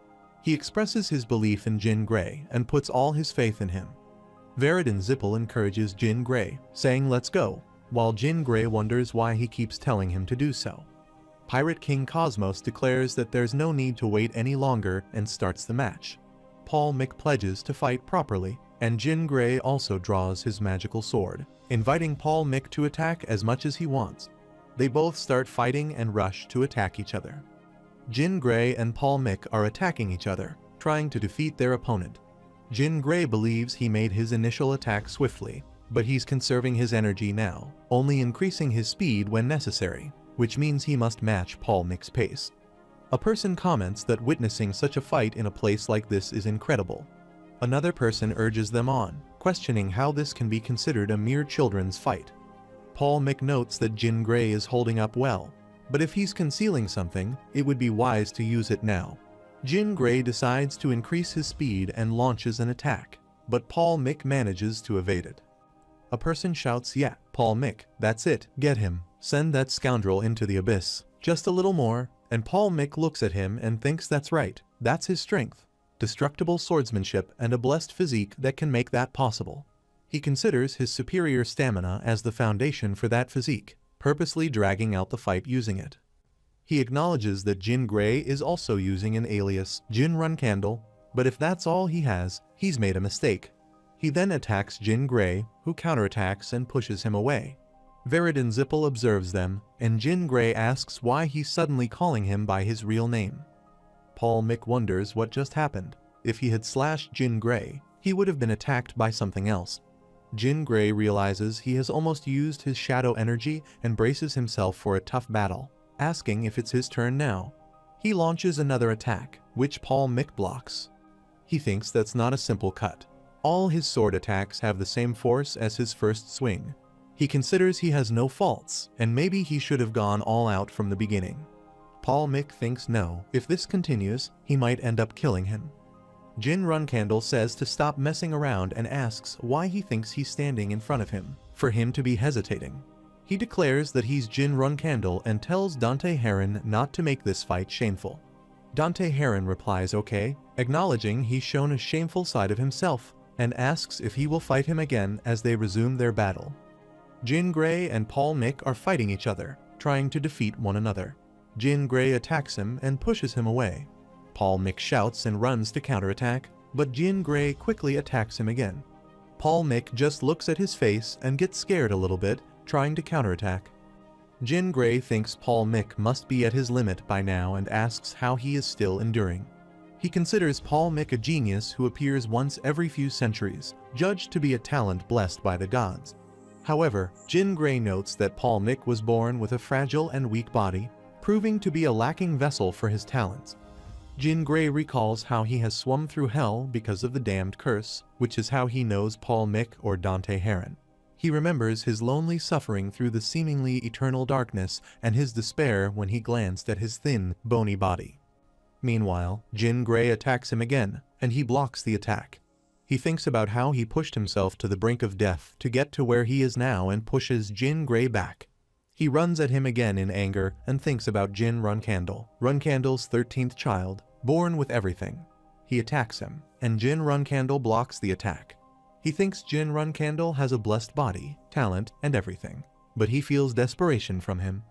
He expresses his belief in Jin Gray and puts all his faith in him. Varadin Zippel encourages Jin Gray, saying let's go, while Jin Gray wonders why he keeps telling him to do so. Pirate King Cosmos declares that there's no need to wait any longer and starts the match. Paul Mick pledges to fight properly, and Jin Gray also draws his magical sword, inviting Paul Mick to attack as much as he wants. They both start fighting and rush to attack each other. Jin Gray and Paul Mick are attacking each other, trying to defeat their opponent. Jin Gray believes he made his initial attack swiftly, but he's conserving his energy now, only increasing his speed when necessary, which means he must match Paul Mick's pace. A person comments that witnessing such a fight in a place like this is incredible. Another person urges them on, questioning how this can be considered a mere children's fight. Paul Mick notes that Jin Gray is holding up well, but if he's concealing something, it would be wise to use it now. Jin Gray decides to increase his speed and launches an attack, but Paul Mick manages to evade it. A person shouts, "Yeah, Paul Mick, that's it, get him, send that scoundrel into the abyss, just a little more," and Paul Mick looks at him and thinks that's right, that's his strength. Destructible swordsmanship and a blessed physique that can make that possible. He considers his superior stamina as the foundation for that physique, purposely dragging out the fight using it. He acknowledges that Jin Gray is also using an alias, Jin Runcandle, but if that's all he has, he's made a mistake. He then attacks Jin Gray, who counterattacks and pushes him away. Varadin Zippel observes them, and Jin Gray asks why he's suddenly calling him by his real name. Paul Mick wonders what just happened. If he had slashed Jin Gray, he would have been attacked by something else. Jin Gray realizes he has almost used his shadow energy and braces himself for a tough battle, asking if it's his turn now. He launches another attack, which Paul Mick blocks. He thinks that's not a simple cut. All his sword attacks have the same force as his first swing. He considers he has no faults, and maybe he should have gone all out from the beginning. Paul Mick thinks no, if this continues, he might end up killing him. Jin Runcandle says to stop messing around and asks why he thinks he's standing in front of him, for him to be hesitating. He declares that he's Jin Runcandle and tells Dante Heron not to make this fight shameful. Dante Heron replies okay, acknowledging he's shown a shameful side of himself, and asks if he will fight him again as they resume their battle. Jin Gray and Paul Mick are fighting each other, trying to defeat one another. Jin Gray attacks him and pushes him away. Paul Mick shouts and runs to counterattack, but Jin Gray quickly attacks him again. Paul Mick just looks at his face and gets scared a little bit, trying to counterattack. Jin Gray thinks Paul Mick must be at his limit by now and asks how he is still enduring. He considers Paul Mick a genius who appears once every few centuries, judged to be a talent blessed by the gods. However, Jin Gray notes that Paul Mick was born with a fragile and weak body, proving to be a lacking vessel for his talents. Jin Gray recalls how he has swum through hell because of the damned curse, which is how he knows Paul Mick or Dante Heron. He remembers his lonely suffering through the seemingly eternal darkness and his despair when he glanced at his thin, bony body. Meanwhile, Jin Gray attacks him again, and he blocks the attack. He thinks about how he pushed himself to the brink of death to get to where he is now and pushes Jin Gray back. He runs at him again in anger and thinks about Jin Runcandle, Runcandle's 13th child, born with everything. He attacks him, and Jin Runcandle blocks the attack. He thinks Jin Runcandle has a blessed body, talent, and everything, but he feels desperation from him.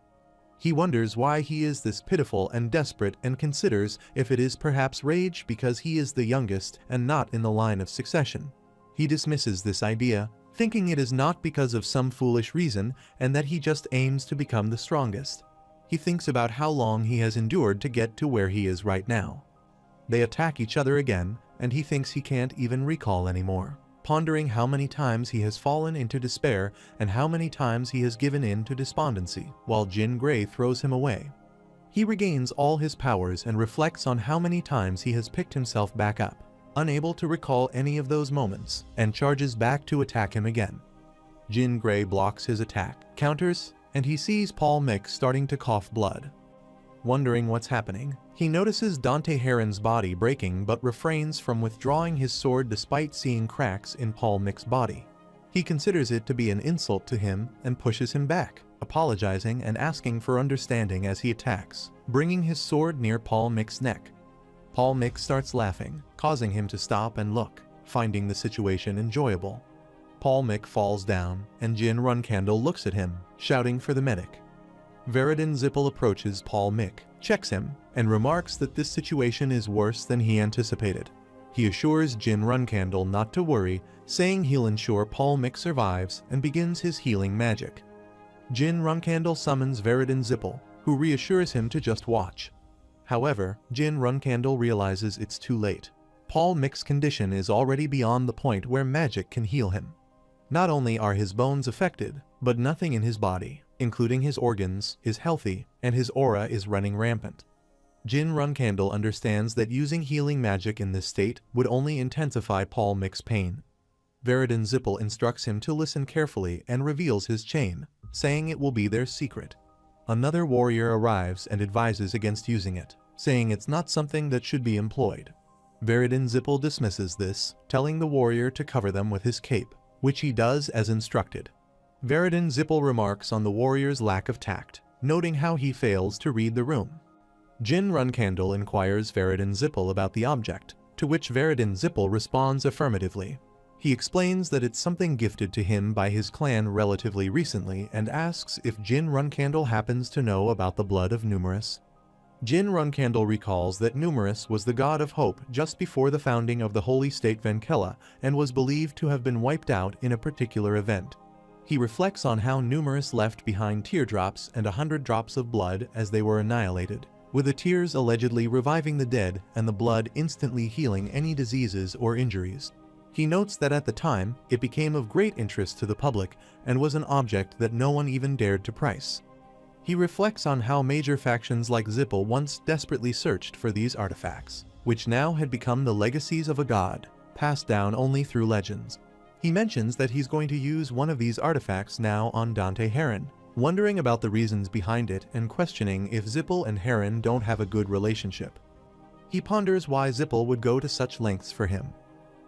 He wonders why he is this pitiful and desperate and considers if it is perhaps rage because he is the youngest and not in the line of succession. He dismisses this idea, thinking it is not because of some foolish reason and that he just aims to become the strongest. He thinks about how long he has endured to get to where he is right now. They attack each other again, and he thinks he can't even recall anymore, pondering how many times he has fallen into despair and how many times he has given in to despondency, while Jin Gray throws him away. He regains all his powers and reflects on how many times he has picked himself back up, unable to recall any of those moments, and charges back to attack him again. Jin Gray blocks his attack, counters, and he sees Paul Mick starting to cough blood. Wondering what's happening, He notices Dante Heron's body breaking but refrains from withdrawing his sword despite seeing cracks in Paul Mick's body. He considers it to be an insult to him and pushes him back, apologizing and asking for understanding as he attacks, bringing his sword near Paul Mick's neck. Paul Mick starts laughing, causing him to stop and look, finding the situation enjoyable. Paul Mick falls down, and Jin Runcandle looks at him, shouting for the medic. Veridin Zippel approaches Paul Mick, checks him, and remarks that this situation is worse than he anticipated. He assures Jin Runcandle not to worry, saying he'll ensure Paul Mick survives and begins his healing magic. Jin Runcandle summons Veridin Zippel, who reassures him to just watch. However, Jin Runcandle realizes it's too late. Paul Mick's condition is already beyond the point where magic can heal him. Not only are his bones affected, but nothing in his body, including his organs, is healthy, and his aura is running rampant. Jin Runcandle understands that using healing magic in this state would only intensify Paul Mick's pain. Veridin Zippel instructs him to listen carefully and reveals his chain, saying it will be their secret. Another warrior arrives and advises against using it, saying it's not something that should be employed. Veridin Zippel dismisses this, telling the warrior to cover them with his cape, which he does as instructed. Veridin Zippel remarks on the warrior's lack of tact, noting how he fails to read the room. Jin Runcandle inquires Veridin Zippel about the object, to which Veridin Zippel responds affirmatively. He explains that it's something gifted to him by his clan relatively recently and asks if Jin Runcandle happens to know about the blood of Numerus. Jin Runcandle recalls that Numerus was the god of hope just before the founding of the holy state Venkella and was believed to have been wiped out in a particular event. He reflects on how Numerus left behind teardrops and 100 drops of blood as they were annihilated, with the tears allegedly reviving the dead and the blood instantly healing any diseases or injuries. He notes that at the time, it became of great interest to the public and was an object that no one even dared to price. He reflects on how major factions like Zippel once desperately searched for these artifacts, which now had become the legacies of a god, passed down only through legends. He mentions that he's going to use one of these artifacts now on Dante Heron, wondering about the reasons behind it and questioning if Zippel and Heron don't have a good relationship. He ponders why Zippel would go to such lengths for him.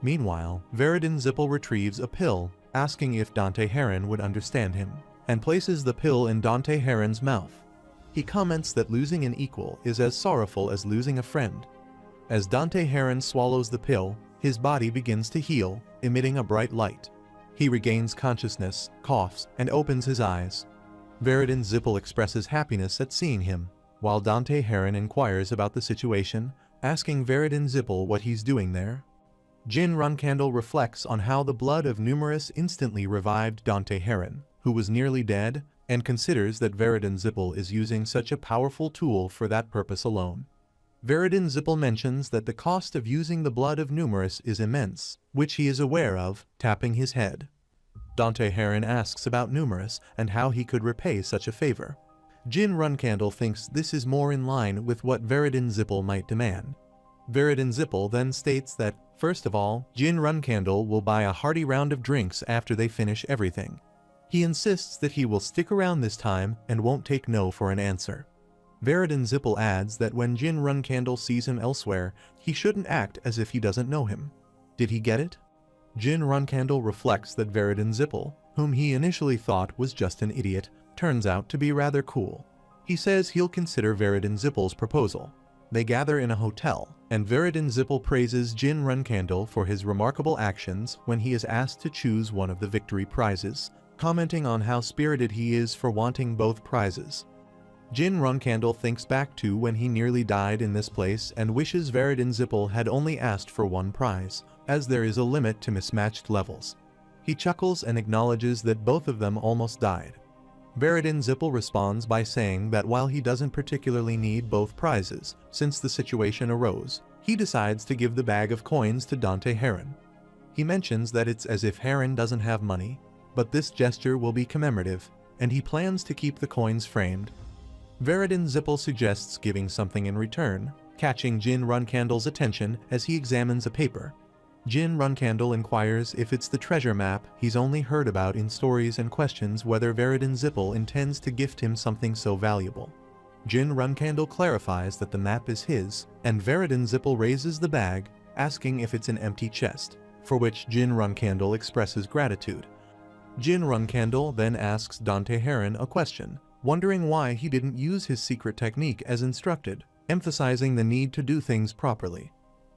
Meanwhile, Veridin Zippel retrieves a pill, asking if Dante Heron would understand him, and places the pill in Dante Heron's mouth. He comments that losing an equal is as sorrowful as losing a friend. As Dante Heron swallows the pill, his body begins to heal, emitting a bright light. He regains consciousness, coughs, and opens his eyes. Veridin Zippel expresses happiness at seeing him, while Dante Heron inquires about the situation, asking Veridin Zippel what he's doing there. Jin Runcandle reflects on how the blood of Numerus instantly revived Dante Heron, who was nearly dead, and considers that Veridin Zippel is using such a powerful tool for that purpose alone. Veridin Zippel mentions that the cost of using the blood of Numerus is immense, which he is aware of, tapping his head. Dante Heron asks about Numerus and how he could repay such a favor. Jin Runcandle thinks this is more in line with what Veridin Zippel might demand. Veridin Zippel then states that, first of all, Jin Runcandle will buy a hearty round of drinks after they finish everything. He insists that he will stick around this time and won't take no for an answer. Veridin Zippel adds that when Jin Runcandle sees him elsewhere, he shouldn't act as if he doesn't know him. Did he get it? Jin Runcandle reflects that Veridin Zippel, whom he initially thought was just an idiot, turns out to be rather cool. He says he'll consider Veridin Zippel's proposal. They gather in a hotel, and Veridin Zippel praises Jin Runcandle for his remarkable actions when he is asked to choose one of the victory prizes, commenting on how spirited he is for wanting both prizes. Jin Runcandle thinks back to when he nearly died in this place and wishes Veridin Zippel had only asked for one prize, as there is a limit to mismatched levels. He chuckles and acknowledges that both of them almost died. Veridin Zippel responds by saying that while he doesn't particularly need both prizes, since the situation arose, he decides to give the bag of coins to Dante Heron. He mentions that it's as if Heron doesn't have money, but this gesture will be commemorative, and he plans to keep the coins framed. Veridin Zippel suggests giving something in return, catching Jin Runcandle's attention as he examines a paper. Jin Runcandle inquires if it's the treasure map he's only heard about in stories and questions whether Veridin Zippel intends to gift him something so valuable. Jin Runcandle clarifies that the map is his, and Veridin Zippel raises the bag, asking if it's an empty chest, for which Jin Runcandle expresses gratitude. Jin Runcandle then asks Dante Heron a question, wondering why he didn't use his secret technique as instructed, emphasizing the need to do things properly.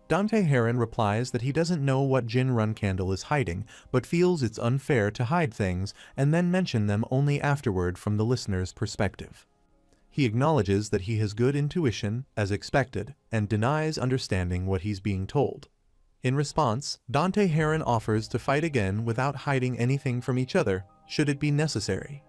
Dante Heron replies that he doesn't know what Jin Runcandle is hiding, but feels it's unfair to hide things and then mention them only afterward from the listener's perspective. He acknowledges that he has good intuition, as expected, and denies understanding what he's being told. In response, Dante Heron offers to fight again without hiding anything from each other, should it be necessary.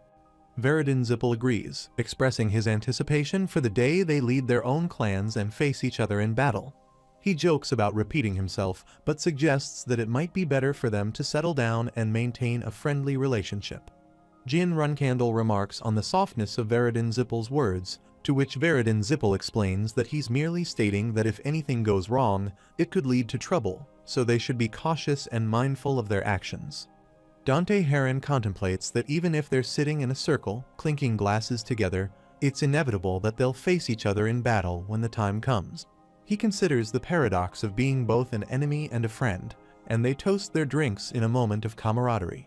Veridin Zippel agrees, expressing his anticipation for the day they lead their own clans and face each other in battle. He jokes about repeating himself, but suggests that it might be better for them to settle down and maintain a friendly relationship. Jin Runcandle remarks on the softness of Veridin Zippel's words, to which Veridin Zippel explains that he's merely stating that if anything goes wrong, it could lead to trouble, so they should be cautious and mindful of their actions. Dante Heron contemplates that even if they're sitting in a circle, clinking glasses together, it's inevitable that they'll face each other in battle when the time comes. He considers the paradox of being both an enemy and a friend, and they toast their drinks in a moment of camaraderie.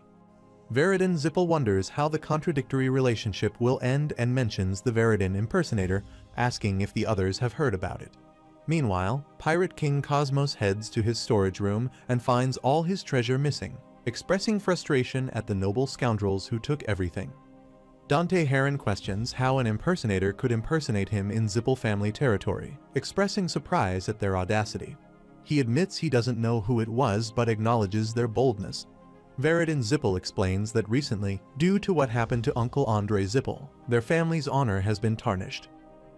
Veridin Zippel wonders how the contradictory relationship will end and mentions the Veridin impersonator, asking if the others have heard about it. Meanwhile, Pirate King Cosmos heads to his storage room and finds all his treasure missing, expressing frustration at the noble scoundrels who took everything. Dante Heron questions how an impersonator could impersonate him in Zippel family territory, expressing surprise at their audacity. He admits he doesn't know who it was but acknowledges their boldness. Veridin Zippel explains that recently, due to what happened to Uncle Andre Zippel, their family's honor has been tarnished.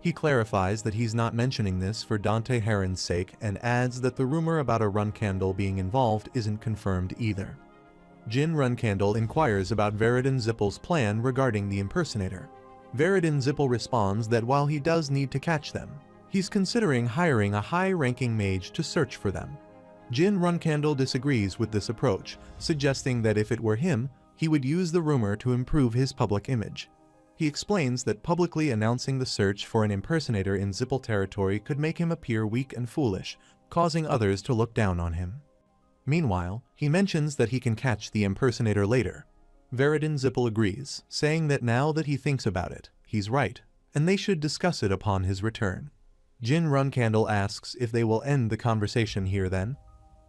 He clarifies that he's not mentioning this for Dante Heron's sake and adds that the rumor about a Runcandle being involved isn't confirmed either. Jin Runcandle inquires about Veridin Zippel's plan regarding the impersonator. Veridin Zippel responds that while he does need to catch them, he's considering hiring a high-ranking mage to search for them. Jin Runcandle disagrees with this approach, suggesting that if it were him, he would use the rumor to improve his public image. He explains that publicly announcing the search for an impersonator in Zippel territory could make him appear weak and foolish, causing others to look down on him. Meanwhile, he mentions that he can catch the impersonator later. Veridin Zippel agrees, saying that now that he thinks about it, he's right, and they should discuss it upon his return. Jin Runcandle asks if they will end the conversation here then.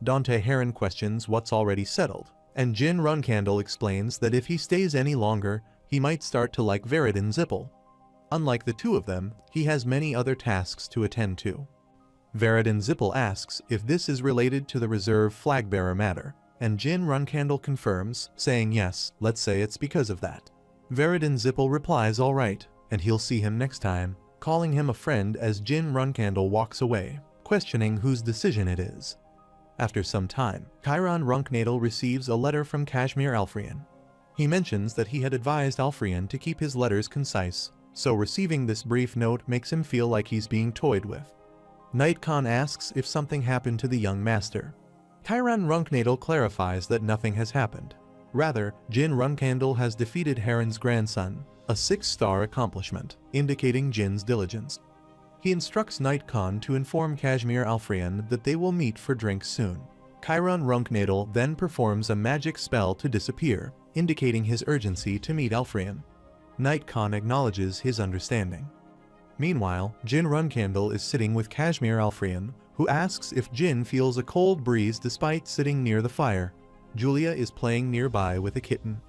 Dante Heron questions what's already settled, and Jin Runcandle explains that if he stays any longer, he might start to like Veridin Zippel. Unlike the two of them, he has many other tasks to attend to. Veridin Zippel asks if this is related to the reserve flagbearer matter, and Jin Runcandle confirms, saying yes, let's say it's because of that. Veridin Zippel replies alright, and he'll see him next time, calling him a friend as Jin Runcandle walks away, questioning whose decision it is. After some time, Chiron Runknadel receives a letter from Kashmir Alfrian. He mentions that he had advised Alfrian to keep his letters concise, so receiving this brief note makes him feel like he's being toyed with. Nightcon asks if something happened to the young master. Chiron Runknadel clarifies that nothing has happened. Rather, Jin Runcandle has defeated Heron's grandson, a 6-star accomplishment, indicating Jin's diligence. He instructs Nightcon to inform Kashmir Alfrian that they will meet for drinks soon. Chiron Runknadel then performs a magic spell to disappear, indicating his urgency to meet Alfrian. Nightcon acknowledges his understanding. Meanwhile, Jin Runcandle is sitting with Kashmir Alfrian, who asks if Jin feels a cold breeze despite sitting near the fire. Julia is playing nearby with a kitten.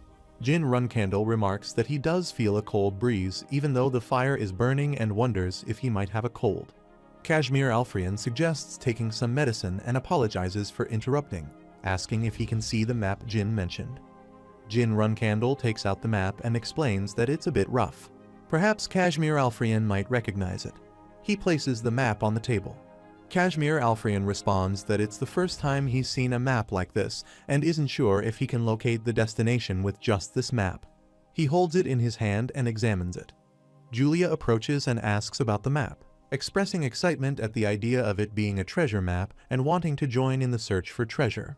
Jin Runcandle remarks that he does feel a cold breeze even though the fire is burning and wonders if he might have a cold. Kashmir Alfrian suggests taking some medicine and apologizes for interrupting, asking if he can see the map Jin mentioned. Jin Runcandle takes out the map and explains that it's a bit rough. Perhaps Kashmir Alfrian might recognize it. He places the map on the table. Kashmir Alfrian responds that it's the first time he's seen a map like this and isn't sure if he can locate the destination with just this map. He holds it in his hand and examines it. Julia approaches and asks about the map, expressing excitement at the idea of it being a treasure map and wanting to join in the search for treasure.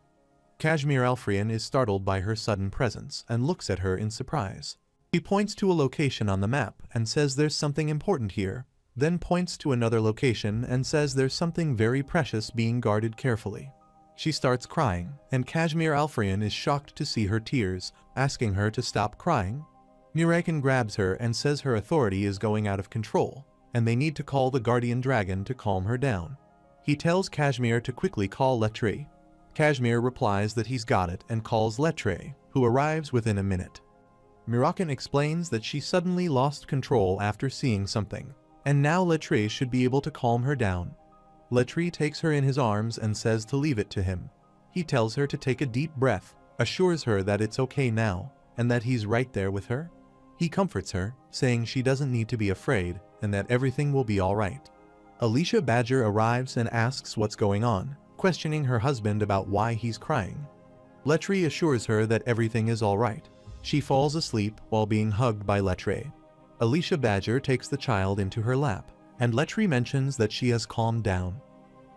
Kashmir Alfrian is startled by her sudden presence and looks at her in surprise. He points to a location on the map and says there's something important here, then points to another location and says there's something very precious being guarded carefully. She starts crying, and Kashmir Alfrian is shocked to see her tears, asking her to stop crying. Murakan grabs her and says her authority is going out of control, and they need to call the guardian dragon to calm her down. He tells Kashmir to quickly call Lettre. Kashmir replies that he's got it and calls Lettre, who arrives within a minute. Murakan explains that she suddenly lost control after seeing something, and now Lettre should be able to calm her down. Lettre takes her in his arms and says to leave it to him. He tells her to take a deep breath, assures her that it's okay now, and that he's right there with her. He comforts her, saying she doesn't need to be afraid, and that everything will be alright. Alicia Badger arrives and asks what's going on, questioning her husband about why he's crying. Lettre assures her that everything is alright. She falls asleep while being hugged by Lettre. Alicia Badger takes the child into her lap, and Lettre mentions that she has calmed down.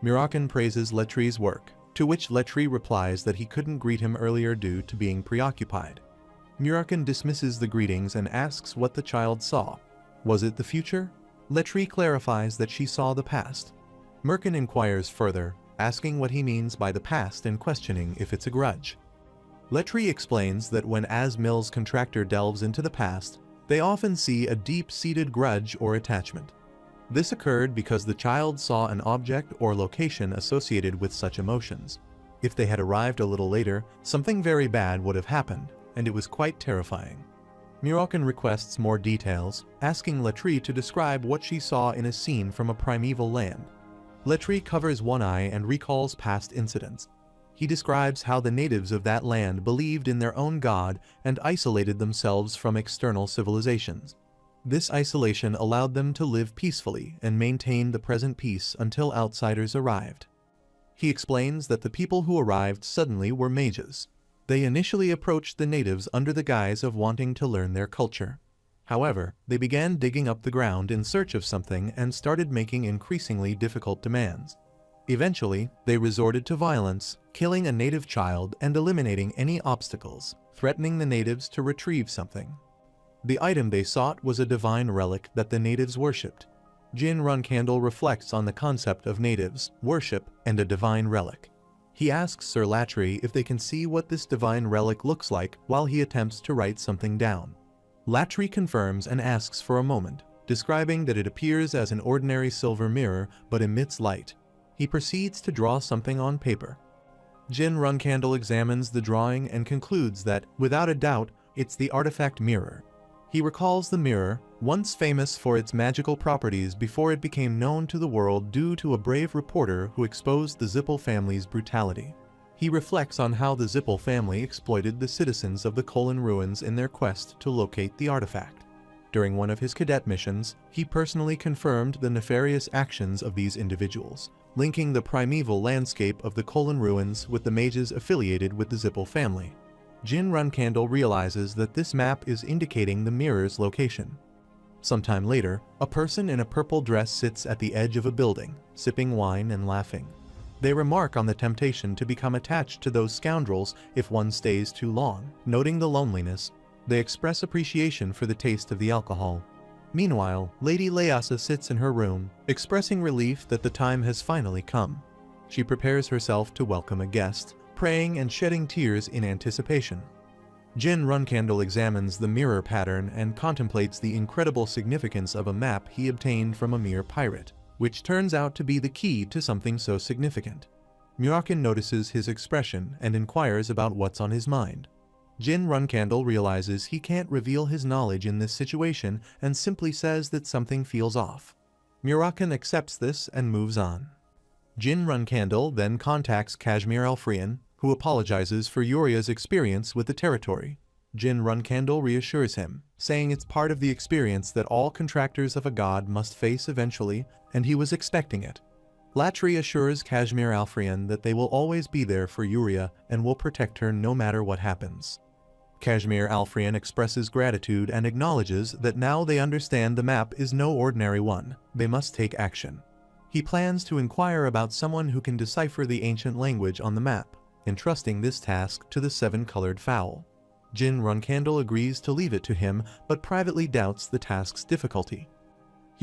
Murakan praises Lettre's work, to which Lettre replies that he couldn't greet him earlier due to being preoccupied. Murakan dismisses the greetings and asks what the child saw. Was it the future? Lettre clarifies that she saw the past. Murakan inquires further, asking what he means by the past and questioning if it's a grudge. Lettre explains that when As Mills' contractor delves into the past, they often see a deep-seated grudge or attachment. This occurred because the child saw an object or location associated with such emotions. If they had arrived a little later, something very bad would have happened, and it was quite terrifying. Murakan requests more details, asking Lettre to describe what she saw in a scene from a primeval land. Lettre covers one eye and recalls past incidents. He describes how the natives of that land believed in their own god and isolated themselves from external civilizations. This isolation allowed them to live peacefully and maintain the present peace until outsiders arrived. He explains that the people who arrived suddenly were mages. They initially approached the natives under the guise of wanting to learn their culture. However, they began digging up the ground in search of something and started making increasingly difficult demands. Eventually, they resorted to violence, killing a native child and eliminating any obstacles, threatening the natives to retrieve something. The item they sought was a divine relic that the natives worshipped. Jin Runcandle reflects on the concept of natives, worship, and a divine relic. He asks Sir Latry if they can see what this divine relic looks like while he attempts to write something down. Latry confirms and asks for a moment, describing that it appears as an ordinary silver mirror but emits light. He proceeds to draw something on paper. Jin Runcandle examines the drawing and concludes that, without a doubt, it's the artifact mirror. He recalls the mirror, once famous for its magical properties before it became known to the world due to a brave reporter who exposed the Zippel family's brutality. He reflects on how the Zippel family exploited the citizens of the Kholin ruins in their quest to locate the artifact. During one of his cadet missions, he personally confirmed the nefarious actions of these individuals, linking the primeval landscape of the Kholin ruins with the mages affiliated with the Zippel family. Jin Runcandle realizes that this map is indicating the mirror's location. Sometime later, a person in a purple dress sits at the edge of a building, sipping wine and laughing. They remark on the temptation to become attached to those scoundrels if one stays too long. Noting the loneliness, they express appreciation for the taste of the alcohol. Meanwhile, Lady Leasa sits in her room, expressing relief that the time has finally come. She prepares herself to welcome a guest, praying and shedding tears in anticipation. Jin Runcandle examines the mirror pattern and contemplates the incredible significance of a map he obtained from a mere pirate, which turns out to be the key to something so significant. Murakan notices his expression and inquires about what's on his mind. Jin Runcandle realizes he can't reveal his knowledge in this situation and simply says that something feels off. Murakan accepts this and moves on. Jin Runcandle then contacts Kashmir Alfrian, who apologizes for Yuria's experience with the territory. Jin Runcandle reassures him, saying it's part of the experience that all contractors of a god must face eventually, and he was expecting it. Latry assures Kashmir Alfrian that they will always be there for Yuria and will protect her no matter what happens. Kashmir Alfrian expresses gratitude and acknowledges that now they understand the map is no ordinary one, they must take action. He plans to inquire about someone who can decipher the ancient language on the map, entrusting this task to the seven-colored fowl. Jin Runcandle agrees to leave it to him, but privately doubts the task's difficulty.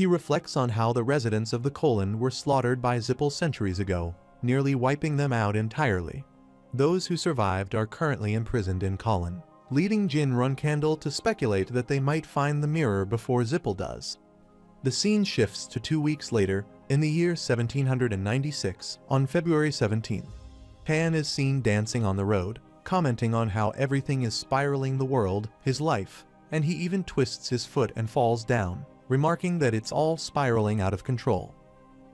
He reflects on how the residents of the Colon were slaughtered by Zippel centuries ago, nearly wiping them out entirely. Those who survived are currently imprisoned in Colon, leading Jin Runkandel to speculate that they might find the mirror before Zippel does. The scene shifts to 2 weeks later, in the year 1796, on February 17th. Pan is seen dancing on the road, commenting on how everything is spiraling the world, his life, and he even twists his foot and falls down, remarking that it's all spiraling out of control.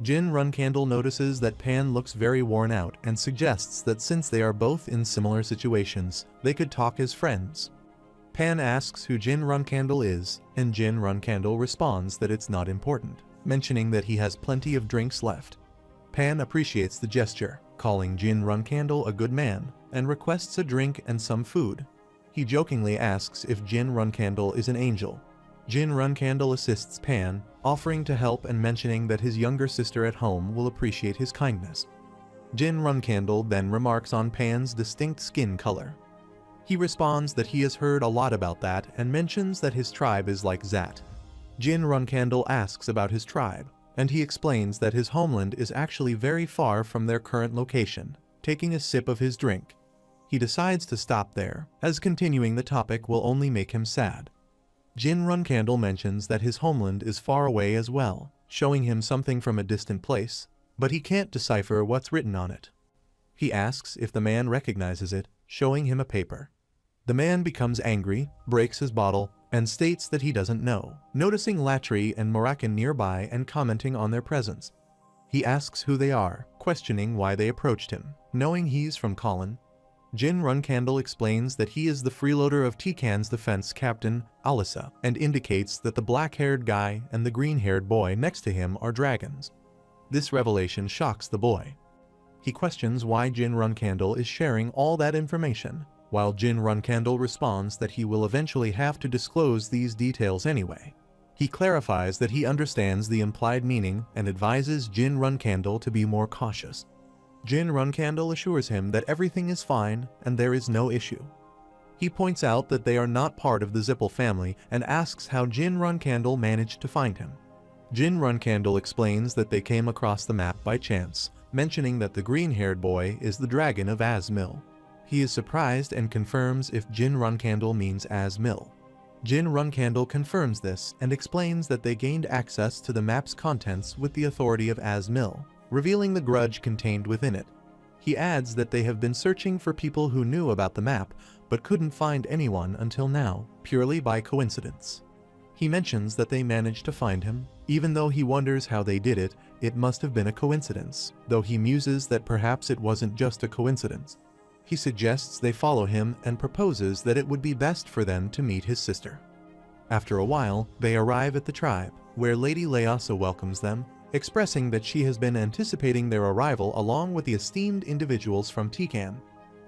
Jin Runkandel notices that Pan looks very worn out and suggests that since they are both in similar situations, they could talk as friends. Pan asks who Jin Runkandel is, and Jin Runkandel responds that it's not important, mentioning that he has plenty of drinks left. Pan appreciates the gesture, calling Jin Runkandel a good man, and requests a drink and some food. He jokingly asks if Jin Runkandel is an angel. Jin Runkandel assists Pan, offering to help and mentioning that his younger sister at home will appreciate his kindness. Jin Runkandel then remarks on Pan's distinct skin color. He responds that he has heard a lot about that and mentions that his tribe is like Zat. Jin Runkandel asks about his tribe, and he explains that his homeland is actually very far from their current location, taking a sip of his drink. He decides to stop there, as continuing the topic will only make him sad. Jin Runkandel mentions that his homeland is far away as well, showing him something from a distant place, but he can't decipher what's written on it. He asks if the man recognizes it, showing him a paper. The man becomes angry, breaks his bottle, and states that he doesn't know, noticing Latri and Moroccan nearby and commenting on their presence. He asks who they are, questioning why they approached him, knowing he's from Colon. Jin Runkandel explains that he is the freeloader of Tikan's defense captain, Alisa, and indicates that the black-haired guy and the green-haired boy next to him are dragons. This revelation shocks the boy. He questions why Jin Runkandel is sharing all that information, while Jin Runkandel responds that he will eventually have to disclose these details anyway. He clarifies that he understands the implied meaning and advises Jin Runkandel to be more cautious. Jin Runkandel assures him that everything is fine and there is no issue. He points out that they are not part of the Zippel family and asks how Jin Runkandel managed to find him. Jin Runkandel explains that they came across the map by chance, mentioning that the green-haired boy is the dragon of Asmil. He is surprised and confirms if Jin Runkandel means Asmil. Jin Runkandel confirms this and explains that they gained access to the map's contents with the authority of Asmil, revealing the grudge contained within it. He adds that they have been searching for people who knew about the map, but couldn't find anyone until now, purely by coincidence. He mentions that they managed to find him, even though he wonders how they did it. It must have been a coincidence, though he muses that perhaps it wasn't just a coincidence. He suggests they follow him and proposes that it would be best for them to meet his sister. After a while, they arrive at the tribe, where Lady Leasa welcomes them, expressing that she has been anticipating their arrival along with the esteemed individuals from Tikan.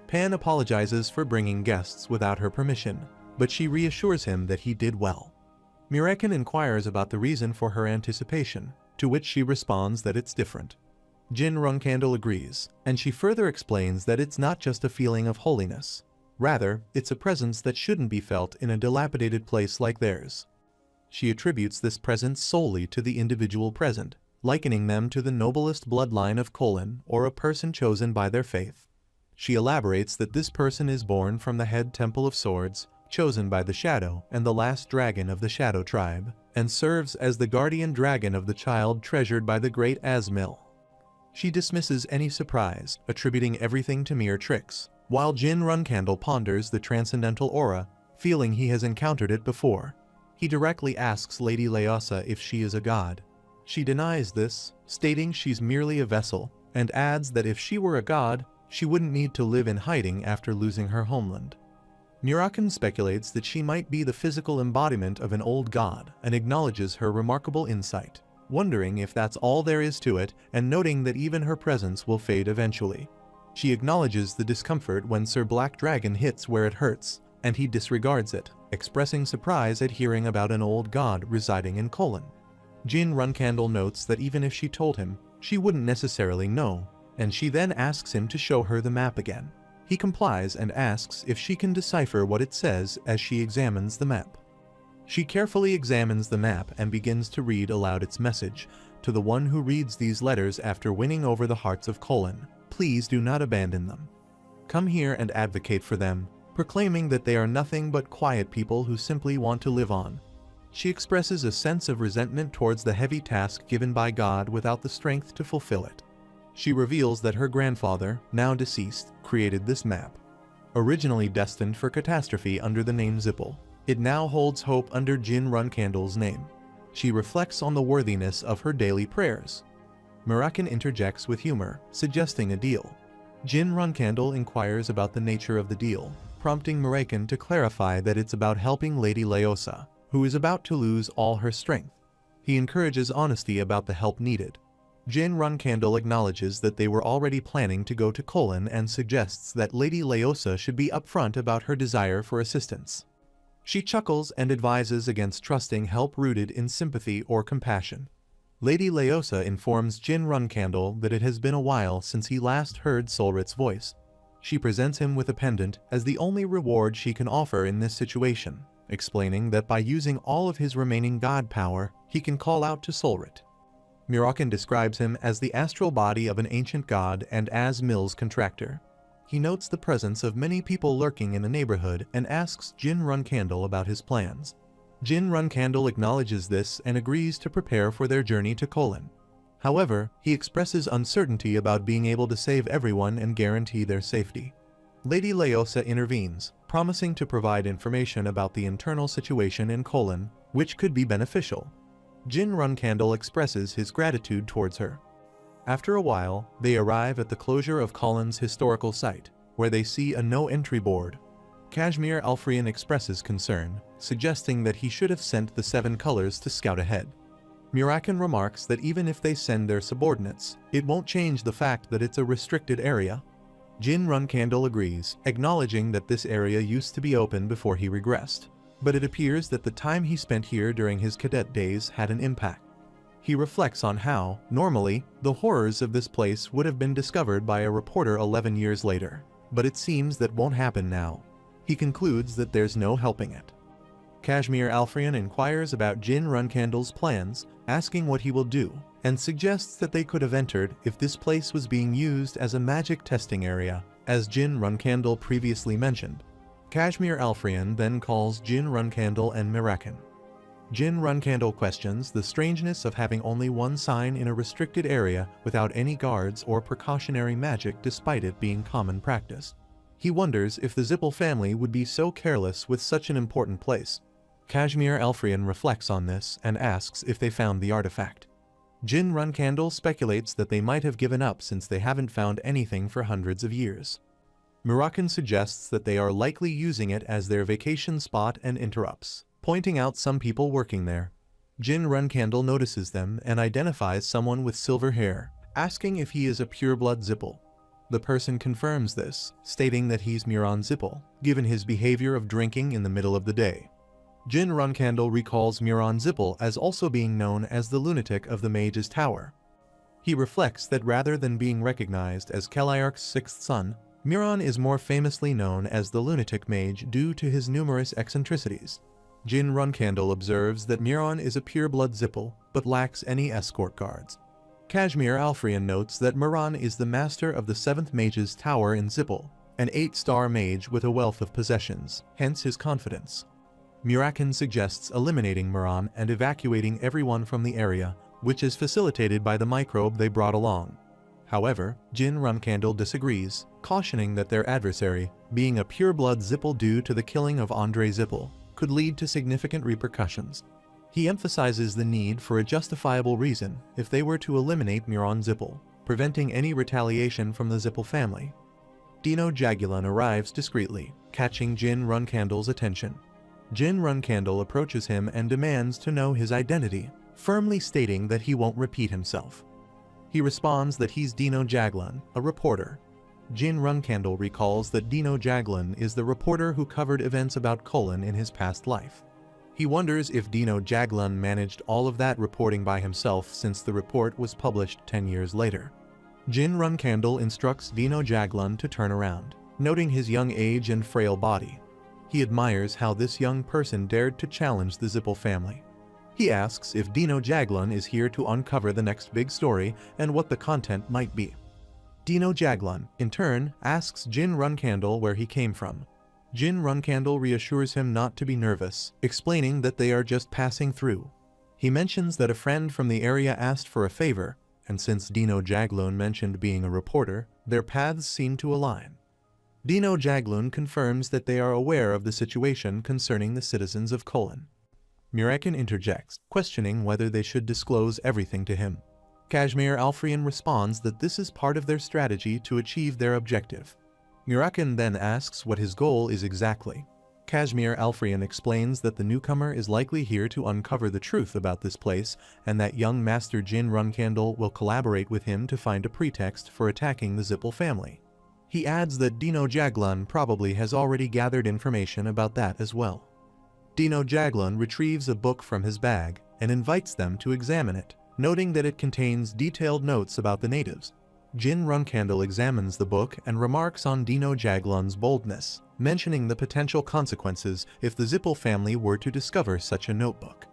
Pan apologizes for bringing guests without her permission, but she reassures him that he did well. Murekin inquires about the reason for her anticipation, to which she responds that it's different. Jin Runkandel agrees, and she further explains that it's not just a feeling of holiness. Rather, it's a presence that shouldn't be felt in a dilapidated place like theirs. She attributes this presence solely to the individual present, likening them to the noblest bloodline of Colon or a person chosen by their faith. She elaborates that this person is born from the head Temple of Swords, chosen by the Shadow and the last dragon of the Shadow tribe, and serves as the guardian dragon of the child treasured by the great Asmil. She dismisses any surprise, attributing everything to mere tricks, while Jin Runkandel ponders the transcendental aura, feeling he has encountered it before. He directly asks Lady Leasa if she is a god. She denies this, stating she's merely a vessel, and adds that if she were a god, she wouldn't need to live in hiding after losing her homeland. Murekin speculates that she might be the physical embodiment of an old god and acknowledges her remarkable insight, wondering if that's all there is to it and noting that even her presence will fade eventually. She acknowledges the discomfort when Sir Black Dragon hits where it hurts, and he disregards it, expressing surprise at hearing about an old god residing in Colon. Jin Runkandel notes that even if she told him, she wouldn't necessarily know, and she then asks him to show her the map again. He complies and asks if she can decipher what it says as she examines the map. She carefully examines the map and begins to read aloud its message. To the one who reads these letters after winning over the hearts of Colin, please do not abandon them. Come here and advocate for them, proclaiming that they are nothing but quiet people who simply want to live on. She expresses a sense of resentment towards the heavy task given by God without the strength to fulfill it. She reveals that her grandfather, now deceased, created this map. Originally destined for catastrophe under the name Zippel, it now holds hope under Jin Runkandle's name. She reflects on the worthiness of her daily prayers. Mirakan interjects with humor, suggesting a deal. Jin Runkandle inquires about the nature of the deal, prompting Mirakan to clarify that it's about helping Lady Leosa, who is about to lose all her strength. He encourages honesty about the help needed. Jin Runkandle acknowledges that they were already planning to go to Colin and suggests that Lady Leosa should be upfront about her desire for assistance. She chuckles and advises against trusting help rooted in sympathy or compassion. Lady Leosa informs Jin Runkandle that it has been a while since he last heard Solrit's voice. She presents him with a pendant as the only reward she can offer in this situation, explaining that by using all of his remaining god power, he can call out to Solrit. Mirakan describes him as the astral body of an ancient god and as Mill's contractor. He notes the presence of many people lurking in the neighborhood and asks Jin Runkandle about his plans. Jin Runkandle acknowledges this and agrees to prepare for their journey to Colin. However, he expresses uncertainty about being able to save everyone and guarantee their safety. Lady Leosa intervenes, promising to provide information about the internal situation in Colin, which could be beneficial. Jin Runkandle expresses his gratitude towards her. After a while, they arrive at the closure of Colin's historical site, where they see a no-entry board. Kashmir Alfrian expresses concern, suggesting that he should have sent the 7 colors to scout ahead. Mirakan remarks that even if they send their subordinates, it won't change the fact that it's a restricted area. Jin Runkandle agrees, acknowledging that this area used to be open before he regressed, but it appears that the time he spent here during his cadet days had an impact. He reflects on how, normally, the horrors of this place would have been discovered by a reporter 11 years later, but it seems that won't happen now. He concludes that there's no helping it. Kashmir Alfrian inquires about Jin Runkandle's plans, asking what he will do, and suggests that they could have entered if this place was being used as a magic testing area, as Jin Runkandle previously mentioned. Kashmir Alfrian then calls Jin Runkandle and Mirakan. Jin Runkandle questions the strangeness of having only one sign in a restricted area without any guards or precautionary magic despite it being common practice. He wonders if the Zippel family would be so careless with such an important place. Kashmir Alfrian reflects on this and asks if they found the artifact. Jin Runkandle speculates that they might have given up since they haven't found anything for hundreds of years. Mirakan suggests that they are likely using it as their vacation spot and interrupts, pointing out some people working there. Jin Runkandle notices them and identifies someone with silver hair, asking if he is a pureblood Zippel. The person confirms this, stating that he's Miran Zippel, given his behavior of drinking in the middle of the day. Jin Runkandle recalls Miran Zippel as also being known as the lunatic of the Mage's Tower. He reflects that rather than being recognized as Keliark's 6th son, Miran is more famously known as the lunatic mage due to his numerous eccentricities. Jin Runkandle observes that Miran is a pureblood Zippel, but lacks any escort guards. Kashmir Alfrian notes that Miran is the master of the 7th Mage's Tower in Zippel, an 8-star mage with a wealth of possessions, hence his confidence. Mirakan suggests eliminating Miran and evacuating everyone from the area, which is facilitated by the microbe they brought along. However, Jin Runkandle disagrees, cautioning that their adversary, being a pureblood Zippel due to the killing of Andre Zippel, could lead to significant repercussions. He emphasizes the need for a justifiable reason if they were to eliminate Miran Zippel, preventing any retaliation from the Zippel family. Dino Jagulan arrives discreetly, catching Jin Runkandle's attention. Jin Runkandle approaches him and demands to know his identity, firmly stating that he won't repeat himself. He responds that he's Dino Jagulan, a reporter. Jin Runkandle recalls that Dino Jagulan is the reporter who covered events about Colin in his past life. He wonders if Dino Jagulan managed all of that reporting by himself since the report was published 10 years later. Jin Runkandle instructs Dino Jagulan to turn around, noting his young age and frail body. He admires how this young person dared to challenge the Zippel family. He asks if Dino Jaglon is here to uncover the next big story and what the content might be. Dino Jaglon, in turn, asks Jin Runcandle where he came from. Jin Runcandle reassures him not to be nervous, explaining that they are just passing through. He mentions that a friend from the area asked for a favor, and since Dino Jaglon mentioned being a reporter, their paths seem to align. Dino Jaglon confirms that they are aware of the situation concerning the citizens of Kulin. Murakin interjects, questioning whether they should disclose everything to him. Kashmir Alfrian responds that this is part of their strategy to achieve their objective. Murakin then asks what his goal is exactly. Kashmir Alfrian explains that the newcomer is likely here to uncover the truth about this place and that young Master Jin Runcandle will collaborate with him to find a pretext for attacking the Zippel family. He adds that Dino Jaglon probably has already gathered information about that as well. Dino Jaglon retrieves a book from his bag and invites them to examine it, noting that it contains detailed notes about the natives. Jin Runcandle examines the book and remarks on Dino Jaglon's boldness, mentioning the potential consequences if the Zippel family were to discover such a notebook.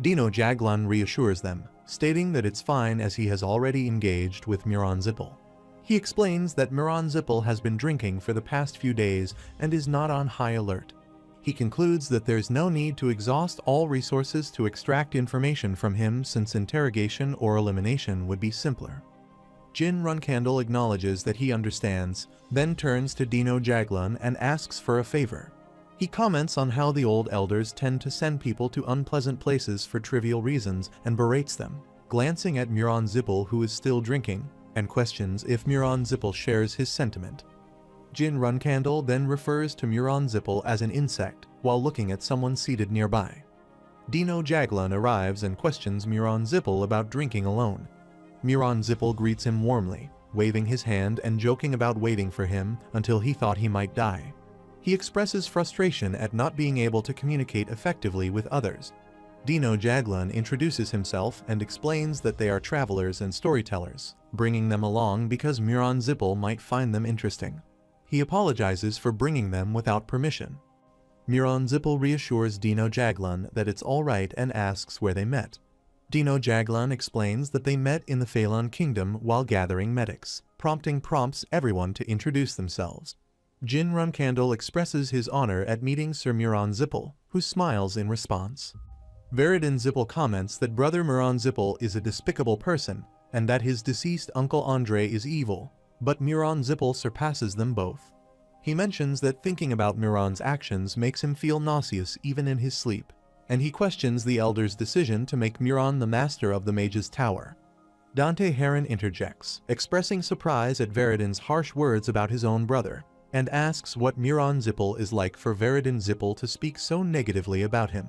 Dino Jaglon reassures them, stating that it's fine as he has already engaged with Muron Zippel. He explains that Muron Zippel has been drinking for the past few days and is not on high alert. He concludes that there's no need to exhaust all resources to extract information from him since interrogation or elimination would be simpler. Jin Runcandle acknowledges that he understands, then turns to Dino Jaglon and asks for a favor. He comments on how the old elders tend to send people to unpleasant places for trivial reasons and berates them, glancing at Muron Zippel who is still drinking, and questions if Muron Zippel shares his sentiment. Jin Runcandle then refers to Muron Zippel as an insect while looking at someone seated nearby. Dino Jaglon arrives and questions Muron Zippel about drinking alone. Muron Zippel greets him warmly, waving his hand and joking about waiting for him until he thought he might die. He expresses frustration at not being able to communicate effectively with others. Dino Jaglon introduces himself and explains that they are travelers and storytellers, bringing them along because Muron Zippel might find them interesting. He apologizes for bringing them without permission. Muron Zippel reassures Dino Jaglon that it's alright and asks where they met. Dino Jaglon explains that they met in the Phalon Kingdom while gathering medics, prompts everyone to introduce themselves. Jin Runcandle expresses his honor at meeting Sir Muron Zippel, who smiles in response. Veridin Zippel comments that Brother Muron Zippel is a despicable person, and that his deceased Uncle Andre is evil, but Muron Zippel surpasses them both. He mentions that thinking about Muron's actions makes him feel nauseous even in his sleep, and he questions the Elder's decision to make Muron the master of the Mage's Tower. Dante Heron interjects, expressing surprise at Veridin's harsh words about his own brother, and asks what Muron Zippel is like for Veridin Zippel to speak so negatively about him.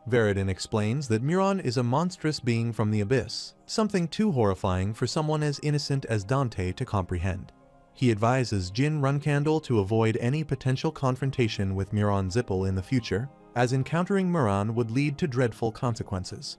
Veridin explains that Muron is a monstrous being from the abyss, something too horrifying for someone as innocent as Dante to comprehend. He advises Jin Runcandle to avoid any potential confrontation with Muron Zippel in the future, as encountering Muron would lead to dreadful consequences.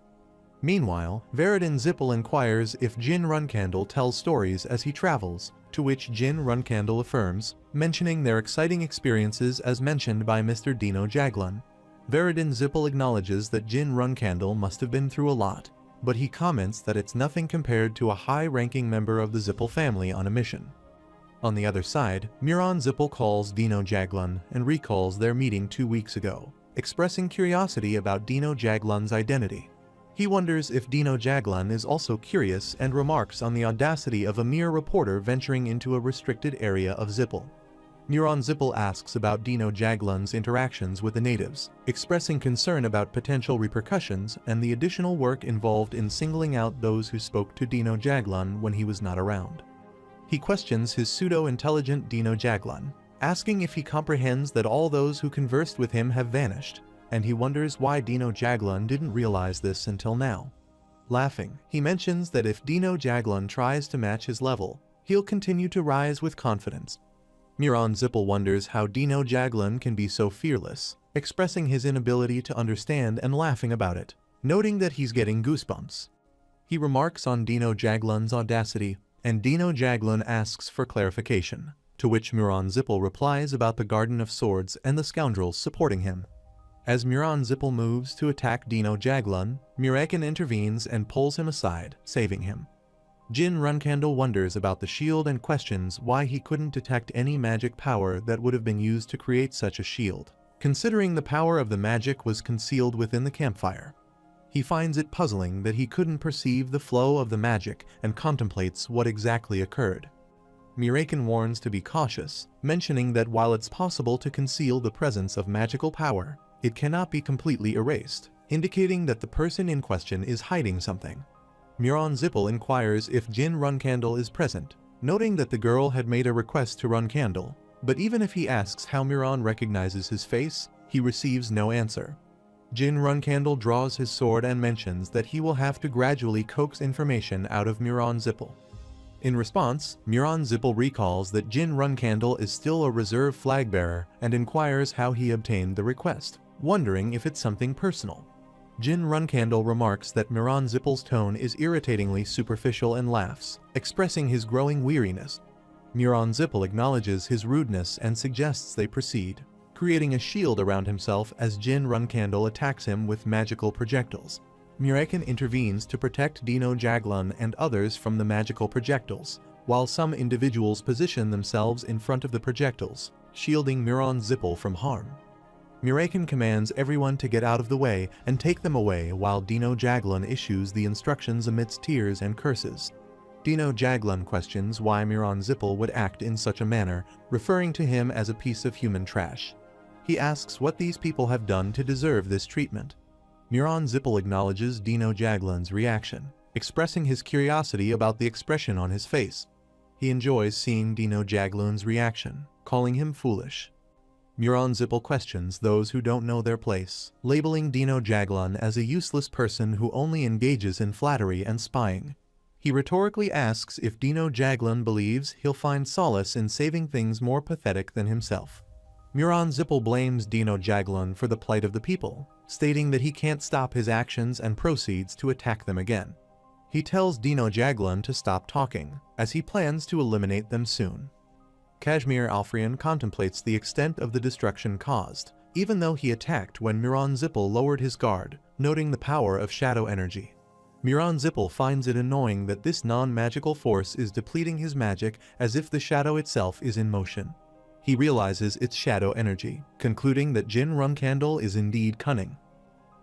Meanwhile, Veridin Zippel inquires if Jin Runcandle tells stories as he travels, to which Jin Runcandle affirms, mentioning their exciting experiences as mentioned by Mr. Dino Jaglon. Veridin Zippel acknowledges that Jin Runcandle must have been through a lot, but he comments that it's nothing compared to a high-ranking member of the Zippel family on a mission. On the other side, Muron Zippel calls Dino Jaglon and recalls their meeting 2 weeks ago, expressing curiosity about Dino Jaglon's identity. He wonders if Dino Jaglon is also curious and remarks on the audacity of a mere reporter venturing into a restricted area of Zippel. Muron Zippel asks about Dino Jaglon's interactions with the natives, expressing concern about potential repercussions and the additional work involved in singling out those who spoke to Dino Jaglon when he was not around. He questions his pseudo-intelligent Dino Jaglon, asking if he comprehends that all those who conversed with him have vanished, and he wonders why Dino Jaglon didn't realize this until now. Laughing, he mentions that if Dino Jaglon tries to match his level, he'll continue to rise with confidence. Muron Zippel wonders how Dino Jaglon can be so fearless, expressing his inability to understand and laughing about it, noting that he's getting goosebumps. He remarks on Dino Jaglon's audacity, and Dino Jaglon asks for clarification. to which Muron Zippel replies about the Garden of Swords and the scoundrels supporting him. As Muron Zippel moves to attack Dino Jaglon, Mirakin intervenes and pulls him aside, saving him. Jin Runkandle wonders about the shield and questions why he couldn't detect any magic power that would have been used to create such a shield, considering the power of the magic was concealed within the campfire. He finds it puzzling that he couldn't perceive the flow of the magic and contemplates what exactly occurred. Mirakin warns to be cautious, mentioning that while it's possible to conceal the presence of magical power, it cannot be completely erased, indicating that the person in question is hiding something. Muron Zippel inquires if Jin Runkandle is present, noting that the girl had made a request to Runkandle, but even if he asks how Muron recognizes his face, he receives no answer. Jin Runkandle draws his sword and mentions that he will have to gradually coax information out of Muron Zippel. In response, Muron Zippel recalls that Jin Runkandle is still a reserve flag bearer and inquires how he obtained the request, wondering if it's something personal. Jin Runkandle remarks that Muron Zippel's tone is irritatingly superficial and laughs, expressing his growing weariness. Muron Zippel acknowledges his rudeness and suggests they proceed, creating a shield around himself as Jin Runkandle attacks him with magical projectiles. Mirakin intervenes to protect Dino Jaglon and others from the magical projectiles, while some individuals position themselves in front of the projectiles, shielding Muron Zippel from harm. Mirakin commands everyone to get out of the way and take them away while Dino Jaglon issues the instructions amidst tears and curses. Dino Jaglon questions why Muron Zippel would act in such a manner, referring to him as a piece of human trash. He asks what these people have done to deserve this treatment. Muron Zippel acknowledges Dino Jaglon's reaction, expressing his curiosity about the expression on his face. He enjoys seeing Dino Jaglon's reaction, calling him foolish. Muron Zippel questions those who don't know their place, labeling Dino Jaglon as a useless person who only engages in flattery and spying. He rhetorically asks if Dino Jaglon believes he'll find solace in saving things more pathetic than himself. Muron Zippel blames Dino Jaglon for the plight of the people, stating that he can't stop his actions and proceeds to attack them again. He tells Dino Jaglon to stop talking, as he plans to eliminate them soon. Kashmir Alfrian contemplates the extent of the destruction caused, even though he attacked when Muron Zippel lowered his guard, noting the power of shadow energy. Muron Zippel finds it annoying that this non-magical force is depleting his magic as if the shadow itself is in motion. He realizes it's shadow energy, concluding that Jin Runkandle is indeed cunning.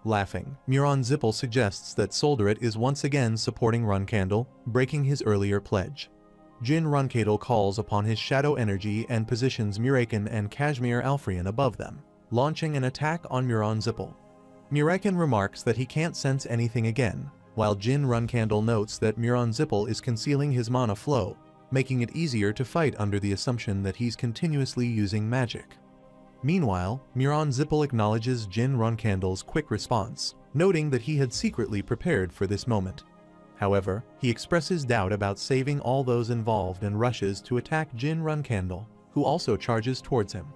Laughing, Muron Zippel suggests that Solderit is once again supporting Runkandle, breaking his earlier pledge. Jin Runkandle calls upon his shadow energy and positions Mirakin and Kashmir Alfrian above them, launching an attack on Muron Zippel. Mirakin remarks that he can't sense anything again, while Jin Runkandle notes that Muron Zippel is concealing his mana flow, making it easier to fight under the assumption that he's continuously using magic. Meanwhile, Muron Zippel acknowledges Jin Runkandle's quick response, noting that he had secretly prepared for this moment. However, he expresses doubt about saving all those involved and rushes to attack Jin Runkandle, who also charges towards him.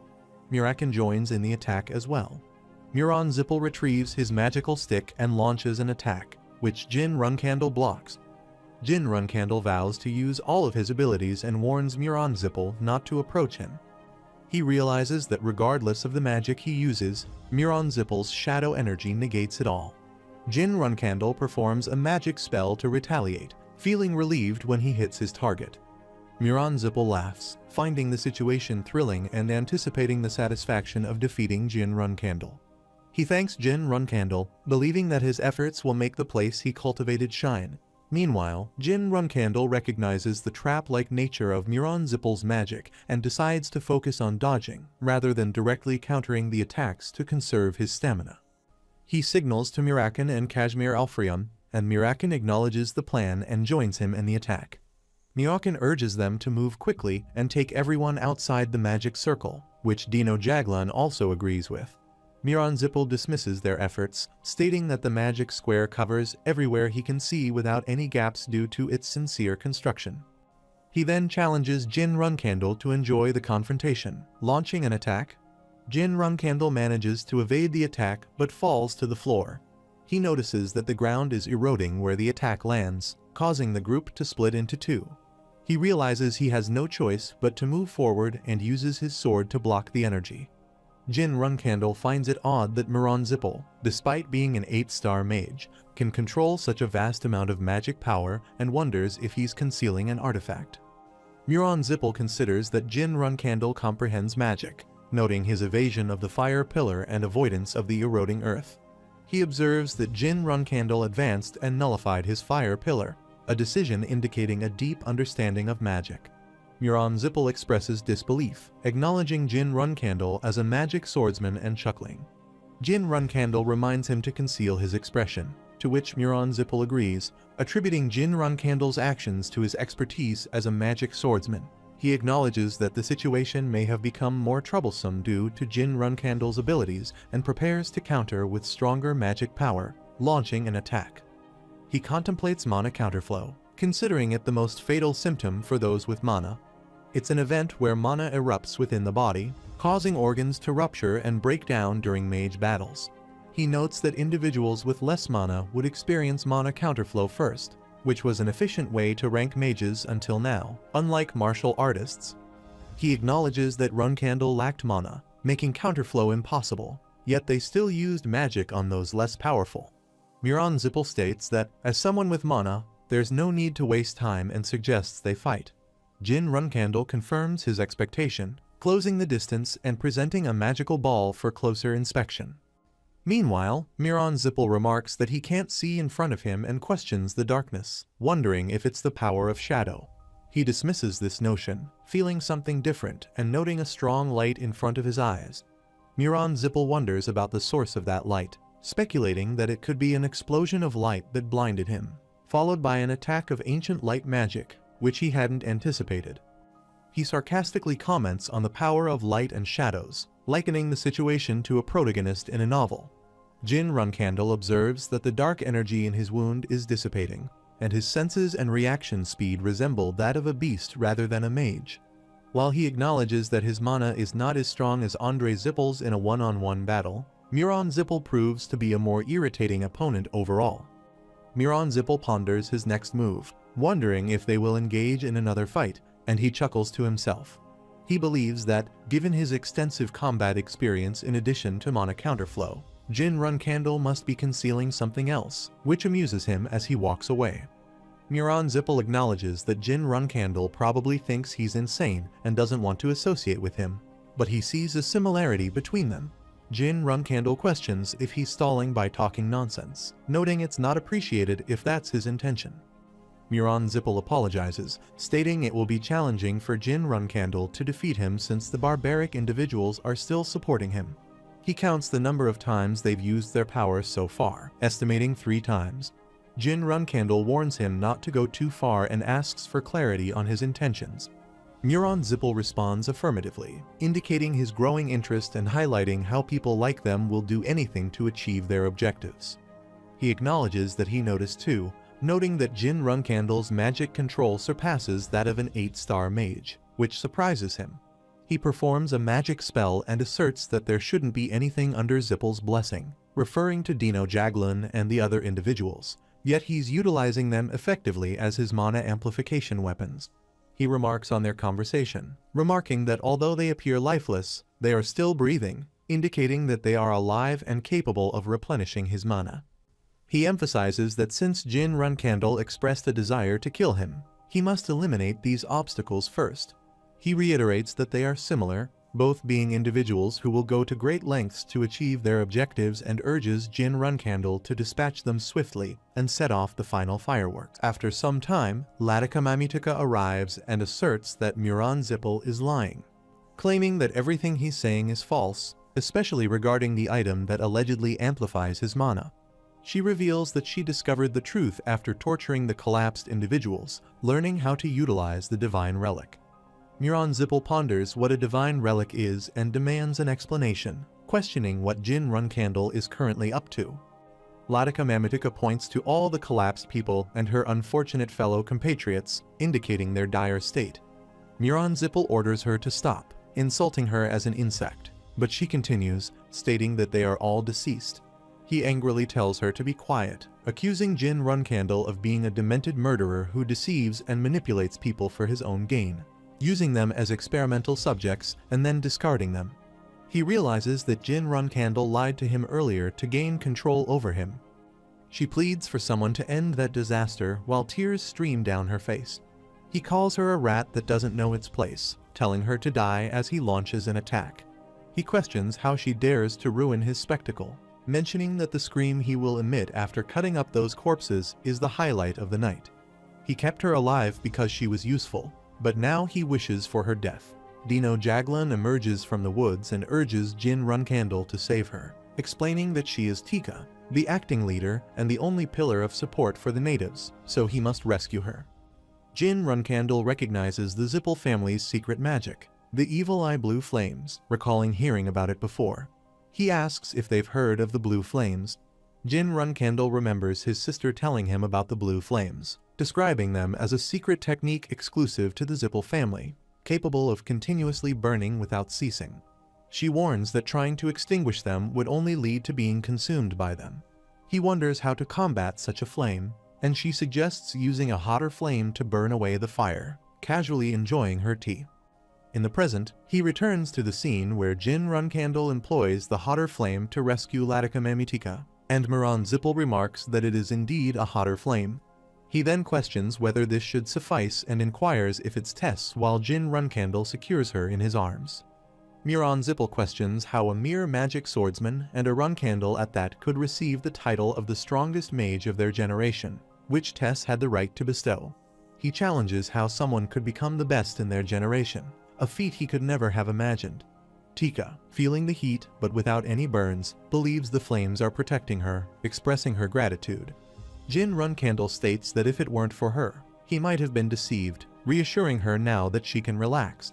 Mirakin joins in the attack as well. Muron Zippel retrieves his magical stick and launches an attack, which Jin Runkandle blocks. Jin Runkandle vows to use all of his abilities and warns Muron Zippel not to approach him. He realizes that regardless of the magic he uses, Muron Zippel's shadow energy negates it all. Jin Runkandle performs a magic spell to retaliate, feeling relieved when he hits his target. Muron Zippel laughs, finding the situation thrilling and anticipating the satisfaction of defeating Jin Runkandle. He thanks Jin Runkandle, believing that his efforts will make the place he cultivated shine. Meanwhile, Jin Runkandle recognizes the trap-like nature of Muron Zippel's magic and decides to focus on dodging, rather than directly countering the attacks to conserve his stamina. He signals to Mirakin and Kashmir Alfrian, and Mirakin acknowledges the plan and joins him in the attack. Mirakin urges them to move quickly and take everyone outside the magic circle, which Dino Jaglon also agrees with. Muron Zippel dismisses their efforts, stating that the magic square covers everywhere he can see without any gaps due to its sincere construction. He then challenges Jin Runkandle to enjoy the confrontation, launching an attack. Jin Runkandle manages to evade the attack but falls to the floor. He notices that the ground is eroding where the attack lands, causing the group to split into two. He realizes he has no choice but to move forward and uses his sword to block the energy. Jin Runcandle finds it odd that Miran Zippel, despite being an 8-star mage, can control such a vast amount of magic power and wonders if he's concealing an artifact. Miran Zippel considers that Jin Runcandle comprehends magic, noting his evasion of the fire pillar and avoidance of the eroding earth. He observes that Jin Runcandle advanced and nullified his fire pillar, a decision indicating a deep understanding of magic. Miran Zippel expresses disbelief, acknowledging Jin Runcandle as a magic swordsman and chuckling. Jin Runcandle reminds him to conceal his expression, to which Miran Zippel agrees, attributing Jin Runcandle's actions to his expertise as a magic swordsman. He acknowledges that the situation may have become more troublesome due to Jin Runcandle's abilities and prepares to counter with stronger magic power, launching an attack. He contemplates mana counterflow, considering it the most fatal symptom for those with mana. It's an event where mana erupts within the body, causing organs to rupture and break down during mage battles. He notes that individuals with less mana would experience mana counterflow first, which was an efficient way to rank mages until now, unlike martial artists. He acknowledges that Runcandle lacked mana, making counterflow impossible, yet they still used magic on those less powerful. Miran Zippel states that, as someone with mana, there's no need to waste time and suggests they fight. Jin Runcandle confirms his expectation, closing the distance and presenting a magical ball for closer inspection. Meanwhile, Miran Zippel remarks that he can't see in front of him and questions the darkness, wondering if it's the power of shadow. He dismisses this notion, feeling something different and noting a strong light in front of his eyes. Miran Zippel wonders about the source of that light, speculating that it could be an explosion of light that blinded him, followed by an attack of ancient light magic, which he hadn't anticipated. He sarcastically comments on the power of light and shadows, likening the situation to a protagonist in a novel. Jin Runcandle observes that the dark energy in his wound is dissipating, and his senses and reaction speed resemble that of a beast rather than a mage. While he acknowledges that his mana is not as strong as Andre Zippel's in a one-on-one battle, Miran Zippel proves to be a more irritating opponent overall. Miran Zippel ponders his next move, wondering if they will engage in another fight, and he chuckles to himself. He believes that, given his extensive combat experience in addition to mana counterflow, Jin Runcandle must be concealing something else, which amuses him as he walks away. Miran Zippel acknowledges that Jin Runcandle probably thinks he's insane and doesn't want to associate with him, but he sees a similarity between them. Jin Runcandle questions if he's stalling by talking nonsense, noting it's not appreciated if that's his intention. Miran Zippel apologizes, stating it will be challenging for Jin Runcandle to defeat him since the barbaric individuals are still supporting him. He counts the number of times they've used their power so far, estimating 3 times. Jin Runcandle warns him not to go too far and asks for clarity on his intentions. Miran Zippel responds affirmatively, indicating his growing interest and highlighting how people like them will do anything to achieve their objectives. He acknowledges that he noticed too, noting that Jin Runcandle's magic control surpasses that of an 8-star mage, which surprises him. He performs a magic spell and asserts that there shouldn't be anything under Zippel's blessing, referring to Dino Jaglun and the other individuals, yet he's utilizing them effectively as his mana amplification weapons. He remarks on their conversation, remarking that although they appear lifeless, they are still breathing, indicating that they are alive and capable of replenishing his mana. He emphasizes that since Jin Runcandle expressed a desire to kill him, he must eliminate these obstacles first. He reiterates that they are similar, both being individuals who will go to great lengths to achieve their objectives, and urges Jin Runcandle to dispatch them swiftly and set off the final fireworks. After some time, Latika Mamitika arrives and asserts that Miran Zippel is lying, claiming that everything he's saying is false, especially regarding the item that allegedly amplifies his mana. She reveals that she discovered the truth after torturing the collapsed individuals, learning how to utilize the divine relic. Miran Zippel ponders what a divine relic is and demands an explanation, questioning what Jin Runcandle is currently up to. Latika Mamitika points to all the collapsed people and her unfortunate fellow compatriots, indicating their dire state. Miran Zippel orders her to stop, insulting her as an insect, but she continues, stating that they are all deceased. He angrily tells her to be quiet, accusing Jin Runcandle of being a demented murderer who deceives and manipulates people for his own gain, using them as experimental subjects and then discarding them. He realizes that Jin Runcandle lied to him earlier to gain control over him. She pleads for someone to end that disaster while tears stream down her face. He calls her a rat that doesn't know its place, telling her to die as he launches an attack. He questions how she dares to ruin his spectacle, mentioning that the scream he will emit after cutting up those corpses is the highlight of the night. He kept her alive because she was useful, but now he wishes for her death. Dino Jaglan emerges from the woods and urges Jin Runcandle to save her, explaining that she is Tika, the acting leader and the only pillar of support for the natives, so he must rescue her. Jin Runcandle recognizes the Zippel family's secret magic, the Evil Eye Blue Flames, recalling hearing about it before. He asks if they've heard of the Blue Flames. Jin Runcandle remembers his sister telling him about the Blue Flames, describing them as a secret technique exclusive to the Zippel family, capable of continuously burning without ceasing. She warns that trying to extinguish them would only lead to being consumed by them. He wonders how to combat such a flame, and she suggests using a hotter flame to burn away the fire, casually enjoying her tea. In the present, he returns to the scene where Jin Runcandle employs the hotter flame to rescue Latika Mamitika, and Miran Zippel remarks that it is indeed a hotter flame. He then questions whether this should suffice and inquires if it's Tess while Jin Runcandle secures her in his arms. Miran Zippel questions how a mere magic swordsman, and a Runcandle at that, could receive the title of the strongest mage of their generation, which Tess had the right to bestow. He challenges how someone could become the best in their generation, a feat he could never have imagined. Tika, feeling the heat but without any burns, believes the flames are protecting her, expressing her gratitude. Jin Runcandle states that if it weren't for her, he might have been deceived, reassuring her now that she can relax.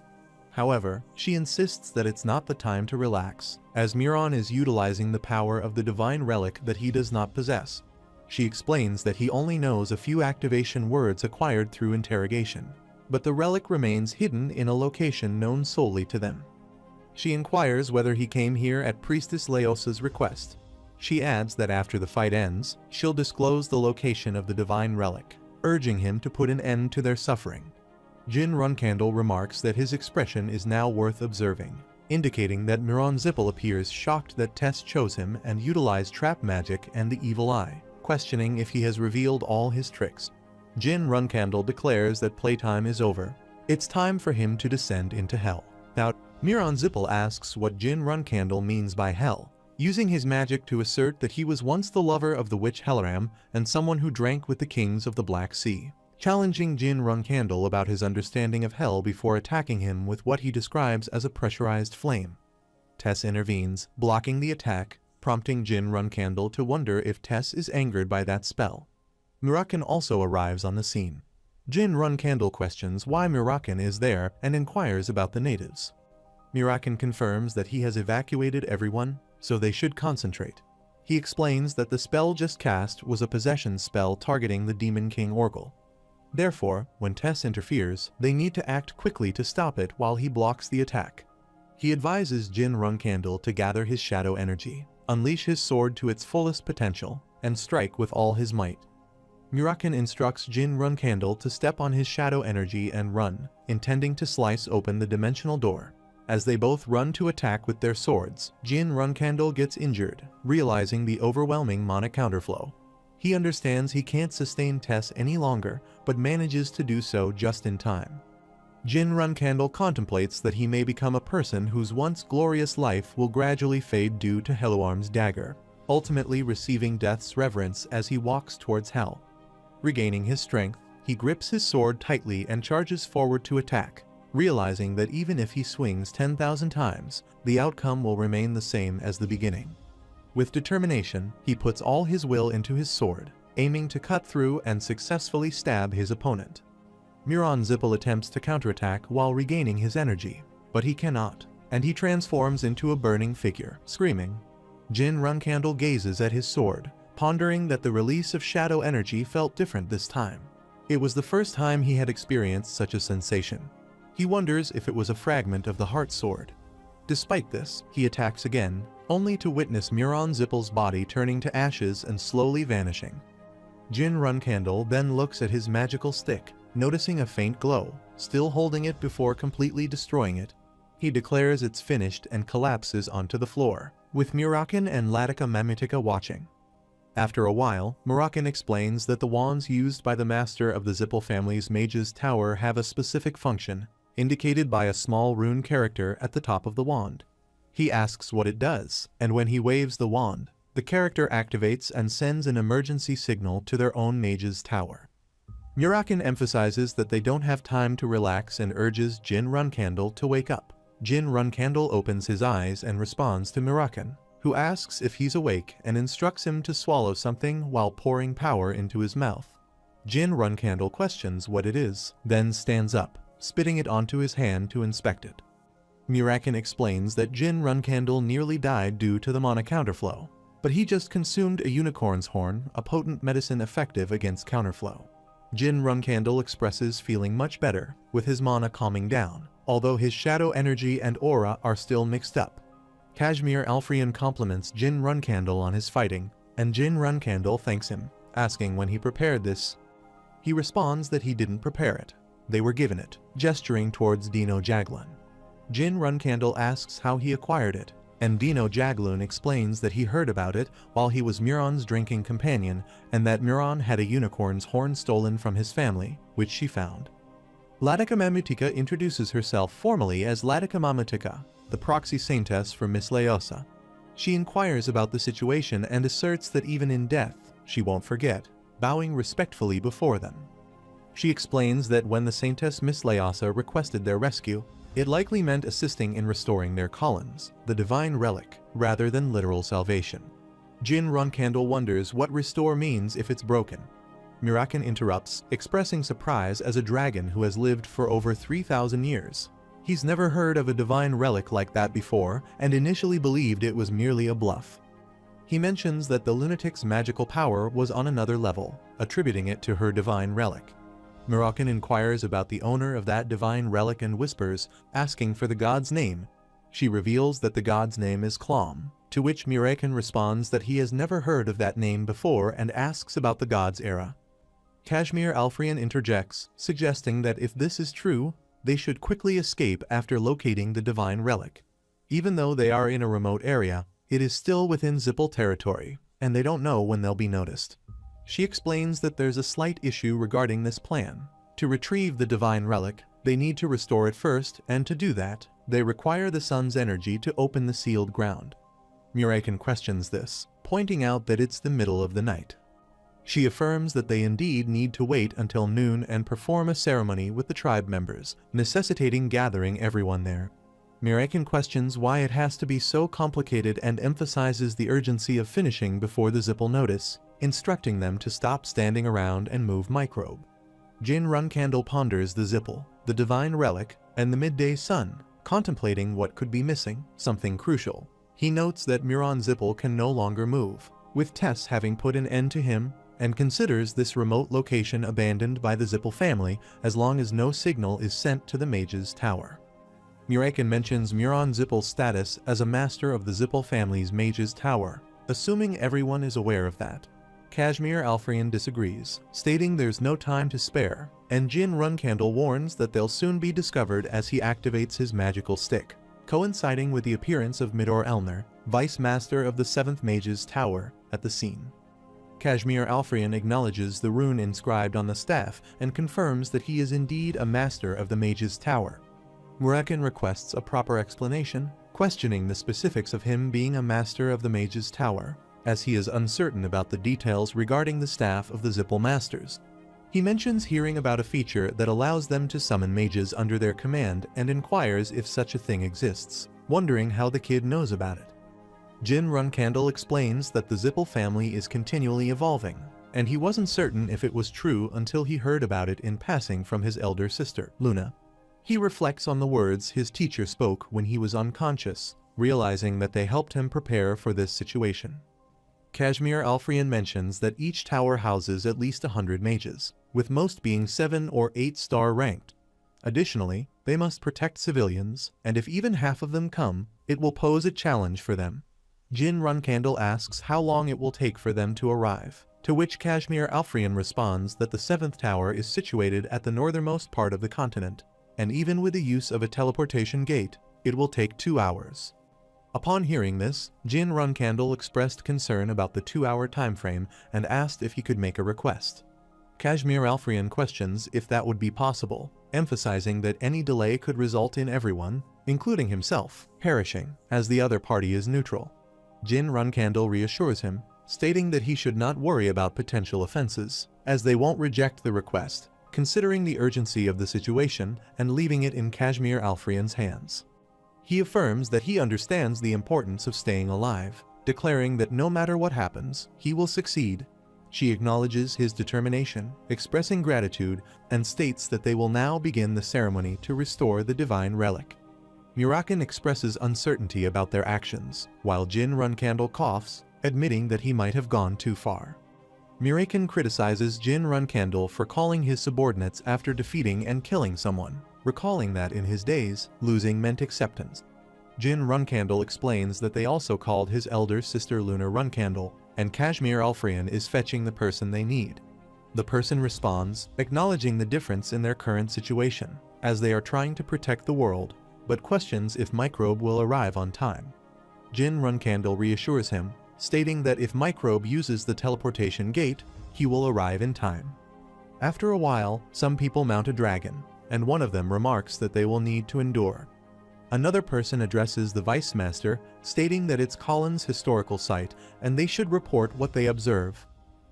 However, she insists that it's not the time to relax, as Miran is utilizing the power of the divine relic that he does not possess. She explains that he only knows a few activation words acquired through interrogation, but the relic remains hidden in a location known solely to them. She inquires whether he came here at Priestess Leosa's request. She adds that after the fight ends, she'll disclose the location of the divine relic, urging him to put an end to their suffering. Jin Runcandle remarks that his expression is now worth observing, indicating that Miran Zippel appears shocked that Tess chose him and utilized trap magic and the evil eye, questioning if he has revealed all his tricks. Jin Runcandle declares that playtime is over. It's time for him to descend into hell. Miran Zippel asks what Jin Runcandle means by hell, using his magic to assert that he was once the lover of the witch Helaram and someone who drank with the kings of the Black Sea, challenging Jin Runcandle about his understanding of hell before attacking him with what he describes as a pressurized flame. Tess intervenes, blocking the attack, prompting Jin Runcandle to wonder if Tess is angered by that spell. Murakan also arrives on the scene. Jin Runcandle questions why Murakan is there and inquires about the natives. Murakan confirms that he has evacuated everyone, so they should concentrate. He explains that the spell just cast was a possession spell targeting the Demon King Orgel. Therefore, when Tess interferes, they need to act quickly to stop it while he blocks the attack. He advises Jin Runcandle to gather his shadow energy, unleash his sword to its fullest potential, and strike with all his might. Murakan instructs Jin Runcandle to step on his shadow energy and run, intending to slice open the dimensional door. As they both run to attack with their swords, Jin Runcandle gets injured, realizing the overwhelming mana counterflow. He understands he can't sustain Tess any longer, but manages to do so just in time. Jin Runcandle contemplates that he may become a person whose once glorious life will gradually fade due to Heluarm's dagger, ultimately receiving death's reverence as he walks towards hell. Regaining his strength, he grips his sword tightly and charges forward to attack, realizing that even if he swings 10,000 times, the outcome will remain the same as the beginning. With determination, he puts all his will into his sword, aiming to cut through and successfully stab his opponent. Miran Zippel attempts to counterattack while regaining his energy, but he cannot, and he transforms into a burning figure, screaming. Jin Runcandle gazes at his sword, pondering that the release of shadow energy felt different this time. It was the first time he had experienced such a sensation. He wonders if it was a fragment of the Heart Sword. Despite this, he attacks again, only to witness Muron Zippel's body turning to ashes and slowly vanishing. Jin Runcandle then looks at his magical stick, noticing a faint glow, still holding it before completely destroying it. He declares it's finished and collapses onto the floor, with Murakan and Latika Mamutika watching. After a while, Murakan explains that the wands used by the master of the Zippel family's Mage's Tower have a specific function, indicated by a small rune character at the top of the wand. He asks what it does, and when he waves the wand, the character activates and sends an emergency signal to their own Mage's Tower. Murakan emphasizes that they don't have time to relax and urges Jin Runcandle to wake up. Jin Runcandle opens his eyes and responds to Murakan, who asks if he's awake and instructs him to swallow something while pouring power into his mouth. Jin Runcandle questions what it is, then stands up, spitting it onto his hand to inspect it. Murakan explains that Jin Runcandle nearly died due to the mana counterflow, but he just consumed a unicorn's horn, a potent medicine effective against counterflow. Jin Runcandle expresses feeling much better, with his mana calming down, although his shadow energy and aura are still mixed up. Kashmir Alfrian compliments Jin Runcandle on his fighting, and Jin Runcandle thanks him, asking when he prepared this. He responds that he didn't prepare it. They were given it, gesturing towards Dino Jaglan. Jin Runcandle asks how he acquired it, and Dino Jagloon explains that he heard about it while he was Muron's drinking companion and that Muron had a unicorn's horn stolen from his family, which she found. Latika Mamutika introduces herself formally as Latika Mamutika, the proxy saintess for Miss Leosa. She inquires about the situation and asserts that even in death, she won't forget, bowing respectfully before them. She explains that when the saintess Miss Leosa requested their rescue, it likely meant assisting in restoring their Collins, the divine relic, rather than literal salvation. Jin Runcandle wonders what restore means if it's broken. Murakan interrupts, expressing surprise as a dragon who has lived for over 3,000 years. He's never heard of a divine relic like that before and initially believed it was merely a bluff. He mentions that the lunatic's magical power was on another level, attributing it to her divine relic. Murakan inquires about the owner of that divine relic and whispers, asking for the god's name. She reveals that the god's name is Klom, to which Murakan responds that he has never heard of that name before and asks about the god's era. Kashmir Alfrian interjects, suggesting that if this is true, they should quickly escape after locating the divine relic. Even though they are in a remote area, it is still within Zippel territory, and they don't know when they'll be noticed. She explains that there's a slight issue regarding this plan. To retrieve the divine relic, they need to restore it first, and to do that, they require the sun's energy to open the sealed ground. Murakan questions this, pointing out that it's the middle of the night. She affirms that they indeed need to wait until noon and perform a ceremony with the tribe members, necessitating gathering everyone there. Murakan questions why it has to be so complicated and emphasizes the urgency of finishing before the Zippel notice, instructing them to stop standing around and move microbe. Jin Runcandle ponders the Zippel, the divine relic, and the midday sun, contemplating what could be missing, something crucial. He notes that Muron Zippel can no longer move, with Tess having put an end to him, and considers this remote location abandoned by the Zippel family as long as no signal is sent to the Mage's Tower. Murakan mentions Muron Zippel's status as a master of the Zippel family's Mage's Tower, assuming everyone is aware of that. Kashmir Alfrian disagrees, stating there's no time to spare, and Jin Runcandle warns that they'll soon be discovered as he activates his magical stick, coinciding with the appearance of Midor Elner, Vice Master of the 7th Mage's Tower, at the scene. Kashmir Alfrian acknowledges the rune inscribed on the staff and confirms that he is indeed a master of the Mage's Tower. Murakan requests a proper explanation, questioning the specifics of him being a master of the Mage's Tower, as he is uncertain about the details regarding the staff of the Zippel Masters. He mentions hearing about a feature that allows them to summon mages under their command and inquires if such a thing exists, wondering how the kid knows about it. Jin Runcandle explains that the Zippel family is continually evolving, and he wasn't certain if it was true until he heard about it in passing from his elder sister, Luna. He reflects on the words his teacher spoke when he was unconscious, realizing that they helped him prepare for this situation. Kashmir Alfrian mentions that each tower houses at least 100 mages, with most being 7 or 8 star ranked. Additionally, they must protect civilians, and if even half of them come, it will pose a challenge for them. Jin Runcandle asks how long it will take for them to arrive, to which Kashmir Alfrian responds that the 7th tower is situated at the northernmost part of the continent, and even with the use of a teleportation gate, it will take 2 hours. Upon hearing this, Jin Runcandle expressed concern about the 2-hour timeframe and asked if he could make a request. Kashmir Alfrian questions if that would be possible, emphasizing that any delay could result in everyone, including himself, perishing, as the other party is neutral. Jin Runcandle reassures him, stating that he should not worry about potential offenses, as they won't reject the request, considering the urgency of the situation and leaving it in Kashmir Alfrian's hands. He affirms that he understands the importance of staying alive, declaring that no matter what happens, he will succeed. She acknowledges his determination, expressing gratitude, and states that they will now begin the ceremony to restore the divine relic. Murakan expresses uncertainty about their actions, while Jin Runcandle coughs, admitting that he might have gone too far. Murakan criticizes Jin Runcandle for calling his subordinates after defeating and killing someone, recalling that in his days, losing meant acceptance. Jin Runcandle explains that they also called his elder sister Luna Runcandle, and Kashmir Alfrian is fetching the person they need. The person responds, acknowledging the difference in their current situation, as they are trying to protect the world, but questions if Microbe will arrive on time. Jin Runcandle reassures him, stating that if Microbe uses the teleportation gate, he will arrive in time. After a while, some people mount a dragon, and one of them remarks that they will need to endure. Another person addresses the Vice Master, stating that it's Collins' historical site and they should report what they observe.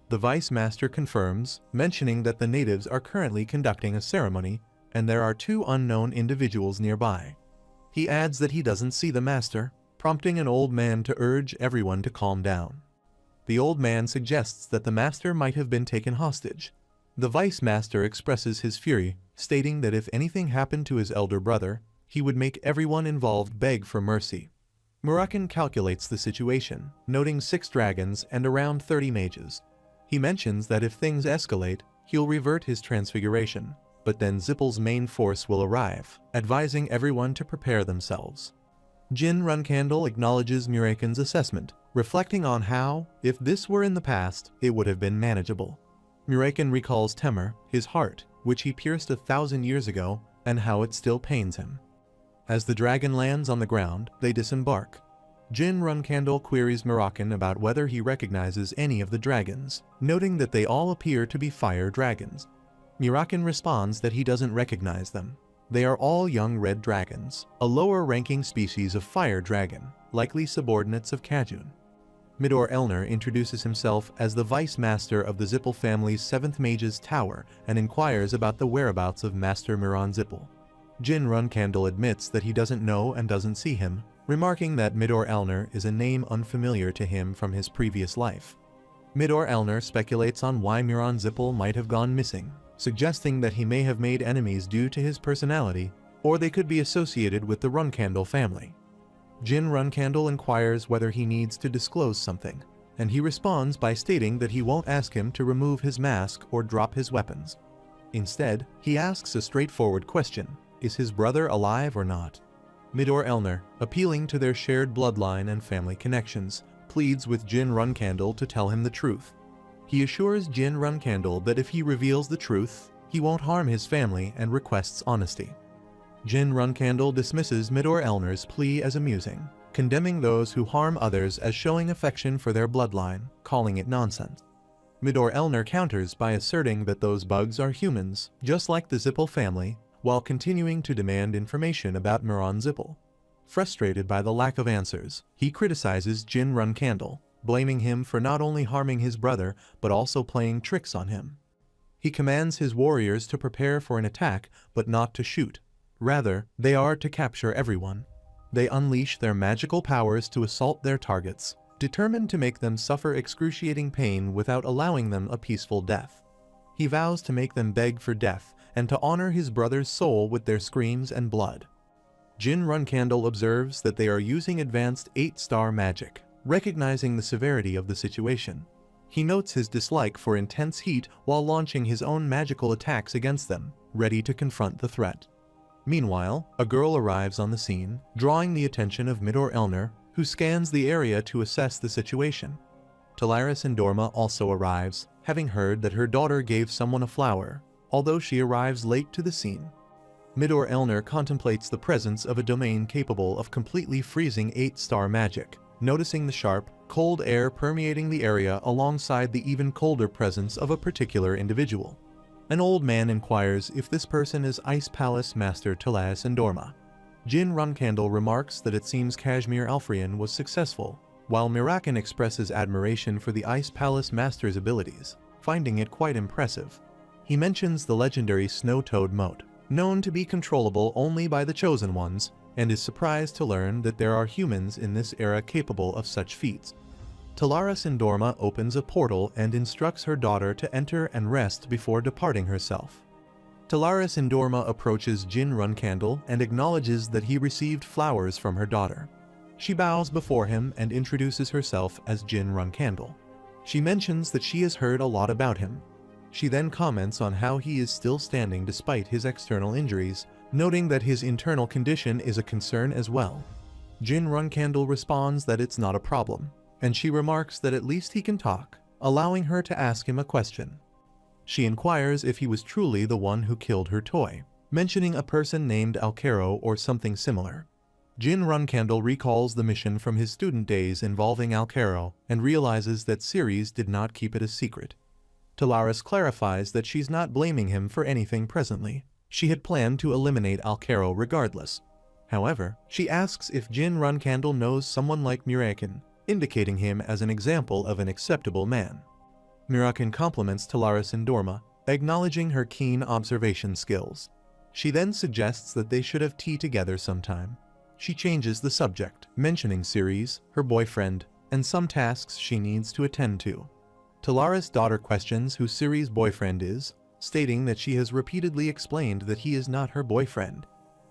The Vice Master confirms, mentioning that the natives are currently conducting a ceremony and there are 2 unknown individuals nearby. He adds that he doesn't see the Master, prompting an old man to urge everyone to calm down. The old man suggests that the Master might have been taken hostage. The Vice Master expresses his fury, stating that if anything happened to his elder brother, he would make everyone involved beg for mercy. Murakan calculates the situation, noting 6 dragons and around 30 mages. He mentions that if things escalate, he'll revert his transfiguration, but then Zippel's main force will arrive, advising everyone to prepare themselves. Jin Runcandle acknowledges Murakan's assessment, reflecting on how, if this were in the past, it would have been manageable. Murakan recalls Temur, his heart, which he pierced 1,000 years ago, and how it still pains him. As the dragon lands on the ground, they disembark. Jin Runcandle queries Murakan about whether he recognizes any of the dragons, noting that they all appear to be fire dragons. Murakan responds that he doesn't recognize them. They are all young red dragons, a lower-ranking species of fire dragon, likely subordinates of Kajun. Midor Elner introduces himself as the Vice Master of the Zippel family's 7th Mage's Tower and inquires about the whereabouts of Master Miran Zippel. Jin Runcandle admits that he doesn't know and doesn't see him, remarking that Midor Elner is a name unfamiliar to him from his previous life. Midor Elner speculates on why Miran Zippel might have gone missing, suggesting that he may have made enemies due to his personality, or they could be associated with the Runcandle family. Jin Runcandle inquires whether he needs to disclose something, and he responds by stating that he won't ask him to remove his mask or drop his weapons. Instead, he asks a straightforward question: is his brother alive or not? Midor Elner, appealing to their shared bloodline and family connections, pleads with Jin Runcandle to tell him the truth. He assures Jin Runcandle that if he reveals the truth, he won't harm his family and requests honesty. Jin Runcandle dismisses Midor Elner's plea as amusing, condemning those who harm others as showing affection for their bloodline, calling it nonsense. Midor Elner counters by asserting that those bugs are humans, just like the Zippel family, while continuing to demand information about Miran Zippel. Frustrated by the lack of answers, he criticizes Jin Runcandle, blaming him for not only harming his brother but also playing tricks on him. He commands his warriors to prepare for an attack but not to shoot. Rather, they are to capture everyone. They unleash their magical powers to assault their targets, determined to make them suffer excruciating pain without allowing them a peaceful death. He vows to make them beg for death and to honor his brother's soul with their screams and blood. Jin Runcandle observes that they are using advanced 8-star magic, recognizing the severity of the situation. He notes his dislike for intense heat while launching his own magical attacks against them, ready to confront the threat. Meanwhile, a girl arrives on the scene, drawing the attention of Midor Elner, who scans the area to assess the situation. Talaris Endorma also arrives, having heard that her daughter gave someone a flower, although she arrives late to the scene. Midor Elner contemplates the presence of a domain capable of completely freezing 8-star magic, noticing the sharp, cold air permeating the area alongside the even colder presence of a particular individual. An old man inquires if this person is Ice Palace Master Talaris Endorma. Jin Runcandle remarks that it seems Kashmir Alfrian was successful, while Mirakan expresses admiration for the Ice Palace Master's abilities, finding it quite impressive. He mentions the legendary Snow Toad Moat, known to be controllable only by the Chosen Ones, and is surprised to learn that there are humans in this era capable of such feats. Talaris Endorma opens a portal and instructs her daughter to enter and rest before departing herself. Talaris Endorma approaches Jin Runcandle and acknowledges that he received flowers from her daughter. She bows before him and introduces herself as Jin Runcandle. She mentions that she has heard a lot about him. She then comments on how he is still standing despite his external injuries, noting that his internal condition is a concern as well. Jin Runcandle responds that it's not a problem, and she remarks that at least he can talk, allowing her to ask him a question. She inquires if he was truly the one who killed her toy, mentioning a person named Alcaro or something similar. Jin Runcandle recalls the mission from his student days involving Alcaro and realizes that Ceres did not keep it a secret. Talaris clarifies that she's not blaming him for anything presently. She had planned to eliminate Alcaro regardless. However, she asks if Jin Runcandle knows someone like Mirakan, indicating him as an example of an acceptable man. Mirakan compliments Talaris Endorma, acknowledging her keen observation skills. She then suggests that they should have tea together sometime. She changes the subject, mentioning Ceres, her boyfriend, and some tasks she needs to attend to. Talaris' daughter questions who Ceres' boyfriend is, stating that she has repeatedly explained that he is not her boyfriend.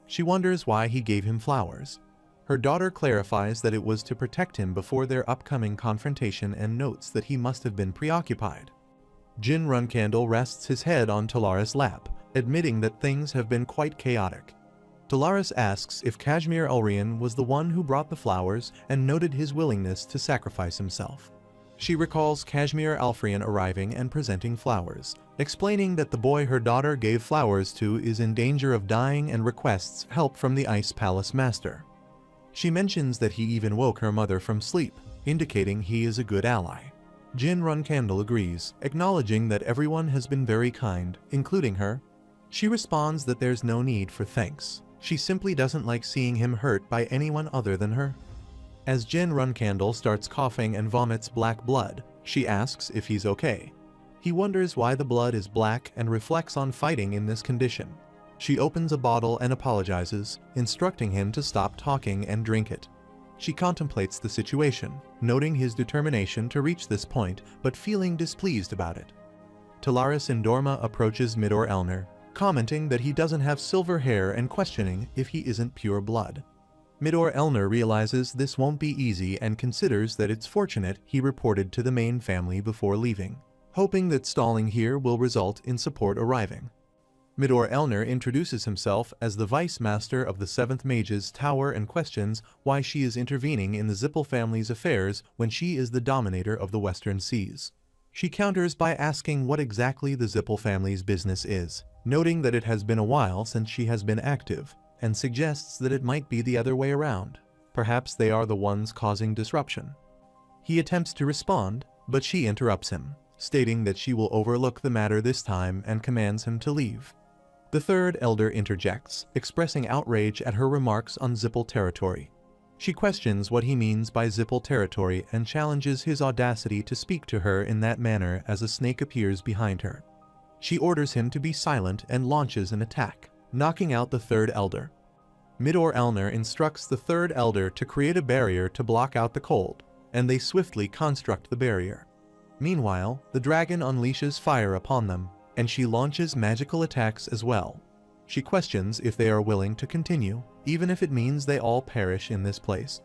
She wonders why he gave him flowers. Her daughter clarifies that it was to protect him before their upcoming confrontation and notes that he must have been preoccupied. Jin Runcandle rests his head on Talaris' lap, admitting that things have been quite chaotic. Talaris asks if Kashmir Alfrian was the one who brought the flowers and noted his willingness to sacrifice himself. She recalls Kashmir Alfrian arriving and presenting flowers, explaining that the boy her daughter gave flowers to is in danger of dying and requests help from the Ice Palace Master. She mentions that he even woke her mother from sleep, indicating he is a good ally. Jin Runcandle agrees, acknowledging that everyone has been very kind, including her. She responds that there's no need for thanks. She simply doesn't like seeing him hurt by anyone other than her. As Jin Runcandle starts coughing and vomits black blood, she asks if he's okay. He wonders why the blood is black and reflects on fighting in this condition. She opens a bottle and apologizes, instructing him to stop talking and drink it. She contemplates the situation, noting his determination to reach this point but feeling displeased about it. Talaris Endorma approaches Midor Elner, commenting that he doesn't have silver hair and questioning if he isn't pure blood. Midor Elner realizes this won't be easy and considers that it's fortunate he reported to the main family before leaving, hoping that stalling here will result in support arriving. Midor Elner introduces himself as the Vice Master of the 7th Mage's Tower and questions why she is intervening in the Zippel family's affairs when she is the dominator of the Western Seas. She counters by asking what exactly the Zippel family's business is, noting that it has been a while since she has been active, and suggests that it might be the other way around. Perhaps they are the ones causing disruption. He attempts to respond, but she interrupts him, stating that she will overlook the matter this time and commands him to leave. The third elder interjects, expressing outrage at her remarks on Zippel territory. She questions what he means by Zippel territory and challenges his audacity to speak to her in that manner as a snake appears behind her. She orders him to be silent and launches an attack, knocking out the third elder. Midor Elner instructs the third elder to create a barrier to block out the cold, and they swiftly construct the barrier. Meanwhile, the dragon unleashes fire upon them, and she launches magical attacks as well. She questions if they are willing to continue, even if it means they all perish in this place.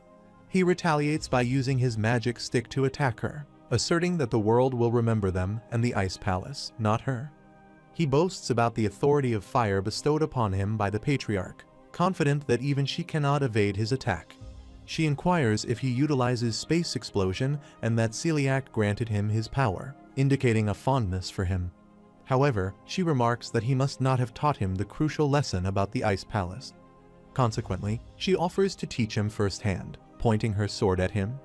He retaliates by using his magic stick to attack her, asserting that the world will remember them and the Ice Palace, not her. He boasts about the authority of fire bestowed upon him by the Patriarch, confident that even she cannot evade his attack. She inquires if he utilizes space explosion and that Celiac granted him his power, indicating a fondness for him. However, she remarks that he must not have taught him the crucial lesson about the Ice Palace. Consequently, she offers to teach him firsthand, pointing her sword at him.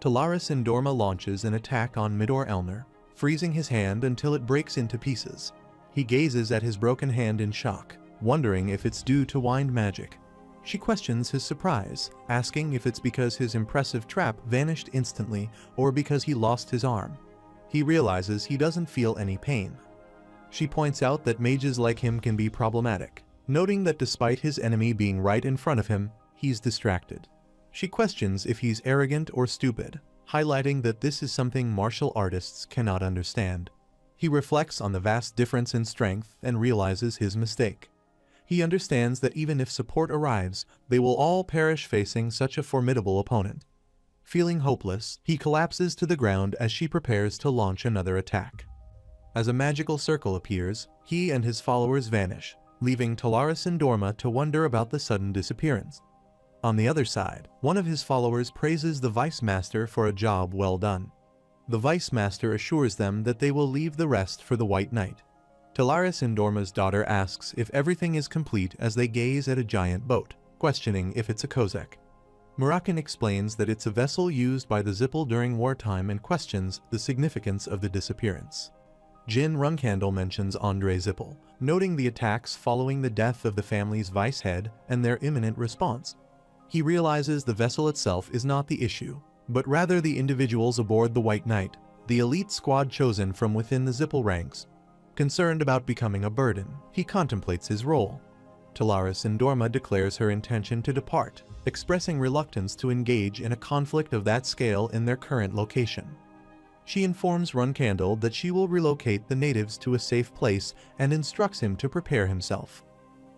Talaris Indorma launches an attack on Midor Elner, freezing his hand until it breaks into pieces. He gazes at his broken hand in shock, wondering if it's due to wind magic. She questions his surprise, asking if it's because his impressive trap vanished instantly or because he lost his arm. He realizes he doesn't feel any pain. She points out that mages like him can be problematic, noting that despite his enemy being right in front of him, he's distracted. She questions if he's arrogant or stupid, highlighting that this is something martial artists cannot understand. He reflects on the vast difference in strength and realizes his mistake. He understands that even if support arrives, they will all perish facing such a formidable opponent. Feeling hopeless, he collapses to the ground as she prepares to launch another attack. As a magical circle appears, he and his followers vanish, leaving Talaris Indorma to wonder about the sudden disappearance. On the other side, one of his followers praises the Vice Master for a job well done. The Vice Master assures them that they will leave the rest for the White Knight. Talaris Indorma's daughter asks if everything is complete as they gaze at a giant boat, questioning if it's a Kozak. Murakan explains that it's a vessel used by the Zippel during wartime and questions the significance of the disappearance. Jin Runcandle mentions Andre Zippel, noting the attacks following the death of the family's vice head and their imminent response. He realizes the vessel itself is not the issue, but rather the individuals aboard the White Knight, the elite squad chosen from within the Zippel ranks. Concerned about becoming a burden, he contemplates his role. Talaris Indorma declares her intention to depart, expressing reluctance to engage in a conflict of that scale in their current location. She informs Runcandle that she will relocate the natives to a safe place and instructs him to prepare himself.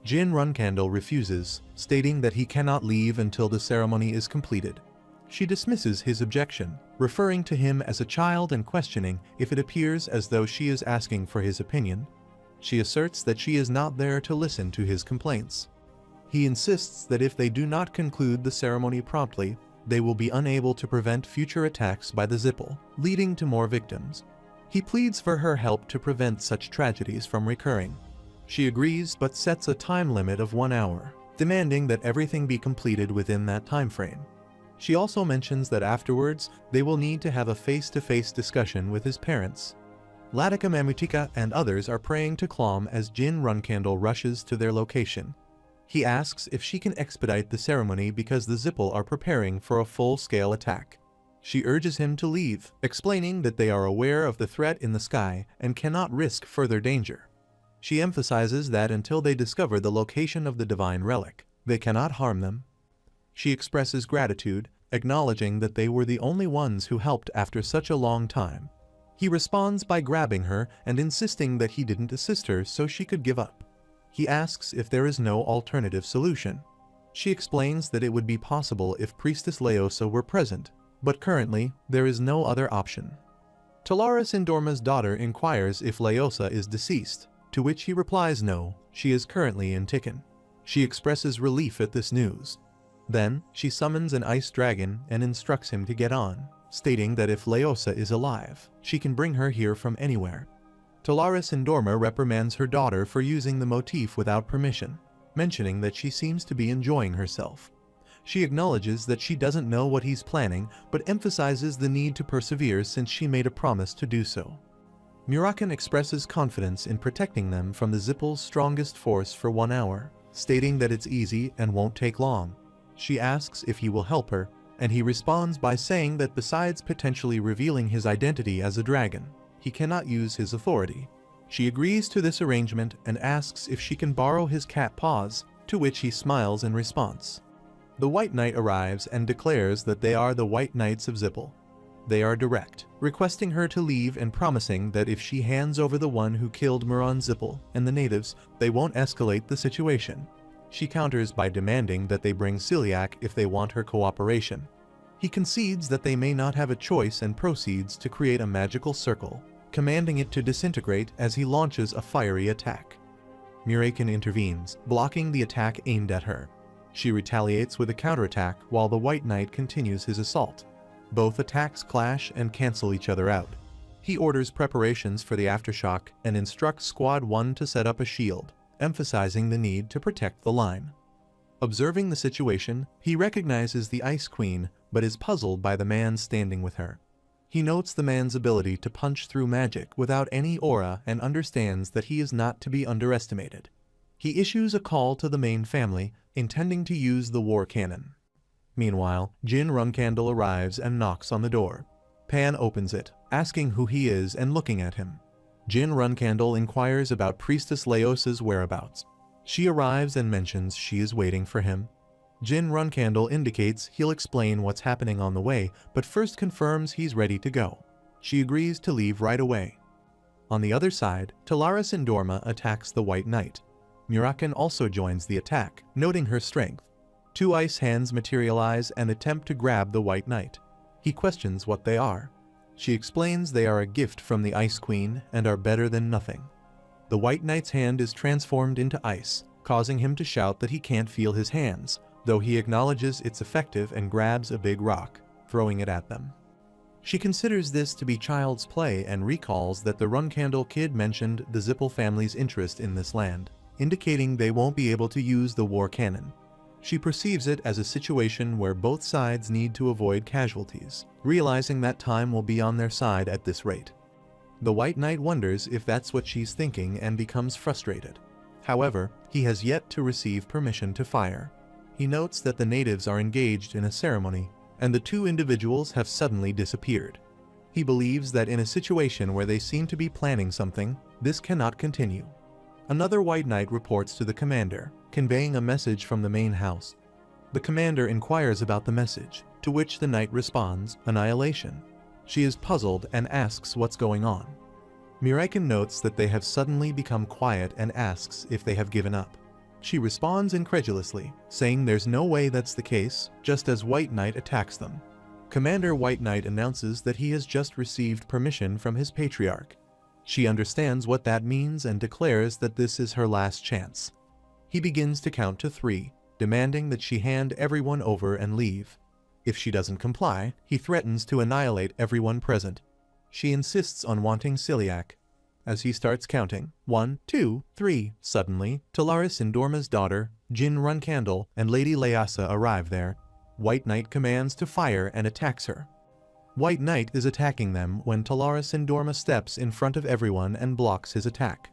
Jin Runcandle refuses, stating that he cannot leave until the ceremony is completed. She dismisses his objection, referring to him as a child and questioning if it appears as though she is asking for his opinion. She asserts that she is not there to listen to his complaints. He insists that if they do not conclude the ceremony promptly, they will be unable to prevent future attacks by the Zippel, leading to more victims. He pleads for her help to prevent such tragedies from recurring. She agrees but sets a time limit of 1 hour, demanding that everything be completed within that time frame. She also mentions that afterwards, they will need to have a face-to-face discussion with his parents. Latika Mamutika and others are praying to Klom as Jin Runcandle rushes to their location. He asks if she can expedite the ceremony because the Zippel are preparing for a full-scale attack. She urges him to leave, explaining that they are aware of the threat in the sky and cannot risk further danger. She emphasizes that until they discover the location of the divine relic, they cannot harm them. She expresses gratitude, acknowledging that they were the only ones who helped after such a long time. He responds by grabbing her and insisting that he didn't assist her so she could give up. He asks if there is no alternative solution. She explains that it would be possible if Priestess Leosa were present, but currently there is no other option. Talaris Indorma's daughter inquires if Leosa is deceased, to which he replies no, she is currently in Tikkun. She expresses relief at this news. Then, she summons an ice dragon and instructs him to get on, stating that if Leosa is alive, she can bring her here from anywhere. Talaris Indorma reprimands her daughter for using the motif without permission, mentioning that she seems to be enjoying herself. She acknowledges that she doesn't know what he's planning, but emphasizes the need to persevere since she made a promise to do so. Murakan expresses confidence in protecting them from the Zippel's strongest force for 1 hour, stating that it's easy and won't take long. She asks if he will help her, and he responds by saying that besides potentially revealing his identity as a dragon, he cannot use his authority. She agrees to this arrangement and asks if she can borrow his cat paws, to which he smiles in response. The White Knight arrives and declares that they are the White Knights of Zippel. They are direct, requesting her to leave and promising that if she hands over the one who killed Muran Zippel and the natives, they won't escalate the situation. She counters by demanding that they bring Celiac if they want her cooperation. He concedes that they may not have a choice and proceeds to create a magical circle, commanding it to disintegrate as he launches a fiery attack. Murakan intervenes, blocking the attack aimed at her. She retaliates with a counterattack while the White Knight continues his assault. Both attacks clash and cancel each other out. He orders preparations for the aftershock and instructs Squad 1 to set up a shield, emphasizing the need to protect the line. Observing the situation, he recognizes the Ice Queen but is puzzled by the man standing with her. He notes the man's ability to punch through magic without any aura and understands that he is not to be underestimated. He issues a call to the main family, intending to use the war cannon. Meanwhile, Jin Runcandle arrives and knocks on the door. Pan opens it, asking who he is and looking at him. Jin Runcandle inquires about Priestess Leosa's whereabouts. She arrives and mentions she is waiting for him. Jin Runcandle indicates he'll explain what's happening on the way, but first confirms he's ready to go. She agrees to leave right away. On the other side, Talaris Indorma attacks the White Knight. Muraken also joins the attack, noting her strength. Two ice hands materialize and attempt to grab the White Knight. He questions what they are. She explains they are a gift from the Ice Queen and are better than nothing. The White Knight's hand is transformed into ice, causing him to shout that he can't feel his hands, though he acknowledges it's effective and grabs a big rock, throwing it at them. She considers this to be child's play and recalls that the Runcandle kid mentioned the Zippel family's interest in this land, indicating they won't be able to use the war cannon. She perceives it as a situation where both sides need to avoid casualties, realizing that time will be on their side at this rate. The White Knight wonders if that's what she's thinking and becomes frustrated. However, he has yet to receive permission to fire. He notes that the natives are engaged in a ceremony, and the two individuals have suddenly disappeared. He believes that in a situation where they seem to be planning something, this cannot continue. Another White Knight reports to the commander, conveying a message from the main house. The commander inquires about the message, to which the knight responds, "Annihilation." She is puzzled and asks what's going on. Muraken notes that they have suddenly become quiet and asks if they have given up. She responds incredulously, saying there's no way that's the case, just as White Knight attacks them. Commander White Knight announces that he has just received permission from his patriarch. She understands what that means and declares that this is her last chance. He begins to count to 3, demanding that she hand everyone over and leave. If she doesn't comply, he threatens to annihilate everyone present. She insists on wanting Celiac. As he starts counting, 1, 2, 3, suddenly, Talaris Indorma's daughter, Jin Runcandle, and Lady Leasa arrive there. White Knight commands to fire and attacks her. White Knight is attacking them when Talaris Indorma steps in front of everyone and blocks his attack.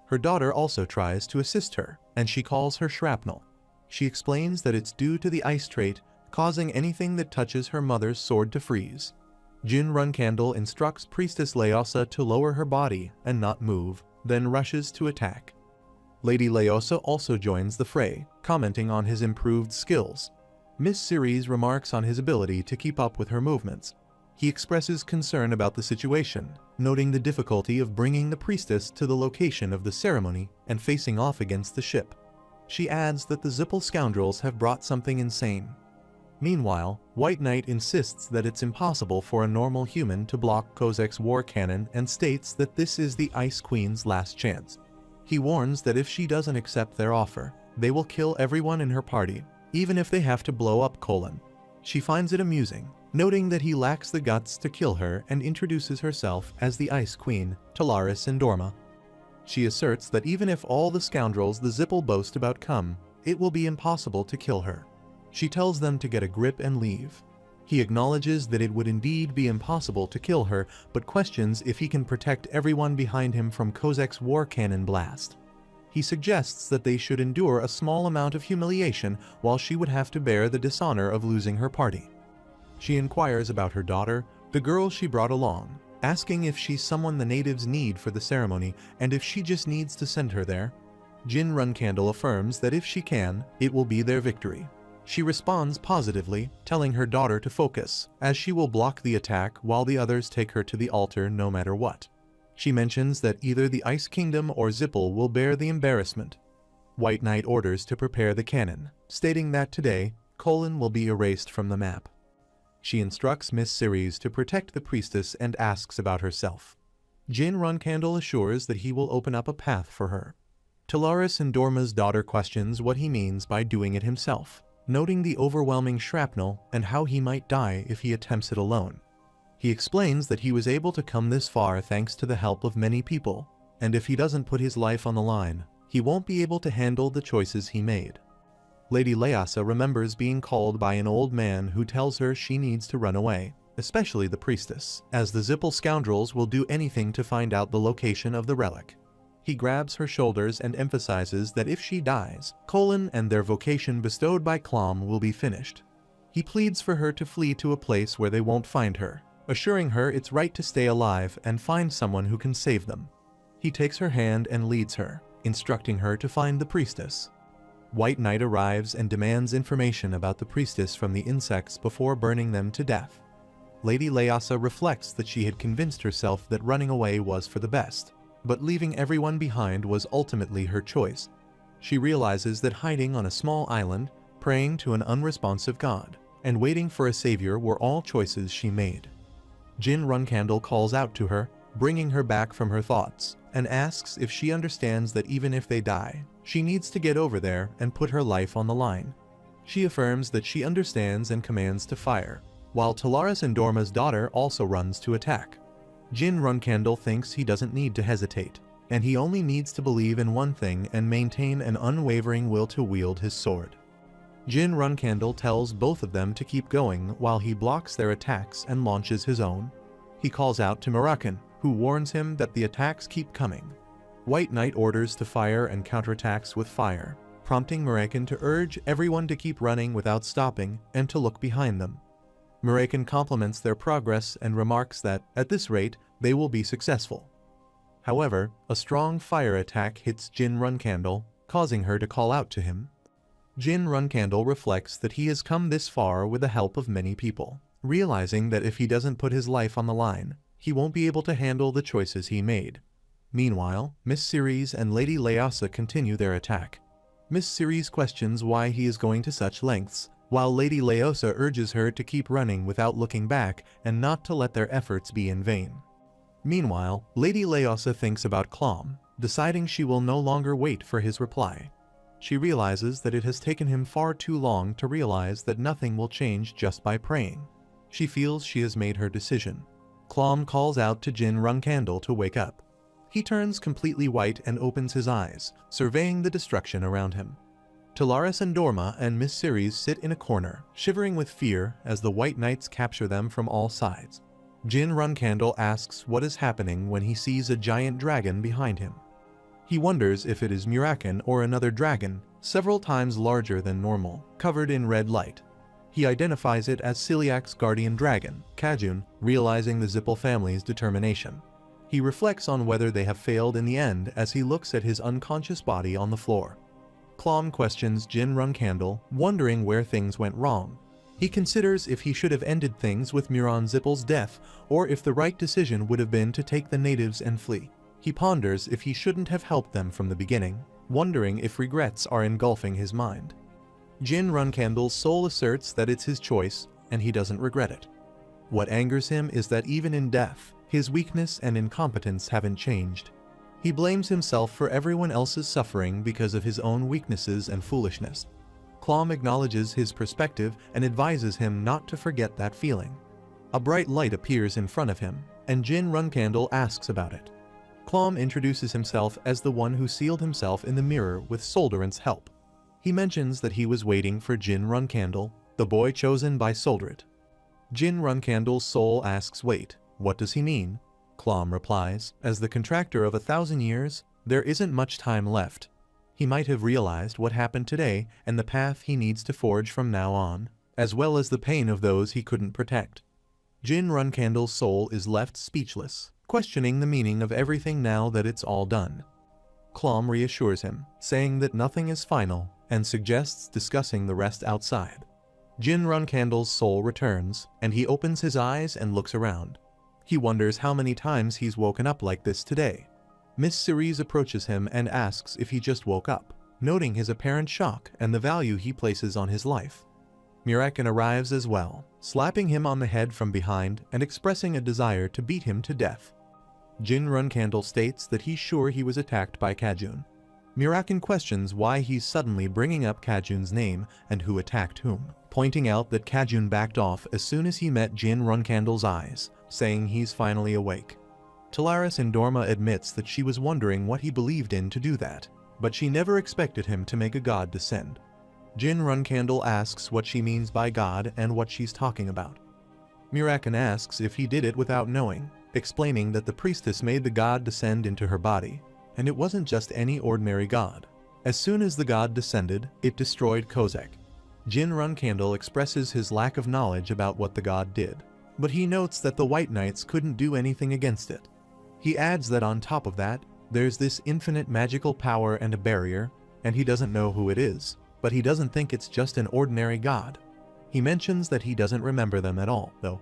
Her daughter also tries to assist her, and she calls her shrapnel. She explains that it's due to the ice trait, causing anything that touches her mother's sword to freeze. Jin Runcandle instructs Priestess Leosa to lower her body and not move, then rushes to attack. Lady Leosa also joins the fray, commenting on his improved skills. Miss Ceres remarks on his ability to keep up with her movements. He expresses concern about the situation, noting the difficulty of bringing the priestess to the location of the ceremony and facing off against the ship. She adds that the Zippel scoundrels have brought something insane. Meanwhile, White Knight insists that it's impossible for a normal human to block Kozek's war cannon and states that this is the Ice Queen's last chance. He warns that if she doesn't accept their offer, they will kill everyone in her party, even if they have to blow up Colon. She finds it amusing, noting that he lacks the guts to kill her and introduces herself as the Ice Queen, Talaris Indorma. She asserts that even if all the scoundrels the Zippel boast about come, it will be impossible to kill her. She tells them to get a grip and leave. He acknowledges that it would indeed be impossible to kill her, but questions if he can protect everyone behind him from Kozek's war cannon blast. He suggests that they should endure a small amount of humiliation while she would have to bear the dishonor of losing her party. She inquires about her daughter, the girl she brought along, asking if she's someone the natives need for the ceremony and if she just needs to send her there. Jin Runcandle affirms that if she can, it will be their victory. She responds positively, telling her daughter to focus, as she will block the attack while the others take her to the altar no matter what. She mentions that either the Ice Kingdom or Zippel will bear the embarrassment. White Knight orders to prepare the cannon, stating that today, Colon will be erased from the map. She instructs Miss Ceres to protect the priestess and asks about herself. Jin Runcandle assures that he will open up a path for her. Talaris Endorma's daughter questions what he means by doing it himself, noting the overwhelming shrapnel and how he might die if he attempts it alone. He explains that he was able to come this far thanks to the help of many people, and if he doesn't put his life on the line, he won't be able to handle the choices he made. Lady Leasa remembers being called by an old man who tells her she needs to run away, especially the priestess, as the Zippel scoundrels will do anything to find out the location of the relic. He grabs her shoulders and emphasizes that if she dies, Colin and their vocation bestowed by Clom will be finished. He pleads for her to flee to a place where they won't find her, assuring her it's right to stay alive and find someone who can save them. He takes her hand and leads her, instructing her to find the priestess. White Knight arrives and demands information about the priestess from the insects before burning them to death. Lady Leasa reflects that she had convinced herself that running away was for the best, but leaving everyone behind was ultimately her choice. She realizes that hiding on a small island, praying to an unresponsive god, and waiting for a savior were all choices she made. Jin Runcandle calls out to her, bringing her back from her thoughts, and asks if she understands that even if they die, she needs to get over there and put her life on the line. She affirms that she understands and commands to fire, while Talaris Endorma's daughter also runs to attack. Jin Runcandle thinks he doesn't need to hesitate, and he only needs to believe in one thing and maintain an unwavering will to wield his sword. Jin Runcandle tells both of them to keep going while he blocks their attacks and launches his own. He calls out to Mirakan, who warns him that the attacks keep coming. White Knight orders to fire and counterattacks with fire, prompting Mirakan to urge everyone to keep running without stopping and to look behind them. Mirakan compliments their progress and remarks that, at this rate, they will be successful. However, a strong fire attack hits Jin Runcandle, causing her to call out to him. Jin Runcandle reflects that he has come this far with the help of many people, realizing that if he doesn't put his life on the line, he won't be able to handle the choices he made. Meanwhile, Miss Ceres and Lady Leasa continue their attack. Miss Ceres questions why he is going to such lengths, while Lady Leasa urges her to keep running without looking back and not to let their efforts be in vain. Meanwhile, Lady Leasa thinks about Clom, deciding she will no longer wait for his reply. She realizes that it has taken him far too long to realize that nothing will change just by praying. She feels she has made her decision. Clom calls out to Jin Runcandle to wake up. He turns completely white and opens his eyes, surveying the destruction around him. Talaris Endorma and Miss Ceres sit in a corner, shivering with fear as the White Knights capture them from all sides. Jin Runcandle asks what is happening when he sees a giant dragon behind him. He wonders if it is Mirakan or another dragon, several times larger than normal, covered in red light. He identifies it as Celiac's guardian dragon, Kajun, realizing the Zippel family's determination. He reflects on whether they have failed in the end as he looks at his unconscious body on the floor. Clom questions Jin Runcandle, wondering where things went wrong. He considers if he should have ended things with Muron Zippel's death, or if the right decision would have been to take the natives and flee. He ponders if he shouldn't have helped them from the beginning, wondering if regrets are engulfing his mind. Jin Runcandle's soul asserts that it's his choice, and he doesn't regret it. What angers him is that even in death, his weakness and incompetence haven't changed. He blames himself for everyone else's suffering because of his own weaknesses and foolishness. Clom acknowledges his perspective and advises him not to forget that feeling. A bright light appears in front of him, and Jin Runcandle asks about it. Clom introduces himself as the one who sealed himself in the mirror with Soldrent's help. He mentions that he was waiting for Jin Runcandle, the boy chosen by Soldrent. Jin Runcandle's soul asks, "Wait, what does he mean?" Clom replies, "As the contractor of 1,000 years, there isn't much time left. He might have realized what happened today and the path he needs to forge from now on, as well as the pain of those he couldn't protect." Jin Runcandle's soul is left speechless, questioning the meaning of everything now that it's all done. Clom reassures him, saying that nothing is final, and suggests discussing the rest outside. Jin Runcandle's soul returns, and he opens his eyes and looks around. He wonders how many times he's woken up like this today. Miss Ceres approaches him and asks if he just woke up, noting his apparent shock and the value he places on his life. Mirakan arrives as well, slapping him on the head from behind and expressing a desire to beat him to death. Jin Runcandle states that he's sure he was attacked by Kajun. Mirakin questions why he's suddenly bringing up Kajun's name and who attacked whom, pointing out that Kajun backed off as soon as he met Jin Runcandle's eyes, saying he's finally awake. Talaris Endorma admits that she was wondering what he believed in to do that, but she never expected him to make a god descend. Jin Runcandle asks what she means by God and what she's talking about. Mirakin asks if he did it without knowing, explaining that the priestess made the god descend into her body, and it wasn't just any ordinary god. As soon as the god descended, it destroyed Kozak. Jin Runcandle expresses his lack of knowledge about what the god did, but he notes that the White Knights couldn't do anything against it. He adds that on top of that, there's this infinite magical power and a barrier, and he doesn't know who it is, but he doesn't think it's just an ordinary god. He mentions that he doesn't remember them at all, though.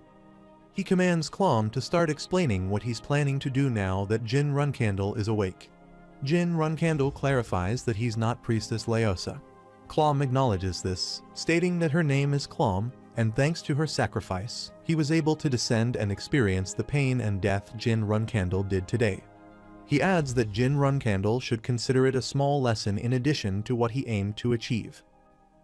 He commands Klom to start explaining what he's planning to do now that Jin Runcandle is awake. Jin Runcandle clarifies that he's not Priestess Leosa. Klom acknowledges this, stating that her name is Klom, and thanks to her sacrifice, he was able to descend and experience the pain and death Jin Runcandle did today. He adds that Jin Runcandle should consider it a small lesson in addition to what he aimed to achieve.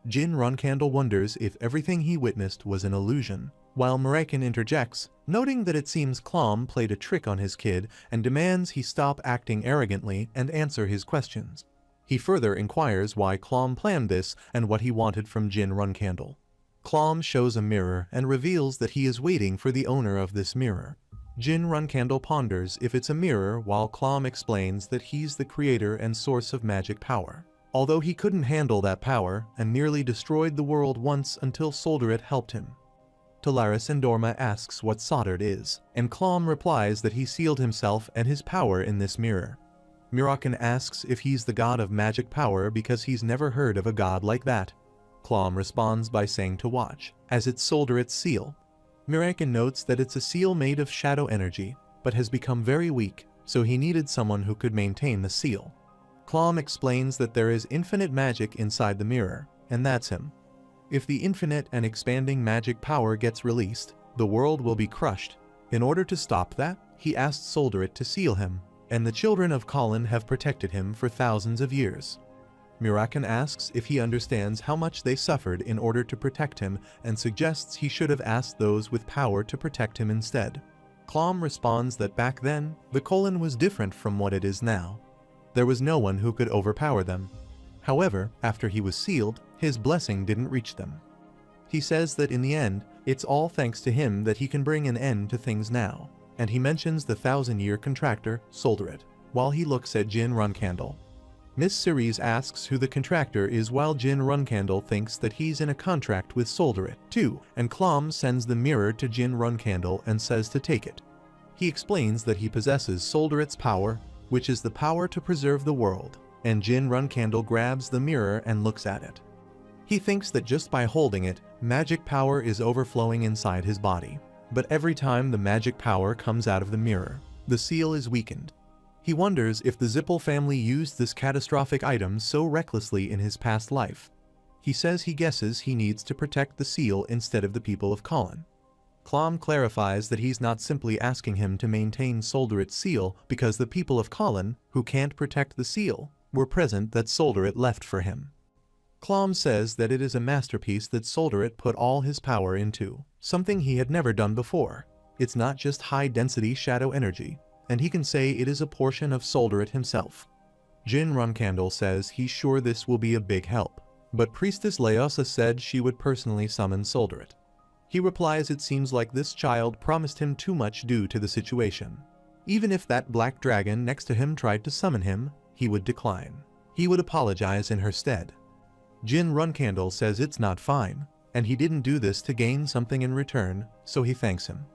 Jin Runcandle wonders if everything he witnessed was an illusion, while Mirakin interjects, noting that it seems Klom played a trick on his kid and demands he stop acting arrogantly and answer his questions. He further inquires why Klom planned this and what he wanted from Jin Runcandle. Klom shows a mirror and reveals that he is waiting for the owner of this mirror. Jin Runcandle ponders if it's a mirror while Klom explains that he's the creator and source of magic power, although he couldn't handle that power and nearly destroyed the world once until Solderit helped him. Talaris Endorma asks what soldered is, and Klom replies that he sealed himself and his power in this mirror. Mirakin asks if he's the god of magic power because he's never heard of a god like that. Klom responds by saying to watch, as it's Solderit's seal. Mirakin notes that it's a seal made of shadow energy, but has become very weak, so he needed someone who could maintain the seal. Klom explains that there is infinite magic inside the mirror, and that's him. If the infinite and expanding magic power gets released, the world will be crushed. In order to stop that, he asked Solderit to seal him, and the children of Colin have protected him for thousands of years. Mirakin asks if he understands how much they suffered in order to protect him and suggests he should have asked those with power to protect him instead. Klom responds that back then, the Colin was different from what it is now. There was no one who could overpower them. However, after he was sealed, his blessing didn't reach them. He says that in the end, it's all thanks to him that he can bring an end to things now, and he mentions the 1,000-year contractor, Solderit, while he looks at Jin Runcandle. Miss Ceres asks who the contractor is while Jin Runcandle thinks that he's in a contract with Solderit too, and Klom sends the mirror to Jin Runcandle and says to take it. He explains that he possesses Solderit's power, which is the power to preserve the world, and Jin Runcandle grabs the mirror and looks at it. He thinks that just by holding it, magic power is overflowing inside his body. But every time the magic power comes out of the mirror, the seal is weakened. He wonders if the Zippel family used this catastrophic item so recklessly in his past life. He says he guesses he needs to protect the seal instead of the people of Colin. Klom clarifies that he's not simply asking him to maintain Solderit's seal because the people of Colin, who can't protect the seal, were present that Solderit left for him. Klom says that it is a masterpiece that Solderit put all his power into, something he had never done before. It's not just high-density shadow energy, and he can say it is a portion of Solderit himself. Jin Runcandle says he's sure this will be a big help, but Priestess Leosa said she would personally summon Solderit. He replies it seems like this child promised him too much due to the situation. Even if that black dragon next to him tried to summon him, he would decline. He would apologize in her stead. Jin Runcandle says it's not fine, and he didn't do this to gain something in return, so he thanks him.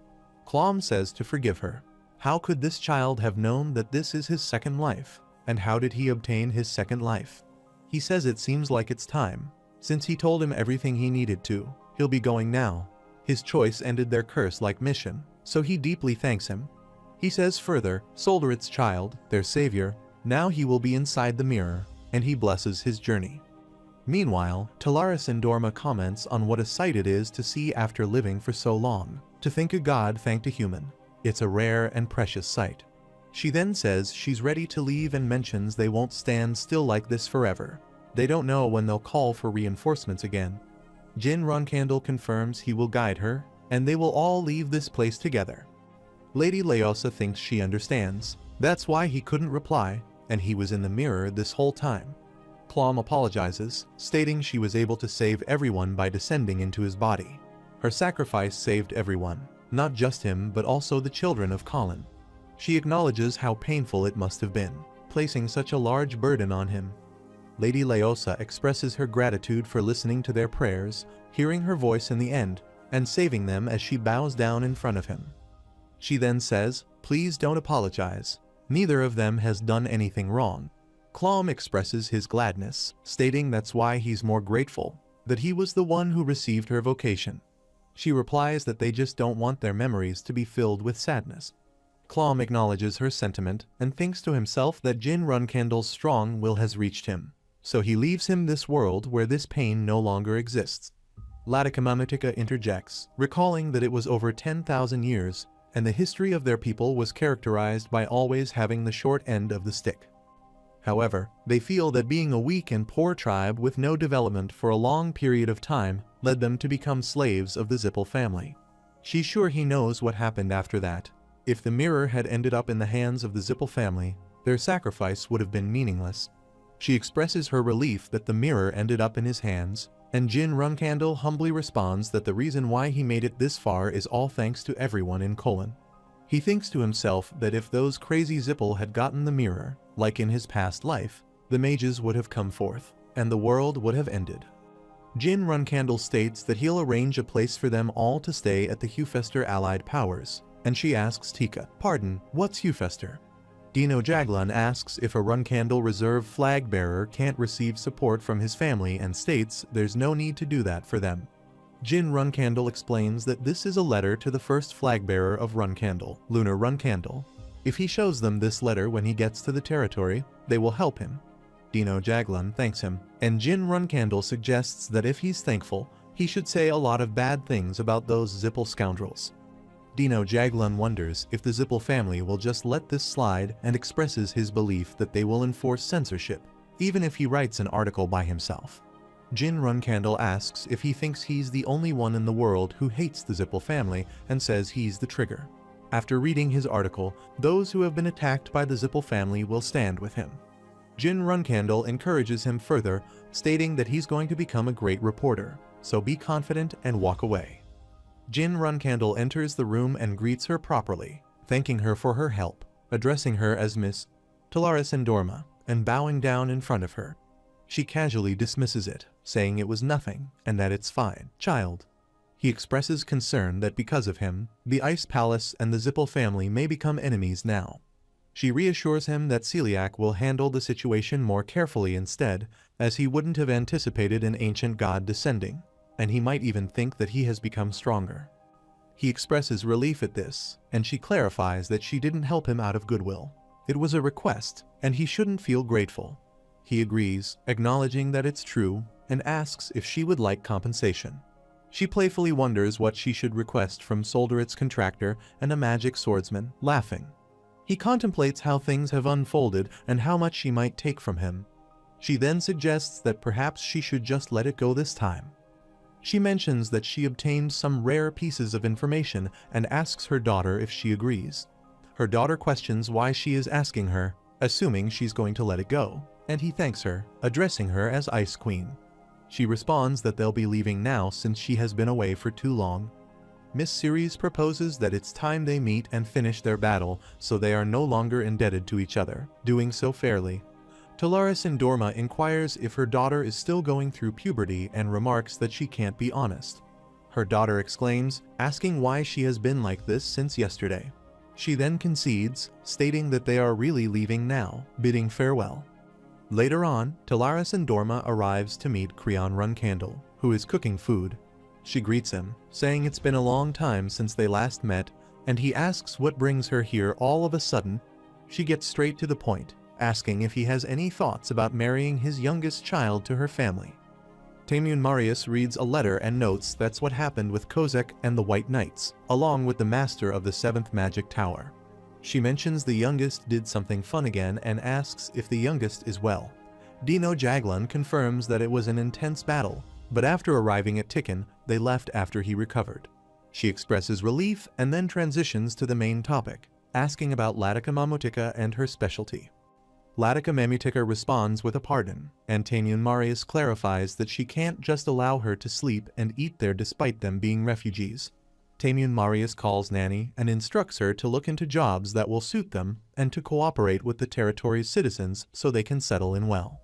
Klom says to forgive her. How could this child have known that this is his second life, and how did he obtain his second life? He says it seems like it's time. Since he told him everything he needed to, he'll be going now. His choice ended their curse-like mission, so he deeply thanks him. He says further, Solderit's child, their savior, now he will be inside the mirror, and he blesses his journey. Meanwhile, Talaris Endorma comments on what a sight it is to see after living for so long. To think a god thanked a human. It's a rare and precious sight. She then says she's ready to leave and mentions they won't stand still like this forever. They don't know when they'll call for reinforcements again. Jin Runcandle confirms he will guide her, and they will all leave this place together. Lady Leosa thinks she understands. That's why he couldn't reply, and he was in the mirror this whole time. Clom apologizes, stating she was able to save everyone by descending into his body. Her sacrifice saved everyone, not just him but also the children of Colin. She acknowledges how painful it must have been, placing such a large burden on him. Lady Leosa expresses her gratitude for listening to their prayers, hearing her voice in the end, and saving them as she bows down in front of him. She then says, "Please don't apologize. Neither of them has done anything wrong." Clom expresses his gladness, stating that's why he's more grateful, that he was the one who received her vocation. She replies that they just don't want their memories to be filled with sadness. Clom acknowledges her sentiment and thinks to himself that Jin Runcandle's strong will has reached him, so he leaves him this world where this pain no longer exists. Latikamamutika interjects, recalling that it was over 10,000 years, and the history of their people was characterized by always having the short end of the stick. However, they feel that being a weak and poor tribe with no development for a long period of time led them to become slaves of the Zippel family. She's sure he knows what happened after that. If the mirror had ended up in the hands of the Zippel family, their sacrifice would have been meaningless. She expresses her relief that the mirror ended up in his hands, and Jin Runcandle humbly responds that the reason why he made it this far is all thanks to everyone in Colin. He thinks to himself that if those crazy Zippel had gotten the mirror, like in his past life, the mages would have come forth, and the world would have ended. Jin Runcandle states that he'll arrange a place for them all to stay at the Hufester Allied Powers, and she asks Tika, "Pardon, what's Hufester?" Dino Jaglan asks if a Runcandle reserve flag bearer can't receive support from his family and states there's no need to do that for them. Jin Runcandle explains that this is a letter to the first flag bearer of Runcandle, Lunar Runcandle. If he shows them this letter when he gets to the territory, they will help him. Dino Jaglan thanks him, and Jin Runcandle suggests that if he's thankful, he should say a lot of bad things about those Zippel scoundrels. Dino Jaglan wonders if the Zippel family will just let this slide and expresses his belief that they will enforce censorship, even if he writes an article by himself. Jin Runcandle asks if he thinks he's the only one in the world who hates the Zippel family and says he's the trigger. After reading his article, those who have been attacked by the Zippel family will stand with him. Jin Runcandle encourages him further, stating that he's going to become a great reporter, so be confident and walk away. Jin Runcandle enters the room and greets her properly, thanking her for her help, addressing her as Miss Talaris Endorma, and bowing down in front of her. She casually dismisses it, saying it was nothing and that it's fine, child. He expresses concern that because of him, the Ice Palace and the Zippel family may become enemies now. She reassures him that Celiac will handle the situation more carefully instead, as he wouldn't have anticipated an ancient god descending, and he might even think that he has become stronger. He expresses relief at this, and she clarifies that she didn't help him out of goodwill. It was a request, and he shouldn't feel grateful. He agrees, acknowledging that it's true, and asks if she would like compensation. She playfully wonders what she should request from Solderit's contractor and a magic swordsman, laughing. He contemplates how things have unfolded and how much she might take from him. She then suggests that perhaps she should just let it go this time. She mentions that she obtained some rare pieces of information and asks her daughter if she agrees. Her daughter questions why she is asking her, assuming she's going to let it go, and he thanks her, addressing her as Ice Queen. She responds that they'll be leaving now since she has been away for too long. Miss Ceres proposes that it's time they meet and finish their battle so they are no longer indebted to each other, doing so fairly. Talaris Endorma inquires if her daughter is still going through puberty and remarks that she can't be honest. Her daughter exclaims, asking why she has been like this since yesterday. She then concedes, stating that they are really leaving now, bidding farewell. Later on, Talaris Endorma arrives to meet Creon Runcandle, who is cooking food. She greets him, saying it's been a long time since they last met, and he asks what brings her here all of a sudden. She gets straight to the point, asking if he has any thoughts about marrying his youngest child to her family. Tamiun Marius reads a letter and notes that's what happened with Kozek and the White Knights, along with the master of the 7th Magic Tower. She mentions the youngest did something fun again and asks if the youngest is well. Dino Jaglan confirms that it was an intense battle, but after arriving at Tikin, they left after he recovered. She expresses relief and then transitions to the main topic, asking about Latika Mamutika and her specialty. Latika Mamutika responds with a pardon, and Tamiun Marius clarifies that she can't just allow her to sleep and eat there despite them being refugees. Tamiun Marius calls Nani and instructs her to look into jobs that will suit them and to cooperate with the territory's citizens so they can settle in well.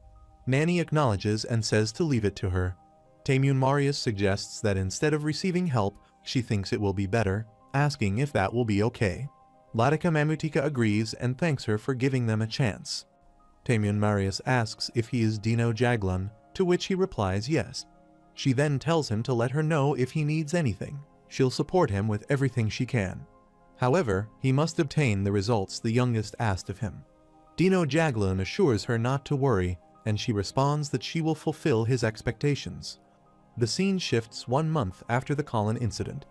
Nani acknowledges and says to leave it to her. Tamiun Marius suggests that instead of receiving help, she thinks it will be better, asking if that will be okay. Latika Mamutika agrees and thanks her for giving them a chance. Tamiun Marius asks if he is Dino Jaglan, to which he replies yes. She then tells him to let her know if he needs anything. She'll support him with everything she can. However, he must obtain the results the youngest asked of him. Dino Jaglan assures her not to worry, and she responds that she will fulfill his expectations. The scene shifts 1 month after the Colin incident.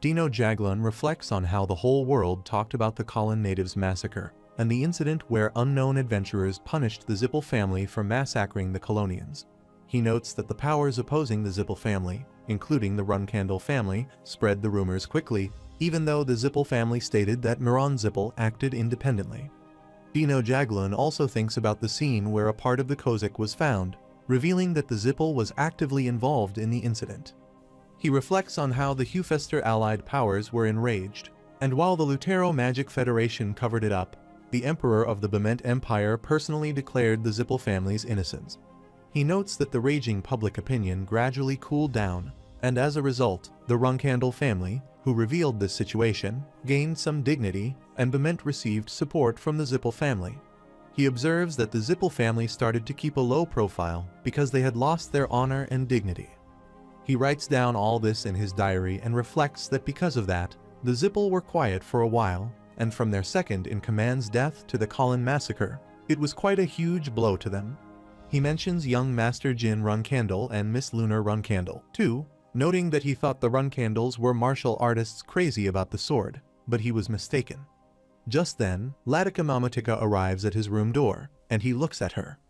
Dino Jaglan reflects on how the whole world talked about the Colin natives massacre, and the incident where unknown adventurers punished the Zippel family for massacring the Colonians. He notes that the powers opposing the Zippel family, including the Runkandel family, spread the rumors quickly, even though the Zippel family stated that Miran Zippel acted independently. Dino Jaglan also thinks about the scene where a part of the Kozak was found, revealing that the Zippel was actively involved in the incident. He reflects on how the Hufester allied powers were enraged, and while the Lutero Magic Federation covered it up, the Emperor of the Bement Empire personally declared the Zippel family's innocence. He notes that the raging public opinion gradually cooled down, and as a result, the Runkandel family, who revealed this situation, gained some dignity, and Bement received support from the Zippel family. He observes that the Zippel family started to keep a low profile because they had lost their honor and dignity. He writes down all this in his diary and reflects that because of that, the Zippel were quiet for a while, and from their second-in-command's death to the Colin massacre, it was quite a huge blow to them. He mentions young Master Jin Runkandel and Miss Lunar Runkandel, too, noting that he thought the Runkandels were martial artists crazy about the sword, but he was mistaken. Just then, Latika Mamutika arrives at his room door, and he looks at her.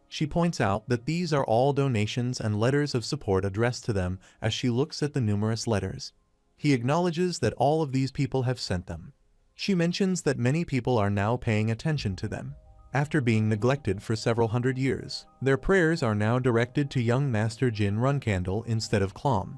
She points out that these are all donations and letters of support addressed to them as she looks at the numerous letters. He acknowledges that all of these people have sent them. She mentions that many people are now paying attention to them. After being neglected for several hundred years, their prayers are now directed to young Master Jin Runkandel instead of Klom.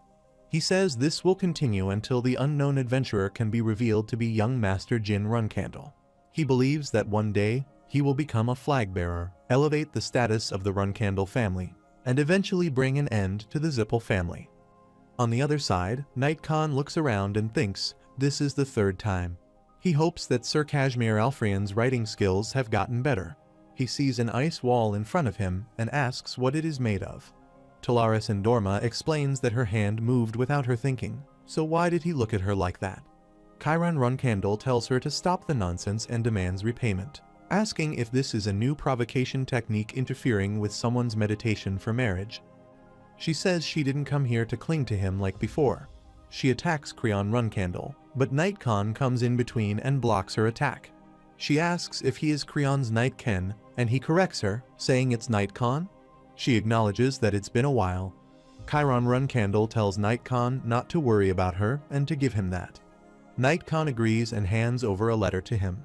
He says this will continue until the unknown adventurer can be revealed to be young Master Jin Runkandel. He believes that one day, he will become a flag bearer, elevate the status of the Runkandel family, and eventually bring an end to the Zippel family. On the other side, Knight Khan looks around and thinks, this is the third time. He hopes that Sir Kashmir Alfrian's writing skills have gotten better. He sees an ice wall in front of him and asks what it is made of. Talaris Endorma explains that her hand moved without her thinking, so why did he look at her like that? Chiron Runkandel tells her to stop the nonsense and demands repayment, asking if this is a new provocation technique interfering with someone's meditation for marriage. She says she didn't come here to cling to him like before. She attacks Creon Runkandel, but Knight Khan comes in between and blocks her attack. She asks if he is Creon's Knight Ken, and he corrects her, saying it's Knight Khan. She acknowledges that it's been a while. Chiron Runkandel tells Knight Khan not to worry about her and to give him that. Knight Khan agrees and hands over a letter to him.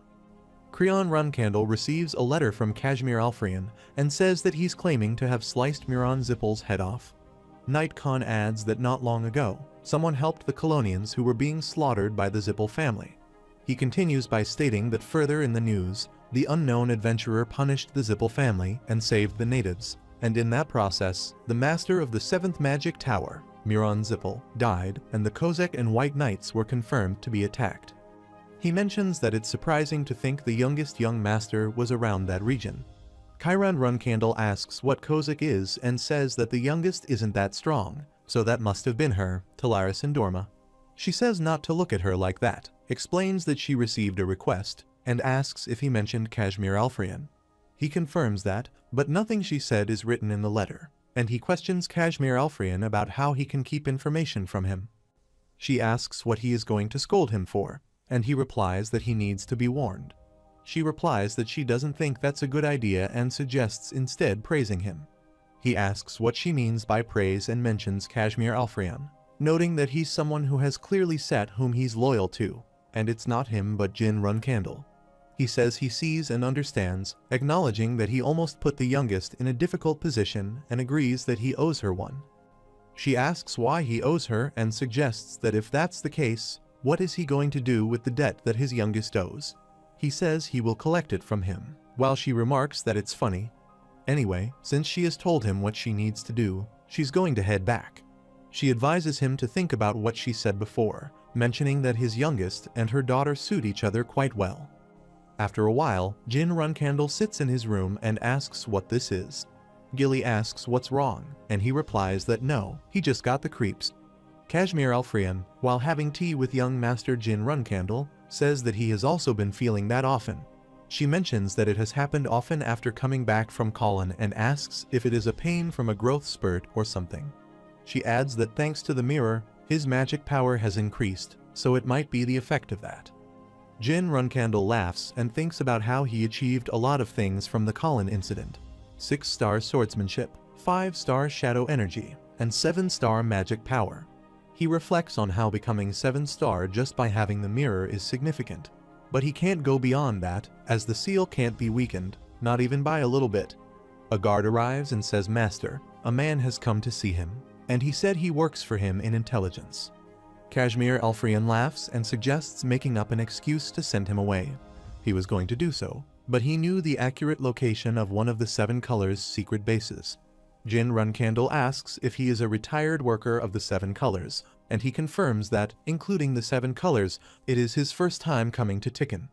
Creon Runkandel receives a letter from Kashmir Alfrian and says that he's claiming to have sliced Miran Zippel's head off. Knight Khan adds that not long ago, someone helped the Colonians who were being slaughtered by the Zippel family. He continues by stating that further in the news, the unknown adventurer punished the Zippel family and saved the natives, and in that process, the master of the 7th Magic Tower, Miran Zippel, died and the Kozak and White Knights were confirmed to be attacked. He mentions that it's surprising to think the youngest young master was around that region. Chiron Runkandel asks what Kozak is and says that the youngest isn't that strong, so that must have been her, Talaris Endorma. She says not to look at her like that, explains that she received a request, and asks if he mentioned Kashmir Alfrian. He confirms that, but nothing she said is written in the letter, and he questions Kashmir Alfrian about how he can keep information from him. She asks what he is going to scold him for, and he replies that he needs to be warned. She replies that she doesn't think that's a good idea and suggests instead praising him. He asks what she means by praise and mentions Kashmir Alfreyan, noting that he's someone who has clearly set whom he's loyal to, and it's not him but Jin Runcandle. He says he sees and understands, acknowledging that he almost put the youngest in a difficult position and agrees that he owes her one. She asks why he owes her and suggests that if that's the case, what is he going to do with the debt that his youngest owes? He says he will collect it from him, while she remarks that it's funny. Anyway, since she has told him what she needs to do, she's going to head back. She advises him to think about what she said before, mentioning that his youngest and her daughter suit each other quite well. After a while, Jin Runcandle sits in his room and asks what this is. Gilly asks what's wrong, and he replies that no, he just got the creeps. Kashmir Alfreyan, while having tea with young Master Jin Runcandle, says that he has also been feeling that often. She mentions that it has happened often after coming back from Colin and asks if it is a pain from a growth spurt or something. She adds that thanks to the mirror, his magic power has increased, so it might be the effect of that. Jin Runcandle laughs and thinks about how he achieved a lot of things from the Colin incident. 6-star swordsmanship, 5-star shadow energy, and 7-star magic power. He reflects on how becoming 7-star just by having the mirror is significant. But he can't go beyond that, as the seal can't be weakened, not even by a little bit. A guard arrives and says, "Master, a man has come to see him, and he said he works for him in intelligence." Kashmir Alfreyan laughs and suggests making up an excuse to send him away. He was going to do so, but he knew the accurate location of one of the 7 Colors' secret bases. Jin Runcandle asks if he is a retired worker of the 7 Colors, and he confirms that, including the 7 Colors, it is his first time coming to Tikkun.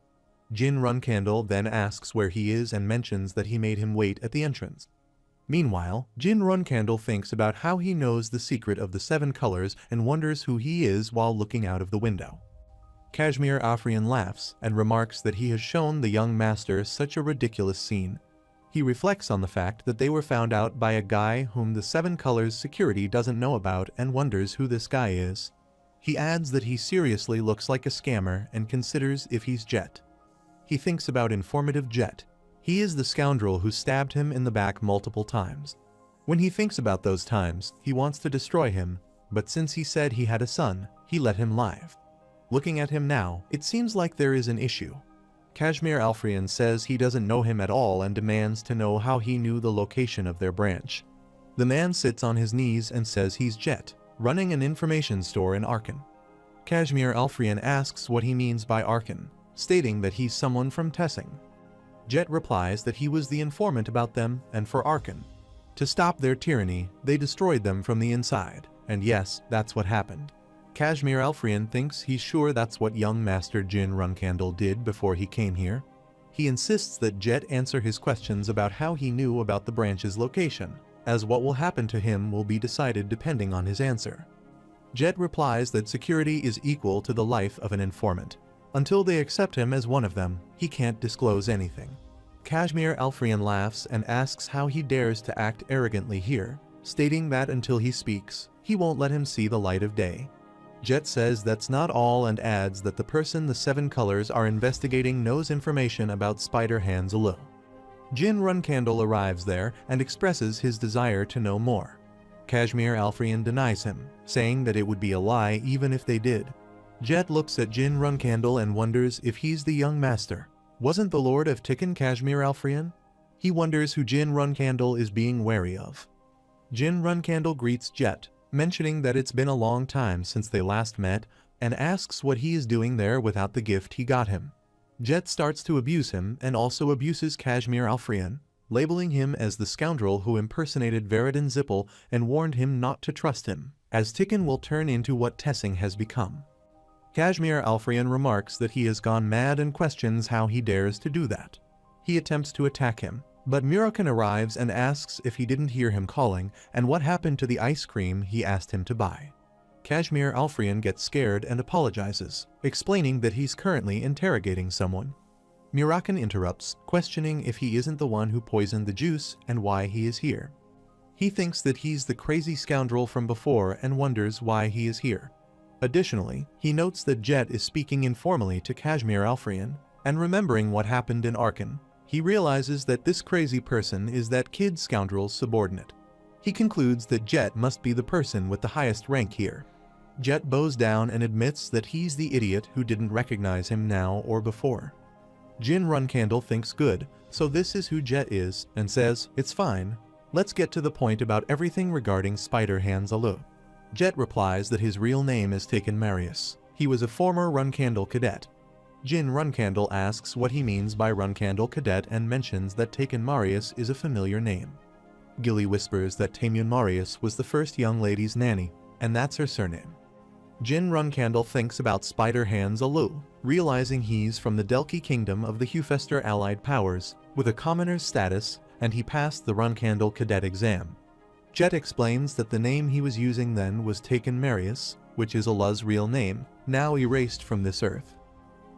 Jin Runcandle then asks where he is and mentions that he made him wait at the entrance. Meanwhile, Jin Runcandle thinks about how he knows the secret of the 7 Colors and wonders who he is while looking out of the window. Kashmir Alfreyan laughs and remarks that he has shown the young master such a ridiculous scene. He reflects on the fact that they were found out by a guy whom the 7 Colors security doesn't know about and wonders who this guy is. He adds that he seriously looks like a scammer and considers if he's Jet. He thinks about informative Jet. He is the scoundrel who stabbed him in the back multiple times. When he thinks about those times, he wants to destroy him, but since he said he had a son, he let him live. Looking at him now, it seems like there is an issue. Kashmir Alfreyan says he doesn't know him at all and demands to know how he knew the location of their branch. The man sits on his knees and says he's Jet, running an information store in Arkan. Kashmir Alfreyan asks what he means by Arkan, stating that he's someone from Tessing. Jet replies that he was the informant about them and for Arkan. To stop their tyranny, they destroyed them from the inside, and yes, that's what happened. Kashmir Alfreyan thinks he's sure that's what young Master Jin Runcandle did before he came here. He insists that Jet answer his questions about how he knew about the branch's location, as what will happen to him will be decided depending on his answer. Jet replies that security is equal to the life of an informant. Until they accept him as one of them, he can't disclose anything. Kashmir Alfreyan laughs and asks how he dares to act arrogantly here, stating that until he speaks, he won't let him see the light of day. Jet says that's not all and adds that the person the 7 Colors are investigating knows information about Spider Hands Alou. Jin Runcandle arrives there and expresses his desire to know more. Kashmir Alfreyan denies him, saying that it would be a lie even if they did. Jet looks at Jin Runcandle and wonders if he's the young master. Wasn't the Lord of Tikkun Kashmir Alfreyan? He wonders who Jin Runcandle is being wary of. Jin Runcandle greets Jet, mentioning that it's been a long time since they last met, and asks what he is doing there without the gift he got him. Jet starts to abuse him and also abuses Kashmir Alfreyan, labeling him as the scoundrel who impersonated Veridin Zippel and warned him not to trust him, as Tikkun will turn into what Tessing has become. Kashmir Alfreyan remarks that he has gone mad and questions how he dares to do that. He attempts to attack him, but Murakan arrives and asks if he didn't hear him calling and what happened to the ice cream he asked him to buy. Kashmir Alfreyan gets scared and apologizes, explaining that he's currently interrogating someone. Murakan interrupts, questioning if he isn't the one who poisoned the juice and why he is here. He thinks that he's the crazy scoundrel from before and wonders why he is here. Additionally, he notes that Jet is speaking informally to Kashmir Alfrian, and remembering what happened in Arkan, he realizes that this crazy person is that kid scoundrel's subordinate. He concludes that Jet must be the person with the highest rank here. Jet bows down and admits that he's the idiot who didn't recognize him now or before. Jin Runcandle thinks good, so this is who Jet is, and says, "It's fine. Let's get to the point about everything regarding Spider-Hands Alu." Jet replies that his real name is Taken Marius. He was a former Runcandle cadet. Jin Runcandle asks what he means by Runcandle cadet and mentions that Taken Marius is a familiar name. Gilly whispers that Taemun Marius was the first young lady's nanny, and that's her surname. Jin Runcandle thinks about Spider-Hands Alu, realizing he's from the Delki Kingdom of the Hufester Allied Powers, with a commoner's status, and he passed the Runcandle cadet exam. Jet explains that the name he was using then was Taken Marius, which is Allah's real name, now erased from this earth.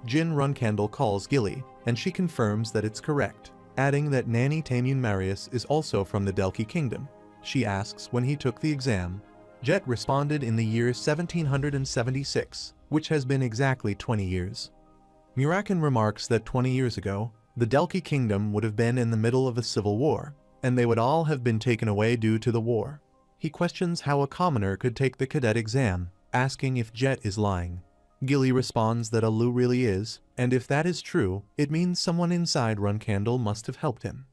Jin Runcandle calls Gilly, and she confirms that it's correct, adding that Nanny Taemun Marius is also from the Delki Kingdom. She asks when he took the exam. Jet responded in the year 1776, which has been exactly 20 years. Murakan remarks that 20 years ago, the Delki Kingdom would have been in the middle of a civil war, and they would all have been taken away due to the war. He questions how a commoner could take the cadet exam, asking if Jet is lying. Gilly responds that Alu really is, and if that is true, it means someone inside Runcandle must have helped him.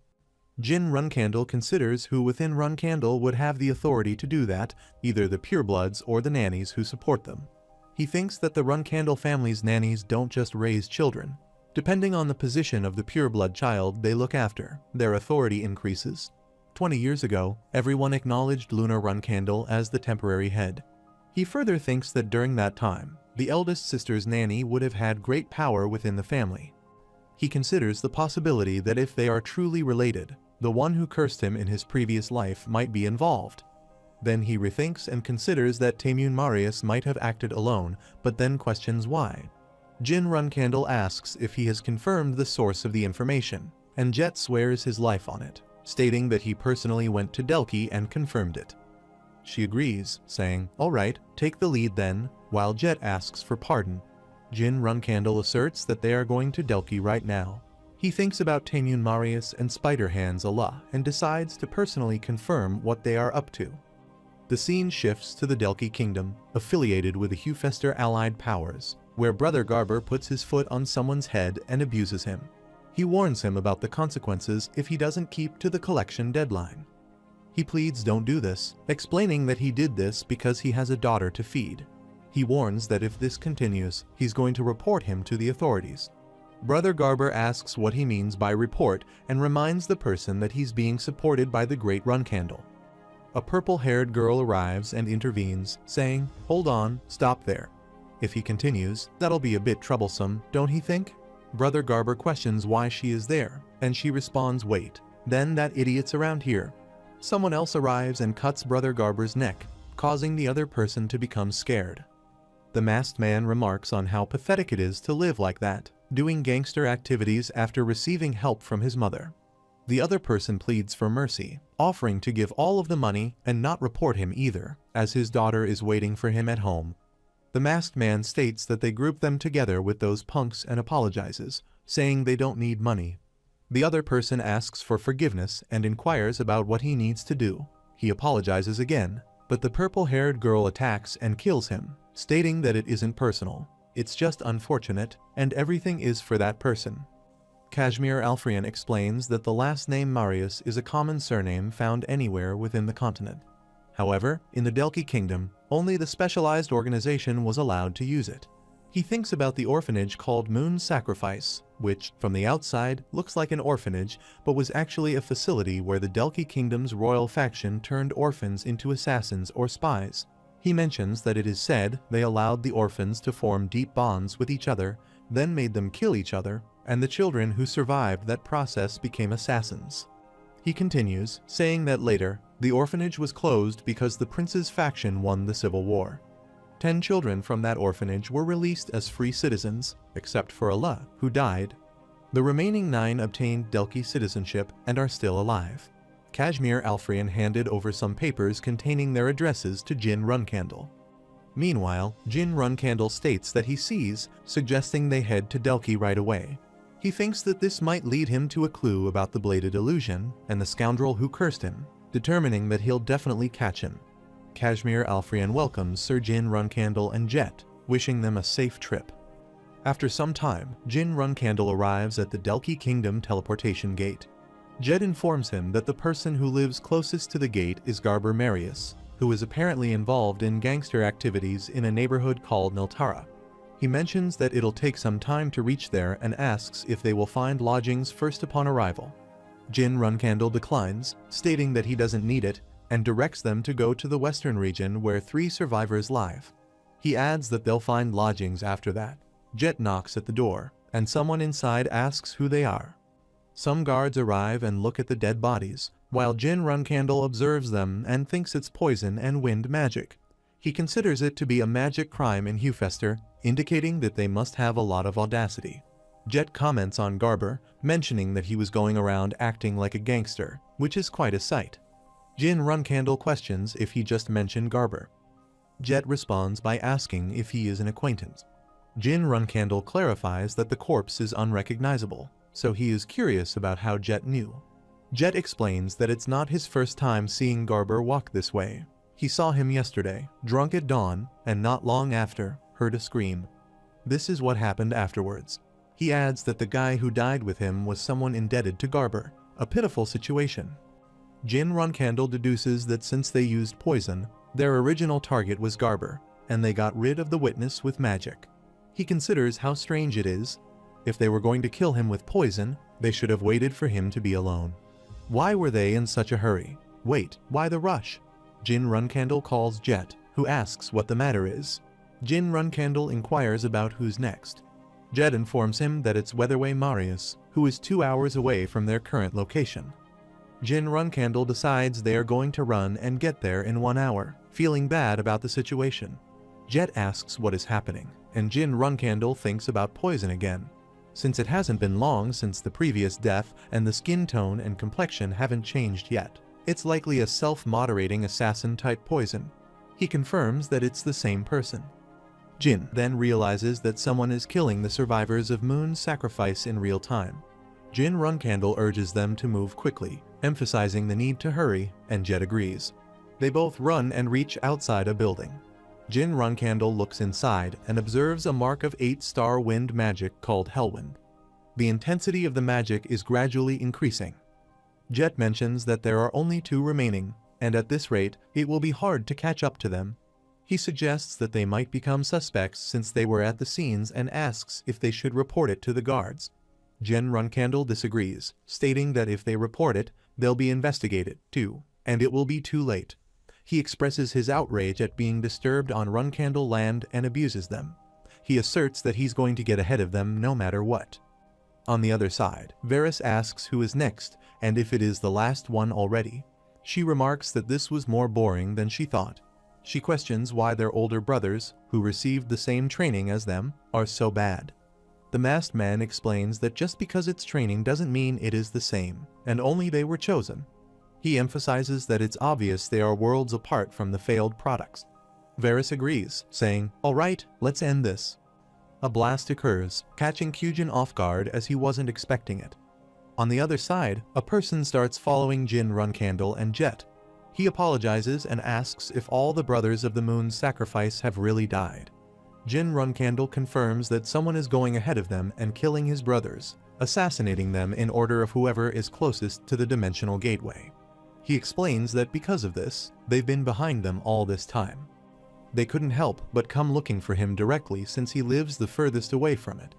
Jin Runcandle considers who within Runcandle would have the authority to do that, either the purebloods or the nannies who support them. He thinks that the Runcandle family's nannies don't just raise children. Depending on the position of the pureblood child they look after, their authority increases. 20 years ago, everyone acknowledged Luna Runcandle as the temporary head. He further thinks that during that time, the eldest sister's nanny would have had great power within the family. He considers the possibility that if they are truly related, the one who cursed him in his previous life might be involved. Then he rethinks and considers that Taemun Marius might have acted alone, but then questions why. Jin Runcandle asks if he has confirmed the source of the information, and Jet swears his life on it, stating that he personally went to Delki and confirmed it. She agrees, saying, "All right, take the lead then," while Jet asks for pardon. Jin Runcandle asserts that they are going to Delki right now. He thinks about Taemun Marius and Spider-Hands Allah and decides to personally confirm what they are up to. The scene shifts to the Delki Kingdom, affiliated with the Hufester Allied Powers, where Brother Garber puts his foot on someone's head and abuses him. He warns him about the consequences if he doesn't keep to the collection deadline. He pleads don't do this, explaining that he did this because he has a daughter to feed. He warns that if this continues, he's going to report him to the authorities. Brother Garber asks what he means by report and reminds the person that he's being supported by the Great Runcandle. A purple-haired girl arrives and intervenes, saying, "Hold on, stop there. If he continues, that'll be a bit troublesome, don't he think?" Brother Garber questions why she is there, and she responds, "Wait, then that idiot's around here." Someone else arrives and cuts Brother Garber's neck, causing the other person to become scared. The masked man remarks on how pathetic it is to live like that, doing gangster activities after receiving help from his mother. The other person pleads for mercy, offering to give all of the money and not report him either, as his daughter is waiting for him at home. The masked man states that they group them together with those punks and apologizes, saying they don't need money. The other person asks for forgiveness and inquires about what he needs to do. He apologizes again, but the purple-haired girl attacks and kills him, stating that it isn't personal, it's just unfortunate, and everything is for that person. Kashmir Alfrian explains that the last name Marius is a common surname found anywhere within the continent. However, in the Delki Kingdom, only the specialized organization was allowed to use it. He thinks about the orphanage called Moon Sacrifice, which, from the outside, looks like an orphanage, but was actually a facility where the Delki Kingdom's royal faction turned orphans into assassins or spies. He mentions that it is said they allowed the orphans to form deep bonds with each other, then made them kill each other, and the children who survived that process became assassins. He continues, saying that later, the orphanage was closed because the prince's faction won the civil war. 10 children from that orphanage were released as free citizens, except for Allah, who died. The remaining 9 obtained Delki citizenship and are still alive. Kashmir Alfrian handed over some papers containing their addresses to Jin Runcandle. Meanwhile, Jin Runcandle states that he sees, suggesting they head to Delki right away. He thinks that this might lead him to a clue about the bladed illusion and the scoundrel who cursed him, determining that he'll definitely catch him. Kashmir Alfrian welcomes Sir Jin Runcandle and Jet, wishing them a safe trip. After some time, Jin Runcandle arrives at the Delki Kingdom teleportation gate. Jet informs him that the person who lives closest to the gate is Garber Marius, who is apparently involved in gangster activities in a neighborhood called Niltara. He mentions that it'll take some time to reach there and asks if they will find lodgings first upon arrival. Jin Runcandle declines, stating that he doesn't need it, and directs them to go to the western region where 3 survivors live. He adds that they'll find lodgings after that. Jet knocks at the door, and someone inside asks who they are. Some guards arrive and look at the dead bodies, while Jin Runcandle observes them and thinks it's poison and wind magic. He considers it to be a magic crime in Hufester, indicating that they must have a lot of audacity. Jet comments on Garber, mentioning that he was going around acting like a gangster, which is quite a sight. Jin Runcandle questions if he just mentioned Garber. Jet responds by asking if he is an acquaintance. Jin Runcandle clarifies that the corpse is unrecognizable, so he is curious about how Jet knew. Jet explains that it's not his first time seeing Garber walk this way. He saw him yesterday, drunk at dawn, and not long after, heard a scream. This is what happened afterwards. He adds that the guy who died with him was someone indebted to Garber, a pitiful situation. Jin Runcandle deduces that since they used poison, their original target was Garber, and they got rid of the witness with magic. He considers how strange it is. If they were going to kill him with poison, they should have waited for him to be alone. Why were they in such a hurry? Wait, why the rush? Jin Runcandle calls Jet, who asks what the matter is. Jin Runcandle inquires about who's next. Jet informs him that it's Weatherway Marius, who is 2 hours away from their current location. Jin Runcandle decides they are going to run and get there in 1 hour, feeling bad about the situation. Jet asks what is happening, and Jin Runcandle thinks about poison again. Since it hasn't been long since the previous death and the skin tone and complexion haven't changed yet, it's likely a self-moderating assassin-type poison. He confirms that it's the same person. Jin then realizes that someone is killing the survivors of Moon's sacrifice in real time. Jin Runcandle urges them to move quickly, emphasizing the need to hurry, and Jet agrees. They both run and reach outside a building. Jin Runcandle looks inside and observes a mark of 8-star wind magic called Hellwind. The intensity of the magic is gradually increasing. Jet mentions that there are only 2 remaining, and at this rate, it will be hard to catch up to them. He suggests that they might become suspects since they were at the scenes and asks if they should report it to the guards. Jin Runcandle disagrees, stating that if they report it, they'll be investigated, too, and it will be too late. He expresses his outrage at being disturbed on Runcandle land and abuses them. He asserts that he's going to get ahead of them no matter what. On the other side, Varys asks who is next, and if it is the last one already. She remarks that this was more boring than she thought. She questions why their older brothers, who received the same training as them, are so bad. The masked man explains that just because it's training doesn't mean it is the same, and only they were chosen. He emphasizes that it's obvious they are worlds apart from the failed products. Varys agrees, saying, "All right, let's end this." A blast occurs, catching Kujin off guard as he wasn't expecting it. On the other side, a person starts following Jin Runcandle and Jet. He apologizes and asks if all the brothers of the Moon's sacrifice have really died. Jin Runcandle confirms that someone is going ahead of them and killing his brothers, assassinating them in order of whoever is closest to the dimensional gateway. He explains that because of this, they've been behind them all this time. They couldn't help but come looking for him directly since he lives the furthest away from it.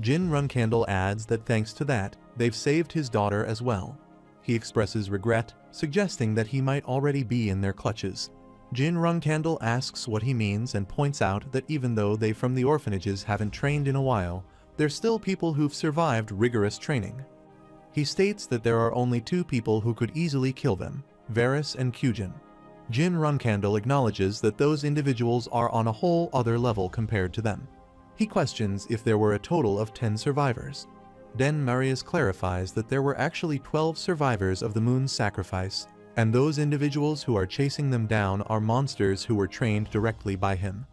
Jin Runcandle adds that thanks to that, they've saved his daughter as well. He expresses regret, suggesting that he might already be in their clutches. Jin Runcandle asks what he means and points out that even though they from the orphanages haven't trained in a while, they're still people who've survived rigorous training. He states that there are only 2 people who could easily kill them, Varys and Kujin. Jin Runcandle acknowledges that those individuals are on a whole other level compared to them. He questions if there were a total of 10 survivors. Then Marius clarifies that there were actually 12 survivors of the Moon's sacrifice, and those individuals who are chasing them down are monsters who were trained directly by him.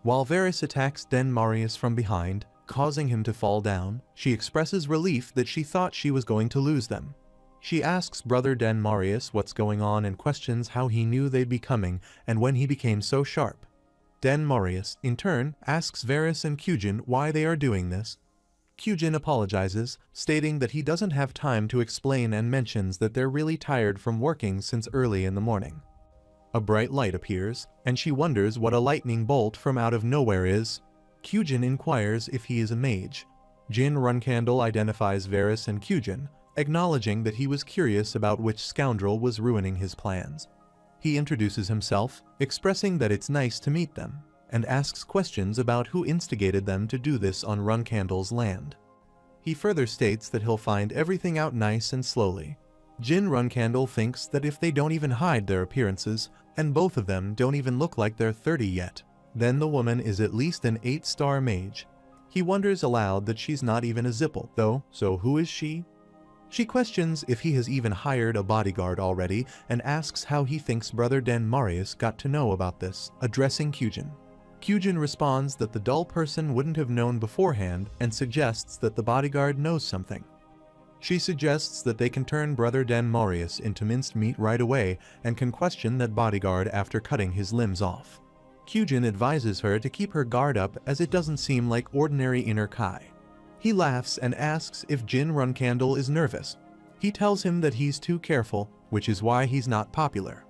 While Varys attacks Den Marius from behind, causing him to fall down, she expresses relief that she thought she was going to lose them. She asks brother Den Marius what's going on and questions how he knew they'd be coming and when he became so sharp. Den Marius, in turn, asks Varys and Cugin why they are doing this. Cugin apologizes, stating that he doesn't have time to explain and mentions that they're really tired from working since early in the morning. A bright light appears, and she wonders what a lightning bolt from out of nowhere is. Cugin inquires if he is a mage. Jyn Runcandle identifies Varys and Cugin, acknowledging that he was curious about which scoundrel was ruining his plans. He introduces himself, expressing that it's nice to meet them, and asks questions about who instigated them to do this on Runcandle's land. He further states that he'll find everything out nice and slowly. Jyn Runcandle thinks that if they don't even hide their appearances, and both of them don't even look like they're 30 yet, then the woman is at least an 8-star mage. He wonders aloud that she's not even a Zipple, though, so who is she? She questions if he has even hired a bodyguard already and asks how he thinks brother Den Marius got to know about this, addressing Cugin. Cugin responds that the dull person wouldn't have known beforehand and suggests that the bodyguard knows something. She suggests that they can turn brother Den Marius into minced meat right away and can question that bodyguard after cutting his limbs off. Cugin advises her to keep her guard up as it doesn't seem like ordinary inner Kai. He laughs and asks if Jyn Runcandle is nervous. He tells him that he's too careful, which is why he's not popular.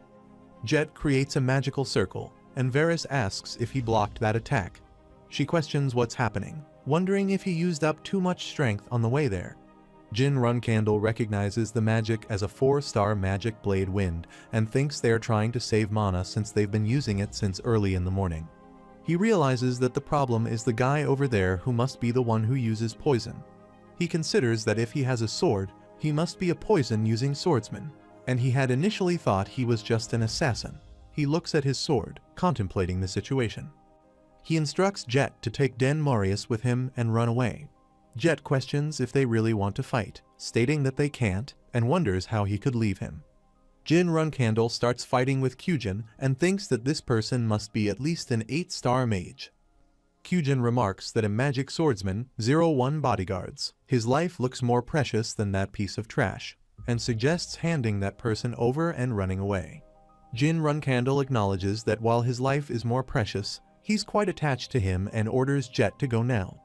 Jet creates a magical circle, and Varys asks if he blocked that attack. She questions what's happening, wondering if he used up too much strength on the way there. Jyn Runcandle recognizes the magic as a 4-star magic blade wind and thinks they are trying to save mana since they've been using it since early in the morning. He realizes that the problem is the guy over there who must be the one who uses poison. He considers that if he has a sword, he must be a poison-using swordsman, and he had initially thought he was just an assassin. He looks at his sword, contemplating the situation. He instructs Jet to take Den Marius with him and run away. Jet questions if they really want to fight, stating that they can't, and wonders how he could leave him. Jyn Runcandle starts fighting with Cugin and thinks that this person must be at least an 8-star mage. Cugin remarks that a magic swordsman, 01 bodyguards, his life looks more precious than that piece of trash, and suggests handing that person over and running away. Jyn Runcandle acknowledges that while his life is more precious, he's quite attached to him and orders Jet to go now.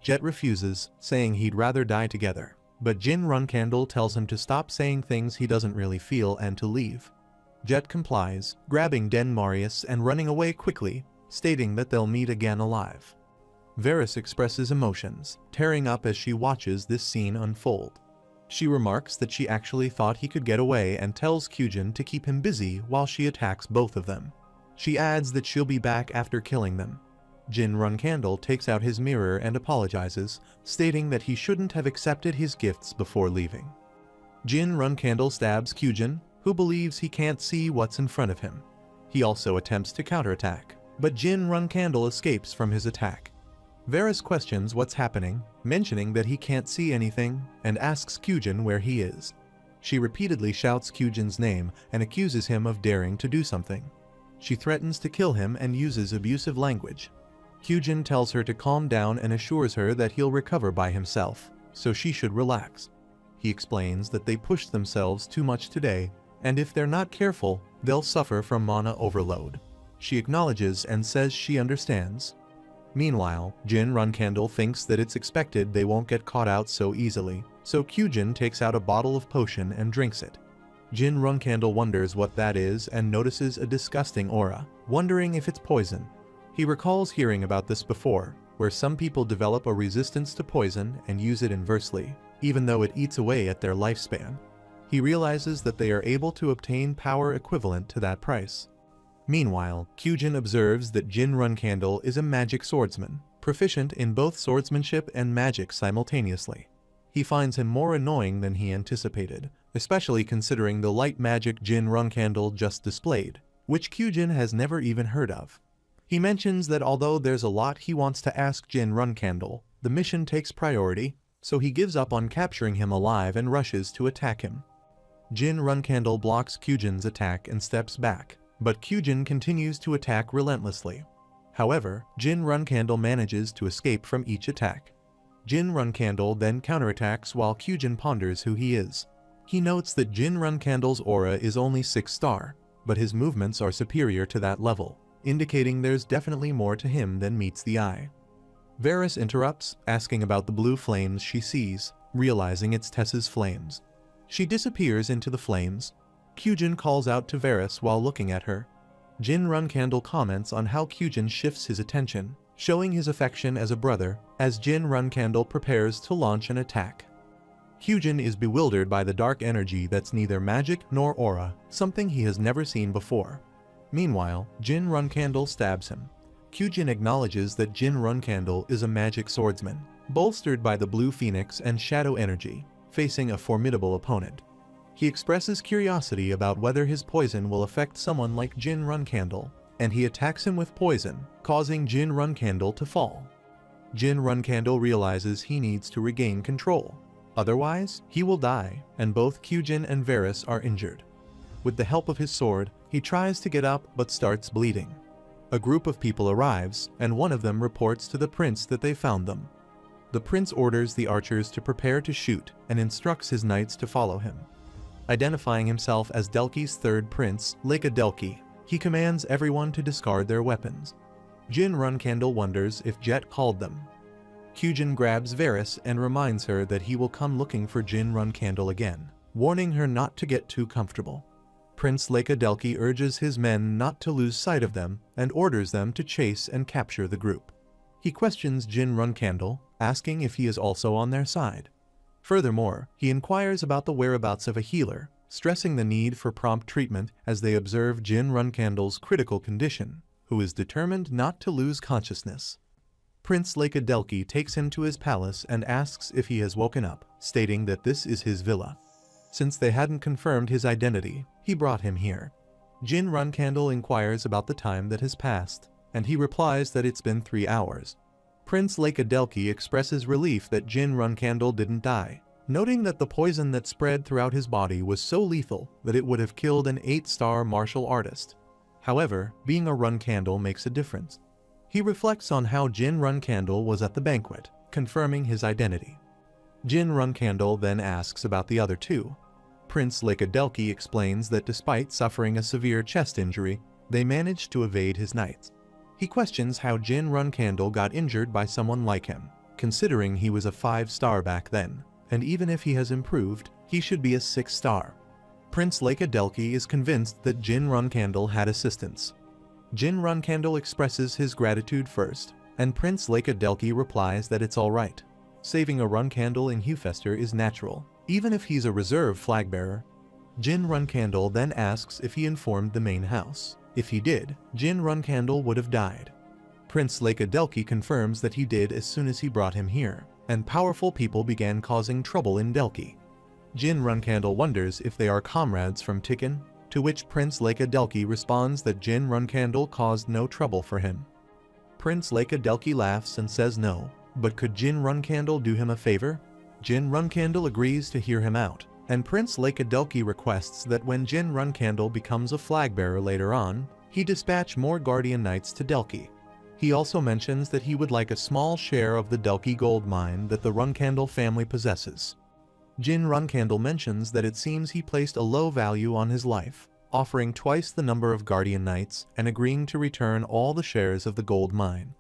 Jet refuses, saying he'd rather die together. But Jyn Runcandle tells him to stop saying things he doesn't really feel and to leave. Jet complies, grabbing Den Marius and running away quickly, stating that they'll meet again alive. Varys expresses emotions, tearing up as she watches this scene unfold. She remarks that she actually thought he could get away and tells Cugin to keep him busy while she attacks both of them. She adds that she'll be back after killing them. Jyn Runcandle takes out his mirror and apologizes, stating that he shouldn't have accepted his gifts before leaving. Jyn Runcandle stabs Cugin, who believes he can't see what's in front of him. He also attempts to counterattack, but Jyn Runcandle escapes from his attack. Varys questions what's happening, mentioning that he can't see anything, and asks Cugin where he is. She repeatedly shouts Cugin's name and accuses him of daring to do something. She threatens to kill him and uses abusive language. Cugin tells her to calm down and assures her that he'll recover by himself, so she should relax. He explains that they pushed themselves too much today, and if they're not careful, they'll suffer from mana overload. She acknowledges and says she understands. Meanwhile, Jyn Runcandle thinks that it's expected they won't get caught out so easily, so Cugin takes out a bottle of potion and drinks it. Jyn Runcandle wonders what that is and notices a disgusting aura, wondering if it's poison. He recalls hearing about this before, where some people develop a resistance to poison and use it inversely, even though it eats away at their lifespan. He realizes that they are able to obtain power equivalent to that price. Meanwhile, Cugin observes that Jyn Runcandle is a magic swordsman, proficient in both swordsmanship and magic simultaneously. He finds him more annoying than he anticipated, especially considering the light magic Jyn Runcandle just displayed, which Cugin has never even heard of. He mentions that although there's a lot he wants to ask Jyn Runcandle, the mission takes priority, so he gives up on capturing him alive and rushes to attack him. Jyn Runcandle blocks Cugin's attack and steps back, but Cugin continues to attack relentlessly. However, Jin Runcandle manages to escape from each attack. Jin Runcandle then counterattacks while Kyujin ponders who he is. He notes that Jin Runcandle's aura is only 6-star, but his movements are superior to that level, indicating there's definitely more to him than meets the eye. Varys interrupts, asking about the blue flames she sees, realizing it's Tessa's flames. She disappears into the flames. Kyujin calls out to Varys while looking at her. Jin Runcandle comments on how Kyujin shifts his attention, showing his affection as a brother, as Jin Runcandle prepares to launch an attack. Kyujin is bewildered by the dark energy that's neither magic nor aura, something he has never seen before. Meanwhile, Jin Runcandle stabs him. Kyujin acknowledges that Jin Runcandle is a magic swordsman, bolstered by the Blue Phoenix and Shadow energy, facing a formidable opponent. He expresses curiosity about whether his poison will affect someone like Jin Runcandle, and he attacks him with poison, causing Jin Runcandle to fall. Jin Runcandle realizes he needs to regain control. Otherwise, he will die, and both Kyujin and Varys are injured. With the help of his sword, he tries to get up but starts bleeding. A group of people arrives, and one of them reports to the prince that they found them. The prince orders the archers to prepare to shoot and instructs his knights to follow him. Identifying himself as Delki's third prince, Laika Delki, he commands everyone to discard their weapons. Jin Runcandle wonders if Jet called them. Kyujin grabs Varys and reminds her that he will come looking for Jin Runcandle again, warning her not to get too comfortable. Prince Laika Delki urges his men not to lose sight of them and orders them to chase and capture the group. He questions Jin Runcandle, asking if he is also on their side. Furthermore, he inquires about the whereabouts of a healer, stressing the need for prompt treatment as they observe Jin Runcandle's critical condition, who is determined not to lose consciousness. Prince Laika Delki takes him to his palace and asks if he has woken up, stating that this is his villa. Since they hadn't confirmed his identity, he brought him here. Jin Runcandle inquires about the time that has passed, and he replies that it's been 3 hours. Prince Laika Delki expresses relief that Jin Runcandle didn't die, noting that the poison that spread throughout his body was so lethal that it would have killed an 8-star martial artist. However, being a Runcandle makes a difference. He reflects on how Jin Runcandle was at the banquet, confirming his identity. Jin Runcandle then asks about the other two. Prince Laika Delki explains that despite suffering a severe chest injury, they managed to evade his knights. He questions how Jin Runcandle got injured by someone like him, considering he was a 5-star back then, and even if he has improved, he should be a 6-star. Prince Laika Delki is convinced that Jin Runcandle had assistance. Jin Runcandle expresses his gratitude first, and Prince Laika Delki replies that it's alright. Saving a Runcandle in Hewfester is natural, even if he's a reserve flagbearer. Jin Runcandle then asks if he informed the main house. If he did, Jin Runcandle would have died. Prince Laika Delki confirms that he did as soon as he brought him here, and powerful people began causing trouble in Delki. Jin Runcandle wonders if they are comrades from Tikkun, to which Prince Laika Delki responds that Jin Runcandle caused no trouble for him. Prince Laika Delki laughs and says no, but could Jin Runcandle do him a favor? Jin Runcandle agrees to hear him out, and Prince Laika Delki requests that when Jin Runcandle becomes a flagbearer later on, he dispatch more Guardian Knights to Delki. He also mentions that he would like a small share of the Delki gold mine that the Runcandle family possesses. Jin Runcandle mentions that it seems he placed a low value on his life, offering twice the number of Guardian Knights and agreeing to return all the shares of the gold mine.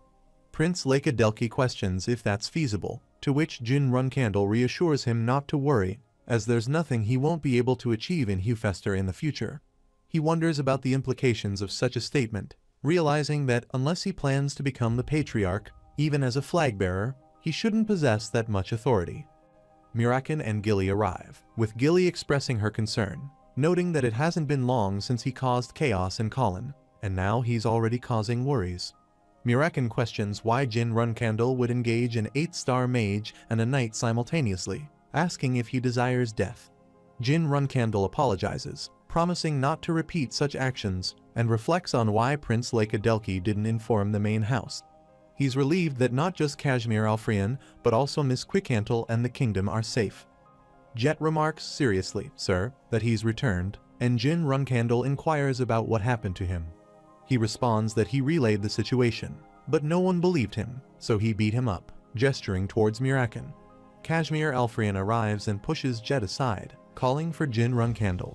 Prince Laika Delki questions if that's feasible, to which Jin Runcandle reassures him not to worry, as there's nothing he won't be able to achieve in Hewfester in the future. He wonders about the implications of such a statement, realizing that unless he plans to become the Patriarch, even as a flagbearer, he shouldn't possess that much authority. Mirakan and Gilly arrive, with Gilly expressing her concern, noting that it hasn't been long since he caused chaos in Colin, and now he's already causing worries. Mirakan questions why Jin Runcandle would engage an 8-star mage and a knight simultaneously, asking if he desires death. Jin Runcandle apologizes, promising not to repeat such actions, and reflects on why Prince Laika Delki didn't inform the main house. He's relieved that not just Kashmir Alfrian, but also Miss Quickhantle and the kingdom are safe. Jet remarks seriously, sir, that he's returned, and Jin Runcandle inquires about what happened to him. He responds that he relayed the situation, but no one believed him, so he beat him up, gesturing towards Mirakan. Kashmir Alfrian arrives and pushes Jet aside, calling for Jin Runcandle.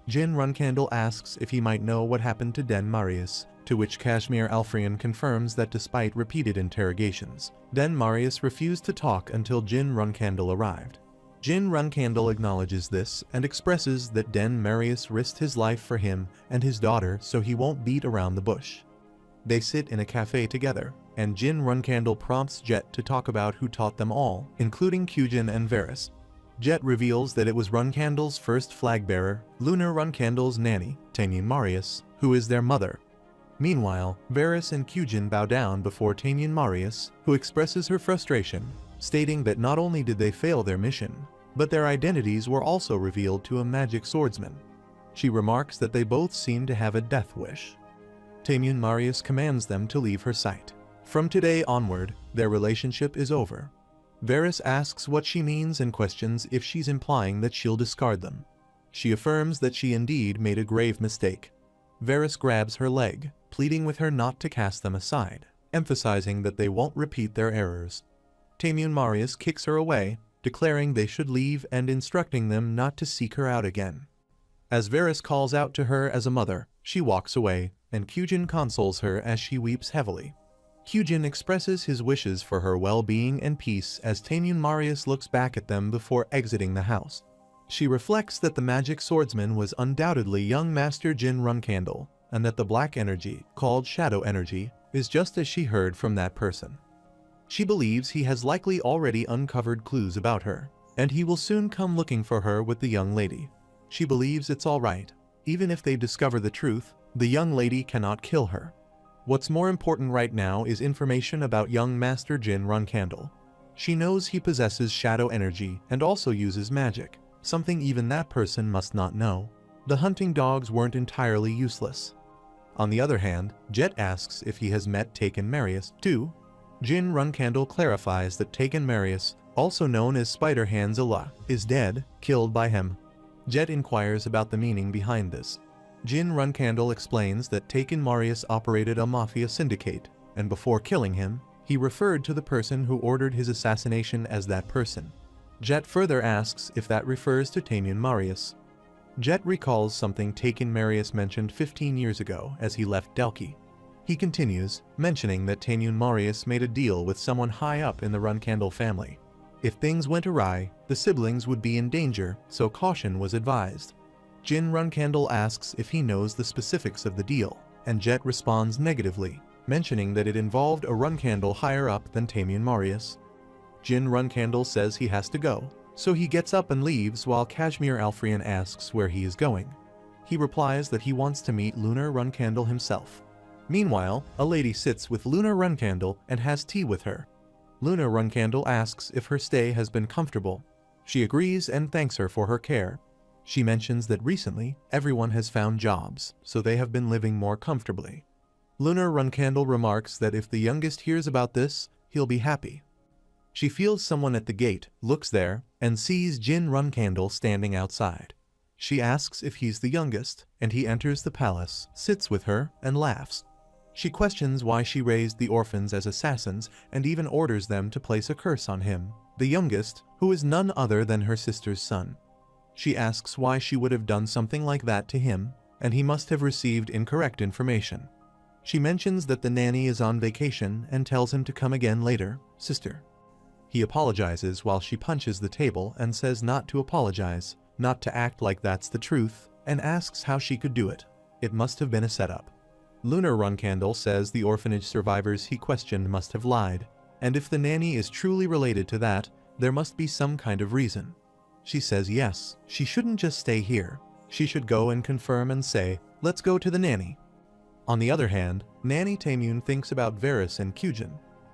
Jin Runcandle asks if he might know what happened to Den Marius, to which Kashmir Alfrian confirms that despite repeated interrogations, Den Marius refused to talk until Jin Runcandle arrived. Jin Runcandle acknowledges this and expresses that Den Marius risked his life for him and his daughter so he won't beat around the bush. They sit in a cafe together, and Jin Runcandle prompts Jet to talk about who taught them all, including Kyujin and Varys. Jet reveals that it was Runcandle's first flag-bearer, Lunar Runcandle's nanny, Tanyan Marius, who is their mother. Meanwhile, Varys and Kyujin bow down before Tanyan Marius, who expresses her frustration, stating that not only did they fail their mission, but their identities were also revealed to a magic swordsman. She remarks that they both seem to have a death wish. Tanyan Marius commands them to leave her sight. From today onward, their relationship is over. Varys asks what she means and questions if she's implying that she'll discard them. She affirms that she indeed made a grave mistake. Varys grabs her leg, pleading with her not to cast them aside, emphasizing that they won't repeat their errors. Tanyan Marius kicks her away, declaring they should leave and instructing them not to seek her out again. As Varys calls out to her as a mother, she walks away, and Kyujin consoles her as she weeps heavily. Kyujin expresses his wishes for her well-being and peace as Tanyan Marius looks back at them before exiting the house. She reflects that the magic swordsman was undoubtedly young Master Jin Runcandle, and that the black energy, called shadow energy, is just as she heard from that person. She believes he has likely already uncovered clues about her, and he will soon come looking for her with the young lady. She believes it's alright. Even if they discover the truth, the young lady cannot kill her. What's more important right now is information about young Master Jin Runcandle. She knows he possesses shadow energy and also uses magic, something even that person must not know. The hunting dogs weren't entirely useless. On the other hand, Jet asks if he has met Taken Marius too. Jin Runcandle clarifies that Taken Marius, also known as Spider-Hands Allah, is dead, killed by him. Jet inquires about the meaning behind this. Jin Runcandle explains that Taken Marius operated a mafia syndicate, and before killing him, he referred to the person who ordered his assassination as that person. Jet further asks if that refers to Tanyan Marius. Jet recalls something Taken Marius mentioned 15 years ago as he left Delki. He continues, mentioning that Tanyan Marius made a deal with someone high up in the Runcandle family. If things went awry, the siblings would be in danger, so caution was advised. Jin Runcandle asks if he knows the specifics of the deal, and Jet responds negatively, mentioning that it involved a Runcandle higher up than Tanyan Marius. Jin Runcandle says he has to go, so he gets up and leaves while Kashmir Alfrian asks where he is going. He replies that he wants to meet Lunar Runcandle himself. Meanwhile, a lady sits with Lunar Runcandle and has tea with her. Lunar Runcandle asks if her stay has been comfortable. She agrees and thanks her for her care. She mentions that recently, everyone has found jobs, so they have been living more comfortably. Lunar Runcandle remarks that if the youngest hears about this, he'll be happy. She feels someone at the gate, looks there, and sees Jin Runcandle standing outside. She asks if he's the youngest, and he enters the palace, sits with her, and laughs. She questions why she raised the orphans as assassins and even orders them to place a curse on him, the youngest, who is none other than her sister's son. She asks why she would have done something like that to him, and he must have received incorrect information. She mentions that the nanny is on vacation and tells him to come again later, sister. He apologizes while she punches the table and says not to apologize, not to act like that's the truth, and asks how she could do it. It must have been a setup. Lunar Runcandle says the orphanage survivors he questioned must have lied, and if the nanny is truly related to that, there must be some kind of reason. She says yes, she shouldn't just stay here. She should go and confirm and say, let's go to the nanny. On the other hand, Nanny Taemun thinks about Varys and Kyujin.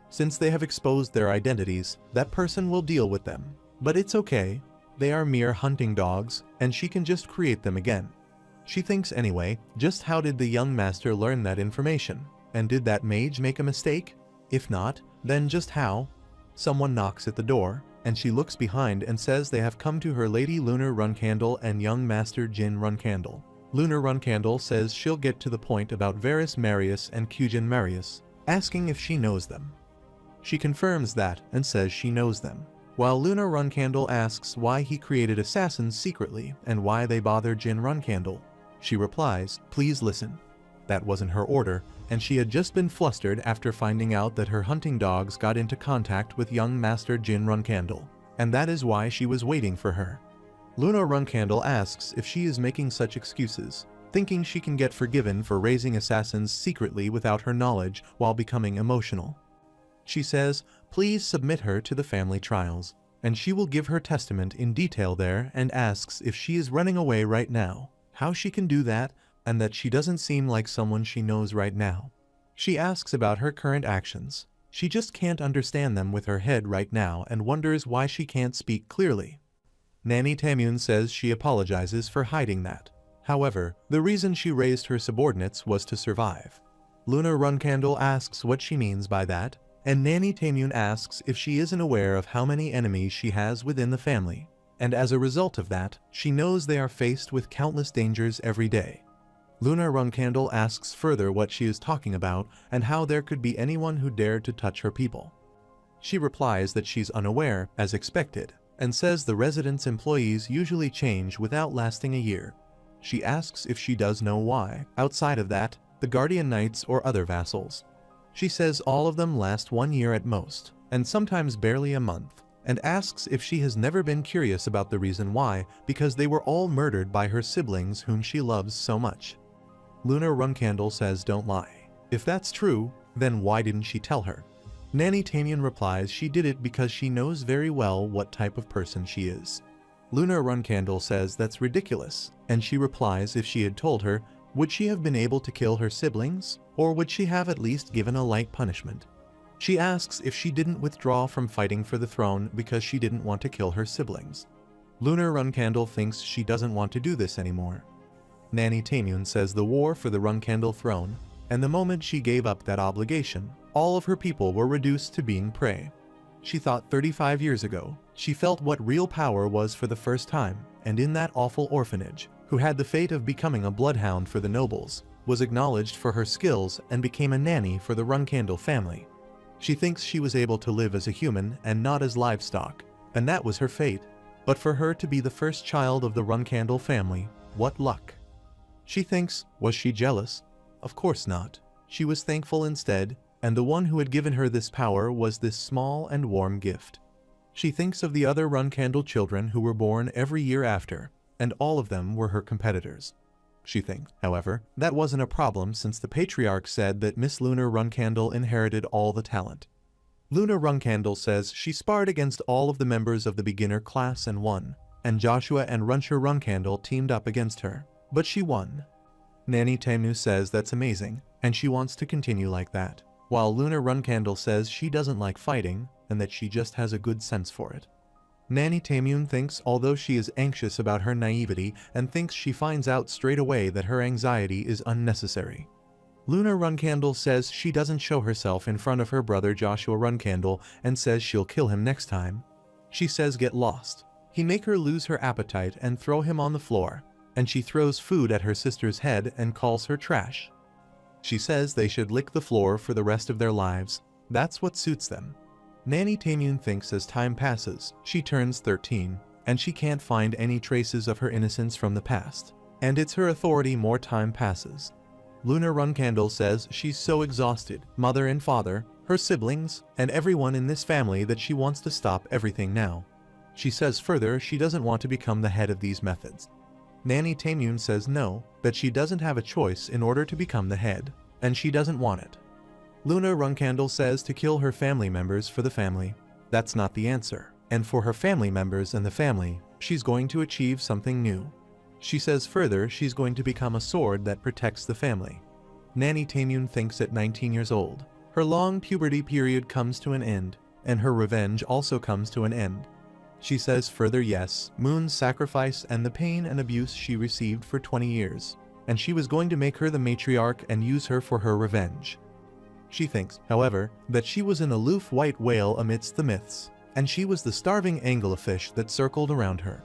Since they have exposed their identities, that person will deal with them. But it's okay, they are mere hunting dogs, and she can just create them again. She thinks anyway, just how did the young master learn that information? And did that mage make a mistake? If not, then just how? Someone knocks at the door, and she looks behind and says they have come to her Lady Lunar Runcandle and young Master Jin Runcandle. Lunar Runcandle says she'll get to the point about Varys Marius and Cugin Marius, asking if she knows them. She confirms that and says she knows them, while Lunar Runcandle asks why he created assassins secretly and why they bother Jin Runcandle. She replies, "Please listen." That wasn't her order, and she had just been flustered after finding out that her hunting dogs got into contact with young Master Jin Runcandle, and that is why she was waiting for her. Lunar Runcandle asks if she is making such excuses, thinking she can get forgiven for raising assassins secretly without her knowledge while becoming emotional. She says, please submit her to the family trials, and she will give her testament in detail there, and asks if she is running away right now, how she can do that, and that she doesn't seem like someone she knows right now. She asks about her current actions. She just can't understand them with her head right now and wonders why she can't speak clearly. Nanny Tamune says she apologizes for hiding that. However, the reason she raised her subordinates was to survive. Lunar Runcandle asks what she means by that, and Nanny Tamune asks if she isn't aware of how many enemies she has within the family, and as a result of that, she knows they are faced with countless dangers every day. Lunar Runcandle asks further what she is talking about and how there could be anyone who dared to touch her people. She replies that she's unaware, as expected, and says the residence employees usually change without lasting a year. She asks if she does know why, outside of that, the Guardian Knights or other vassals. She says all of them last 1 year at most, and sometimes barely a month, and asks if she has never been curious about the reason why, because they were all murdered by her siblings whom she loves so much. Lunar Runcandle says don't lie. If that's true, then why didn't she tell her? Nanny Tamune replies she did it because she knows very well what type of person she is. Lunar Runcandle says that's ridiculous, and she replies if she had told her, would she have been able to kill her siblings, or would she have at least given a light punishment? She asks if she didn't withdraw from fighting for the throne because she didn't want to kill her siblings. Lunar Runcandle thinks she doesn't want to do this anymore. Nanny Tamune says the war for the Runcandle throne, and the moment she gave up that obligation, all of her people were reduced to being prey. She thought 35 years ago, she felt what real power was for the first time, and in that awful orphanage, who had the fate of becoming a bloodhound for the nobles, was acknowledged for her skills and became a nanny for the Runcandle family. She thinks she was able to live as a human and not as livestock, and that was her fate. But for her to be the first child of the Runcandle family, what luck. She thinks, was she jealous? Of course not. She was thankful instead, and the one who had given her this power was this small and warm gift. She thinks of the other Runcandle children who were born every year after, and all of them were her competitors. She thinks, however, that wasn't a problem since the patriarch said that Miss Lunar Runcandle inherited all the talent. Lunar Runcandle says she sparred against all of the members of the beginner class and won, and Joshua and Runcher Runcandle teamed up against her, but she won. Nanny Tamune says that's amazing, and she wants to continue like that, while Lunar Runcandle says she doesn't like fighting, and that she just has a good sense for it. Nanny Tamune thinks although she is anxious about her naivety and thinks she finds out straight away that her anxiety is unnecessary. Lunar Runcandle says she doesn't show herself in front of her brother Joshua Runcandle and says she'll kill him next time. She says get lost. He make her lose her appetite and throw him on the floor, and she throws food at her sister's head and calls her trash. She says they should lick the floor for the rest of their lives. That's what suits them. Nanny Tamune thinks as time passes, she turns 13, and she can't find any traces of her innocence from the past, and it's her authority more time passes. Lunar Runcandle says she's so exhausted, mother and father, her siblings, and everyone in this family that she wants to stop everything now. She says further she doesn't want to become the head of these methods. Nanny Tamune says no, that she doesn't have a choice in order to become the head, and she doesn't want it. Lunar Runcandle says to kill her family members for the family. That's not the answer, and for her family members and the family, she's going to achieve something new. She says further she's going to become a sword that protects the family. Nanny Tamune thinks at 19 years old, her long puberty period comes to an end, and her revenge also comes to an end. She says further yes, Moon's sacrifice and the pain and abuse she received for 20 years, and she was going to make her the matriarch and use her for her revenge. She thinks, however, that she was an aloof white whale amidst the myths, and she was the starving anglerfish that circled around her.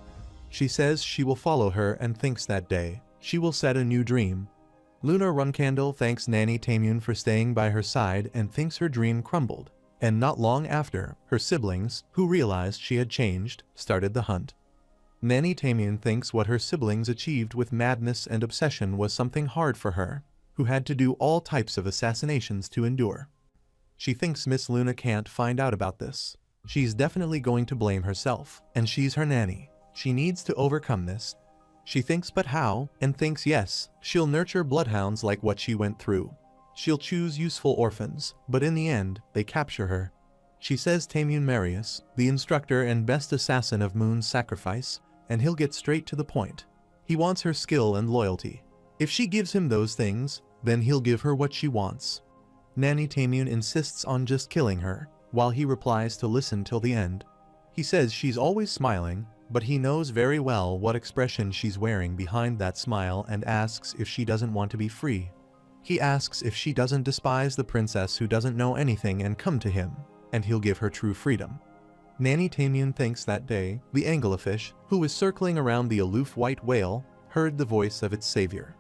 She says she will follow her and thinks that day, she will set a new dream. Luna Runcandle thanks Nanny Tamyun for staying by her side and thinks her dream crumbled. And not long after, her siblings, who realized she had changed, started the hunt. Nanny Tamyun thinks what her siblings achieved with madness and obsession was something hard for her, who had to do all types of assassinations to endure. She thinks Miss Luna can't find out about this. She's definitely going to blame herself, and she's her nanny. She needs to overcome this. She thinks but how, and thinks yes, she'll nurture bloodhounds like what she went through. She'll choose useful orphans, but in the end, they capture her. She says Tamyun Marius, the instructor and best assassin of Moon's sacrifice, and he'll get straight to the point. He wants her skill and loyalty. If she gives him those things, then he'll give her what she wants. Nanny Tamyun insists on just killing her, while he replies to listen till the end. He says she's always smiling, but he knows very well what expression she's wearing behind that smile and asks if she doesn't want to be free. He asks if she doesn't despise the princess who doesn't know anything and come to him, and he'll give her true freedom. Nanny Tamyun thinks that day, the anglerfish, who was circling around the aloof white whale, heard the voice of its savior.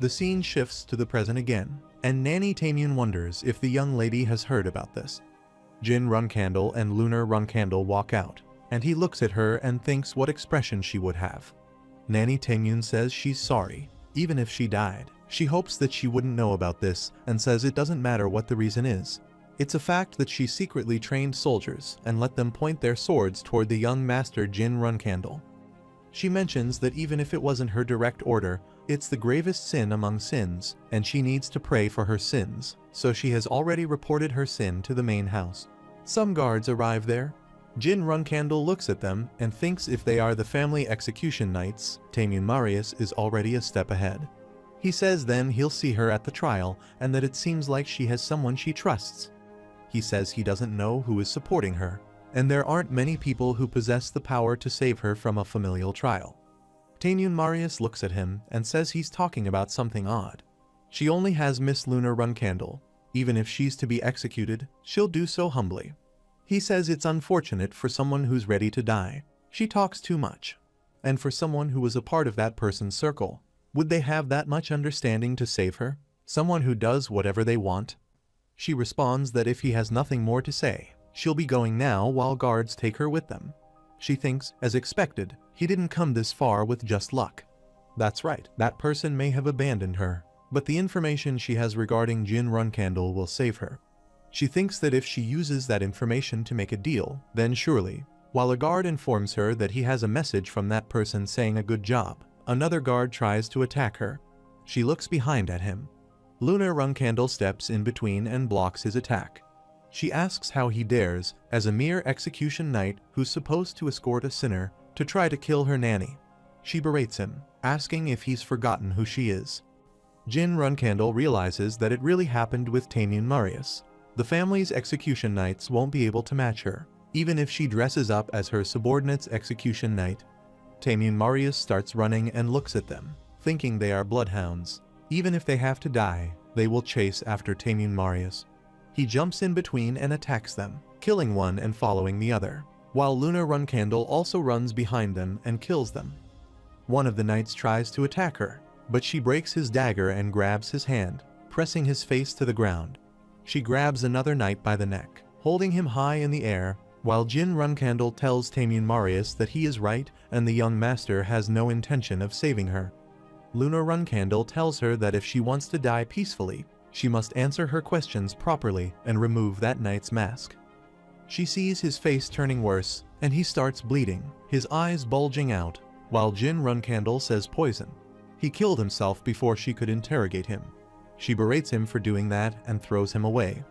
The scene shifts to the present again, and Nanny Tamyun wonders if the young lady has heard about this. Jin Runcandle and Luna Runcandle walk out, and he looks at her and thinks what expression she would have. Nanny Tamyun says she's sorry, even if she died. She hopes that she wouldn't know about this and says it doesn't matter what the reason is. It's a fact that she secretly trained soldiers and let them point their swords toward the young master Jin Runcandle. She mentions that even if it wasn't her direct order, it's the gravest sin among sins, and she needs to pray for her sins, so she has already reported her sin to the main house. Some guards arrive there. Jin Runcandle looks at them and thinks if they are the family execution knights, Tamyun Marius is already a step ahead. He says then he'll see her at the trial and that it seems like she has someone she trusts. He says he doesn't know who is supporting her, and there aren't many people who possess the power to save her from a familial trial. Tamyun Marius looks at him and says he's talking about something odd. She only has Miss Luna Runcandle. Even if she's to be executed, she'll do so humbly. He says it's unfortunate for someone who's ready to die. She talks too much. And for someone who was a part of that person's circle, would they have that much understanding to save her? Someone who does whatever they want? She responds that if he has nothing more to say, she'll be going now while guards take her with them. She thinks, as expected, he didn't come this far with just luck. That's right, that person may have abandoned her, but the information she has regarding Jin Runcandle will save her. She thinks that if she uses that information to make a deal, then surely, while a guard informs her that he has a message from that person saying a good job, another guard tries to attack her. She looks behind at him. Luna Runcandle steps in between and blocks his attack. She asks how he dares, as a mere execution knight who's supposed to escort a sinner, to try to kill her nanny. She berates him, asking if he's forgotten who she is. Jin Runcandle realizes that it really happened with Tamyun Marius. The family's execution knights won't be able to match her, even if she dresses up as her subordinate's execution knight. Tamyun Marius starts running and looks at them, thinking they are bloodhounds. Even if they have to die, they will chase after Tamyun Marius. He jumps in between and attacks them, killing one and following the other, while Luna Runcandle also runs behind them and kills them. One of the knights tries to attack her, but she breaks his dagger and grabs his hand, pressing his face to the ground. She grabs another knight by the neck, holding him high in the air, while Jin Runcandle tells Tamyun Marius that he is right and the young master has no intention of saving her. Luna Runcandle tells her that if she wants to die peacefully, she must answer her questions properly and remove that knight's mask. She sees his face turning worse, and he starts bleeding, his eyes bulging out, while Jin Runcandle says poison. He killed himself before she could interrogate him. She berates him for doing that and throws him away.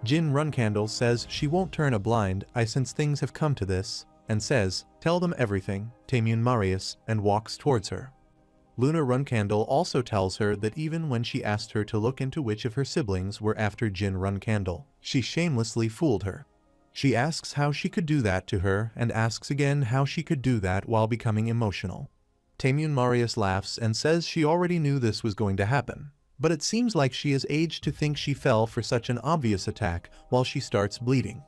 Jin Runcandle says she won't turn a blind eye since things have come to this, and says, "Tell them everything, Tamyun Marius," and walks towards her. Luna Runcandle also tells her that even when she asked her to look into which of her siblings were after Jin Runcandle, she shamelessly fooled her. She asks how she could do that to her and asks again how she could do that while becoming emotional. Tamyun Marius laughs and says she already knew this was going to happen, but it seems like she is aged to think she fell for such an obvious attack while she starts bleeding.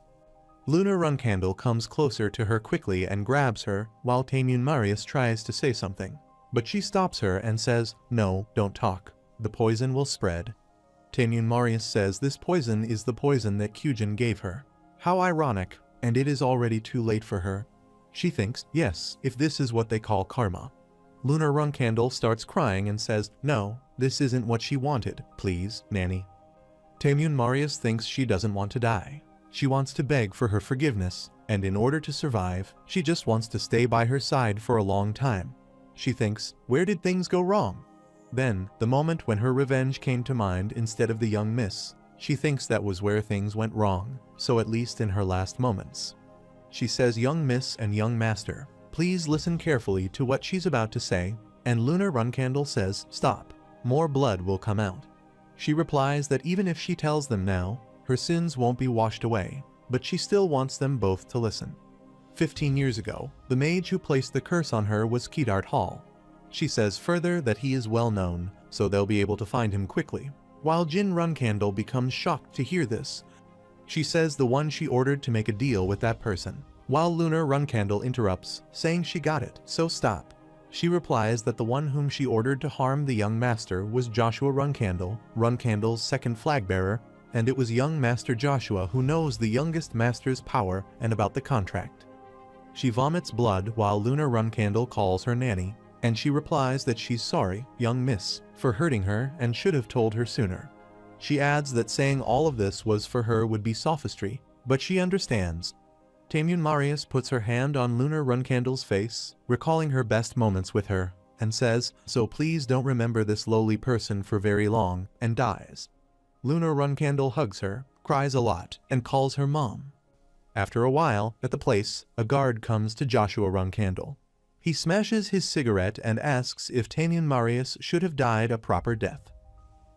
Luna Runcandle comes closer to her quickly and grabs her while Tamyun Marius tries to say something. But she stops her and says, "No, don't talk. The poison will spread." Tamyun Marius says this poison is the poison that Kyujin gave her. How ironic, and it is already too late for her. She thinks, yes, if this is what they call karma. Lunar Runcandle starts crying and says, "No, this isn't what she wanted. Please, Nanny." Tamyun Marius thinks she doesn't want to die. She wants to beg for her forgiveness, and in order to survive, she just wants to stay by her side for a long time. She thinks, where did things go wrong? Then, the moment when her revenge came to mind instead of the young miss, she thinks that was where things went wrong, so at least in her last moments. She says, "Young miss and young master, please listen carefully to what she's about to say," and Lunar Runcandle says, "Stop. More blood will come out." She replies that even if she tells them now, her sins won't be washed away, but she still wants them both to listen. 15 years ago, the mage who placed the curse on her was Kedarth Hall. She says further that he is well known, so they'll be able to find him quickly. While Jin Runcandle becomes shocked to hear this, she says the one she ordered to make a deal with that person. While Lunar Runcandle interrupts, saying she got it, so stop. She replies that the one whom she ordered to harm the young master was Joshua Runcandle, Runcandle's second flag bearer, and it was young Master Joshua who knows the youngest master's power and about the contract. She vomits blood while Lunar Runcandle calls her nanny, and she replies that she's sorry, young miss, for hurting her and should have told her sooner. She adds that saying all of this was for her would be sophistry, but she understands. Tamyun Marius puts her hand on Lunar Runcandle's face, recalling her best moments with her, and says, "So please don't remember this lowly person for very long," and dies. Lunar Runcandle hugs her, cries a lot, and calls her mom. After a while, at the place, a guard comes to Joshua Runcandle. He smashes his cigarette and asks if Tamyun Marius should have died a proper death.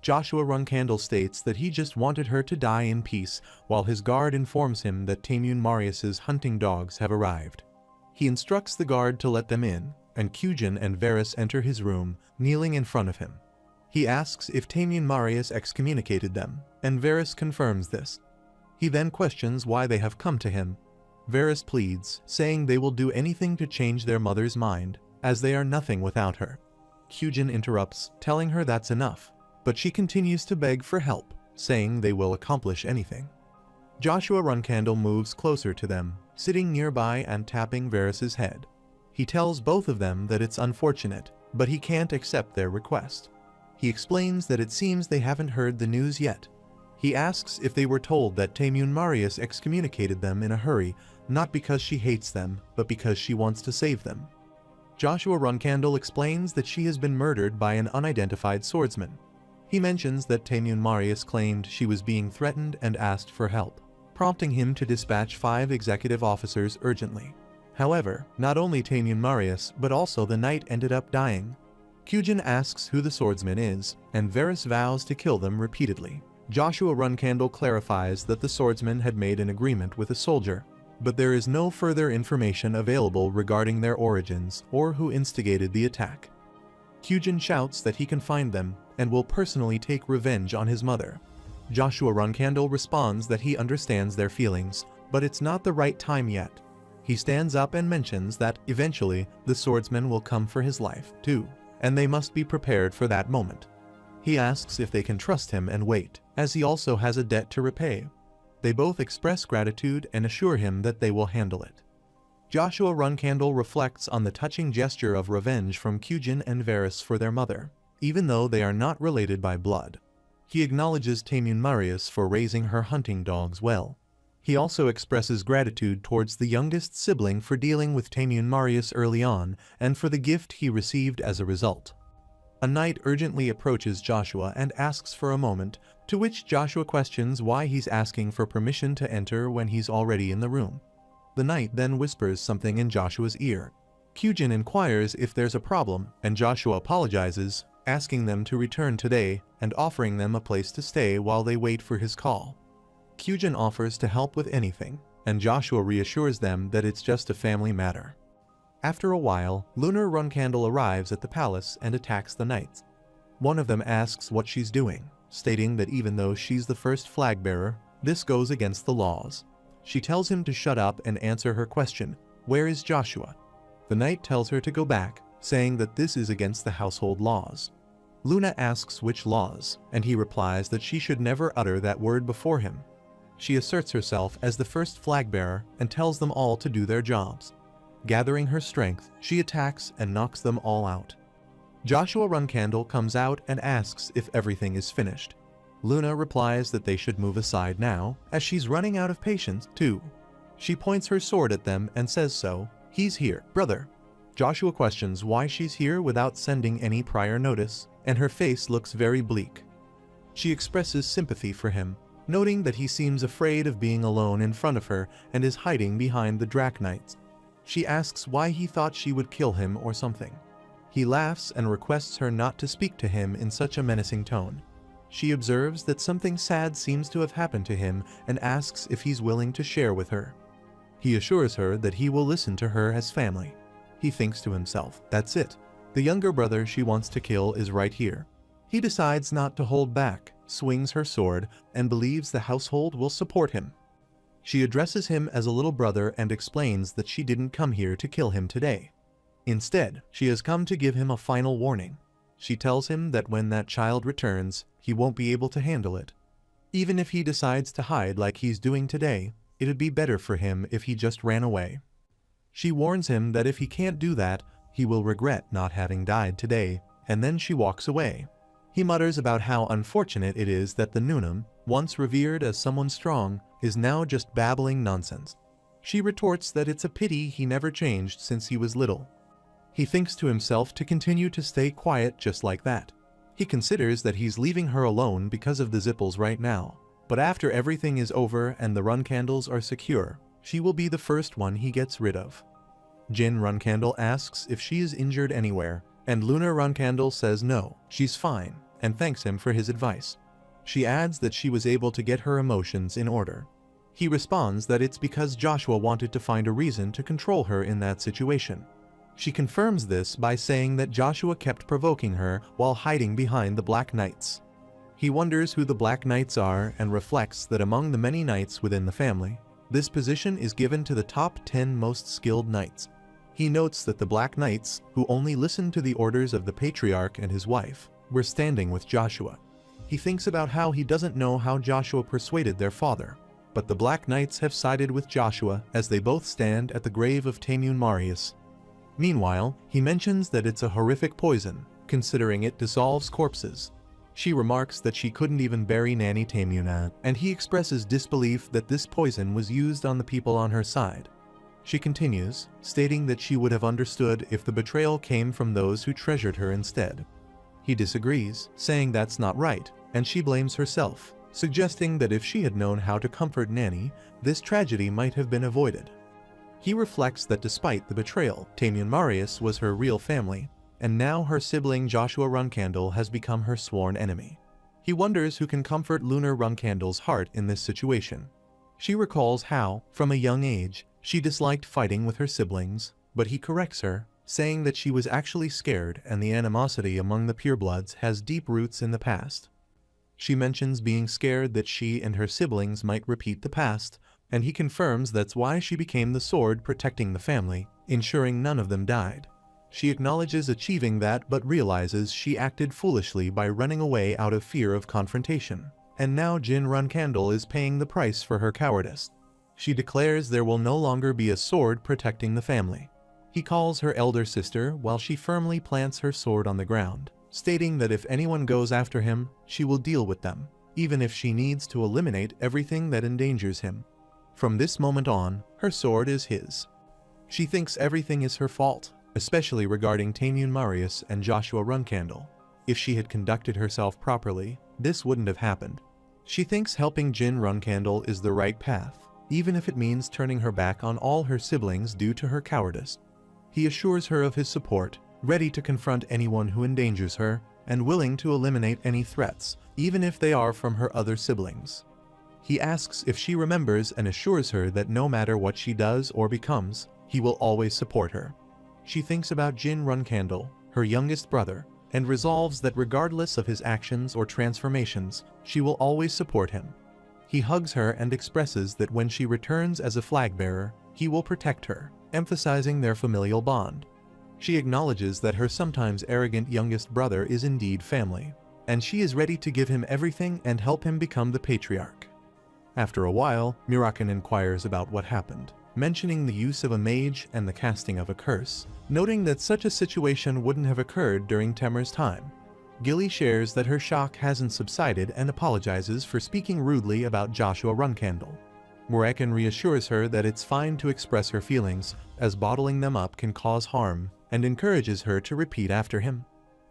Joshua Runcandle states that he just wanted her to die in peace, while his guard informs him that Tamyun Marius's hunting dogs have arrived. He instructs the guard to let them in, and Kyujin and Varys enter his room, kneeling in front of him. He asks if Tamyun Marius excommunicated them, and Varys confirms this. He then questions why they have come to him. Varys pleads, saying they will do anything to change their mother's mind, as they are nothing without her. Kyujin interrupts, telling her that's enough, but she continues to beg for help, saying they will accomplish anything. Joshua Runcandle moves closer to them, sitting nearby and tapping Varys's head. He tells both of them that it's unfortunate, but he can't accept their request. He explains that it seems they haven't heard the news yet. He asks if they were told that Tamyun Marius excommunicated them in a hurry, not because she hates them, but because she wants to save them. Joshua Runcandle explains that she has been murdered by an unidentified swordsman. He mentions that Tamyun Marius claimed she was being threatened and asked for help, prompting him to dispatch 5 executive officers urgently. However, not only Tamyun Marius, but also the knight ended up dying. Kyujin asks who the swordsman is, and Varys vows to kill them repeatedly. Joshua Runcandle clarifies that the swordsman had made an agreement with a soldier, but there is no further information available regarding their origins or who instigated the attack. Kyujin shouts that he can find them and will personally take revenge on his mother. Joshua Runcandle responds that he understands their feelings, but it's not the right time yet. He stands up and mentions that, eventually, the swordsman will come for his life, too, and they must be prepared for that moment. He asks if they can trust him and wait, as he also has a debt to repay. They both express gratitude and assure him that they will handle it. Joshua Runcandle reflects on the touching gesture of revenge from Kyujin and Varys for their mother, even though they are not related by blood. He acknowledges Tamyun Marius for raising her hunting dogs well. He also expresses gratitude towards the youngest sibling for dealing with Tamyun Marius early on and for the gift he received as a result. A knight urgently approaches Joshua and asks for a moment, to which Joshua questions why he's asking for permission to enter when he's already in the room. The knight then whispers something in Joshua's ear. Kyujin inquires if there's a problem, and Joshua apologizes, asking them to return today and offering them a place to stay while they wait for his call. Kyujin offers to help with anything, and Joshua reassures them that it's just a family matter. After a while, Lunar Runcandle arrives at the palace and attacks the knights. One of them asks what she's doing, stating that even though she's the first flag bearer, this goes against the laws. She tells him to shut up and answer her question, "Where is Joshua?" The knight tells her to go back, saying that this is against the household laws. Luna asks which laws, and he replies that she should never utter that word before him. She asserts herself as the first flag bearer and tells them all to do their jobs. Gathering her strength, she attacks and knocks them all out. Joshua Runcandle comes out and asks if everything is finished. Luna replies that they should move aside now, as she's running out of patience too. She points her sword at them and says so. He's here, brother. Joshua questions why she's here without sending any prior notice, and her face looks very bleak. She expresses sympathy for him, noting that he seems afraid of being alone in front of her and is hiding behind the Draknights. She asks why he thought she would kill him or something. He laughs and requests her not to speak to him in such a menacing tone. She observes that something sad seems to have happened to him and asks if he's willing to share with her. He assures her that he will listen to her as family. He thinks to himself, that's it. The younger brother she wants to kill is right here. He decides not to hold back, swings her sword, and believes the household will support him. She addresses him as a little brother and explains that she didn't come here to kill him today. Instead, she has come to give him a final warning. She tells him that when that child returns, he won't be able to handle it. Even if he decides to hide like he's doing today, it'd be better for him if he just ran away. She warns him that if he can't do that, he will regret not having died today, and then she walks away. He mutters about how unfortunate it is that the Nunam, once revered as someone strong, is now just babbling nonsense. She retorts that it's a pity he never changed since he was little. He thinks to himself to continue to stay quiet just like that. He considers that he's leaving her alone because of the Zippels right now, but after everything is over and the Runcandles are secure, she will be the first one he gets rid of. Jin Runcandle asks if she is injured anywhere, and Luna Runcandle says no, she's fine, and thanks him for his advice. She adds that she was able to get her emotions in order. He responds that it's because Joshua wanted to find a reason to control her in that situation. She confirms this by saying that Joshua kept provoking her while hiding behind the Black Knights. He wonders who the Black Knights are and reflects that among the many knights within the family, this position is given to the top 10 most skilled knights. He notes that the Black Knights, who only listened to the orders of the Patriarch and his wife, were standing with Joshua. He thinks about how he doesn't know how Joshua persuaded their father, but the Black Knights have sided with Joshua as they both stand at the grave of Taymun Marius. Meanwhile, he mentions that it's a horrific poison, considering it dissolves corpses. She remarks that she couldn't even bury Nanny Taymunat, and he expresses disbelief that this poison was used on the people on her side. She continues, stating that she would have understood if the betrayal came from those who treasured her instead. He disagrees, saying that's not right, and she blames herself, suggesting that if she had known how to comfort Nanny, this tragedy might have been avoided. He reflects that despite the betrayal, Taymun Marius was her real family, and now her sibling Joshua Runcandle has become her sworn enemy. He wonders who can comfort Luna Runcandle's heart in this situation. She recalls how, from a young age, she disliked fighting with her siblings, but he corrects her, saying that she was actually scared and the animosity among the purebloods has deep roots in the past. She mentions being scared that she and her siblings might repeat the past, and he confirms that's why she became the sword protecting the family, ensuring none of them died. She acknowledges achieving that but realizes she acted foolishly by running away out of fear of confrontation, and now Jin Runcandle is paying the price for her cowardice. She declares there will no longer be a sword protecting the family. He calls her elder sister while she firmly plants her sword on the ground, stating that if anyone goes after him, she will deal with them, even if she needs to eliminate everything that endangers him. From this moment on, her sword is his. She thinks everything is her fault, especially regarding Taymun Marius and Joshua Runcandle. If she had conducted herself properly, this wouldn't have happened. She thinks helping Jin Runcandle is the right path, even if it means turning her back on all her siblings due to her cowardice. He assures her of his support, ready to confront anyone who endangers her, and willing to eliminate any threats, even if they are from her other siblings. He asks if she remembers and assures her that no matter what she does or becomes, he will always support her. She thinks about Jin Runcandle, her youngest brother, and resolves that regardless of his actions or transformations, she will always support him. He hugs her and expresses that when she returns as a flag bearer, he will protect her, emphasizing their familial bond. She acknowledges that her sometimes arrogant youngest brother is indeed family, and she is ready to give him everything and help him become the patriarch. After a while, Mirakin inquires about what happened, mentioning the use of a mage and the casting of a curse, noting that such a situation wouldn't have occurred during Temir's time. Gilly shares that her shock hasn't subsided and apologizes for speaking rudely about Joshua Runcandle. Mirakin reassures her that it's fine to express her feelings, as bottling them up can cause harm, and encourages her to repeat after him.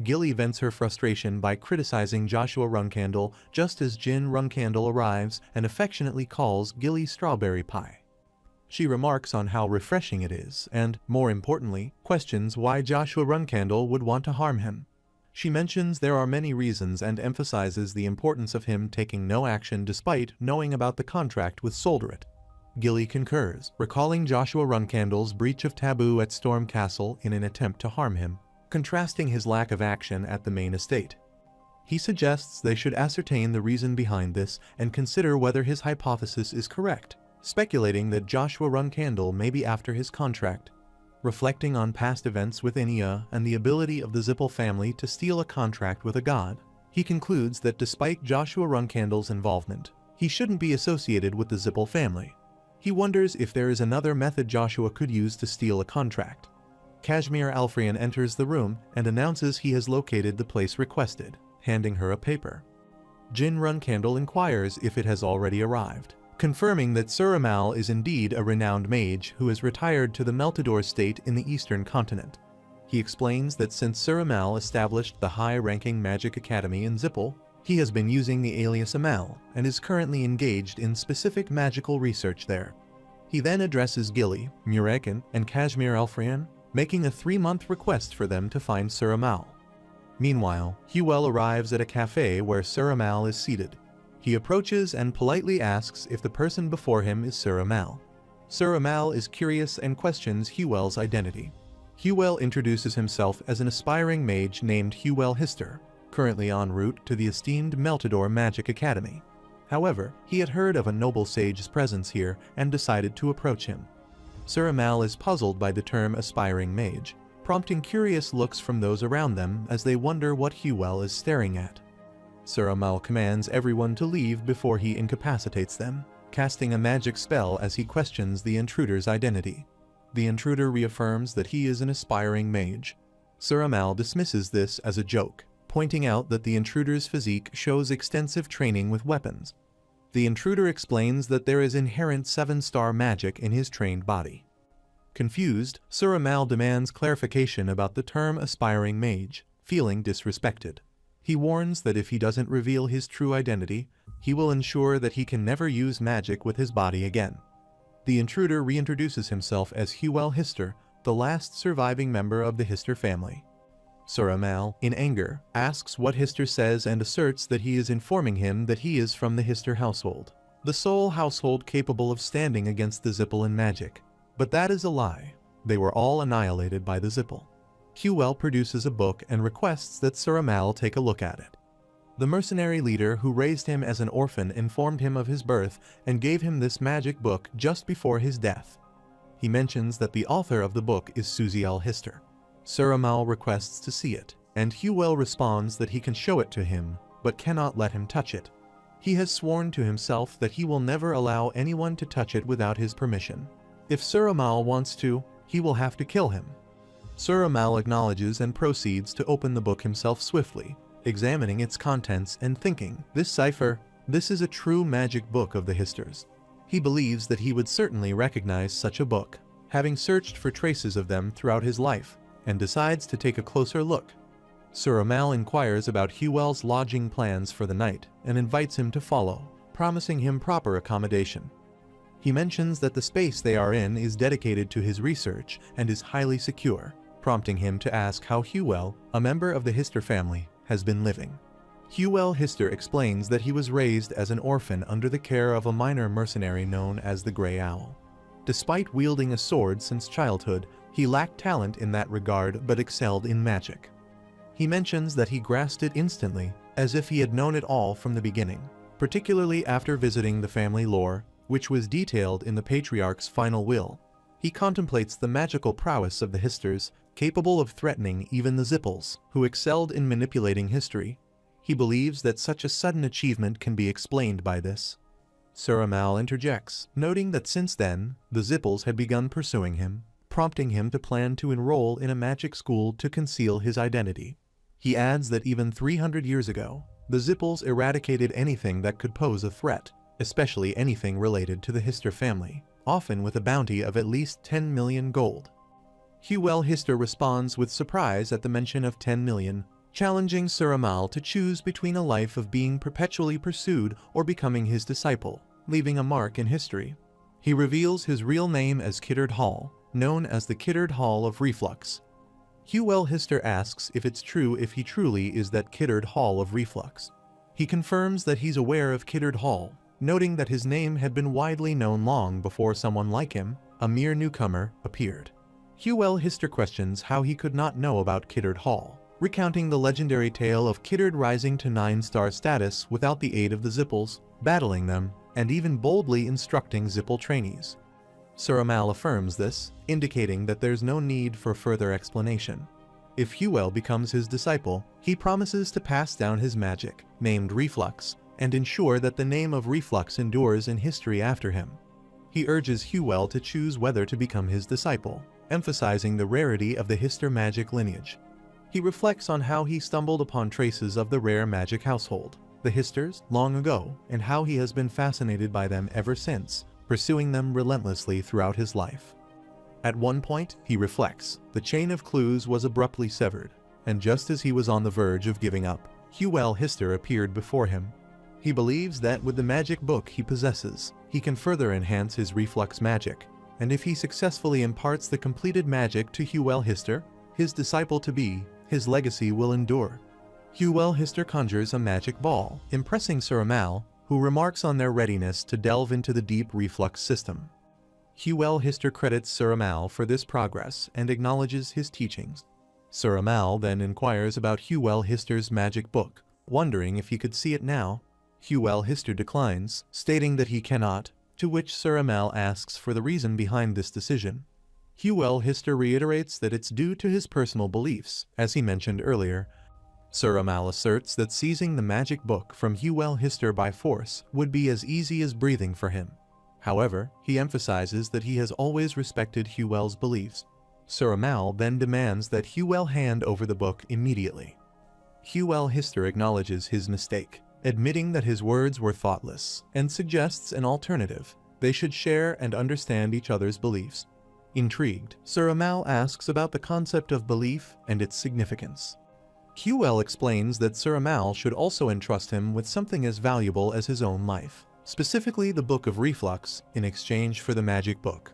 Gilly vents her frustration by criticizing Joshua Runcandle just as Jin Runcandle arrives and affectionately calls Gilly strawberry pie. She remarks on how refreshing it is and, more importantly, questions why Joshua Runcandle would want to harm him. She mentions there are many reasons and emphasizes the importance of him taking no action despite knowing about the contract with Solderit. Gilly concurs, recalling Joshua Runcandle's breach of taboo at Storm Castle in an attempt to harm him, contrasting his lack of action at the main estate. He suggests they should ascertain the reason behind this and consider whether his hypothesis is correct, speculating that Joshua Runcandle may be after his contract. Reflecting on past events with Enya and the ability of the Zippel family to steal a contract with a god, he concludes that despite Joshua Runcandle's involvement, he shouldn't be associated with the Zippel family. He wonders if there is another method Joshua could use to steal a contract. Kashmir Alfrian enters the room and announces he has located the place requested, handing her a paper. Jin Runcandle inquires if it has already arrived, confirming that Suramal is indeed a renowned mage who has retired to the Meltador state in the eastern continent. He explains that since Suramal established the high-ranking magic academy in Zippel, he has been using the alias Amal and is currently engaged in specific magical research there. He then addresses Gilly, Mirakin, and Kashmir Alfrian, making a 3-month request for them to find Suramal. Meanwhile, Huel arrives at a cafe where Suramal is seated. He approaches and politely asks if the person before him is Suramal. Suramal is curious and questions Huel's identity. Huel introduces himself as an aspiring mage named Huel Hister, currently en route to the esteemed Meltador Magic Academy. However, he had heard of a noble sage's presence here and decided to approach him. Suramal is puzzled by the term aspiring mage, prompting curious looks from those around them as they wonder what Huel is staring at. Suramal commands everyone to leave before he incapacitates them, casting a magic spell as he questions the intruder's identity. The intruder reaffirms that he is an aspiring mage. Suramal dismisses this as a joke, pointing out that the intruder's physique shows extensive training with weapons. The intruder explains that there is inherent 7-star magic in his trained body. Confused, Suramal demands clarification about the term aspiring mage, feeling disrespected. He warns that if he doesn't reveal his true identity, he will ensure that he can never use magic with his body again. The intruder reintroduces himself as Huel Hister, the last surviving member of the Hister family. Suramal, in anger, asks what Hister says and asserts that he is informing him that he is from the Hister household, the sole household capable of standing against the Zippel in magic. But that is a lie. They were all annihilated by the Zippel. Huel produces a book and requests that Suramal take a look at it. The mercenary leader who raised him as an orphan informed him of his birth and gave him this magic book just before his death. He mentions that the author of the book is Suziel Hister. Suramal requests to see it, and Huel responds that he can show it to him, but cannot let him touch it. He has sworn to himself that he will never allow anyone to touch it without his permission. If Suramal wants to, he will have to kill him. Suramal acknowledges and proceeds to open the book himself swiftly, examining its contents and thinking, this is a true magic book of the Histers. He believes that he would certainly recognize such a book, having searched for traces of them throughout his life, and decides to take a closer look. Suramal inquires about Huel's lodging plans for the night and invites him to follow, promising him proper accommodation. He mentions that the space they are in is dedicated to his research and is highly secure, prompting him to ask how Huel, a member of the Hister family, has been living. Huel Hister explains that he was raised as an orphan under the care of a minor mercenary known as the Grey Owl. Despite wielding a sword since childhood, he lacked talent in that regard but excelled in magic. He mentions that he grasped it instantly, as if he had known it all from the beginning, particularly after visiting the family lore, which was detailed in the Patriarch's final will. He contemplates the magical prowess of the Histers, capable of threatening even the Zippels, who excelled in manipulating history. He believes that such a sudden achievement can be explained by this. Suramal interjects, noting that since then, the Zippels had begun pursuing him, prompting him to plan to enroll in a magic school to conceal his identity. He adds that even 300 years ago, the Zippels eradicated anything that could pose a threat, especially anything related to the Hister family, often with a bounty of at least 10 million gold. Huel Hister responds with surprise at the mention of 10 million, challenging Suramal to choose between a life of being perpetually pursued or becoming his disciple, leaving a mark in history. He reveals his real name as Kiddard Hall, known as the Kiddard Hall of Reflux. Huel Hister asks if it's true if he truly is that Kiddard Hall of Reflux. He confirms that he's aware of Kiddard Hall, noting that his name had been widely known long before someone like him, a mere newcomer, appeared. Huel Hister questions how he could not know about Kiddard Hall, recounting the legendary tale of Kiddard rising to 9-star status without the aid of the Zippels, battling them, and even boldly instructing Zippel trainees. Suramal affirms this, indicating that there's no need for further explanation. If Huel becomes his disciple, he promises to pass down his magic, named Reflux, and ensure that the name of Reflux endures in history after him. He urges Huel to choose whether to become his disciple, emphasizing the rarity of the Hister magic lineage. He reflects on how he stumbled upon traces of the rare magic household, the Histers, long ago, and how he has been fascinated by them ever since, pursuing them relentlessly throughout his life. At one point, he reflects, the chain of clues was abruptly severed, and just as he was on the verge of giving up, Huel Hister appeared before him. He believes that with the magic book he possesses, he can further enhance his reflux magic, and if he successfully imparts the completed magic to Huel Hister, his disciple-to-be, his legacy will endure. Huel Hister conjures a magic ball, impressing Suramal, who remarks on their readiness to delve into the deep reflux system. Huel Hister credits Suramal for this progress and acknowledges his teachings. Suramal then inquires about Huel Hister's magic book, wondering if he could see it now. Huel Hister declines, stating that he cannot, to which Suramal asks for the reason behind this decision. Huel Hister reiterates that it's due to his personal beliefs, as he mentioned earlier. Suramal asserts that seizing the magic book from Huel Hister by force would be as easy as breathing for him. However, he emphasizes that he has always respected Huel's beliefs. Suramal then demands that Huel hand over the book immediately. Huel Hister acknowledges his mistake, admitting that his words were thoughtless, and suggests an alternative. They should share and understand each other's beliefs. Intrigued, Suramal asks about the concept of belief and its significance. Huel explains that Suramal should also entrust him with something as valuable as his own life, specifically the Book of Reflux, in exchange for the magic book.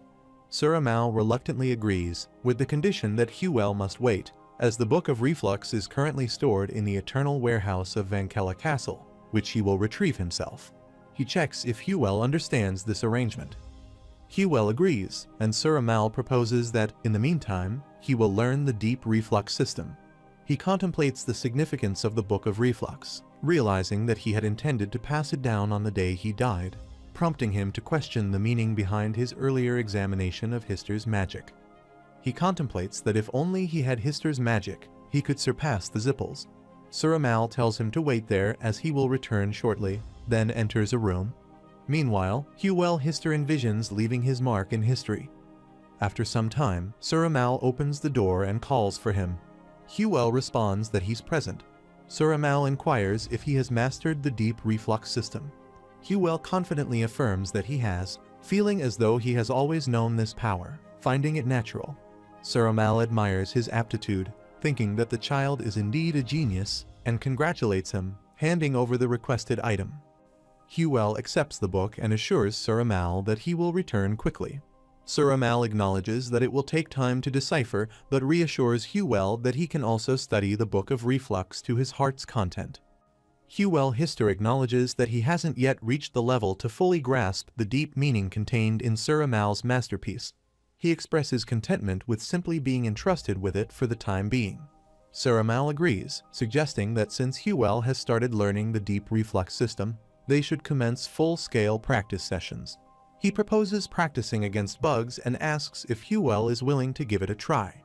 Suramal reluctantly agrees, with the condition that Huel must wait, as the Book of Reflux is currently stored in the eternal warehouse of Vankella Castle, which he will retrieve himself. He checks if Huel understands this arrangement. Huel agrees, and Suramal proposes that, in the meantime, he will learn the deep reflux system. He contemplates the significance of the Book of Reflux, realizing that he had intended to pass it down on the day he died, prompting him to question the meaning behind his earlier examination of Hister's magic. He contemplates that if only he had Hister's magic, he could surpass the Zippels. Suramal tells him to wait there as he will return shortly, then enters a room. Meanwhile, Huel Hister envisions leaving his mark in history. After some time, Suramal opens the door and calls for him. Huel responds that he's present. Suramal inquires if he has mastered the deep reflux system. Huel confidently affirms that he has, feeling as though he has always known this power, finding it natural. Suramal admires his aptitude, thinking that the child is indeed a genius, and congratulates him, handing over the requested item. Huel accepts the book and assures Suramal that he will return quickly. Suramal acknowledges that it will take time to decipher, but reassures Huel that he can also study the Book of Reflux to his heart's content. Huel Hister acknowledges that he hasn't yet reached the level to fully grasp the deep meaning contained in Suramal's masterpiece. He expresses contentment with simply being entrusted with it for the time being. Suramal agrees, suggesting that since Huel has started learning the deep reflux system, they should commence full-scale practice sessions. He proposes practicing against bugs and asks if Huel is willing to give it a try.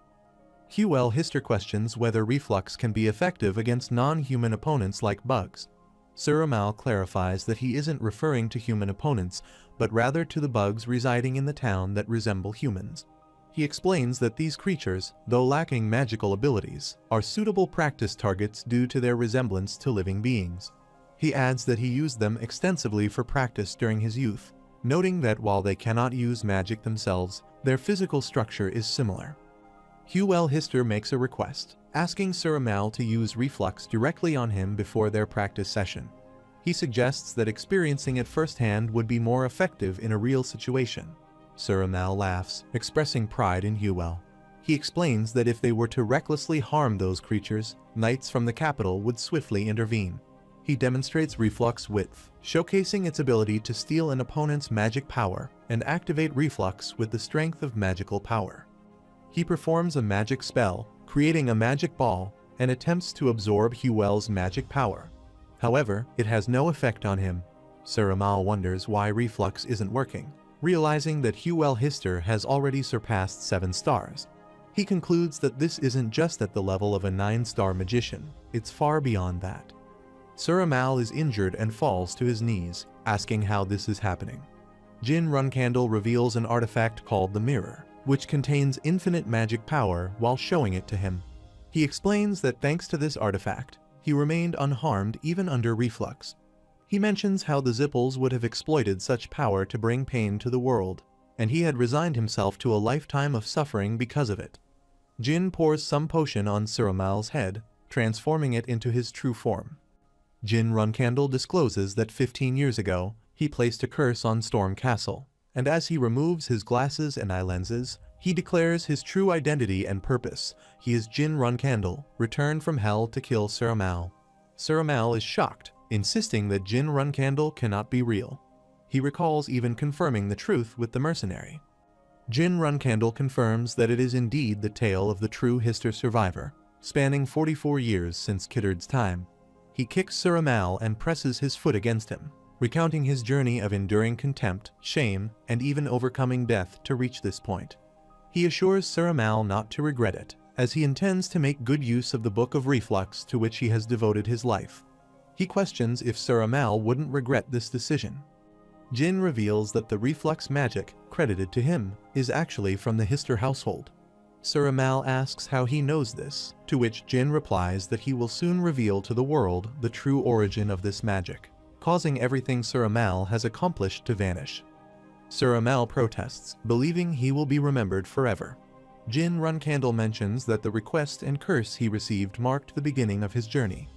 Hugh Hister questions whether reflux can be effective against non-human opponents like bugs. Sir Amal clarifies that he isn't referring to human opponents, but rather to the bugs residing in the town that resemble humans. He explains that these creatures, though lacking magical abilities, are suitable practice targets due to their resemblance to living beings. He adds that he used them extensively for practice during his youth, noting that while they cannot use magic themselves, their physical structure is similar. Hugh Hister makes a request, asking Sir Amal to use reflux directly on him before their practice session. He suggests that experiencing it firsthand would be more effective in a real situation. Sir Amal laughs, expressing pride in Hugh. He explains that if they were to recklessly harm those creatures, knights from the capital would swiftly intervene. He demonstrates reflux width, showcasing its ability to steal an opponent's magic power and activate reflux with the strength of magical power. He performs a magic spell, creating a magic ball, and attempts to absorb Hughel's magic power. However, it has no effect on him. Sir Amal wonders why reflux isn't working, realizing that Hugh Hister has already surpassed 7 stars. He concludes that this isn't just at the level of a 9-star magician, it's far beyond that. Sir Amal is injured and falls to his knees, asking how this is happening. Jin Runcandle reveals an artifact called the Mirror, which contains infinite magic power while showing it to him. He explains that thanks to this artifact, he remained unharmed even under reflux. He mentions how the Zipples would have exploited such power to bring pain to the world, and he had resigned himself to a lifetime of suffering because of it. Jin pours some potion on Sir Amal's head, transforming it into his true form. Jin Runcandle discloses that 15 years ago, he placed a curse on Storm Castle, and as he removes his glasses and eye lenses, he declares his true identity and purpose. He is Jin Runcandle, returned from hell to kill Sir Amal. Sir Amal is shocked, insisting that Jin Runcandle cannot be real. He recalls even confirming the truth with the mercenary. Jin Runcandle confirms that it is indeed the tale of the true Hister survivor, spanning 44 years since Kiddard's time. He kicks Sir Amal and presses his foot against him, recounting his journey of enduring contempt, shame, and even overcoming death to reach this point. He assures Sir Amal not to regret it, as he intends to make good use of the Book of Reflux to which he has devoted his life. He questions if Sir Amal wouldn't regret this decision. Jin reveals that the reflux magic, credited to him, is actually from the Hister household. Sir Amal asks how he knows this, to which Jin replies that he will soon reveal to the world the true origin of this magic, causing everything Sir Amal has accomplished to vanish. Sir Amal protests, believing he will be remembered forever. Jin Runcandle mentions that the request and curse he received marked the beginning of his journey.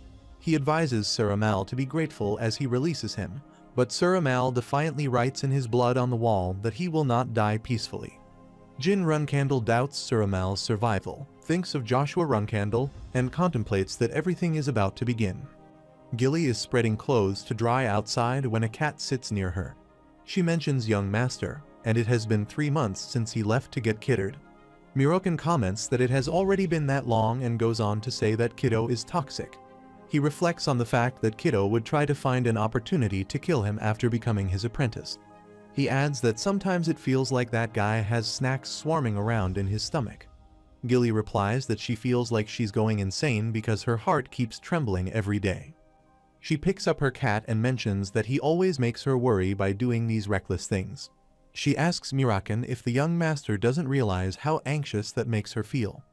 He advises Sir Amal to be grateful as he releases him, but Sir Amal defiantly writes in his blood on the wall that he will not die peacefully. Jin Runcandle doubts Sir Amal's survival, thinks of Joshua Runcandle, and contemplates that everything is about to begin. Gilly is spreading clothes to dry outside when a cat sits near her. She mentions young master, and it has been 3 months since he left to get Kiddard. Mirokin comments that it has already been that long and goes on to say that Kiddo is toxic. He reflects on the fact that Kiddo would try to find an opportunity to kill him after becoming his apprentice. He adds that sometimes it feels like that guy has snacks swarming around in his stomach. Gilly replies that she feels like she's going insane because her heart keeps trembling every day. She picks up her cat and mentions that he always makes her worry by doing these reckless things. She asks Mirakin if the young master doesn't realize how anxious that makes her feel.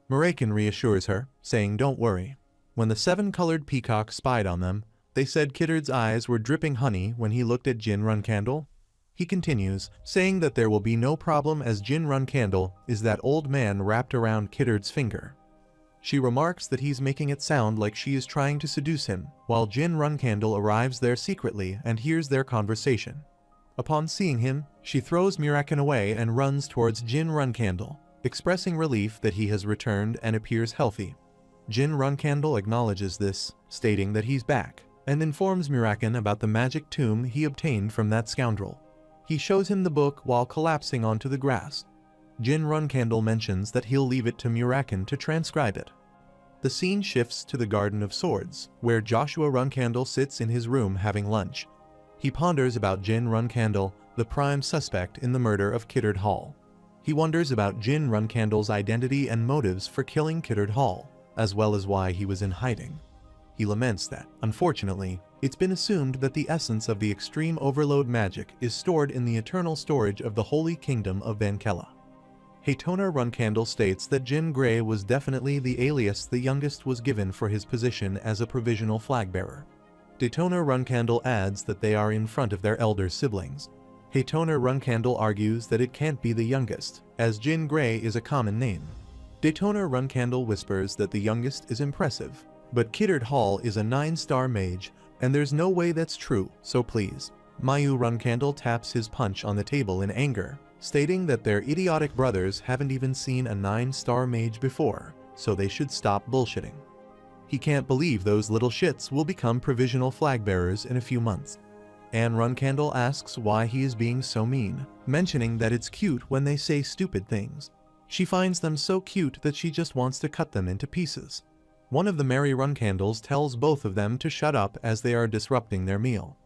Mirakin reassures her, saying don't worry. When the 7-colored peacock spied on them, they said Kiddard's eyes were dripping honey when he looked at Jin Runcandle. He continues, saying that there will be no problem as Jin Runcandle is that old man wrapped around Kiddard's finger. She remarks that he's making it sound like she is trying to seduce him, while Jin Runcandle arrives there secretly and hears their conversation. Upon seeing him, she throws Mirakin away and runs towards Jin Runcandle, expressing relief that he has returned and appears healthy. Jin Runcandle acknowledges this, stating that he's back, and informs Mirakin about the magic tomb he obtained from that scoundrel. He shows him the book while collapsing onto the grass. Jin Runcandle mentions that he'll leave it to Mirakin to transcribe it. The scene shifts to the Garden of Swords, where Joshua Runcandle sits in his room having lunch. He ponders about Jin Runcandle, the prime suspect in the murder of Kiddard Hall. He wonders about Jin Runcandle's identity and motives for killing Kiddard Hall, as well as why he was in hiding. He laments that, unfortunately, it's been assumed that the essence of the extreme overload magic is stored in the eternal storage of the Holy Kingdom of Vankella. Haytona Runcandle states that Jin Gray was definitely the alias the youngest was given for his position as a provisional flag-bearer. Daytona Runcandle adds that they are in front of their elder siblings. Haytona Runcandle argues that it can't be the youngest, as Jin Gray is a common name. Daytona Runcandle whispers that the youngest is impressive, but Kiddard Hall is a 9-star mage, and there's no way that's true, so please. Mayu Runcandle taps his punch on the table in anger, stating that their idiotic brothers haven't even seen a 9-star mage before, so they should stop bullshitting. He can't believe those little shits will become provisional flag bearers in a few months. Anne Runcandle asks why he is being so mean, mentioning that it's cute when they say stupid things. She finds them so cute that she just wants to cut them into pieces. One of the Merry Runcandles tells both of them to shut up as they are disrupting their meal.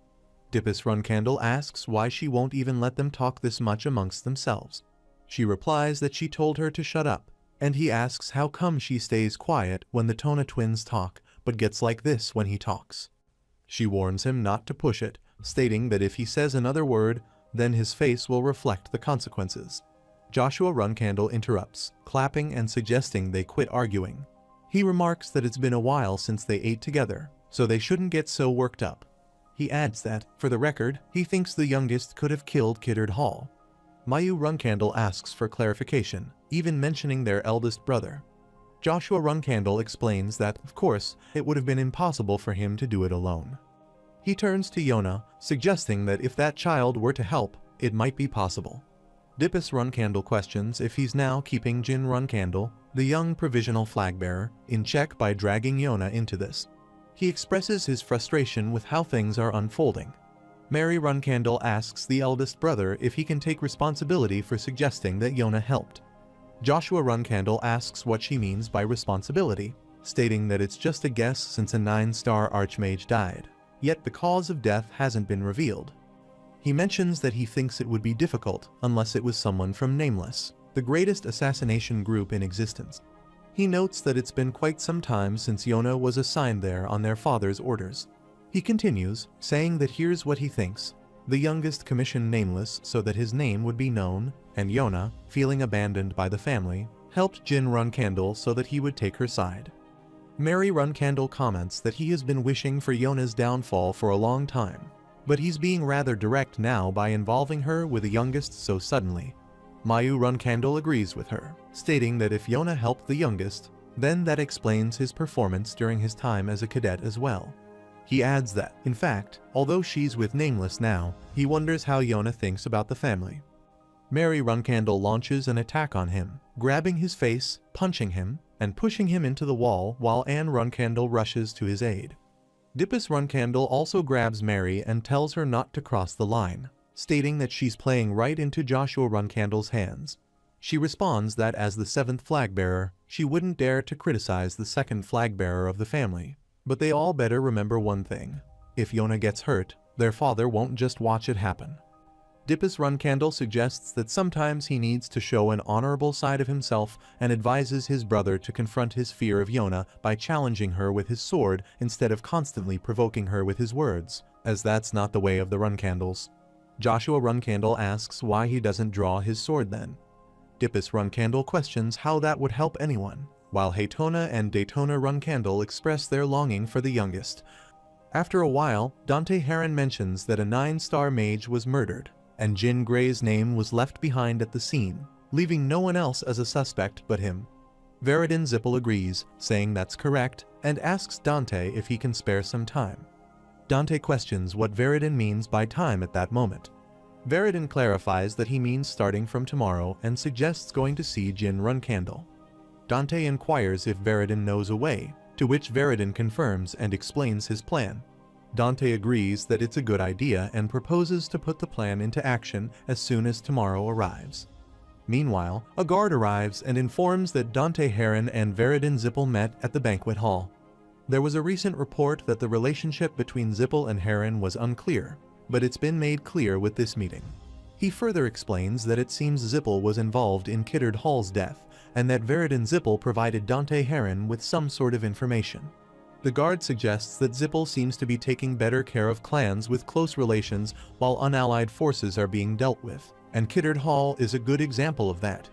Dippus Runcandle asks why she won't even let them talk this much amongst themselves. She replies that she told her to shut up, and he asks how come she stays quiet when the Tona twins talk, but gets like this when he talks. She warns him not to push it, stating that if he says another word, then his face will reflect the consequences. Joshua Runcandle interrupts, clapping and suggesting they quit arguing. He remarks that it's been a while since they ate together, so they shouldn't get so worked up. He adds that, for the record, he thinks the youngest could have killed Kiddard Hall. Mayu Runcandle asks for clarification, even mentioning their eldest brother. Joshua Runcandle explains that, of course, it would have been impossible for him to do it alone. He turns to Yona, suggesting that if that child were to help, it might be possible. Dippus Runcandle questions if he's now keeping Jin Runcandle, the young provisional flag-bearer, in check by dragging Yona into this. He expresses his frustration with how things are unfolding. Mary Runcandle asks the eldest brother if he can take responsibility for suggesting that Yona helped. Joshua Runcandle asks what she means by responsibility, stating that it's just a guess since a 9-star archmage died, yet the cause of death hasn't been revealed. He mentions that he thinks it would be difficult unless it was someone from Nameless, the greatest assassination group in existence. He notes that it's been quite some time since Yona was assigned there on their father's orders. He continues, saying that here's what he thinks. The youngest commissioned Nameless so that his name would be known, and Yona, feeling abandoned by the family, helped Jin Runcandle so that he would take her side. Mary Runcandle comments that he has been wishing for Yona's downfall for a long time, but he's being rather direct now by involving her with the youngest so suddenly. Mayu Runcandle agrees with her, stating that if Yona helped the youngest, then that explains his performance during his time as a cadet as well. He adds that, in fact, although she's with Nameless now, he wonders how Yona thinks about the family. Mary Runcandle launches an attack on him, grabbing his face, punching him, and pushing him into the wall while Anne Runcandle rushes to his aid. Dippus Runcandle also grabs Mary and tells her not to cross the line, stating that she's playing right into Joshua Runcandle's hands. She responds that as the 7th flag-bearer, she wouldn't dare to criticize the 2nd flag-bearer of the family. But they all better remember one thing. If Yona gets hurt, their father won't just watch it happen. Dippus Runcandle suggests that sometimes he needs to show an honorable side of himself and advises his brother to confront his fear of Yona by challenging her with his sword instead of constantly provoking her with his words, as that's not the way of the Runcandles. Joshua Runcandle asks why he doesn't draw his sword then. Dippus Runcandle questions how that would help anyone, while Haytona and Daytona Runcandle express their longing for the youngest. After a while, Dante Heron mentions that a 9-star mage was murdered, and Jin Gray's name was left behind at the scene, leaving no one else as a suspect but him. Veridin Zippel agrees, saying that's correct, and asks Dante if he can spare some time. Dante questions what Veridin means by time at that moment. Veridin clarifies that he means starting from tomorrow and suggests going to see Jin Runcandle. Dante inquires if Veridin knows a way, to which Veridin confirms and explains his plan. Dante agrees that it's a good idea and proposes to put the plan into action as soon as tomorrow arrives. Meanwhile, a guard arrives and informs that Dante Heron and Veridin Zippel met at the banquet hall. There was a recent report that the relationship between Zippel and Heron was unclear, but it's been made clear with this meeting. He further explains that it seems Zippel was involved in Kiddard Hall's death, and that Veridin Zippel provided Dante Heron with some sort of information. The guard suggests that Zippel seems to be taking better care of clans with close relations while unallied forces are being dealt with, and Kiddard Hall is a good example of that.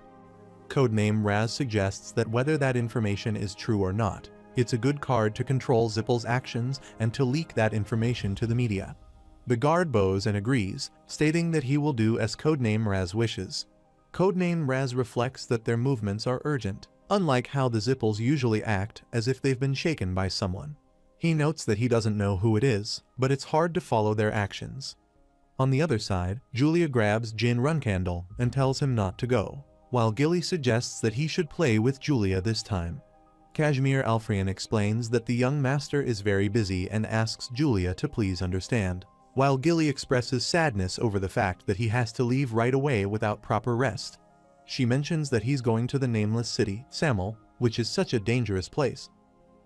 Codename Raz suggests that whether that information is true or not, it's a good card to control Zippel's actions and to leak that information to the media. The guard bows and agrees, stating that he will do as Codename Raz wishes. Codename Raz reflects that their movements are urgent, unlike how the Zippels usually act as if they've been shaken by someone. He notes that he doesn't know who it is, but it's hard to follow their actions. On the other side, Julia grabs Jin Runcandle and tells him not to go, while Gilly suggests that he should play with Julia this time. Kashmir Alfrian explains that the young master is very busy and asks Julia to please understand, while Gilly expresses sadness over the fact that he has to leave right away without proper rest. She mentions that he's going to the nameless city, Samel, which is such a dangerous place.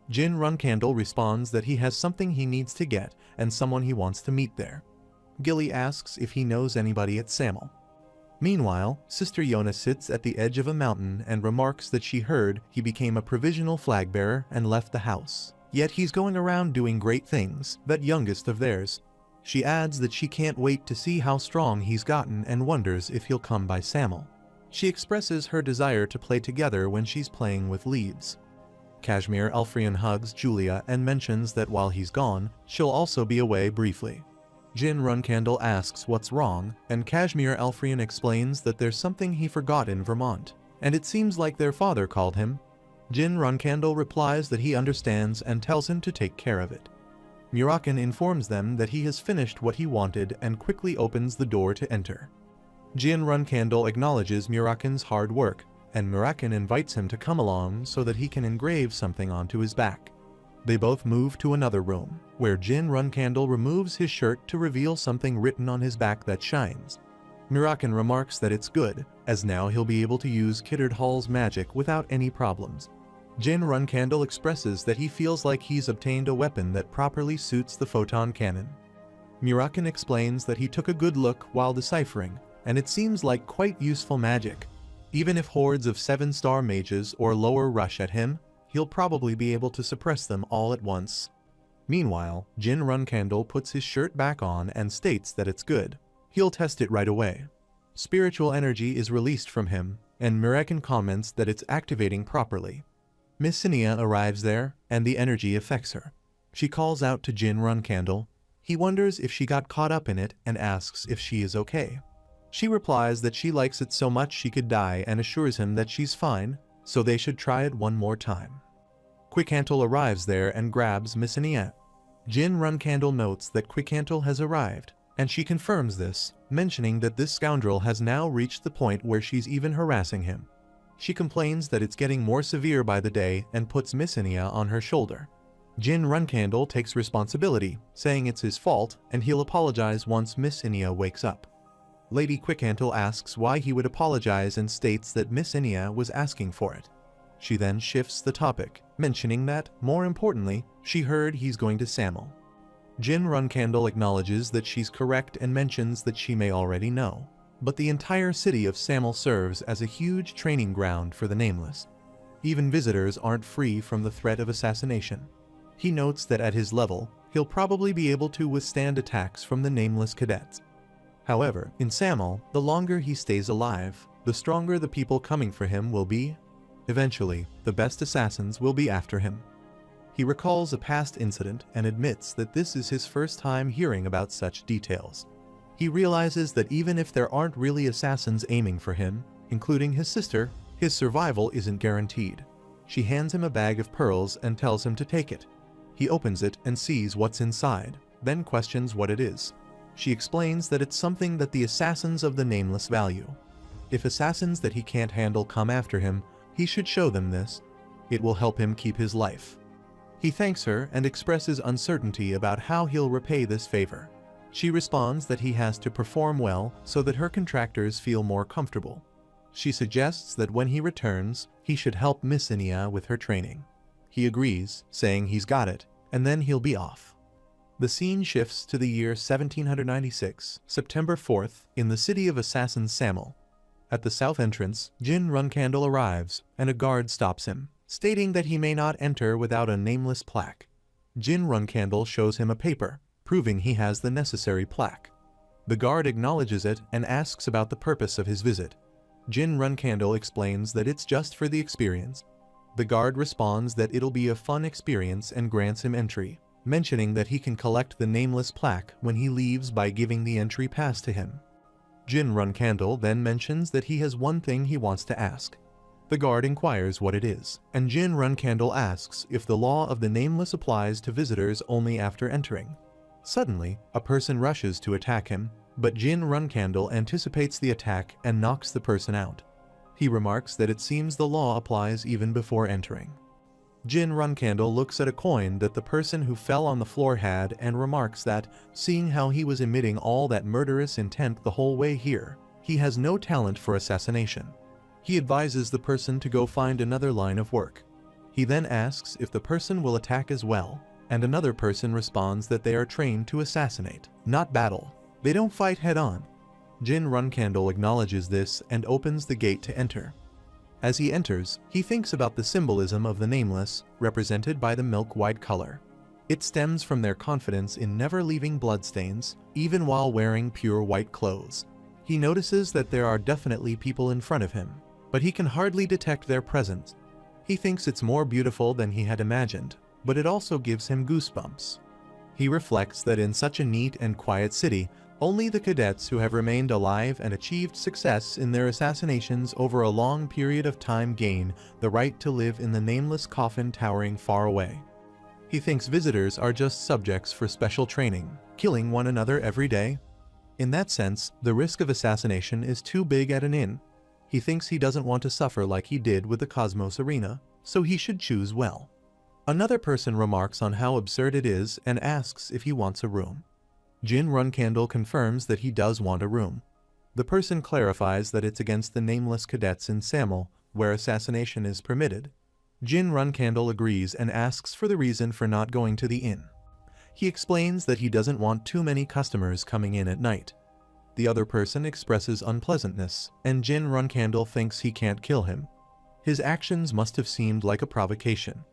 Jin Runcandle responds that he has something he needs to get and someone he wants to meet there. Gilly asks if he knows anybody at Samel. Meanwhile, Sister Yona sits at the edge of a mountain and remarks that she heard he became a provisional flag bearer and left the house. Yet he's going around doing great things, that youngest of theirs. She adds that she can't wait to see how strong he's gotten and wonders if he'll come by Samel. She expresses her desire to play together when she's playing with Leeds. Kashmir Alfrian hugs Julia and mentions that while he's gone, she'll also be away briefly. Jin Runcandle asks what's wrong, and Kashmir Alfrian explains that there's something he forgot in Vermont, and it seems like their father called him. Jin Runcandle replies that he understands and tells him to take care of it. Murakan informs them that he has finished what he wanted and quickly opens the door to enter. Jin Runcandle acknowledges Murakan's hard work, and Murakan invites him to come along so that he can engrave something onto his back. They both move to another room, where Jin Runcandle removes his shirt to reveal something written on his back that shines. Murakan remarks that it's good, as now he'll be able to use Kiddard Hall's magic without any problems. Jin Runcandle expresses that he feels like he's obtained a weapon that properly suits the photon cannon. Murakan explains that he took a good look while deciphering, and it seems like quite useful magic. Even if hordes of 7-star mages or lower rush at him, he'll probably be able to suppress them all at once. Meanwhile, Jin Runcandle puts his shirt back on and states that it's good. He'll test it right away. Spiritual energy is released from him, and Murakan comments that it's activating properly. Miss Sinia arrives there, and the energy affects her. She calls out to Jin Runcandle. He wonders if she got caught up in it and asks if she is okay. She replies that she likes it so much she could die and assures him that she's fine, so they should try it one more time. Quickhantle arrives there and grabs Miss Sinia. Jin Runcandle notes that Quickhantle has arrived, and she confirms this, mentioning that this scoundrel has now reached the point where she's even harassing him. She complains that it's getting more severe by the day and puts Miss Sinia on her shoulder. Jin Runcandle takes responsibility, saying it's his fault and he'll apologize once Miss Sinia wakes up. Lady Quickhantle asks why he would apologize and states that Miss Sinia was asking for it. She then shifts the topic, mentioning that, more importantly, she heard he's going to Samel. Jin Runcandle acknowledges that she's correct and mentions that she may already know, but the entire city of Samel serves as a huge training ground for the Nameless. Even visitors aren't free from the threat of assassination. He notes that at his level, he'll probably be able to withstand attacks from the Nameless cadets. However, in Samel, the longer he stays alive, the stronger the people coming for him will be. Eventually, the best assassins will be after him. He recalls a past incident and admits that this is his first time hearing about such details. He realizes that even if there aren't really assassins aiming for him, including his sister, his survival isn't guaranteed. She hands him a bag of pearls and tells him to take it. He opens it and sees what's inside, then questions what it is. She explains that it's something that the assassins of the Nameless value. If assassins that he can't handle come after him, he should show them this. It will help him keep his life. He thanks her and expresses uncertainty about how he'll repay this favor. She responds that he has to perform well so that her contractors feel more comfortable. She suggests that when he returns, he should help Miss Sinia with her training. He agrees, saying he's got it, and then he'll be off. The scene shifts to the year 1796, September 4th, in the city of assassins Samel. At the south entrance, Jin Runcandle arrives, and a guard stops him, stating that he may not enter without a nameless plaque. Jin Runcandle shows him a paper, proving he has the necessary plaque. The guard acknowledges it and asks about the purpose of his visit. Jin Runcandle explains that it's just for the experience. The guard responds that it'll be a fun experience and grants him entry, mentioning that he can collect the nameless plaque when he leaves by giving the entry pass to him. Jin Runcandle then mentions that he has one thing he wants to ask. The guard inquires what it is, and Jin Runcandle asks if the law of the nameless applies to visitors only after entering. Suddenly, a person rushes to attack him, but Jin Runcandle anticipates the attack and knocks the person out. He remarks that it seems the law applies even before entering. Jin Runcandle looks at a coin that the person who fell on the floor had and remarks that, seeing how he was emitting all that murderous intent the whole way here, he has no talent for assassination. He advises the person to go find another line of work. He then asks if the person will attack as well, and another person responds that they are trained to assassinate, not battle. They don't fight head-on. Jin Runcandle acknowledges this and opens the gate to enter. As he enters, he thinks about the symbolism of the nameless, represented by the milk-white color. It stems from their confidence in never leaving bloodstains, even while wearing pure white clothes. He notices that there are definitely people in front of him, but he can hardly detect their presence. He thinks it's more beautiful than he had imagined, but it also gives him goosebumps. He reflects that in such a neat and quiet city, only the cadets who have remained alive and achieved success in their assassinations over a long period of time gain the right to live in the nameless coffin towering far away. He thinks visitors are just subjects for special training, killing one another every day. In that sense, the risk of assassination is too big at an inn. He thinks he doesn't want to suffer like he did with the Cosmos Arena, so he should choose well. Another person remarks on how absurd it is and asks if he wants a room. Jin Runcandle confirms that he does want a room. The person clarifies that it's against the nameless cadets in Samel, where assassination is permitted. Jin Runcandle agrees and asks for the reason for not going to the inn. He explains that he doesn't want too many customers coming in at night. The other person expresses unpleasantness, and Jin Runcandle thinks he can't kill him. His actions must have seemed like a provocation.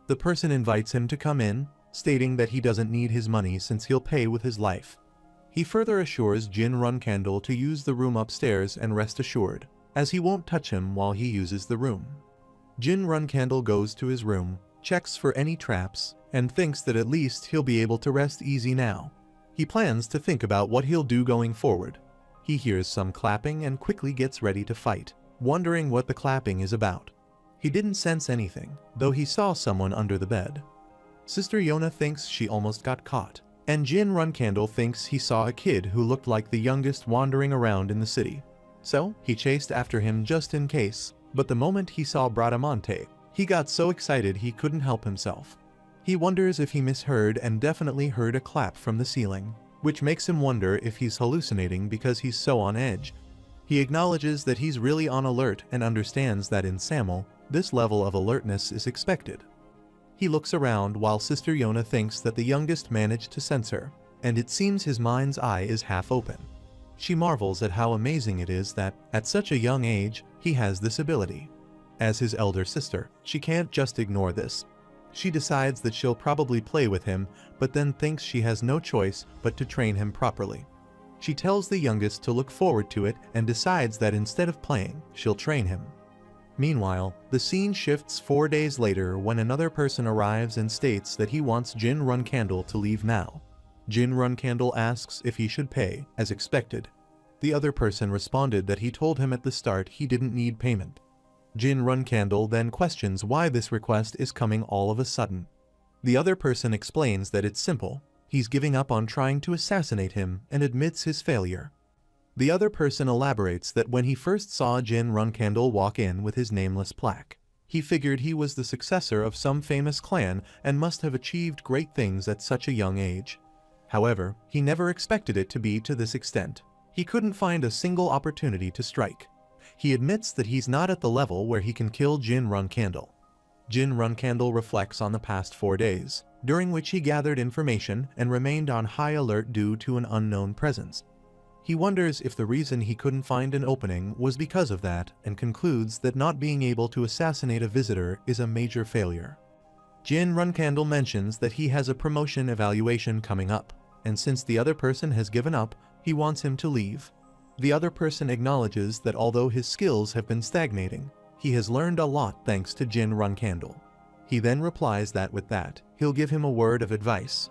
The person invites him to come in, stating that he doesn't need his money since he'll pay with his life. He further assures Jin Runcandle to use the room upstairs and rest assured, as he won't touch him while he uses the room. Jin Runcandle goes to his room, checks for any traps, and thinks that at least he'll be able to rest easy now. He plans to think about what he'll do going forward. He hears some clapping and quickly gets ready to fight, wondering what the clapping is about. He didn't sense anything, though he saw someone under the bed. Sister Yona thinks she almost got caught, and Jin Runcandle thinks he saw a kid who looked like the youngest wandering around in the city. So, he chased after him just in case, but the moment he saw Bradamante, he got so excited he couldn't help himself. He wonders if he misheard and definitely heard a clap from the ceiling, which makes him wonder if he's hallucinating because he's so on edge. He acknowledges that he's really on alert and understands that in Samel, this level of alertness is expected. He looks around while Sister Yona thinks that the youngest managed to sense her, and it seems his mind's eye is half open. She marvels at how amazing it is that, at such a young age, he has this ability. As his elder sister, she can't just ignore this. She decides that she'll probably play with him, but then thinks she has no choice but to train him properly. She tells the youngest to look forward to it and decides that instead of playing, she'll train him. Meanwhile, the scene shifts 4 days later when another person arrives and states that he wants Jin Runcandle to leave now. Jin Runcandle asks if he should pay, as expected. The other person responded that he told him at the start he didn't need payment. Jin Runcandle then questions why this request is coming all of a sudden. The other person explains that it's simple. He's giving up on trying to assassinate him and admits his failure. The other person elaborates that when he first saw Jin Runcandle walk in with his nameless plaque, he figured he was the successor of some famous clan and must have achieved great things at such a young age. However, he never expected it to be to this extent. He couldn't find a single opportunity to strike. He admits that he's not at the level where he can kill Jin Runcandle. Jin Runcandle reflects on the past 4 days, during which he gathered information and remained on high alert due to an unknown presence. He wonders if the reason he couldn't find an opening was because of that, and concludes that not being able to assassinate a visitor is a major failure. Jin Runcandle mentions that he has a promotion evaluation coming up, and since the other person has given up, he wants him to leave. The other person acknowledges that although his skills have been stagnating, he has learned a lot thanks to Jin Runcandle. He then replies that with that, he'll give him a word of advice.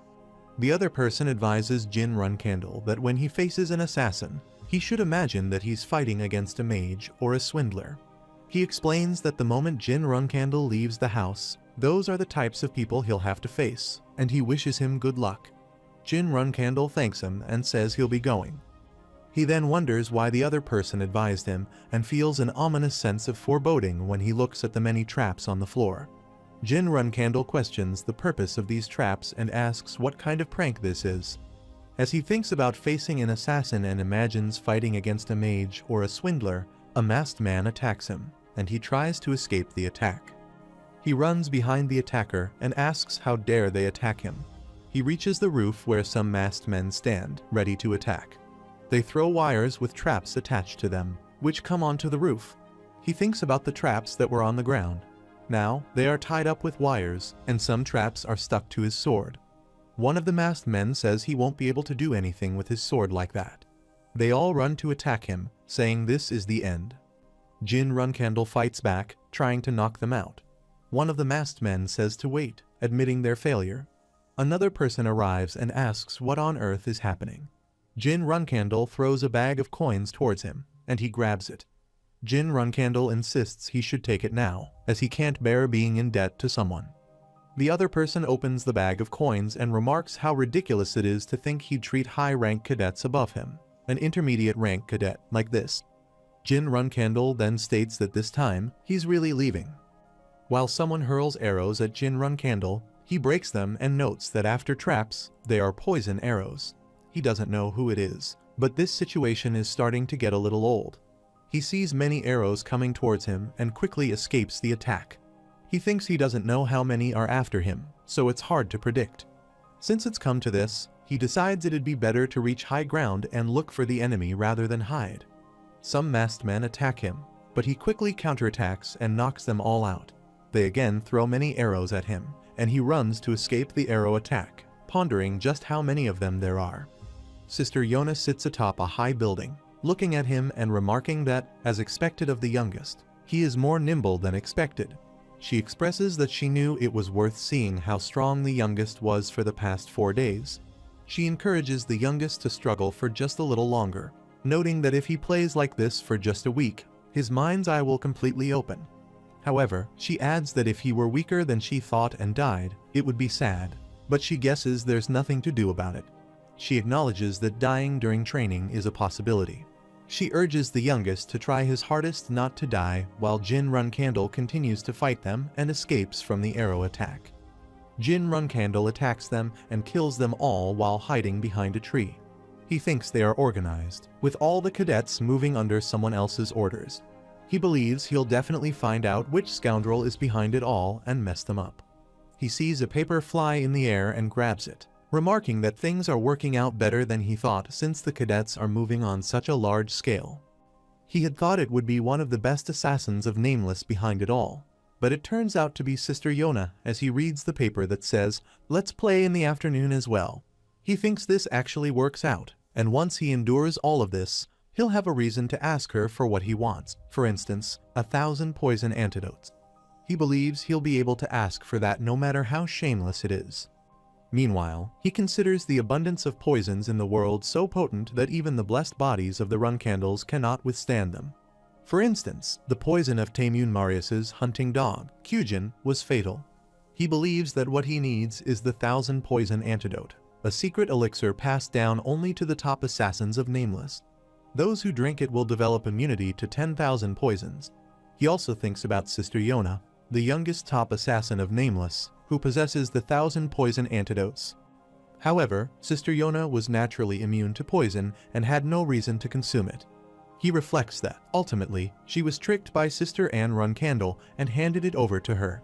The other person advises Jin Runcandle that when he faces an assassin, he should imagine that he's fighting against a mage or a swindler. He explains that the moment Jin Runcandle leaves the house, those are the types of people he'll have to face, and he wishes him good luck. Jin Runcandle thanks him and says he'll be going. He then wonders why the other person advised him and feels an ominous sense of foreboding when he looks at the many traps on the floor. Jin Runcandle questions the purpose of these traps and asks what kind of prank this is. As he thinks about facing an assassin and imagines fighting against a mage or a swindler, a masked man attacks him, and he tries to escape the attack. He runs behind the attacker and asks how dare they attack him. He reaches the roof where some masked men stand, ready to attack. They throw wires with traps attached to them, which come onto the roof. He thinks about the traps that were on the ground. Now, they are tied up with wires, and some traps are stuck to his sword. One of the masked men says he won't be able to do anything with his sword like that. They all run to attack him, saying this is the end. Jin Runcandle fights back, trying to knock them out. One of the masked men says to wait, admitting their failure. Another person arrives and asks what on earth is happening. Jin Runcandle throws a bag of coins towards him, and he grabs it. Jin Runcandle insists he should take it now, as he can't bear being in debt to someone. The other person opens the bag of coins and remarks how ridiculous it is to think he'd treat high-rank cadets above him, an intermediate-rank cadet, like this. Jin Runcandle then states that this time, he's really leaving. While someone hurls arrows at Jin Runcandle, he breaks them and notes that after traps, they are poison arrows. He doesn't know who it is, but this situation is starting to get a little old. He sees many arrows coming towards him and quickly escapes the attack. He thinks he doesn't know how many are after him, so it's hard to predict. Since it's come to this, he decides it'd be better to reach high ground and look for the enemy rather than hide. Some masked men attack him, but he quickly counterattacks and knocks them all out. They again throw many arrows at him, and he runs to escape the arrow attack, pondering just how many of them there are. Sister Yona sits atop a high building, looking at him and remarking that, as expected of the youngest, he is more nimble than expected. She expresses that she knew it was worth seeing how strong the youngest was for the past 4 days. She encourages the youngest to struggle for just a little longer, noting that if he plays like this for just a week, his mind's eye will completely open. However, she adds that if he were weaker than she thought and died, it would be sad, but she guesses there's nothing to do about it. She acknowledges that dying during training is a possibility. She urges the youngest to try his hardest not to die while Jin Runcandle continues to fight them and escapes from the arrow attack. Jin Runcandle attacks them and kills them all while hiding behind a tree. He thinks they are organized, with all the cadets moving under someone else's orders. He believes he'll definitely find out which scoundrel is behind it all and mess them up. He sees a paper fly in the air and grabs it, remarking that things are working out better than he thought since the cadets are moving on such a large scale. He had thought it would be one of the best assassins of Nameless behind it all, but it turns out to be Sister Yona as he reads the paper that says, "Let's play in the afternoon as well." He thinks this actually works out, and once he endures all of this, he'll have a reason to ask her for what he wants, for instance, 1,000 poison antidotes. He believes he'll be able to ask for that no matter how shameless it is. Meanwhile, he considers the abundance of poisons in the world so potent that even the blessed bodies of the Runcandles cannot withstand them. For instance, the poison of Taemun Marius's hunting dog, Kyujin, was fatal. He believes that what he needs is the 1,000 poison antidote, a secret elixir passed down only to the top assassins of Nameless. Those who drink it will develop immunity to 10,000 poisons. He also thinks about Sister Yona, the youngest top assassin of Nameless, who possesses the 1,000 poison antidotes. However, Sister Yona was naturally immune to poison and had no reason to consume it. He reflects that, ultimately, she was tricked by Sister Anne Runcandle and handed it over to her.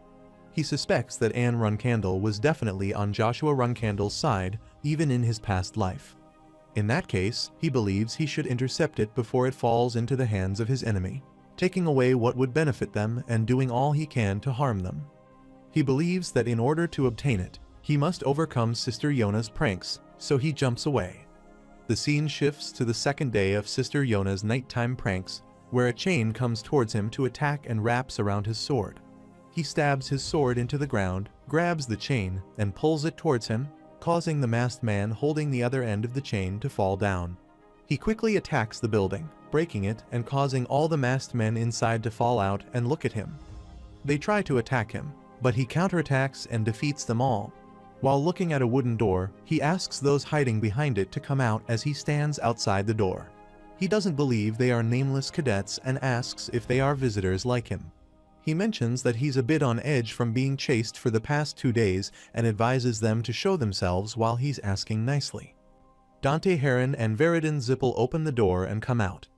He suspects that Anne Runcandle was definitely on Joshua Runcandle's side, even in his past life. In that case, he believes he should intercept it before it falls into the hands of his enemy, taking away what would benefit them and doing all he can to harm them. He believes that in order to obtain it, he must overcome Sister Yona's pranks, so he jumps away. The scene shifts to the second day of Sister Yona's nighttime pranks, where a chain comes towards him to attack and wraps around his sword. He stabs his sword into the ground, grabs the chain, and pulls it towards him, causing the masked man holding the other end of the chain to fall down. He quickly attacks the building, breaking it and causing all the masked men inside to fall out and look at him. They try to attack him, but he counterattacks and defeats them all. While looking at a wooden door, he asks those hiding behind it to come out as he stands outside the door. He doesn't believe they are nameless cadets and asks if they are visitors like him. He mentions that he's a bit on edge from being chased for the past 2 days and advises them to show themselves while he's asking nicely. Dante Heron and Veridon Zippel open the door and come out.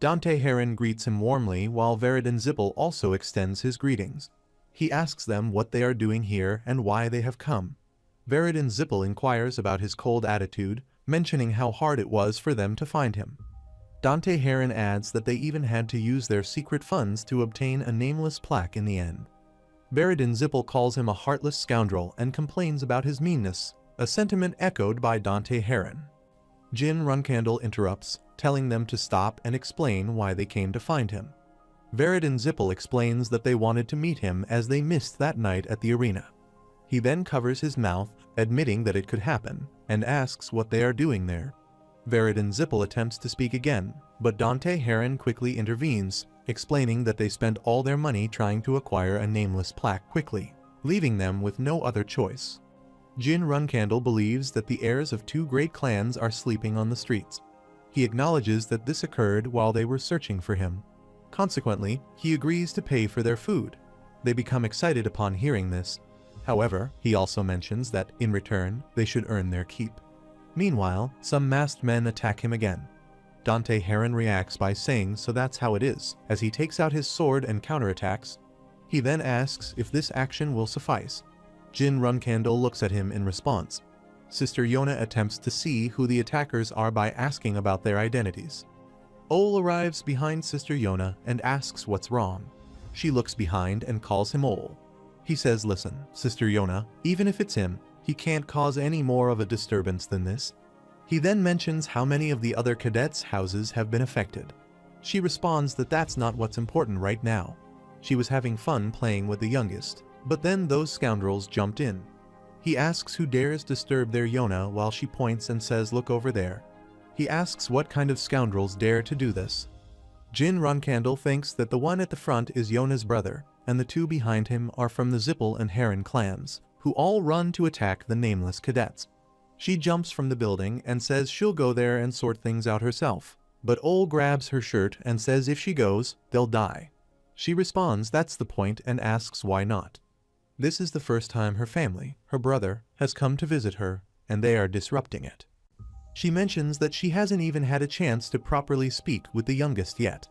Dante Heron greets him warmly while Veridon Zippel also extends his greetings. He asks them what they are doing here and why they have come. Veridon Zippel inquires about his cold attitude, mentioning how hard it was for them to find him. Dante Heron adds that they even had to use their secret funds to obtain a nameless plaque in the end. Veridon Zippel calls him a heartless scoundrel and complains about his meanness, a sentiment echoed by Dante Heron. Jin Runcandle interrupts, telling them to stop and explain why they came to find him. Veridon Zippel explains that they wanted to meet him as they missed that night at the arena. He then covers his mouth, admitting that it could happen, and asks what they are doing there. Veridon Zippel attempts to speak again, but Dante Heron quickly intervenes, explaining that they spent all their money trying to acquire a nameless plaque quickly, leaving them with no other choice. Jin Runcandle believes that the heirs of 2 great clans are sleeping on the streets. He acknowledges that this occurred while they were searching for him. Consequently, he agrees to pay for their food. They become excited upon hearing this. However, he also mentions that, in return, they should earn their keep. Meanwhile, some masked men attack him again. Dante Heron reacts by saying so that's how it is, as he takes out his sword and counterattacks. He then asks if this action will suffice. Jin Runcandle looks at him in response. Sister Yona attempts to see who the attackers are by asking about their identities. Ole arrives behind Sister Yona and asks what's wrong. She looks behind and calls him Ole. He says, "Listen, Sister Yona, even if it's him, he can't cause any more of a disturbance than this." He then mentions how many of the other cadets' houses have been affected. She responds that that's not what's important right now. She was having fun playing with the youngest, but then those scoundrels jumped in. He asks who dares disturb their Yona while she points and says, "Look over there." He asks what kind of scoundrels dare to do this. Jin Runcandle thinks that the one at the front is Yona's brother, and the 2 behind him are from the Zippel and Heron clans, who all run to attack the nameless cadets. She jumps from the building and says she'll go there and sort things out herself, but Ole grabs her shirt and says if she goes, they'll die. She responds that's the point and asks why not. This is the first time her family, her brother, has come to visit her, and they are disrupting it. She mentions that she hasn't even had a chance to properly speak with the youngest yet.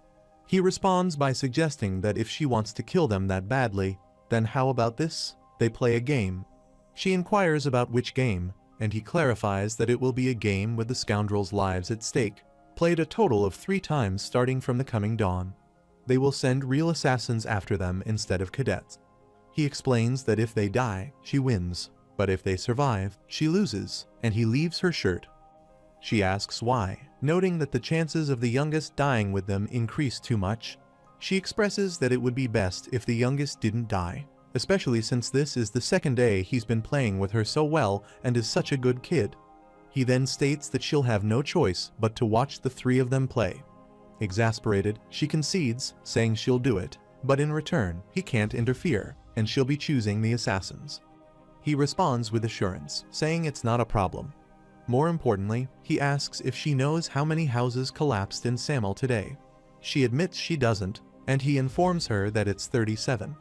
He responds by suggesting that if she wants to kill them that badly, then how about this? They play a game. She inquires about which game, and he clarifies that it will be a game with the scoundrels' lives at stake, played a total of 3 times starting from the coming dawn. They will send real assassins after them instead of cadets. He explains that if they die, she wins, but if they survive, she loses, and he leaves her shirt. She asks why, noting that the chances of the youngest dying with them increase too much. She expresses that it would be best if the youngest didn't die, especially since this is the second day he's been playing with her so well and is such a good kid. He then states that she'll have no choice but to watch the 3 of them play. Exasperated, she concedes, saying she'll do it, but in return, he can't interfere, and she'll be choosing the assassins. He responds with assurance, saying it's not a problem. More importantly, he asks if she knows how many houses collapsed in Samel today. She admits she doesn't, and he informs her that it's 37.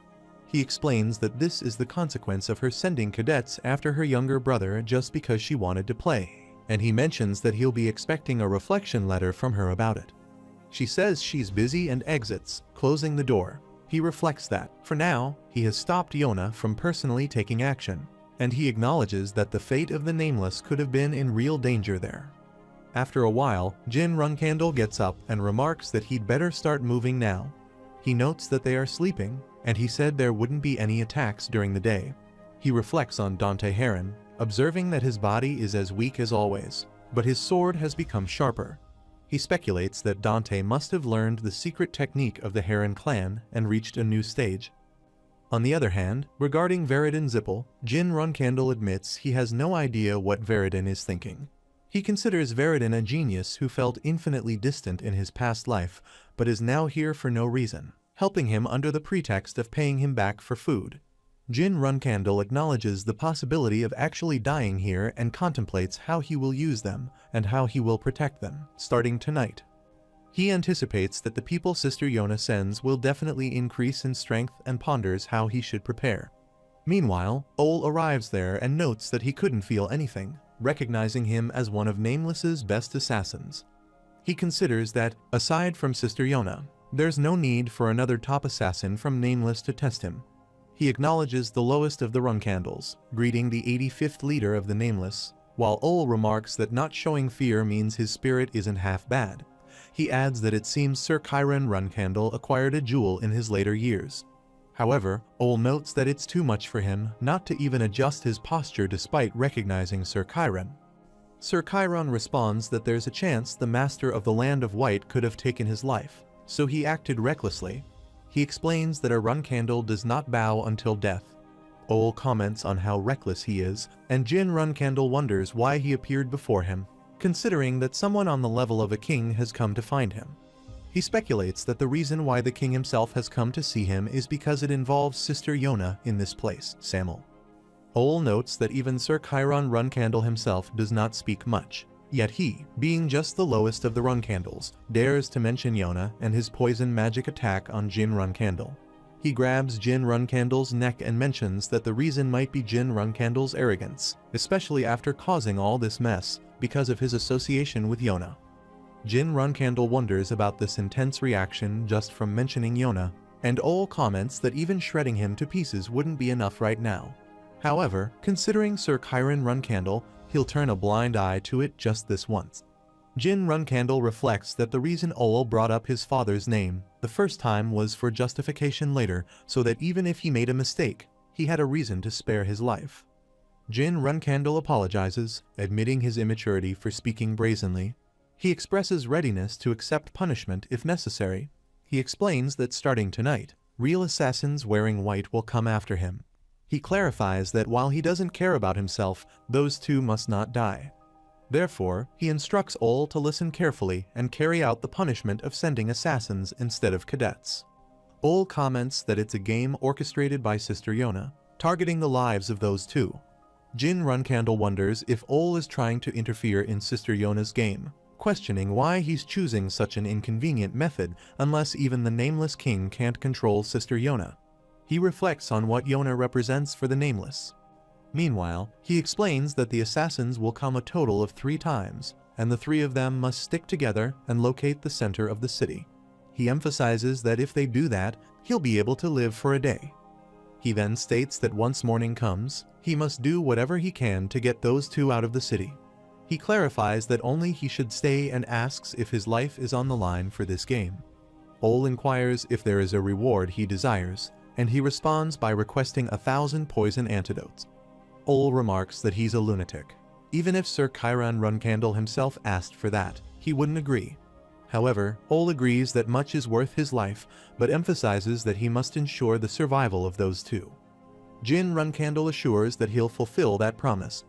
He explains that this is the consequence of her sending cadets after her younger brother just because she wanted to play, and he mentions that he'll be expecting a reflection letter from her about it. She says she's busy and exits, closing the door. He reflects that, for now, he has stopped Yona from personally taking action, and he acknowledges that the fate of the Nameless could have been in real danger there. After a while, Jin Runcandle gets up and remarks that he'd better start moving now. He notes that they are sleeping, and he said there wouldn't be any attacks during the day. He reflects on Dante Heron, observing that his body is as weak as always, but his sword has become sharper. He speculates that Dante must have learned the secret technique of the Heron clan and reached a new stage. On the other hand, regarding Veridon Zippel, Jin Runcandle admits he has no idea what Veridon is thinking. He considers Veridon a genius who felt infinitely distant in his past life, but is now here for no reason, helping him under the pretext of paying him back for food. Jin Runcandle acknowledges the possibility of actually dying here and contemplates how he will use them and how he will protect them, starting tonight. He anticipates that the people Sister Yona sends will definitely increase in strength and ponders how he should prepare. Meanwhile, Ole arrives there and notes that he couldn't feel anything, recognizing him as one of Nameless's best assassins. He considers that, aside from Sister Yona, there's no need for another top assassin from Nameless to test him. He acknowledges the lowest of the Runcandles, greeting the 85th leader of the Nameless, while Ole remarks that not showing fear means his spirit isn't half bad. He adds that it seems Sir Chiron Runcandle acquired a jewel in his later years. However, Ole notes that it's too much for him not to even adjust his posture despite recognizing Sir Chiron. Sir Chiron responds that there's a chance the Master of the Land of White could have taken his life, so he acted recklessly. He explains that a Runcandle does not bow until death. Ole comments on how reckless he is, and Jin Runcandle wonders why he appeared before him, considering that someone on the level of a king has come to find him. He speculates that the reason why the king himself has come to see him is because it involves Sister Yona in this place, Samel. Ole notes that even Sir Chiron Runcandle himself does not speak much, yet he, being just the lowest of the Runcandles, dares to mention Yona and his poison magic attack on Jin Runcandle. He grabs Jin Runcandle's neck and mentions that the reason might be Jin Runcandle's arrogance, especially after causing all this mess, because of his association with Yona. Jin Runcandle wonders about this intense reaction just from mentioning Yona, and Ole comments that even shredding him to pieces wouldn't be enough right now. However, considering Sir Chiron Runcandle, he'll turn a blind eye to it just this once. Jin Runcandle reflects that the reason Ole brought up his father's name the first time was for justification later, so that even if he made a mistake, he had a reason to spare his life. Jin Runcandle apologizes, admitting his immaturity for speaking brazenly. He expresses readiness to accept punishment if necessary. He explains that starting tonight, real assassins wearing white will come after him. He clarifies that while he doesn't care about himself, those two must not die. Therefore, he instructs Ole to listen carefully and carry out the punishment of sending assassins instead of cadets. Ole comments that it's a game orchestrated by Sister Yona, targeting the lives of those two. Jin Runcandle wonders if Ole is trying to interfere in Sister Yona's game, questioning why he's choosing such an inconvenient method unless even the Nameless King can't control Sister Yona. He reflects on what Yona represents for the Nameless. Meanwhile, he explains that the assassins will come a total of 3 times, and the 3 of them must stick together and locate the center of the city. He emphasizes that if they do that, he'll be able to live for a day. He then states that once morning comes, he must do whatever he can to get those 2 out of the city. He clarifies that only he should stay and asks if his life is on the line for this game. Ole inquires if there is a reward he desires, and he responds by requesting 1,000 poison antidotes. Ole remarks that he's a lunatic. Even if Sir Chiron Runcandle himself asked for that, he wouldn't agree. However, Ole agrees that much is worth his life, but emphasizes that he must ensure the survival of those 2. Jin Runcandle assures that he'll fulfill that promise.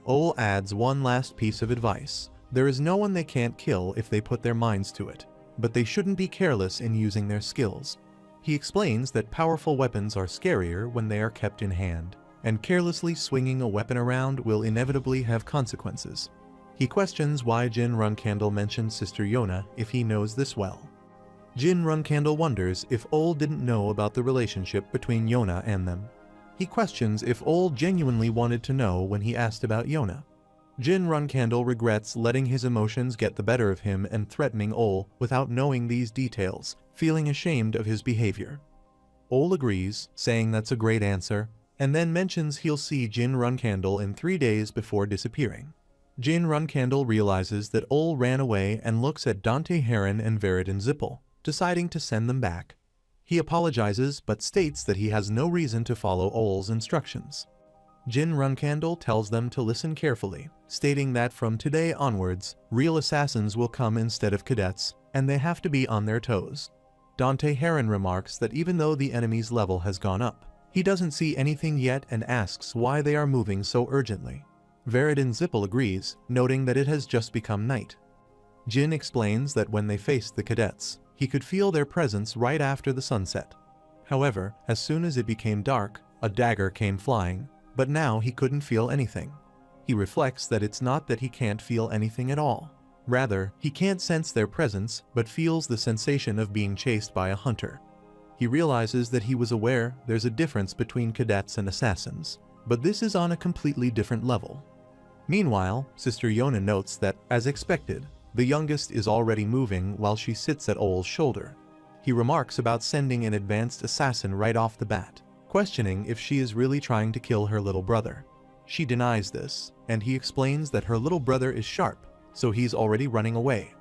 Ole adds one last piece of advice. There is no one they can't kill if they put their minds to it, but they shouldn't be careless in using their skills. He explains that powerful weapons are scarier when they are kept in hand, and carelessly swinging a weapon around will inevitably have consequences. He questions why Jin Runcandle mentioned Sister Yona if he knows this well. Jin Runcandle wonders if Ole didn't know about the relationship between Yona and them. He questions if Ole genuinely wanted to know when he asked about Yona. Jin Runcandle regrets letting his emotions get the better of him and threatening Ole without knowing these details, feeling ashamed of his behavior. Ole agrees, saying that's a great answer, and then mentions he'll see Jin Runcandle in 3 days before disappearing. Jin Runcandle realizes that Ole ran away and looks at Dante Heron and Veridin Zippel, deciding to send them back. He apologizes but states that he has no reason to follow Ole's instructions. Jin Runcandle tells them to listen carefully, stating that from today onwards, real assassins will come instead of cadets, and they have to be on their toes. Dante Heron remarks that even though the enemy's level has gone up, he doesn't see anything yet and asks why they are moving so urgently. Veridin Zippel agrees, noting that it has just become night. Jin explains that when they faced the cadets, he could feel their presence right after the sunset. However, as soon as it became dark, a dagger came flying, but now he couldn't feel anything. He reflects that it's not that he can't feel anything at all. Rather, he can't sense their presence but feels the sensation of being chased by a hunter. He realizes that he was aware there's a difference between cadets and assassins, but this is on a completely different level. Meanwhile, Sister Yona notes that, as expected, the youngest is already moving while she sits at Ole's shoulder. He remarks about sending an advanced assassin right off the bat, questioning if she is really trying to kill her little brother. She denies this, and he explains that her little brother is sharp, so he's already running away.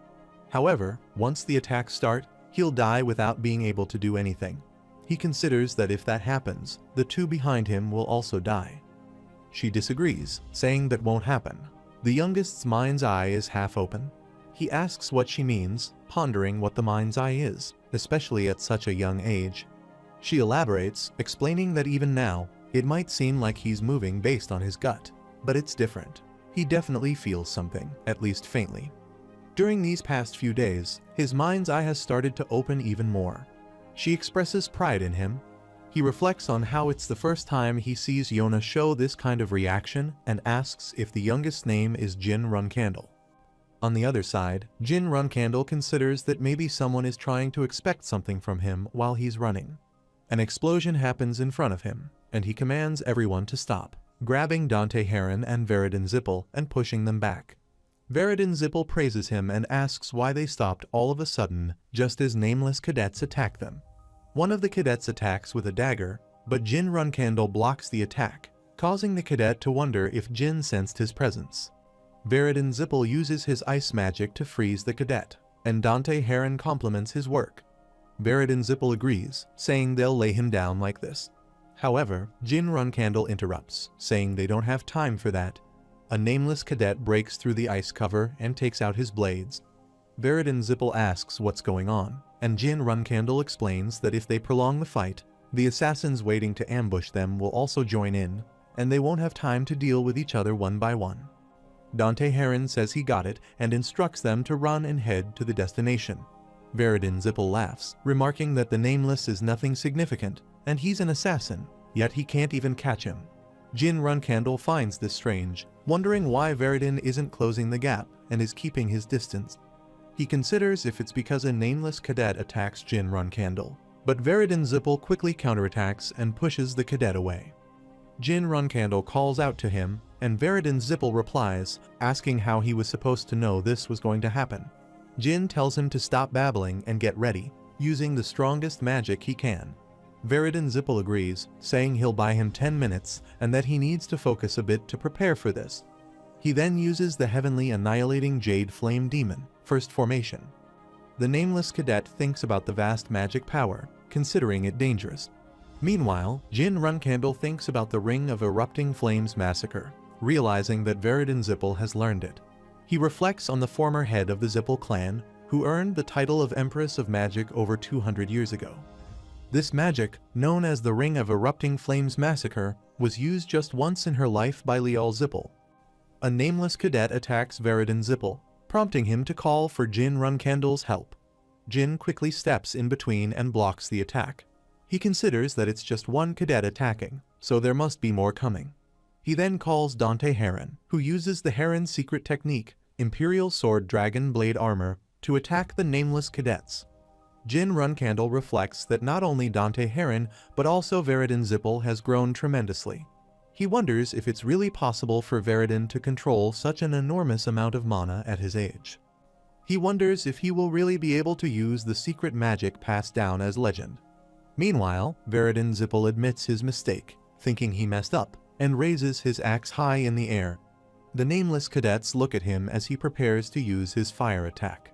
However, once the attacks start, he'll die without being able to do anything. He considers that if that happens, the two behind him will also die. She disagrees, saying that won't happen. The youngest's mind's eye is half open. He asks what she means, pondering what the mind's eye is, especially at such a young age. She elaborates, explaining that even now, it might seem like he's moving based on his gut, but it's different. He definitely feels something, at least faintly. During these past few days, his mind's eye has started to open even more. She expresses pride in him. He reflects on how it's the first time he sees Yona show this kind of reaction and asks if the youngest's name is Jin Runcandle. On the other side, Jin Runcandle considers that maybe someone is trying to expect something from him while he's running. An explosion happens in front of him, and he commands everyone to stop, grabbing Dante Heron and Veridin Zippel and pushing them back. Veridin Zippel praises him and asks why they stopped all of a sudden, just as nameless cadets attack them. One of the cadets attacks with a dagger, but Jin Runcandle blocks the attack, causing the cadet to wonder if Jin sensed his presence. Veridin Zippel uses his ice magic to freeze the cadet, and Dante Heron compliments his work. Veridin Zippel agrees, saying they'll lay him down like this. However, Jin Runcandle interrupts, saying they don't have time for that. A nameless cadet breaks through the ice cover and takes out his blades. Veridin Zippel asks what's going on, and Jin Runcandle explains that if they prolong the fight, the assassins waiting to ambush them will also join in, and they won't have time to deal with each other one by one. Dante Heron says he got it and instructs them to run and head to the destination. Veridin Zippel laughs, remarking that the nameless is nothing significant, and he's an assassin, yet he can't even catch him. Jin Runcandle finds this strange, wondering why Veridin isn't closing the gap and is keeping his distance. He considers if it's because a nameless cadet attacks Jin Runcandle, but Veridin Zippel quickly counterattacks and pushes the cadet away. Jin Runcandle calls out to him, and Veridin Zippel replies, asking how he was supposed to know this was going to happen. Jin tells him to stop babbling and get ready, using the strongest magic he can. Veridin Zippel agrees, saying he'll buy him 10 minutes and that he needs to focus a bit to prepare for this. He then uses the heavenly annihilating Jade Flame Demon, first formation. The nameless cadet thinks about the vast magic power, considering it dangerous. Meanwhile, Jin Runcandle thinks about the Ring of Erupting Flames massacre, realizing that Veridin Zippel has learned it. He reflects on the former head of the Zippel clan, who earned the title of Empress of Magic over 200 years ago. This magic, known as the Ring of Erupting Flames massacre, was used just once in her life by Lial Zippel. A nameless cadet attacks Veridin Zippel, prompting him to call for Jin Runcandle's help. Jin quickly steps in between and blocks the attack. He considers that it's just one cadet attacking, so there must be more coming. He then calls Dante Heron, who uses the Heron's secret technique, Imperial Sword Dragon Blade Armor, to attack the nameless cadets. Jin Runcandle reflects that not only Dante Heron, but also Veridin Zippel has grown tremendously. He wonders if it's really possible for Veridin to control such an enormous amount of mana at his age. He wonders if he will really be able to use the secret magic passed down as legend. Meanwhile, Veridin Zippel admits his mistake, thinking he messed up, and raises his axe high in the air. The nameless cadets look at him as he prepares to use his fire attack.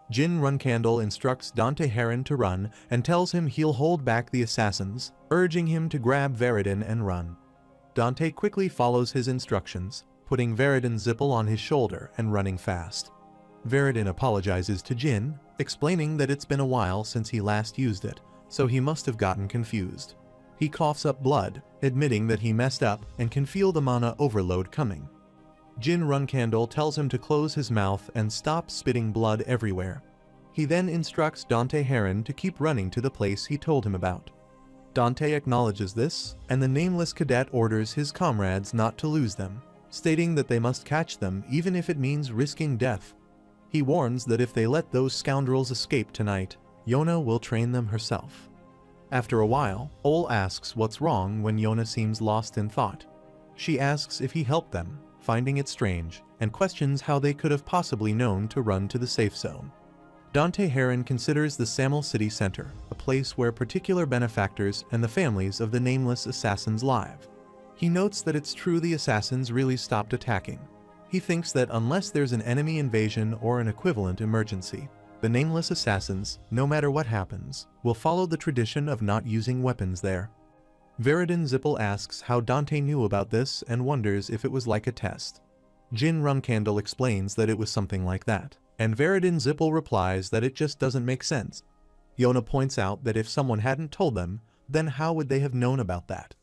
Jin Runcandle instructs Dante Heron to run and tells him he'll hold back the assassins, urging him to grab Veridin and run. Dante quickly follows his instructions, putting Veridin Zippel on his shoulder and running fast. Veridin apologizes to Jin, explaining that it's been a while since he last used it, so he must have gotten confused. He coughs up blood, admitting that he messed up and can feel the mana overload coming. Jin Runcandle tells him to close his mouth and stop spitting blood everywhere. He then instructs Dante Heron to keep running to the place he told him about. Dante acknowledges this, and the nameless cadet orders his comrades not to lose them, stating that they must catch them even if it means risking death. He warns that if they let those scoundrels escape tonight, Yona will train them herself. After a while, Ole asks what's wrong when Yona seems lost in thought. She asks if he helped them, finding it strange, and questions how they could have possibly known to run to the safe zone. Dante Heron considers the Samel City Center a place where particular benefactors and the families of the nameless assassins live. He notes that it's true the assassins really stopped attacking. He thinks that unless there's an enemy invasion or an equivalent emergency, the nameless assassins, no matter what happens, will follow the tradition of not using weapons there. Veridin Zippel asks how Dante knew about this and wonders if it was like a test. Jin Runcandle explains that it was something like that, and Veridin Zippel replies that it just doesn't make sense. Yona points out that if someone hadn't told them, then how would they have known about that?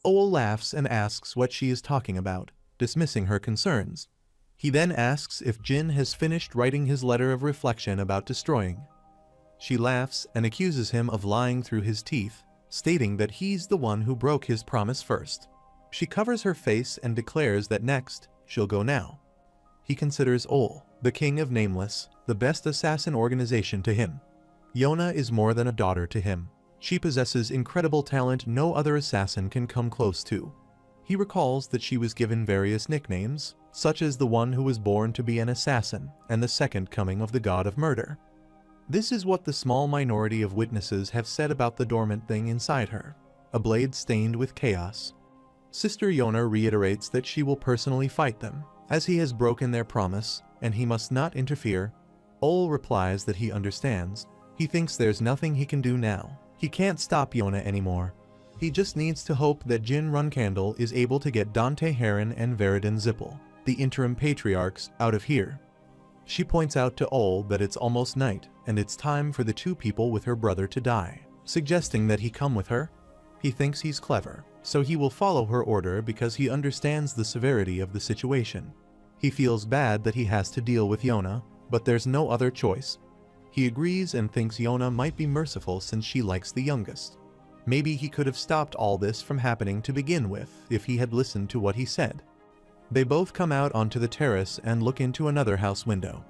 Ole laughs and asks what she is talking about, dismissing her concerns. He then asks if Jin has finished writing his letter of reflection about destroying. She laughs and accuses him of lying through his teeth, stating that he's the one who broke his promise first. She covers her face and declares that next, she'll go now. He considers Ole, the king of Nameless, the best assassin organization to him. Yona is more than a daughter to him. She possesses incredible talent no other assassin can come close to. He recalls that she was given various nicknames, such as the one who was born to be an assassin and the second coming of the god of murder. This is what the small minority of witnesses have said about the dormant thing inside her, a blade stained with chaos. Sister Yona reiterates that she will personally fight them, as he has broken their promise, and he must not interfere. Ole replies that he understands. He thinks there's nothing he can do now. He can't stop Yona anymore. He just needs to hope that Jin Runcandle is able to get Dante Heron and Veridin Zippel, the interim patriarchs, out of here. She points out to Ole that it's almost night, and it's time for the two people with her brother to die, suggesting that he come with her. He thinks he's clever, so he will follow her order because he understands the severity of the situation. He feels bad that he has to deal with Yona, but there's no other choice. He agrees and thinks Yona might be merciful since she likes the youngest. Maybe he could have stopped all this from happening to begin with if he had listened to what he said. They both come out onto the terrace and look into another house window.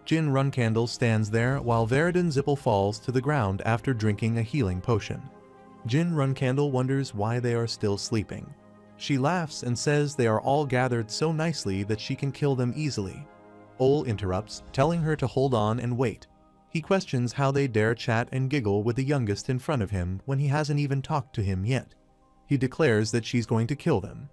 Jin Runcandle stands there while Veridin Zippel falls to the ground after drinking a healing potion. Jin Runcandle wonders why they are still sleeping. She laughs and says they are all gathered so nicely that she can kill them easily. Ole interrupts, telling her to hold on and wait. He questions how they dare chat and giggle with the youngest in front of him when he hasn't even talked to him yet. He declares that she's going to kill them.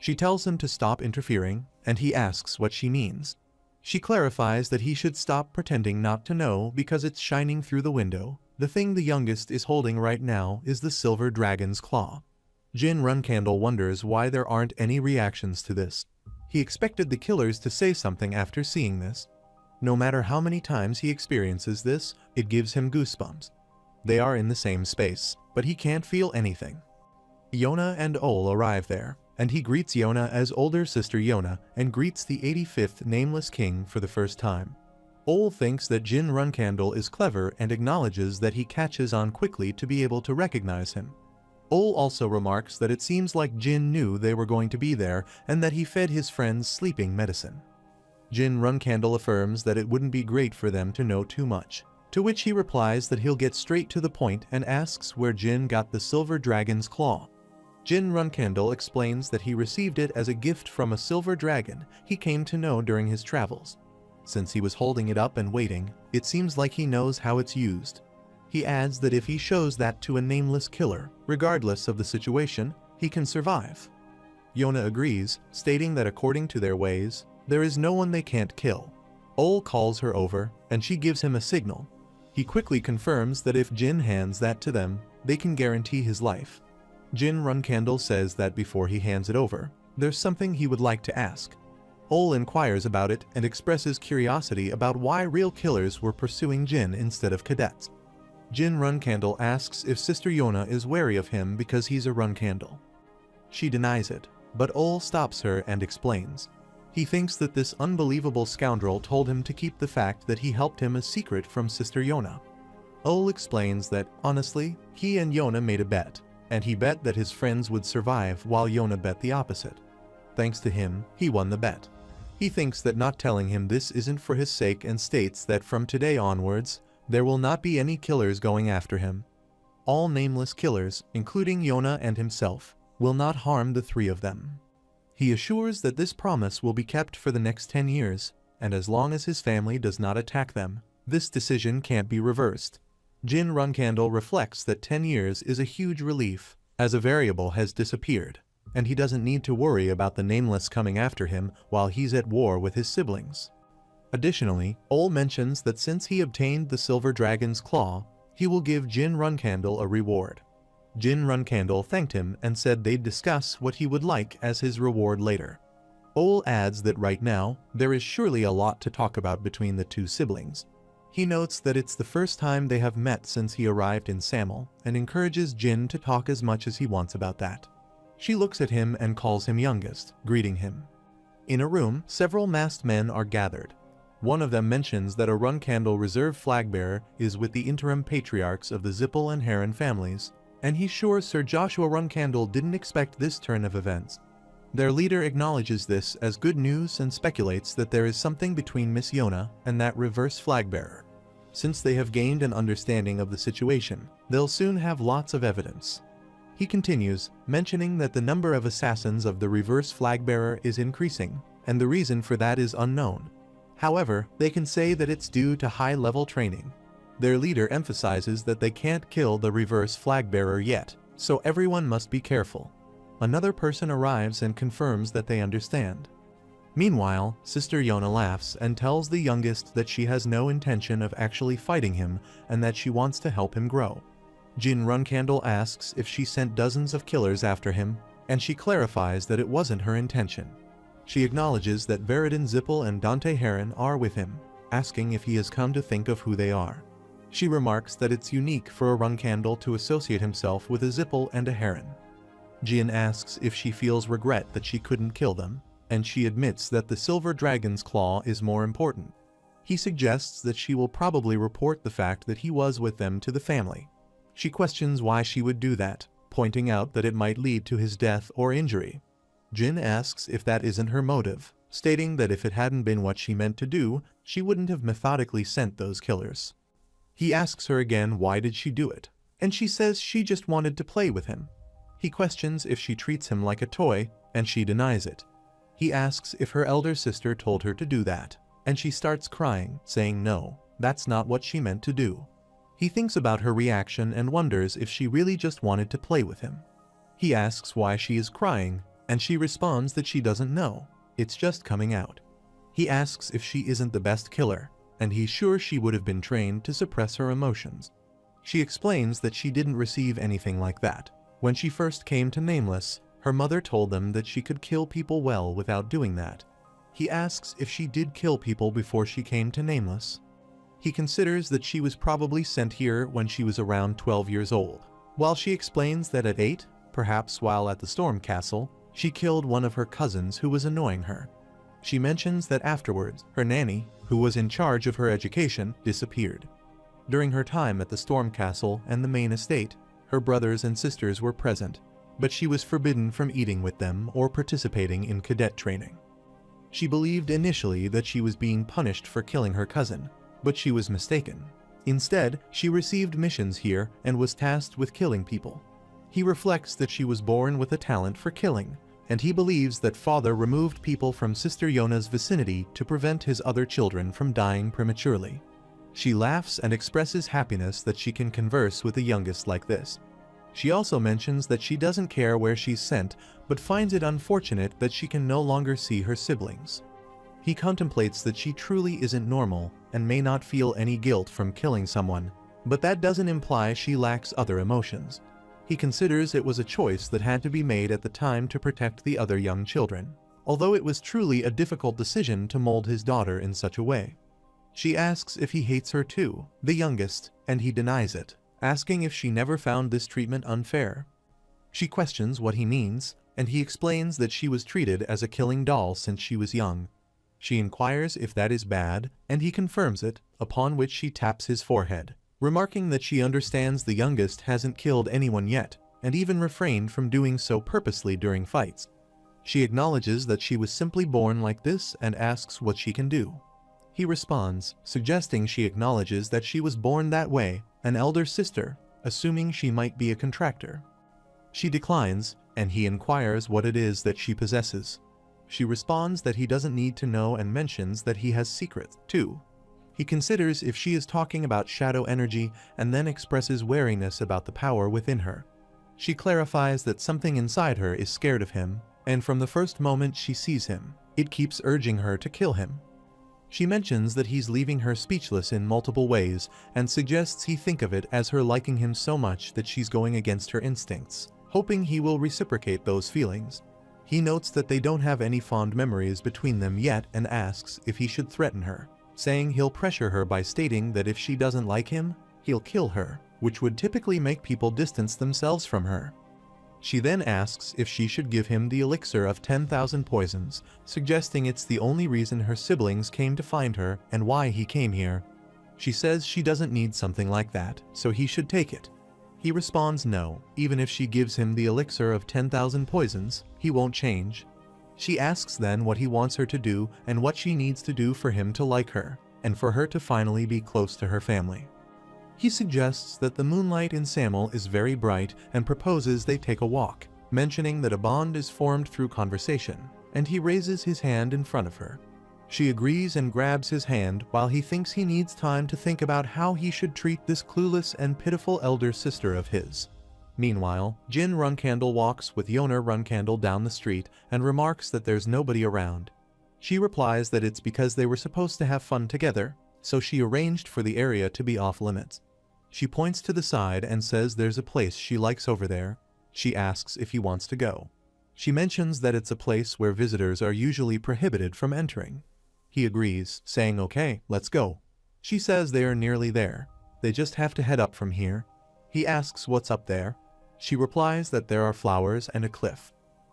She tells him to stop interfering, and he asks what she means. She clarifies that he should stop pretending not to know because it's shining through the window. The thing the youngest is holding right now is the silver dragon's claw. Jin Runcandle wonders why there aren't any reactions to this. He expected the killers to say something after seeing this. No matter how many times he experiences this, it gives him goosebumps. They are in the same space, but he can't feel anything. Yona and Ole arrive there, and he greets Yona as older sister Yona and greets the 85th Nameless King for the first time. Ole thinks that Jin Runcandle is clever and acknowledges that he catches on quickly to be able to recognize him. Ole also remarks that it seems like Jin knew they were going to be there and that he fed his friends sleeping medicine. Jin Runcandle affirms that it wouldn't be great for them to know too much, to which he replies that he'll get straight to the point and asks where Jin got the silver dragon's claw. Jin Runcandle explains that he received it as a gift from a silver dragon he came to know during his travels. Since he was holding it up and waiting, it seems like he knows how it's used. He adds that if he shows that to a nameless killer, regardless of the situation, he can survive. Yona agrees, stating that according to their ways, there is no one they can't kill. Ol calls her over, and she gives him a signal. He quickly confirms that if Jin hands that to them, they can guarantee his life. Jin Runkandle says that before he hands it over, there's something he would like to ask. Ol inquires about it and expresses curiosity about why real killers were pursuing Jin instead of cadets. Jin Runkandle asks if Sister Yona is wary of him because he's a Runkandle. She denies it, but Ol stops her and explains. He thinks that this unbelievable scoundrel told him to keep the fact that he helped him a secret from Sister Yona. Ol explains that, honestly, he and Yona made a bet, and he bet that his friends would survive while Yona bet the opposite. Thanks to him, he won the bet. He thinks that not telling him this isn't for his sake and states that from today onwards, there will not be any killers going after him. All nameless killers, including Yona and himself, will not harm the three of them. He assures that this promise will be kept for the next 10 years, and as long as his family does not attack them, this decision can't be reversed. Jin Runkandle reflects that 10 years is a huge relief, as a variable has disappeared, and he doesn't need to worry about the nameless coming after him while he's at war with his siblings. Additionally, Ol mentions that since he obtained the Silver Dragon's Claw, he will give Jin Runkandle a reward. Jin Runkandle thanked him and said they'd discuss what he would like as his reward later. Ol adds that right now, there is surely a lot to talk about between the two siblings. He notes that it's the first time they have met since he arrived in Samel, and encourages Jin to talk as much as he wants about that. She looks at him and calls him youngest, greeting him. In a room, several masked men are gathered. One of them mentions that a Runkandle reserve flagbearer is with the interim patriarchs of the Zippel and Heron families, and he's sure Sir Joshua Runkandle didn't expect this turn of events. Their leader acknowledges this as good news and speculates that there is something between Miss Yona and that reverse flagbearer. Since they have gained an understanding of the situation, they'll soon have lots of evidence. He continues, mentioning that the number of assassins of the reverse flagbearer is increasing, and the reason for that is unknown. However, they can say that it's due to high-level training. Their leader emphasizes that they can't kill the reverse flagbearer yet, so everyone must be careful. Another person arrives and confirms that they understand. Meanwhile, Sister Yona laughs and tells the youngest that she has no intention of actually fighting him and that she wants to help him grow. Jin Runkandle asks if she sent dozens of killers after him, and she clarifies that it wasn't her intention. She acknowledges that Veridin Zippel and Dante Heron are with him, asking if he has come to think of who they are. She remarks that it's unique for a Runkandle to associate himself with a Zippel and a Heron. Jin asks if she feels regret that she couldn't kill them, and she admits that the Silver Dragon's Claw is more important. He suggests that she will probably report the fact that he was with them to the family. She questions why she would do that, pointing out that it might lead to his death or injury. Jin asks if that isn't her motive, stating that if it hadn't been what she meant to do, she wouldn't have methodically sent those killers. He asks her again why did she do it, and she says she just wanted to play with him. He questions if she treats him like a toy, and she denies it. He asks if her elder sister told her to do that, and she starts crying, saying no, that's not what she meant to do. He thinks about her reaction and wonders if she really just wanted to play with him. He asks why she is crying, and she responds that she doesn't know, it's just coming out. He asks if she isn't the best killer, and he's sure she would have been trained to suppress her emotions. She explains that she didn't receive anything like that. When she first came to Nameless, her mother told them that she could kill people well without doing that. He asks if she did kill people before she came to Nameless. He considers that she was probably sent here when she was around 12 years old, while she explains that at 8, perhaps while at the Storm Castle, she killed one of her cousins who was annoying her. She mentions that afterwards, her nanny, who was in charge of her education, disappeared. During her time at the Storm Castle and the main estate, her brothers and sisters were present, but she was forbidden from eating with them or participating in cadet training. She believed initially that she was being punished for killing her cousin, but she was mistaken. Instead, she received missions here and was tasked with killing people. He reflects that she was born with a talent for killing, and he believes that father removed people from Sister Yona's vicinity to prevent his other children from dying prematurely. She laughs and expresses happiness that she can converse with the youngest like this. She also mentions that she doesn't care where she's sent, but finds it unfortunate that she can no longer see her siblings. He contemplates that she truly isn't normal and may not feel any guilt from killing someone, but that doesn't imply she lacks other emotions. He considers it was a choice that had to be made at the time to protect the other young children, although it was truly a difficult decision to mold his daughter in such a way. She asks if he hates her too, the youngest, and he denies it, asking if she never found this treatment unfair. She questions what he means, and he explains that she was treated as a killing doll since she was young. She inquires if that is bad, and he confirms it, upon which she taps his forehead, remarking that she understands the youngest hasn't killed anyone yet, and even refrained from doing so purposely during fights. She acknowledges that she was simply born like this and asks what she can do. He responds, suggesting she acknowledges that she was born that way, an elder sister, assuming she might be a contractor. She declines, and he inquires what it is that she possesses. She responds that he doesn't need to know and mentions that he has secrets, too. He considers if she is talking about shadow energy and then expresses wariness about the power within her. She clarifies that something inside her is scared of him, and from the first moment she sees him, it keeps urging her to kill him. She mentions that he's leaving her speechless in multiple ways and suggests he think of it as her liking him so much that she's going against her instincts, hoping he will reciprocate those feelings. He notes that they don't have any fond memories between them yet and asks if he should threaten her, saying he'll pressure her by stating that if she doesn't like him, he'll kill her, which would typically make people distance themselves from her. She then asks if she should give him the elixir of 10,000 poisons, suggesting it's the only reason her siblings came to find her and why he came here. She says she doesn't need something like that, so he should take it. He responds no, even if she gives him the elixir of 10,000 poisons, he won't change. She asks then what he wants her to do and what she needs to do for him to like her, and for her to finally be close to her family. He suggests that the moonlight in Samel is very bright and proposes they take a walk, mentioning that a bond is formed through conversation, and he raises his hand in front of her. She agrees and grabs his hand while he thinks he needs time to think about how he should treat this clueless and pitiful elder sister of his. Meanwhile, Jin Runcandle walks with Yoner Runcandle down the street and remarks that there's nobody around. She replies that it's because they were supposed to have fun together, so she arranged for the area to be off limits. She points to the side and says there's a place she likes over there. She asks if he wants to go. She mentions that it's a place where visitors are usually prohibited from entering. He agrees, saying okay, let's go. She says they are nearly there. They just have to head up from here. He asks what's up there. She replies that there are flowers and a cliff.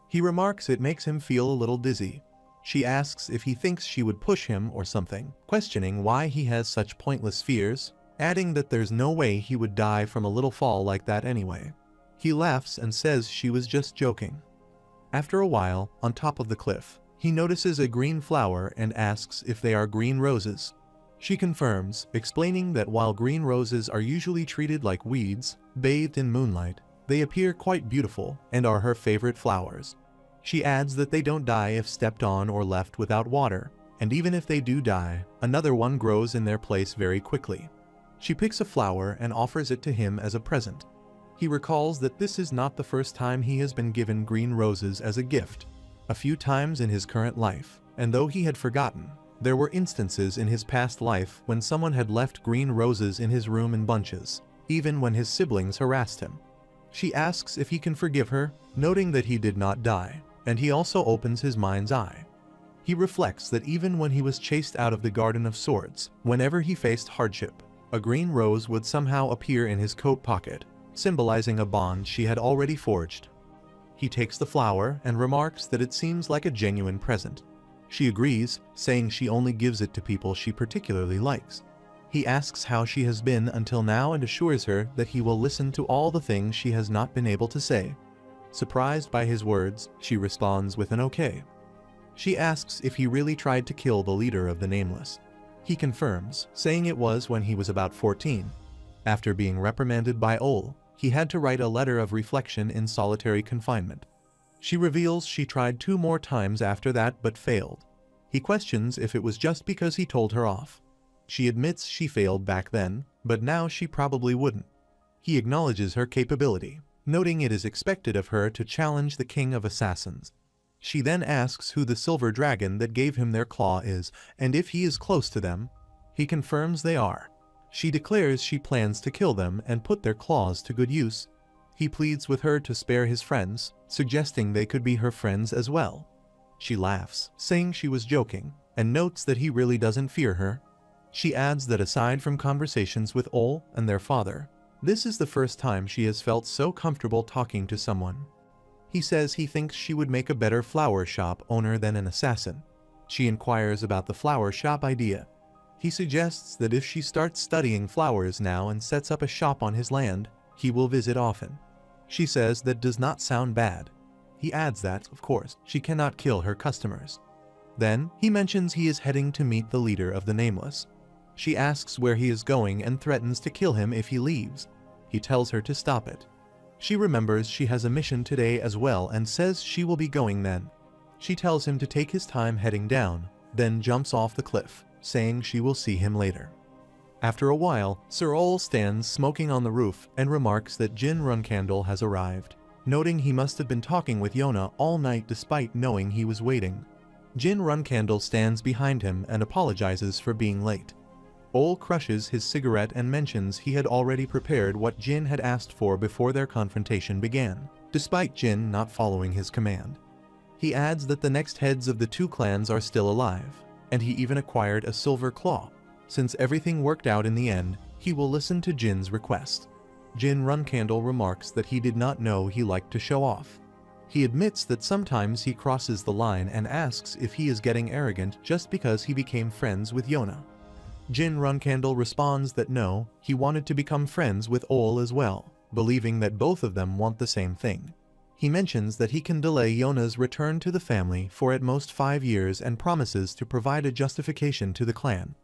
He remarks it makes him feel a little dizzy. She asks if he thinks she would push him or something, questioning why he has such pointless fears, adding that there's no way he would die from a little fall like that anyway. He laughs and says she was just joking. After a while, on top of the cliff, he notices a green flower and asks if they are green roses. She confirms, explaining that while green roses are usually treated like weeds, bathed in moonlight, they appear quite beautiful and are her favorite flowers. She adds that they don't die if stepped on or left without water, and even if they do die, another one grows in their place very quickly. She picks a flower and offers it to him as a present. He recalls that this is not the first time he has been given green roses as a gift. A few times in his current life, and though he had forgotten, there were instances in his past life when someone had left green roses in his room in bunches, even when his siblings harassed him. She asks if he can forgive her, noting that he did not die, and he also opens his mind's eye. He reflects that even when he was chased out of the Garden of Swords, whenever he faced hardship, a green rose would somehow appear in his coat pocket, symbolizing a bond she had already forged. He takes the flower and remarks that it seems like a genuine present. She agrees, saying she only gives it to people she particularly likes. He asks how she has been until now and assures her that he will listen to all the things she has not been able to say. Surprised by his words, she responds with an okay. She asks if he really tried to kill the leader of the Nameless. He confirms, saying it was when he was about 14. After being reprimanded by Ole, he had to write a letter of reflection in solitary confinement. She reveals she tried 2 more times after that but failed. He questions if it was just because he told her off. She admits she failed back then, but now she probably wouldn't. He acknowledges her capability, noting it is expected of her to challenge the king of assassins. She then asks who the silver dragon that gave him their claw is, and if he is close to them. He confirms they are. She declares she plans to kill them and put their claws to good use. He pleads with her to spare his friends, suggesting they could be her friends as well. She laughs, saying she was joking, and notes that he really doesn't fear her. She adds that aside from conversations with Ole and their father, this is the first time she has felt so comfortable talking to someone. He says he thinks she would make a better flower shop owner than an assassin. She inquires about the flower shop idea. He suggests that if she starts studying flowers now and sets up a shop on his land, he will visit often. She says that does not sound bad. He adds that, of course, she cannot kill her customers. Then, he mentions he is heading to meet the leader of the Nameless. She asks where he is going and threatens to kill him if he leaves. He tells her to stop it. She remembers she has a mission today as well and says she will be going then. She tells him to take his time heading down, then jumps off the cliff, saying she will see him later. After a while, Sir Ole stands smoking on the roof and remarks that Jin Runcandle has arrived, noting he must have been talking with Yona all night despite knowing he was waiting. Jin Runcandle stands behind him and apologizes for being late. Ole crushes his cigarette and mentions he had already prepared what Jin had asked for before their confrontation began, despite Jin not following his command. He adds that the next heads of the two clans are still alive, and he even acquired a silver claw. Since everything worked out in the end, he will listen to Jin's request. Jin Runcandle remarks that he did not know he liked to show off. He admits that sometimes he crosses the line and asks if he is getting arrogant just because he became friends with Yona. Jin Runcandle responds that no, he wanted to become friends with Ole as well, believing that both of them want the same thing. He mentions that he can delay Yona's return to the family for at most 5 years and promises to provide a justification to the clan.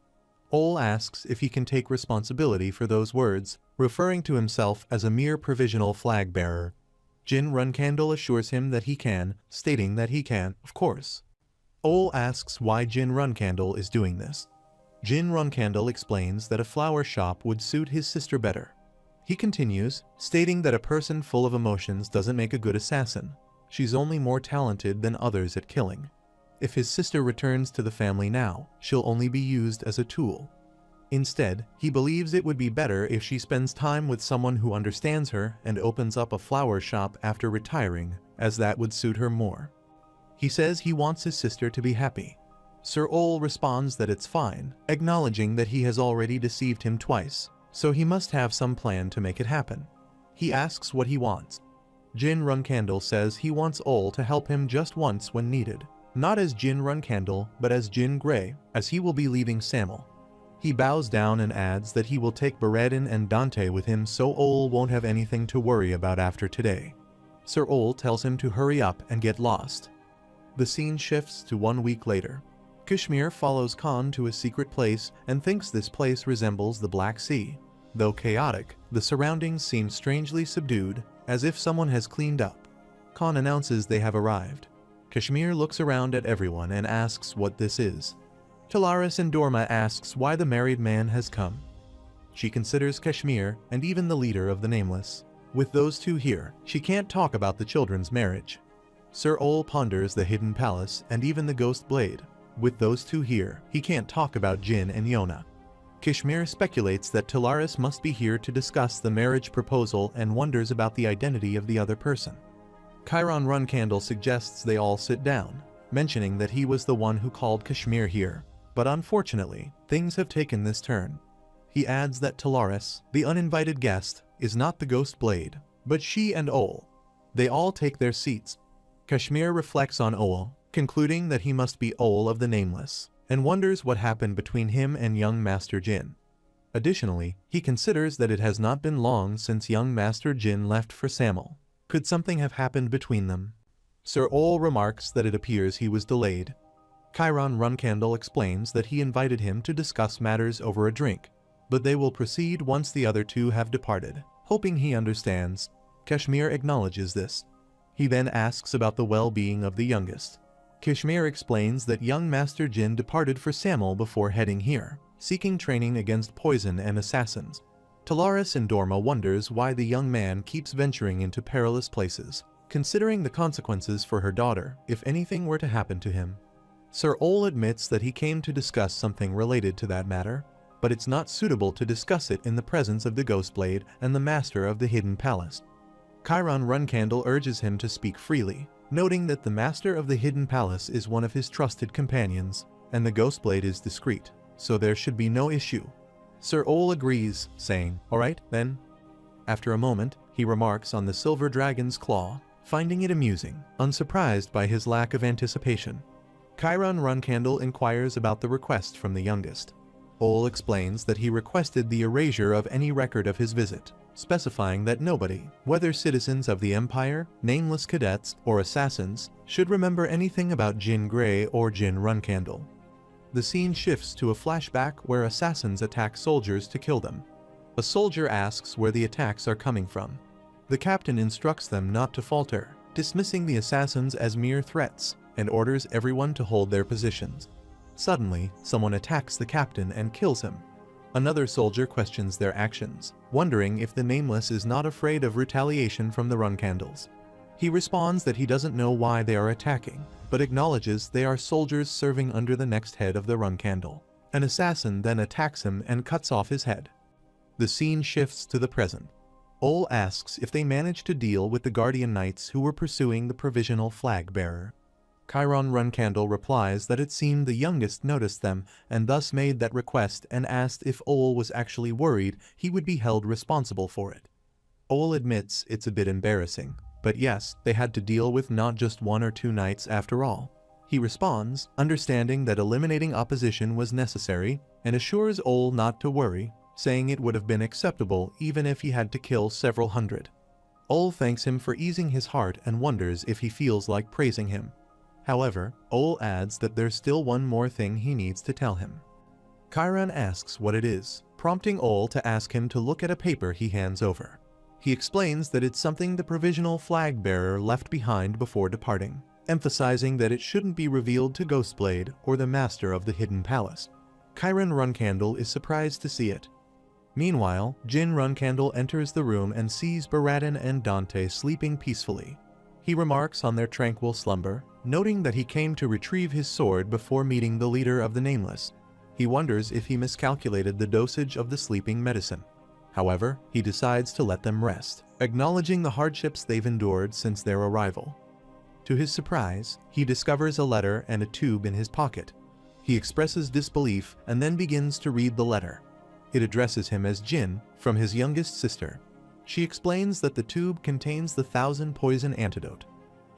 Ole asks if he can take responsibility for those words, referring to himself as a mere provisional flag bearer. Jin Runcandle assures him that he can, stating that he can, of course. Ole asks why Jin Runcandle is doing this. Jin Runcandle explains that a flower shop would suit his sister better. He continues, stating that a person full of emotions doesn't make a good assassin. She's only more talented than others at killing. If his sister returns to the family now, she'll only be used as a tool. Instead, he believes it would be better if she spends time with someone who understands her and opens up a flower shop after retiring, as that would suit her more. He says he wants his sister to be happy. Sir Ole responds that it's fine, acknowledging that he has already deceived him twice, so he must have some plan to make it happen. He asks what he wants. Jin Runcandle says he wants Ole to help him just once when needed, not as Jin Runcandle, but as Jin Grey, as he will be leaving Samel. He bows down and adds that he will take Baradin and Dante with him so Ole won't have anything to worry about after today. Sir Ole tells him to hurry up and get lost. The scene shifts to 1 week later. Kashmir follows Khan to a secret place and thinks this place resembles the Black Sea. Though chaotic, the surroundings seem strangely subdued, as if someone has cleaned up. Khan announces they have arrived. Kashmir looks around at everyone and asks what this is. Talaris and Dorma asks why the married man has come. She considers Kashmir and even the leader of the Nameless. With those two here, she can't talk about the children's marriage. Sir Ole ponders the hidden palace and even the ghost blade. With those two here, he can't talk about Jin and Yona. Kashmir speculates that Talaris must be here to discuss the marriage proposal and wonders about the identity of the other person. Chiron Runcandle suggests they all sit down, mentioning that he was the one who called Kashmir here, but unfortunately, things have taken this turn. He adds that Talaris, the uninvited guest, is not the ghost blade, but she and Ole. They all take their seats. Kashmir reflects on Ole, concluding that he must be Ole of the Nameless, and wonders what happened between him and young Master Jin. Additionally, he considers that it has not been long since young Master Jin left for Samel. Could something have happened between them? Sir Ole remarks that it appears he was delayed. Chiron Runcandle explains that he invited him to discuss matters over a drink, but they will proceed once the other two have departed, hoping he understands. Kashmir acknowledges this. He then asks about the well-being of the youngest. Kashmir explains that young Master Jin departed for Samel before heading here. seeking training against poison and assassins. Talaris and Dorma wonders why the young man keeps venturing into perilous places, considering the consequences for her daughter if anything were to happen to him. Sir Ol admits that he came to discuss something related to that matter, but it's not suitable to discuss it in the presence of the Ghostblade and the master of the Hidden Palace. Chiron Runcandle urges him to speak freely, noting that the master of the Hidden Palace is one of his trusted companions, and the Ghostblade is discreet, so there should be no issue. Sir Ol agrees, saying, "Alright, then." After a moment, he remarks on the silver dragon's claw, finding it amusing, unsurprised by his lack of anticipation. Chiron Runcandle inquires about the request from the youngest. Ol explains that he requested the erasure of any record of his visit, specifying that nobody, whether citizens of the Empire, nameless cadets, or assassins, should remember anything about Jin Grey or Jin Runcandle. The scene shifts to a flashback where assassins attack soldiers to kill them. A soldier asks where the attacks are coming from. The captain instructs them not to falter, dismissing the assassins as mere threats, and orders everyone to hold their positions. Suddenly, someone attacks the captain and kills him. Another soldier questions their actions, wondering if the Nameless is not afraid of retaliation from the Runcandles. He responds that he doesn't know why they are attacking, but acknowledges they are soldiers serving under the next head of the Runcandle. An assassin then attacks him and cuts off his head. The scene shifts to the present. Ol asks if they managed to deal with the Guardian Knights who were pursuing the provisional flag bearer. Chiron Runcandle replies that it seemed the youngest noticed them and thus made that request and asked if Ol was actually worried he would be held responsible for it. Ol admits it's a bit embarrassing, but yes, they had to deal with not just one or two knights after all. He responds, understanding that eliminating opposition was necessary, and assures Ol not to worry, saying it would have been acceptable even if he had to kill several hundred. Ol thanks him for easing his heart and wonders if he feels like praising him. However, Ol adds that there's still one more thing he needs to tell him. Chiron asks what it is, prompting Ol to ask him to look at a paper he hands over. He explains that it's something the provisional flag bearer left behind before departing, emphasizing that it shouldn't be revealed to Ghostblade or the master of the Hidden Palace. Chiron Runcandle is surprised to see it. Meanwhile, Jin Runcandle enters the room and sees Baradin and Dante sleeping peacefully. He remarks on their tranquil slumber, noting that he came to retrieve his sword before meeting the leader of the Nameless. He wonders if he miscalculated the dosage of the sleeping medicine. However, he decides to let them rest, acknowledging the hardships they've endured since their arrival. To his surprise, he discovers a letter and a tube in his pocket. He expresses disbelief and then begins to read the letter. It addresses him as Jin, from his youngest sister. She explains that the tube contains the 1,000 poison antidote.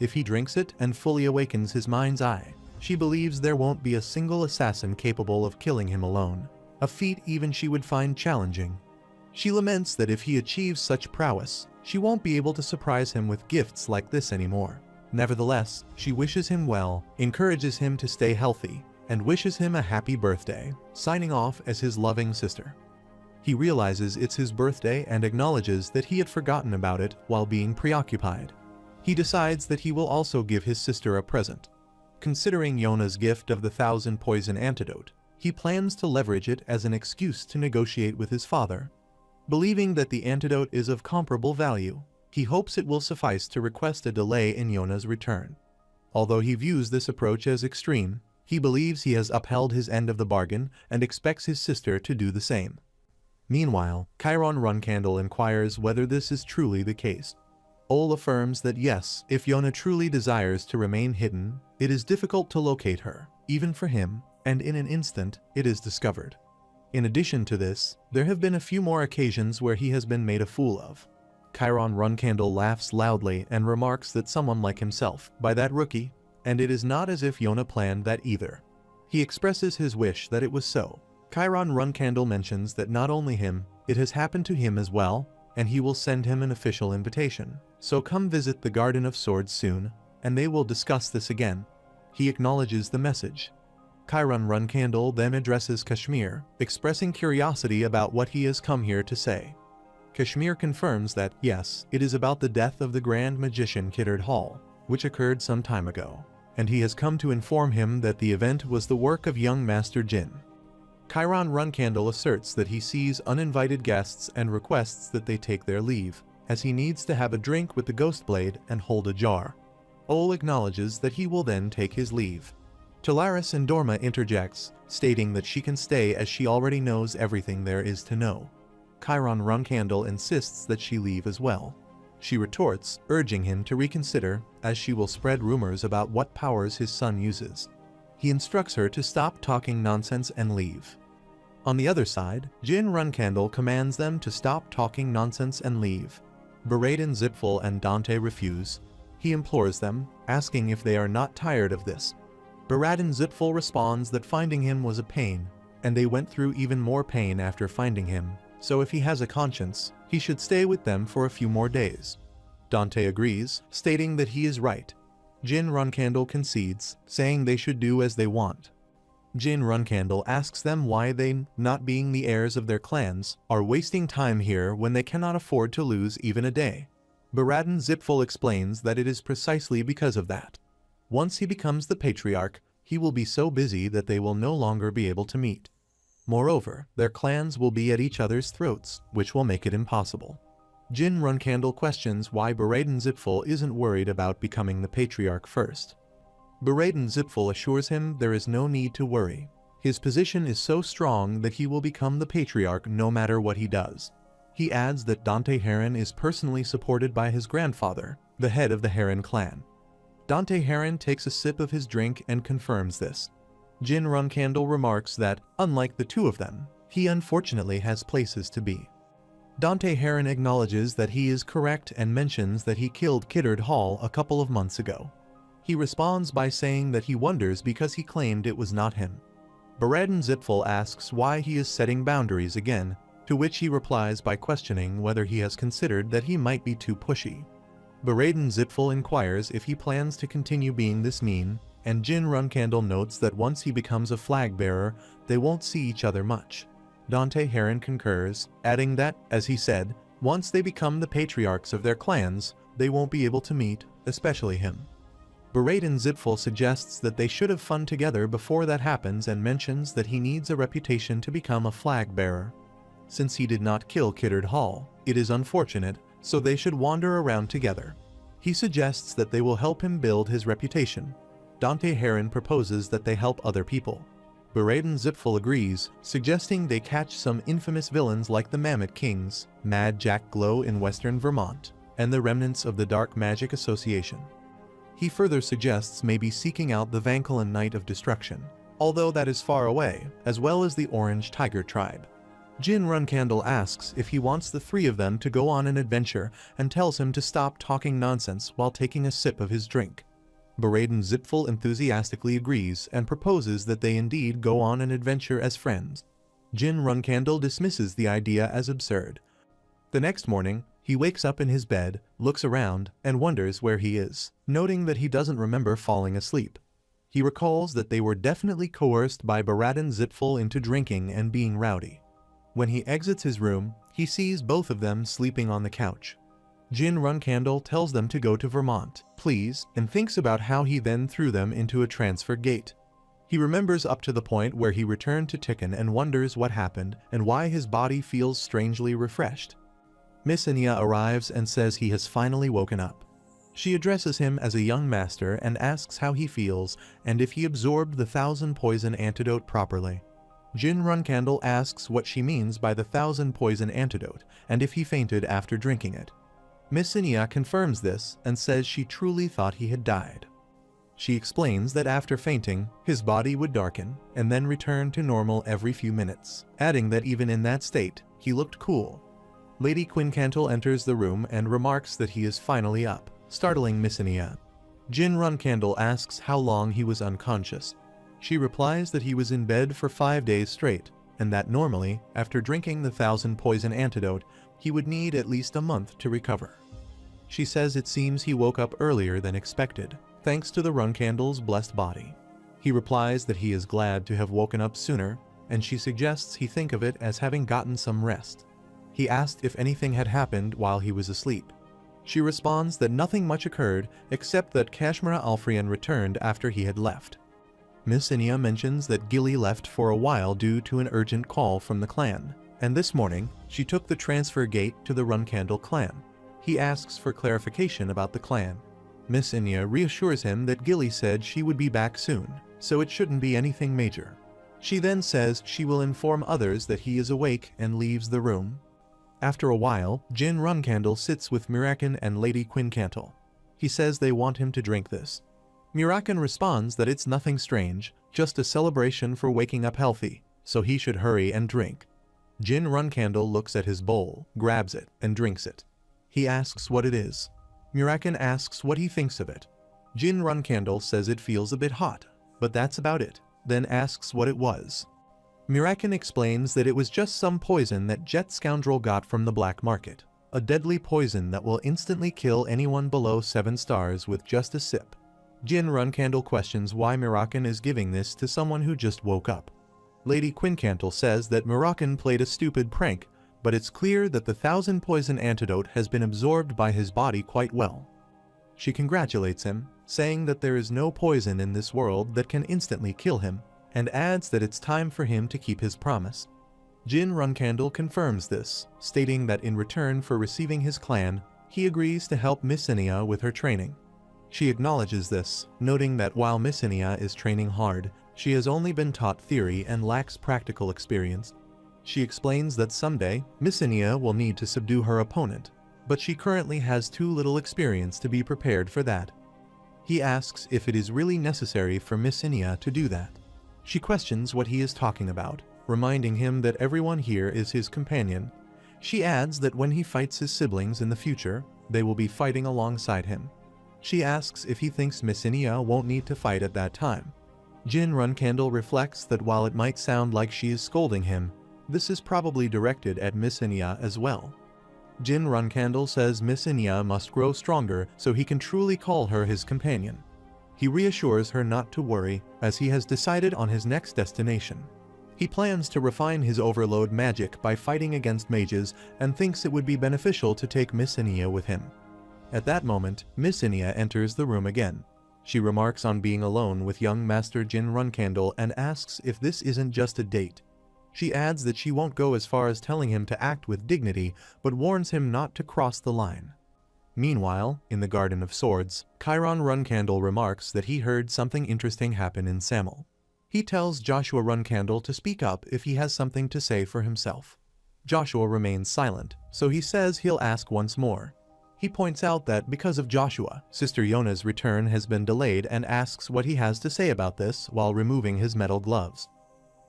If he drinks it and fully awakens his mind's eye, she believes there won't be a single assassin capable of killing him alone, a feat even she would find challenging. She laments that if he achieves such prowess, she won't be able to surprise him with gifts like this anymore. Nevertheless, she wishes him well, encourages him to stay healthy, and wishes him a happy birthday, signing off as his loving sister. He realizes it's his birthday and acknowledges that he had forgotten about it while being preoccupied. He decides that he will also give his sister a present. Considering Yona's gift of the 1,000 poison antidote, he plans to leverage it as an excuse to negotiate with his father. Believing that the antidote is of comparable value, he hopes it will suffice to request a delay in Yona's return. Although he views this approach as extreme, he believes he has upheld his end of the bargain and expects his sister to do the same. Meanwhile, Chiron Runcandle inquires whether this is truly the case. Ol affirms that yes, if Yona truly desires to remain hidden, it is difficult to locate her, even for him, and in an instant, it is discovered. In addition to this, there have been a few more occasions where he has been made a fool of. Chiron Runcandle laughs loudly and remarks that someone like himself, by that rookie, and it is not as if Yona planned that either. He expresses his wish that it was so. Chiron Runcandle mentions that not only him, it has happened to him as well, and he will send him an official invitation. So come visit the Garden of Swords soon, and they will discuss this again. He acknowledges the message. Chiron Runcandle then addresses Kashmir, expressing curiosity about what he has come here to say. Kashmir confirms that, yes, it is about the death of the Grand Magician Kiddard Hall, which occurred some time ago, and he has come to inform him that the event was the work of young Master Jin. Chiron Runcandle asserts that he sees uninvited guests and requests that they take their leave, as he needs to have a drink with the Ghostblade and hold a jar. Ole acknowledges that he will then take his leave. Talaris Endorma interjects, stating that she can stay as she already knows everything there is to know. Chiron Runcandle insists that she leave as well. She retorts, urging him to reconsider, as she will spread rumors about what powers his son uses. He instructs her to stop talking nonsense and leave. On the other side, Jin Runcandle commands them to stop talking nonsense and leave. Baraden Zipful and Dante refuse. He implores them, asking if they are not tired of this. Baraden Zipful responds that finding him was a pain, and they went through even more pain after finding him, so if he has a conscience, he should stay with them for a few more days. Dante agrees, stating that he is right. Jin Runcandle concedes, saying they should do as they want. Jin Runcandle asks them why they, not being the heirs of their clans, are wasting time here when they cannot afford to lose even a day. Baraden Zipful explains that it is precisely because of that. Once he becomes the patriarch, he will be so busy that they will no longer be able to meet. Moreover, their clans will be at each other's throats, which will make it impossible. Jin Runcandle questions why Baraden Zipful isn't worried about becoming the patriarch first. Baraden Zipful assures him there is no need to worry. His position is so strong that he will become the patriarch no matter what he does. He adds that Dante Heron is personally supported by his grandfather, the head of the Heron clan. Dante Heron takes a sip of his drink and confirms this. Jin Runcandle remarks that, unlike the two of them, he unfortunately has places to be. Dante Heron acknowledges that he is correct and mentions that he killed Kiddard Hall a couple of months ago. He responds by saying that he wonders because he claimed it was not him. Baraden Zipful asks why he is setting boundaries again, to which he replies by questioning whether he has considered that he might be too pushy. Baraden Zipful inquires if he plans to continue being this mean, and Jin Runcandle notes that once he becomes a flag bearer, they won't see each other much. Dante Heron concurs, adding that, as he said, once they become the patriarchs of their clans, they won't be able to meet, especially him. Baraden Zipful suggests that they should have fun together before that happens and mentions that he needs a reputation to become a flag bearer. Since he did not kill Kiddard Hall, it is unfortunate, so they should wander around together. He suggests that they will help him build his reputation. Dante Heron proposes that they help other people. Baraden Zipful agrees, suggesting they catch some infamous villains like the Mammoth Kings, Mad Jack Glow in western Vermont, and the remnants of the Dark Magic Association. He further suggests maybe seeking out the Vanquilin Knight of Destruction, although that is far away, as well as the Orange Tiger Tribe. Jin Runcandle asks if he wants the three of them to go on an adventure and tells him to stop talking nonsense while taking a sip of his drink. Baraden Zipful enthusiastically agrees and proposes that they indeed go on an adventure as friends. Jin Runcandle dismisses the idea as absurd. The next morning, he wakes up in his bed, looks around, and wonders where he is, noting that he doesn't remember falling asleep. He recalls that they were definitely coerced by Baraden Zipful into drinking and being rowdy. When he exits his room, he sees both of them sleeping on the couch. Jin Runcandle tells them to go to Vermont, please, and thinks about how he then threw them into a transfer gate. He remembers up to the point where he returned to Tikkun and wonders what happened and why his body feels strangely refreshed. Miss Anya arrives and says he has finally woken up. She addresses him as a young master and asks how he feels and if he absorbed the 1,000 poison antidote properly. Jin Runcandle asks what she means by the 1,000 poison antidote and if he fainted after drinking it. Miss Anya confirms this and says she truly thought he had died. She explains that after fainting, his body would darken and then return to normal every few minutes, adding that even in that state, he looked cool. Lady Quincantle enters the room and remarks that he is finally up, startling Miss Anya. Jin Runcandle asks how long he was unconscious. She replies that he was in bed for 5 days straight, and that normally, after drinking the 1,000 poison antidote, he would need at least a month to recover. She says it seems he woke up earlier than expected, thanks to the Runcandle's blessed body. He replies that he is glad to have woken up sooner, and she suggests he think of it as having gotten some rest. He asked if anything had happened while he was asleep. She responds that nothing much occurred except that Kashmira Alfrian returned after he had left. Miss Inia mentions that Gilly left for a while due to an urgent call from the clan, and this morning, she took the transfer gate to the Runcandle clan. He asks for clarification about the clan. Miss Inia reassures him that Gilly said she would be back soon, so it shouldn't be anything major. She then says she will inform others that he is awake and leaves the room. After a while, Jin Runcandle sits with Mirakan and Lady Quincantle. He says they want him to drink this. Mirakan responds that it's nothing strange, just a celebration for waking up healthy, so he should hurry and drink. Jin Runcandle looks at his bowl, grabs it, and drinks it. He asks what it is. Mirakan asks what he thinks of it. Jin Runcandle says it feels a bit hot, but that's about it, then asks what it was. Mirakan explains that it was just some poison that Jet Scoundrel got from the black market. A deadly poison that will instantly kill anyone below 7 stars with just a sip. Jin Runcandle questions why Mirakan is giving this to someone who just woke up. Lady Quincantle says that Mirakan played a stupid prank, but it's clear that the 1000 poison antidote has been absorbed by his body quite well. She congratulates him, saying that there is no poison in this world that can instantly kill him, and adds that it's time for him to keep his promise. Jin Runcandle confirms this, stating that in return for receiving his clan, he agrees to help Miss Inia with her training. She acknowledges this, noting that while Miss Inia is training hard, she has only been taught theory and lacks practical experience. She explains that someday, Miss Inia will need to subdue her opponent, but she currently has too little experience to be prepared for that. He asks if it is really necessary for Miss Inia to do that. She questions what he is talking about, reminding him that everyone here is his companion. She adds that when he fights his siblings in the future, they will be fighting alongside him. She asks if he thinks Miss Inia won't need to fight at that time. Jin Runcandle reflects that while it might sound like she is scolding him, this is probably directed at Miss Inia as well. Jin Runcandle says Miss Inia must grow stronger so he can truly call her his companion. He reassures her not to worry, as he has decided on his next destination. He plans to refine his overload magic by fighting against mages and thinks it would be beneficial to take Miss Inia with him. At that moment, Miss Inia enters the room again. She remarks on being alone with young Master Jin Runcandle and asks if this isn't just a date. She adds that she won't go as far as telling him to act with dignity, but warns him not to cross the line. Meanwhile, in the Garden of Swords, Chiron Runcandle remarks that he heard something interesting happen in Samel. He tells Joshua Runcandle to speak up if he has something to say for himself. Joshua remains silent, so he says he'll ask once more. He points out that because of Joshua, Sister Yona's return has been delayed and asks what he has to say about this while removing his metal gloves.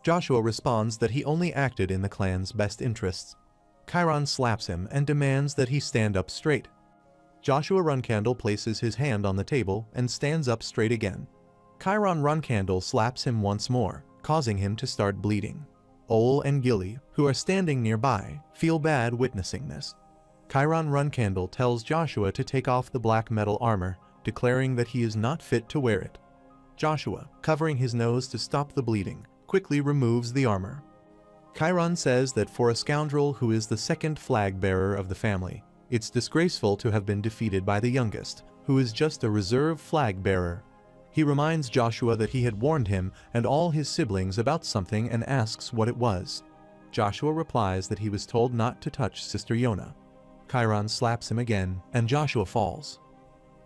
Joshua responds that he only acted in the clan's best interests. Chiron slaps him and demands that he stand up straight. Joshua Runcandle places his hand on the table and stands up straight again. Chiron Runcandle slaps him once more, causing him to start bleeding. Ole and Gilly, who are standing nearby, feel bad witnessing this. Chiron Runcandle tells Joshua to take off the black metal armor, declaring that he is not fit to wear it. Joshua, covering his nose to stop the bleeding, quickly removes the armor. Chiron says that for a scoundrel who is the second flag bearer of the family, it's disgraceful to have been defeated by the youngest, who is just a reserve flag bearer. He reminds Joshua that he had warned him and all his siblings about something and asks what it was. Joshua replies that he was told not to touch Sister Yona. Chiron slaps him again, and Joshua falls.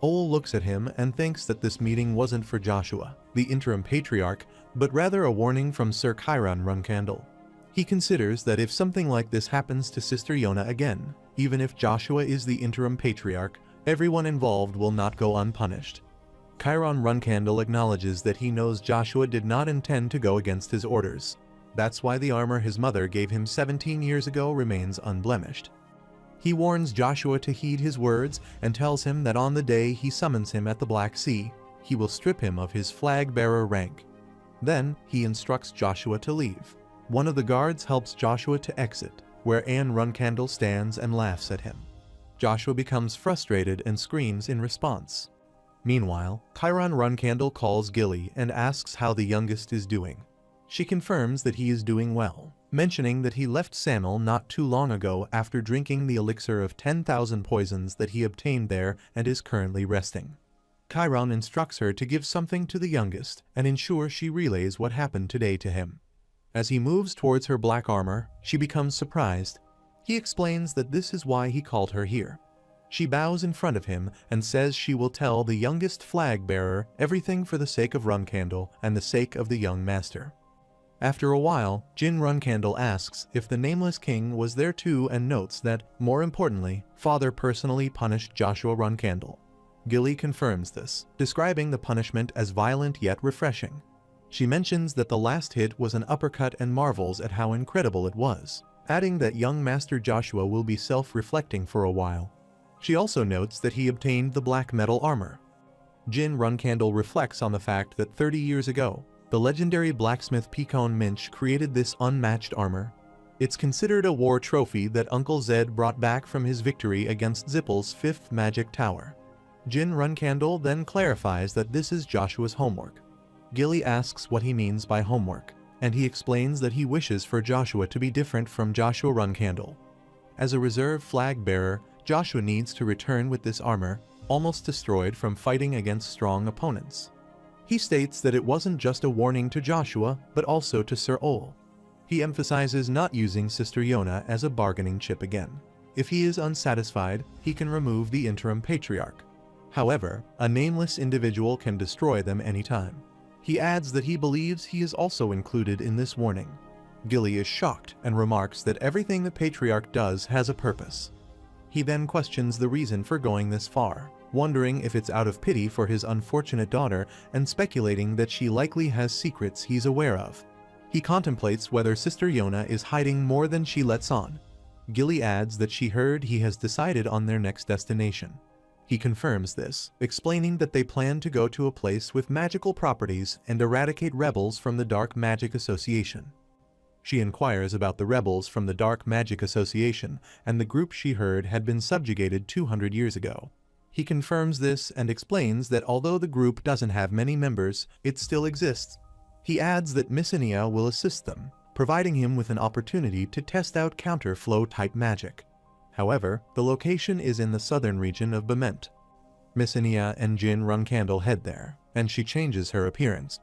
Ole looks at him and thinks that this meeting wasn't for Joshua, the interim patriarch, but rather a warning from Sir Chiron Runcandle. He considers that if something like this happens to Sister Yona again, even if Joshua is the interim patriarch, everyone involved will not go unpunished. Chiron Runcandle acknowledges that he knows Joshua did not intend to go against his orders. That's why the armor his mother gave him 17 years ago remains unblemished. He warns Joshua to heed his words and tells him that on the day he summons him at the Black Sea, he will strip him of his flag-bearer rank. Then, he instructs Joshua to leave. One of the guards helps Joshua to exit, where Anne Runcandle stands and laughs at him. Joshua becomes frustrated and screams in response. Meanwhile, Chiron Runcandle calls Gilly and asks how the youngest is doing. She confirms that he is doing well, mentioning that he left Samel not too long ago after drinking the elixir of 10,000 poisons that he obtained there and is currently resting. Chiron instructs her to give something to the youngest and ensure she relays what happened today to him. As he moves towards her black armor, she becomes surprised. He explains that this is why he called her here. She bows in front of him and says she will tell the youngest flag bearer everything for the sake of Runcandle and the sake of the young master. After a while, Jin Runcandle asks if the Nameless King was there too and notes that, more importantly, Father personally punished Joshua Runcandle. Gilly confirms this, describing the punishment as violent yet refreshing. She mentions that the last hit was an uppercut and marvels at how incredible it was, adding that young Master Joshua will be self-reflecting for a while. She also notes that he obtained the black metal armor. Jin Runcandle reflects on the fact that 30 years ago, the legendary blacksmith Picon Minch created this unmatched armor. It's considered a war trophy that Uncle Zed brought back from his victory against Zippel's 5th magic tower. Jin Runcandle then clarifies that this is Joshua's homework. Gilly asks what he means by homework, and he explains that he wishes for Joshua to be different from Joshua Runcandle. As a reserve flag bearer, Joshua needs to return with this armor, almost destroyed from fighting against strong opponents. He states that it wasn't just a warning to Joshua, but also to Sir Ol. He emphasizes not using Sister Yona as a bargaining chip again. If he is unsatisfied, he can remove the interim patriarch. However, a nameless individual can destroy them anytime. He adds that he believes he is also included in this warning. Gilly is shocked and remarks that everything the patriarch does has a purpose. He then questions the reason for going this far, wondering if it's out of pity for his unfortunate daughter and speculating that she likely has secrets he's aware of. He contemplates whether Sister Yona is hiding more than she lets on. Gilly adds that she heard he has decided on their next destination. He confirms this, explaining that they plan to go to a place with magical properties and eradicate rebels from the Dark Magic Association. She inquires about the rebels from the Dark Magic Association, and the group she heard had been subjugated 200 years ago. He confirms this and explains that although the group doesn't have many members, it still exists. He adds that Mycenae will assist them, providing him with an opportunity to test out counter-flow-type magic. However, the location is in the southern region of Bement. Mycenae and Jin Runcandle head there, and she changes her appearance.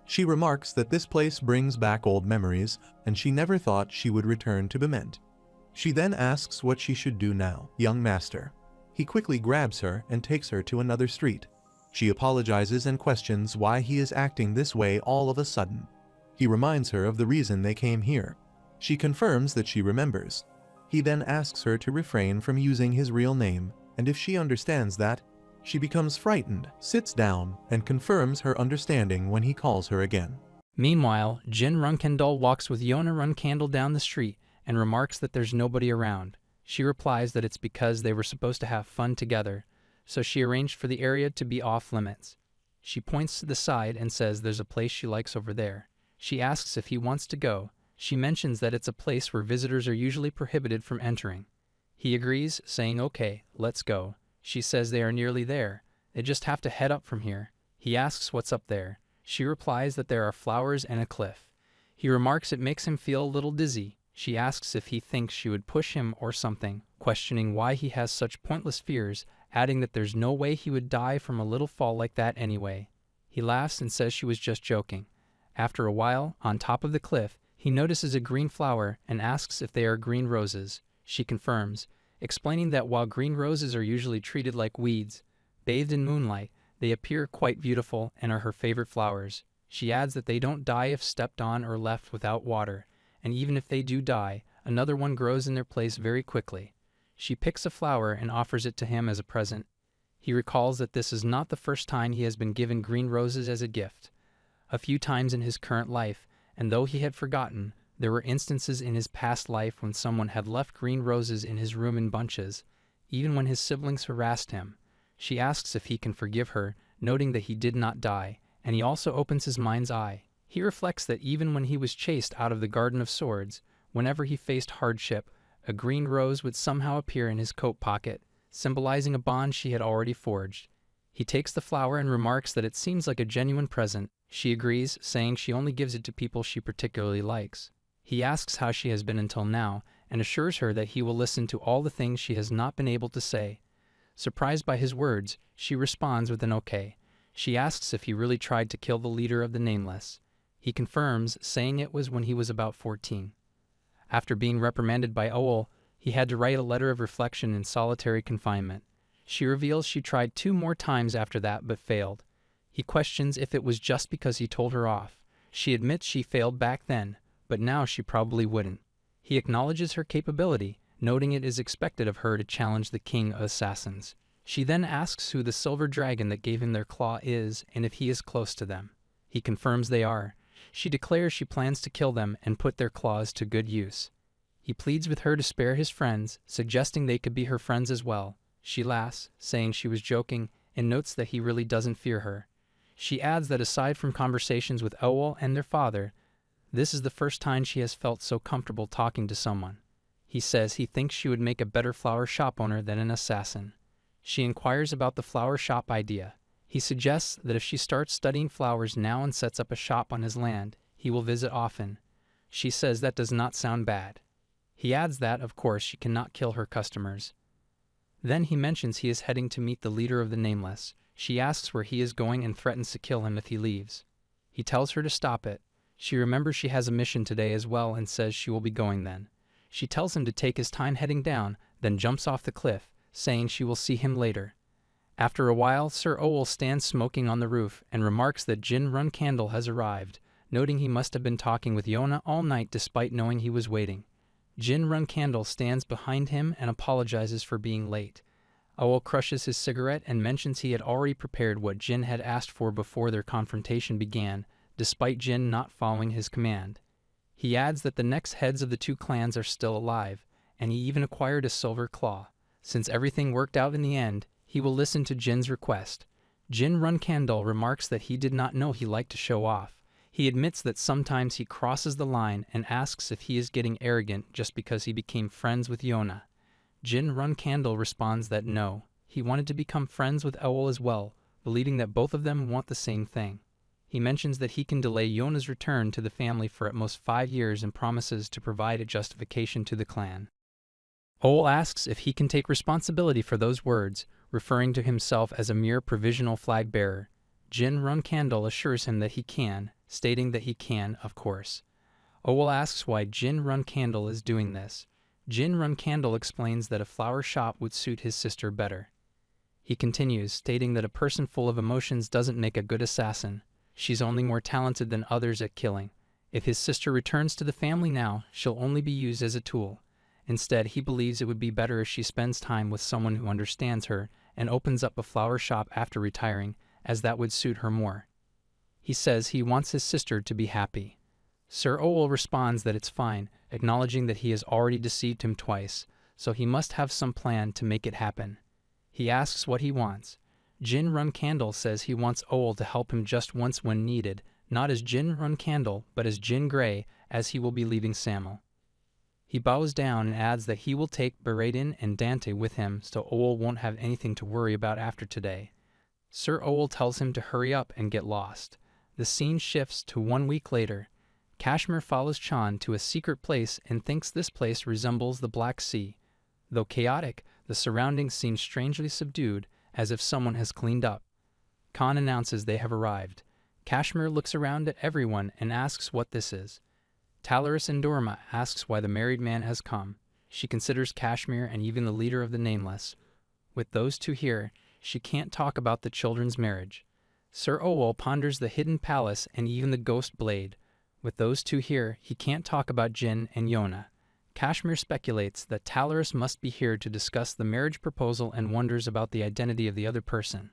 She remarks that this place brings back old memories, and she never thought she would return to Bement. She then asks what she should do now, young master. He quickly grabs her and takes her to another street. She apologizes and questions why he is acting this way all of a sudden. He reminds her of the reason they came here. She confirms that she remembers. He then asks her to refrain from using his real name, and if she understands that, she becomes frightened, sits down, and confirms her understanding when he calls her again. Meanwhile, Jin Runcandle walks with Yona Runcandle down the street and remarks that there's nobody around. She replies that it's because they were supposed to have fun together, so she arranged for the area to be off limits. She points to the side and says there's a place she likes over there. She asks if he wants to go. She mentions that it's a place where visitors are usually prohibited from entering. He agrees, saying, "Okay, let's go." She says they are nearly there. They just have to head up from here. He asks what's up there. She replies that there are flowers and a cliff. He remarks it makes him feel a little dizzy. She asks if he thinks she would push him or something, questioning why he has such pointless fears, adding that there's no way he would die from a little fall like that anyway. He laughs and says she was just joking. After a while, on top of the cliff, he notices a green flower and asks if they are green roses. She confirms, explaining that while green roses are usually treated like weeds, bathed in moonlight, they appear quite beautiful and are her favorite flowers. She adds that they don't die if stepped on or left without water, and even if they do die, another one grows in their place very quickly. She picks a flower and offers it to him as a present. He recalls that this is not the first time he has been given green roses as a gift. A few times in his current life, and though he had forgotten, there were instances in his past life when someone had left green roses in his room in bunches, even when his siblings harassed him. She asks if he can forgive her, noting that he did not die, and he also opens his mind's eye. He reflects that even when he was chased out of the Garden of Swords, whenever he faced hardship, a green rose would somehow appear in his coat pocket, symbolizing a bond she had already forged. He takes the flower and remarks that it seems like a genuine present. She agrees, saying she only gives it to people she particularly likes. He asks how she has been until now, and assures her that he will listen to all the things she has not been able to say. Surprised by his words, she responds with an okay, She asks if he really tried to kill the leader of the Nameless. He confirms, saying it was when he was about 14. After being reprimanded by Owl, he had to write a letter of reflection in solitary confinement. She reveals she tried 2 more times after that but failed. He questions if it was just because he told her off. She admits she failed back then, but now she probably wouldn't. He acknowledges her capability, noting it is expected of her to challenge the king of assassins. She then asks who the silver dragon that gave him their claw is and if he is close to them. He confirms they are. She declares she plans to kill them and put their claws to good use. He pleads with her to spare his friends, suggesting they could be her friends as well. She laughs, saying she was joking, and notes that he really doesn't fear her. She adds that aside from conversations with Owl and their father, this is the first time she has felt so comfortable talking to someone. He says he thinks she would make a better flower shop owner than an assassin. She inquires about the flower shop idea. He suggests that if she starts studying flowers now and sets up a shop on his land, he will visit often. She says that does not sound bad. He adds that, of course, she cannot kill her customers. Then he mentions he is heading to meet the leader of the Nameless. She asks where he is going and threatens to kill him if he leaves. He tells her to stop it. She remembers she has a mission today as well and says she will be going then. She tells him to take his time heading down, then jumps off the cliff, saying she will see him later. After a while, Sir Owl stands smoking on the roof and remarks that Jin Runcandle has arrived, noting he must have been talking with Yona all night despite knowing he was waiting. Jin Runcandle stands behind him and apologizes for being late. Owl crushes his cigarette and mentions he had already prepared what Jin had asked for before their confrontation began, despite Jin not following his command. He adds that the next heads of the 2 clans are still alive, and he even acquired a silver claw. Since everything worked out in the end, he will listen to Jin's request. Jin Runcandle remarks that he did not know he liked to show off. He admits that sometimes he crosses the line and asks if he is getting arrogant just because he became friends with Yona. Jin Runcandle responds that no, he wanted to become friends with Owl as well, believing that both of them want the same thing. He mentions that he can delay Yona's return to the family for at most 5 years and promises to provide a justification to the clan. Owl asks if he can take responsibility for those words, referring to himself as a mere provisional flag bearer. Jin Runcandle assures him that he can, stating that he can, of course. Owl asks why Jin Runcandle is doing this. Jin Runcandle explains that a flower shop would suit his sister better. He continues, stating that a person full of emotions doesn't make a good assassin. She's only more talented than others at killing. If his sister returns to the family now, she'll only be used as a tool. Instead, he believes it would be better if she spends time with someone who understands her and opens up a flower shop after retiring, as that would suit her more. He says he wants his sister to be happy. Sir Owl responds that it's fine, acknowledging that he has already deceived him twice, so he must have some plan to make it happen. He asks what he wants. Jin Runcandle says he wants Owl to help him just once when needed, not as Jin Runcandle, but as Jin Grey, as he will be leaving Samel. He bows down and adds that he will take Beradin and Dante with him so Owl won't have anything to worry about after today. Sir Owl tells him to hurry up and get lost. The scene shifts to 1 week later. Kashmir follows Chan to a secret place and thinks this place resembles the Black Sea. Though chaotic, the surroundings seem strangely subdued, as if someone has cleaned up. Khan announces they have arrived. Kashmir looks around at everyone and asks what this is. Talaris Endorma asks why the married man has come. She considers Kashmir and even the leader of the Nameless. With those 2 here, she can't talk about the children's marriage. Sir Owl ponders the hidden palace and even the ghost blade. With those 2 here, he can't talk about Jin and Yona. Kashmir speculates that Talaris must be here to discuss the marriage proposal and wonders about the identity of the other person.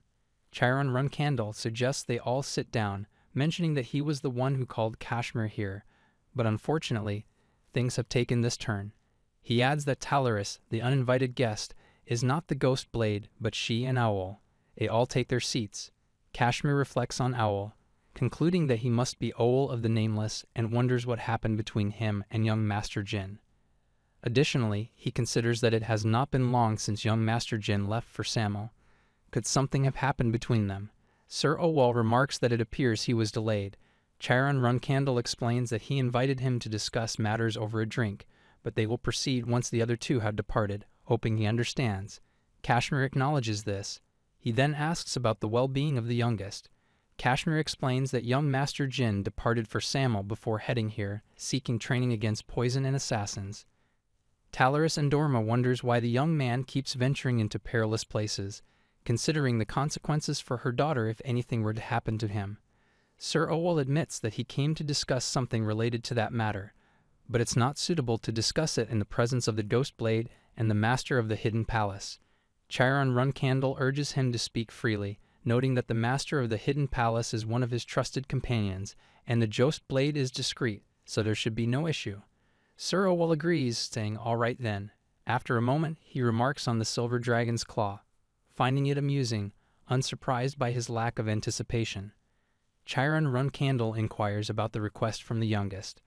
Chiron Runcandle suggests they all sit down, mentioning that he was the one who called Kashmir here, but unfortunately, things have taken this turn. He adds that Talaris, the uninvited guest, is not the ghost blade, but she and Owl. They all take their seats. Kashmir reflects on Owl, concluding that he must be Owl of the Nameless and wonders what happened between him and young Master Jin. Additionally, he considers that it has not been long since young Master Jin left for Samel. Could something have happened between them? Sir Owl remarks that it appears he was delayed. Chiron Runcandle explains that he invited him to discuss matters over a drink, but they will proceed once the other 2 have departed, hoping he understands. Kashmir acknowledges this. He then asks about the well-being of the youngest. Kashmir explains that young Master Jin departed for Samel before heading here, seeking training against poison and assassins. Talaris Endorma wonders why the young man keeps venturing into perilous places, considering the consequences for her daughter if anything were to happen to him. Sir Owal admits that he came to discuss something related to that matter, but it's not suitable to discuss it in the presence of the Ghost Blade and the Master of the Hidden Palace. Chiron Runcandle urges him to speak freely, noting that the Master of the Hidden Palace is one of his trusted companions, and the Ghost Blade is discreet, so there should be no issue. Sir Owal agrees, saying, "All right then." After a moment, he remarks on the Silver Dragon's Claw, finding it amusing, unsurprised by his lack of anticipation. Chiron Runcandle inquires about the request from the youngest.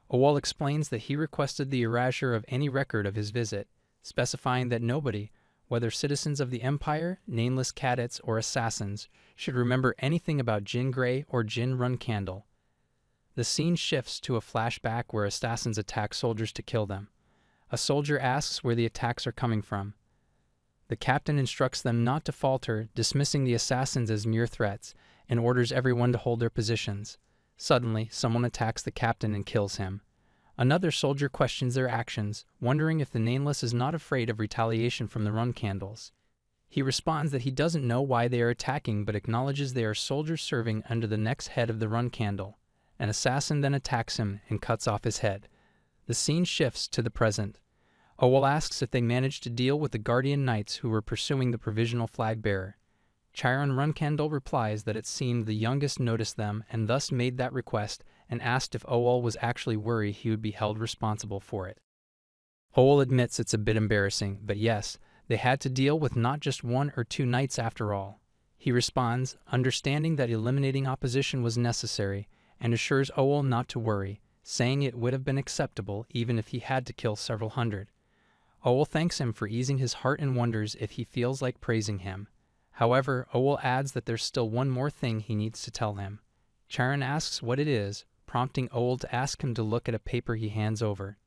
Owal explains that he requested the erasure of any record of his visit, specifying that nobody, whether citizens of the Empire, nameless cadets, or assassins, should remember anything about Jin Grey or Jin Runcandle. The scene shifts to a flashback where assassins attack soldiers to kill them. A soldier asks where the attacks are coming from. The captain instructs them not to falter, dismissing the assassins as mere threats, and orders everyone to hold their positions. Suddenly, someone attacks the captain and kills him. Another soldier questions their actions, wondering if the Nameless is not afraid of retaliation from the Runcandles. He responds that he doesn't know why they are attacking, but acknowledges they are soldiers serving under the next head of the Runcandle. An assassin then attacks him and cuts off his head. The scene shifts to the present. Owal asks if they managed to deal with the Guardian Knights who were pursuing the provisional flag bearer. Chiron Runcandle replies that it seemed the youngest noticed them and thus made that request, and asked if Owal was actually worried he would be held responsible for it. Owal admits it's a bit embarrassing, but yes, they had to deal with not just 1 or 2 knights after all. He responds, understanding that eliminating opposition was necessary, and assures Owal not to worry, saying it would have been acceptable even if he had to kill several hundred. Owal thanks him for easing his heart and wonders if he feels like praising him. However, Owal adds that there's still one more thing he needs to tell him. Chiron asks what it is, prompting Owal to ask him to look at a paper he hands over.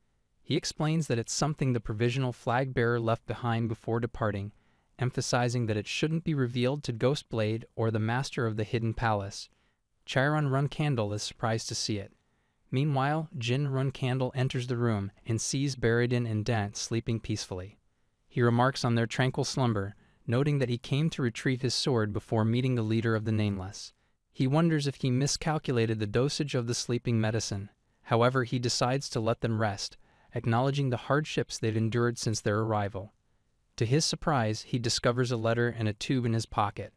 He explains that it's something the provisional flag bearer left behind before departing, emphasizing that it shouldn't be revealed to Ghost Blade or the Master of the Hidden Palace. Chiron Runcandle is surprised to see it. Meanwhile, Jin Runcandle enters the room and sees Baradin and Dant sleeping peacefully. He remarks on their tranquil slumber, noting that he came to retrieve his sword before meeting the leader of the Nameless. He wonders if he miscalculated the dosage of the sleeping medicine. However, he decides to let them rest, acknowledging the hardships they've endured since their arrival. To his surprise, he discovers a letter and a tube in his pocket.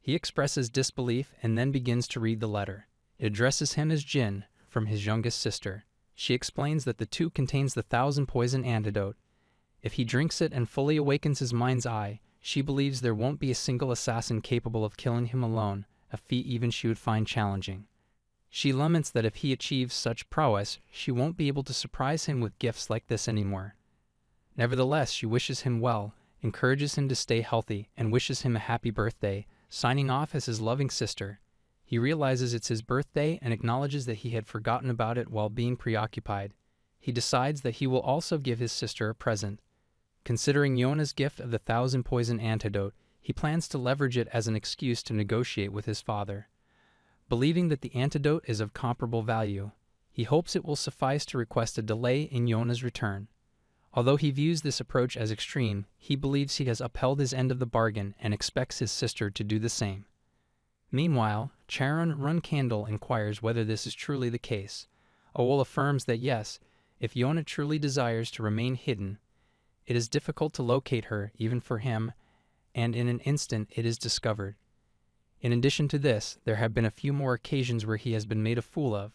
He expresses disbelief and then begins to read the letter. It addresses him as Jin, from his youngest sister. She explains that the tube contains the 1,000 poison antidote. If he drinks it and fully awakens his mind's eye, she believes there won't be a single assassin capable of killing him alone, a feat even she would find challenging. She laments that if he achieves such prowess, she won't be able to surprise him with gifts like this anymore. Nevertheless, she wishes him well, encourages him to stay healthy, and wishes him a happy birthday, signing off as his loving sister. He realizes it's his birthday and acknowledges that he had forgotten about it while being preoccupied. He decides that he will also give his sister a present. Considering Yona's gift of the 1,000 poison antidote, he plans to leverage it as an excuse to negotiate with his father. Believing that the antidote is of comparable value, he hopes it will suffice to request a delay in Yona's return. Although he views this approach as extreme, he believes he has upheld his end of the bargain and expects his sister to do the same. Meanwhile, Chiron Runcandle inquires whether this is truly the case. Owal affirms that yes, if Yona truly desires to remain hidden, it is difficult to locate her even for him, and in an instant it is discovered. In addition to this, there have been a few more occasions where he has been made a fool of.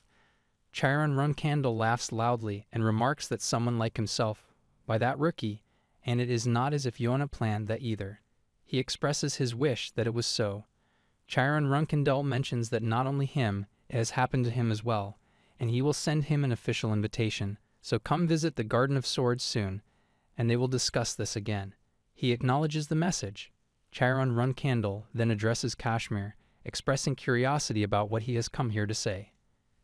Chiron Runcandle laughs loudly and remarks that someone like himself, by that rookie, and it is not as if Yona planned that either. He expresses his wish that it was so. Chiron Runcandle mentions that not only him, it has happened to him as well, and he will send him an official invitation, so come visit the Garden of Swords soon, and they will discuss this again. He acknowledges the message. Chiron Runcandle then addresses Kashmir, expressing curiosity about what he has come here to say.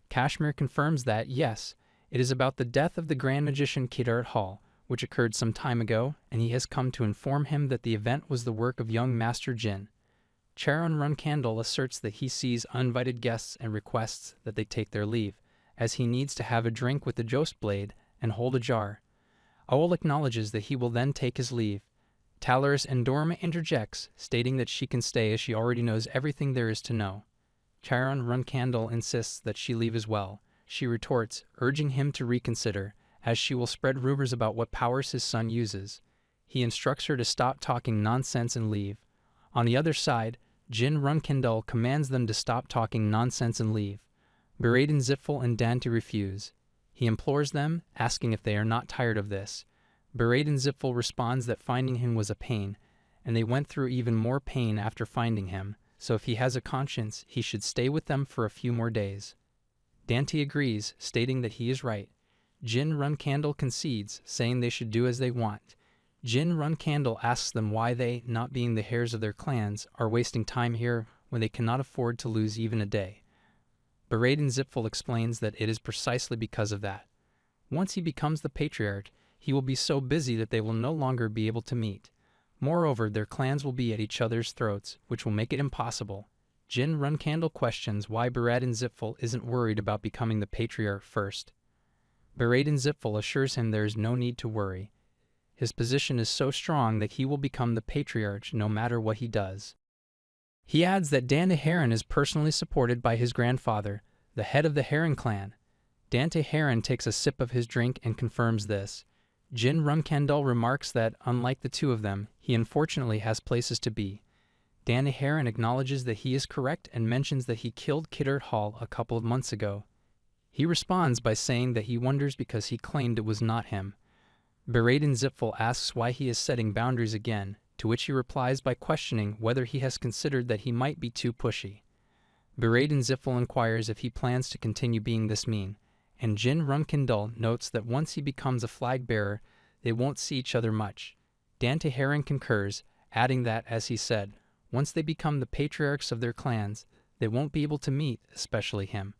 Kashmir confirms that, yes, it is about the death of the Grand Magician Kidarat Hall, which occurred some time ago, and he has come to inform him that the event was the work of young Master Jin. Charon Runcandle asserts that he sees uninvited guests and requests that they take their leave, as he needs to have a drink with the Jost Blade and hold a jar. Owl acknowledges that he will then take his leave. Talaris Endorma interjects, stating that she can stay as she already knows everything there is to know. Charon Runcandle insists that she leave as well. She retorts, urging him to reconsider, as she will spread rumors about what powers his son uses. He instructs her to stop talking nonsense and leave. On the other side, Jin Runcandle commands them to stop talking nonsense and leave. Beraden Zipfel and Dante refuse. He implores them, asking if they are not tired of this. Beraden Zipfel responds that finding him was a pain, and they went through even more pain after finding him, so if he has a conscience, he should stay with them for a few more days. Dante agrees, stating that he is right. Jin Runcandle concedes, saying they should do as they want. Jin Runcandle asks them why they, not being the heirs of their clans, are wasting time here when they cannot afford to lose even a day. Beraden Zipfel explains that it is precisely because of that. Once he becomes the patriarch, he will be so busy that they will no longer be able to meet. Moreover, their clans will be at each other's throats, which will make it impossible. Jin Runcandle questions why Beraden Zipfel isn't worried about becoming the patriarch first. Beraden Zipfel assures him there is no need to worry. His position is so strong that he will become the patriarch no matter what he does. He adds that Dante Heron is personally supported by his grandfather, the head of the Heron clan. Dante Heron takes a sip of his drink and confirms this. Jin Runcandle remarks that, unlike the two of them, he unfortunately has places to be. Dante Heron acknowledges that he is correct and mentions that he killed Kiddart Hall a couple of months ago. He responds by saying that he wonders because he claimed it was not him. Beraden Zipfel asks why he is setting boundaries again, to which he replies by questioning whether he has considered that he might be too pushy. Beraden Zipfel inquires if he plans to continue being this mean, and Jin Runcandle notes that once he becomes a flag bearer, they won't see each other much. Dante Heron concurs, adding that, as he said, once they become the patriarchs of their clans, they won't be able to meet, especially him.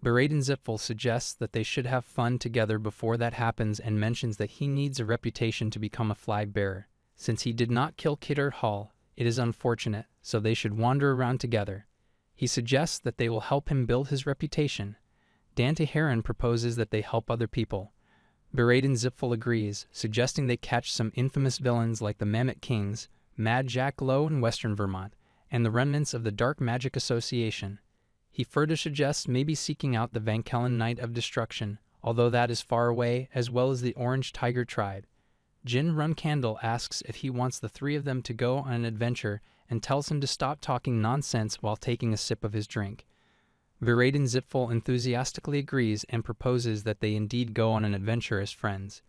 Beraden Zipfel suggests that they should have fun together before that happens and mentions that he needs a reputation to become a flag bearer. Since he did not kill Kiddart Hall, it is unfortunate, so they should wander around together. He suggests that they will help him build his reputation. Dante Heron proposes that they help other people. Beraden Zipfel agrees, suggesting they catch some infamous villains like the Mammoth Kings, Mad Jack Lowe in Western Vermont, and the remnants of the Dark Magic Association. He further suggests maybe seeking out the Van Kellen Knight of Destruction, although that is far away, as well as the Orange Tiger tribe. Jin Runcandle asks if he wants the three of them to go on an adventure and tells him to stop talking nonsense while taking a sip of his drink. Beraden Zipfel enthusiastically agrees and proposes that they indeed go on an adventure as friends.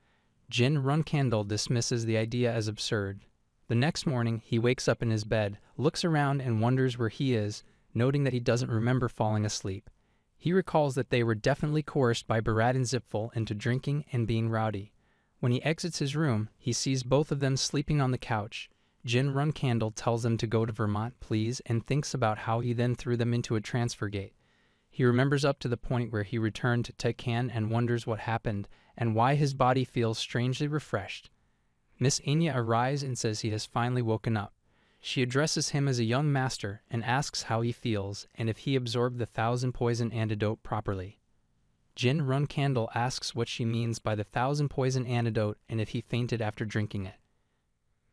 Jin Runcandle dismisses the idea as absurd. The next morning, he wakes up in his bed, looks around and wonders where he is, noting that he doesn't remember falling asleep. He recalls that they were definitely coerced by Beraden Zipfel into drinking and being rowdy. When he exits his room, he sees both of them sleeping on the couch. Jin Runcandle tells them to go to Vermont, please, and thinks about how he then threw them into a transfer gate. He remembers up to the point where he returned to Tekan and wonders what happened and why his body feels strangely refreshed. Miss Enya arrives and says he has finally woken up. She addresses him as a young master and asks how he feels and if he absorbed the 1,000 poison antidote properly. Jin Runcandle asks what she means by the 1,000 poison antidote and if he fainted after drinking it.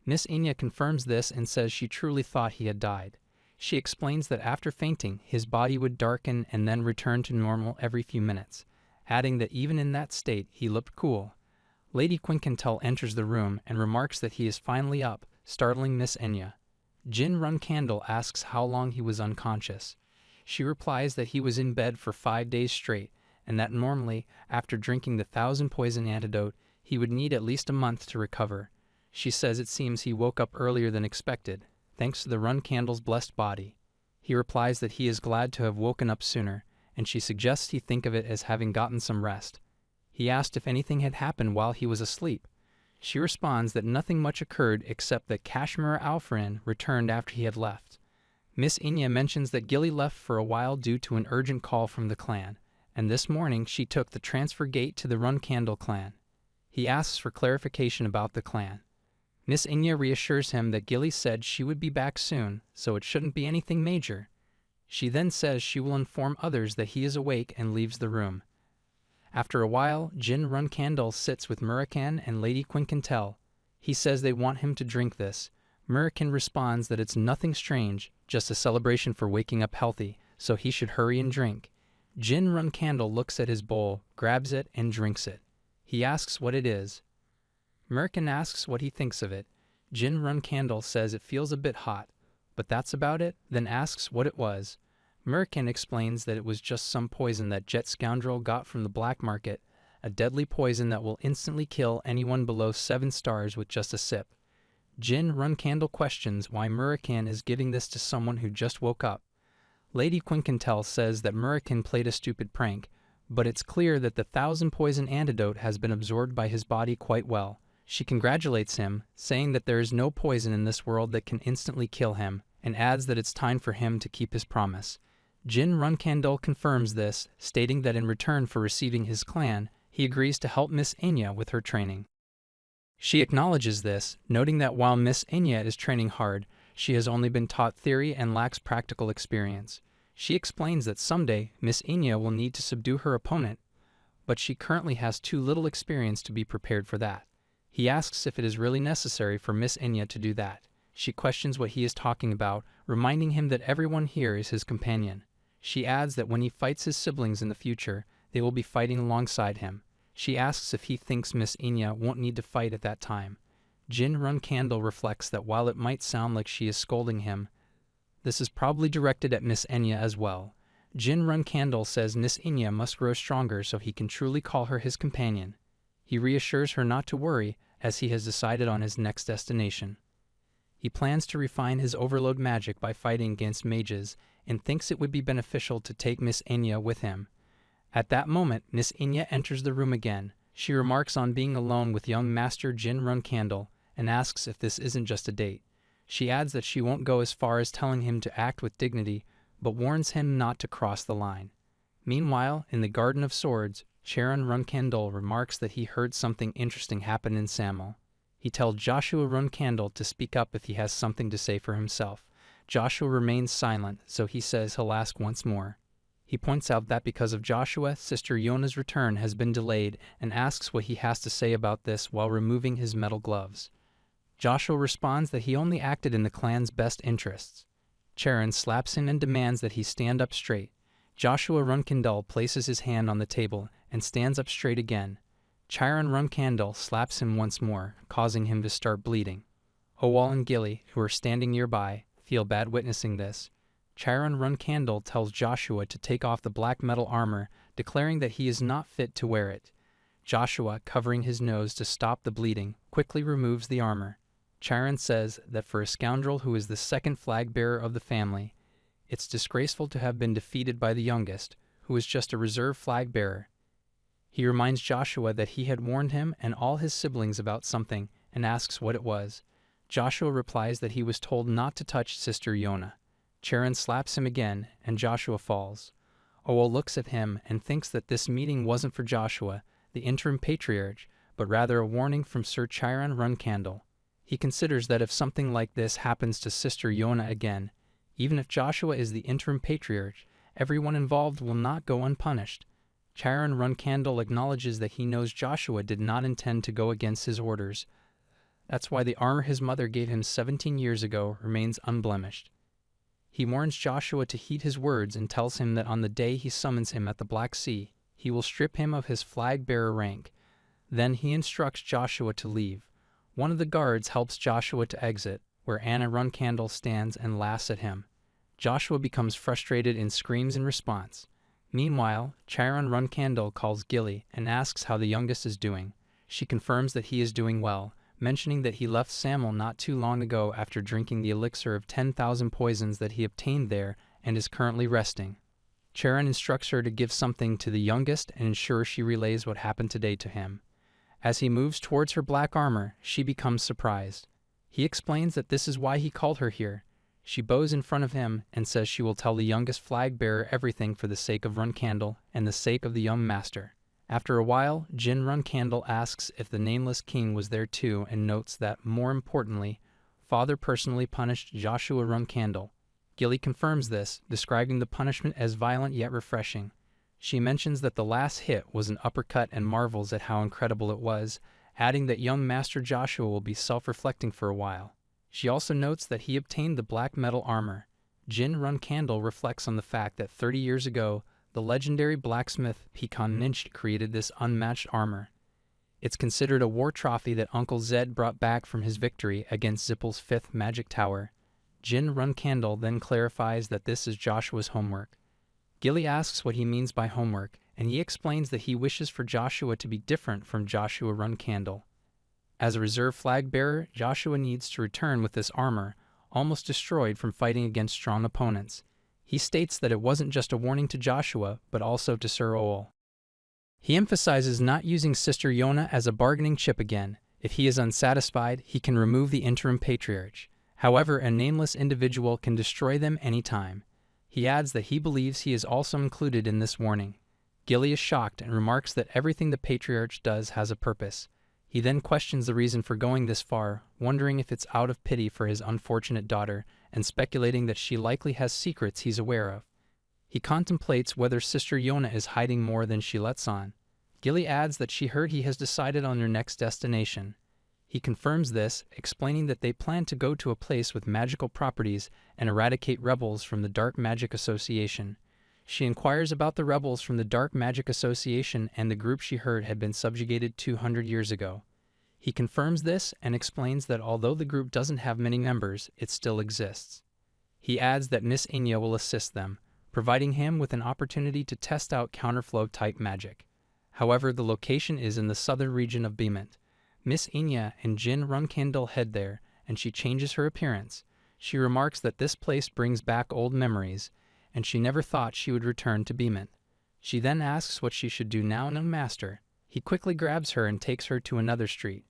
Miss Enya confirms this and says she truly thought he had died. She explains that after fainting, his body would darken and then return to normal every few minutes, adding that even in that state he looked cool. Lady Quincuntel enters the room and remarks that he is finally up, startling Miss Enya. Jin Runcandle asks how long he was unconscious. She replies that he was in bed for 5 days straight, and that normally, after drinking the 1,000 poison antidote, he would need at least a month to recover. She says it seems he woke up earlier than expected, thanks to the Runcandle's blessed body. He replies that he is glad to have woken up sooner, and she suggests he think of it as having gotten some rest. He asked if anything had happened while he was asleep. She responds that nothing much occurred except that Kashmir Alfrin returned after he had left. Miss Enya mentions that Gilly left for a while due to an urgent call from the clan, and this morning she took the transfer gate to the Runcandle clan. He asks for clarification about the clan. Miss Inya reassures him that Gilly said she would be back soon, so it shouldn't be anything major. She then says she will inform others that he is awake and leaves the room. After a while, Jin Runcandle sits with Murakan and Lady Quincantell. He says they want him to drink this. Murakan responds that it's nothing strange, just a celebration for waking up healthy, so he should hurry and drink. Jin Runcandle looks at his bowl, grabs it, and drinks it. He asks what it is. Murakan asks what he thinks of it. Jin Runcandle says it feels a bit hot, but that's about it, then asks what it was. Murakan explains that it was just some poison that Jet Scoundrel got from the black market, a deadly poison that will instantly kill anyone below 7 stars with just a sip. Jin Runcandle questions why Murakan is giving this to someone who just woke up. Lady Quincantell says that Murakan played a stupid prank, but it's clear that the 1,000 poison antidote has been absorbed by his body quite well. She congratulates him, saying that there is no poison in this world that can instantly kill him, and adds that it's time for him to keep his promise. Jin Runcandle confirms this, stating that in return for receiving his clan, he agrees to help Miss Inya with her training. She acknowledges this, noting that while Miss Inya is training hard, she has only been taught theory and lacks practical experience. She explains that someday Miss Inya will need to subdue her opponent, but she currently has too little experience to be prepared for that. He asks if it is really necessary for Miss Inya to do that. She questions what he is talking about, reminding him that everyone here is his companion. She adds that when he fights his siblings in the future, they will be fighting alongside him. She asks if he thinks Miss Inya won't need to fight at that time. Jin Runcandle reflects that while it might sound like she is scolding him, this is probably directed at Miss Inya as well. Jin Runcandle says Miss Inya must grow stronger so he can truly call her his companion. He reassures her not to worry, as he has decided on his next destination. He plans to refine his overload magic by fighting against mages, and thinks it would be beneficial to take Miss Inya with him. At that moment, Miss Inya enters the room again. She remarks on being alone with young Master Jin Runcandle, and asks if this isn't just a date. She adds that she won't go as far as telling him to act with dignity, but warns him not to cross the line. Meanwhile, in the Garden of Swords, Charon Runcandle remarks that he heard something interesting happen in Samel. He tells Joshua Runcandle to speak up if he has something to say for himself. Joshua remains silent, so he says he'll ask once more. He points out that because of Joshua, Sister Yona's return has been delayed, and asks what he has to say about this while removing his metal gloves. Joshua responds that he only acted in the clan's best interests. Charon slaps him and demands that he stand up straight. Joshua Runcandle places his hand on the table and stands up straight again. Charon Runcandle slaps him once more, causing him to start bleeding. Owal and Gilly, who are standing nearby, feel bad witnessing this. Charon Runcandle tells Joshua to take off the black metal armor, declaring that he is not fit to wear it. Joshua, covering his nose to stop the bleeding, quickly removes the armor. Charon says that for a scoundrel who is the second flag bearer of the family, it's disgraceful to have been defeated by the youngest, who is just a reserve flag bearer. He reminds Joshua that he had warned him and all his siblings about something, and asks what it was. Joshua replies that he was told not to touch Sister Yona. Charon slaps him again, and Joshua falls. Owal looks at him and thinks that this meeting wasn't for Joshua, the interim patriarch, but rather a warning from Sir Charon Runcandle. He considers that if something like this happens to Sister Yona again, even if Joshua is the interim patriarch, everyone involved will not go unpunished. Charon Runcandle acknowledges that he knows Joshua did not intend to go against his orders. That's why the armor his mother gave him 17 years ago remains unblemished. He warns Joshua to heed his words and tells him that on the day he summons him at the Black Sea, he will strip him of his flag-bearer rank. Then he instructs Joshua to leave. One of the guards helps Joshua to exit, where Anna Runcandle stands and laughs at him. Joshua becomes frustrated and screams in response. Meanwhile, Charon Runcandle calls Gilly and asks how the youngest is doing. She confirms that he is doing well, mentioning that he left Samel not too long ago after drinking the elixir of 10,000 poisons that he obtained there and is currently resting. Charon instructs her to give something to the youngest and ensure she relays what happened today to him. As he moves towards her black armor, she becomes surprised. He explains that this is why he called her here. She bows in front of him and says she will tell the youngest flag bearer everything for the sake of Runcandle and the sake of the young master. After a while, Jin Runkandle asks if the Nameless King was there too and notes that, more importantly, Father personally punished Joshua Runkandle. Gilly confirms this, describing the punishment as violent yet refreshing. She mentions that the last hit was an uppercut and marvels at how incredible it was, adding that young Master Joshua will be self-reflecting for a while. She also notes that he obtained the black metal armor. Jin Runkandle reflects on the fact that 30 years ago, the legendary blacksmith Pekan Ninch created this unmatched armor. It's considered a war trophy that Uncle Zed brought back from his victory against Zippel's 5th magic tower. Jin Runkandle then clarifies that this is Joshua's homework. Gilly asks what he means by homework, and he explains that he wishes for Joshua to be different from Joshua Runkandle. As a reserve flag bearer, Joshua needs to return with this armor, almost destroyed from fighting against strong opponents. He states that it wasn't just a warning to Joshua, but also to Sir Owl. He emphasizes not using Sister Yona as a bargaining chip again. If he is unsatisfied, he can remove the interim patriarch. However, a nameless individual can destroy them anytime. He adds that he believes he is also included in this warning. Gilly is shocked and remarks that everything the patriarch does has a purpose. He then questions the reason for going this far, wondering if it's out of pity for his unfortunate daughter, and speculating that she likely has secrets he's aware of. He contemplates whether Sister Yona is hiding more than she lets on. Gilly adds that she heard he has decided on their next destination. He confirms this, explaining that they plan to go to a place with magical properties and eradicate rebels from the Dark Magic Association. She inquires about the rebels from the Dark Magic Association and the group she heard had been subjugated 200 years ago. He confirms this and explains that although the group doesn't have many members, it still exists. He adds that Miss Inya will assist them, providing him with an opportunity to test out counterflow-type magic. However, the location is in the southern region of Beemont. Miss Inya and Jin Runkandle head there, and she changes her appearance. She remarks that this place brings back old memories, and she never thought she would return to Beemont. She then asks what she should do now and Master. He quickly grabs her and takes her to another street.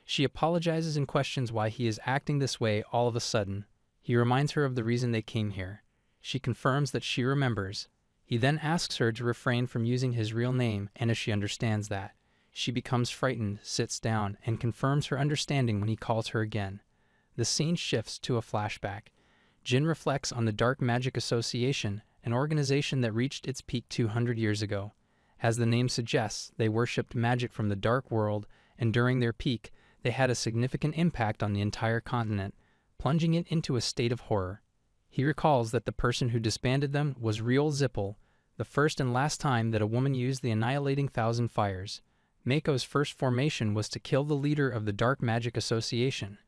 She apologizes and questions why he is acting this way all of a sudden. He reminds her of the reason they came here. She confirms that she remembers. He then asks her to refrain from using his real name, and as she understands that, she becomes frightened, sits down, and confirms her understanding when he calls her again. The scene shifts to a flashback. Jin reflects on the Dark Magic Association, an organization that reached its peak 200 years ago. As the name suggests, they worshipped magic from the dark world, and during their peak, they had a significant impact on the entire continent, plunging it into a state of horror. He recalls that the person who disbanded them was Real Zippel, the first and last time that a woman used the Annihilating Thousand Fires. Mako's first formation was to kill the leader of the Dark Magic Association.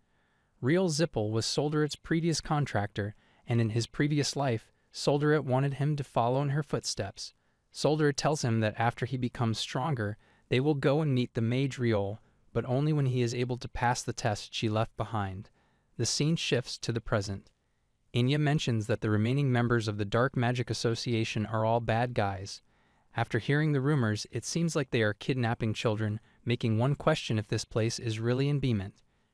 Real Zippel was Solderit's previous contractor, and in his previous life, Solderit wanted him to follow in her footsteps. Solderit tells him that after he becomes stronger, they will go and meet the mage Riol, but only when he is able to pass the test she left behind. The scene shifts to the present. Inya mentions that the remaining members of the Dark Magic Association are all bad guys. After hearing the rumors, it seems like they are kidnapping children, making one question if this place is really in Beemont.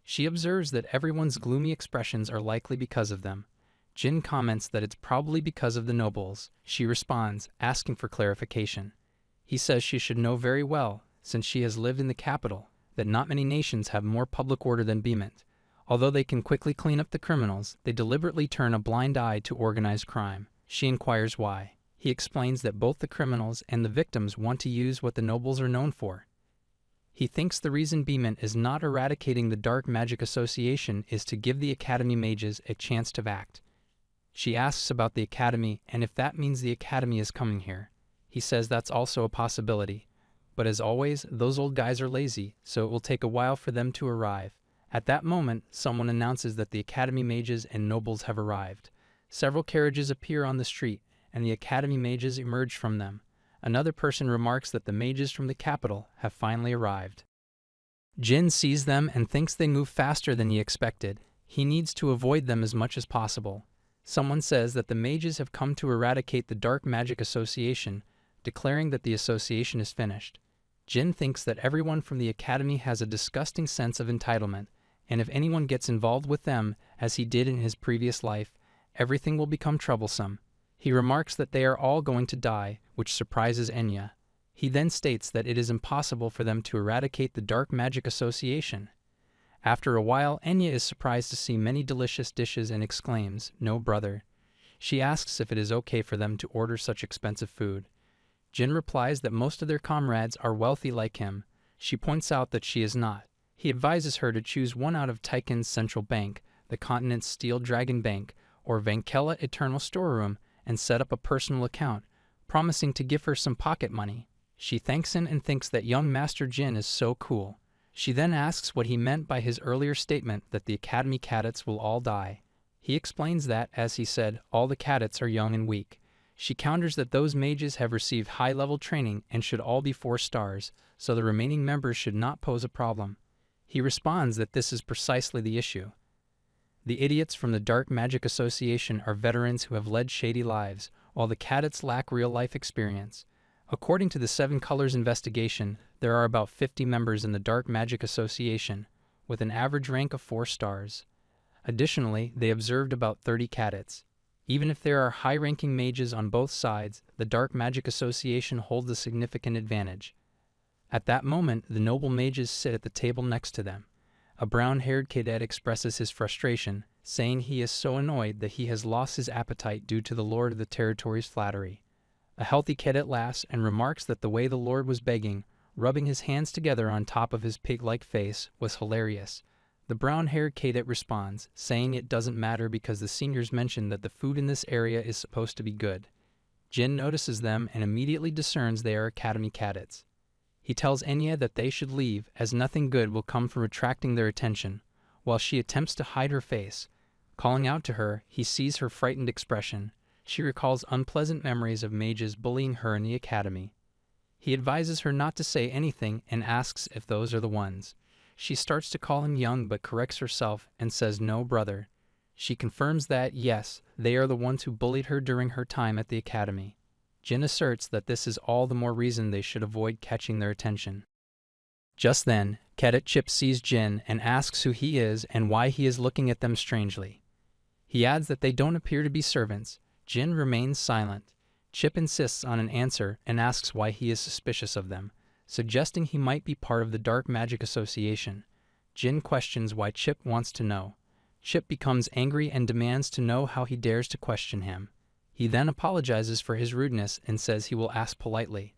She observes that everyone's gloomy expressions are likely because of them. Jin comments that it's probably because of the nobles. She responds, asking for clarification. He says she should know very well, since she has lived in the capital, that not many nations have more public order than Beemont. Although they can quickly clean up the criminals, they deliberately turn a blind eye to organized crime. She inquires why. He explains that both the criminals and the victims want to use what the nobles are known for. He thinks the reason Beemont is not eradicating the Dark Magic Association is to give the Academy mages a chance to act. She asks about the Academy and if that means the Academy is coming here. He says that's also a possibility. But as always, those old guys are lazy, so it will take a while for them to arrive. At that moment, someone announces that the Academy mages and nobles have arrived. Several carriages appear on the street, and the Academy mages emerge from them. Another person remarks that the mages from the capital have finally arrived. Jin sees them and thinks they move faster than he expected. He needs to avoid them as much as possible. Someone says that the mages have come to eradicate the Dark Magic Association, declaring that the association is finished. Jin thinks that everyone from the Academy has a disgusting sense of entitlement, and if anyone gets involved with them, as he did in his previous life, everything will become troublesome. He remarks that they are all going to die, which surprises Enya. He then states that it is impossible for them to eradicate the Dark Magic Association. After a while, Enya is surprised to see many delicious dishes and exclaims, "No, brother." She asks if it is okay for them to order such expensive food. Jin replies that most of their comrades are wealthy like him. She points out that she is not. He advises her to choose one out of Taiken's central bank, the continent's Steel Dragon Bank, or Vankela Eternal Storeroom, and set up a personal account, promising to give her some pocket money. She thanks him and thinks that young Master Jin is so cool. She then asks what he meant by his earlier statement that the Academy cadets will all die. He explains that, as he said, all the cadets are young and weak. She counters that those mages have received high-level training and should all be 4 stars, so the remaining members should not pose a problem. He responds that this is precisely the issue. The idiots from the Dark Magic Association are veterans who have led shady lives, while the cadets lack real-life experience. According to the Seven Colors investigation, there are about 50 members in the Dark Magic Association, with an average rank of 4 stars. Additionally, they observed about 30 cadets. Even if there are high-ranking mages on both sides, the Dark Magic Association holds a significant advantage. At that moment, the noble mages sit at the table next to them. A brown-haired cadet expresses his frustration, saying he is so annoyed that he has lost his appetite due to the Lord of the Territory's flattery. A healthy cadet laughs and remarks that the way the Lord was begging, rubbing his hands together on top of his pig-like face, was hilarious. The brown-haired cadet responds, saying it doesn't matter because the seniors mentioned that the food in this area is supposed to be good. Jin notices them and immediately discerns they are Academy cadets. He tells Enya that they should leave, as nothing good will come from attracting their attention, while she attempts to hide her face. Calling out to her, he sees her frightened expression. She recalls unpleasant memories of mages bullying her in the academy. He advises her not to say anything and asks if those are the ones. She starts to call him young but corrects herself and says no, brother. She confirms that, yes, they are the ones who bullied her during her time at the academy. Jin asserts that this is all the more reason they should avoid catching their attention. Just then, Cadet Chip sees Jin and asks who he is and why he is looking at them strangely. He adds that they don't appear to be servants. Jin remains silent. Chip insists on an answer and asks why he is suspicious of them, suggesting he might be part of the Dark Magic Association. Jin questions why Chip wants to know. Chip becomes angry and demands to know how he dares to question him. He then apologizes for his rudeness and says he will ask politely.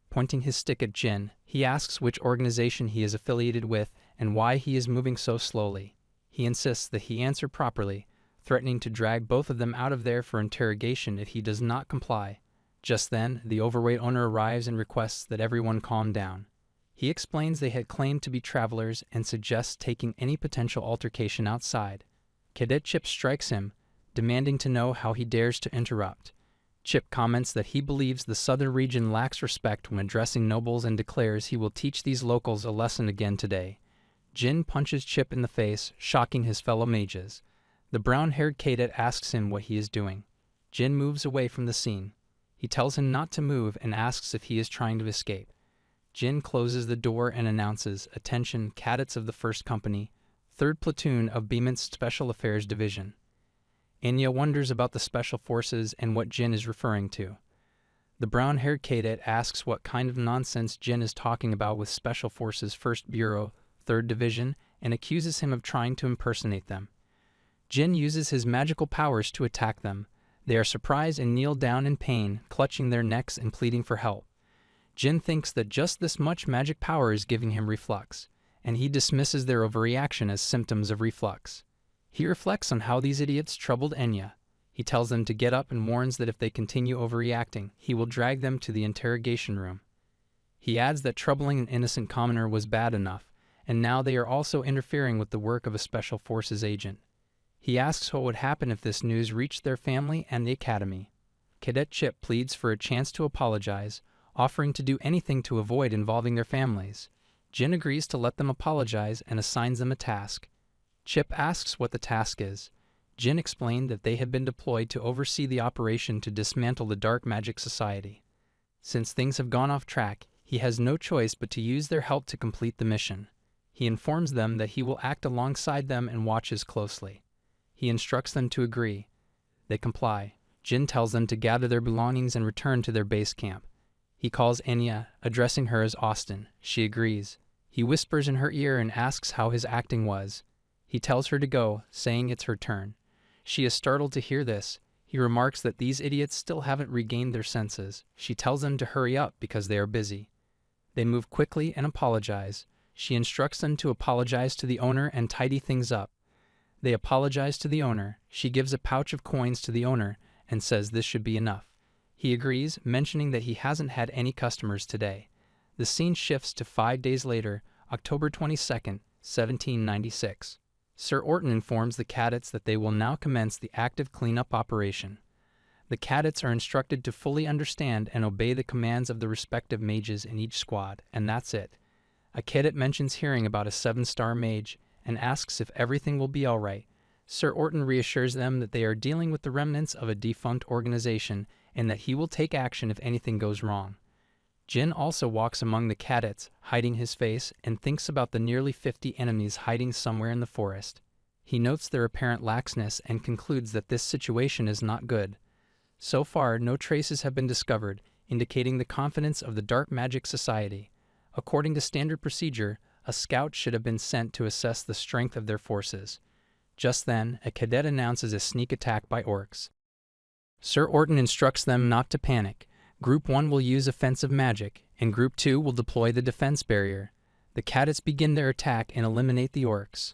Pointing his stick at Jin, he asks which organization he is affiliated with and why he is moving so slowly. He insists that he answer properly, threatening to drag both of them out of there for interrogation if he does not comply. Just then, the overweight owner arrives and requests that everyone calm down. He explains they had claimed to be travelers and suggests taking any potential altercation outside. Cadet Chip strikes him, demanding to know how he dares to interrupt. Chip comments that he believes the southern region lacks respect when addressing nobles and declares he will teach these locals a lesson again today. Jin punches Chip in the face, shocking his fellow mages. The brown-haired cadet asks him what he is doing. Jin moves away from the scene. He tells him not to move and asks if he is trying to escape. Jin closes the door and announces, "Attention, cadets of the 1st Company, 3rd Platoon of Beement's Special Affairs Division." Enya wonders about the Special Forces and what Jin is referring to. The brown-haired cadet asks what kind of nonsense Jin is talking about with Special Forces 1st Bureau, 3rd Division, and accuses him of trying to impersonate them. Jin uses his magical powers to attack them. They are surprised and kneel down in pain, clutching their necks and pleading for help. Jin thinks that just this much magic power is giving him reflux, and he dismisses their overreaction as symptoms of reflux. He reflects on how these idiots troubled Enya. He tells them to get up and warns that if they continue overreacting, he will drag them to the interrogation room. He adds that troubling an innocent commoner was bad enough, and now they are also interfering with the work of a Special Forces agent. He asks what would happen if this news reached their family and the academy. Cadet Chip pleads for a chance to apologize, offering to do anything to avoid involving their families. Jin agrees to let them apologize and assigns them a task. Chip asks what the task is. Jin explained that they had been deployed to oversee the operation to dismantle the Dark Magic Society. Since things have gone off track, he has no choice but to use their help to complete the mission. He informs them that he will act alongside them and watches closely. He instructs them to agree. They comply. Jin tells them to gather their belongings and return to their base camp. He calls Enya, addressing her as Austin. She agrees. He whispers in her ear and asks how his acting was. He tells her to go, saying it's her turn. She is startled to hear this. He remarks that these idiots still haven't regained their senses. She tells them to hurry up because they are busy. They move quickly and apologize. She instructs them to apologize to the owner and tidy things up. They apologize to the owner. She gives a pouch of coins to the owner and says this should be enough. He agrees, mentioning that he hasn't had any customers today. The scene shifts to 5 days later, October 22nd, 1796. Sir Orton informs the cadets that they will now commence the active cleanup operation. The cadets are instructed to fully understand and obey the commands of the respective mages in each squad, and that's it. A cadet mentions hearing about a 7-star mage and asks if everything will be all right. Sir Orton reassures them that they are dealing with the remnants of a defunct organization and that he will take action if anything goes wrong. Jin also walks among the cadets, hiding his face, and thinks about the nearly 50 enemies hiding somewhere in the forest. He notes their apparent laxness and concludes that this situation is not good. So far, no traces have been discovered, indicating the confidence of the Dark Magic Society. According to standard procedure, a scout should have been sent to assess the strength of their forces. Just then, a cadet announces a sneak attack by orcs. Sir Orton instructs them not to panic. Group 1 will use offensive magic, and Group 2 will deploy the defense barrier. The cadets begin their attack and eliminate the orcs.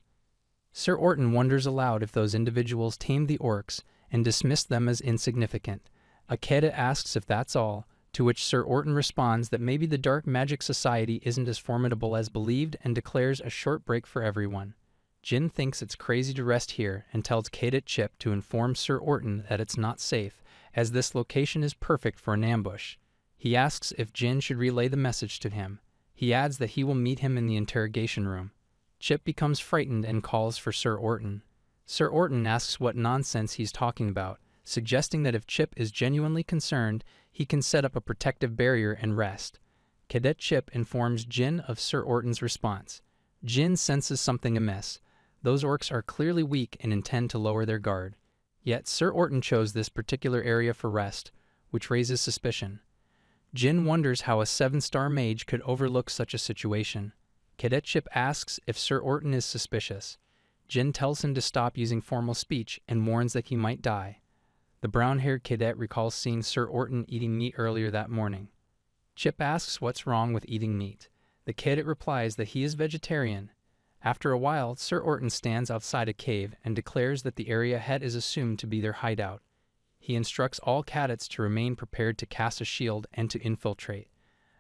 Sir Orton wonders aloud if those individuals tamed the orcs and dismissed them as insignificant. A cadet asks if that's all, to which Sir Orton responds that maybe the Dark Magic Society isn't as formidable as believed and declares a short break for everyone. Jin thinks it's crazy to rest here and tells Cadet Chip to inform Sir Orton that it's not safe, as this location is perfect for an ambush. He asks if Jin should relay the message to him. He adds that he will meet him in the interrogation room. Chip becomes frightened and calls for Sir Orton. Sir Orton asks what nonsense he's talking about, suggesting that if Chip is genuinely concerned, he can set up a protective barrier and rest. Cadet Chip informs Jin of Sir Orton's response. Jin senses something amiss. Those orcs are clearly weak and intend to lower their guard. Yet Sir Orton chose this particular area for rest, which raises suspicion. Jin wonders how a 7-star mage could overlook such a situation. Cadet Chip asks if Sir Orton is suspicious. Jin tells him to stop using formal speech and warns that he might die. The brown-haired cadet recalls seeing Sir Orton eating meat earlier that morning. Chip asks what's wrong with eating meat. The cadet replies that he is vegetarian. After a while, Sir Orton stands outside a cave and declares that the area ahead is assumed to be their hideout. He instructs all cadets to remain prepared to cast a shield and to infiltrate.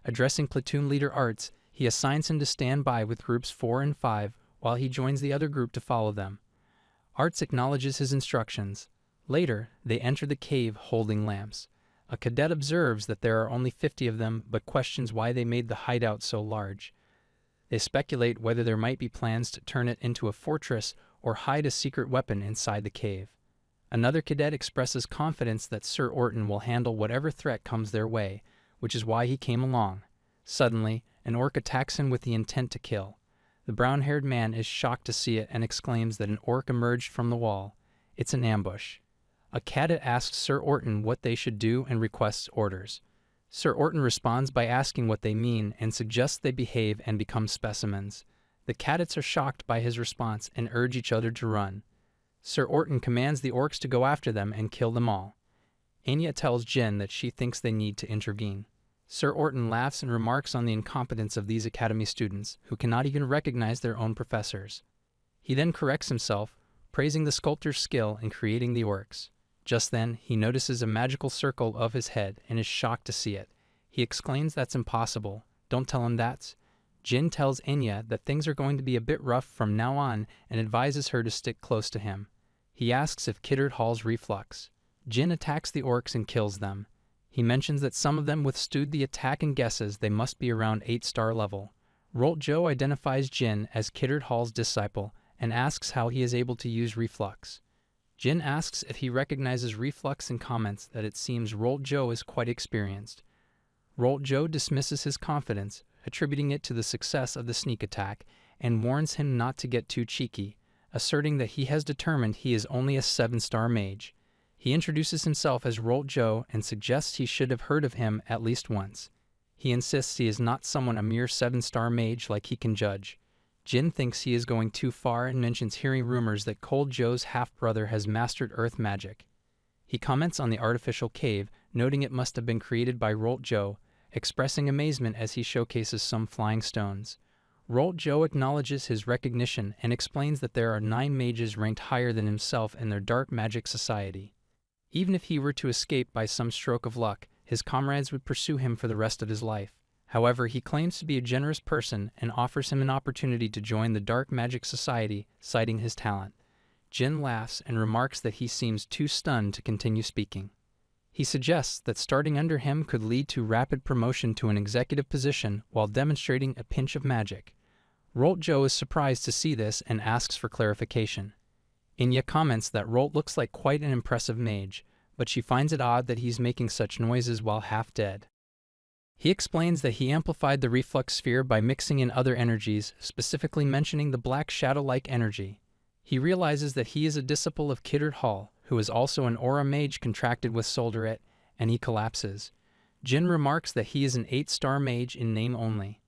Addressing platoon leader Arts, he assigns him to stand by with groups 4 and 5 while he joins the other group to follow them. Arts acknowledges his instructions. Later, they enter the cave holding lamps. A cadet observes that there are only 50 of them but questions why they made the hideout so large. They speculate whether there might be plans to turn it into a fortress or hide a secret weapon inside the cave. Another cadet expresses confidence that Sir Orton will handle whatever threat comes their way, which is why he came along. Suddenly, an orc attacks him with the intent to kill. The brown-haired man is shocked to see it and exclaims that an orc emerged from the wall. It's an ambush. A cadet asks Sir Orton what they should do and requests orders. Sir Orton responds by asking what they mean and suggests they behave and become specimens. The cadets are shocked by his response and urge each other to run. Sir Orton commands the orcs to go after them and kill them all. Enya tells Jin that she thinks they need to intervene. Sir Orton laughs and remarks on the incompetence of these academy students, who cannot even recognize their own professors. He then corrects himself, praising the sculptor's skill in creating the orcs. Just then, he notices a magical circle above his head and is shocked to see it. He exclaims that's impossible. Don't tell him that. Jin tells Enya that things are going to be a bit rough from now on and advises her to stick close to him. He asks if Kiddard Hall's reflux. Jin attacks the orcs and kills them. He mentions that some of them withstood the attack and guesses they must be around 8-star level. Rolt Joe identifies Jin as Kiddard Hall's disciple and asks how he is able to use reflux. Jin asks if he recognizes reflux and comments that it seems Rolt Joe is quite experienced. Rolt Joe dismisses his confidence, attributing it to the success of the sneak attack, and warns him not to get too cheeky, asserting that he has determined he is only a 7-star mage. He introduces himself as Rolt Joe and suggests he should have heard of him at least once. He insists he is not someone a mere 7-star mage like he can judge. Jin thinks he is going too far and mentions hearing rumors that Cold Joe's half-brother has mastered earth magic. He comments on the artificial cave, noting it must have been created by Rolt Joe, expressing amazement as he showcases some flying stones. Rolt Joe acknowledges his recognition and explains that there are 9 mages ranked higher than himself in their dark magic society. Even if he were to escape by some stroke of luck, his comrades would pursue him for the rest of his life. However, he claims to be a generous person and offers him an opportunity to join the Dark Magic Society, citing his talent. Jin laughs and remarks that he seems too stunned to continue speaking. He suggests that starting under him could lead to rapid promotion to an executive position while demonstrating a pinch of magic. Rolt Joe is surprised to see this and asks for clarification. Inya comments that Rolt looks like quite an impressive mage, but she finds it odd that he's making such noises while half dead. He explains that he amplified the reflux sphere by mixing in other energies, specifically mentioning the black shadow-like energy. He realizes that he is a disciple of Kiddard Hall, who is also an aura mage contracted with Solderit, and he collapses. Jin remarks that he is an 8-star mage in name only.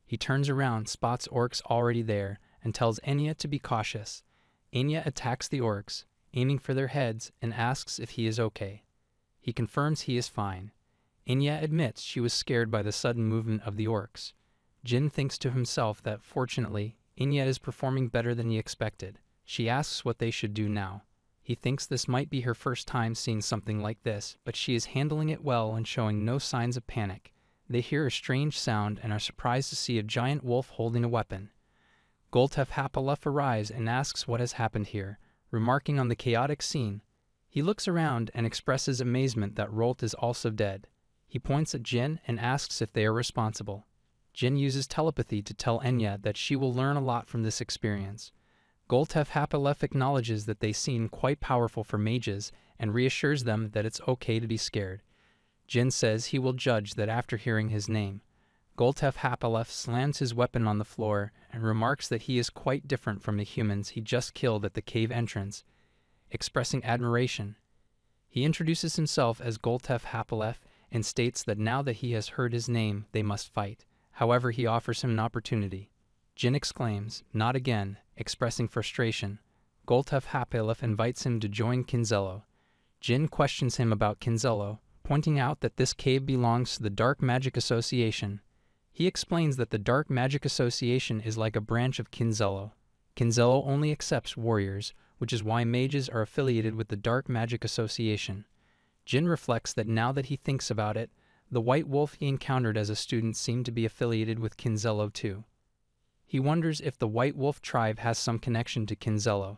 He turns around, spots orcs already there, and tells Enya to be cautious. Enya attacks the orcs, aiming for their heads, and asks if he is okay. He confirms he is fine. Enya admits she was scared by the sudden movement of the orcs. Jin thinks to himself that, fortunately, Enya is performing better than he expected. She asks what they should do now. He thinks this might be her first time seeing something like this, but she is handling it well and showing no signs of panic. They hear a strange sound and are surprised to see a giant wolf holding a weapon. Goltef Hapalef arrives and asks what has happened here, remarking on the chaotic scene. He looks around and expresses amazement that Rolt is also dead. He points at Jin and asks if they are responsible. Jin uses telepathy to tell Enya that she will learn a lot from this experience. Goltef Hapalef acknowledges that they seem quite powerful for mages and reassures them that it's okay to be scared. Jin says he will judge that after hearing his name. Goltef Hapalef slams his weapon on the floor and remarks that he is quite different from the humans he just killed at the cave entrance, expressing admiration. He introduces himself as Goltef Hapalef and states that now that he has heard his name, they must fight. However, he offers him an opportunity. Jin exclaims, "Not again," expressing frustration. Goltef Hapalef invites him to join Kinzello. Jin questions him about Kinzello, pointing out that this cave belongs to the Dark Magic Association. He explains that the Dark Magic Association is like a branch of Kinzello. Kinzello only accepts warriors, which is why mages are affiliated with the Dark Magic Association. Jin reflects that now that he thinks about it, the white wolf he encountered as a student seemed to be affiliated with Kinzello too. He wonders if the White Wolf tribe has some connection to Kinzello.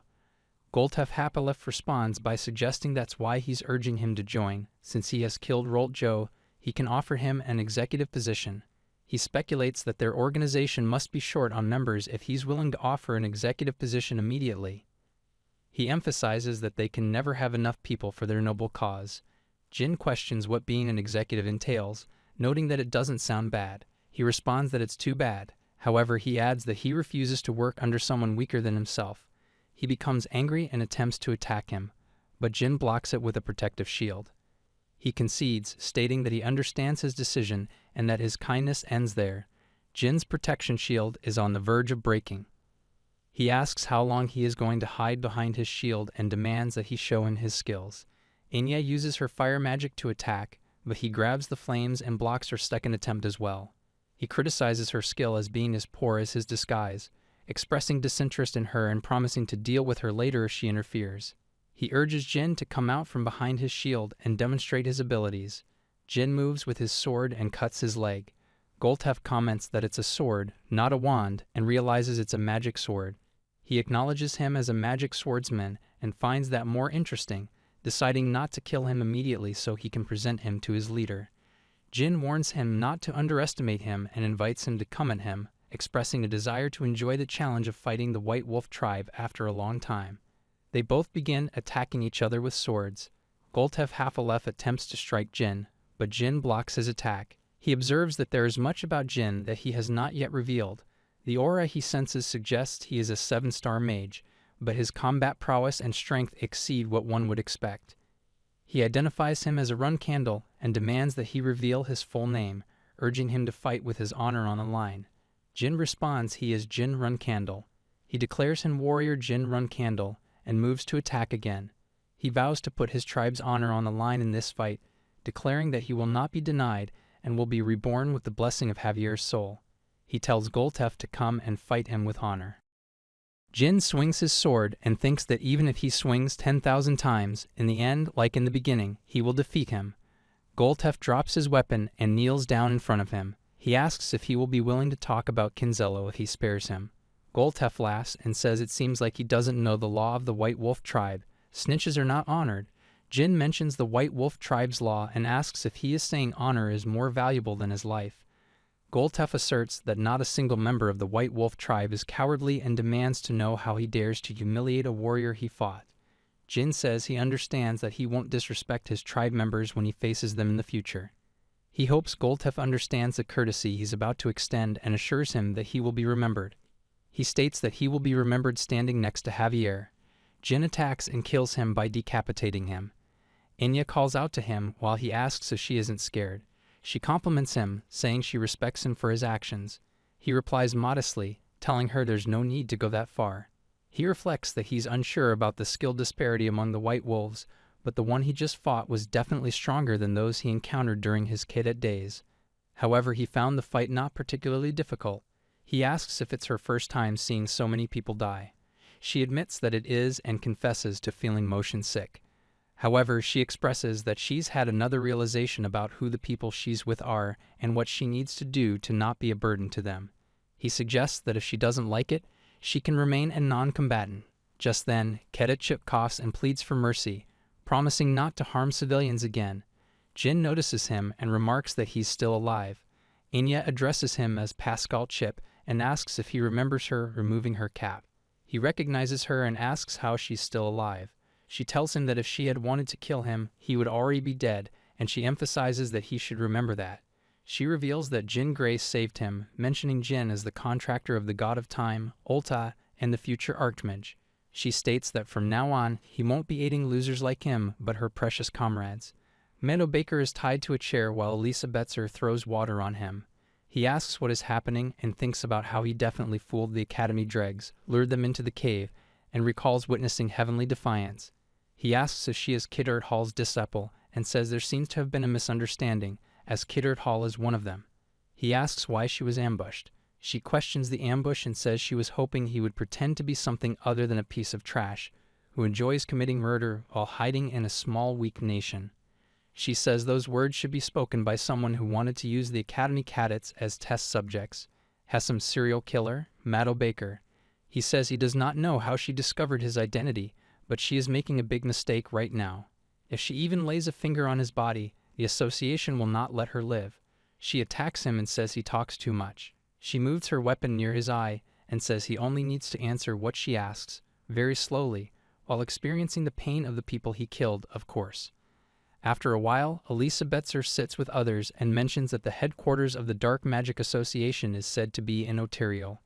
Goltef Hapalef responds by suggesting that's why he's urging him to join. Since he has killed Rolt Joe, he can offer him an executive position. He speculates that their organization must be short on members if he's willing to offer an executive position immediately. He emphasizes that they can never have enough people for their noble cause. Jin questions what being an executive entails, noting that it doesn't sound bad. He responds that it's too bad. However, he adds that he refuses to work under someone weaker than himself. He becomes angry and attempts to attack him, but Jin blocks it with a protective shield. He concedes, stating that he understands his decision and that his kindness ends there. Jin's protection shield is on the verge of breaking. He asks how long he is going to hide behind his shield and demands that he show him his skills. Enya uses her fire magic to attack, but he grabs the flames and blocks her second attempt as well. He criticizes her skill as being as poor as his disguise, expressing disinterest in her and promising to deal with her later if she interferes. He urges Jin to come out from behind his shield and demonstrate his abilities. Jin moves with his sword and cuts his leg. Goltef comments that it's a sword, not a wand, and realizes it's a magic sword. He acknowledges him as a magic swordsman and finds that more interesting, deciding not to kill him immediately so he can present him to his leader. Jin warns him not to underestimate him and invites him to come at him, expressing a desire to enjoy the challenge of fighting the White Wolf tribe after a long time. They both begin attacking each other with swords. Goltef Hapalef attempts to strike Jin, but Jin blocks his attack. He observes that there is much about Jin that he has not yet revealed. The aura he senses suggests he is a 7-star mage, but his combat prowess and strength exceed what one would expect. He identifies him as a Runcandle and demands that he reveal his full name. urging him to fight with his honor on the line. Jin responds he is Jin Runcandle. He declares him warrior Jin Runcandle and moves to attack again. He vows to put his tribe's honor on the line in this fight, declaring that he will not be denied and will be reborn with the blessing of Javier's soul. He tells Goltef to come and fight him with honor. Jin swings his sword and thinks that even if he swings 10,000 times, in the end, like in the beginning, he will defeat him. Goltef drops his weapon and kneels down in front of him. He asks if he will be willing to talk about Kinzello if he spares him. Goltef laughs and says it seems like he doesn't know the law of the White Wolf tribe. Snitches are not honored. Jin mentions the White Wolf tribe's law and asks if he is saying honor is more valuable than his life. Goltef asserts that not a single member of the White Wolf tribe is cowardly and demands to know how he dares to humiliate a warrior he fought. Jin says he understands that he won't disrespect his tribe members when he faces them in the future. He hopes Goltef understands the courtesy he's about to extend and assures him that he will be remembered. He states that he will be remembered standing next to Javier. Jin attacks and kills him by decapitating him. Enya calls out to him while he asks if she isn't scared. She compliments him, saying she respects him for his actions. He replies modestly, telling her there's no need to go that far. He reflects that he's unsure about the skill disparity among the White Wolves, but the one he just fought was definitely stronger than those he encountered during his cadet days. However, he found the fight not particularly difficult. He asks if it's her first time seeing so many people die. She admits that it is and confesses to feeling motion sick. However, she expresses that she's had another realization about who the people she's with are and what she needs to do to not be a burden to them. He suggests that if she doesn't like it, she can remain a non-combatant. Just then, Kedachip coughs and pleads for mercy, promising not to harm civilians again. Jin notices him and remarks that he's still alive. Enya addresses him as Pascal Chip and asks if he remembers her removing her cap. He recognizes her and asks how she's still alive. She tells him that if she had wanted to kill him, he would already be dead, and she emphasizes that he should remember that. She reveals that Jin Grace saved him, mentioning Jin as the contractor of the god of time, Ulta, and the future Archmage. She states that from now on, he won't be aiding losers like him, but her precious comrades. Meadow Baker is tied to a chair while Elisa Betzer throws water on him. He asks what is happening and thinks about how he definitely fooled the Academy dregs, lured them into the cave, and recalls witnessing Heavenly Defiance. He asks if she is Kiddart Hall's disciple and says there seems to have been a misunderstanding, as Kiddart Hall is one of them. He asks why she was ambushed. She questions the ambush and says she was hoping he would pretend to be something other than a piece of trash, who enjoys committing murder while hiding in a small, weak nation. She says those words should be spoken by someone who wanted to use the Academy cadets as test subjects. Has some serial killer, Meadow Baker. He says he does not know how she discovered his identity, but she is making a big mistake right now. If she even lays a finger on his body, the association will not let her live. She attacks him and says he talks too much. She moves her weapon near his eye and says he only needs to answer what she asks, very slowly, while experiencing the pain of the people he killed, of course. After a while, Elisa Betzer sits with others and mentions that the headquarters of the Dark Magic Association is said to be in Oterial.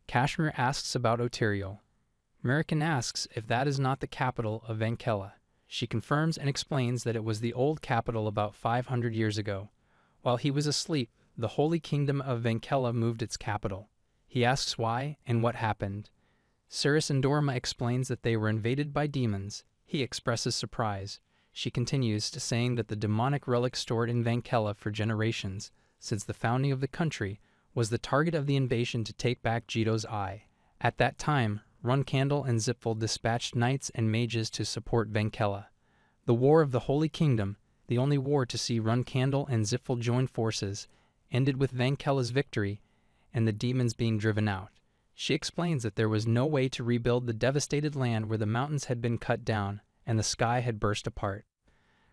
Kashmir asks about Oterial. American asks if that is not the capital of Vankella. She confirms and explains that it was the old capital about 500 years ago. While he was asleep, the Holy Kingdom of Vankella moved its capital. He asks why and what happened. Cirrus and Dorma explains that they were invaded by demons. He expresses surprise. She continues to saying that the demonic relic stored in Vankella for generations, since the founding of the country, was the target of the invasion to take back Jito's eye. At that time, Runcandle and Zipfel dispatched knights and mages to support Vankella. The War of the Holy Kingdom, the only war to see Runcandle and Zipfel join forces, ended with Vankella's victory and the demons being driven out. She explains that there was no way to rebuild the devastated land where the mountains had been cut down and the sky had burst apart.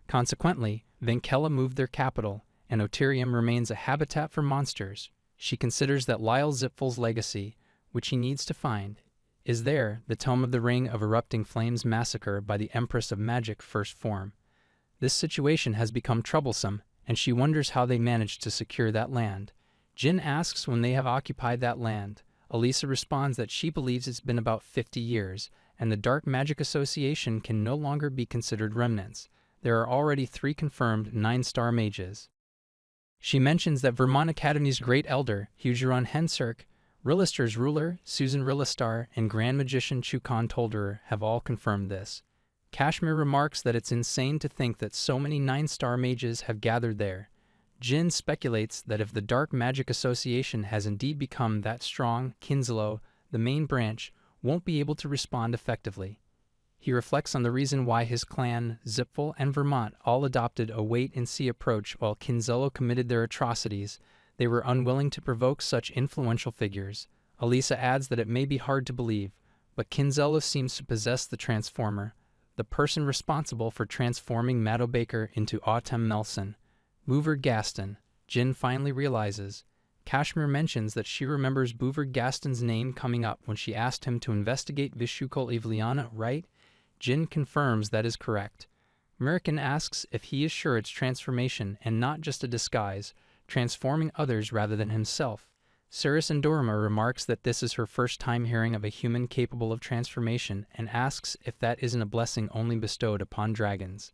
Consequently, Vankella moved their capital, and Oterium remains a habitat for monsters. She considers that Lyle Zipfel's legacy, which he needs to find, is there, the Tome of the Ring of Erupting Flames massacre by the Empress of Magic first form. This situation has become troublesome, and she wonders how they managed to secure that land. Jin asks when they have occupied that land. Elisa responds that she believes it's been about 50 years, and the Dark Magic Association can no longer be considered remnants. There are already 3 confirmed 9-star mages. She mentions that Vermont Academy's great elder, Hugeron Henserk, Rillister's ruler, Susan Rillistar, and Grand Magician Chukan Tolderer have all confirmed this. Kashmir remarks that it's insane to think that so many 9-star mages have gathered there. Jin speculates that if the Dark Magic Association has indeed become that strong, Kinslow, the main branch, won't be able to respond effectively. He reflects on the reason why his clan, Zipfel, and Vermont all adopted a wait-and-see approach while Kinslow committed their atrocities. They were unwilling to provoke such influential figures. Elisa adds that it may be hard to believe, but Kinslow seems to possess the Transformer, the person responsible for transforming Maddo Baker into Autumn Nelson. Buvard Gaston, Jin finally realizes. Kashmir mentions that she remembers Buvard Gaston's name coming up when she asked him to investigate Vishukul Ivliana, right? Jin confirms that is correct. American asks if he is sure it's transformation and not just a disguise, transforming others rather than himself. Ceres Endorma remarks that this is her first time hearing of a human capable of transformation and asks if that isn't a blessing only bestowed upon dragons.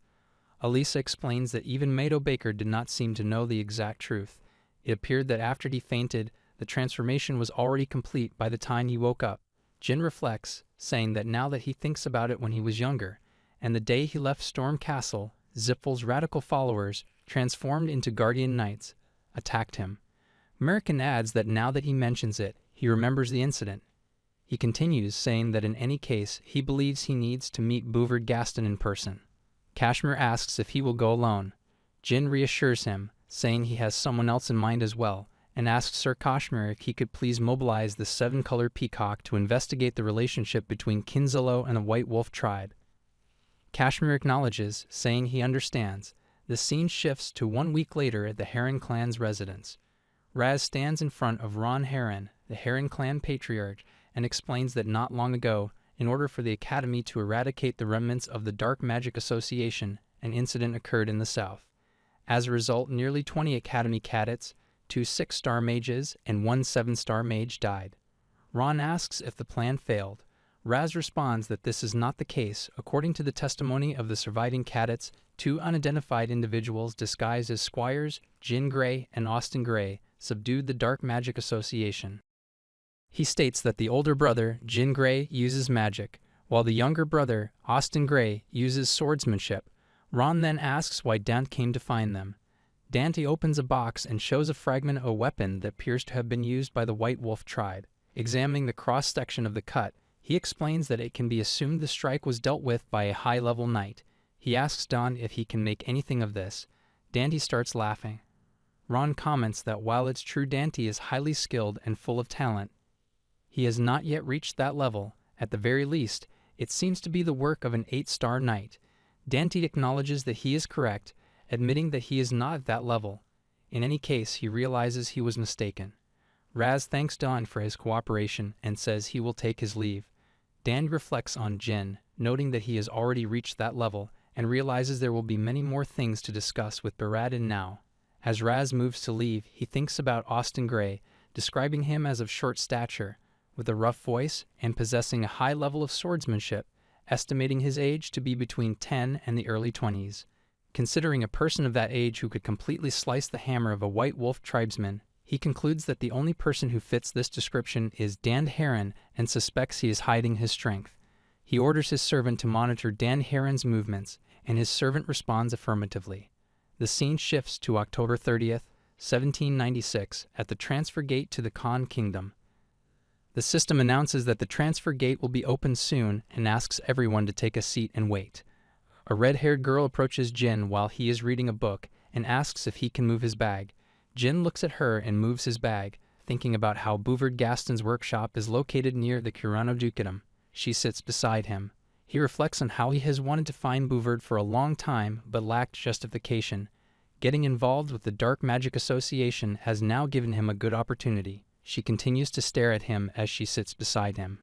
Elisa explains that even Maddo Baker did not seem to know the exact truth. It appeared that after he fainted, the transformation was already complete by the time he woke up. Jin reflects, saying that now that he thinks about it when he was younger, and the day he left Storm Castle, Zipfel's radical followers, transformed into Guardian Knights, attacked him. American adds that now that he mentions it, he remembers the incident. He continues, saying that in any case, he believes he needs to meet Buvard Gaston in person. Kashmir asks if he will go alone. Jin reassures him, saying he has someone else in mind as well, and asks Sir Kashmir if he could please mobilize the 7-color peacock to investigate the relationship between Kinslow and the White Wolf tribe. Kashmir acknowledges, saying he understands. The scene shifts to 1 week later at the Heron clan's residence. Raz stands in front of Ron Heron, the Heron clan patriarch, and explains that not long ago, in order for the Academy to eradicate the remnants of the Dark Magic Association, an incident occurred in the south. As a result, nearly 20 Academy cadets, 2 6-star mages, and 1 7-star mage died. Ron asks if the plan failed. Raz responds that this is not the case. According to the testimony of the surviving cadets, 2 unidentified individuals disguised as squires, Jin Gray and Austin Gray, subdued the Dark Magic Association. He states that the older brother, Jin Gray, uses magic, while the younger brother, Austin Gray, uses swordsmanship. Ron then asks why Dante came to find them. Dante opens a box and shows a fragment of a weapon that appears to have been used by the White Wolf tribe. Examining the cross-section of the cut, he explains that it can be assumed the strike was dealt with by a high-level knight. He asks Don if he can make anything of this. Dante starts laughing. Ron comments that while it's true Dante is highly skilled and full of talent, he has not yet reached that level. At the very least, it seems to be the work of an 8-star knight. Dante acknowledges that he is correct, admitting that he is not at that level. In any case, he realizes he was mistaken. Raz thanks Don for his cooperation and says he will take his leave. Dan reflects on Jin, noting that he has already reached that level, and realizes there will be many more things to discuss with Baradin now. As Raz moves to leave, he thinks about Austin Gray, describing him as of short stature, with a rough voice and possessing a high level of swordsmanship, estimating his age to be between 10 and the early 20s. Considering a person of that age who could completely slice the hammer of a White Wolf tribesman, he concludes that the only person who fits this description is Dan Heron and suspects he is hiding his strength. He orders his servant to monitor Dan Heron's movements, and his servant responds affirmatively. The scene shifts to October 30th, 1796, at the transfer gate to the Khan Kingdom. The system announces that the transfer gate will be opened soon and asks everyone to take a seat and wait. A red-haired girl approaches Jin while he is reading a book and asks if he can move his bag. Jin looks at her and moves his bag, thinking about how Buvard Gaston's workshop is located near the Kirano Dukedom. She sits beside him. He reflects on how he has wanted to find Buvard for a long time but lacked justification. Getting involved with the Dark Magic Association has now given him a good opportunity. She continues to stare at him as she sits beside him.